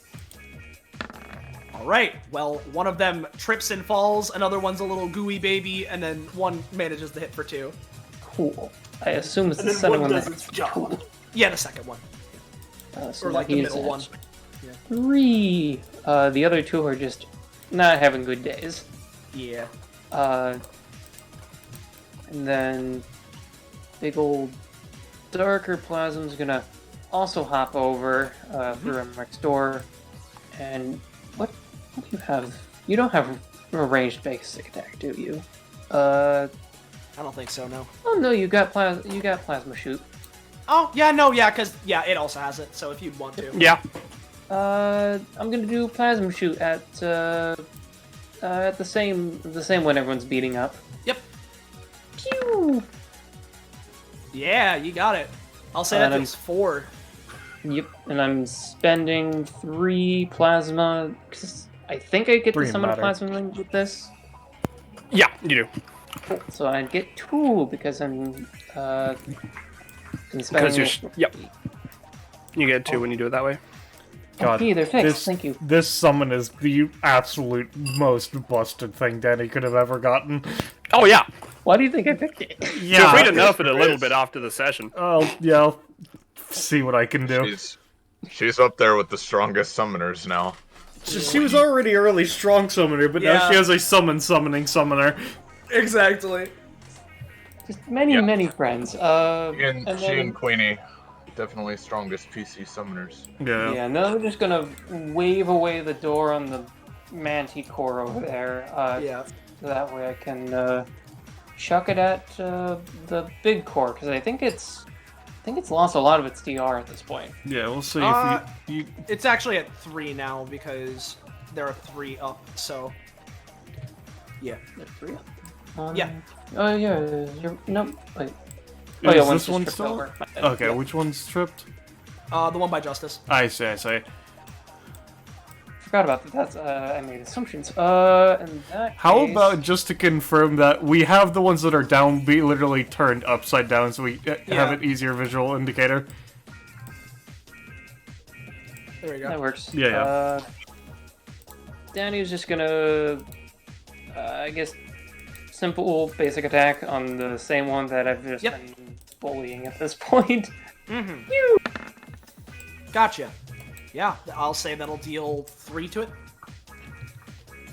[SPEAKER 2] All right. Well, one of them trips and falls. Another one's a little gooey baby, and then one manages to hit for 2.
[SPEAKER 14] Cool. I assume it's
[SPEAKER 10] And
[SPEAKER 14] the
[SPEAKER 10] then
[SPEAKER 14] second
[SPEAKER 10] one
[SPEAKER 14] one.
[SPEAKER 10] does its job.
[SPEAKER 2] Yeah, the second one,
[SPEAKER 14] So
[SPEAKER 2] or like the
[SPEAKER 14] he's
[SPEAKER 2] middle
[SPEAKER 14] at
[SPEAKER 2] one.
[SPEAKER 14] 3. The other 2 are just not having good days.
[SPEAKER 2] Yeah.
[SPEAKER 14] And then big old darker plasm's gonna also hop over through Emmerich's door. And what do you have? You don't have a ranged basic attack, do you?
[SPEAKER 2] I don't think so. No.
[SPEAKER 14] Oh no, you got plasma shoot.
[SPEAKER 2] Oh yeah, no, yeah, because it also has it. So if you'd want to.
[SPEAKER 5] Yeah.
[SPEAKER 14] I'm gonna do plasma shoot at the same one everyone's beating up.
[SPEAKER 2] Yep.
[SPEAKER 14] Pew!
[SPEAKER 2] Yeah, you got it. I'll say
[SPEAKER 14] And
[SPEAKER 2] that
[SPEAKER 14] I'm-
[SPEAKER 2] takes 4.
[SPEAKER 14] Yep, and I'm spending 3 plasma. 'Cause I think I get to
[SPEAKER 6] Three
[SPEAKER 14] summon a
[SPEAKER 6] matter.
[SPEAKER 14] plasma with this.
[SPEAKER 5] Yeah, you do.
[SPEAKER 14] Cool. So I get 2 because I'm
[SPEAKER 5] Because
[SPEAKER 14] spending.
[SPEAKER 5] you're. Yep. You get 2 when you do it that way.
[SPEAKER 6] God,
[SPEAKER 14] Okay, they're fixed.
[SPEAKER 6] this,
[SPEAKER 14] Thank you.
[SPEAKER 6] This summon is the absolute most busted thing Dani could have ever gotten.
[SPEAKER 5] Oh yeah.
[SPEAKER 14] Why do you think I picked it?
[SPEAKER 5] Feel free to nerf it a little bit after the session.
[SPEAKER 6] I'll see what I can do.
[SPEAKER 1] She's up there with the strongest summoners now.
[SPEAKER 6] She was already early strong summoner, but now
[SPEAKER 2] Yeah.
[SPEAKER 6] she has a summoning summoner.
[SPEAKER 2] Exactly.
[SPEAKER 14] Just many friends.
[SPEAKER 1] And
[SPEAKER 14] and
[SPEAKER 1] she
[SPEAKER 14] then,
[SPEAKER 1] and Queenie, definitely strongest PC summoners.
[SPEAKER 14] yeah, no, I'm just gonna wave away the door on the Manticore over there.
[SPEAKER 2] Yeah.
[SPEAKER 14] So that way I can chuck it at the big core because I think it's lost a lot of its DR at this point.
[SPEAKER 6] Yeah, we'll see
[SPEAKER 2] if
[SPEAKER 6] you
[SPEAKER 2] It's actually at 3 now because there are 3 up. So. Yeah.
[SPEAKER 14] There's 3 up.
[SPEAKER 2] Yeah.
[SPEAKER 14] Oh yeah. Nope. Wait.
[SPEAKER 6] Is
[SPEAKER 14] one's
[SPEAKER 6] this
[SPEAKER 14] just
[SPEAKER 6] one
[SPEAKER 14] tripped
[SPEAKER 6] still?
[SPEAKER 14] over.
[SPEAKER 6] Okay,
[SPEAKER 14] Yeah.
[SPEAKER 6] which one's tripped?
[SPEAKER 2] The one by Justice.
[SPEAKER 6] I see.
[SPEAKER 14] Forgot about that. That's I made assumptions. In that
[SPEAKER 6] How
[SPEAKER 14] case,
[SPEAKER 6] about just to confirm that we have the ones that are down be literally turned upside down so we have an easier visual indicator?
[SPEAKER 2] There we go.
[SPEAKER 14] that works?
[SPEAKER 6] Yeah.
[SPEAKER 14] Dani's just gonna, I guess, simple basic attack on the same one that I've just been bullying at this point.
[SPEAKER 2] Mm-hmm. Gotcha. Yeah, I'll say that'll deal 3 to it.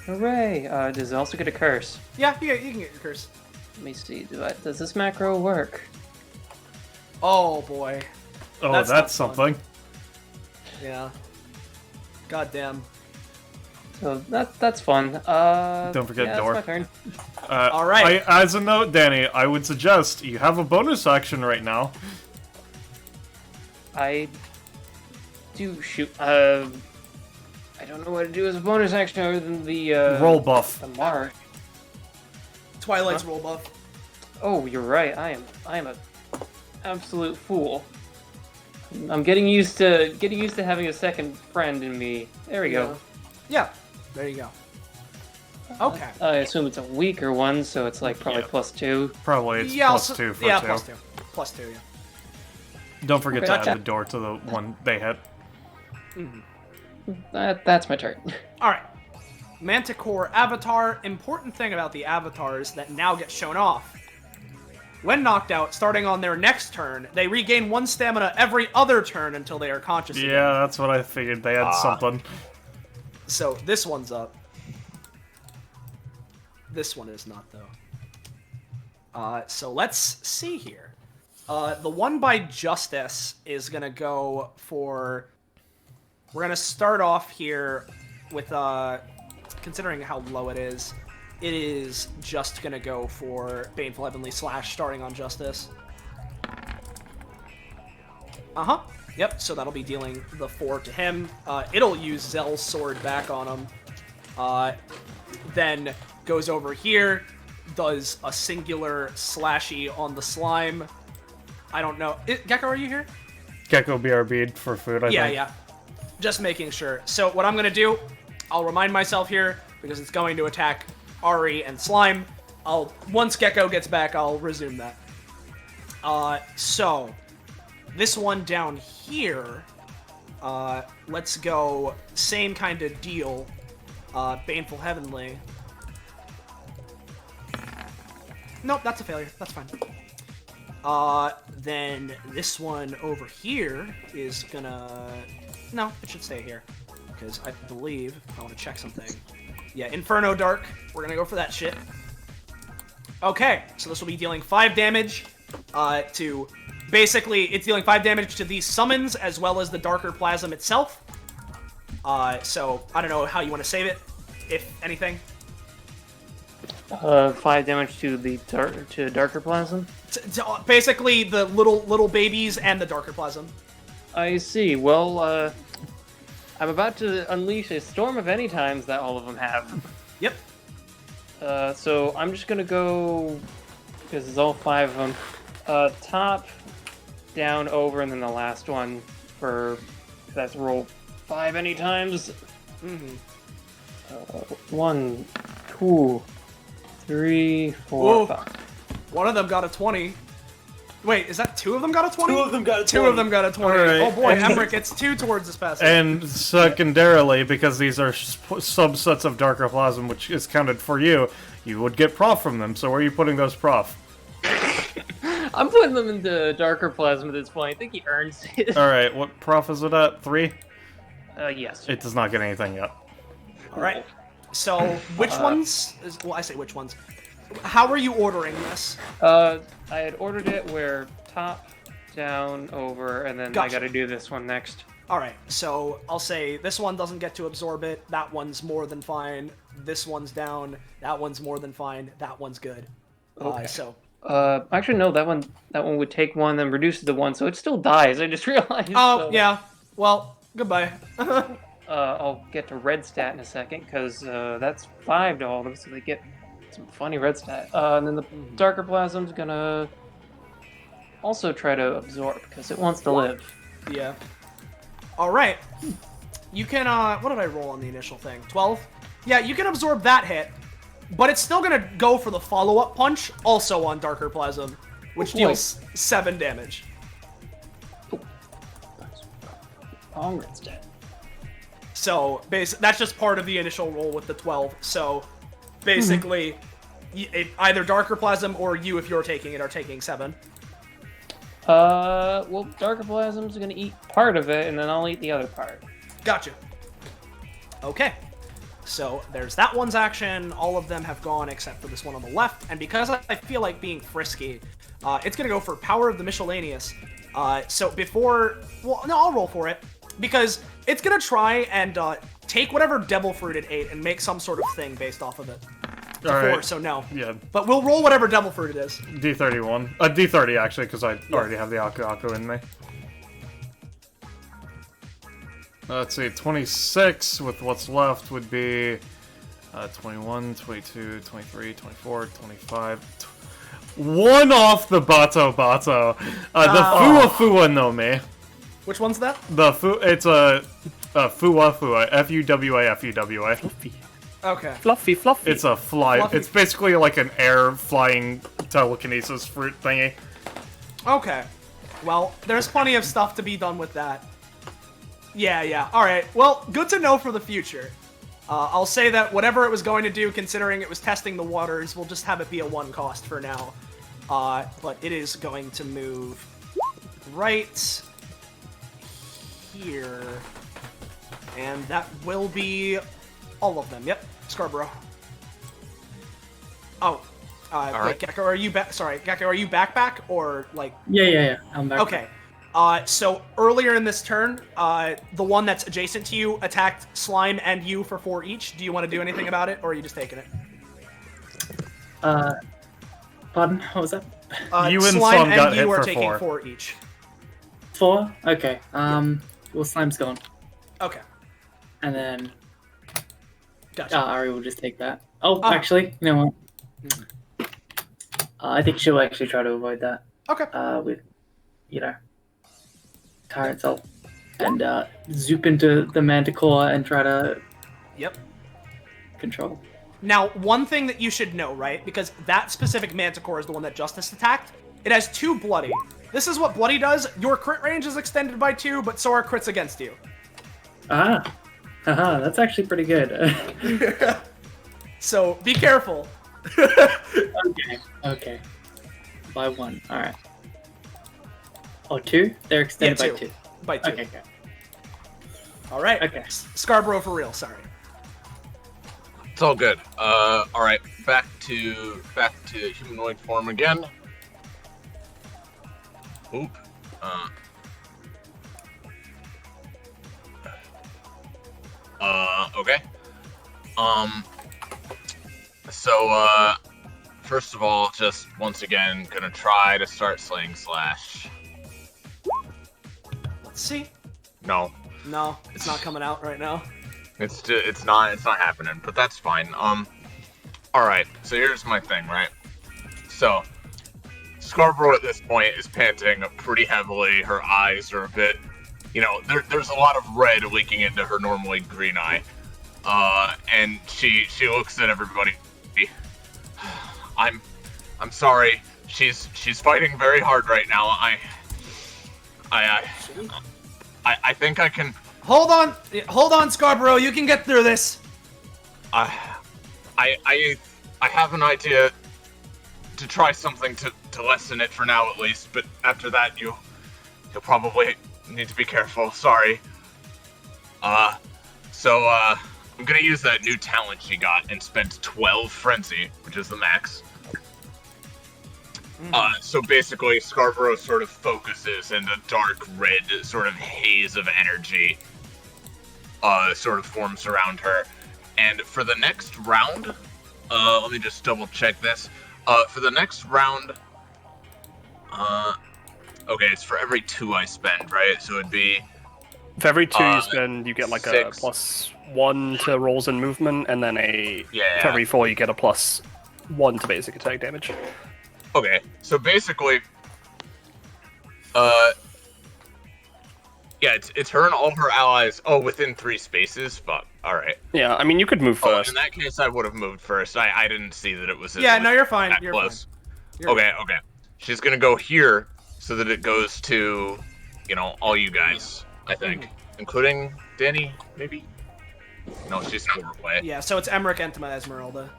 [SPEAKER 14] Hooray! Does it also get a curse?
[SPEAKER 2] Yeah, you can get your curse.
[SPEAKER 14] Let me see. Does this macro work?
[SPEAKER 2] Oh boy.
[SPEAKER 6] Oh, that's something.
[SPEAKER 2] Yeah. Goddamn.
[SPEAKER 14] So that's fun.
[SPEAKER 6] Don't forget door.
[SPEAKER 14] That's my turn.
[SPEAKER 2] All right.
[SPEAKER 6] As a note, Dani, I would suggest you have a bonus action right now.
[SPEAKER 14] I do shoot. I don't know what to do as a bonus action other than the
[SPEAKER 6] roll buff.
[SPEAKER 14] The mark.
[SPEAKER 2] Twilight's roll buff.
[SPEAKER 14] Oh, you're right. I am a absolute fool. I'm getting used to having a second friend in me. There we go.
[SPEAKER 2] Yeah. There you go. Okay.
[SPEAKER 14] I assume it's a weaker one, so it's like probably +2.
[SPEAKER 6] Probably it's +2 for 2.
[SPEAKER 2] +2. +2, yeah.
[SPEAKER 6] Don't forget to add the door to the one they hit.
[SPEAKER 2] Mm-hmm.
[SPEAKER 14] That's my turn.
[SPEAKER 2] Alright. Manticore Avatar. Important thing about the avatars that now get shown off. When knocked out, starting on their next turn, they regain 1 stamina every other turn until they are conscious again.
[SPEAKER 6] Yeah, that's what I figured. They had something.
[SPEAKER 2] So, this one's up. This one is not, though. So let's see here. The one by Justice is gonna go for... We're gonna start off here with, considering how low it is just gonna go for Baneful Heavenly Slash starting on Justice. Uh-huh. Yep, so that'll be dealing the 4 to him. It'll use Zell's sword back on him. Then goes over here, does a singular slashy on the slime. I don't know. Gecko, are you here?
[SPEAKER 6] Gecko BRB'd for food, I think.
[SPEAKER 2] Yeah. Just making sure. So what I'm going to do, I'll remind myself here, because it's going to attack Ari and Slime. Once Gecko gets back, I'll resume that. So, this one down here, let's go same kind of deal. Baneful Heavenly. Nope, that's a failure. That's fine. Then this one over here is gonna... No, it should stay here. Because I believe, I want to check something. Yeah, Inferno Dark. We're gonna go for that shit. Okay, so this will be dealing 5 damage to... Basically, it's dealing 5 damage to these summons, as well as the Darker Plasm itself. So, I don't know how you want to save it, if anything.
[SPEAKER 14] 5 damage to the Darker Plasm?
[SPEAKER 2] Basically, the little babies and the Darker Plasm.
[SPEAKER 14] I see. Well, I'm about to unleash a storm of any times that all of them have.
[SPEAKER 2] Yep.
[SPEAKER 14] So I'm just gonna go, because it's all 5 of them. Top, down, over, and then the last one for, that's roll 5 any times.
[SPEAKER 2] Mm-hmm.
[SPEAKER 14] 1, 2, 3, 4, 5.
[SPEAKER 2] One of them got a 20. Wait, is that 2 of them got a 20?
[SPEAKER 10] 2 of them got a 20.
[SPEAKER 2] 2 of them got a 20.
[SPEAKER 6] Right.
[SPEAKER 2] Oh boy, Emmerich gets 2 towards this passive.
[SPEAKER 6] And secondarily, because these are subsets of Darker Plasm, which is counted for you, you would get prof from them. So where are you putting those prof?
[SPEAKER 14] I'm putting them into Darker Plasm at this point. I think he earns it.
[SPEAKER 6] Alright, what prof is it at? 3?
[SPEAKER 14] Yes.
[SPEAKER 6] It does not get anything yet.
[SPEAKER 2] Alright. So, which ones? Well, I say which ones. How are you ordering this?
[SPEAKER 14] I had ordered it where top, down, over, and then
[SPEAKER 2] Gotcha.
[SPEAKER 14] I gotta do this one next.
[SPEAKER 2] Alright, so I'll say this one doesn't get to absorb it, that one's more than fine, this one's down, that one's more than fine, that one's good.
[SPEAKER 14] Okay.
[SPEAKER 2] So...
[SPEAKER 14] actually no, that one would take 1, then reduce it to 1, so it still dies, I just realized.
[SPEAKER 2] Oh,
[SPEAKER 14] so.
[SPEAKER 2] yeah. Well, goodbye.
[SPEAKER 14] I'll get to red stat in a second, because that's 5 to all of them, so they get some funny red stat. And then the Darker Plasm's gonna also try to absorb, because it wants to live.
[SPEAKER 2] Yeah. Alright. You can, what did I roll on the initial thing? 12? Yeah, you can absorb that hit, but it's still gonna go for the follow-up punch, also on Darker Plasm, which deals 7 damage.
[SPEAKER 14] Red stat.
[SPEAKER 2] So that's just part of the initial roll with the 12. So basically, either Darker Plasm or you, if you're taking it, are taking 7.
[SPEAKER 14] Well, Darker Plasm's gonna eat part of it, and then I'll eat the other part.
[SPEAKER 2] Gotcha. Okay. So there's that one's action. All of them have gone except for this one on the left. And because I feel like being frisky, it's going to go for Power of the Miscellaneous. So before... Well, no, I'll roll for it. Because it's going to try and take whatever Devil Fruit it ate and make some sort of thing based off of it. All right. So no.
[SPEAKER 6] Yeah.
[SPEAKER 2] But we'll roll whatever Devil Fruit it is.
[SPEAKER 6] D31. D30, actually, because I already have the Aku in me. Let's see, 26 with what's left would be 21, 22, 23, 24, 25. One off the Bato. The Fua Noumi.
[SPEAKER 2] Which one's that?
[SPEAKER 6] It's a Fua, F-U-W-A.
[SPEAKER 2] Okay.
[SPEAKER 5] Fluffy.
[SPEAKER 6] It's a fly.
[SPEAKER 2] Fluffy.
[SPEAKER 6] It's basically like an air flying telekinesis fruit thingy.
[SPEAKER 2] Okay. Well, there's plenty of stuff to be done with that. Yeah. Alright, well, good to know for the future. I'll say that whatever it was going to do, considering it was testing the waters, we'll just have it be a 1 cost for now. But it is going to move right here. And that will be all of them. Yep, Scarborough. Oh, wait,
[SPEAKER 1] right.
[SPEAKER 2] Gecko, are you back? Sorry, Gecko, are you back, or like?
[SPEAKER 9] Yeah. I'm back.
[SPEAKER 2] Okay. So earlier in this turn, the one that's adjacent to you attacked Slime and you for 4 each. Do you want to do anything about it, or are you just taking it?
[SPEAKER 9] Pardon? What was that?
[SPEAKER 6] You and
[SPEAKER 2] Slime
[SPEAKER 6] Slime got
[SPEAKER 2] and
[SPEAKER 6] hit
[SPEAKER 2] you are
[SPEAKER 6] for
[SPEAKER 2] taking
[SPEAKER 6] 4.
[SPEAKER 2] 4 each.
[SPEAKER 9] 4? Okay. Well, Slime's gone.
[SPEAKER 2] Okay.
[SPEAKER 9] And then
[SPEAKER 2] Gotcha.
[SPEAKER 9] Ari will just take that. Oh, actually, you know what? I think she'll actually try to avoid that.
[SPEAKER 2] Okay.
[SPEAKER 9] With, tire itself and zoop into the Manticore and try to control.
[SPEAKER 2] Now, one thing that you should know, right? Because that specific Manticore is the one that Justice attacked. It has 2 Bloody. This is what Bloody does. Your crit range is extended by 2, but so are crits against you.
[SPEAKER 9] That's actually pretty good.
[SPEAKER 2] So, be careful.
[SPEAKER 9] Okay. By 1, alright. Oh, 2? They're extended
[SPEAKER 2] Yeah,
[SPEAKER 9] by 2.
[SPEAKER 2] By 2.
[SPEAKER 9] Okay.
[SPEAKER 2] Alright.
[SPEAKER 9] Okay.
[SPEAKER 2] Scarborough for real, sorry.
[SPEAKER 1] It's all good. Alright, back to humanoid form again. Oop. Okay. So, first of all, just once again, gonna try to start Slaying Slash.
[SPEAKER 2] Let's see.
[SPEAKER 1] No,
[SPEAKER 2] it's not coming out right now.
[SPEAKER 1] it's not happening, but that's fine. Alright, so here's my thing, right? So, Scarborough at this point is panting pretty heavily. Her eyes are a bit, there's a lot of red leaking into her normally green eye. And she looks at everybody. I'm sorry. She's fighting very hard right now. I think I can.
[SPEAKER 2] Hold on, Scarborough. You can get through this.
[SPEAKER 1] I have an idea to try something to lessen it for now at least, but after that you'll probably need to be careful. Sorry. So I'm gonna use that new talent she got and spend 12 frenzy, which is the max. So basically, Scarborough sort of focuses, and a dark red sort of haze of energy sort of forms around her. And for the next round, let me just double check this. For the next round, okay, it's for every 2 I spend, right? So it'd be...
[SPEAKER 5] For every 2 you spend, you get like
[SPEAKER 1] 6.
[SPEAKER 5] a +1 to rolls and movement, and then for every 4 you get a +1 to basic attack damage.
[SPEAKER 1] Okay, so basically, yeah, it's her and all her allies. Oh, within 3 spaces. Fuck. All right.
[SPEAKER 5] Yeah, I mean you could move first.
[SPEAKER 1] In that case, I would have moved first. I didn't see that it was.
[SPEAKER 2] Yeah, no, you're fine.
[SPEAKER 1] That
[SPEAKER 2] You're
[SPEAKER 1] close.
[SPEAKER 2] fine.
[SPEAKER 1] Okay. She's gonna go here so that it goes to, all you guys. I think, including Dani, maybe. No, she's 4 away.
[SPEAKER 2] Yeah, so it's Emmerich, Entoma, Esmerelda.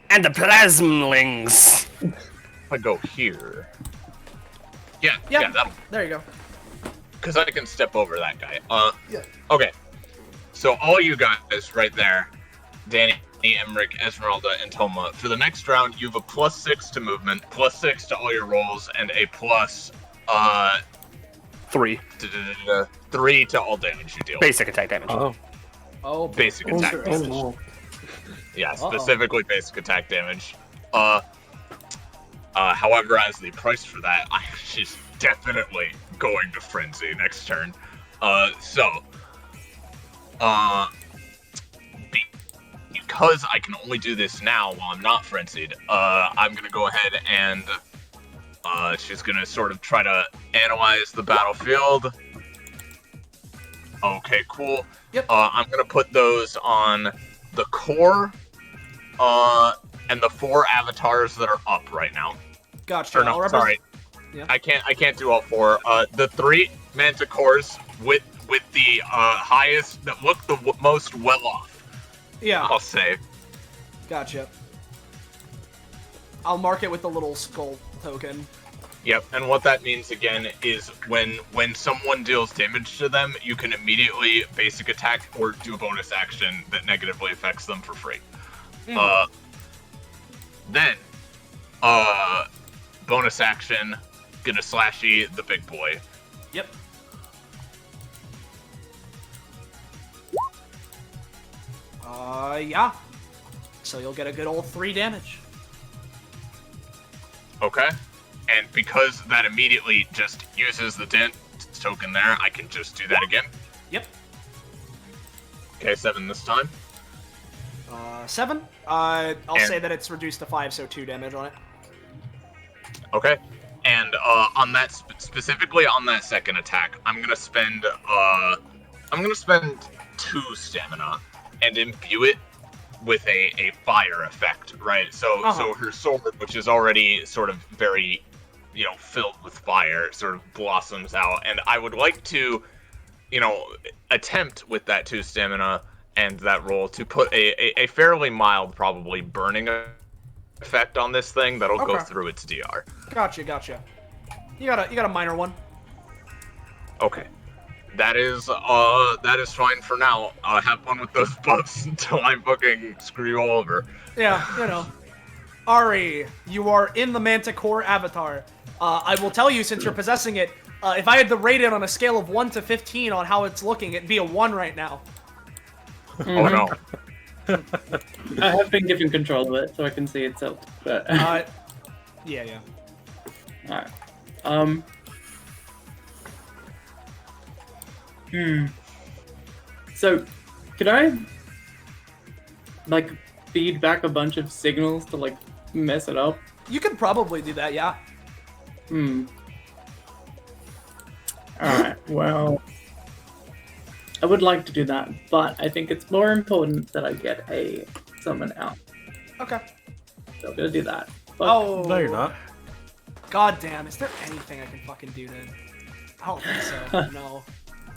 [SPEAKER 5] And the plasmlings.
[SPEAKER 1] If I go here. Yeah, that'll.
[SPEAKER 2] There you go.
[SPEAKER 1] Because I can step over that guy.
[SPEAKER 2] Yeah.
[SPEAKER 1] Okay. So all you guys right there, Dani, Emmerich, Esmeralda, and Entoma. For the next round, you have a +6 to movement, +6 to all your rolls, and a plus
[SPEAKER 5] 3.
[SPEAKER 1] 3 to all damage you deal.
[SPEAKER 5] Basic attack damage.
[SPEAKER 2] Oh.
[SPEAKER 1] Basic attack damage. Yeah, specifically basic attack damage. However, as the price for that, she's definitely going to frenzy next turn. Because I can only do this now while I'm not frenzied, I'm gonna go ahead and she's gonna sort of try to analyze the battlefield. Okay, cool.
[SPEAKER 2] Yep.
[SPEAKER 1] I'm gonna put those on the core, and the 4 avatars that are up right now.
[SPEAKER 2] Gotcha.
[SPEAKER 1] Or no, sorry.
[SPEAKER 2] Yeah.
[SPEAKER 1] I can't do all 4. The 3 manticores with the highest, that look the most well off.
[SPEAKER 2] Yeah.
[SPEAKER 1] I'll say.
[SPEAKER 2] Gotcha. I'll mark it with the little skull token.
[SPEAKER 1] Yep, and what that means again is when someone deals damage to them, you can immediately basic attack or do a bonus action that negatively affects them for free. Then, bonus action, gonna slashy the big boy.
[SPEAKER 2] Yep. Yeah. So you'll get a good old 3 damage.
[SPEAKER 1] Okay. And because that immediately just uses the dent token there, I can just do that again.
[SPEAKER 2] Yep.
[SPEAKER 1] Okay, 7 this time.
[SPEAKER 2] 7. I'll say that it's reduced to 5, so 2 damage on it.
[SPEAKER 1] Okay. And on that specifically on that second attack, I'm gonna spend 2 stamina and imbue it with a fire effect, right? So so her sword, which is already sort of very, filled with fire, sort of blossoms out, and I would like to, attempt with that 2 stamina and that roll to put a fairly mild, probably burning effect on this thing that'll go through its DR.
[SPEAKER 2] Gotcha. You got a minor one.
[SPEAKER 1] Okay. That is fine for now. Have fun with those buffs until I fucking screw you all over.
[SPEAKER 2] Yeah, Ari, you are in the Manticore avatar. I will tell you, since you're possessing it, if I had to rate it on a scale of 1 to 15 on how it's looking, it'd be a 1 right now.
[SPEAKER 1] Oh no.
[SPEAKER 9] I have been given control of it, so I can see it's out. But
[SPEAKER 2] yeah.
[SPEAKER 9] Alright. So, could I, feed back a bunch of signals to, mess it up?
[SPEAKER 2] You could probably do that, yeah.
[SPEAKER 9] Alright, well, I would like to do that, but I think it's more important that I get a summon out.
[SPEAKER 2] Okay.
[SPEAKER 9] So I'm gonna do that. But
[SPEAKER 11] No, you're not.
[SPEAKER 2] God damn, is there anything I can fucking do to... I don't think so, no.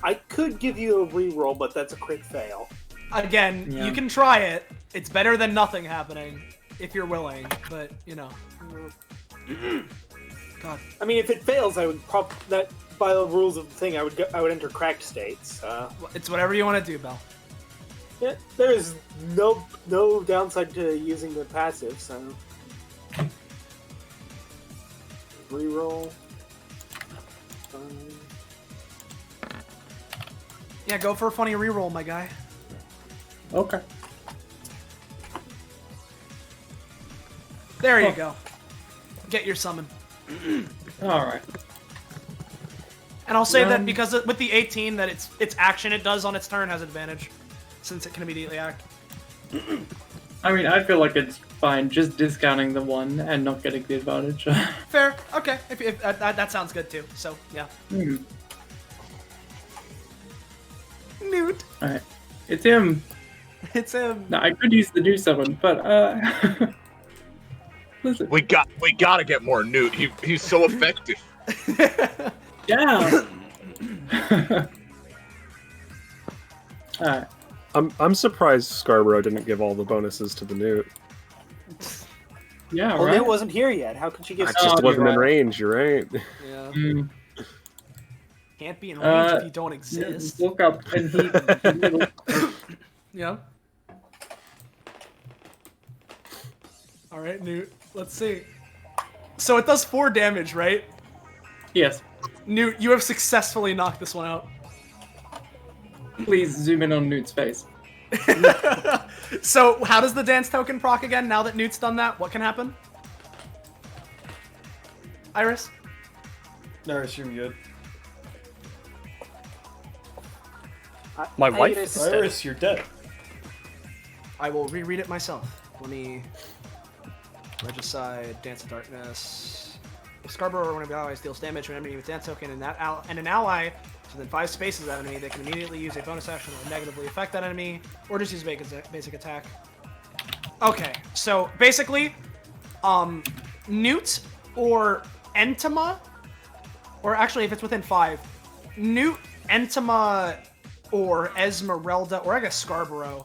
[SPEAKER 10] I could give you a reroll, but that's a crit fail.
[SPEAKER 2] Again, you can try it. It's better than nothing happening, if you're willing, but, God.
[SPEAKER 10] I mean, if it fails, I would that by the rules of the thing, I would enter cracked states.
[SPEAKER 2] It's whatever you want to do, Bell.
[SPEAKER 10] Yeah, there is no downside to using the passive, so reroll.
[SPEAKER 2] Yeah, go for a funny reroll, my guy.
[SPEAKER 9] Okay.
[SPEAKER 2] There you go. Get your summon.
[SPEAKER 9] Alright.
[SPEAKER 2] And I'll say that because with the 18, that its action it does on its turn has advantage, since it can immediately act.
[SPEAKER 9] I mean, I feel like it's fine just discounting the 1 and not getting the advantage.
[SPEAKER 2] Fair. Okay. If that sounds good too. So yeah. Newt.
[SPEAKER 9] Alright. It's him.
[SPEAKER 2] It's him.
[SPEAKER 9] No, I could use the do summon, but listen.
[SPEAKER 1] We gotta get more Newt. He's so effective.
[SPEAKER 9] Yeah. Alright.
[SPEAKER 4] I'm surprised Scarborough didn't give all the bonuses to the Newt.
[SPEAKER 9] Yeah,
[SPEAKER 10] Well,
[SPEAKER 9] right?
[SPEAKER 10] Newt wasn't here yet. How could she get?
[SPEAKER 4] I just wasn't in
[SPEAKER 9] right.
[SPEAKER 4] range. You're right.
[SPEAKER 2] Yeah.
[SPEAKER 9] Mm.
[SPEAKER 2] Can't be in range if you don't exist.
[SPEAKER 9] Look up and he
[SPEAKER 2] Yeah. All right, Newt. Let's see. So it does 4 damage, right?
[SPEAKER 9] Yes.
[SPEAKER 2] Newt, you have successfully knocked this one out.
[SPEAKER 9] Please zoom in on Newt's face.
[SPEAKER 2] So how does the dance token proc again now that Newt's done that? What can happen? Iris?
[SPEAKER 11] Iris, you're good.
[SPEAKER 5] My wife
[SPEAKER 10] Iris.
[SPEAKER 5] is dead.
[SPEAKER 11] Iris, you're dead.
[SPEAKER 2] I will reread it myself. Let me... Regicide, Dance of Darkness... If Scarborough or one of your allies deals damage to an enemy with dance token and an ally is within 5 spaces of that enemy, they can immediately use a bonus action to negatively affect that enemy, or just use a basic attack. Okay, so basically, Newt or Entoma, or actually if it's within 5, Newt, Entoma, or Esmerelda, or I guess Scarborough,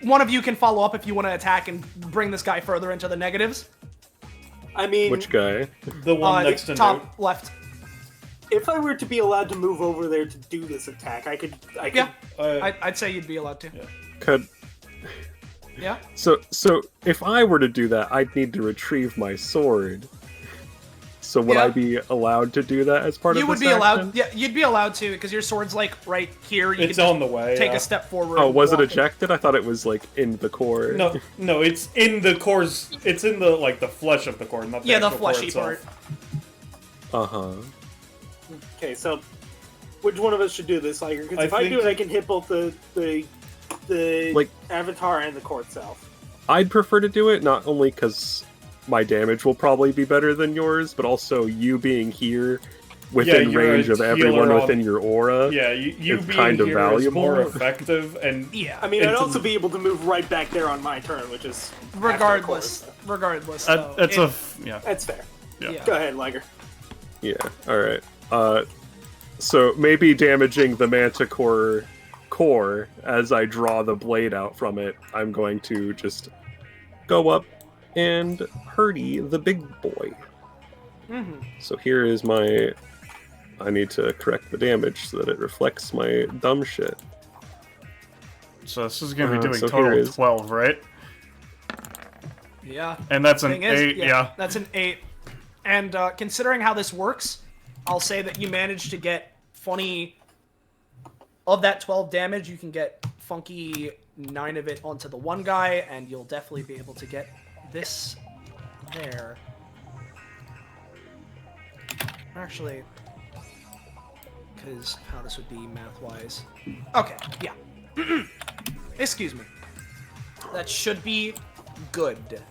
[SPEAKER 2] one of you can follow up if you want to attack and bring this guy further into the negatives.
[SPEAKER 10] I mean,
[SPEAKER 4] Which guy?
[SPEAKER 11] The one next to Newt.
[SPEAKER 2] top left.
[SPEAKER 10] if I were to be allowed to move over there to do this attack, I could.
[SPEAKER 2] Yeah, I'd say you'd be allowed to.
[SPEAKER 4] Could.
[SPEAKER 2] Yeah.
[SPEAKER 4] So if I were to do that, I'd need to retrieve my sword. So would I be allowed to do that as part of this
[SPEAKER 2] You would be allowed. Yeah, you'd be allowed to because your sword's like right here. You
[SPEAKER 11] It's
[SPEAKER 2] could
[SPEAKER 11] on the way.
[SPEAKER 2] Take a step forward.
[SPEAKER 4] Oh, was it
[SPEAKER 2] walk in.
[SPEAKER 4] ejected? I thought it was like in the core.
[SPEAKER 11] No, it's in the core's. It's in the the flesh of the core, not the
[SPEAKER 2] Yeah, the
[SPEAKER 11] actual core
[SPEAKER 2] fleshy
[SPEAKER 11] itself.
[SPEAKER 2] part.
[SPEAKER 10] Okay, so which one of us should do this, Lyger? Because if I do it, I can hit both the avatar and the core itself.
[SPEAKER 4] I'd prefer to do it, not only because my damage will probably be better than yours, but also you being here within
[SPEAKER 11] you're
[SPEAKER 4] range
[SPEAKER 11] a
[SPEAKER 4] of everyone
[SPEAKER 11] healer
[SPEAKER 4] within your aura.
[SPEAKER 11] Yeah, you
[SPEAKER 4] is
[SPEAKER 11] being
[SPEAKER 4] kind of
[SPEAKER 11] here is
[SPEAKER 4] valuable.
[SPEAKER 11] more effective, and
[SPEAKER 10] Yeah, I mean, I'd also be able to move right back there on my turn, which is
[SPEAKER 2] Regardless, though,
[SPEAKER 10] that's fair.
[SPEAKER 2] Yeah.
[SPEAKER 10] Go ahead, Lyger.
[SPEAKER 4] Yeah, alright. So maybe damaging the Manticore core as I draw the blade out from it, I'm going to just go up and hurty the big boy.
[SPEAKER 2] Mm-hmm.
[SPEAKER 4] So here is my... I need to correct the damage so that it reflects my dumb shit.
[SPEAKER 6] So this is going to be doing
[SPEAKER 4] so
[SPEAKER 6] total
[SPEAKER 4] here is-
[SPEAKER 6] 12, right?
[SPEAKER 2] Yeah.
[SPEAKER 6] And that's an
[SPEAKER 2] Thing is,
[SPEAKER 6] 8, yeah.
[SPEAKER 2] That's an 8. And considering how this works, I'll say that you managed to get funny... Of that 12 damage, you can get funky 9 of it onto the one guy, and you'll definitely be able to get this there. Actually, because how this would be math-wise. Okay, yeah. Excuse me. That should be good.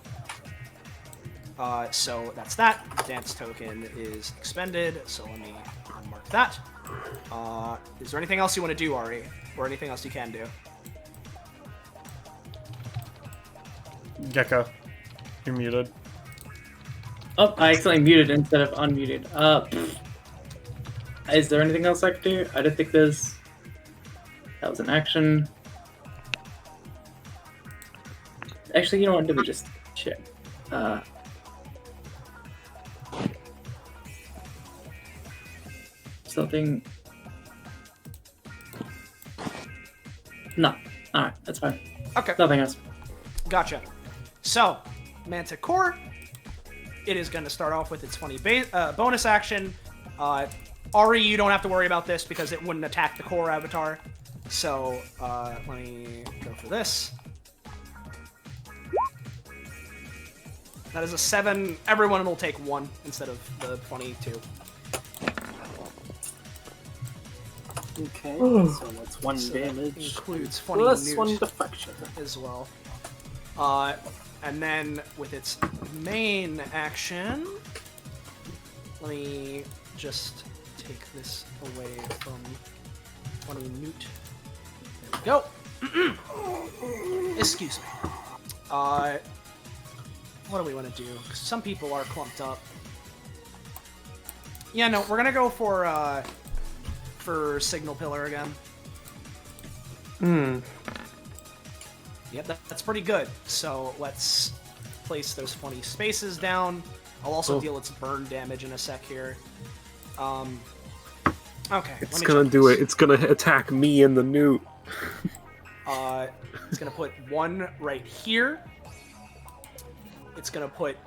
[SPEAKER 2] So that's that. Dance token is expended, so let me unmark that. Is there anything else you want to do, Ari? Or anything else you can do?
[SPEAKER 6] Gecko, you're muted.
[SPEAKER 9] Oh, I accidentally muted instead of unmuted. Is there anything else I could do? I don't think there's... That was an action. Actually, you know what? Let me just check. Something... No. Alright, that's fine.
[SPEAKER 2] Okay.
[SPEAKER 9] Nothing else.
[SPEAKER 2] Gotcha. So, Manticore, it is going to start off with its funny bonus action. Ari, you don't have to worry about this because it wouldn't attack the core avatar. So, let me go for this. That is a 7. Everyone will take 1 instead of the 22.
[SPEAKER 10] Okay, so that's 1
[SPEAKER 2] So
[SPEAKER 10] damage.
[SPEAKER 2] that includes funny
[SPEAKER 10] Plus
[SPEAKER 2] newt
[SPEAKER 10] 1 deflection.
[SPEAKER 2] as well. And then with its main action, let me just take this away from funny newt. There we go. Excuse me. What do we want to do? 'Cause some people are clumped up. Yeah, no, we're gonna go for Signal Pillar again. Yep, that's pretty good. So let's place those funny spaces down. I'll also deal its burn damage in a sec here. Okay.
[SPEAKER 4] It's gonna do it. It's gonna attack me and the newt.
[SPEAKER 2] It's gonna put one right here. It's gonna put.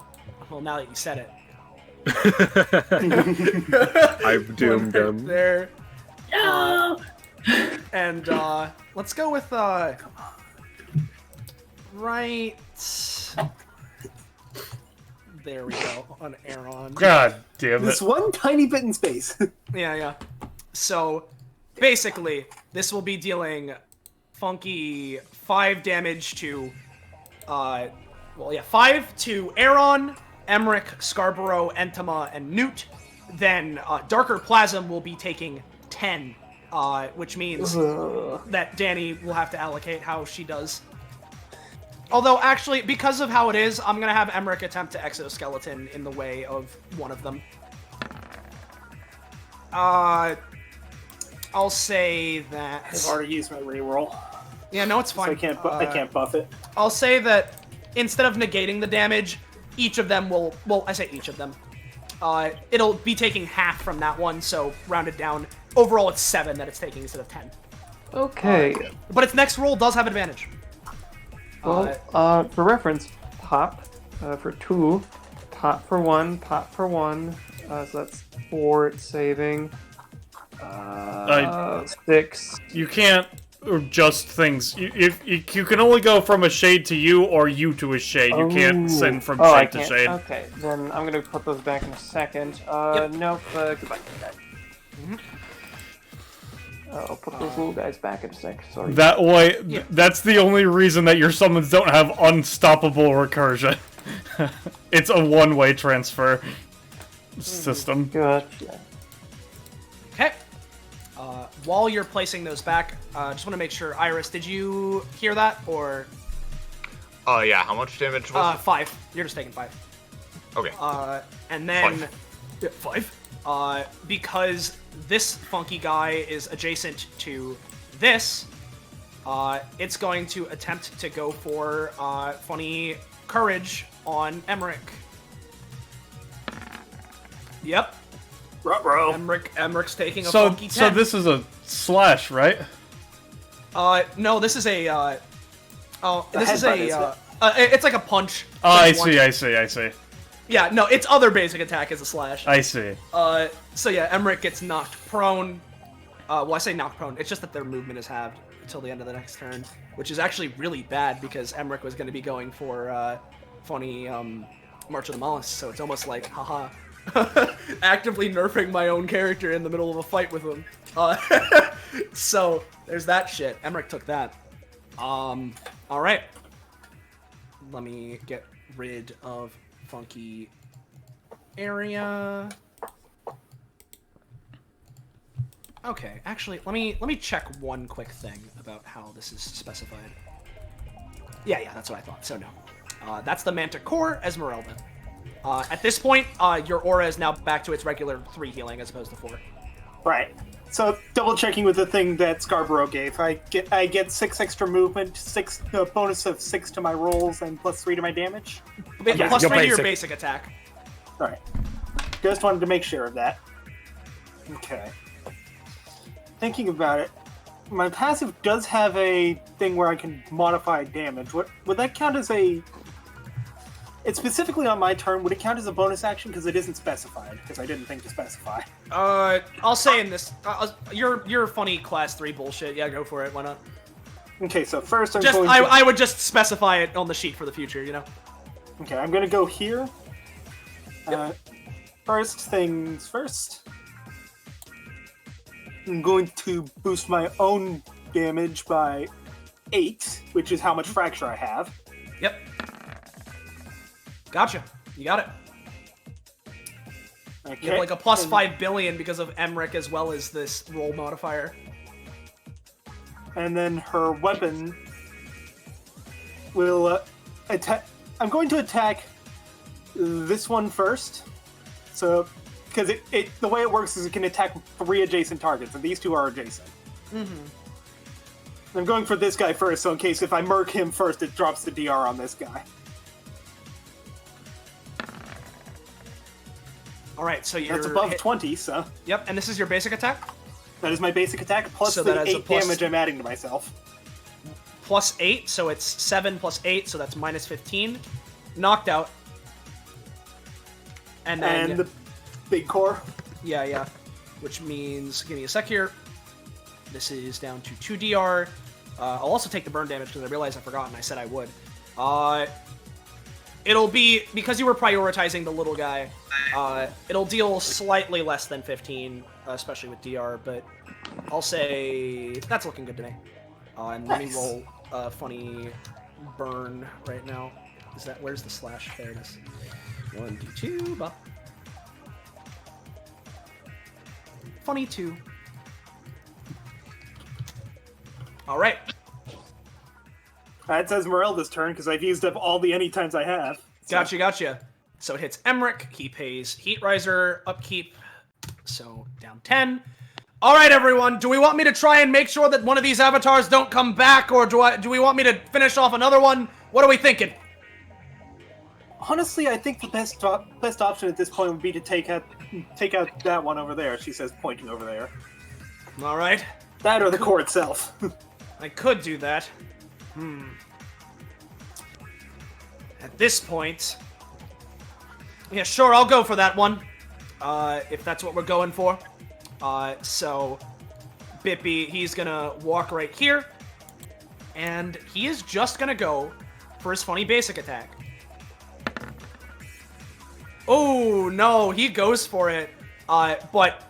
[SPEAKER 2] Well, now that you said it,
[SPEAKER 4] I've doomed
[SPEAKER 2] right
[SPEAKER 4] him.
[SPEAKER 2] there. And let's go with right. There we go on Aeron.
[SPEAKER 6] God damn it!
[SPEAKER 10] This one tiny bit in space.
[SPEAKER 2] Yeah. So basically, this will be dealing funky 5 damage to 5 to Aeron, Emmerich, Scarborough, Entoma, and Newt. Then Darker Plasm will be taking 10, which means that Dani will have to allocate how she does. Although, actually, because of how it is, I'm going to have Emmerich attempt to exoskeleton in the way of one of them. I'll say that...
[SPEAKER 10] I've already used my reroll.
[SPEAKER 2] Yeah, no, it's fine.
[SPEAKER 10] So I can't buff it.
[SPEAKER 2] I'll say that instead of negating the damage, each of them will... Well, I say each of them. It'll be taking half from that one, so rounded down. Overall, it's 7 that it's taking instead of 10.
[SPEAKER 14] Okay.
[SPEAKER 2] But its next roll does have advantage.
[SPEAKER 14] Well, for reference, pop for 2, pop for 1, pop for 1. So that's 4. It's saving. 6.
[SPEAKER 6] You can't adjust things. You can only go from a shade to you or you to a shade. You can't send from shade to shade.
[SPEAKER 14] Okay, then I'm gonna put those back in a second. Nope. Goodbye. I'll put those little guys back in a sec. Sorry.
[SPEAKER 6] That way, that's the only reason that your summons don't have unstoppable recursion. It's a one-way transfer system.
[SPEAKER 14] Gotcha.
[SPEAKER 2] Okay. While you're placing those back, just want to make sure, Iris, did you hear that, or?
[SPEAKER 1] Yeah, how much damage was it?
[SPEAKER 2] 5. You're just taking 5.
[SPEAKER 1] Okay.
[SPEAKER 2] And then...
[SPEAKER 1] 5.
[SPEAKER 2] Because this funky guy is adjacent to this, it's going to attempt to go for funny courage on Emmerich. Yep.
[SPEAKER 10] Ruh-roh.
[SPEAKER 2] Emmerich's taking a funky 10.
[SPEAKER 6] So this is a slash, right?
[SPEAKER 2] No, this is a
[SPEAKER 10] headbutt,
[SPEAKER 2] it's like a punch.
[SPEAKER 6] Oh, I see.
[SPEAKER 2] Yeah, no, its other basic attack is a slash.
[SPEAKER 6] I see.
[SPEAKER 2] So yeah, Emmerich gets knocked prone. Well, I say knocked prone. It's just that their movement is halved until the end of the next turn, which is actually really bad because Emmerich was going to be going for funny March of the Mollusk, so it's almost like, haha, actively nerfing my own character in the middle of a fight with him. So there's that shit. Emmerich took that. All right. Let me get rid of funky area. Okay, actually, let me check one quick thing about how this is specified. Yeah, that's what I thought. So no, that's the Manticore Esmerelda. At this point, your aura is now back to its regular 3 healing as opposed to 4.
[SPEAKER 10] Right. So double checking with the thing that Scarborough gave, I get 6 extra movement, 6 bonus of 6 to my rolls, and +3 to my damage.
[SPEAKER 2] Plus 3 to your basic attack.
[SPEAKER 10] All right. Just wanted to make sure of that. Okay. Thinking about it, my passive does have a thing where I can modify damage. Would that count as a? It's specifically on my turn. Would it count as a bonus action because it isn't specified? Because I didn't think to specify.
[SPEAKER 2] I'll say in this, your funny class 3 bullshit. Yeah, go for it. Why not?
[SPEAKER 10] Okay, so first I'm
[SPEAKER 2] just
[SPEAKER 10] going.
[SPEAKER 2] I would just specify it on the sheet for the future. You know.
[SPEAKER 10] Okay, I'm gonna go here. First things first. I'm going to boost my own damage by 8, which is how much fracture I have.
[SPEAKER 2] Yep. Gotcha. You got it.
[SPEAKER 10] Okay.
[SPEAKER 2] You have like a +5 billion because of Emmerich as well as this roll modifier.
[SPEAKER 10] And then her weapon will attack. I'm going to attack this one first. So, because the way it works is it can attack 3 adjacent targets, and these 2 are adjacent. I'm going for this guy first, so in case if I murk him first, it drops the DR on this guy.
[SPEAKER 2] All right, so you're
[SPEAKER 10] That's above 20, so...
[SPEAKER 2] Yep, and this is your basic attack?
[SPEAKER 10] That is my basic attack, plus
[SPEAKER 2] So
[SPEAKER 10] the
[SPEAKER 2] that is a
[SPEAKER 10] 8
[SPEAKER 2] plus-
[SPEAKER 10] damage I'm adding to myself.
[SPEAKER 2] Plus 8, so it's 7 plus 8, so that's minus 15. Knocked out. And then...
[SPEAKER 10] And the big core.
[SPEAKER 2] Yeah. Which means... Give me a sec here. This is down to 2 DR. I'll also take the burn damage because I realized I forgot and I said I would. It'll be... Because you were prioritizing the little guy, it'll deal slightly less than 15, especially with DR, but I'll say... That's looking good to me. And let me roll a funny burn right now. Is that... Where's the slash? There it is. 1d2, bop. Funny 2. Alright.
[SPEAKER 10] It's Esmerelda's turn, because I've used up all the anytimes I have. So.
[SPEAKER 2] Gotcha. So it hits Emmerich. He pays Heat Riser upkeep. So down 10. Alright, everyone. Do we want me to try and make sure that one of these avatars don't come back, or do we want me to finish off another one? What are we thinking?
[SPEAKER 10] Honestly, I think the best option at this point would be to take out that one over there, she says, pointing over there.
[SPEAKER 2] Alright.
[SPEAKER 10] That or the core itself.
[SPEAKER 2] I could do that. At this point... Yeah, sure, I'll go for that one. If that's what we're going for. So... Bippy, he's gonna walk right here. And he is just gonna go for his funny basic attack. Oh, no, he goes for it. But...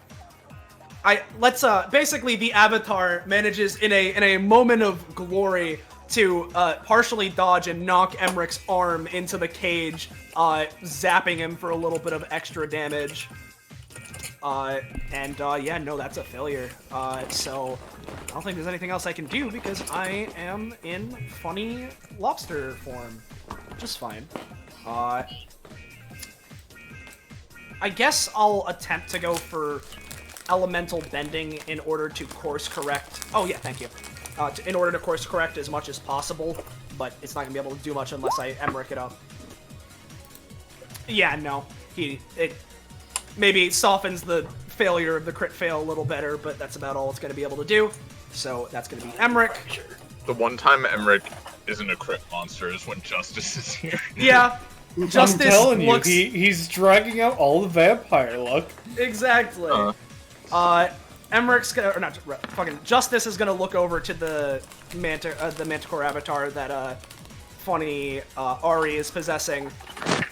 [SPEAKER 2] basically the avatar manages in a moment of glory to partially dodge and knock Emmerich's arm into the cage, zapping him for a little bit of extra damage. Yeah, no, that's a failure. So I don't think there's anything else I can do because I am in funny lobster form, which is fine. I guess I'll attempt to go for elemental bending in order to course correct. Oh yeah, thank you. In order to course correct as much as possible, but it's not gonna be able to do much unless I Emmerich it up. Yeah, no, it maybe softens the failure of the crit fail a little better, but that's about all it's gonna be able to do. So that's gonna be Emmerich.
[SPEAKER 1] The one time Emmerich isn't a crit monster is when Justice is here.
[SPEAKER 2] Yeah. Justice
[SPEAKER 11] I'm telling
[SPEAKER 2] looks...
[SPEAKER 11] you, he's dragging out all the vampire luck.
[SPEAKER 2] Exactly. Emmerich's gonna, or not, fucking Justice is gonna look over to the Manticore avatar that funny Ari is possessing.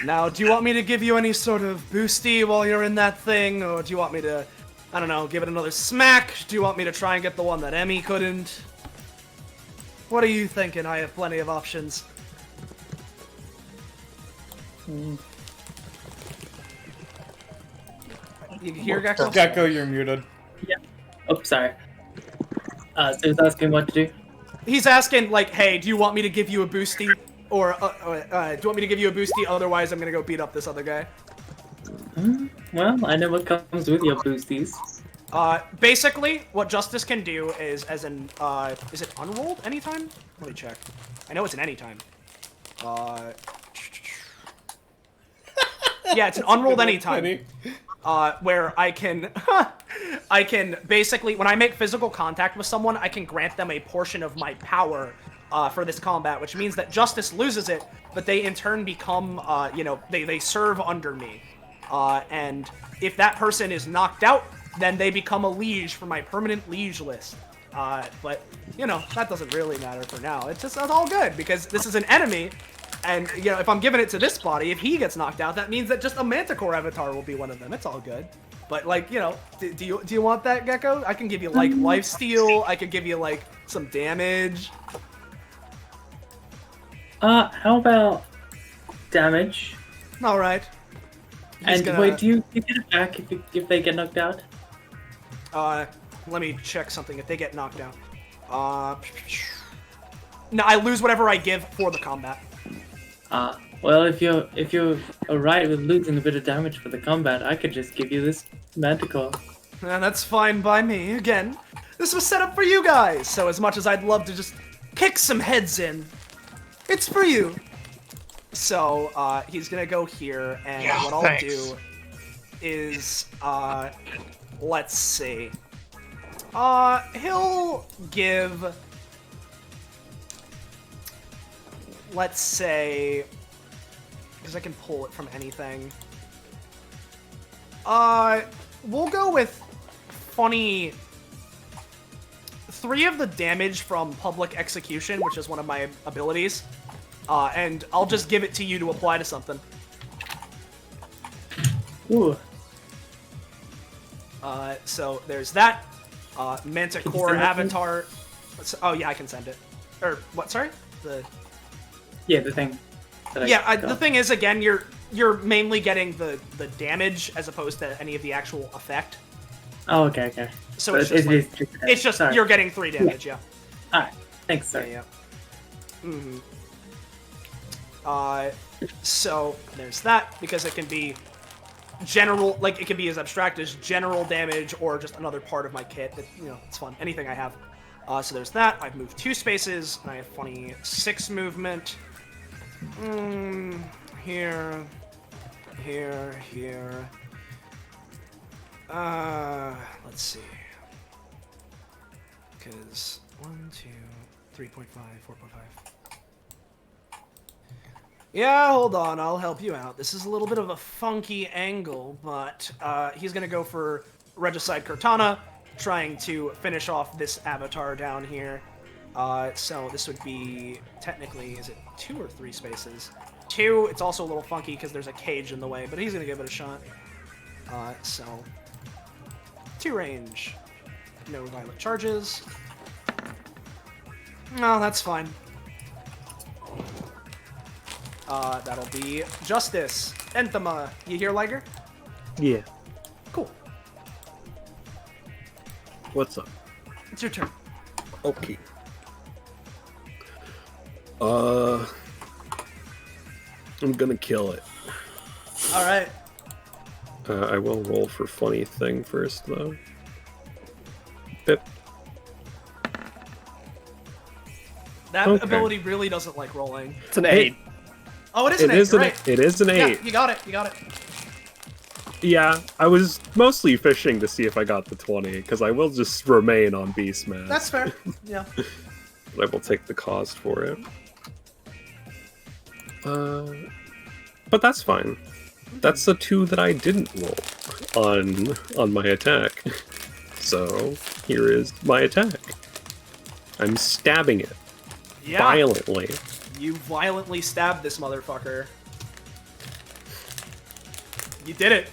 [SPEAKER 2] Now, do you want me to give you any sort of boosty while you're in that thing, or do you want me to, I don't know, give it another smack? Do you want me to try and get the one that Emmy couldn't? What are you thinking? I have plenty of options. You hear Gecko?
[SPEAKER 11] Gecko, you're muted.
[SPEAKER 9] Yeah. Oh, sorry. So he's asking what to do?
[SPEAKER 2] He's asking, like, hey, do you want me to give you a boosty? Or, do you want me to give you a boosty? Otherwise, I'm gonna go beat up this other guy.
[SPEAKER 9] Well, I know what comes with your boosties.
[SPEAKER 2] Basically, what Justice can do is, is it unrolled anytime? Let me check. I know it's an anytime. Yeah, it's an unrolled anytime. Where I can, I can basically, when I make physical contact with someone, I can grant them a portion of my power for this combat, which means that Justice loses it, but they in turn become, they serve under me. And if that person is knocked out, then they become a liege for my permanent liege list. But, that doesn't really matter for now. It's all good, because this is an enemy, and, if I'm giving it to this body, if he gets knocked out, that means that just a Manticore avatar will be one of them. It's all good. But, do you want that, Gecko? I can give you, lifesteal, I could give you, some damage.
[SPEAKER 9] How about damage?
[SPEAKER 2] Alright.
[SPEAKER 9] And wait, do you get it back if they get knocked out?
[SPEAKER 2] Let me check something. If they get knocked out, no, I lose whatever I give for the combat.
[SPEAKER 9] Well, if you're alright with losing a bit of damage for the combat, I could just give you this Manticore.
[SPEAKER 2] That's fine by me. Again, This was set up for you guys, so as much as I'd love to just kick some heads in, it's for you. So, he's gonna go here, and what I'll do is, let's see. He'll give, let's say, because I can pull it from anything. We'll go with funny 3 of the damage from public execution, which is one of my abilities. And I'll just give it to you to apply to something.
[SPEAKER 9] Ooh.
[SPEAKER 2] So there's that. Manticore Avatar. Oh yeah, I can send it. Or what? Sorry.
[SPEAKER 9] Yeah, the thing.
[SPEAKER 2] The thing is, again, you're mainly getting the damage as opposed to any of the actual effect.
[SPEAKER 9] Oh, okay.
[SPEAKER 2] So it's just
[SPEAKER 9] sorry.
[SPEAKER 2] you're getting 3 damage, yeah.
[SPEAKER 9] Alright, thanks, sir.
[SPEAKER 2] Yeah. Mm-hmm. So there's that, because it can be general, like it can be as abstract as general damage or just another part of my kit. That, it's fun. Anything I have. So there's that. I've moved 2 spaces, and I have 26 movement. Here. Let's see. Because 1, 2, 3.5, 4.5. Yeah, hold on, I'll help you out. This is a little bit of a funky angle, but he's gonna go for Regicide Cortana, trying to finish off this avatar down here. So this would be, technically, is it 2 or 3 spaces? 2, it's also a little funky because there's a cage in the way, but he's gonna give it a shot. So 2 range. No violent charges. No, that's fine. That'll be Justice. Entoma. You hear, Lyger?
[SPEAKER 4] Yeah.
[SPEAKER 2] Cool.
[SPEAKER 4] What's up?
[SPEAKER 2] It's your turn.
[SPEAKER 4] Okay. I'm gonna kill it.
[SPEAKER 2] Alright.
[SPEAKER 4] I will roll for funny thing first, though. Bip.
[SPEAKER 2] That
[SPEAKER 4] Okay.
[SPEAKER 2] ability really doesn't like rolling.
[SPEAKER 5] It's an 8.
[SPEAKER 2] Oh, it is an 8, right.
[SPEAKER 4] It is an 8.
[SPEAKER 2] Yeah, you got it.
[SPEAKER 4] Yeah, I was mostly fishing to see if I got the 20, because I will just remain on Beastman.
[SPEAKER 2] That's fair. Yeah.
[SPEAKER 4] But I will take the cost for it. But that's fine. That's the 2 that I didn't roll on my attack. So here is my attack. I'm stabbing it violently.
[SPEAKER 2] You violently stabbed this motherfucker. You did it.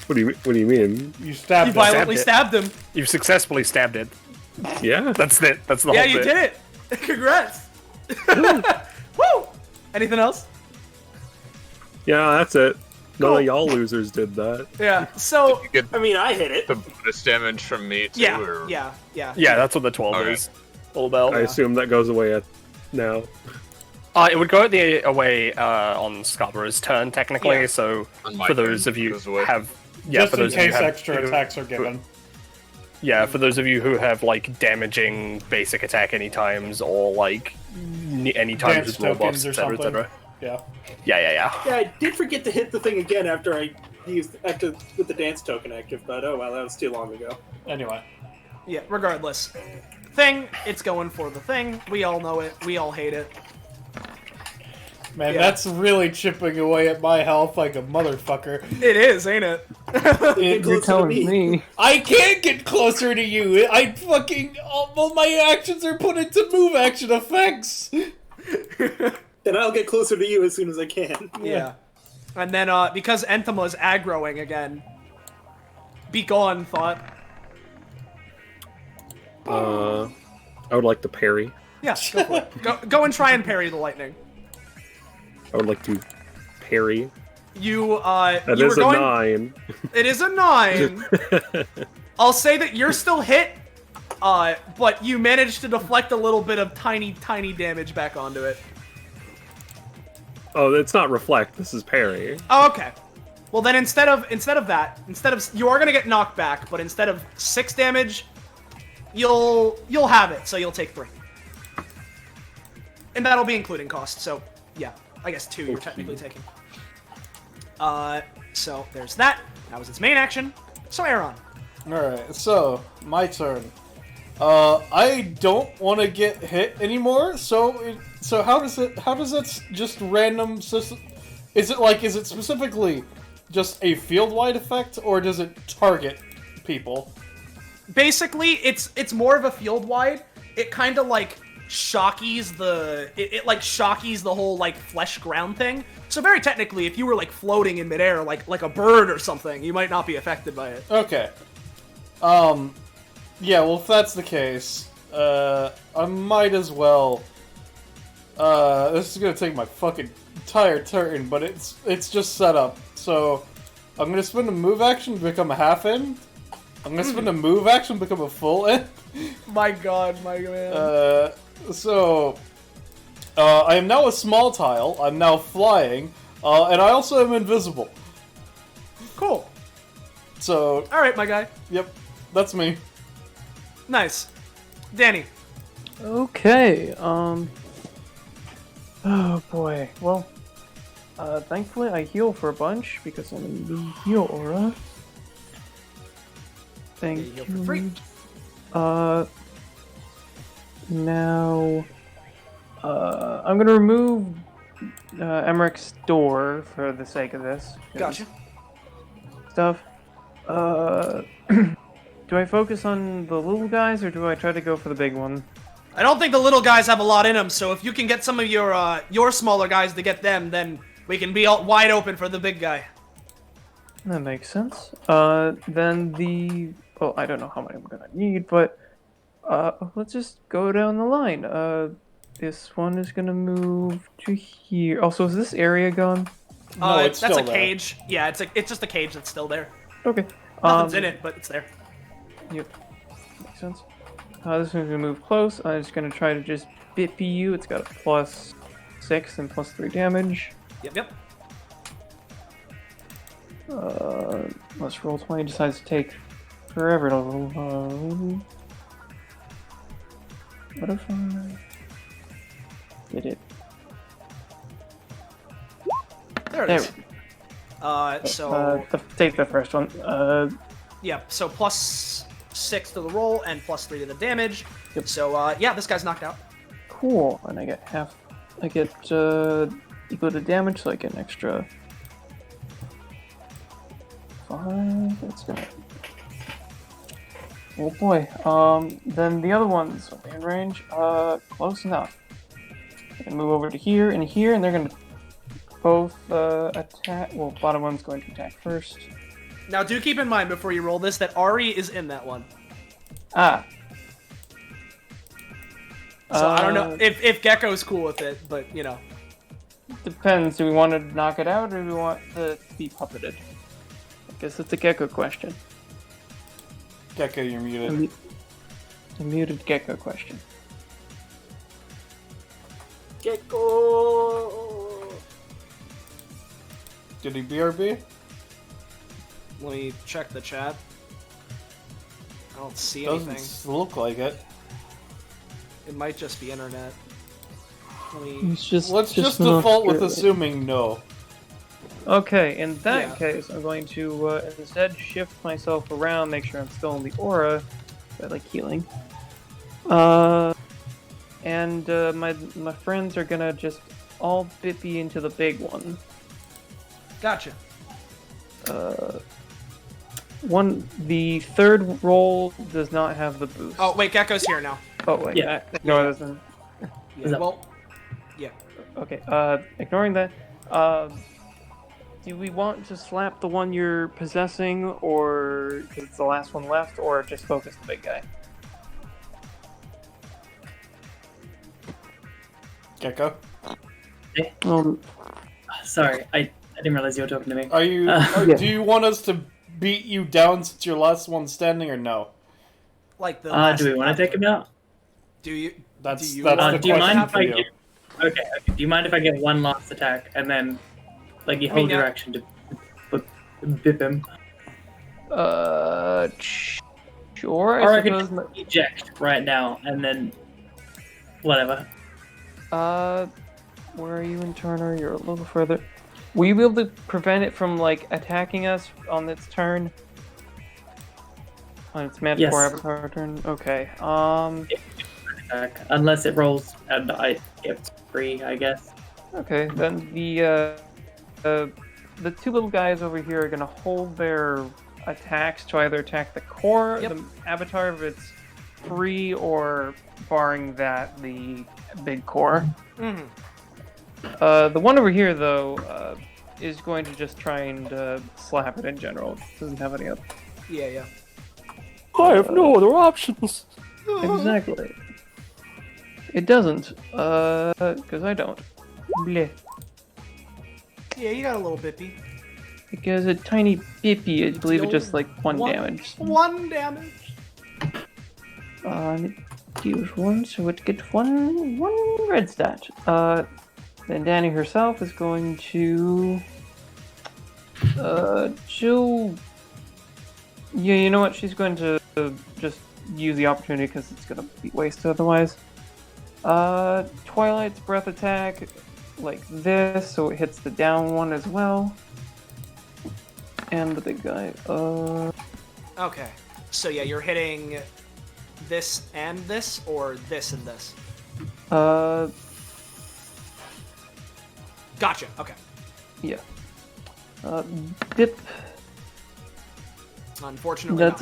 [SPEAKER 4] What do you mean?
[SPEAKER 11] You stabbed
[SPEAKER 2] You violently stabbed him.
[SPEAKER 5] You've successfully stabbed it.
[SPEAKER 4] Yeah.
[SPEAKER 5] That's it. That's the
[SPEAKER 2] Yeah,
[SPEAKER 5] whole
[SPEAKER 2] you
[SPEAKER 5] bit.
[SPEAKER 2] did it. Congrats. Woo! Anything else?
[SPEAKER 4] Yeah, that's it. None
[SPEAKER 2] Cool.
[SPEAKER 4] of y'all losers did that.
[SPEAKER 2] Yeah, so...
[SPEAKER 10] I mean, I hit it.
[SPEAKER 1] The bonus damage from me, too?
[SPEAKER 2] Yeah,
[SPEAKER 1] or...
[SPEAKER 2] yeah.
[SPEAKER 5] Yeah, that's what the 12 is. All about.
[SPEAKER 4] I assume that goes away now.
[SPEAKER 5] It would go away on Scarborough's turn, technically,
[SPEAKER 2] Yeah.
[SPEAKER 5] so
[SPEAKER 1] On my
[SPEAKER 5] for those
[SPEAKER 1] turn,
[SPEAKER 5] of you
[SPEAKER 1] goes
[SPEAKER 5] who
[SPEAKER 1] away.
[SPEAKER 5] have...
[SPEAKER 11] Just
[SPEAKER 5] for
[SPEAKER 11] in
[SPEAKER 5] those of you
[SPEAKER 11] case
[SPEAKER 5] who have-
[SPEAKER 11] extra attacks are given.
[SPEAKER 5] Yeah, for those of you who have, like, damaging basic attack any times, or, like, any times
[SPEAKER 11] Dance
[SPEAKER 5] with roll buffs,
[SPEAKER 11] tokens or
[SPEAKER 5] etc.,
[SPEAKER 11] something.
[SPEAKER 5] etc.
[SPEAKER 11] Yeah.
[SPEAKER 5] Yeah.
[SPEAKER 10] Yeah, I did forget to hit the thing again after with the dance token active, but oh well, that was too long ago.
[SPEAKER 11] Anyway.
[SPEAKER 2] Yeah, regardless. Thing, it's going for the thing. We all know it. We all hate it.
[SPEAKER 11] Man,
[SPEAKER 2] Yeah.
[SPEAKER 11] that's really chipping away at my health like a motherfucker.
[SPEAKER 2] It is, ain't it?
[SPEAKER 14] You're telling me.
[SPEAKER 11] I can't get closer to you. I fucking... All my actions are put into move action effects.
[SPEAKER 10] Then I'll get closer to you as soon as I can.
[SPEAKER 2] Yeah. And then, because Entoma's aggroing again, be gone, thought.
[SPEAKER 4] I would like to parry.
[SPEAKER 2] Yeah, go for it. Go and try and parry the lightning.
[SPEAKER 4] I would like to parry.
[SPEAKER 2] That
[SPEAKER 4] That is a 9.
[SPEAKER 2] It is a 9. I'll say that you're still hit, but you managed to deflect a little bit of tiny damage back onto it.
[SPEAKER 4] Oh, it's not reflect. This is parry.
[SPEAKER 2] Oh, okay. Well, then instead of you are gonna get knocked back, but instead of 6 damage, you'll have it, so you'll take 3. And that'll be including cost, so yeah, I guess 2 you're technically taking. So there's that. That was its main action. So Aeron.
[SPEAKER 11] Alright, so my turn. I don't want to get hit anymore, so how does it just random system? Is it specifically just a field-wide effect, or does it target people?
[SPEAKER 2] Basically, it's more of a field-wide. It kind of like shockies the whole like flesh ground thing. So very technically, if you were like floating in midair like a bird or something, you might not be affected by it.
[SPEAKER 11] Okay. Yeah, well, if that's the case, I might as well. This is gonna take my fucking entire turn, but it's just set up. So I'm gonna spend a move action to become a half end. I'm gonna spend a move action to become a full end.
[SPEAKER 2] My god, my man.
[SPEAKER 11] So I am now a small tile. I'm now flying, and I also am invisible.
[SPEAKER 2] Cool.
[SPEAKER 11] So.
[SPEAKER 2] All right, my guy.
[SPEAKER 11] Yep, that's me.
[SPEAKER 2] Nice. Dani.
[SPEAKER 14] Okay, oh boy. Well, thankfully I heal for a bunch because I'm in the heal aura. Thank you.
[SPEAKER 2] For free.
[SPEAKER 14] Now, I'm gonna remove Emmerich's door for the sake of this.
[SPEAKER 2] Gotcha.
[SPEAKER 14] Stuff. Do I focus on the little guys, or do I try to go for the big one?
[SPEAKER 2] I don't think the little guys have a lot in them, so if you can get some of your smaller guys to get them, then we can be all wide open for the big guy.
[SPEAKER 14] That makes sense. Then the... Well, I don't know how many I'm gonna need, but... let's just go down the line. This one is gonna move to here. Also, is this area gone?
[SPEAKER 11] No, it's
[SPEAKER 2] that's
[SPEAKER 11] still
[SPEAKER 2] a
[SPEAKER 11] there.
[SPEAKER 2] cage. Yeah, it's just a cage that's still there.
[SPEAKER 14] Okay.
[SPEAKER 2] Nothing's in it, but it's there.
[SPEAKER 14] Yep. Makes sense. This one's gonna move close. I'm just gonna try to just bit you. It's got a +6 and +3 damage.
[SPEAKER 2] Yep.
[SPEAKER 14] Let's roll 20. Decides to take forever to roll. What if I did it?
[SPEAKER 2] There it is. So
[SPEAKER 14] take the first one.
[SPEAKER 2] yeah, so +6 to the roll and +3 to the damage.
[SPEAKER 14] Yep.
[SPEAKER 2] So yeah, this guy's knocked out.
[SPEAKER 14] Cool, and I get half. I get equal to damage, so I get an extra 5. That's gonna. Oh boy. Then the other ones are in range. Close enough. I can move over to here, and they're gonna both attack. Well, bottom one's going to attack first.
[SPEAKER 2] Now, do keep in mind before you roll this that Ari is in that one.
[SPEAKER 14] Ah.
[SPEAKER 2] So I don't know if Gecko's cool with it, but you know.
[SPEAKER 14] Depends. Do we want to knock it out, or do we want to be puppeted? I guess it's a Gecko question.
[SPEAKER 11] Gecko, you're muted.
[SPEAKER 14] A muted Gecko question.
[SPEAKER 10] Gecko.
[SPEAKER 11] Did he BRB?
[SPEAKER 2] Let me check the chat. I don't see anything.
[SPEAKER 11] Doesn't look like it.
[SPEAKER 2] It might just be internet.
[SPEAKER 11] Let's just default with assuming no.
[SPEAKER 14] Okay, in that case, I'm going to instead shift myself around, make sure I'm still in the aura, by like healing. And my friends are gonna just all bippy into the big one.
[SPEAKER 2] Gotcha.
[SPEAKER 14] The third roll does not have the boost.
[SPEAKER 2] Oh wait, Gecko's here now.
[SPEAKER 14] Oh wait,
[SPEAKER 9] Yeah.
[SPEAKER 14] no, it doesn't.
[SPEAKER 2] Yeah, well, yeah.
[SPEAKER 14] Okay, ignoring that, do we want to slap the one you're possessing, or because it's the last one left, or just focus the big guy?
[SPEAKER 11] Gecko?
[SPEAKER 9] Sorry, I didn't realize you were talking to me.
[SPEAKER 11] Are you? Do you want us to beat you down since you're last one standing, or no?
[SPEAKER 2] Like the.
[SPEAKER 9] Do we want to take him out?
[SPEAKER 2] Do you?
[SPEAKER 11] That's
[SPEAKER 9] do you
[SPEAKER 11] the
[SPEAKER 9] mind
[SPEAKER 11] question
[SPEAKER 9] if
[SPEAKER 11] for
[SPEAKER 9] I
[SPEAKER 11] you.
[SPEAKER 9] get? Okay. Do you mind if I get one last attack and then, like, you hold your action to bip him.
[SPEAKER 14] Sure.
[SPEAKER 9] Or
[SPEAKER 14] I
[SPEAKER 9] I could
[SPEAKER 14] suppose.
[SPEAKER 9] just eject right now, and then whatever.
[SPEAKER 14] Where are you in Turner? You're a little further. Will you be able to prevent it from like attacking us on its turn? On its Manticore Avatar turn? Okay.
[SPEAKER 9] Unless it rolls and I get free, I guess.
[SPEAKER 14] Okay, then the two little guys over here are gonna hold their attacks to either attack the core, the avatar if it's free, or barring that, the big core. The one over here, though, is going to just try and slap it in general. It doesn't have any other.
[SPEAKER 2] Yeah.
[SPEAKER 5] I have no other options.
[SPEAKER 14] Exactly. It doesn't, because I don't. Bleh.
[SPEAKER 2] Yeah, you got a little bippy.
[SPEAKER 14] Because a tiny bippy, I believe it just like one damage.
[SPEAKER 2] 1 damage.
[SPEAKER 14] It deals 1, so it gets one red stat. Then Dani herself is going to she'll you know what, she's going to just use the opportunity because it's gonna be wasted otherwise. Twilight's breath attack like this, so it hits the down one as well. And the big guy.
[SPEAKER 2] Okay. So yeah, you're hitting this and this, or this and this? Gotcha. Okay.
[SPEAKER 14] Yeah. Dip.
[SPEAKER 2] Unfortunately,
[SPEAKER 14] that's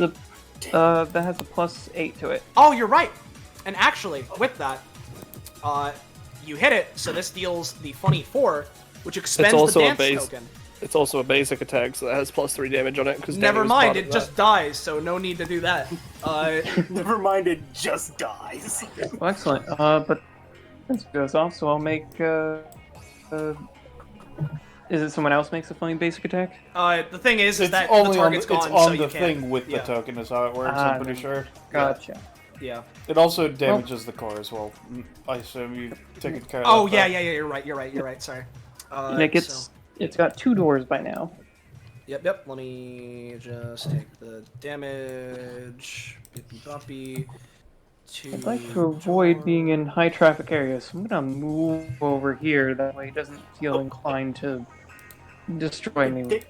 [SPEAKER 14] that has a +8 to it.
[SPEAKER 2] Oh, you're right. And actually, with that, you hit it, so this deals the funny 4, which expends the dance token.
[SPEAKER 5] It's also a basic attack, so that has +3 damage on it. Because
[SPEAKER 2] never mind, it just dies, so no need to do that.
[SPEAKER 10] Never mind, it just dies.
[SPEAKER 14] Well, excellent. But this goes off, so I'll make. Is it someone else makes a funny basic attack?
[SPEAKER 2] The thing is that
[SPEAKER 11] only
[SPEAKER 2] the target's gone,
[SPEAKER 11] it's on
[SPEAKER 2] so you
[SPEAKER 11] the
[SPEAKER 2] can't.
[SPEAKER 11] thing with the token is how it works, I'm pretty sure.
[SPEAKER 14] Gotcha.
[SPEAKER 2] Yeah.
[SPEAKER 11] It also damages the core as well. I assume you've taken care of that.
[SPEAKER 2] Oh, yeah, you're right, sorry.
[SPEAKER 14] And it's got 2 doors by now.
[SPEAKER 2] Yep, let me just take the damage. Bippy-boppy.
[SPEAKER 14] I'd like to avoid being in high traffic areas, so I'm gonna move over here, that way it doesn't feel inclined to destroy me.
[SPEAKER 10] Did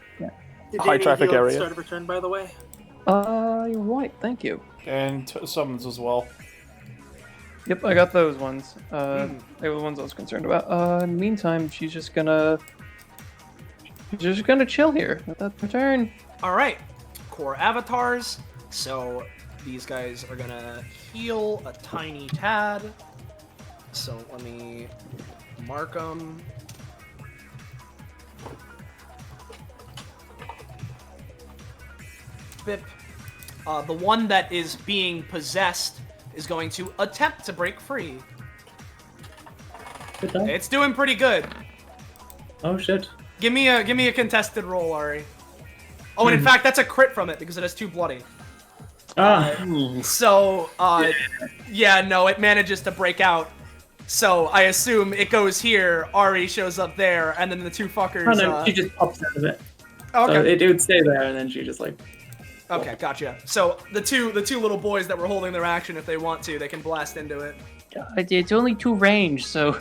[SPEAKER 5] high traffic
[SPEAKER 10] heal at the
[SPEAKER 5] area.
[SPEAKER 10] Start of return, by the way.
[SPEAKER 14] You're right, thank you.
[SPEAKER 11] And summons as well.
[SPEAKER 14] Yep, I got those ones. They were the ones I was concerned about. In the meantime, she's just gonna chill here. Let that return.
[SPEAKER 2] Alright. Core avatars. So these guys are gonna heal a tiny tad. So let me mark them. Bip. The one that is being possessed is going to attempt to break free. It's doing pretty good.
[SPEAKER 9] Oh shit.
[SPEAKER 2] Give me a contested roll, Ari. Oh, and in fact, that's a crit from it because it has 2 bloody. So, yeah, no, it manages to break out. So I assume it goes here. Ari shows up there, and then the 2 fuckers.
[SPEAKER 9] Oh no, she just pops out of it.
[SPEAKER 2] Okay.
[SPEAKER 9] So it would stay there, and then she just like.
[SPEAKER 2] Okay, gotcha. So the two little boys that were holding their action, if they want to, they can blast into it.
[SPEAKER 14] It's only 2 range, so.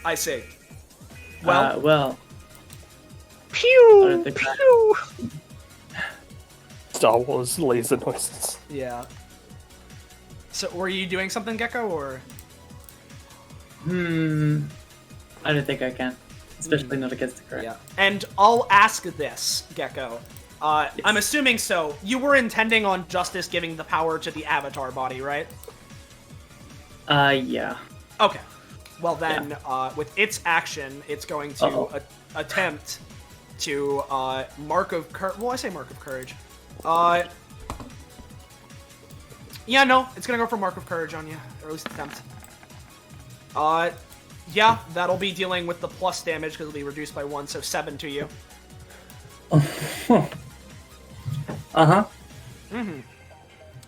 [SPEAKER 2] I see. Well.
[SPEAKER 9] Well.
[SPEAKER 14] Pew! Pew!
[SPEAKER 5] Star Wars laser noises.
[SPEAKER 2] Yeah. So were you doing something, Gecko, or?
[SPEAKER 9] I don't think I can, especially not against the current.
[SPEAKER 2] Yeah. And I'll ask this, Gecko. Yes. I'm assuming so. You were intending on Justice giving the power to the Avatar body, right?
[SPEAKER 9] Yeah.
[SPEAKER 2] Okay. Well then, with its action, it's going to attempt to Mark of Courage. Well, I say Mark of Courage. Yeah, no, it's gonna go for Mark of Courage on you, or at least attempt. Yeah, that'll be dealing with the plus damage because it'll be reduced by 1, so 7 to you.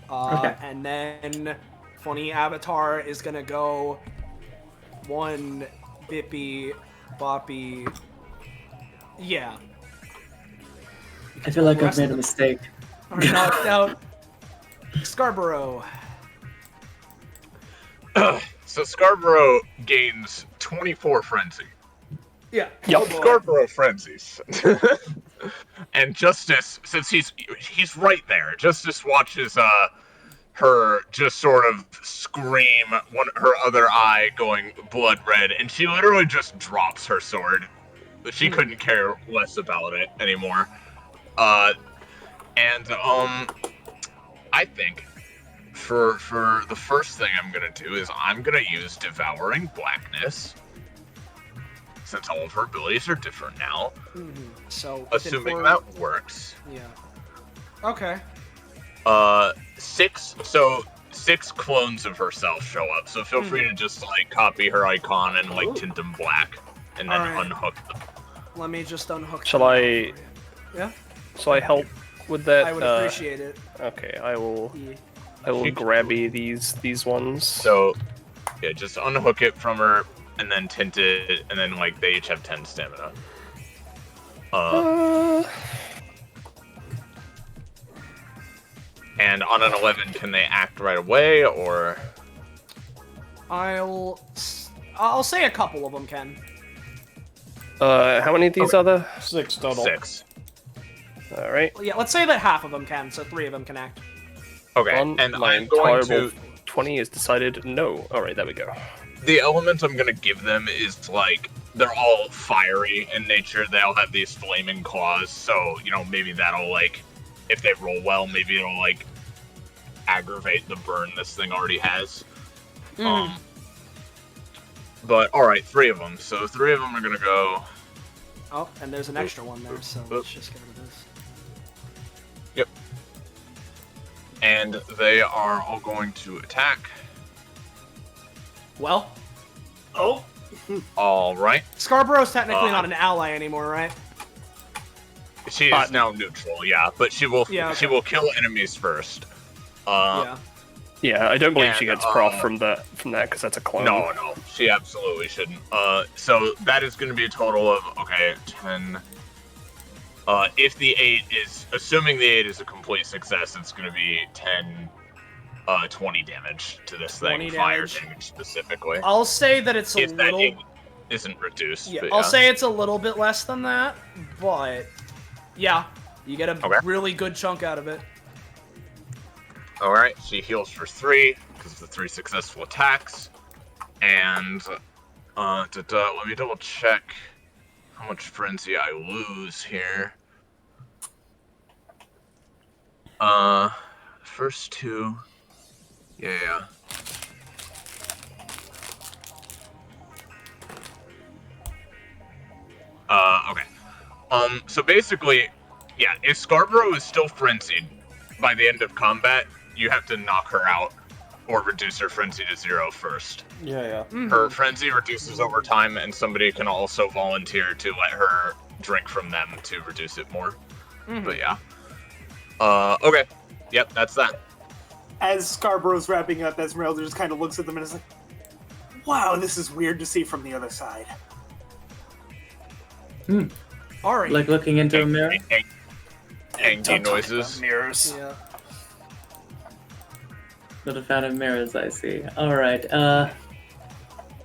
[SPEAKER 9] Okay.
[SPEAKER 2] And then Funny Avatar is gonna go 1 bippy boppy. Yeah.
[SPEAKER 9] I feel like I've made a mistake.
[SPEAKER 2] Alright, now, Scarborough.
[SPEAKER 1] So Scarborough gains 24 frenzy.
[SPEAKER 2] Yeah.
[SPEAKER 1] Yep. Scarborough frenzies. And Justice, since he's right there, Justice watches her just sort of scream, her other eye going blood red, and she literally just drops her sword. She couldn't care less about it anymore. I think for the first thing I'm gonna do is I'm gonna use Devouring Blackness, since all of her abilities are different now.
[SPEAKER 2] So
[SPEAKER 1] assuming that works.
[SPEAKER 2] Yeah. Okay.
[SPEAKER 1] 6 clones of herself show up, so feel free to just like copy her icon and like tint them black, and then unhook them.
[SPEAKER 2] Let me just unhook.
[SPEAKER 5] Shall I?
[SPEAKER 2] Yeah.
[SPEAKER 5] Shall I help with that?
[SPEAKER 2] I would appreciate it.
[SPEAKER 5] Okay, I will. I will grabby these ones.
[SPEAKER 1] So, yeah, just unhook it from her, and then tint it, and then like they each have 10 stamina. And on an 11, can they act right away, or?
[SPEAKER 2] I'll say a couple of them can.
[SPEAKER 5] How many of these are there?
[SPEAKER 11] 6 total.
[SPEAKER 1] 6.
[SPEAKER 5] All right.
[SPEAKER 2] Yeah, let's say that half of them can, so 3 of them can act.
[SPEAKER 1] Okay, and I'm going to...
[SPEAKER 5] 20 is decided no. All right, there we go.
[SPEAKER 1] The element I'm gonna give them is like they're all fiery in nature. They all have these flaming claws, so you know maybe that'll like, if they roll well, maybe it'll like aggravate the burn this thing already has. But all right, 3 of them. So 3 of them are gonna go.
[SPEAKER 2] Oh, and there's an extra one there, so let's just get rid of this.
[SPEAKER 1] Yep. And they are all going to attack.
[SPEAKER 2] Well.
[SPEAKER 10] Oh.
[SPEAKER 1] All right.
[SPEAKER 2] Scarborough's technically not an ally anymore, right?
[SPEAKER 1] She is now neutral, yeah, but she will she will kill enemies first.
[SPEAKER 5] Yeah, I don't believe she gets prof from that because that's a clone.
[SPEAKER 1] No, she absolutely shouldn't. So that is going to be a total of 10. If the 8 is, assuming the 8 is a complete success, it's going to be 10, 20 damage to this thing, fire damage specifically.
[SPEAKER 2] I'll say that it's
[SPEAKER 1] if that 8 isn't reduced.
[SPEAKER 2] Yeah,
[SPEAKER 1] but
[SPEAKER 2] I'll say it's a little bit less than that, but yeah, you get a really good chunk out of it.
[SPEAKER 1] All right, she heals for 3 because of the 3 successful attacks, and let me double check how much frenzy I lose here. First 2, yeah. Okay. So basically, yeah, if Scarborough is still frenzied by the end of combat, you have to knock her out or reduce her frenzy to 0 first.
[SPEAKER 11] Yeah.
[SPEAKER 1] Her frenzy reduces over time, and somebody can also volunteer to let her drink from them to reduce it more. But yeah. Okay. Yep, that's that.
[SPEAKER 10] As Scarborough's wrapping up, Esmerelda just kind of looks at them and is like, wow, this is weird to see from the other side.
[SPEAKER 2] Alright.
[SPEAKER 9] Like looking into a mirror?
[SPEAKER 1] Angry noises.
[SPEAKER 10] Mirrors.
[SPEAKER 2] Yeah.
[SPEAKER 9] Not a fan of mirrors, I see. Alright,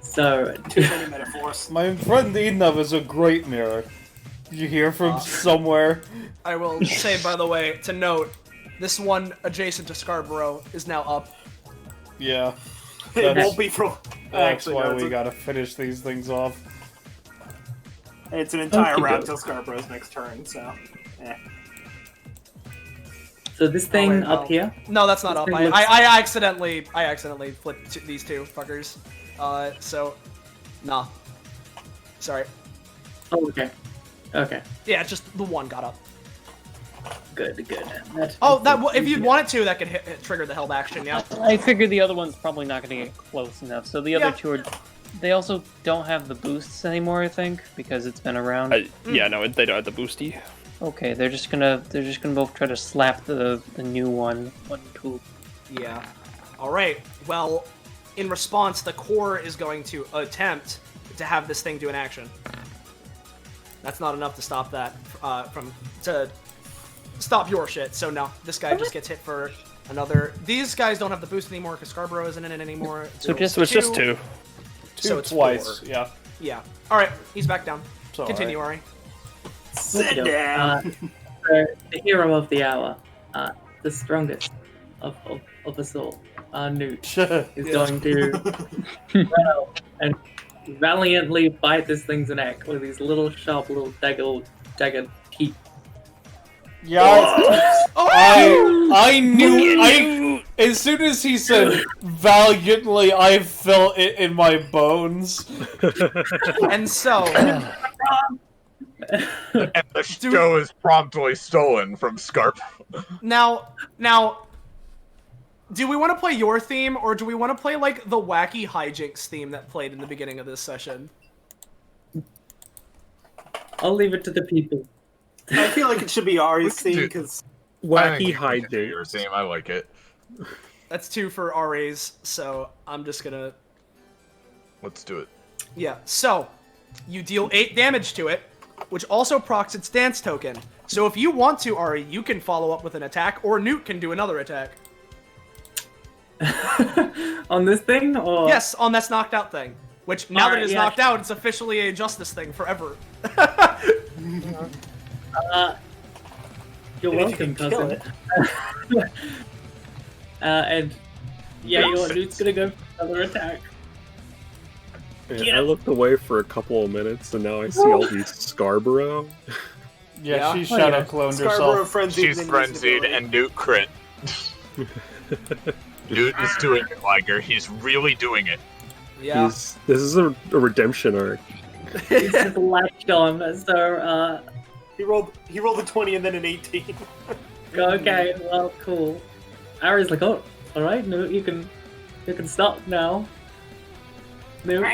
[SPEAKER 9] so...
[SPEAKER 10] Too many metaphors.
[SPEAKER 11] My friend Ednav is a great mirror. Did you hear from somewhere?
[SPEAKER 2] I will say, by the way, to note, this one adjacent to Scarborough is now up.
[SPEAKER 11] Yeah.
[SPEAKER 10] It won't be from...
[SPEAKER 11] That's
[SPEAKER 10] Actually,
[SPEAKER 11] why
[SPEAKER 10] no,
[SPEAKER 11] we gotta finish these things off.
[SPEAKER 10] It's an entire
[SPEAKER 9] Okay,
[SPEAKER 10] round
[SPEAKER 9] go.
[SPEAKER 10] till Scarborough's next turn, so...
[SPEAKER 9] So this thing
[SPEAKER 2] wait,
[SPEAKER 9] up here?
[SPEAKER 2] No, that's not
[SPEAKER 9] This
[SPEAKER 2] up.
[SPEAKER 9] thing
[SPEAKER 2] I
[SPEAKER 9] looks-
[SPEAKER 2] accidentally flipped these 2 fuckers. So, nah. Sorry.
[SPEAKER 9] Oh, okay. Okay.
[SPEAKER 2] Yeah, just the one got up.
[SPEAKER 9] Good.
[SPEAKER 2] If you wanted to, that could trigger the held action. Yeah.
[SPEAKER 14] I figured the other one's probably not going to get close enough. So the other
[SPEAKER 2] Yeah.
[SPEAKER 14] 2 are. They also don't have the boosts anymore, I think, because it's been around.
[SPEAKER 5] Yeah, no, they don't have the boosty.
[SPEAKER 14] Okay, they're just gonna both try to slap the new one tool.
[SPEAKER 2] Yeah. Alright, well, in response, the core is going to attempt to have this thing do an action. That's not enough to stop that stop your shit. So no, this guy just gets hit for another. These guys don't have the boost anymore because Scarborough isn't in it anymore.
[SPEAKER 5] So it's just 2.
[SPEAKER 2] So it's
[SPEAKER 6] twice.
[SPEAKER 2] 4.
[SPEAKER 6] Yeah.
[SPEAKER 2] Yeah. All right, he's back down.
[SPEAKER 6] So,
[SPEAKER 2] Continue, Ari.
[SPEAKER 10] Sit down.
[SPEAKER 9] The hero of the hour, the strongest of us all, Newt, is going to run out and valiantly bite this thing's neck with these little sharp little dagger teeth.
[SPEAKER 6] Yeah, I knew. As soon as he said valiantly, I felt it in my bones.
[SPEAKER 2] And so,
[SPEAKER 1] And the show is promptly stolen from Scarp.
[SPEAKER 2] now, do we want to play your theme, or do we want to play like the wacky Hi-jinks theme that played in the beginning of this session?
[SPEAKER 9] I'll leave it to the people.
[SPEAKER 10] I feel like it should be Ari's theme because
[SPEAKER 4] Wacky Hi-jinks.
[SPEAKER 1] Your theme, I like it.
[SPEAKER 2] That's 2 for RAs, so I'm just gonna...
[SPEAKER 1] Let's do it.
[SPEAKER 2] Yeah, so, you deal 8 damage to it, which also procs its dance token. So if you want to, Ari, you can follow up with an attack, or Newt can do another attack.
[SPEAKER 9] On this thing, or
[SPEAKER 2] Yes, on this knocked out thing. Which, now that
[SPEAKER 9] Alright,
[SPEAKER 2] it's
[SPEAKER 9] yeah.
[SPEAKER 2] knocked out, it's officially a justice thing forever.
[SPEAKER 9] You're welcome,
[SPEAKER 10] kill
[SPEAKER 9] cousin. And yeah, Newt's gonna go for another attack.
[SPEAKER 4] Yeah, I looked away for a couple of minutes, and now I see all these Scarborough.
[SPEAKER 6] Yeah, she shadow cloned
[SPEAKER 10] Scarborough
[SPEAKER 6] herself.
[SPEAKER 10] frenzied.
[SPEAKER 1] She's frenzied, and Newt crit. Newt is doing it, Lyger. He's really doing it.
[SPEAKER 2] Yeah.
[SPEAKER 4] This is a redemption arc.
[SPEAKER 9] He's just latched on, so
[SPEAKER 10] He rolled a 20 and then an 18.
[SPEAKER 9] okay, well, cool. Ari's like, oh, all right, Newt, you can stop now. Newt.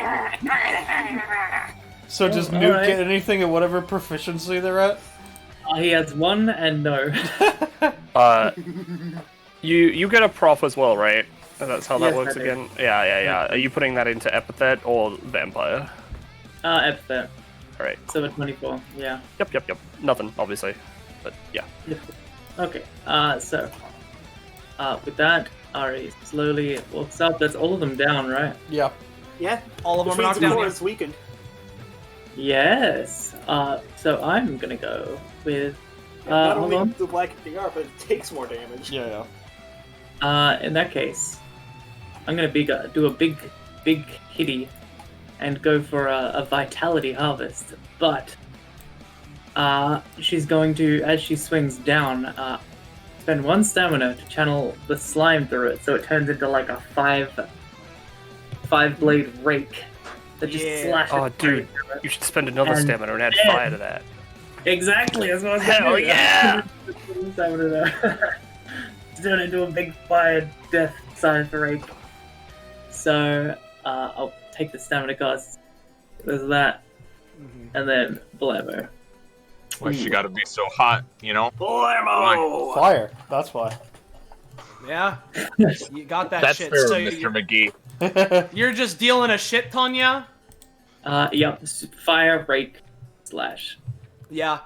[SPEAKER 6] So does
[SPEAKER 9] Oh,
[SPEAKER 6] Newt
[SPEAKER 9] alright.
[SPEAKER 6] get anything at whatever proficiency they're at?
[SPEAKER 9] He adds 1 and no.
[SPEAKER 5] You get a prof as well, right? That's how that
[SPEAKER 9] Yes,
[SPEAKER 5] works
[SPEAKER 9] I do.
[SPEAKER 5] again? Yeah. Are you putting that into Epithet or Vampire?
[SPEAKER 9] Epithet.
[SPEAKER 5] Alright.
[SPEAKER 9] So a 24, yeah.
[SPEAKER 5] Yep. Nothing, obviously. But yeah.
[SPEAKER 9] Okay, so with that, Ari slowly walks up. That's all of them down, right?
[SPEAKER 6] Yeah.
[SPEAKER 10] Yeah,
[SPEAKER 2] All of them
[SPEAKER 10] which
[SPEAKER 2] are
[SPEAKER 10] means
[SPEAKER 2] knocked down.
[SPEAKER 10] before
[SPEAKER 2] Yeah.
[SPEAKER 10] it's weakened.
[SPEAKER 9] Yes. So I'm gonna go with.
[SPEAKER 10] Not
[SPEAKER 9] Hold
[SPEAKER 10] only
[SPEAKER 9] on.
[SPEAKER 10] the black DR, but it takes more damage.
[SPEAKER 6] Yeah.
[SPEAKER 9] In that case, I'm gonna do a big hitty and go for a vitality harvest. But she's going to, as she swings down, spend 1 stamina to channel the slime through it, so it turns into like a 5-blade rake that just slashes.
[SPEAKER 5] Oh, dude, you should spend another
[SPEAKER 9] And
[SPEAKER 5] stamina and add
[SPEAKER 9] then-
[SPEAKER 5] fire to that.
[SPEAKER 9] Exactly, that's what I was gonna
[SPEAKER 5] Hell
[SPEAKER 9] do.
[SPEAKER 5] yeah!
[SPEAKER 9] Stamina there. Turn into a big fire death sign for rake. So I'll take the stamina cost. There's that, and then blammo.
[SPEAKER 1] Why she gotta be so hot, you know?
[SPEAKER 10] Blammo!
[SPEAKER 6] Fire. That's why.
[SPEAKER 2] Yeah. You got that
[SPEAKER 1] That's
[SPEAKER 2] shit.
[SPEAKER 1] fair,
[SPEAKER 2] So
[SPEAKER 1] Mr. McGee.
[SPEAKER 2] you're just dealing a shit ton, yeah?
[SPEAKER 9] Yep, fire, rake, slash.
[SPEAKER 2] Yeah.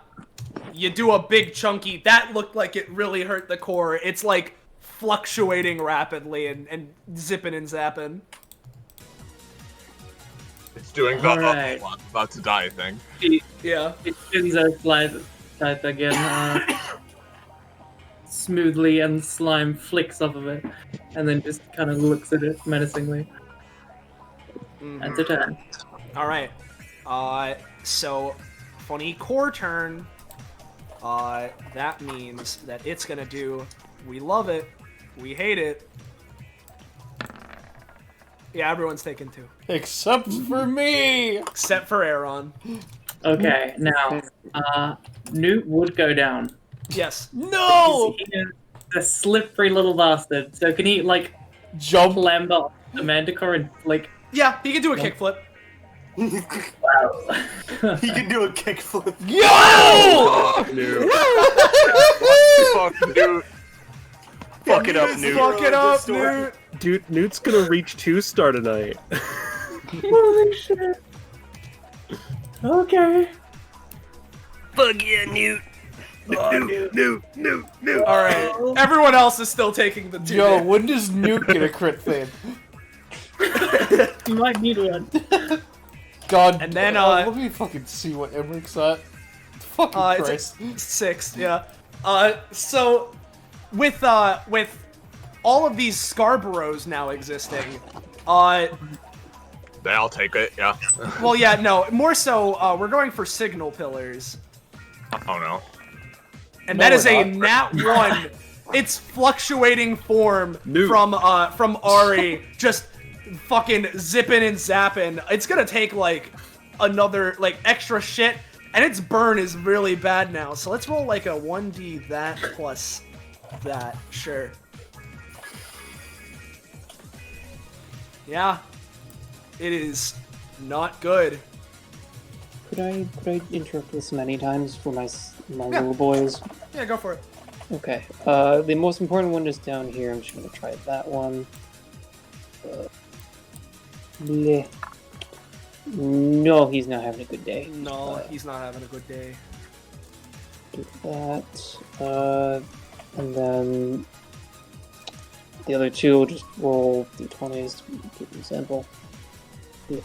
[SPEAKER 2] You do a big chunky. That looked like it really hurt the core. It's like fluctuating rapidly and zipping and zapping.
[SPEAKER 1] It's doing the
[SPEAKER 9] Alright.
[SPEAKER 1] about to die thing.
[SPEAKER 2] Yeah.
[SPEAKER 9] It spins out slide again, smoothly, and slime flicks off of it, and then just kind of looks at it menacingly. That's a turn.
[SPEAKER 2] All right. So funny core turn. That means that it's gonna do. We love it. We hate it. Yeah, everyone's taken 2.
[SPEAKER 6] Except for me!
[SPEAKER 2] Except for Aeron.
[SPEAKER 9] Okay, now, Newt would go down.
[SPEAKER 2] Yes.
[SPEAKER 6] No!
[SPEAKER 9] He is a slippery little bastard. So can he, like,
[SPEAKER 6] jump
[SPEAKER 9] Lambert the Manticore and, like...
[SPEAKER 2] Yeah, he can do a kickflip.
[SPEAKER 9] Wow.
[SPEAKER 10] He can do a kickflip.
[SPEAKER 6] Yo!
[SPEAKER 1] Fuck, dude.
[SPEAKER 5] Fuck it up, Newt.
[SPEAKER 2] Fuck it up, Newt.
[SPEAKER 4] Dude, Newt's gonna reach 2-star tonight.
[SPEAKER 9] Holy shit. Okay.
[SPEAKER 5] Fuck yeah, Newt.
[SPEAKER 2] No. All right. Everyone else is still taking the 2.
[SPEAKER 11] Yo, when does Nuke get a crit theme?
[SPEAKER 9] You might need one.
[SPEAKER 11] God,
[SPEAKER 2] And then,
[SPEAKER 11] let me fucking see what Emmerich's at. Fucking Christ.
[SPEAKER 2] It's 6, yeah. So, with all of these Scarboroughs now existing,
[SPEAKER 1] I'll take it, yeah.
[SPEAKER 2] well, yeah, no, more so, we're going for signal pillars.
[SPEAKER 1] Oh no.
[SPEAKER 2] And
[SPEAKER 11] No,
[SPEAKER 2] that is
[SPEAKER 11] we're
[SPEAKER 2] a
[SPEAKER 11] not.
[SPEAKER 2] nat 1. It's fluctuating form from Ari, just fucking zipping and zapping. It's gonna take, like, another, like, extra shit, and its burn is really bad now. So let's roll, like, a 1d that plus that. Sure. Yeah. It is not good.
[SPEAKER 8] Could I interrupt this many times for my little boys?
[SPEAKER 2] Yeah, go for it.
[SPEAKER 8] Okay. The most important one is down here. I'm just gonna try that one. Bleh. No, he's not having a good day.
[SPEAKER 2] No, he's not having a good day.
[SPEAKER 8] Do that. And then the other 2 will just roll d20s to keep them simple. Yeah.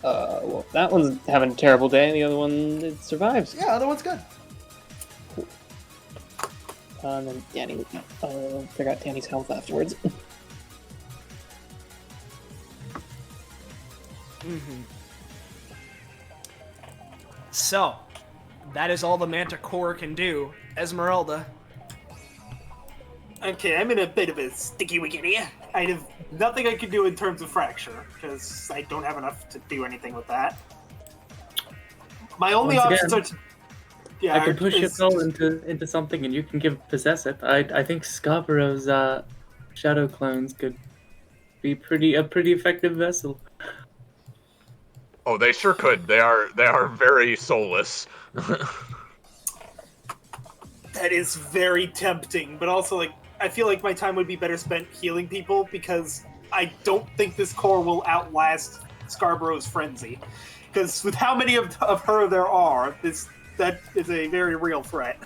[SPEAKER 8] Well, that one's having a terrible day, and the other one, it survives.
[SPEAKER 2] Yeah, other one's good.
[SPEAKER 8] Cool. And then Dani, forgot Dani's health afterwards.
[SPEAKER 2] So, that is all the Manticore can do. Esmerelda.
[SPEAKER 10] Okay, I'm in a bit of a sticky wicket here. I have nothing I can do in terms of fracture, because I don't have enough to do anything with that. My only
[SPEAKER 9] Once
[SPEAKER 10] options
[SPEAKER 9] again,
[SPEAKER 10] are to...
[SPEAKER 9] I can push your soul into something, and you can possess it. I think Scarborough's shadow clones could be a pretty effective vessel.
[SPEAKER 1] Oh, they sure could. They are very soulless.
[SPEAKER 10] That is very tempting, but also, like, I feel like my time would be better spent healing people, because I don't think this core will outlast Scarborough's frenzy. Because with how many of her there are, that is a very real threat.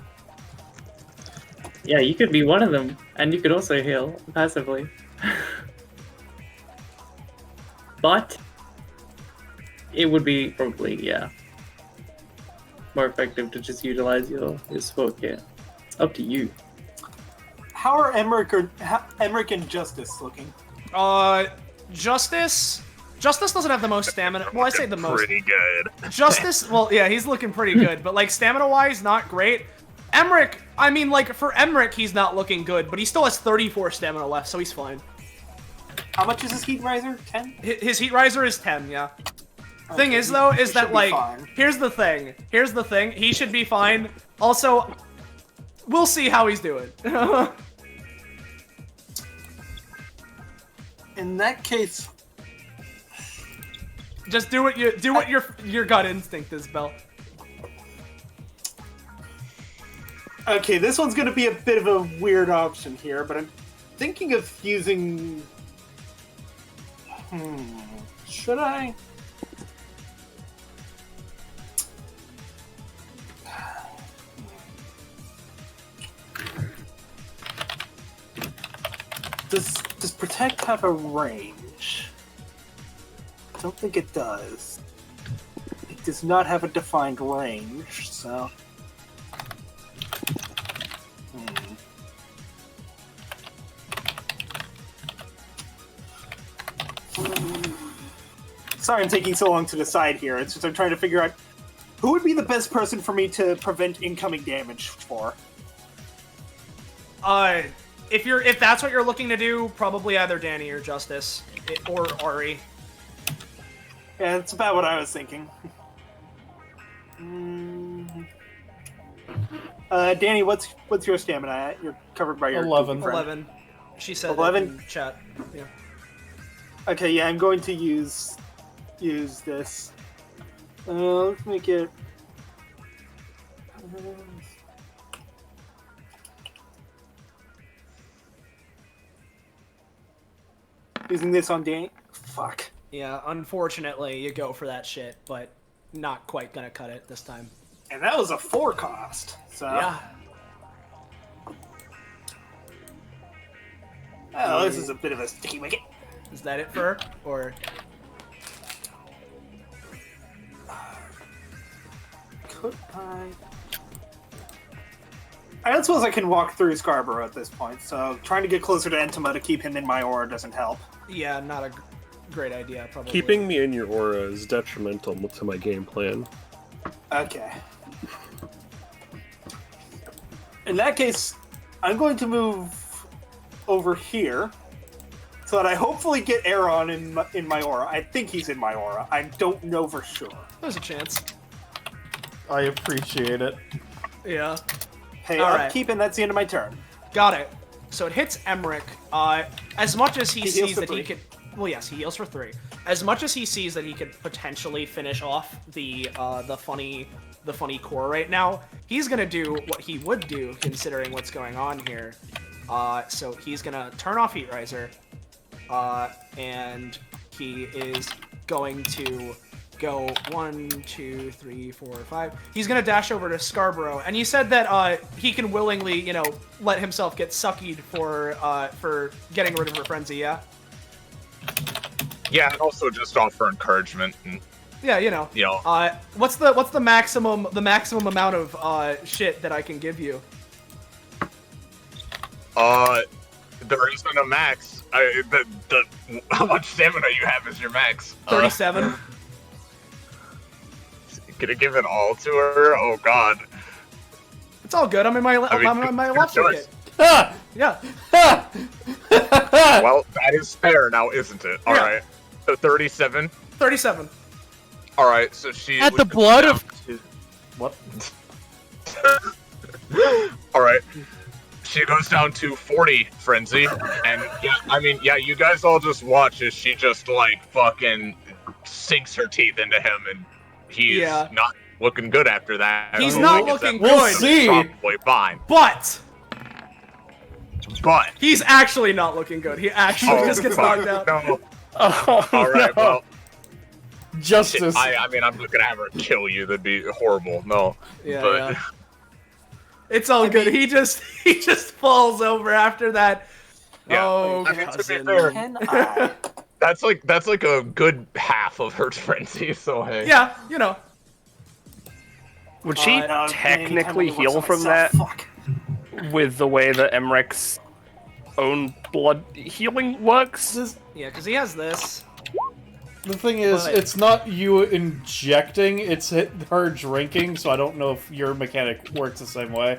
[SPEAKER 9] Yeah, you could be one of them, and you could also heal passively. But it would be probably, yeah, more effective to just utilize your support care. It's up to you.
[SPEAKER 10] How are Emmerich and Justice looking?
[SPEAKER 2] Justice doesn't have the most stamina. Well, I say the most.
[SPEAKER 1] Pretty good.
[SPEAKER 2] Justice, well, yeah, he's looking pretty good, but, like, stamina-wise, not great. Emmerich, I mean, like, for Emmerich, he's not looking good, but he still has 34 stamina left, so he's fine.
[SPEAKER 10] How much is his heat riser? 10?
[SPEAKER 2] His heat riser is 10, yeah.
[SPEAKER 10] Okay,
[SPEAKER 2] Thing is, though, is
[SPEAKER 10] he
[SPEAKER 2] that,
[SPEAKER 10] should be
[SPEAKER 2] like,
[SPEAKER 10] fine.
[SPEAKER 2] here's the thing. He should be fine. Also, we'll see how he's doing.
[SPEAKER 10] In that case,
[SPEAKER 2] just do what your gut instinct is, Bell.
[SPEAKER 10] okay, this one's going to be a bit of a weird option here, but I'm thinking of using... Should I? Does Protect have a range? I don't think it does. It does not have a defined range, so... Sorry I'm taking so long to decide here. It's just I'm trying to figure out who would be the best person for me to prevent incoming damage for.
[SPEAKER 2] If that's what you're looking to do, probably either Dani or Justice, or Ari.
[SPEAKER 10] Yeah, that's about what I was thinking. Dani, what's your stamina at? You're covered by your
[SPEAKER 11] 11.
[SPEAKER 10] friend.
[SPEAKER 2] 11. She said
[SPEAKER 10] 11?
[SPEAKER 2] in chat. Yeah.
[SPEAKER 10] Okay, yeah, I'm going to use this. Let's make it. Using this on Dani. Fuck.
[SPEAKER 2] Yeah, unfortunately, you go for that shit, but not quite gonna cut it this time.
[SPEAKER 10] And that was a 4 cost. So
[SPEAKER 2] Yeah.
[SPEAKER 10] Oh, this is a bit of a sticky wicket.
[SPEAKER 2] Is that it for her? Or
[SPEAKER 10] could I don't suppose I can walk through Scarborough at this point, so trying to get closer to Entoma to keep him in my aura doesn't help.
[SPEAKER 2] yeah, not a great idea, probably.
[SPEAKER 4] Keeping me in your aura is detrimental to my game plan.
[SPEAKER 10] Okay. In that case, I'm going to move over here so that I hopefully get Aeron in my aura. I think he's in my aura. I don't know for sure.
[SPEAKER 2] There's a chance.
[SPEAKER 6] I appreciate it.
[SPEAKER 2] Yeah.
[SPEAKER 10] Hey,
[SPEAKER 2] All
[SPEAKER 10] I'm
[SPEAKER 2] right.
[SPEAKER 10] keeping that's the end of my turn.
[SPEAKER 2] Got it. So it hits Emmerich. As much as he
[SPEAKER 10] He heals
[SPEAKER 2] sees
[SPEAKER 10] for
[SPEAKER 2] that he
[SPEAKER 10] 3.
[SPEAKER 2] could, well, yes, he heals for 3. As much as he sees that he could potentially finish off the funny core right now, he's gonna do what he would do considering what's going on here. So he's gonna turn off Heat Riser, and he is going to go 1, 2, 3, 4, 5. He's gonna dash over to Scarborough, and you said that he can willingly, let himself get suckied for getting rid of her frenzy. Yeah.
[SPEAKER 1] Yeah, and also just offer encouragement. And,
[SPEAKER 2] Yeah, what's the maximum amount of shit that I can give you?
[SPEAKER 1] There isn't a max. How much stamina you have is your max.
[SPEAKER 2] 37.
[SPEAKER 1] Gonna give it all to her? Oh god.
[SPEAKER 2] It's all good. I'm in my left
[SPEAKER 1] choice.
[SPEAKER 2] wicket. Yeah.
[SPEAKER 1] Well, that is fair now, isn't it? Alright. So 37?
[SPEAKER 2] 37.
[SPEAKER 1] Alright, so she...
[SPEAKER 3] At
[SPEAKER 1] would
[SPEAKER 3] the
[SPEAKER 1] go
[SPEAKER 3] blood
[SPEAKER 1] down
[SPEAKER 3] of...
[SPEAKER 1] to-
[SPEAKER 6] What?
[SPEAKER 1] Alright. She goes down to 40 frenzy, and you guys all just watch as she just, fucking sinks her teeth into him, and he's not looking good after that.
[SPEAKER 2] He's
[SPEAKER 1] So
[SPEAKER 2] not
[SPEAKER 1] like,
[SPEAKER 2] looking
[SPEAKER 6] We'll
[SPEAKER 2] good.
[SPEAKER 6] see.
[SPEAKER 1] Probably fine.
[SPEAKER 2] But
[SPEAKER 1] But...
[SPEAKER 2] he's actually not looking good. He actually just gets knocked out.
[SPEAKER 1] No.
[SPEAKER 6] Oh,
[SPEAKER 1] Alright,
[SPEAKER 6] no.
[SPEAKER 1] well...
[SPEAKER 6] Justice.
[SPEAKER 1] I'm not gonna have her kill you. That'd be horrible. No.
[SPEAKER 2] Yeah,
[SPEAKER 1] but
[SPEAKER 2] yeah. It's all good. He just falls over after that.
[SPEAKER 1] Yeah.
[SPEAKER 2] Oh,
[SPEAKER 1] I mean, to be
[SPEAKER 2] cousin.
[SPEAKER 1] fair, that's like a good half of her frenzy. So hey.
[SPEAKER 2] Yeah,
[SPEAKER 5] Would she technically heal from that with the way that Emmerich's own blood healing works?
[SPEAKER 2] Yeah, because he has this.
[SPEAKER 6] The thing is,
[SPEAKER 2] But-
[SPEAKER 6] it's not you injecting, it's her drinking, so I don't know if your mechanic works the same way.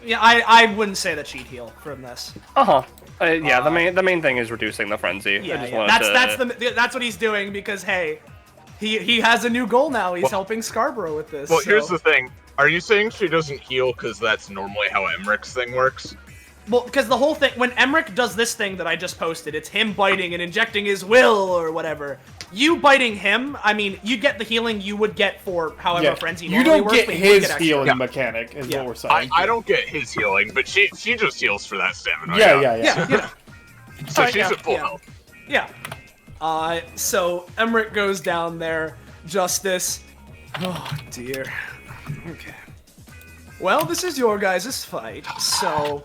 [SPEAKER 2] Yeah, I wouldn't say that she'd heal from this.
[SPEAKER 5] Yeah, the main thing is reducing the frenzy. I
[SPEAKER 2] Yeah,
[SPEAKER 5] just
[SPEAKER 2] yeah.
[SPEAKER 5] wanted
[SPEAKER 2] That's what he's doing because hey, he has a new goal now. He's helping Scarborough with this.
[SPEAKER 1] Well,
[SPEAKER 2] so-
[SPEAKER 1] here's the thing. Are you saying she doesn't heal because that's normally how Emmerich's thing works?
[SPEAKER 2] Well, because the whole thing, when Emmerich does this thing that I just posted, it's him biting and injecting his will or whatever. You biting him, I mean, you get the healing you would get for however frenzy
[SPEAKER 6] you
[SPEAKER 2] normally
[SPEAKER 6] don't
[SPEAKER 2] works,
[SPEAKER 6] get
[SPEAKER 2] but you would
[SPEAKER 6] his
[SPEAKER 2] extra.
[SPEAKER 6] healing mechanic, is what we're saying.
[SPEAKER 1] I don't get his healing, but she just heals for that stamina.
[SPEAKER 2] Yeah.
[SPEAKER 1] So she's at full health.
[SPEAKER 2] Yeah. So Emmerich goes down there. Justice. Oh dear. Okay. Well, this is your guys' fight, so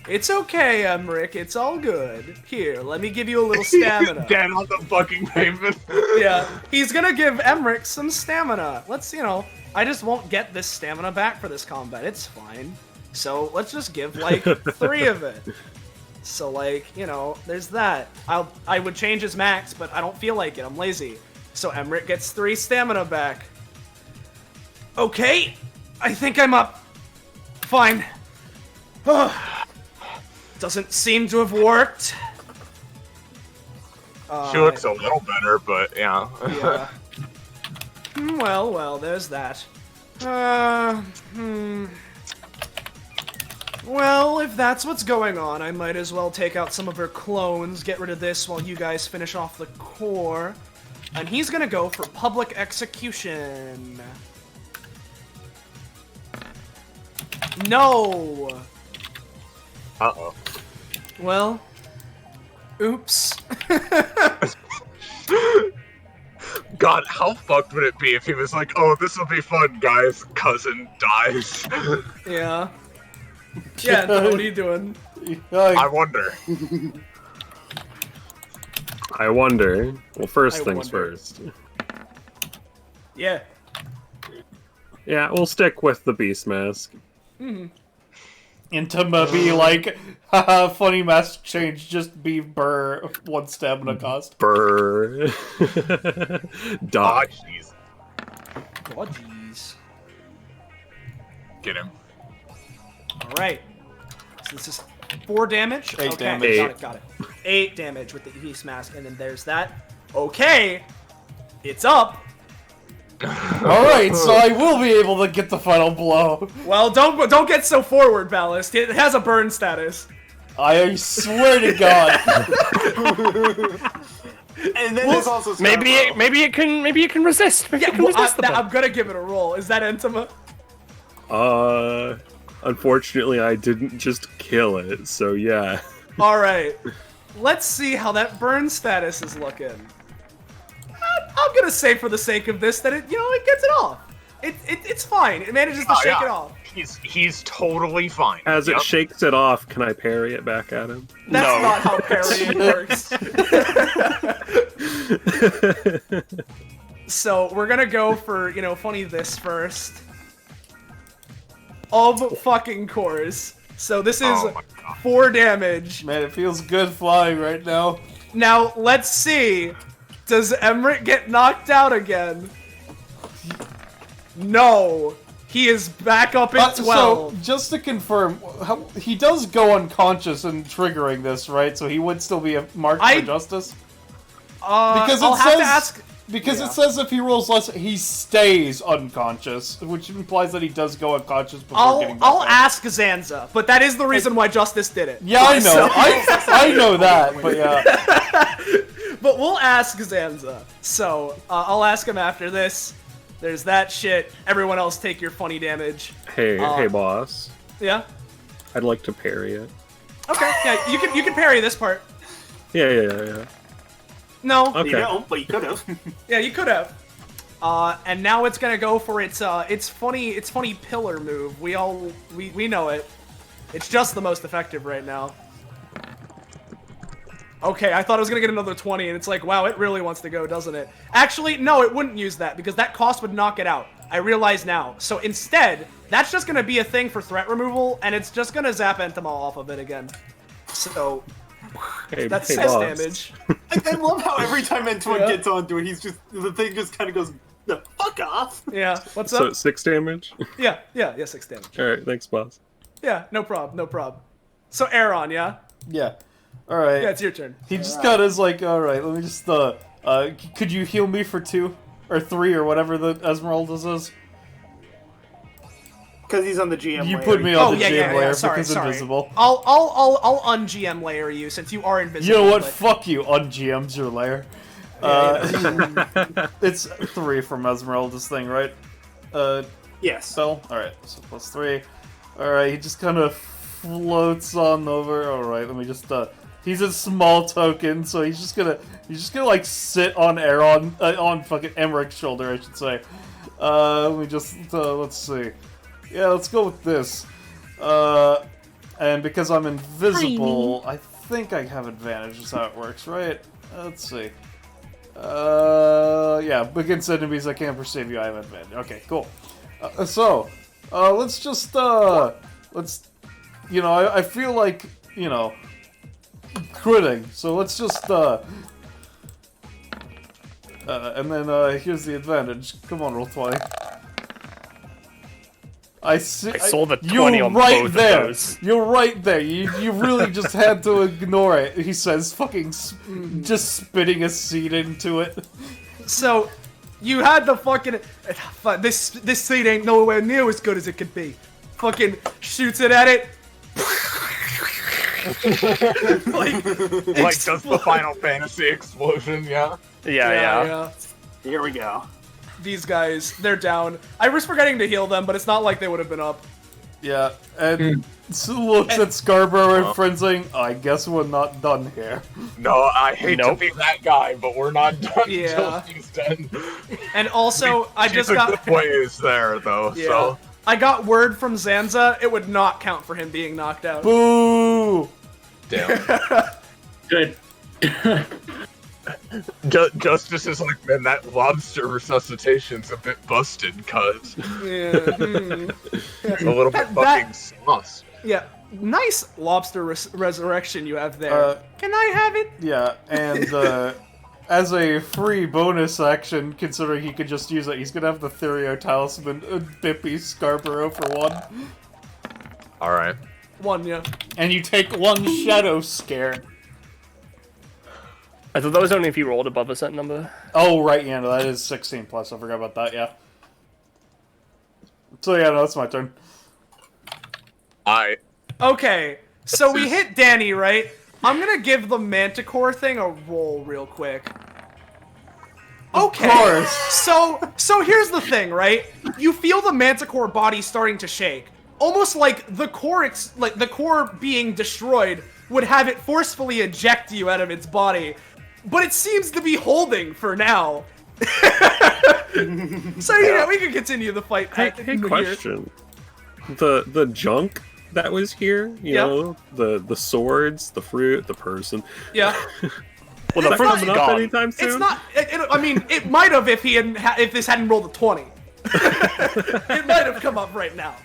[SPEAKER 2] it's okay, Emmerich. It's all good. Here, let me give you a little stamina.
[SPEAKER 1] Dead on the fucking pavement.
[SPEAKER 2] Yeah, he's gonna give Emmerich some stamina. Let's, I just won't get this stamina back for this combat. It's fine. So let's just give like 3 of it. So there's that. I would change his max, but I don't feel like it. I'm lazy. So Emmerich gets 3 stamina back. Okay, I think I'm up. Fine. Doesn't seem to have worked.
[SPEAKER 1] She looks a little better, but yeah.
[SPEAKER 2] Yeah. Well, there's that. Well, if that's what's going on, I might as well take out some of her clones, get rid of this while you guys finish off the core. And he's gonna go for public execution. No!
[SPEAKER 1] Uh-oh.
[SPEAKER 2] Well, oops.
[SPEAKER 1] God, how fucked would it be if he was like, "Oh, this will be fun, guys. Cousin dies."
[SPEAKER 2] Yeah. Yeah. What are you doing?
[SPEAKER 1] I wonder.
[SPEAKER 4] I wonder. Well, first things
[SPEAKER 2] wonder.
[SPEAKER 4] first.
[SPEAKER 2] Yeah.
[SPEAKER 4] Yeah, we'll stick with the beast mask.
[SPEAKER 6] Entoma be like, haha, funny mask change, just be burr, 1 stamina cost.
[SPEAKER 4] Brr. Dog.
[SPEAKER 1] Jeez.
[SPEAKER 2] Oh, jeez.
[SPEAKER 1] Get him.
[SPEAKER 2] All right. So this is 4 damage.
[SPEAKER 6] 8
[SPEAKER 2] okay.
[SPEAKER 6] damage.
[SPEAKER 2] Got it. 8 damage with the beast mask, and then there's that. Okay. It's up.
[SPEAKER 6] Alright, so I will be able to get the final blow.
[SPEAKER 2] Well, don't get so forward, Ballast. It has a burn status.
[SPEAKER 6] I swear to God.
[SPEAKER 10] And then there's also
[SPEAKER 5] maybe it can resist. Maybe it can resist the
[SPEAKER 2] I'm gonna give it a roll. Is that Entoma?
[SPEAKER 4] Unfortunately, I didn't just kill it, so yeah.
[SPEAKER 2] All right. Let's see how that burn status is looking. I'm gonna say, for the sake of this, that it gets it off. It's fine. It manages to shake it off.
[SPEAKER 1] He's totally fine.
[SPEAKER 4] As it shakes it off, can I parry it back at him?
[SPEAKER 2] That's not how parrying works. So we're gonna go for funny this first. Of fucking course. So this is 4 damage.
[SPEAKER 6] Man, it feels good flying right now.
[SPEAKER 2] Now let's see. Does Emmerich get knocked out again? No. He is back up at 12.
[SPEAKER 6] So, just to confirm, he does go unconscious in triggering this, right? So he would still be marked for justice? Because
[SPEAKER 2] I'll have to ask...
[SPEAKER 6] Because it says if he rolls less, he stays unconscious, which implies that he does go unconscious before getting back
[SPEAKER 2] I'll
[SPEAKER 6] up.
[SPEAKER 2] ask Zanza, but that is the reason why Justice did it.
[SPEAKER 6] Yeah, I know.
[SPEAKER 2] So-
[SPEAKER 6] I know that, but yeah.
[SPEAKER 2] But we'll ask Zanza. So, I'll ask him after this. There's that shit. Everyone else take your funny damage.
[SPEAKER 4] Hey, boss.
[SPEAKER 2] Yeah?
[SPEAKER 4] I'd like to parry it.
[SPEAKER 2] Okay, yeah, you can parry this part.
[SPEAKER 4] Yeah.
[SPEAKER 2] No.
[SPEAKER 4] Okay.
[SPEAKER 10] You don't, but you could have.
[SPEAKER 2] Yeah, you could have. And now it's gonna go for its funny pillar move. We know it. It's just the most effective right now. Okay, I thought I was gonna get another 20, and it's like, wow, it really wants to go, doesn't it? Actually, no, it wouldn't use that, because that cost would knock it out. I realize now. So instead, that's just gonna be a thing for threat removal, and it's just gonna zap Entoma off of it again. So, that's 6 damage.
[SPEAKER 10] I love how every time Entoma gets onto it, the thing just kind of goes, the fuck off.
[SPEAKER 2] Yeah, what's up?
[SPEAKER 4] So 6 damage?
[SPEAKER 2] Yeah, 6 damage.
[SPEAKER 4] Alright, thanks, boss.
[SPEAKER 2] Yeah, no problem. So Aeron, yeah?
[SPEAKER 6] Yeah. Alright.
[SPEAKER 2] Yeah, it's your turn.
[SPEAKER 6] He just got his like, alright, let me just, could you heal me for 2? Or 3, or whatever the Esmeralda's is?
[SPEAKER 10] Because he's on the GM layer.
[SPEAKER 6] You put me on the GM layer because invisible.
[SPEAKER 2] I'll un-GM layer you since you are invisible.
[SPEAKER 6] You know what? Fuck you. Un-GM's your layer. It's 3 from Esmeralda's thing, right?
[SPEAKER 10] Yes.
[SPEAKER 6] So, alright. So plus 3. Alright, he just kind of floats on over. Alright, let me just, he's a small token, so he's just gonna like sit on Aeron, on fucking Emmerich's shoulder, I should say. Let me just, let's see. Yeah, let's go with this. And because I'm invisible, I think I have advantage, is how it works, right? Let's see. Yeah, against enemies I can't perceive you, I have advantage. Okay, cool. Let's just, let's, I feel like, critting, so let's just, and then, here's the advantage. Come on, roll 20. I
[SPEAKER 5] saw the 20 on both of those.
[SPEAKER 6] You're right there. You really just had to ignore it. He says, fucking, just spitting a seed into it.
[SPEAKER 2] So, you had the fucking this seed ain't nowhere near as good as it could be. Fucking shoots it at it.
[SPEAKER 1] like does the Final Fantasy explosion?
[SPEAKER 2] Yeah.
[SPEAKER 10] Here we go.
[SPEAKER 2] These guys, they're down. I was forgetting to heal them, but it's not like they would have been up.
[SPEAKER 6] Yeah, and looks at Scarborough and friends saying, I guess we're not done here.
[SPEAKER 1] No, I hate to be that guy, but we're not done until
[SPEAKER 2] Yeah.
[SPEAKER 1] he's done.
[SPEAKER 2] And also, I just got...
[SPEAKER 1] the ways there, though,
[SPEAKER 2] Yeah.
[SPEAKER 1] so...
[SPEAKER 2] I got word from Zanza, it would not count for him being knocked out.
[SPEAKER 6] Boo!
[SPEAKER 1] Damn.
[SPEAKER 9] Good.
[SPEAKER 1] Justice is like, man, that lobster resuscitation's a bit busted, cuz.
[SPEAKER 2] Yeah.
[SPEAKER 1] It's a little bit fucking sauce.
[SPEAKER 2] Yeah, nice lobster resurrection you have there. Can I have it?
[SPEAKER 6] Yeah, and as a free bonus action, considering he could just use it, he's gonna have the Therio Talisman Bippy Scarborough for 1.
[SPEAKER 1] Alright.
[SPEAKER 2] 1, yeah.
[SPEAKER 6] And you take 1 Shadow Scare.
[SPEAKER 5] I thought that was only if you rolled above a certain number.
[SPEAKER 6] Oh, right, yeah, no, that is 16 plus, I forgot about that, yeah. So yeah, no, that's my turn.
[SPEAKER 2] Okay, so we hit Dani, right? I'm gonna give the Manticore thing a roll real quick. Okay.
[SPEAKER 6] Of course.
[SPEAKER 2] So here's the thing, right? You feel the Manticore body starting to shake, almost like the core being destroyed would have it forcefully eject you out of its body, but it seems to be holding for now. So yeah, we can continue the fight.
[SPEAKER 4] Hey, question. The junk that was here, you know, the swords, the fruit, the person.
[SPEAKER 2] Yeah.
[SPEAKER 4] Well, the fruit's not up anytime soon.
[SPEAKER 2] It's not. I mean, it might have if if this hadn't rolled a 20. It might have come up right now.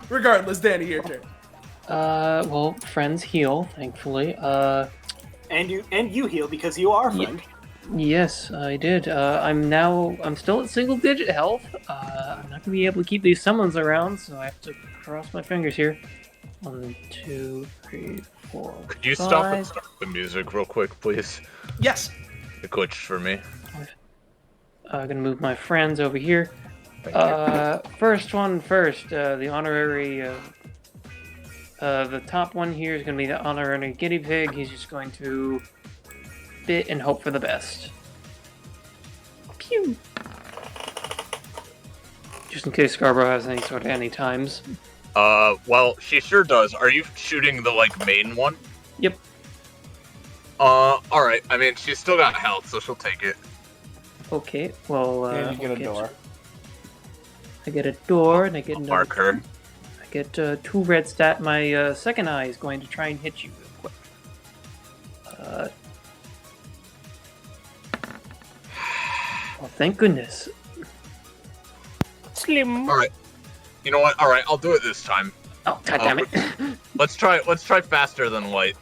[SPEAKER 2] Regardless, Dani, your turn.
[SPEAKER 14] Well, friends heal, thankfully.
[SPEAKER 10] And you heal because you are a friend.
[SPEAKER 14] Yes, I did. I'm still at single-digit health. I'm not gonna be able to keep these summons around, so I have to cross my fingers here. 1, 2, 3, 4.
[SPEAKER 1] Could you stop the music real quick, please?
[SPEAKER 2] Yes.
[SPEAKER 1] It glitched for me.
[SPEAKER 14] I'm gonna move my friends over here. First one first. The honorary. The top one here is gonna be the honorary guinea pig. He's just going to bit and hope for the best. Pew. Just in case Scarborough has any sort of any times.
[SPEAKER 1] Well, she sure does. Are you shooting the, main one?
[SPEAKER 14] Yep.
[SPEAKER 1] Alright. I mean, she's still got health, so she'll take it.
[SPEAKER 14] Okay, well,
[SPEAKER 6] and you get a door.
[SPEAKER 14] I get a door, and I get another...
[SPEAKER 1] Mark her.
[SPEAKER 14] I get 2 red stat. My second eye is going to try and hit you real quick. Well, thank goodness.
[SPEAKER 5] Slim.
[SPEAKER 1] Alright. You know what? Alright, I'll do it this time.
[SPEAKER 14] Oh, goddammit.
[SPEAKER 1] Let's try faster than light.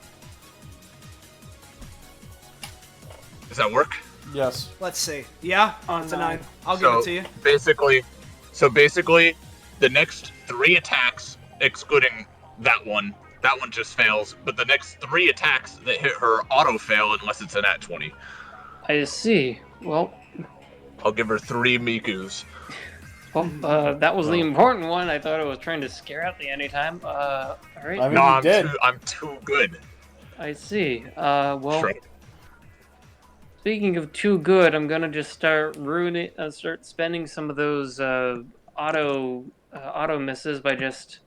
[SPEAKER 1] Does that work?
[SPEAKER 6] Yes.
[SPEAKER 2] Let's see. Yeah? It's a 9. I'll give it to you.
[SPEAKER 1] Basically, the next 3 attacks, excluding that one just fails, but the next 3 attacks that hit her auto-fail unless it's an at 20.
[SPEAKER 14] I see. Well...
[SPEAKER 1] I'll give her 3 Mikus.
[SPEAKER 14] Well, that was the important one. I thought it was trying to scare out the anytime. Alright.
[SPEAKER 6] I mean,
[SPEAKER 1] I'm too good.
[SPEAKER 14] I see. Well... Sure. Speaking of too good, I'm gonna just start spending some of those auto misses by just.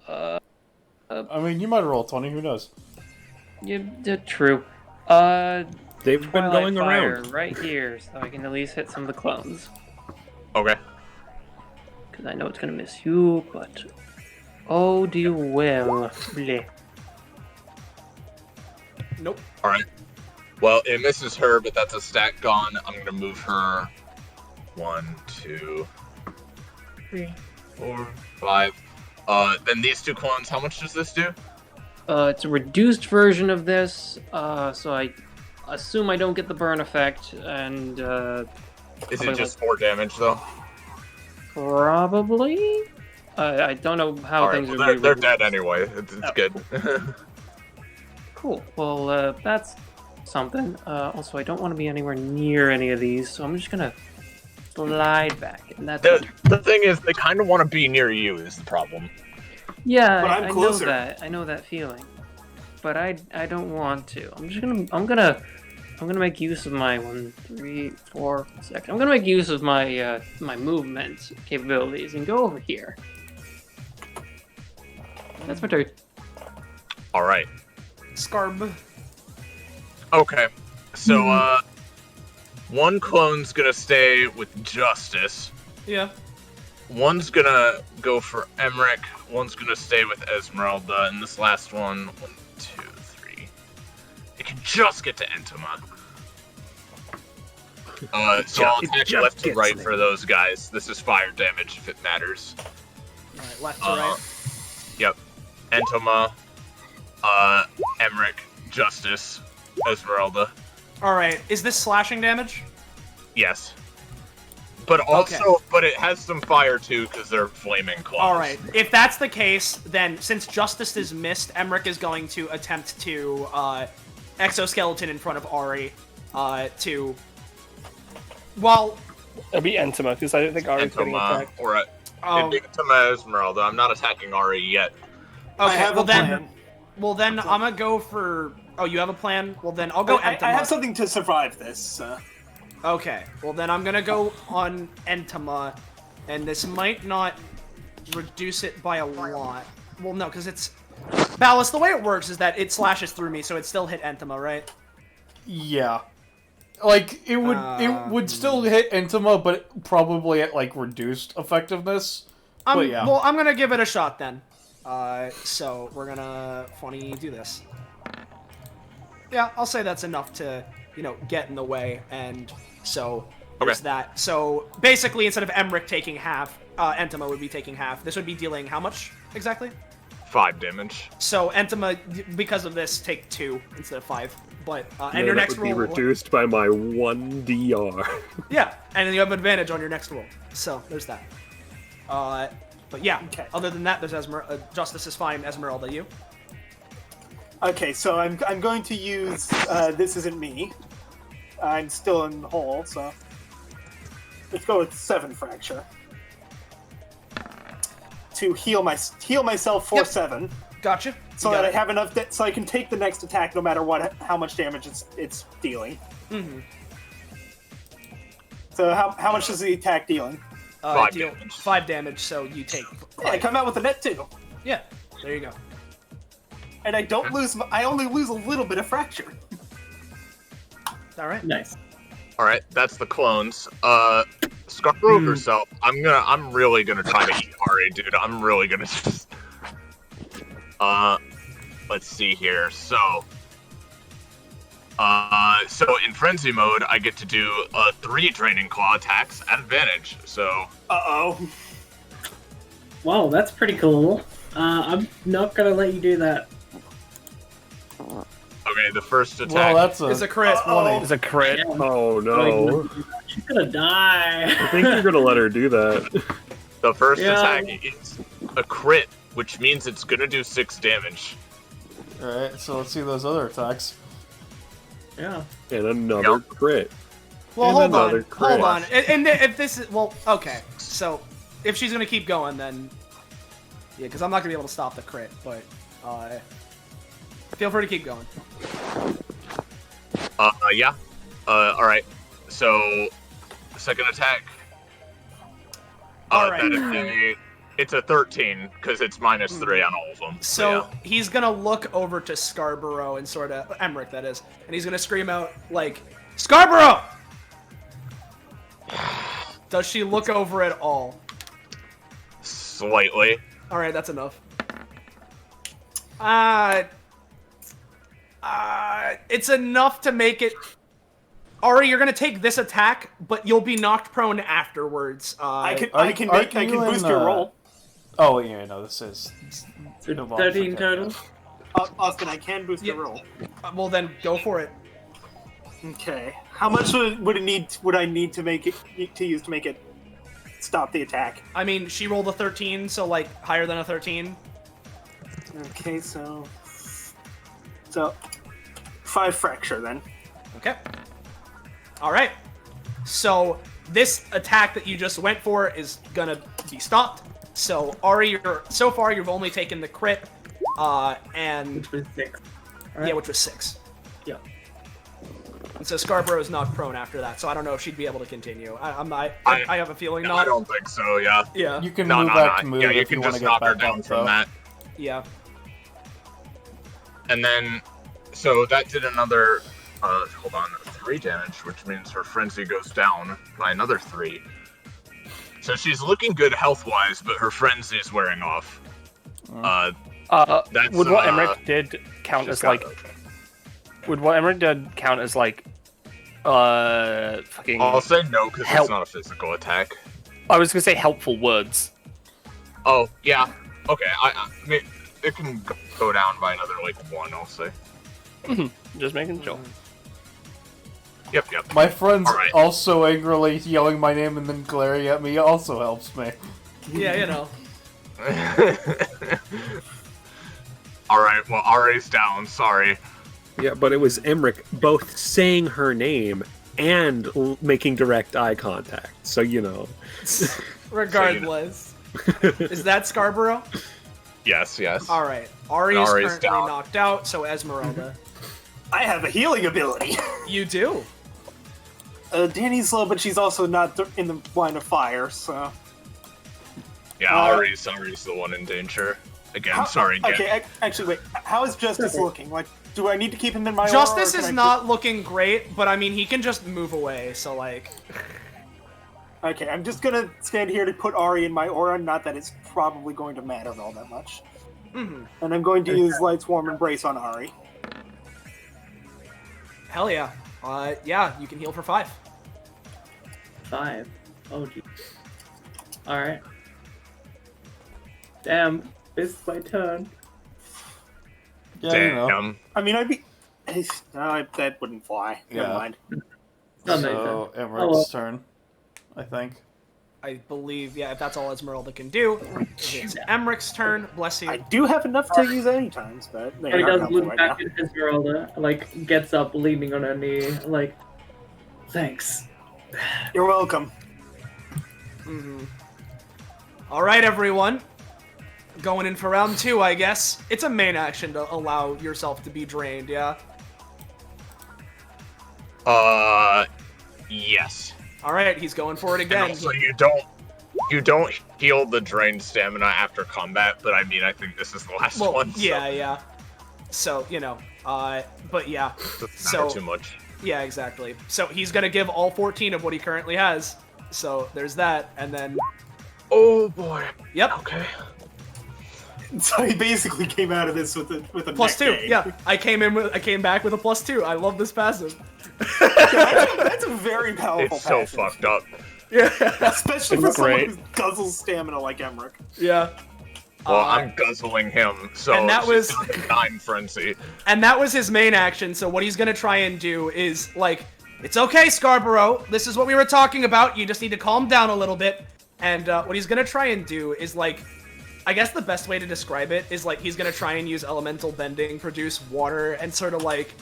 [SPEAKER 6] I mean, you might roll 20. Who knows?
[SPEAKER 14] Yeah, true.
[SPEAKER 4] They've been going around
[SPEAKER 14] right here, so I can at least hit some of the clones.
[SPEAKER 1] Okay.
[SPEAKER 14] Because I know it's gonna miss you, but oh, do you will. Bleh.
[SPEAKER 2] Nope.
[SPEAKER 1] All right. Well, it misses her, but that's a stat gone. I'm gonna move her 1, 2, 3, 4, 5. Then these 2 clones. How much does this do?
[SPEAKER 14] It's a reduced version of this, so I assume I don't get the burn effect, and
[SPEAKER 1] is it just 4 damage though?
[SPEAKER 14] Probably. I don't know how things are.
[SPEAKER 1] They're dead anyway. It's good.
[SPEAKER 14] Cool. Well, that's something. Also, I don't want to be anywhere near any of these, so I'm just gonna slide back. And that's
[SPEAKER 1] the thing is, they kind of want to be near you. Is the problem?
[SPEAKER 14] Yeah,
[SPEAKER 10] but
[SPEAKER 14] I know that. I know that feeling, but I don't want to. I'm gonna I'm gonna make use of my 1, 3, 4 second. I'm gonna make use of my my movement capabilities and go over here. That's my turn.
[SPEAKER 1] All right.
[SPEAKER 2] Scarb.
[SPEAKER 1] Okay. So, one clone's gonna stay with Justice.
[SPEAKER 2] Yeah.
[SPEAKER 1] One's gonna go for Emmerich. One's gonna stay with Esmerelda, and this last one, 1, 2, 3. It can just get to Entoma. So I'll attack left to right for those guys. This is fire damage if it matters.
[SPEAKER 2] Alright, left to right.
[SPEAKER 1] Yep. Entoma, Emmerich, Justice, Esmerelda.
[SPEAKER 2] Alright, is this slashing damage?
[SPEAKER 1] Yes. But also, but it has some fire too, because they're flaming claws.
[SPEAKER 2] Alright, if that's the case, then since Justice is missed, Emmerich is going to attempt to, exoskeleton in front of Ari, to... Well...
[SPEAKER 5] It'll be Entoma, because I didn't think Ari's getting attacked.
[SPEAKER 1] Or Entoma, Esmeralda. I'm not attacking Ari yet.
[SPEAKER 2] Okay, well then, I'm gonna go for... Oh, you have a plan? Well then, I'll go Entoma.
[SPEAKER 10] I have something to survive this.
[SPEAKER 2] Okay, well then I'm gonna go on Entoma, and this might not reduce it by a lot. Well, no, because it's... Ballast, the way it works is that it slashes through me, so it still hit Entoma, right?
[SPEAKER 6] Yeah. Like, it would still hit Entoma, but probably at, like, reduced effectiveness. But yeah.
[SPEAKER 2] Well, I'm gonna give it a shot then. So we're gonna do this. Yeah, I'll say that's enough to, get in the way, and so there's that. So basically, instead of Emmerich taking half, Entoma would be taking half. This would be dealing how much exactly?
[SPEAKER 1] 5 damage.
[SPEAKER 2] So Entoma, because of this, take 2 instead of 5. But and your next roll
[SPEAKER 4] would be reduced by my 1 DR.
[SPEAKER 2] Yeah, and then you have advantage on your next roll. So there's that. But yeah, other than that, there's Justice is fine. Esmeralda, you?
[SPEAKER 10] Okay, so I'm going to use This Isn't Me. I'm still in the hole, so let's go with 7 fracture to heal myself for 7.
[SPEAKER 2] Gotcha.
[SPEAKER 10] So that I have enough, so I can take the next attack no matter how much damage it's dealing.
[SPEAKER 2] Mm-hmm.
[SPEAKER 10] So how much is the attack dealing?
[SPEAKER 2] 5 damage, so you take 5.
[SPEAKER 10] Yeah, I come out with a net 2.
[SPEAKER 2] Yeah, there you go.
[SPEAKER 10] And I don't lose. I only lose a little bit of fracture.
[SPEAKER 2] All right.
[SPEAKER 9] Nice.
[SPEAKER 1] All right, that's the clones. Scarborough herself. I'm really gonna try to eat Ari, dude. I'm really gonna just. Let's see here. So in frenzy mode, I get to do 3 draining claw attacks at advantage. So.
[SPEAKER 9] Wow, that's pretty cool. I'm not gonna let you do that.
[SPEAKER 1] Okay, the first attack.
[SPEAKER 6] Well, that's
[SPEAKER 2] is a crit.
[SPEAKER 5] It's a crit.
[SPEAKER 4] Oh no!
[SPEAKER 9] She's gonna die.
[SPEAKER 4] I think you're gonna let her do that.
[SPEAKER 1] The first attack is a crit, which means it's gonna do 6 damage.
[SPEAKER 6] Alright, so let's see those other attacks.
[SPEAKER 9] Yeah.
[SPEAKER 4] And another crit.
[SPEAKER 2] Well,
[SPEAKER 4] and
[SPEAKER 2] hold on. And if this is okay. So if she's gonna keep going, then yeah, because I'm not gonna be able to stop the crit, but feel free to keep going.
[SPEAKER 1] Yeah. Alright. So, second attack.
[SPEAKER 2] Alright.
[SPEAKER 1] It's a 13, because it's -3 on all of them.
[SPEAKER 2] So, he's gonna look over to Scarborough and Emmerich, that is, and he's gonna scream out, like, Scarborough! Does she look over at all?
[SPEAKER 1] Slightly.
[SPEAKER 2] Alright, that's enough. It's enough to make it... Ari, you're gonna take this attack, but you'll be knocked prone afterwards.
[SPEAKER 10] I can boost your roll.
[SPEAKER 6] Oh, yeah, no, this is...
[SPEAKER 9] 13 total?
[SPEAKER 10] Austin, I can boost your roll.
[SPEAKER 2] Well, then, go for it.
[SPEAKER 10] Okay. How much would I need to make it use to make it stop the attack?
[SPEAKER 2] I mean, she rolled a 13, so, like, higher than a 13.
[SPEAKER 10] Okay, so 5 fracture, then.
[SPEAKER 2] Okay. Alright. So, this attack that you just went for is gonna be stopped. So, Ari, so far you've only taken the crit, and...
[SPEAKER 9] Which was 6.
[SPEAKER 2] Right? Yeah, which was 6.
[SPEAKER 9] Yeah.
[SPEAKER 2] So Scarborough is knocked prone after that, so I don't know if she'd be able to continue. I have a feeling not.
[SPEAKER 1] I don't think so. Yeah.
[SPEAKER 2] Yeah.
[SPEAKER 6] You can move back to move
[SPEAKER 1] Yeah, you
[SPEAKER 6] if you
[SPEAKER 1] can
[SPEAKER 6] want to
[SPEAKER 1] just
[SPEAKER 6] get
[SPEAKER 1] knock her
[SPEAKER 6] back
[SPEAKER 1] down
[SPEAKER 6] up,
[SPEAKER 1] from
[SPEAKER 6] though.
[SPEAKER 1] that.
[SPEAKER 2] Yeah.
[SPEAKER 1] And then, so that did another, hold on, 3 damage, which means her frenzy goes down by another 3. So she's looking good health-wise, but her frenzy is wearing off. That's,
[SPEAKER 5] would what Emmerich did count
[SPEAKER 1] she's
[SPEAKER 5] as
[SPEAKER 1] got
[SPEAKER 5] like? Would what Emmerich did count as like? Fucking.
[SPEAKER 1] I'll say no because
[SPEAKER 5] help.
[SPEAKER 1] it's not a physical attack.
[SPEAKER 5] I was gonna say helpful words.
[SPEAKER 1] Oh yeah, okay. I mean, it can go down by another like 1. I'll say.
[SPEAKER 5] Just making sure.
[SPEAKER 1] Yep.
[SPEAKER 6] My friends
[SPEAKER 1] All right.
[SPEAKER 6] also angrily yelling my name and then glaring at me also helps me.
[SPEAKER 2] Yeah, you know.
[SPEAKER 1] All right. Well, Ari's down. Sorry.
[SPEAKER 4] Yeah, but it was Emmerich both saying her name and making direct eye contact. So, you know.
[SPEAKER 2] Regardless. Is that Scarborough?
[SPEAKER 1] Yes.
[SPEAKER 2] Alright. Ari is
[SPEAKER 1] Ari's
[SPEAKER 2] currently
[SPEAKER 1] down.
[SPEAKER 2] knocked out, so Esmerelda.
[SPEAKER 10] I have a healing ability.
[SPEAKER 2] You do?
[SPEAKER 10] Dani's low, but she's also not in the line of fire, so...
[SPEAKER 1] Yeah, Ari's the one in danger. Again, sorry.
[SPEAKER 10] Okay, actually, wait. How is Justice looking? Like, do I need to keep him in my
[SPEAKER 2] Justice
[SPEAKER 10] aura, or
[SPEAKER 2] is
[SPEAKER 10] can I
[SPEAKER 2] not looking great, but I mean, he can just move away, so like...
[SPEAKER 10] Okay, I'm just gonna stand here to put Ari in my aura, not that it's probably going to matter all that much. And I'm going to use Light Swarm Embrace on Ari.
[SPEAKER 2] Hell yeah. Yeah, you can heal for 5.
[SPEAKER 9] 5. Oh, geez. Alright. Damn, it's my turn.
[SPEAKER 6] Yeah, you know.
[SPEAKER 10] I mean, I'd be... No, that wouldn't fly. Never mind.
[SPEAKER 6] So, Emerich's turn, I think.
[SPEAKER 2] I believe, yeah, if that's all Esmeralda can do. It's Emmerich's turn, bless you.
[SPEAKER 10] I do have enough to use any times, but...
[SPEAKER 9] He does look back at Esmeralda, like, gets up, leaning on her knee, like, thanks.
[SPEAKER 10] You're welcome.
[SPEAKER 2] Alright, everyone. Going in for round 2, I guess. It's a main action to allow yourself to be drained, yeah?
[SPEAKER 1] Yes.
[SPEAKER 2] Alright, he's going for it again.
[SPEAKER 1] And also, you don't heal the drained stamina after combat, but I mean, I think this is the last one. So.
[SPEAKER 2] Yeah. So, you know, but yeah.
[SPEAKER 1] Doesn't matter too much.
[SPEAKER 2] Yeah, exactly. So he's gonna give all 14 of what he currently has. So there's that, and then...
[SPEAKER 1] Oh boy.
[SPEAKER 2] Yep.
[SPEAKER 1] Okay.
[SPEAKER 10] So he basically came out of this with a
[SPEAKER 2] +2.
[SPEAKER 10] neck egg.
[SPEAKER 2] Yeah, I came back with a +2. I love this passive.
[SPEAKER 10] That's a very powerful
[SPEAKER 1] It's so
[SPEAKER 10] passive.
[SPEAKER 1] fucked up.
[SPEAKER 2] Yeah.
[SPEAKER 10] Especially for someone who guzzles stamina like Emmerich.
[SPEAKER 2] Yeah.
[SPEAKER 1] Well, I'm guzzling him, so
[SPEAKER 2] and that was
[SPEAKER 1] 9 frenzy.
[SPEAKER 2] And that was his main action. So what he's gonna try and do is like, it's okay, Scarborough. This is what we were talking about. You just need to calm down a little bit. And what he's gonna try and do is like, I guess the best way to describe it is like he's gonna try and use elemental bending, produce water, and sort of like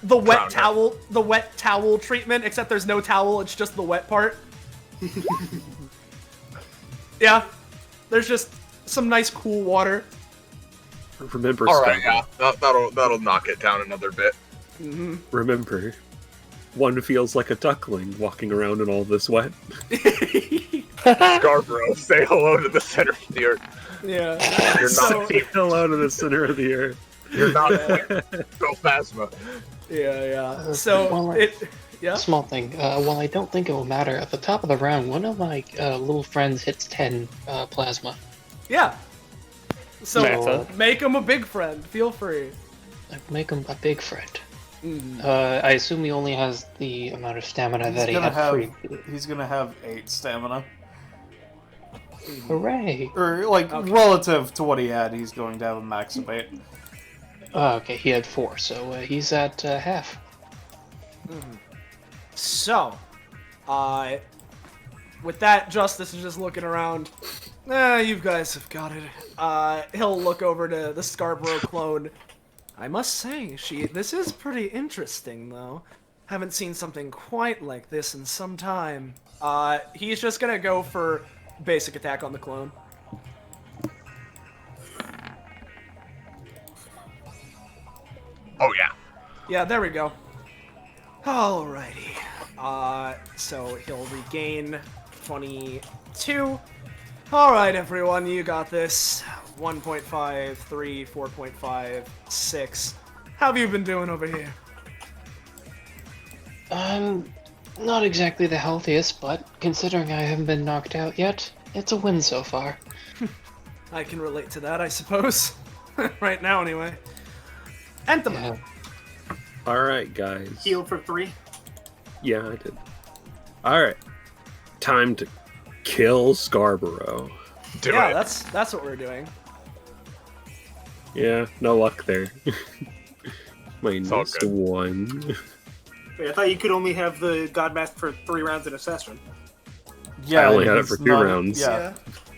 [SPEAKER 2] the wet towel treatment. Except there's no towel. It's just the wet part. Yeah, there's just some nice cool water.
[SPEAKER 4] Remember,
[SPEAKER 1] All right, yeah, that'll knock it down another bit.
[SPEAKER 4] Remember, one feels like a duckling walking around in all this wet.
[SPEAKER 1] Scarborough, say hello to the center of the earth.
[SPEAKER 2] Yeah.
[SPEAKER 1] You're not
[SPEAKER 4] Say hello to the center of the earth.
[SPEAKER 1] You're not Phasma.
[SPEAKER 2] Yeah. So yeah.
[SPEAKER 8] Small thing. Well, I don't think it will matter. At the top of the round, one of my little friends hits 10 plasma.
[SPEAKER 2] Yeah. So
[SPEAKER 8] Matter.
[SPEAKER 2] make him a big friend. Feel free.
[SPEAKER 8] Make him a big friend. I assume he only has the amount of stamina that he had free.
[SPEAKER 6] He's gonna have 8 stamina.
[SPEAKER 8] Hooray!
[SPEAKER 6] Or, like, relative to what he had, he's going to have a max of 8.
[SPEAKER 8] Okay, he had 4, so he's at half.
[SPEAKER 2] So, with that, Justice is just looking around. You guys have got it. He'll look over to the Scarborough clone. I must say, this is pretty interesting, though. Haven't seen something quite like this in some time. He's just gonna go for basic attack on the clone.
[SPEAKER 1] Oh, yeah.
[SPEAKER 2] Yeah, there we go. Alrighty. So he'll regain 22. Alright, everyone, you got this. 1.5, 3, 4.5, 6. How have you been doing over here?
[SPEAKER 8] Not exactly the healthiest, but considering I haven't been knocked out yet, it's a win so far.
[SPEAKER 2] I can relate to that, I suppose. Right now, anyway. Entoma.
[SPEAKER 8] Yeah.
[SPEAKER 4] Alright, guys.
[SPEAKER 10] Heal for 3.
[SPEAKER 4] Yeah, I did. Alright. Time to kill Scarborough.
[SPEAKER 2] Yeah, that's what we're doing.
[SPEAKER 4] Yeah, no luck there. Minus 1.
[SPEAKER 10] Wait, I thought you could only have the God Mask for 3 rounds in a session.
[SPEAKER 4] I only had it for 2 rounds.
[SPEAKER 10] Yeah.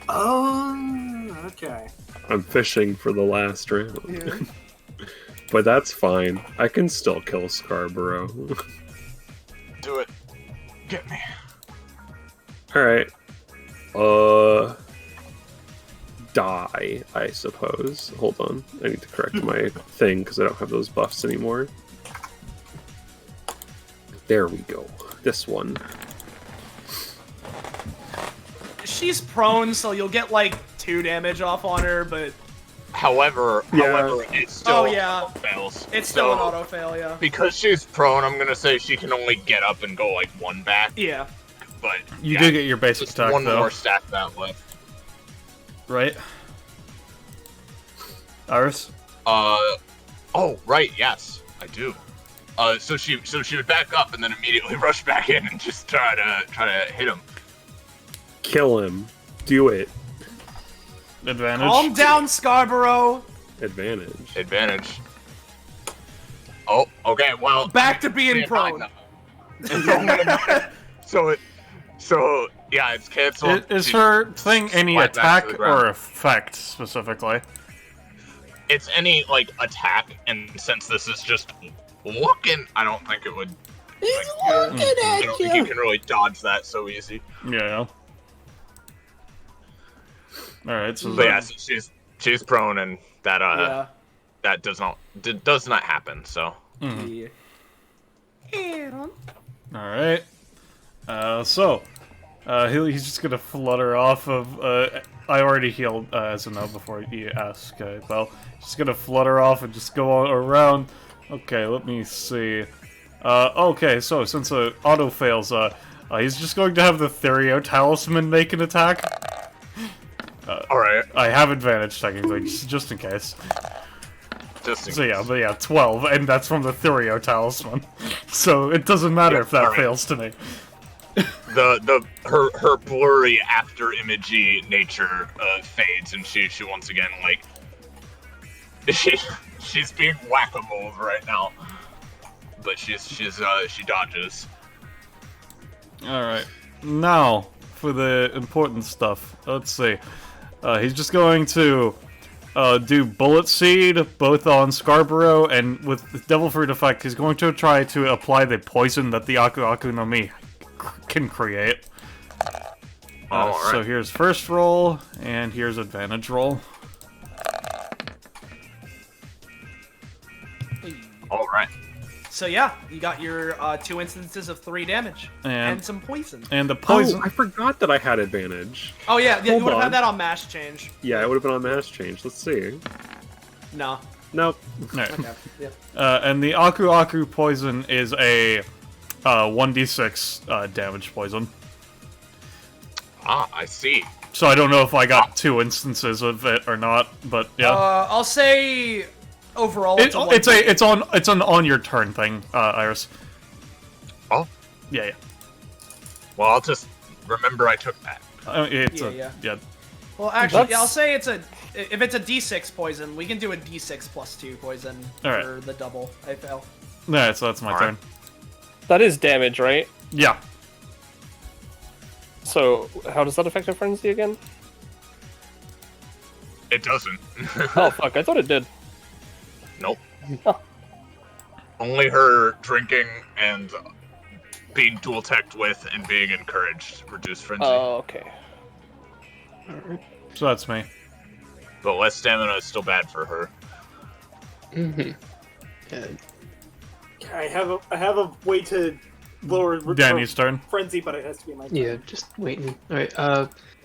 [SPEAKER 10] Oh, okay.
[SPEAKER 4] I'm fishing for the last round.
[SPEAKER 10] Yeah.
[SPEAKER 4] But that's fine. I can still kill Scarborough.
[SPEAKER 1] Do it. Get me.
[SPEAKER 4] Alright. Die, I suppose. Hold on. I need to correct my thing because I don't have those buffs anymore. There we go. This one.
[SPEAKER 2] She's prone, so you'll get like 2 damage off on her, but...
[SPEAKER 1] However, it still fails.
[SPEAKER 2] It's still an auto fail, yeah.
[SPEAKER 1] Because she's prone, I'm gonna say she can only get up and go like 1 back.
[SPEAKER 2] Yeah.
[SPEAKER 1] But
[SPEAKER 6] You do get your basic
[SPEAKER 1] just
[SPEAKER 6] attack,
[SPEAKER 1] one
[SPEAKER 6] though.
[SPEAKER 1] more stack that left.
[SPEAKER 6] Right? Iris?
[SPEAKER 1] Oh, right, yes, I do. So she would back up and then immediately rush back in and just try to hit him.
[SPEAKER 4] Kill him. Do it.
[SPEAKER 6] Advantage.
[SPEAKER 2] Calm down, Scarborough!
[SPEAKER 1] Advantage. Oh, okay, well...
[SPEAKER 2] Back to being prone.
[SPEAKER 1] So, yeah, it's canceled.
[SPEAKER 6] Is her thing any
[SPEAKER 1] Slide back to
[SPEAKER 6] attack
[SPEAKER 1] the ground.
[SPEAKER 6] or effect, specifically?
[SPEAKER 1] It's any, like, attack, and since this is just looking, I don't think it would...
[SPEAKER 10] He's
[SPEAKER 1] I don't think you can really dodge that so easy.
[SPEAKER 6] Yeah. Alright, so...
[SPEAKER 1] But yeah, so she's prone, and that, that does not happen, so...
[SPEAKER 6] Mhm.
[SPEAKER 2] Aeron.
[SPEAKER 6] Alright. He's just gonna flutter off of, I already healed, as a no before you ask, Bell. Just gonna flutter off and just go around. Okay, let me see. Okay, so since auto fails, he's just going to have the Therio Talisman make an attack.
[SPEAKER 1] Alright.
[SPEAKER 6] I have advantage, technically, just in case.
[SPEAKER 1] So
[SPEAKER 6] yeah, but yeah, 12, and that's from the Therio Talisman. So it doesn't matter if that fails to me.
[SPEAKER 1] Her blurry after imagey nature fades, and she once again like she's being whack-a-mole right now, but she dodges.
[SPEAKER 6] All right, now for the important stuff. Let's see. He's just going to do Bullet Seed both on Scarborough, and with Devil Fruit effect, he's going to try to apply the poison that the Aku Aku no Mi can create. So here's first roll, and here's advantage roll.
[SPEAKER 1] Alright.
[SPEAKER 2] So yeah, you got your 2 instances of 3 damage. And some poison.
[SPEAKER 6] And the poison...
[SPEAKER 4] Oh, I forgot that I had advantage.
[SPEAKER 2] Oh yeah, you
[SPEAKER 4] Hold
[SPEAKER 2] would have
[SPEAKER 4] on.
[SPEAKER 2] had that on mash change.
[SPEAKER 4] Yeah, it would have been on mass change. Let's see.
[SPEAKER 2] No.
[SPEAKER 4] Nope.
[SPEAKER 6] Right.
[SPEAKER 2] Okay, yeah.
[SPEAKER 6] And the Aku Aku poison is a 1d6 damage poison.
[SPEAKER 1] Ah, I see.
[SPEAKER 6] So I don't know if I got 2 instances of it or not, but yeah.
[SPEAKER 2] I'll say overall it's
[SPEAKER 6] it's on your turn thing, Iris.
[SPEAKER 1] Oh.
[SPEAKER 6] Yeah.
[SPEAKER 1] Well, I'll just remember I took that.
[SPEAKER 2] Yeah. Well, actually, I'll say if it's a d6 poison, we can do a d6 plus 2 poison for the double. I fail.
[SPEAKER 6] Alright, so that's my turn.
[SPEAKER 5] That is damage, right?
[SPEAKER 6] Yeah.
[SPEAKER 5] So, how does that affect her frenzy again?
[SPEAKER 1] It doesn't.
[SPEAKER 5] Oh, fuck, I thought it did.
[SPEAKER 1] Nope. Only her drinking and being dual teched with and being encouraged reduce frenzy.
[SPEAKER 5] Oh, okay.
[SPEAKER 6] So that's me.
[SPEAKER 1] But less stamina is still bad for her.
[SPEAKER 8] Mm-hmm. Good.
[SPEAKER 10] I have a way to lower
[SPEAKER 6] Dani's turn.
[SPEAKER 10] frenzy, but it has to be my turn.
[SPEAKER 8] Yeah, just waiting. Alright,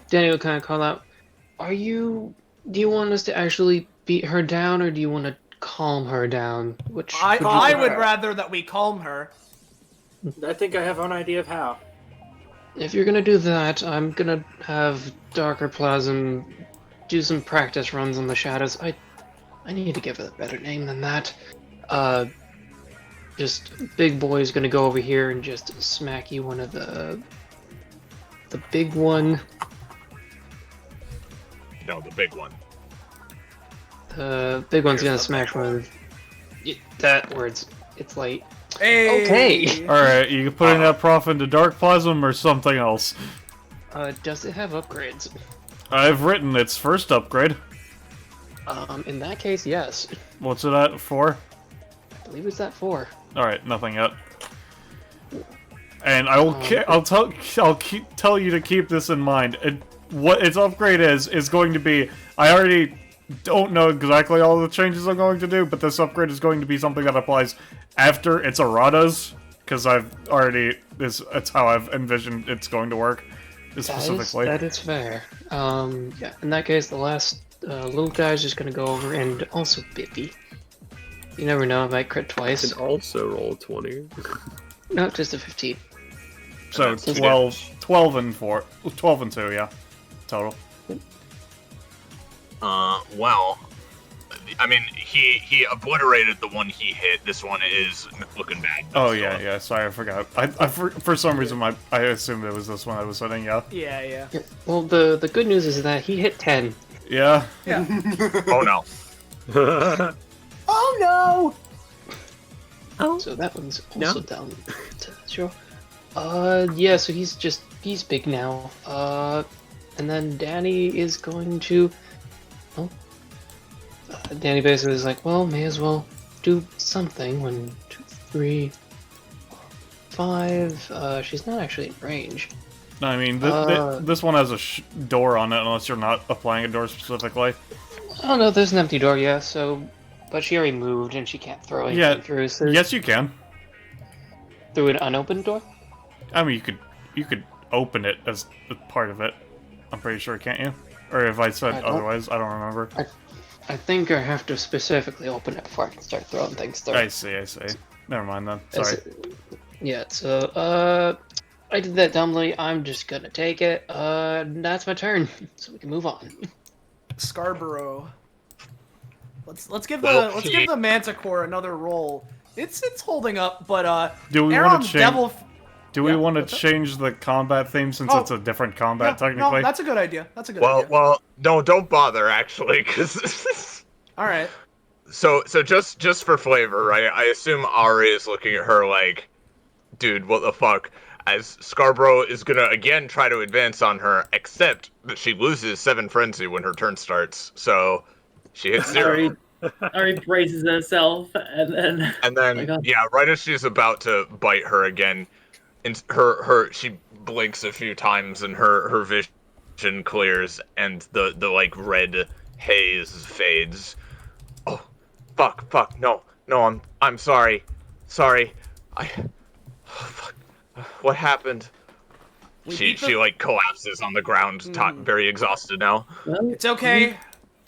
[SPEAKER 8] Danny will kind of call out, do you want us to actually beat her down, or do you want to calm her down?
[SPEAKER 2] I would rather that we calm her.
[SPEAKER 10] I think I have an idea of how.
[SPEAKER 8] If you're gonna do that, I'm gonna have Darker Plasm do some practice runs on the shadows. I need to give it a better name than that. Just Big Boy's gonna go over here and just smack you one of the big one.
[SPEAKER 1] No, the big one.
[SPEAKER 8] The big one's gonna smash one of that words. It's late.
[SPEAKER 2] Hey.
[SPEAKER 8] Okay.
[SPEAKER 6] Alright, you can put in that prof into Dark Plasm or something else.
[SPEAKER 8] Does it have upgrades?
[SPEAKER 6] I've written its first upgrade.
[SPEAKER 8] In that case, yes.
[SPEAKER 6] What's it at? 4?
[SPEAKER 8] I believe it's at 4.
[SPEAKER 6] Alright, nothing yet. And I will tell you to keep this in mind. What its upgrade is going to be. I already don't know exactly all the changes I'm going to do, but this upgrade is going to be something that applies after its erratas, because it's how I've envisioned it's going to work specifically.
[SPEAKER 8] That is fair. Yeah. In that case, the last little guy's just gonna go over and also Bippy. You never know, I might crit twice.
[SPEAKER 4] You can also roll a 20.
[SPEAKER 8] No, just a 15.
[SPEAKER 6] So 12 and 4, 12 and 2, yeah, total.
[SPEAKER 1] Well, I mean, he obliterated the one he hit. This one is looking bad.
[SPEAKER 6] Oh yeah, sorry, I forgot. For some reason I assumed it was this one I was hitting. Yeah.
[SPEAKER 2] Yeah.
[SPEAKER 8] Well, the good news is that he hit 10.
[SPEAKER 6] Yeah.
[SPEAKER 1] Oh no.
[SPEAKER 10] Oh no.
[SPEAKER 8] Oh. So that one's also down to 0. Yeah. So he's big now. And then Dani is going to. Dani basically is like, well, may as well do something. 1, 2, 3, 5. She's not actually in range.
[SPEAKER 6] No, I mean, this one has a door on it, unless you're not applying a door specifically.
[SPEAKER 8] Oh no, there's an empty door, yeah. So, but she already moved, and she can't throw anything through. So
[SPEAKER 6] yes, you can.
[SPEAKER 8] Through an unopened door?
[SPEAKER 6] I mean, you could open it as part of it. I'm pretty sure, can't you? Or if I said otherwise, I don't remember.
[SPEAKER 8] I think I have to specifically open it before I can start throwing things through.
[SPEAKER 6] I see. Never mind then. Sorry.
[SPEAKER 8] Yeah, so, I did that dumbly. I'm just gonna take it. That's my turn, so we can move on.
[SPEAKER 2] Scarborough. Let's give the Manticore another roll. It's holding up, but
[SPEAKER 6] do we
[SPEAKER 2] Aeron
[SPEAKER 6] want to change?
[SPEAKER 2] Devil...
[SPEAKER 6] Do we want to change the combat theme since it's a different combat technically?
[SPEAKER 2] No, that's a good idea. Idea.
[SPEAKER 1] Well, no, don't bother actually, because.
[SPEAKER 2] All right.
[SPEAKER 1] So just for flavor, right? I assume Ari is looking at her like, dude, what the fuck? As Scarborough is gonna again try to advance on her, except that she loses 7 frenzy when her turn starts, so she hits 0.
[SPEAKER 9] Ari braces herself, and then
[SPEAKER 1] yeah, right as she's about to bite her again, and she blinks a few times and her vision clears and the like red haze fades. Oh, fuck, no, I'm sorry, fuck, what happened? She like collapses on the ground, very exhausted now.
[SPEAKER 9] Well,
[SPEAKER 2] it's okay.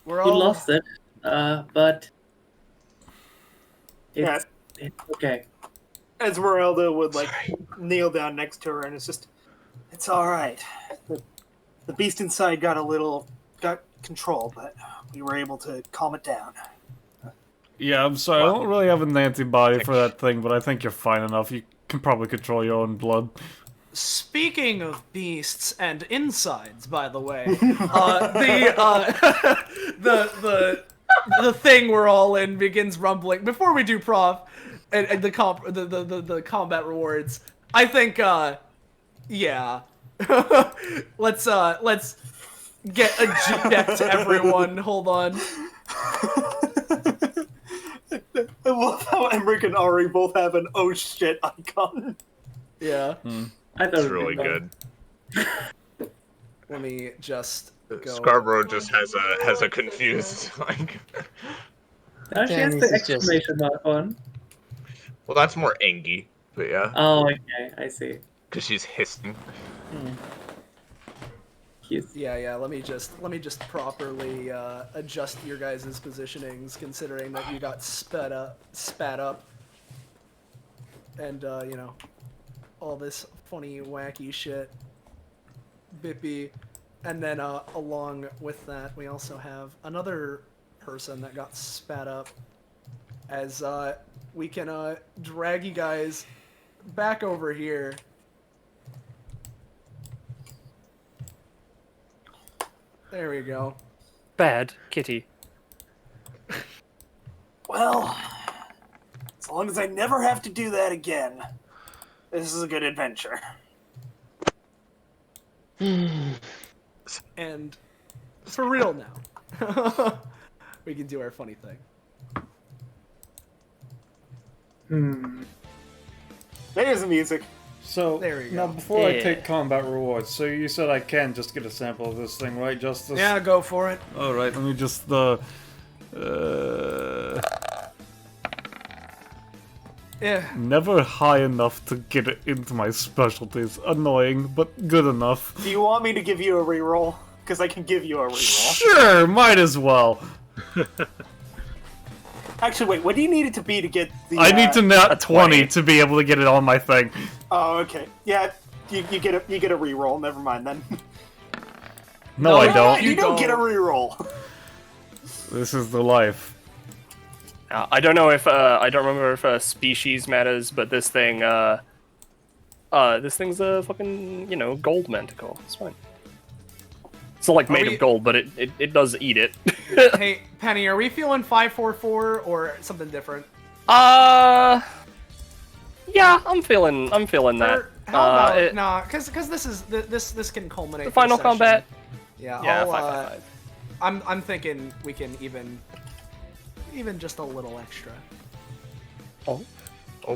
[SPEAKER 2] We're all
[SPEAKER 9] lost it, but it's okay.
[SPEAKER 10] Esmerelda would kneel down next to her, and it's all right. The beast inside got control, but we were able to calm it down.
[SPEAKER 6] Yeah, I'm sorry. I don't really have an antibody for that thing, but I think you're fine enough. You can probably control your own blood.
[SPEAKER 2] Speaking of beasts and insides, by the way, the thing we're all in begins rumbling. Before we do prof and the combat rewards, I think yeah. let's get eject everyone. Hold on.
[SPEAKER 10] I love how Emmerich and Ari both have an oh shit icon.
[SPEAKER 2] Yeah.
[SPEAKER 9] I thought
[SPEAKER 1] it's really good.
[SPEAKER 2] Let me just go.
[SPEAKER 1] Scarborough just has a confused like.
[SPEAKER 9] Now she has the exclamation mark on.
[SPEAKER 1] Well, that's more Angie, but yeah.
[SPEAKER 9] Oh, okay, I see.
[SPEAKER 1] Because she's hissing.
[SPEAKER 2] Yeah. Let me just properly adjust your guys' positionings, considering that you got spat up, and you know, all this funny, wacky shit. Bippy, and then along with that, we also have another person that got spat up. As we can drag you guys back over here. There we go.
[SPEAKER 5] Bad kitty.
[SPEAKER 10] Well, as long as I never have to do that again, this is a good adventure.
[SPEAKER 2] And for real now, we can do our funny thing.
[SPEAKER 10] There's the music.
[SPEAKER 11] So,
[SPEAKER 2] there you
[SPEAKER 11] now
[SPEAKER 2] go.
[SPEAKER 11] before I take combat rewards, so you said I can just get a sample of this thing, right, Justice?
[SPEAKER 2] Yeah, go for it.
[SPEAKER 11] Alright, let me just,
[SPEAKER 2] Yeah.
[SPEAKER 11] Never high enough to get it into my specialties. Annoying, but good enough.
[SPEAKER 10] Do you want me to give you a reroll? Because I can give you a reroll.
[SPEAKER 11] Sure, might as well.
[SPEAKER 10] Actually, wait, what do you need it to be to get the...
[SPEAKER 11] I need to nat 20 to be able to get it on my thing.
[SPEAKER 10] Oh, okay. Yeah, you get a reroll. Never mind then.
[SPEAKER 11] No, I don't.
[SPEAKER 10] You don't get a reroll.
[SPEAKER 11] This is the life.
[SPEAKER 5] I don't know if I don't remember if species matters, but this thing this thing's a fucking gold manticore. It's fine. It's not like made of gold, but it does eat it.
[SPEAKER 2] Hey, Penny, are we feeling 544 or something different?
[SPEAKER 5] Yeah, I'm feeling that.
[SPEAKER 2] How about nah? Because this can culminate.
[SPEAKER 5] The final
[SPEAKER 2] session.
[SPEAKER 5] combat.
[SPEAKER 2] Yeah,
[SPEAKER 5] Yeah,
[SPEAKER 2] I'll,
[SPEAKER 5] 5.
[SPEAKER 2] I'm thinking we can even just a little extra.
[SPEAKER 1] Oh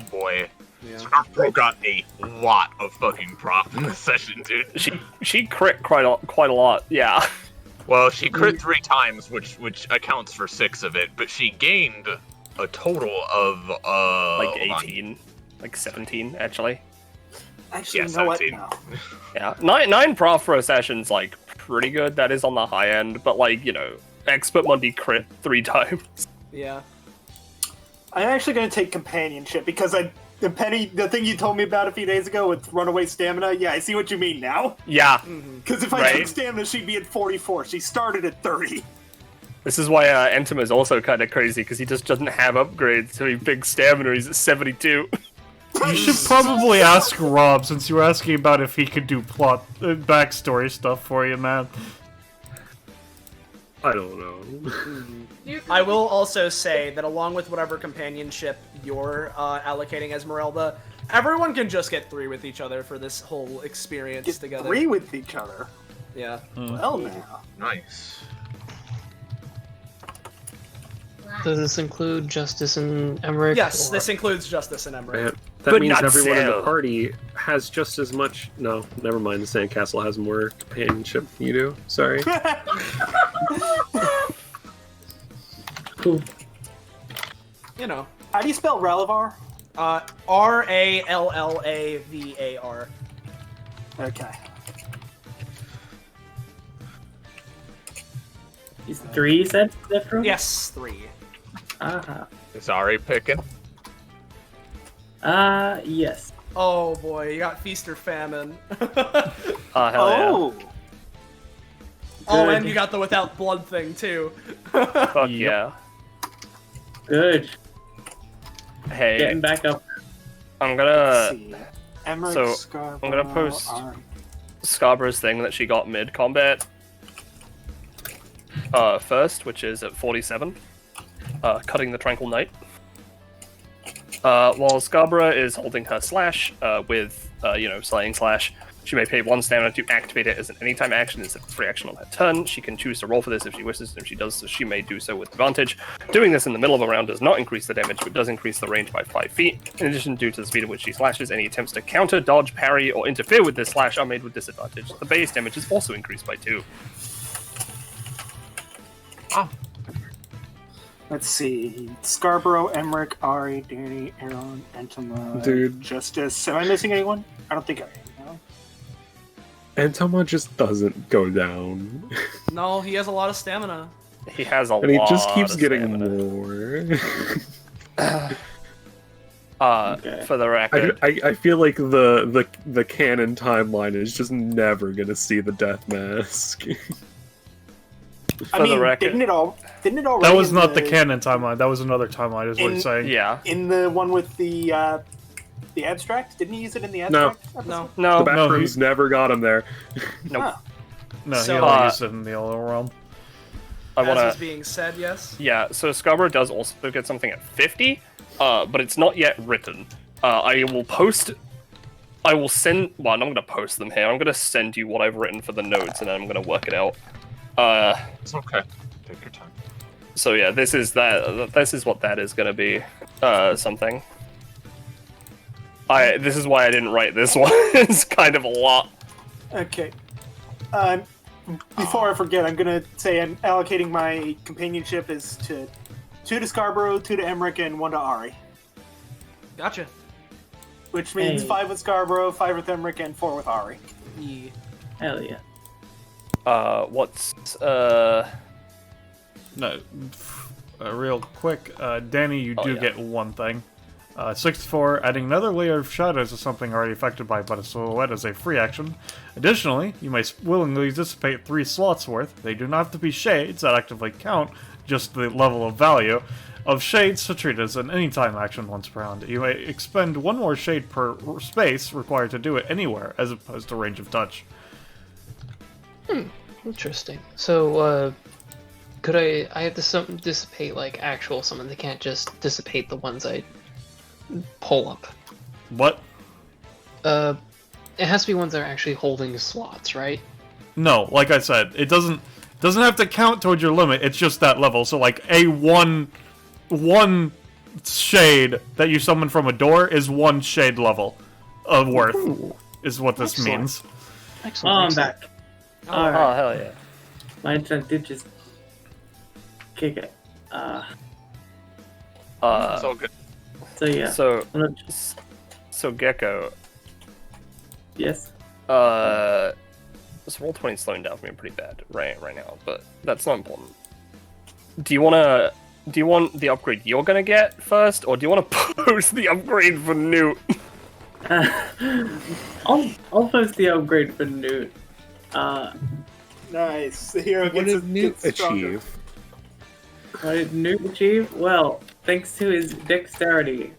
[SPEAKER 1] boy.
[SPEAKER 2] Yeah.
[SPEAKER 1] Scarborough got a lot of fucking prop in this session, dude.
[SPEAKER 5] She crit quite a lot, yeah.
[SPEAKER 1] Well, she crit 3 times, which accounts for 6 of it, but she gained a total of
[SPEAKER 5] like 18, like 17 actually.
[SPEAKER 10] Actually,
[SPEAKER 1] yeah,
[SPEAKER 10] you know
[SPEAKER 1] 17.
[SPEAKER 10] what? No.
[SPEAKER 5] Yeah, 9 prof for a session's like pretty good. That is on the high end, but like Expert Monday crit 3 times.
[SPEAKER 2] Yeah.
[SPEAKER 10] I'm actually going to take companionship because the thing you told me about a few days ago with runaway stamina, yeah, I see what you mean now.
[SPEAKER 5] Yeah.
[SPEAKER 10] Because if I took stamina, she'd be at 44. She started at 30.
[SPEAKER 5] This is why Entoma is also kind of crazy, because he just doesn't have upgrades, so he big stamina, he's at 72.
[SPEAKER 11] You should probably ask Rob, since you were asking about if he could do plot backstory stuff for you, man.
[SPEAKER 4] I don't know.
[SPEAKER 2] I will also say that along with whatever companionship you're allocating Esmerelda, everyone can just get 3 with each other for this whole experience together.
[SPEAKER 10] 3 with each other?
[SPEAKER 2] Yeah.
[SPEAKER 10] Well, now.
[SPEAKER 1] Nice.
[SPEAKER 8] Does this include Justice and Emmerich?
[SPEAKER 2] Yes, this includes Justice and Emmerich.
[SPEAKER 4] Man, that means everyone in the party has just as much... No, never mind. The Sandcastle has more companionship than you do. Sorry.
[SPEAKER 8] Cool.
[SPEAKER 10] How do you spell Rallavar?
[SPEAKER 2] Rallavar.
[SPEAKER 10] Okay.
[SPEAKER 9] Is 3 you said?
[SPEAKER 2] Yes, 3.
[SPEAKER 1] Is Ari picking?
[SPEAKER 9] Yes.
[SPEAKER 2] Oh boy, you got Feast or Famine.
[SPEAKER 5] Hell yeah.
[SPEAKER 2] Oh, and you got the without blood thing too.
[SPEAKER 5] Fuck yeah.
[SPEAKER 9] Good.
[SPEAKER 5] Hey.
[SPEAKER 9] Getting back up.
[SPEAKER 5] I'm gonna...
[SPEAKER 10] Emmerich,
[SPEAKER 5] So, I'm gonna post Scarborough's thing that she got mid-combat first, which is at 47. Cutting the Tranquil Knight. While Scarborough is holding her slash with, slaying slash, she may pay 1 stamina to activate it as an anytime action instead of free action on her turn. She can choose to roll for this if she wishes, and if she does so, she may do so with advantage. Doing this in the middle of a round does not increase the damage, but does increase the range by 5 feet. In addition, due to the speed at which she slashes, any attempts to counter, dodge, parry, or interfere with this slash are made with disadvantage. The base damage is also increased by 2.
[SPEAKER 10] Let's see. Scarborough, Emmerich, Ari, Dani, Aeron, Entoma,
[SPEAKER 4] Dude.
[SPEAKER 10] Justice. Am I missing anyone? I don't think I am. No?
[SPEAKER 4] Entoma just doesn't go down.
[SPEAKER 2] No, he has a lot of stamina.
[SPEAKER 5] He has a lot.
[SPEAKER 4] And he just keeps
[SPEAKER 5] of
[SPEAKER 4] getting
[SPEAKER 5] stamina.
[SPEAKER 4] more.
[SPEAKER 5] For the record,
[SPEAKER 4] I feel like the canon timeline is just never gonna see the death mask.
[SPEAKER 10] I mean, didn't it already?
[SPEAKER 6] That was not the canon timeline. That was another timeline, is what you're saying.
[SPEAKER 5] Yeah.
[SPEAKER 10] In the one with the abstract? Didn't he use it in the abstract? episode?
[SPEAKER 4] The backrooms never got him there.
[SPEAKER 5] Nope.
[SPEAKER 6] No, he
[SPEAKER 2] So,
[SPEAKER 6] only used it in the other realm.
[SPEAKER 5] I wanna.
[SPEAKER 2] As was being said, yes.
[SPEAKER 5] Yeah, so Scarborough does also get something at 50, but it's not yet written. I will send. Well, I'm not going to post them here. I'm going to send you what I've written for the notes, and then I'm going to work it out.
[SPEAKER 1] It's okay. Take your time.
[SPEAKER 5] So yeah, this is that. This is what that is going to be. Something. This is why I didn't write this one. It's kind of a lot.
[SPEAKER 10] Okay. Before I forget, I'm gonna say I'm allocating my companionship is to 2 to Scarborough, 2 to Emmerich, and 1 to Ari.
[SPEAKER 2] Gotcha.
[SPEAKER 10] Which means
[SPEAKER 9] Hey.
[SPEAKER 10] 5 with Scarborough, 5 with Emmerich, and 4 with Ari.
[SPEAKER 2] Yeah.
[SPEAKER 9] Hell yeah.
[SPEAKER 5] What's
[SPEAKER 6] No, real quick, Dani, you do get one thing. 64, adding another layer of shadows to something already affected by but a silhouette is a free action. Additionally, you may willingly dissipate 3 slots worth. They do not have to be shades that actively count, just the level of value of shades to treat as an anytime action once per round. You may expend 1 more shade per space required to do it anywhere, as opposed to range of touch.
[SPEAKER 8] Interesting. So, could I have to dissipate like actual summon? They can't just dissipate the ones I pull up.
[SPEAKER 6] What?
[SPEAKER 8] It has to be ones that are actually holding slots, right?
[SPEAKER 6] No, like I said, it doesn't have to count towards your limit. It's just that level. So like a one shade that you summon from a door is 1 shade level of worth.
[SPEAKER 8] Ooh.
[SPEAKER 6] Is what this
[SPEAKER 8] Excellent.
[SPEAKER 6] means.
[SPEAKER 8] Excellent.
[SPEAKER 9] I'm
[SPEAKER 8] excellent.
[SPEAKER 9] back.
[SPEAKER 5] Oh,
[SPEAKER 9] Alright.
[SPEAKER 5] hell yeah.
[SPEAKER 9] My intent did just kick it.
[SPEAKER 5] It's all good.
[SPEAKER 9] So yeah.
[SPEAKER 5] So Gecko.
[SPEAKER 9] Yes.
[SPEAKER 5] This roll 20 is slowing down for me pretty bad right now, but that's not important. Do you want the upgrade you're gonna get first, or do you want to post the upgrade for Newt?
[SPEAKER 9] I'll post the upgrade for Newt.
[SPEAKER 10] Nice. The hero
[SPEAKER 4] What did Newt
[SPEAKER 10] gets stronger.
[SPEAKER 4] achieve?
[SPEAKER 9] What did Newt achieve? Well, thanks to his dexterity,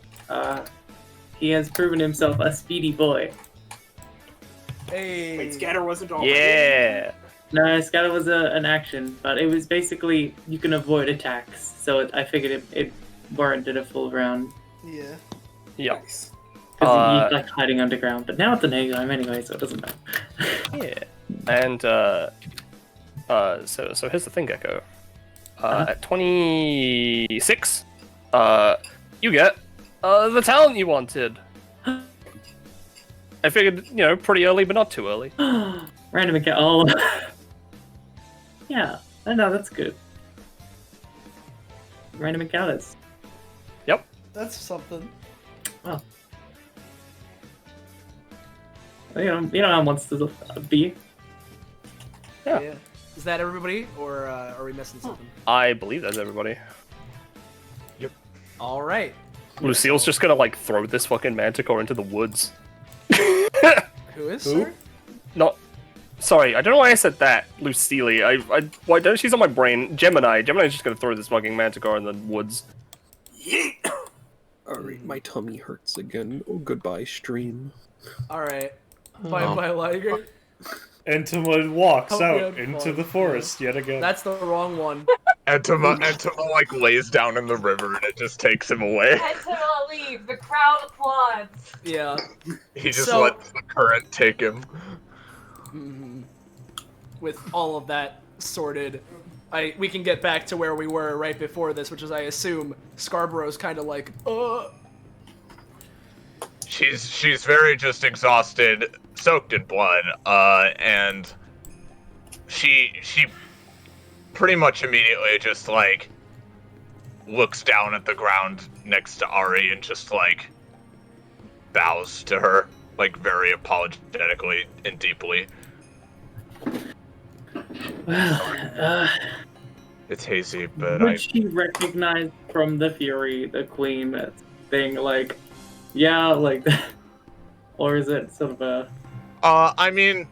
[SPEAKER 9] he has proven himself a speedy boy.
[SPEAKER 2] Hey.
[SPEAKER 10] Wait, Scatter wasn't already.
[SPEAKER 5] Yeah.
[SPEAKER 9] No, Scatter was an action, but it was basically you can avoid attacks, so I figured it warranted a full round.
[SPEAKER 2] Yeah.
[SPEAKER 5] Yeah.
[SPEAKER 10] Nice.
[SPEAKER 9] Because he's like hiding underground, but now it's an anytime anyway, so it doesn't matter.
[SPEAKER 5] Yeah. And so here's the thing, Gecko. At 26, you get the talent you wanted. I figured, pretty early, but not too early.
[SPEAKER 9] Random account. Oh. Yeah, I know, that's good. Random encounters.
[SPEAKER 5] Yep.
[SPEAKER 2] That's something.
[SPEAKER 9] Oh. You know how monsters be.
[SPEAKER 5] Yeah.
[SPEAKER 2] Is that everybody, or are we missing something?
[SPEAKER 5] I believe that's everybody.
[SPEAKER 2] All right.
[SPEAKER 5] Lucille's just gonna throw this fucking manticore into the woods.
[SPEAKER 2] Who is, sir?
[SPEAKER 5] Not. Sorry, I don't know why I said that, Lucille. Why don't she's on my brain? Gemini's just gonna throw this fucking manticore in the woods.
[SPEAKER 12] Alright, my tummy hurts again. Oh, goodbye, stream.
[SPEAKER 2] All right. Bye, Lyger.
[SPEAKER 6] Entoma walks
[SPEAKER 2] Hope you
[SPEAKER 6] out
[SPEAKER 2] had
[SPEAKER 6] into
[SPEAKER 2] fun.
[SPEAKER 6] the forest yet again.
[SPEAKER 2] That's the wrong one.
[SPEAKER 1] Entoma lays down in the river and it just takes him away.
[SPEAKER 13] Entoma leave. The crowd applauds.
[SPEAKER 2] Yeah.
[SPEAKER 1] He just lets the current take him.
[SPEAKER 2] With all of that sorted, we can get back to where we were right before this, which is, I assume, Scarborough's kind of like,
[SPEAKER 1] She's very just exhausted, soaked in blood, and she pretty much immediately just looks down at the ground next to Ari and just, like, bows to her, like, very apologetically and deeply.
[SPEAKER 9] Well,
[SPEAKER 1] It's hazy, but
[SPEAKER 9] would she recognize from the Fury the Queen that's being like, yeah, like that? Or is it sort of a...
[SPEAKER 1] I mean,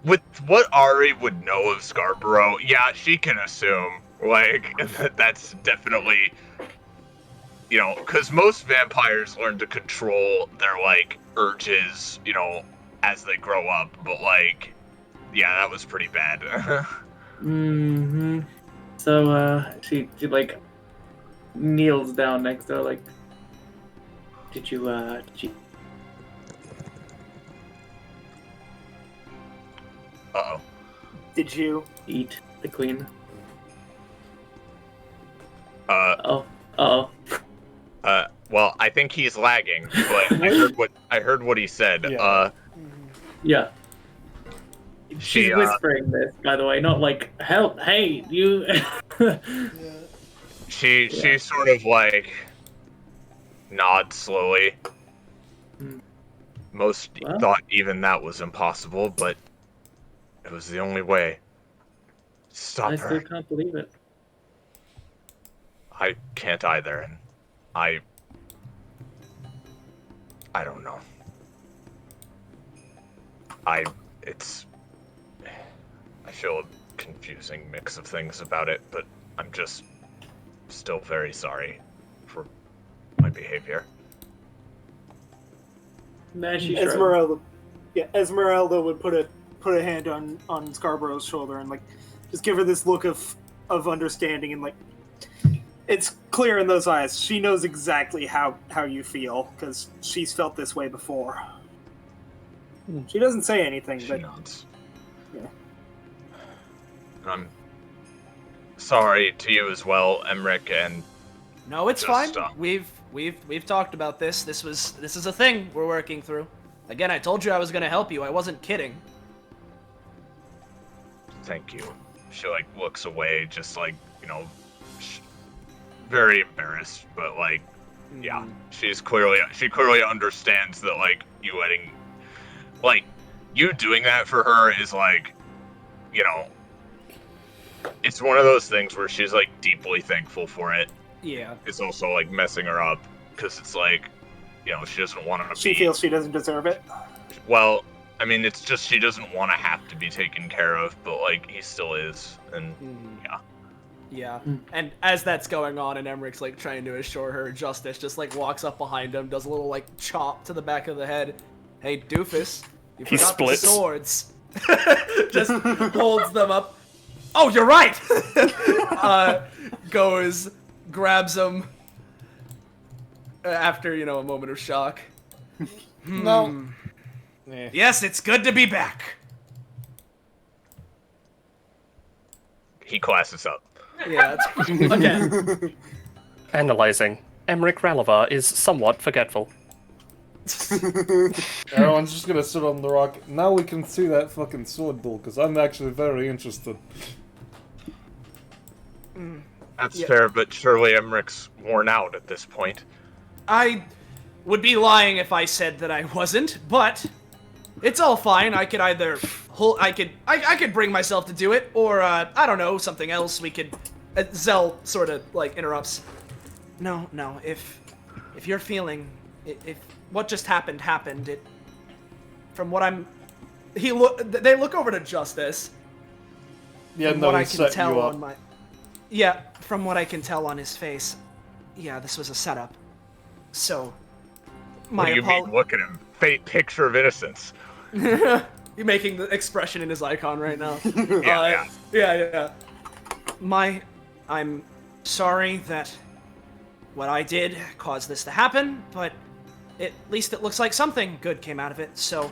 [SPEAKER 1] with what Ari would know of Scarborough, yeah, she can assume, like, that's definitely, you know, because most vampires learn to control their, like, urges, you know, as they grow up, but, like, yeah, that was pretty bad.
[SPEAKER 9] Mm-hmm. So, she, like, kneels down next to her, like, did you...
[SPEAKER 1] Uh-oh.
[SPEAKER 10] Did you
[SPEAKER 9] eat the queen?
[SPEAKER 1] Uh-oh. Well, I think he's lagging, but I heard what he said.
[SPEAKER 9] Yeah. Yeah. She's whispering this, by the way, not like, help, hey, you...
[SPEAKER 1] She sort of, like, nods slowly. Most thought even that was impossible, but it was the only way. Stop
[SPEAKER 9] I
[SPEAKER 1] her.
[SPEAKER 9] still can't believe it.
[SPEAKER 1] I can't either, and I don't know. I feel a confusing mix of things about it, but I'm just still very sorry for my behavior.
[SPEAKER 10] Esmerelda would put a hand on Scarborough's shoulder and like just give her this look of understanding, and like it's clear in those eyes. She knows exactly how you feel because she's felt this way before. She doesn't say anything, but
[SPEAKER 1] nods.
[SPEAKER 10] Yeah.
[SPEAKER 1] I'm sorry to you as well, Emmerich, and
[SPEAKER 2] no, it's fine. We've talked about this. This is a thing we're working through. Again, I told you I was gonna help you. I wasn't kidding.
[SPEAKER 1] Thank you. She like looks away, just like, you know, very embarrassed, but like, yeah, she clearly understands that like you doing that for her is like, you know, it's one of those things where she's like deeply thankful for it.
[SPEAKER 2] Yeah.
[SPEAKER 1] It's also like messing her up because it's like, you know, she doesn't want to.
[SPEAKER 10] She feels she doesn't deserve it.
[SPEAKER 1] Well, I mean, it's just she doesn't want to have to be taken care of, but like he still is, and yeah.
[SPEAKER 2] Yeah, and as that's going on, and Emmerich's like trying to assure her justice, just like walks up behind him, does a little like chop to the back of the head. Hey, doofus, you forgot the swords. Just holds them up. Oh, you're right. Goes, grabs them. After a moment of shock.
[SPEAKER 11] No.
[SPEAKER 2] Yes, it's good to be back.
[SPEAKER 1] He classes up.
[SPEAKER 2] Yeah, again.
[SPEAKER 5] Analyzing. Emmerich Rallavar is somewhat forgetful.
[SPEAKER 11] Everyone's just gonna sit on the rock. Now we can see that fucking sword duel, because I'm actually very interested.
[SPEAKER 1] That's fair, but surely Emmerich's worn out at this point.
[SPEAKER 2] I would be lying if I said that I wasn't, but it's all fine. I could either I could bring myself to do it, or I don't know, something else. We could. Zell sort of like interrupts. No. If you're feeling, if what just happened, it. From what they look over to Justice.
[SPEAKER 11] Yeah,
[SPEAKER 2] from
[SPEAKER 11] no,
[SPEAKER 2] what
[SPEAKER 11] he
[SPEAKER 2] I can
[SPEAKER 11] set
[SPEAKER 2] tell
[SPEAKER 11] you up.
[SPEAKER 2] on my. Yeah, from what I can tell on his face, yeah, this was a setup. So,
[SPEAKER 1] What do you mean? Look at him. Picture of innocence.
[SPEAKER 2] You're making the expression in his icon right now. Yeah. I'm sorry that what I did caused this to happen, but at least it looks like something good came out of it, so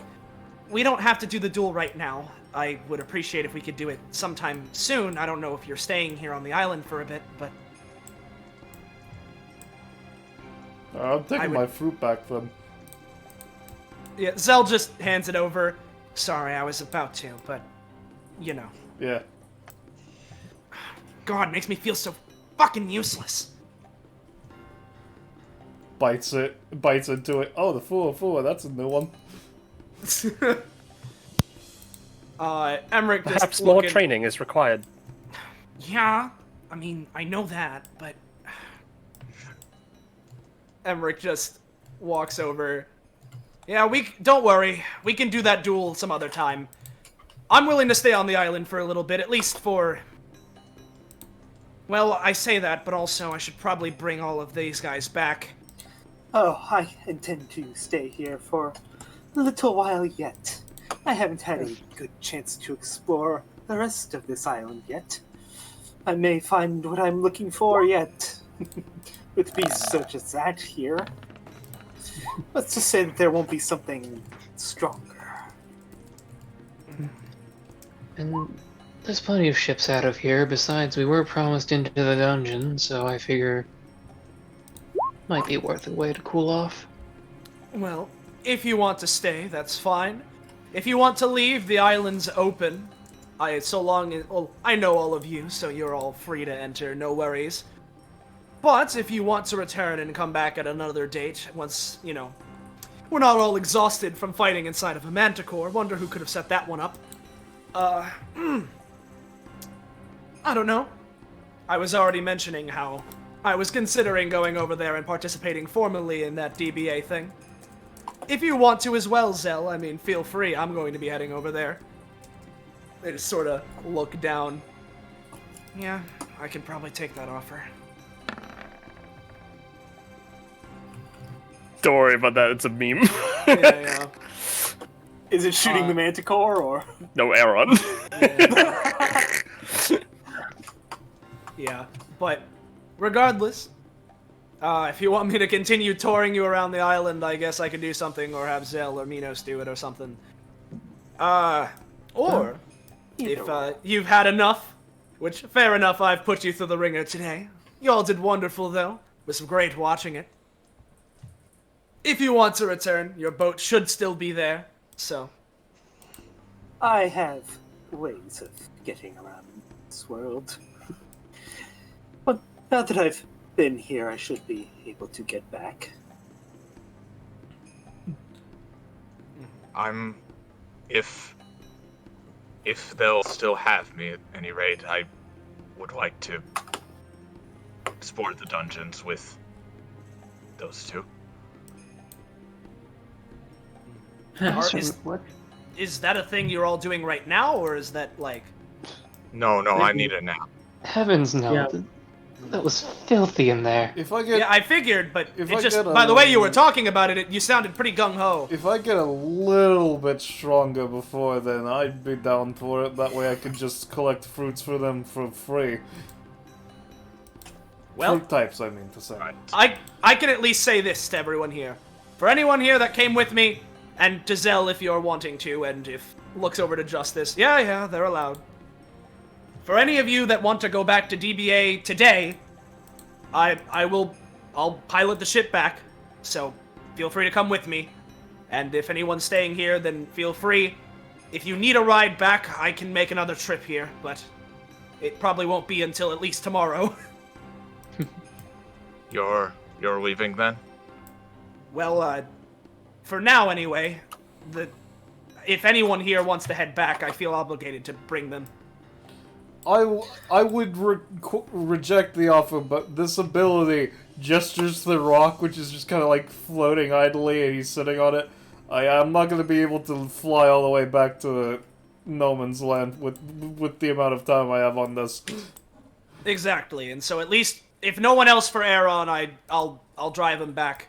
[SPEAKER 2] we don't have to do the duel right now. I would appreciate if we could do it sometime soon. I don't know if you're staying here on the island for a bit, but...
[SPEAKER 11] I'm taking my fruit back then.
[SPEAKER 2] Yeah, Zell just hands it over. Sorry, I was about to, but,
[SPEAKER 11] Yeah.
[SPEAKER 2] God, it makes me feel so fucking useless.
[SPEAKER 11] Bites into it. Oh, the Fua, that's a new one.
[SPEAKER 2] Emmerich just
[SPEAKER 5] Perhaps more
[SPEAKER 2] looking...
[SPEAKER 5] training is required.
[SPEAKER 2] Yeah, I mean, I know that, but... Emmerich just walks over. Yeah, don't worry. We can do that duel some other time. I'm willing to stay on the island for a little bit, at least for... Well, I say that, but also I should probably bring all of these guys back.
[SPEAKER 10] Oh, I intend to stay here for a little while yet. I haven't had a good chance to explore the rest of this island yet. I may find what I'm looking for yet. With beasts such as that here. Let's just say that there won't be something stronger.
[SPEAKER 8] And there's plenty of ships out of here. Besides, we were promised into the dungeon, so I figure might be worth a way to cool off.
[SPEAKER 2] Well, if you want to stay, that's fine. If you want to leave, the island's open. I know all of you, so you're all free to enter, no worries. But if you want to return and come back at another date, once, you know, we're not all exhausted from fighting inside of a manticore, wonder who could have set that one up. I don't know. I was already mentioning how I was considering going over there and participating formally in that DBA thing. If you want to as well, Zell, I mean, feel free. I'm going to be heading over there. They just sort of look down. Yeah, I can probably take that offer.
[SPEAKER 5] Don't worry about that, it's a meme.
[SPEAKER 2] Yeah.
[SPEAKER 10] Is it shooting the manticore, or...?
[SPEAKER 5] No, Aeron.
[SPEAKER 2] Yeah, but regardless, if you want me to continue touring you around the island, I guess I could do something, or have Zell or Minos do it or something. Or, if you've had enough, which, fair enough, I've put you through the ringer today. You all did wonderful, though. It was great watching it. If you want to return, your boat should still be there, so...
[SPEAKER 10] I have ways of getting around this world. But now that I've been here, I should be able to get back.
[SPEAKER 1] If they'll still have me at any rate, I would like to explore the dungeons with those two.
[SPEAKER 2] Is that a thing you're all doing right now, or is that, like...
[SPEAKER 1] No, I need it now.
[SPEAKER 8] Heavens no.
[SPEAKER 9] Yeah.
[SPEAKER 8] That was filthy in there.
[SPEAKER 11] If I get...
[SPEAKER 2] Yeah, I figured, but
[SPEAKER 11] If
[SPEAKER 2] it
[SPEAKER 11] I
[SPEAKER 2] just,
[SPEAKER 11] get
[SPEAKER 2] by the way you were talking about it, you sounded pretty gung-ho.
[SPEAKER 11] If I get a little bit stronger before then, I'd be down for it. That way I could just collect fruits for them for free.
[SPEAKER 2] Well,
[SPEAKER 11] Fruit types, I mean to say.
[SPEAKER 2] I can at least say this to everyone here. For anyone here that came with me, and to Zell if you're wanting to, and if looks over to Justice, yeah, they're allowed. For any of you that want to go back to DBA today, I'll pilot the ship back, so feel free to come with me. And if anyone's staying here, then feel free. If you need a ride back, I can make another trip here, but it probably won't be until at least tomorrow.
[SPEAKER 1] You're leaving then?
[SPEAKER 2] Well, for now anyway, if anyone here wants to head back, I feel obligated to bring them.
[SPEAKER 11] I would reject the offer, but this ability gestures to the rock, which is just kind of like floating idly, and he's sitting on it. I'm not going to be able to fly all the way back to No Man's Land with the amount of time I have on this.
[SPEAKER 2] Exactly, and so at least if no one else for Aeron, I'll drive him back.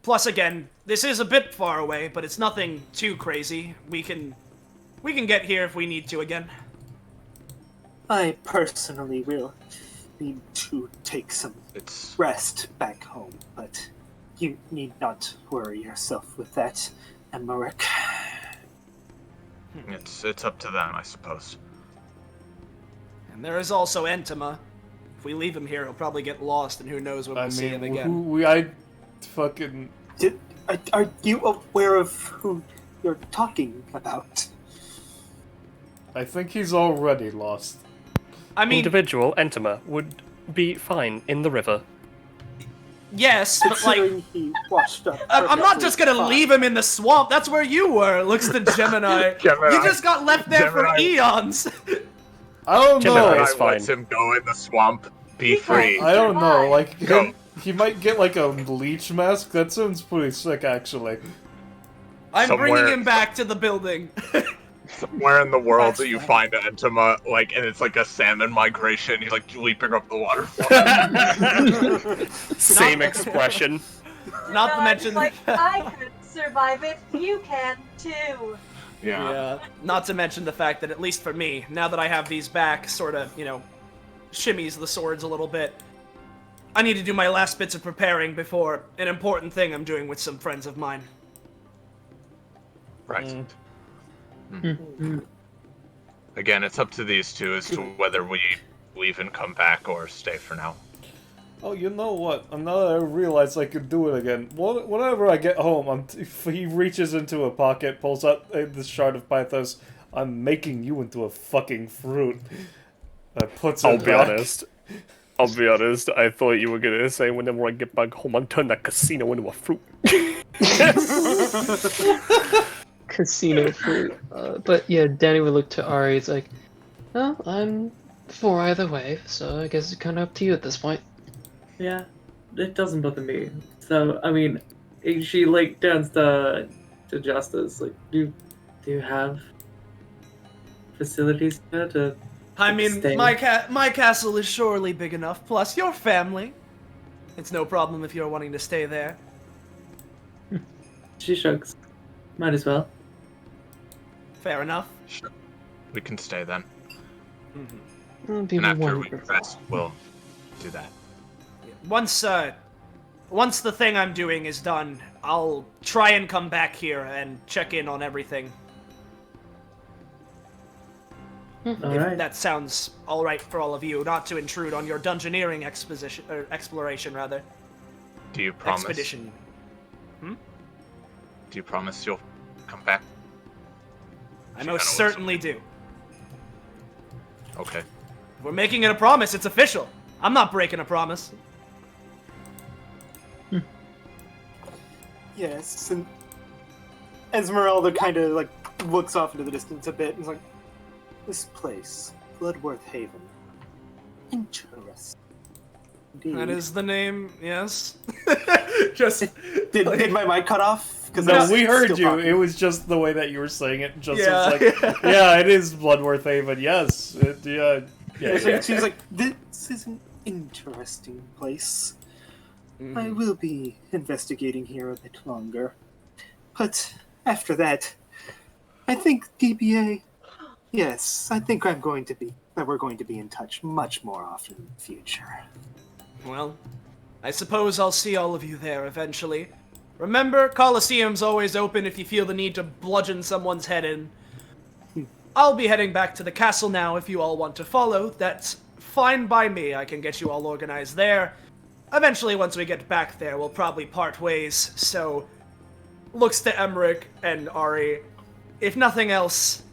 [SPEAKER 2] Plus, again, this is a bit far away, but it's nothing too crazy. We can get here if we need to again.
[SPEAKER 10] I personally will need to take some rest back home, but you need not worry yourself with that, Emmerich.
[SPEAKER 1] It's up to them, I suppose.
[SPEAKER 2] And there is also Entoma. If we leave him here, he'll probably get lost, and who knows when we'll see him again.
[SPEAKER 10] Are you aware of who you're talking about?
[SPEAKER 11] I think he's already lost.
[SPEAKER 2] I mean...
[SPEAKER 5] Individual, Entoma, would be fine in the river.
[SPEAKER 2] Yes, but like,
[SPEAKER 10] Considering he washed up.
[SPEAKER 2] I'm not just gonna
[SPEAKER 10] perfectly
[SPEAKER 2] leave him in the swamp. That's where you were. Looks to Gemini. You just got left there for eons.
[SPEAKER 11] I don't know.
[SPEAKER 5] Gemini is
[SPEAKER 1] I
[SPEAKER 5] fine.
[SPEAKER 1] lets him go in the swamp. Be free.
[SPEAKER 11] I don't know. Like,
[SPEAKER 1] Go.
[SPEAKER 11] he might get like a leech mask. That sounds pretty sick, actually.
[SPEAKER 2] I'm bringing
[SPEAKER 1] Somewhere-
[SPEAKER 2] him back to the building.
[SPEAKER 1] Somewhere in the world
[SPEAKER 2] That's
[SPEAKER 1] that you
[SPEAKER 2] fine.
[SPEAKER 1] find an Entoma, like, and it's like a salmon migration. He's like leaping up the waterfall.
[SPEAKER 5] Same expression.
[SPEAKER 2] Not to
[SPEAKER 13] I'm
[SPEAKER 2] mention
[SPEAKER 13] like, I could survive it. You can too.
[SPEAKER 2] Yeah. Not to mention the fact that, at least for me, now that I have these back, sort of, shimmies the swords a little bit. I need to do my last bits of preparing before an important thing I'm doing with some friends of mine.
[SPEAKER 1] Right. Again, it's up to these two as to whether we leave and come back or stay for now.
[SPEAKER 11] Oh, you know what? Now that I realized I could do it again. Whenever I get home, if he reaches into a pocket, pulls out this shard of Pythos, I'm making you into a fucking fruit. Puts it
[SPEAKER 5] I'll be
[SPEAKER 11] back.
[SPEAKER 5] honest. I thought you were gonna say whenever I get back home, I'll turn that casino into a fruit.
[SPEAKER 8] Casino fruit. But yeah, Dani would look to Ari. It's like, well, I'm for either way, so I guess it's kind of up to you at this point.
[SPEAKER 9] Yeah, it doesn't bother me. So, I mean, she like turns to Justice. Like, do you have facilities there to?
[SPEAKER 2] I mean,
[SPEAKER 9] stay?
[SPEAKER 2] my castle is surely big enough, plus your family. It's no problem if you're wanting to stay there.
[SPEAKER 9] She shrugs. Might as well.
[SPEAKER 2] Fair enough.
[SPEAKER 1] Sure. We can stay then.
[SPEAKER 8] That'd be
[SPEAKER 1] And after we
[SPEAKER 8] wonderful.
[SPEAKER 1] rest, we'll do that.
[SPEAKER 2] Once the thing I'm doing is done, I'll try and come back here and check in on everything.
[SPEAKER 9] Alright.
[SPEAKER 2] That sounds all right for all of you, not to intrude on your dungeoneering exploration, rather.
[SPEAKER 1] Do you promise?
[SPEAKER 2] Expedition.
[SPEAKER 1] Do you promise you'll come back?
[SPEAKER 2] I most certainly do.
[SPEAKER 1] Okay.
[SPEAKER 2] If we're making it a promise, it's official. I'm not breaking a promise.
[SPEAKER 10] Yes, and Esmerelda kind of like looks off into the distance a bit and is like, "This place, Bloodworth Haven. Interesting. Indeed.
[SPEAKER 2] That is the name, yes. Just
[SPEAKER 10] did my mic cut off?
[SPEAKER 11] No, we heard
[SPEAKER 10] still
[SPEAKER 11] you.
[SPEAKER 10] talking.
[SPEAKER 11] It was just the way that you were saying it. Just
[SPEAKER 2] Yeah.
[SPEAKER 11] was like, yeah, it is Bloodworth Haven. Yes, yeah.
[SPEAKER 10] She's like, "This is an interesting place. I will be investigating here a bit longer. But after that, I think DBA, yes, I think we're going to be in touch much more often in the future."
[SPEAKER 2] Well, I suppose I'll see all of you there eventually. Remember, Coliseum's always open if you feel the need to bludgeon someone's head in. I'll be heading back to the castle now if you all want to follow. That's fine by me. I can get you all organized there. Eventually, once we get back there, we'll probably part ways, so... Looks to Emmerich and Ari. If nothing else,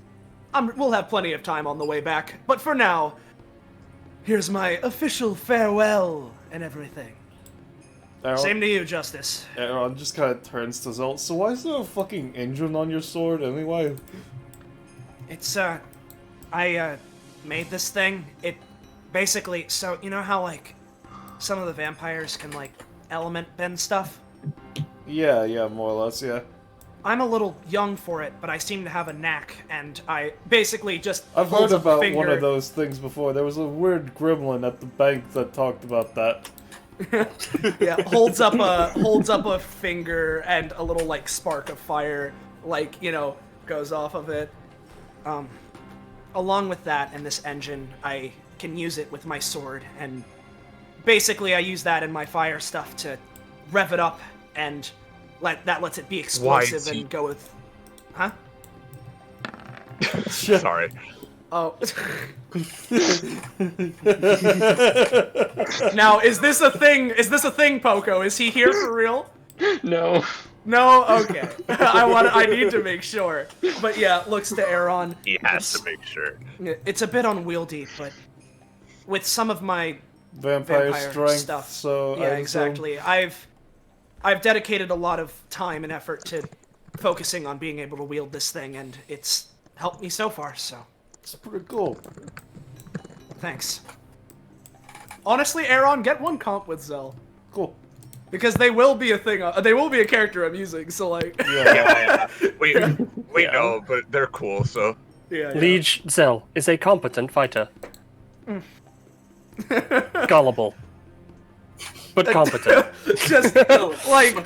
[SPEAKER 2] we'll have plenty of time on the way back. But for now, here's my official farewell and everything. Same to you, Justice.
[SPEAKER 11] Aeron just kind of turns to Zelt. So why is there a fucking engine on your sword anyway?
[SPEAKER 2] It's, I made this thing. It basically, so, you know how, like, some of the vampires can, like, element bend stuff?
[SPEAKER 11] Yeah, more or less, yeah.
[SPEAKER 2] I'm a little young for it, but I seem to have a knack, and I basically just
[SPEAKER 11] I've
[SPEAKER 2] hold
[SPEAKER 11] heard
[SPEAKER 2] up a
[SPEAKER 11] about
[SPEAKER 2] finger.
[SPEAKER 11] one of those things before. There was a weird gremlin at the bank that talked about that.
[SPEAKER 2] Yeah, holds up a finger, and a little, like, spark of fire, like, goes off of it. Along with that and this engine, I can use it with my sword, and basically I use that in my fire stuff to rev it up, and that lets it be explosive and go with... Huh?
[SPEAKER 1] Sorry.
[SPEAKER 2] Oh. Now, is this a thing? Is this a thing, Poco? Is he here for real?
[SPEAKER 8] No.
[SPEAKER 2] No? Okay. I need to make sure. But yeah, looks to Aeron.
[SPEAKER 1] He has to make sure.
[SPEAKER 2] It's a bit unwieldy, but with some of my
[SPEAKER 6] vampire strength
[SPEAKER 2] stuff.
[SPEAKER 6] so
[SPEAKER 2] yeah, exactly. I've dedicated a lot of time and effort to focusing on being able to wield this thing, and it's helped me so far. So
[SPEAKER 6] it's pretty cool.
[SPEAKER 2] Thanks. Honestly, Aeron, get one comp with Zell.
[SPEAKER 6] Cool.
[SPEAKER 2] Because they will be a thing. They will be a character I'm using. So like.
[SPEAKER 1] Yeah. We know, but they're cool. So.
[SPEAKER 2] Yeah.
[SPEAKER 5] Liege Zell is a competent fighter. Gullible. But competent.
[SPEAKER 2] Just like.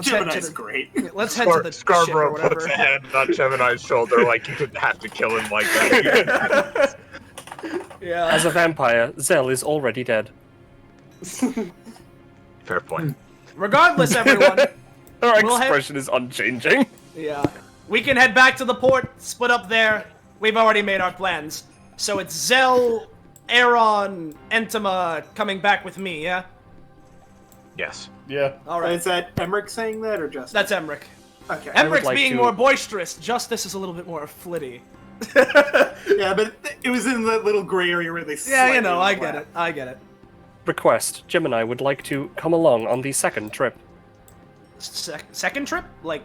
[SPEAKER 10] Gemini's great.
[SPEAKER 2] Let's head to the
[SPEAKER 1] Scarborough
[SPEAKER 2] ship or
[SPEAKER 1] puts a
[SPEAKER 2] whatever.
[SPEAKER 1] hand on Gemini's shoulder like you didn't have to kill him like that.
[SPEAKER 2] Yeah.
[SPEAKER 5] As a vampire, Zell is already dead.
[SPEAKER 1] Fair point.
[SPEAKER 2] Regardless, everyone.
[SPEAKER 5] Her expression is unchanging.
[SPEAKER 2] Yeah. We can head back to the port, split up there. We've already made our plans. So it's Zell, Aeron, Entoma coming back with me, yeah?
[SPEAKER 1] Yes.
[SPEAKER 6] Yeah.
[SPEAKER 2] Alright.
[SPEAKER 10] Is that Emmerich saying that, or just?
[SPEAKER 2] That's Emmerich.
[SPEAKER 10] Okay.
[SPEAKER 2] Emmerich's being more boisterous. Justice is a little bit more flitty.
[SPEAKER 10] Yeah, but it was in that little gray area where they
[SPEAKER 2] Yeah, you know, I get it. I get it.
[SPEAKER 5] Request, Gemini would like to come along on the second trip.
[SPEAKER 2] Second trip? Like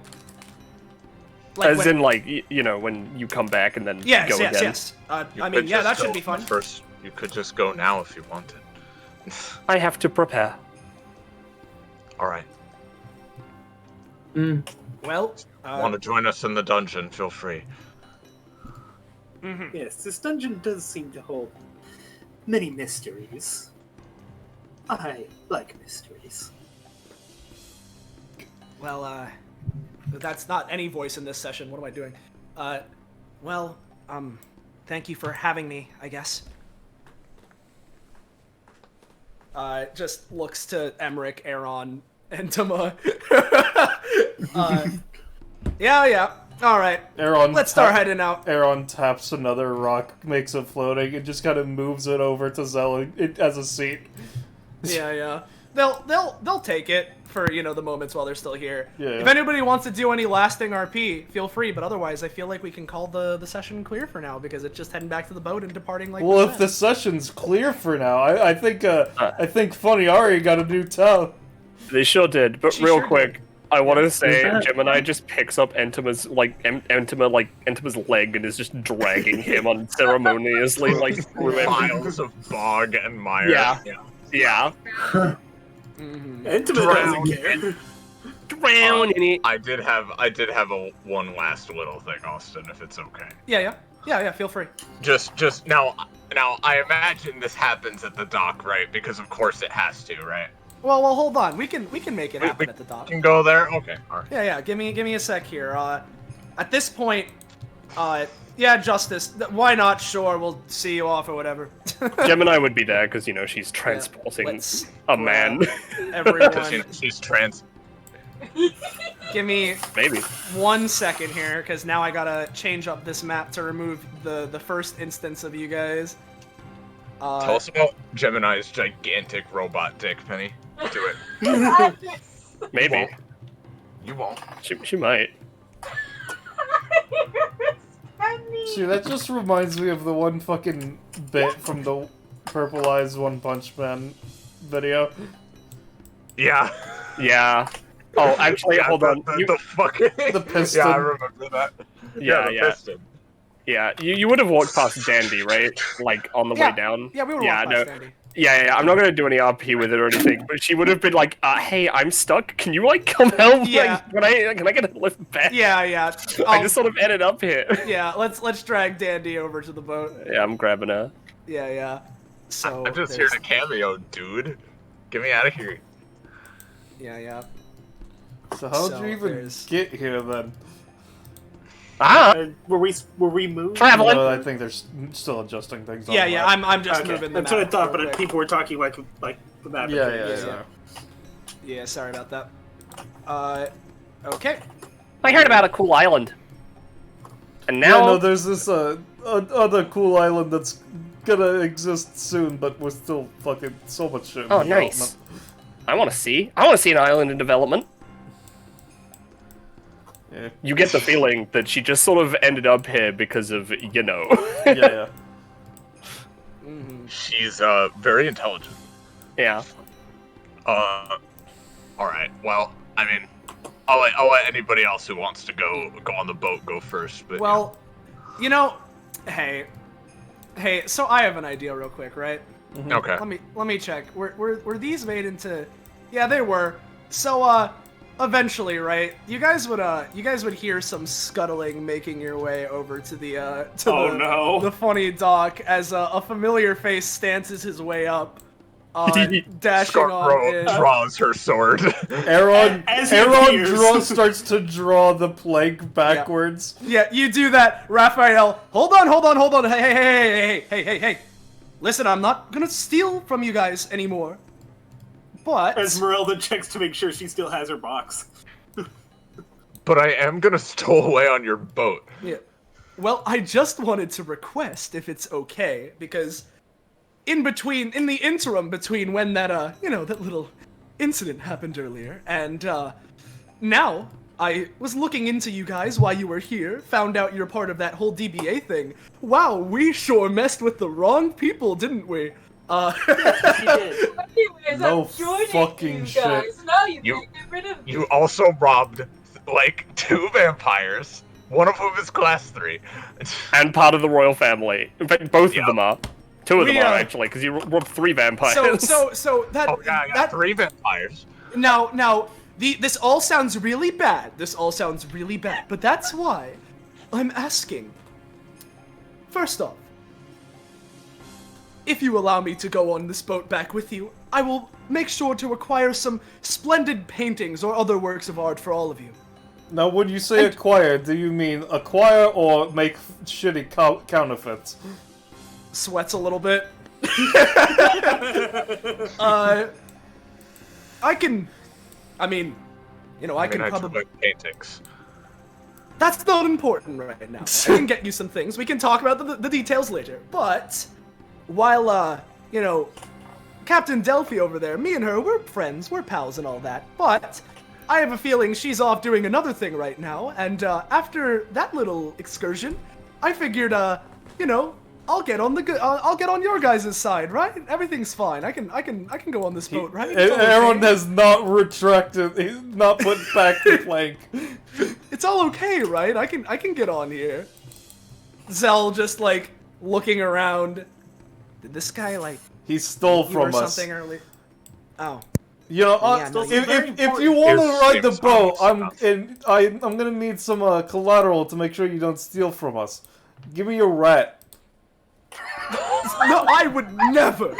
[SPEAKER 5] As
[SPEAKER 2] when...
[SPEAKER 5] in, like, you know, when you come back and then go again.
[SPEAKER 2] Yes. I mean, yeah, that should be fun.
[SPEAKER 1] First, you could just go now if you wanted.
[SPEAKER 5] I have to prepare.
[SPEAKER 1] Alright.
[SPEAKER 2] Well,
[SPEAKER 1] Want to join us in the dungeon, feel free.
[SPEAKER 10] Yes, this dungeon does seem to hold many mysteries. I like mysteries.
[SPEAKER 2] Well, that's not any voice in this session. What am I doing? Well, thank you for having me, I guess. Just looks to Emmerich, Aeron, Entoma. Yeah. Alright.
[SPEAKER 6] Aeron,
[SPEAKER 2] let's start heading out.
[SPEAKER 6] Aeron taps another rock, makes it floating, and just kind of moves it over to Zell as a seat.
[SPEAKER 2] Yeah. They'll take it for, you know, the moments while they're still here.
[SPEAKER 6] Yeah.
[SPEAKER 2] If anybody wants to do any lasting RP, feel free, but otherwise I feel like we can call the session clear for now, because it's just heading back to the boat and departing like
[SPEAKER 6] Well, if the session's clear for now, I think Funny Ari got a new toe.
[SPEAKER 5] They sure did, but
[SPEAKER 2] She
[SPEAKER 5] real
[SPEAKER 2] sure
[SPEAKER 5] quick, I want to say
[SPEAKER 9] that?
[SPEAKER 5] Gemini just picks up Entoma's Entoma's leg and is just dragging him unceremoniously through
[SPEAKER 1] Miles of bog and mire.
[SPEAKER 5] Yeah.
[SPEAKER 10] Entoma doesn't care.
[SPEAKER 5] Drown in it.
[SPEAKER 1] I did have one last little thing, Austin, if it's okay.
[SPEAKER 2] Yeah, feel free.
[SPEAKER 1] Just now I imagine this happens at the dock, right? Because of course it has to, right?
[SPEAKER 2] Well, hold on. We can make it happen at the dock.
[SPEAKER 1] Can go there? Okay, alright.
[SPEAKER 2] Yeah, give me a sec here. At this point, Justice, why not? Sure, we'll see you off or whatever.
[SPEAKER 5] Gemini would be there because, you know, she's transporting a man.
[SPEAKER 2] Everyone.
[SPEAKER 1] Because, you know, she's trans.
[SPEAKER 2] Give me
[SPEAKER 5] maybe
[SPEAKER 2] 1 second here, because now I gotta change up this map to remove the first instance of you guys.
[SPEAKER 1] Tell us about Gemini's gigantic robot dick, Penny. Do it.
[SPEAKER 5] Maybe.
[SPEAKER 1] You won't.
[SPEAKER 5] She might.
[SPEAKER 6] See, that just reminds me of the one fucking bit from the Purple Eyes One Punch Man video.
[SPEAKER 1] Yeah.
[SPEAKER 5] Oh, actually, hold on.
[SPEAKER 1] The fucking...
[SPEAKER 6] The piston.
[SPEAKER 1] Yeah, I remember that. The piston.
[SPEAKER 5] Yeah, you would have walked past Dandy, right? Like, on the way down?
[SPEAKER 2] Yeah, we would walk past Dandy.
[SPEAKER 5] Yeah, I'm not gonna do any RP with it or anything, but she would have been like, hey, I'm stuck, can you, like, come help?
[SPEAKER 2] Yeah.
[SPEAKER 5] Like, can I get a lift back?
[SPEAKER 2] Yeah.
[SPEAKER 5] I just sort of ended up here.
[SPEAKER 2] Yeah, let's drag Dandy over to the boat.
[SPEAKER 5] Yeah, I'm grabbing her.
[SPEAKER 2] Yeah. So
[SPEAKER 1] I'm just here to cameo, dude. Get me out of here.
[SPEAKER 2] Yeah.
[SPEAKER 6] So how'd you even get here then?
[SPEAKER 10] Were we moved?
[SPEAKER 5] Traveling.
[SPEAKER 6] No, I think they're still adjusting things. On
[SPEAKER 2] Yeah. I'm just moving.
[SPEAKER 10] That's what I thought, but people were talking like the map.
[SPEAKER 6] Yeah.
[SPEAKER 2] Sorry about that. Okay.
[SPEAKER 5] I heard about a cool island. And now...
[SPEAKER 6] Yeah, no, there's this other cool island that's gonna exist soon, but we're still fucking so much shit.
[SPEAKER 5] Oh, nice. I want to see an island in development.
[SPEAKER 6] Yeah.
[SPEAKER 5] You get the feeling that she just sort of ended up here because of, you know.
[SPEAKER 6] Yeah.
[SPEAKER 1] She's very intelligent.
[SPEAKER 5] Yeah.
[SPEAKER 1] Alright, well, I mean, I'll let anybody else who wants to go on the boat go first. But
[SPEAKER 2] Well, you know, hey, so I have an idea real quick, right?
[SPEAKER 1] Okay.
[SPEAKER 2] Let me check. Were these made into? Yeah, they were. So eventually, right? You guys would hear some scuttling making your way over to the the funny dock as a familiar face stances his way up. Dashing on in.
[SPEAKER 1] draws her sword.
[SPEAKER 11] Aeron
[SPEAKER 10] As he appears.
[SPEAKER 11] starts to draw the plank backwards.
[SPEAKER 2] Yeah, you do that, Raphael. Hold on. Hey. Listen, I'm not gonna steal from you guys anymore. But
[SPEAKER 10] Esmerelda checks to make sure she still has her box.
[SPEAKER 1] But I am gonna stow away on your boat.
[SPEAKER 2] Yeah. Well, I just wanted to request if it's okay, because in the interim between when that that little incident happened earlier and now I was looking into you guys while you were here, found out you're part of that whole DBA thing. Wow, we sure messed with the wrong people, didn't we?
[SPEAKER 13] Anyways,
[SPEAKER 11] No
[SPEAKER 13] I'm joining
[SPEAKER 11] fucking
[SPEAKER 13] you
[SPEAKER 11] shit.
[SPEAKER 13] guys. Now you
[SPEAKER 1] You-
[SPEAKER 13] can't get rid of me.
[SPEAKER 1] You also robbed like 2 vampires. One of whom is class 3.
[SPEAKER 5] And part of the royal family. In fact, both of them are. 2 of them
[SPEAKER 2] We,
[SPEAKER 5] are actually, because you robbed 3 vampires.
[SPEAKER 2] So that
[SPEAKER 1] Oh yeah, I got
[SPEAKER 2] that
[SPEAKER 1] 3 vampires.
[SPEAKER 2] now this all sounds really bad. But that's why I'm asking. First off, if you allow me to go on this boat back with you, I will make sure to acquire some splendid paintings or other works of art for all of you.
[SPEAKER 11] Now, when you say acquire, do you mean acquire or make shitty counterfeits?
[SPEAKER 2] Sweats a little bit. I can probably.
[SPEAKER 1] Paintings.
[SPEAKER 2] That's not important right now. I can get you some things. We can talk about the details later. But while Captain Delphi over there, me and her, we're friends, we're pals and all that. But I have a feeling she's off doing another thing right now. And after that little excursion, I figured, I'll get on your guys' side, right? Everything's fine. I can go on this boat, right? It's all okay.
[SPEAKER 11] Aeron has not retracted. He's not put back the plank.
[SPEAKER 2] It's all okay, right? I can get on here. Zell just looking around. Did this guy
[SPEAKER 11] He stole
[SPEAKER 2] you
[SPEAKER 11] from
[SPEAKER 2] or
[SPEAKER 11] us.
[SPEAKER 2] something early? Oh.
[SPEAKER 11] You know,
[SPEAKER 2] Yeah, no,
[SPEAKER 11] if you want to ride the boat, I'm gonna need some collateral to make sure you don't steal from us. Give me your rat.
[SPEAKER 2] No, I would never.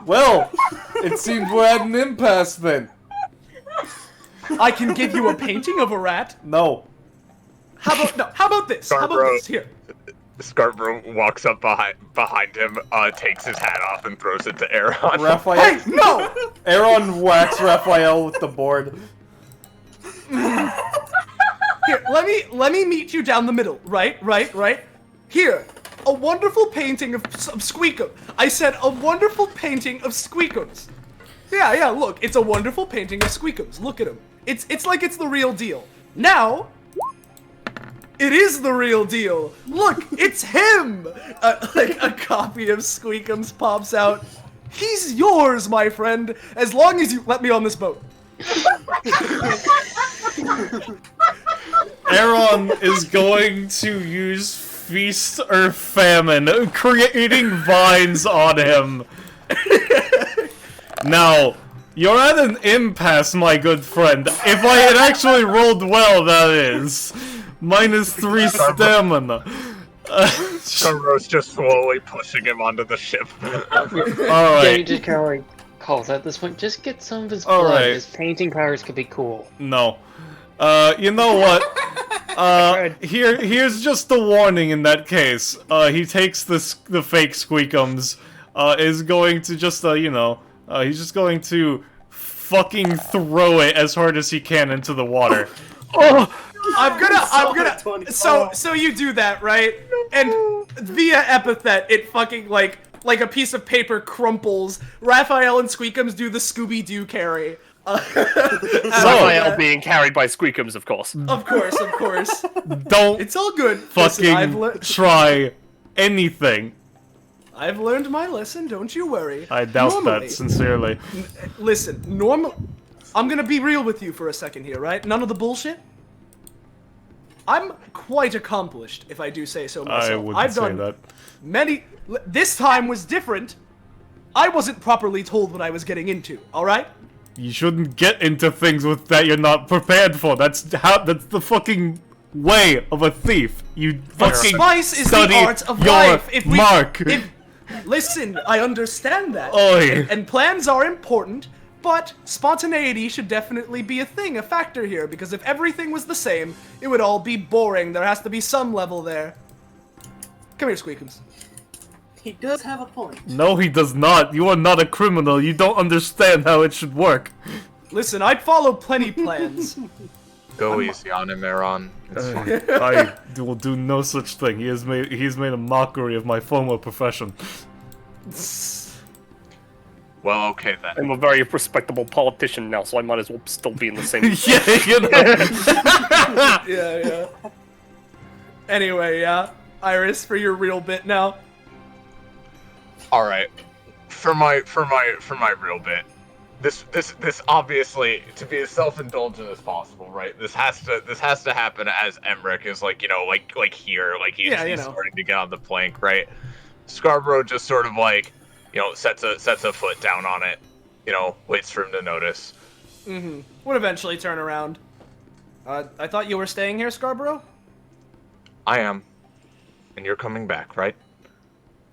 [SPEAKER 11] Well, it seems we're at an impasse then.
[SPEAKER 2] I can give you a painting of a rat.
[SPEAKER 11] No.
[SPEAKER 2] How about this?
[SPEAKER 1] Scarborough.
[SPEAKER 2] Here.
[SPEAKER 1] Scarborough walks up behind him, takes his hat off, and throws it to Aeron.
[SPEAKER 11] Raphael.
[SPEAKER 2] Hey, no!
[SPEAKER 11] Aeron whacks Raphael with the board.
[SPEAKER 2] Here, let me meet you down the middle. Right. Here, a wonderful painting of Squeakum. I said a wonderful painting of Squeakums. Yeah, look, it's a wonderful painting of Squeakums. Look at him. It's like it's the real deal. Now, it is the real deal. Look, it's him. A copy of Squeakums pops out. He's yours, my friend, as long as you let me on this boat.
[SPEAKER 11] Aeron is going to use Feast or Famine, creating vines on him. Now, you're at an impasse, my good friend. If I had actually rolled well, that is. -3 stamina.
[SPEAKER 1] Scarborough's just slowly pushing him onto the ship.
[SPEAKER 11] Alright.
[SPEAKER 8] He just kind of calls at this point. Just get some of his
[SPEAKER 11] All
[SPEAKER 8] blood.
[SPEAKER 11] right.
[SPEAKER 8] His painting powers could be cool.
[SPEAKER 11] No. You know what? Here's just a warning in that case. He takes the fake Squeakums, is going to just, he's just going to fucking throw it as hard as he can into the water.
[SPEAKER 2] I'm gonna. So you do that, right? And via epithet, it fucking like a piece of paper crumples. Raphael and Squeakums do the Scooby-Doo carry.
[SPEAKER 5] Raphael being carried by Squeakums, of course.
[SPEAKER 2] Of course.
[SPEAKER 11] Don't
[SPEAKER 2] It's all good.
[SPEAKER 11] fucking
[SPEAKER 2] Listen,
[SPEAKER 11] try anything.
[SPEAKER 2] I've learned my lesson, don't you worry.
[SPEAKER 6] I doubt
[SPEAKER 2] Normally-
[SPEAKER 6] that, sincerely.
[SPEAKER 2] Listen, I'm gonna be real with you for a second here, right? None of the bullshit. I'm quite accomplished, if I do say so myself.
[SPEAKER 6] I wouldn't
[SPEAKER 2] I've
[SPEAKER 6] say
[SPEAKER 2] done
[SPEAKER 6] that.
[SPEAKER 2] many. This time was different. I wasn't properly told what I was getting into. All right.
[SPEAKER 6] You shouldn't get into things with that you're not prepared for. That's the fucking way of a thief. You
[SPEAKER 2] But
[SPEAKER 6] fucking
[SPEAKER 2] spice is
[SPEAKER 6] study
[SPEAKER 2] the art of
[SPEAKER 6] your
[SPEAKER 2] life.
[SPEAKER 6] mark.
[SPEAKER 2] Listen, I understand that.
[SPEAKER 6] Oi.
[SPEAKER 2] And plans are important, but spontaneity should definitely be a factor here, because if everything was the same, it would all be boring. There has to be some level there. Come here, Squeakums.
[SPEAKER 10] He does have a point.
[SPEAKER 6] No, he does not. You are not a criminal. You don't understand how it should work.
[SPEAKER 2] Listen, I'd follow plenty plans.
[SPEAKER 1] Go easy on him, Aeron.
[SPEAKER 6] I will do no such thing. He has made a mockery of my former profession.
[SPEAKER 1] Well, okay then.
[SPEAKER 5] I'm a very respectable politician now, so I might as well still be in the same.
[SPEAKER 6] Yeah, you know.
[SPEAKER 2] Yeah. Anyway, yeah. Iris, for your real bit now.
[SPEAKER 1] All right, for my real bit, this obviously, to be as self-indulgent as possible, right? This has to happen as Emmerich is like here, like he's starting to get on the plank, right? Scarborough just sort of like, sets a foot down on it, waits for him to notice.
[SPEAKER 2] Mm-hmm. Would eventually turn around. I thought you were staying here, Scarborough?
[SPEAKER 1] I am, and you're coming back, right?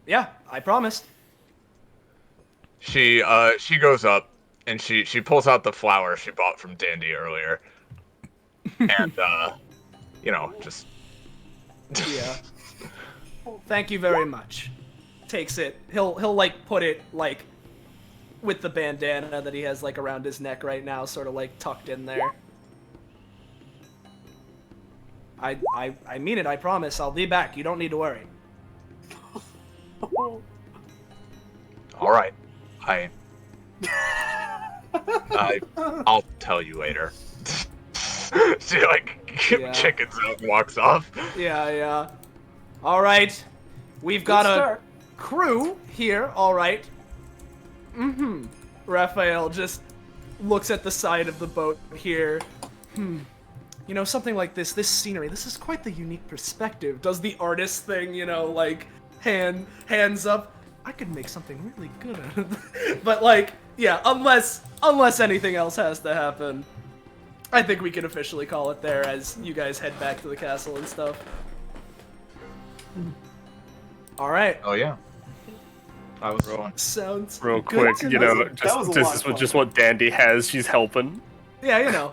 [SPEAKER 2] Yeah, I promised.
[SPEAKER 1] She goes up and she pulls out the flower she bought from Dandy earlier. And just
[SPEAKER 2] Yeah. Thank you very much. Takes it. He'll like put it like with the bandana that he has like around his neck right now, sort of like tucked in there. I mean it, I promise. I'll be back. You don't need to worry.
[SPEAKER 1] all right. I'll tell you later. She chickens out and walks off.
[SPEAKER 2] Yeah. All right. We've got a crew here. All right. Mm-hmm. Raphael just looks at the side of the boat here. Something like this scenery, this is quite the unique perspective. Does the artist thing, like hands up. I could make something really good out of it. But unless anything else has to happen, I think we can officially call it there as you guys head back to the castle and stuff. All right.
[SPEAKER 1] Oh yeah. I was wrong.
[SPEAKER 2] Sounds
[SPEAKER 5] real
[SPEAKER 2] good
[SPEAKER 5] quick.
[SPEAKER 2] to know.
[SPEAKER 5] This is just what Dandy has. She's helping.
[SPEAKER 2] Yeah,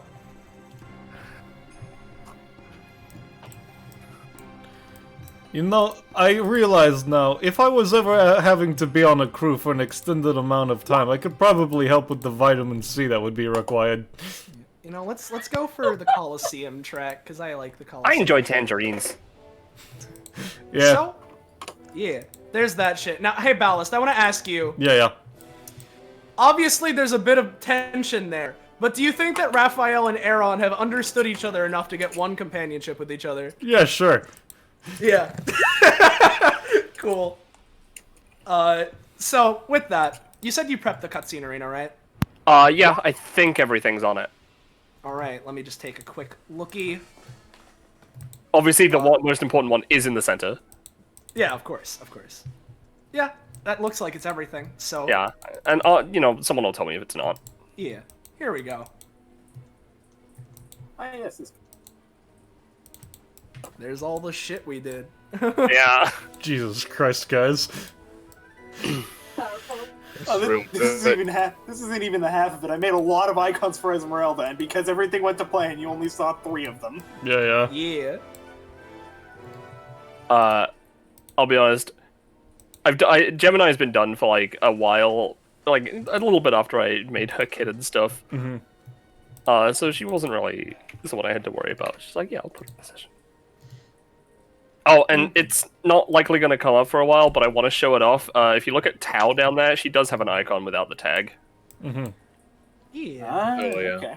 [SPEAKER 6] I realize now, if I was ever having to be on a crew for an extended amount of time, I could probably help with the vitamin C that would be required.
[SPEAKER 2] Let's go for the Coliseum track, because I like the Coliseum.
[SPEAKER 5] I enjoy tangerines.
[SPEAKER 6] Yeah.
[SPEAKER 2] So, yeah, there's that shit. Now, hey, Ballast, I want to ask you.
[SPEAKER 6] Yeah.
[SPEAKER 2] Obviously, there's a bit of tension there, but do you think that Raphael and Aeron have understood each other enough to get one companionship with each other?
[SPEAKER 6] Yeah, sure.
[SPEAKER 2] Yeah. Cool. So, with that, you said you prepped the cutscene arena, right?
[SPEAKER 5] Yeah, I think everything's on it.
[SPEAKER 2] Alright, let me just take a quick lookie.
[SPEAKER 5] Obviously, the most important one is in the center.
[SPEAKER 2] Yeah, of course. Yeah, that looks like it's everything, so...
[SPEAKER 5] Yeah, and, someone will tell me if it's not.
[SPEAKER 2] Yeah, here we go.
[SPEAKER 10] Yes.
[SPEAKER 2] There's all the shit we did.
[SPEAKER 5] Yeah.
[SPEAKER 6] Jesus Christ, guys.
[SPEAKER 10] This isn't even the half of it. I made a lot of icons for Esmerelda, and because everything went to plan, you only saw 3 of them.
[SPEAKER 2] Yeah.
[SPEAKER 5] I'll be honest. Gemini's been done for like a while, like a little bit after I made her kit and stuff.
[SPEAKER 6] Mm-hmm.
[SPEAKER 5] So she wasn't really someone I had to worry about. She's like, yeah, I'll put it in the session. Oh, and it's not likely going to come up for a while, but I want to show it off. If you look at Tao down there, she does have an icon without the tag.
[SPEAKER 6] Mm-hmm.
[SPEAKER 2] Yeah.
[SPEAKER 1] Oh, yeah.
[SPEAKER 10] Okay.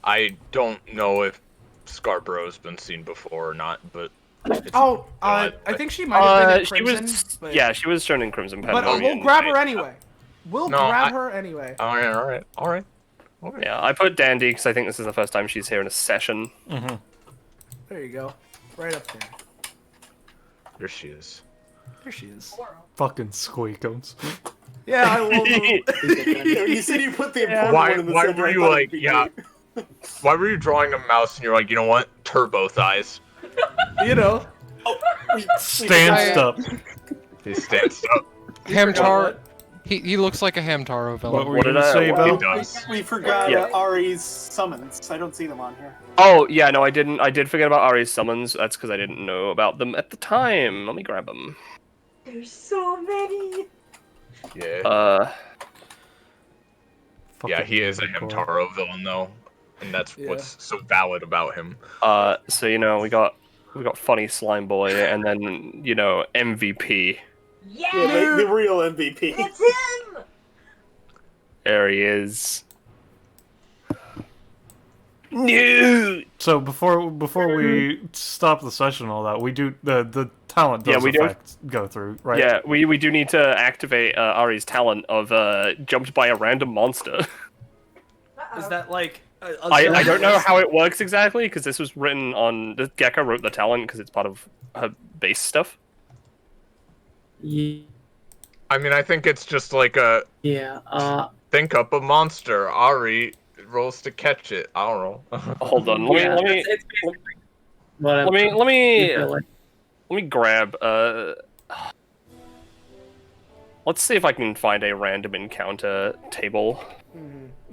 [SPEAKER 1] I don't know if Scarborough's been seen before or not, but
[SPEAKER 2] Oh, I think she might have been in Crimson. But...
[SPEAKER 5] Yeah, she was shown in Crimson.
[SPEAKER 2] But we'll grab her anyway. We'll grab her anyway.
[SPEAKER 1] All right.
[SPEAKER 5] Yeah, I put Dandy because I think this is the first time she's here in a session.
[SPEAKER 2] Mm-hmm. There you go. Right up there.
[SPEAKER 1] There she is.
[SPEAKER 2] There she is.
[SPEAKER 6] Fucking squeakums.
[SPEAKER 2] Yeah, I love
[SPEAKER 10] You said you put the important
[SPEAKER 1] Why
[SPEAKER 10] one in the
[SPEAKER 1] why
[SPEAKER 10] center.
[SPEAKER 1] were you like, yeah. Why were you drawing a mouse and you're like, you know what? Turbo thighs.
[SPEAKER 2] You know.
[SPEAKER 6] Stanced up.
[SPEAKER 1] He stanced up.
[SPEAKER 3] Hamtar. He looks like a Hamtaro villain.
[SPEAKER 6] What were you gonna say, Bell?
[SPEAKER 10] We forgot Ari's summons. I don't see them on here.
[SPEAKER 5] Oh, yeah, no, I didn't. I did forget about Ari's summons. That's because I didn't know about them at the time. Let me grab them.
[SPEAKER 13] There's so many.
[SPEAKER 1] Yeah. Yeah, he is a Hamtaro villain though, and that's what's so valid about him.
[SPEAKER 5] So we got funny slime boy, and then MVP.
[SPEAKER 13] Yeah,
[SPEAKER 10] the real MVP.
[SPEAKER 13] It's him.
[SPEAKER 5] There he is. No.
[SPEAKER 6] So before we stop the session, and all that we do the talent does go through, right?
[SPEAKER 5] Yeah, we do need to activate Ari's talent of jumped by a random monster.
[SPEAKER 2] Is that like?
[SPEAKER 5] I don't know how it works exactly because this was written on the Gecko wrote the talent because it's part of her base stuff.
[SPEAKER 9] Yeah.
[SPEAKER 1] I mean, I think it's just like a think up a monster. Ari rolls to catch it. I don't know.
[SPEAKER 5] Hold on, let me grab. Let's see if I can find a random encounter table.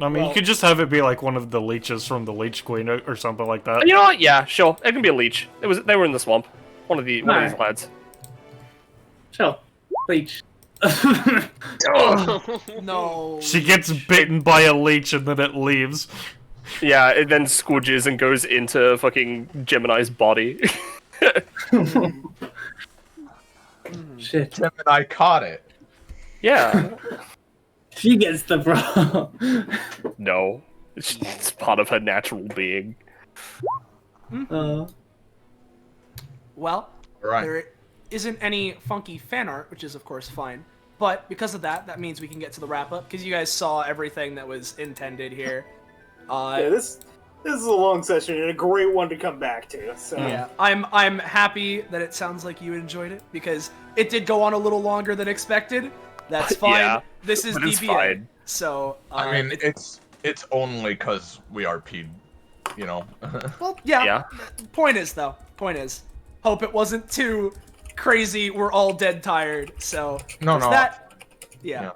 [SPEAKER 6] I mean, you could just have it be like one of the leeches from the Leech Queen or something like that.
[SPEAKER 5] You know what? Yeah, sure. It can be a leech. They were in the swamp. One of these lads.
[SPEAKER 9] Sure. Leech.
[SPEAKER 2] No.
[SPEAKER 6] She gets bitten by a leech and then it leaves.
[SPEAKER 5] Yeah, it then squidges and goes into fucking Gemini's body.
[SPEAKER 9] Shit.
[SPEAKER 1] Gemini caught it.
[SPEAKER 5] Yeah.
[SPEAKER 9] She gets the problem.
[SPEAKER 5] No. It's part of her natural being.
[SPEAKER 2] Well,
[SPEAKER 1] right.
[SPEAKER 2] There isn't any funky fan art, which is of course fine. But because of that means we can get to the wrap up because you guys saw everything that was intended here.
[SPEAKER 10] Yeah, this is a long session and a great one to come back to. So
[SPEAKER 2] yeah, I'm happy that it sounds like you enjoyed it because it did go on a little longer than expected. That's fine.
[SPEAKER 5] Yeah,
[SPEAKER 2] this is DBA,
[SPEAKER 5] fine.
[SPEAKER 2] so
[SPEAKER 1] I mean it's only because we RP'd, you know.
[SPEAKER 2] Well, yeah. Point is, hope it wasn't too crazy. We're all dead tired. So
[SPEAKER 1] no.
[SPEAKER 2] Yeah.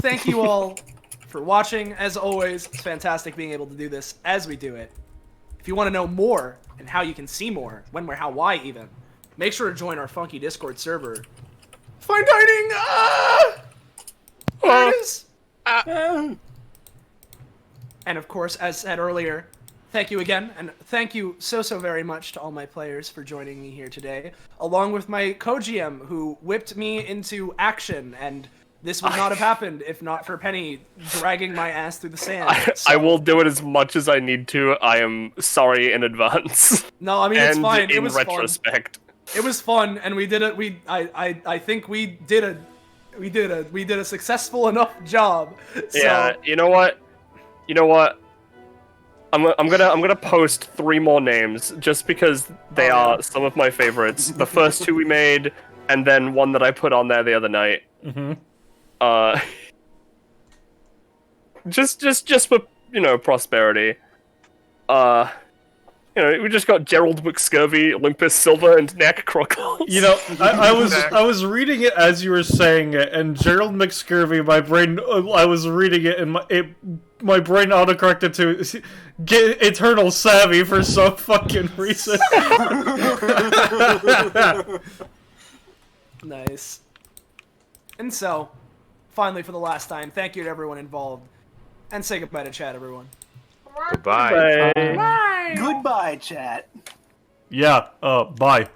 [SPEAKER 2] Thank you all for watching. As always, it's fantastic being able to do this as we do it. If you want to know more and how you can see more, when, where, how, why even, make sure to join our funky Discord server. Fine dining! There it is! And of course, as said earlier, thank you again, and thank you so very much to all my players for joining me here today, along with my co-GM who whipped me into action, and this would not have happened if not for Penny dragging my ass through the sand.
[SPEAKER 5] I will do it as much as I need to. I am sorry in advance.
[SPEAKER 2] No, I mean, it's fine. It was
[SPEAKER 5] retrospect.
[SPEAKER 2] Fun. It was fun, and we did it. I think we did a successful enough job. So.
[SPEAKER 5] Yeah, you know what? I'm gonna post 3 more names just because they are some of my favorites. The first 2 we made, and then one that I put on there the other night.
[SPEAKER 6] Mm-hmm.
[SPEAKER 5] Just for prosperity. We just got Gerald McScurvy, Olympus Silver, and Knack Crocodile.
[SPEAKER 6] I was reading it as you were saying it, and Gerald McScurvy, my brain, I was reading it, and my brain autocorrected to get Eternal Savvy for some fucking reason.
[SPEAKER 2] Nice. And so, finally for the last time, thank you to everyone involved, and say goodbye to chat, everyone.
[SPEAKER 1] Goodbye.
[SPEAKER 10] Goodbye, chat.
[SPEAKER 6] Yeah, bye.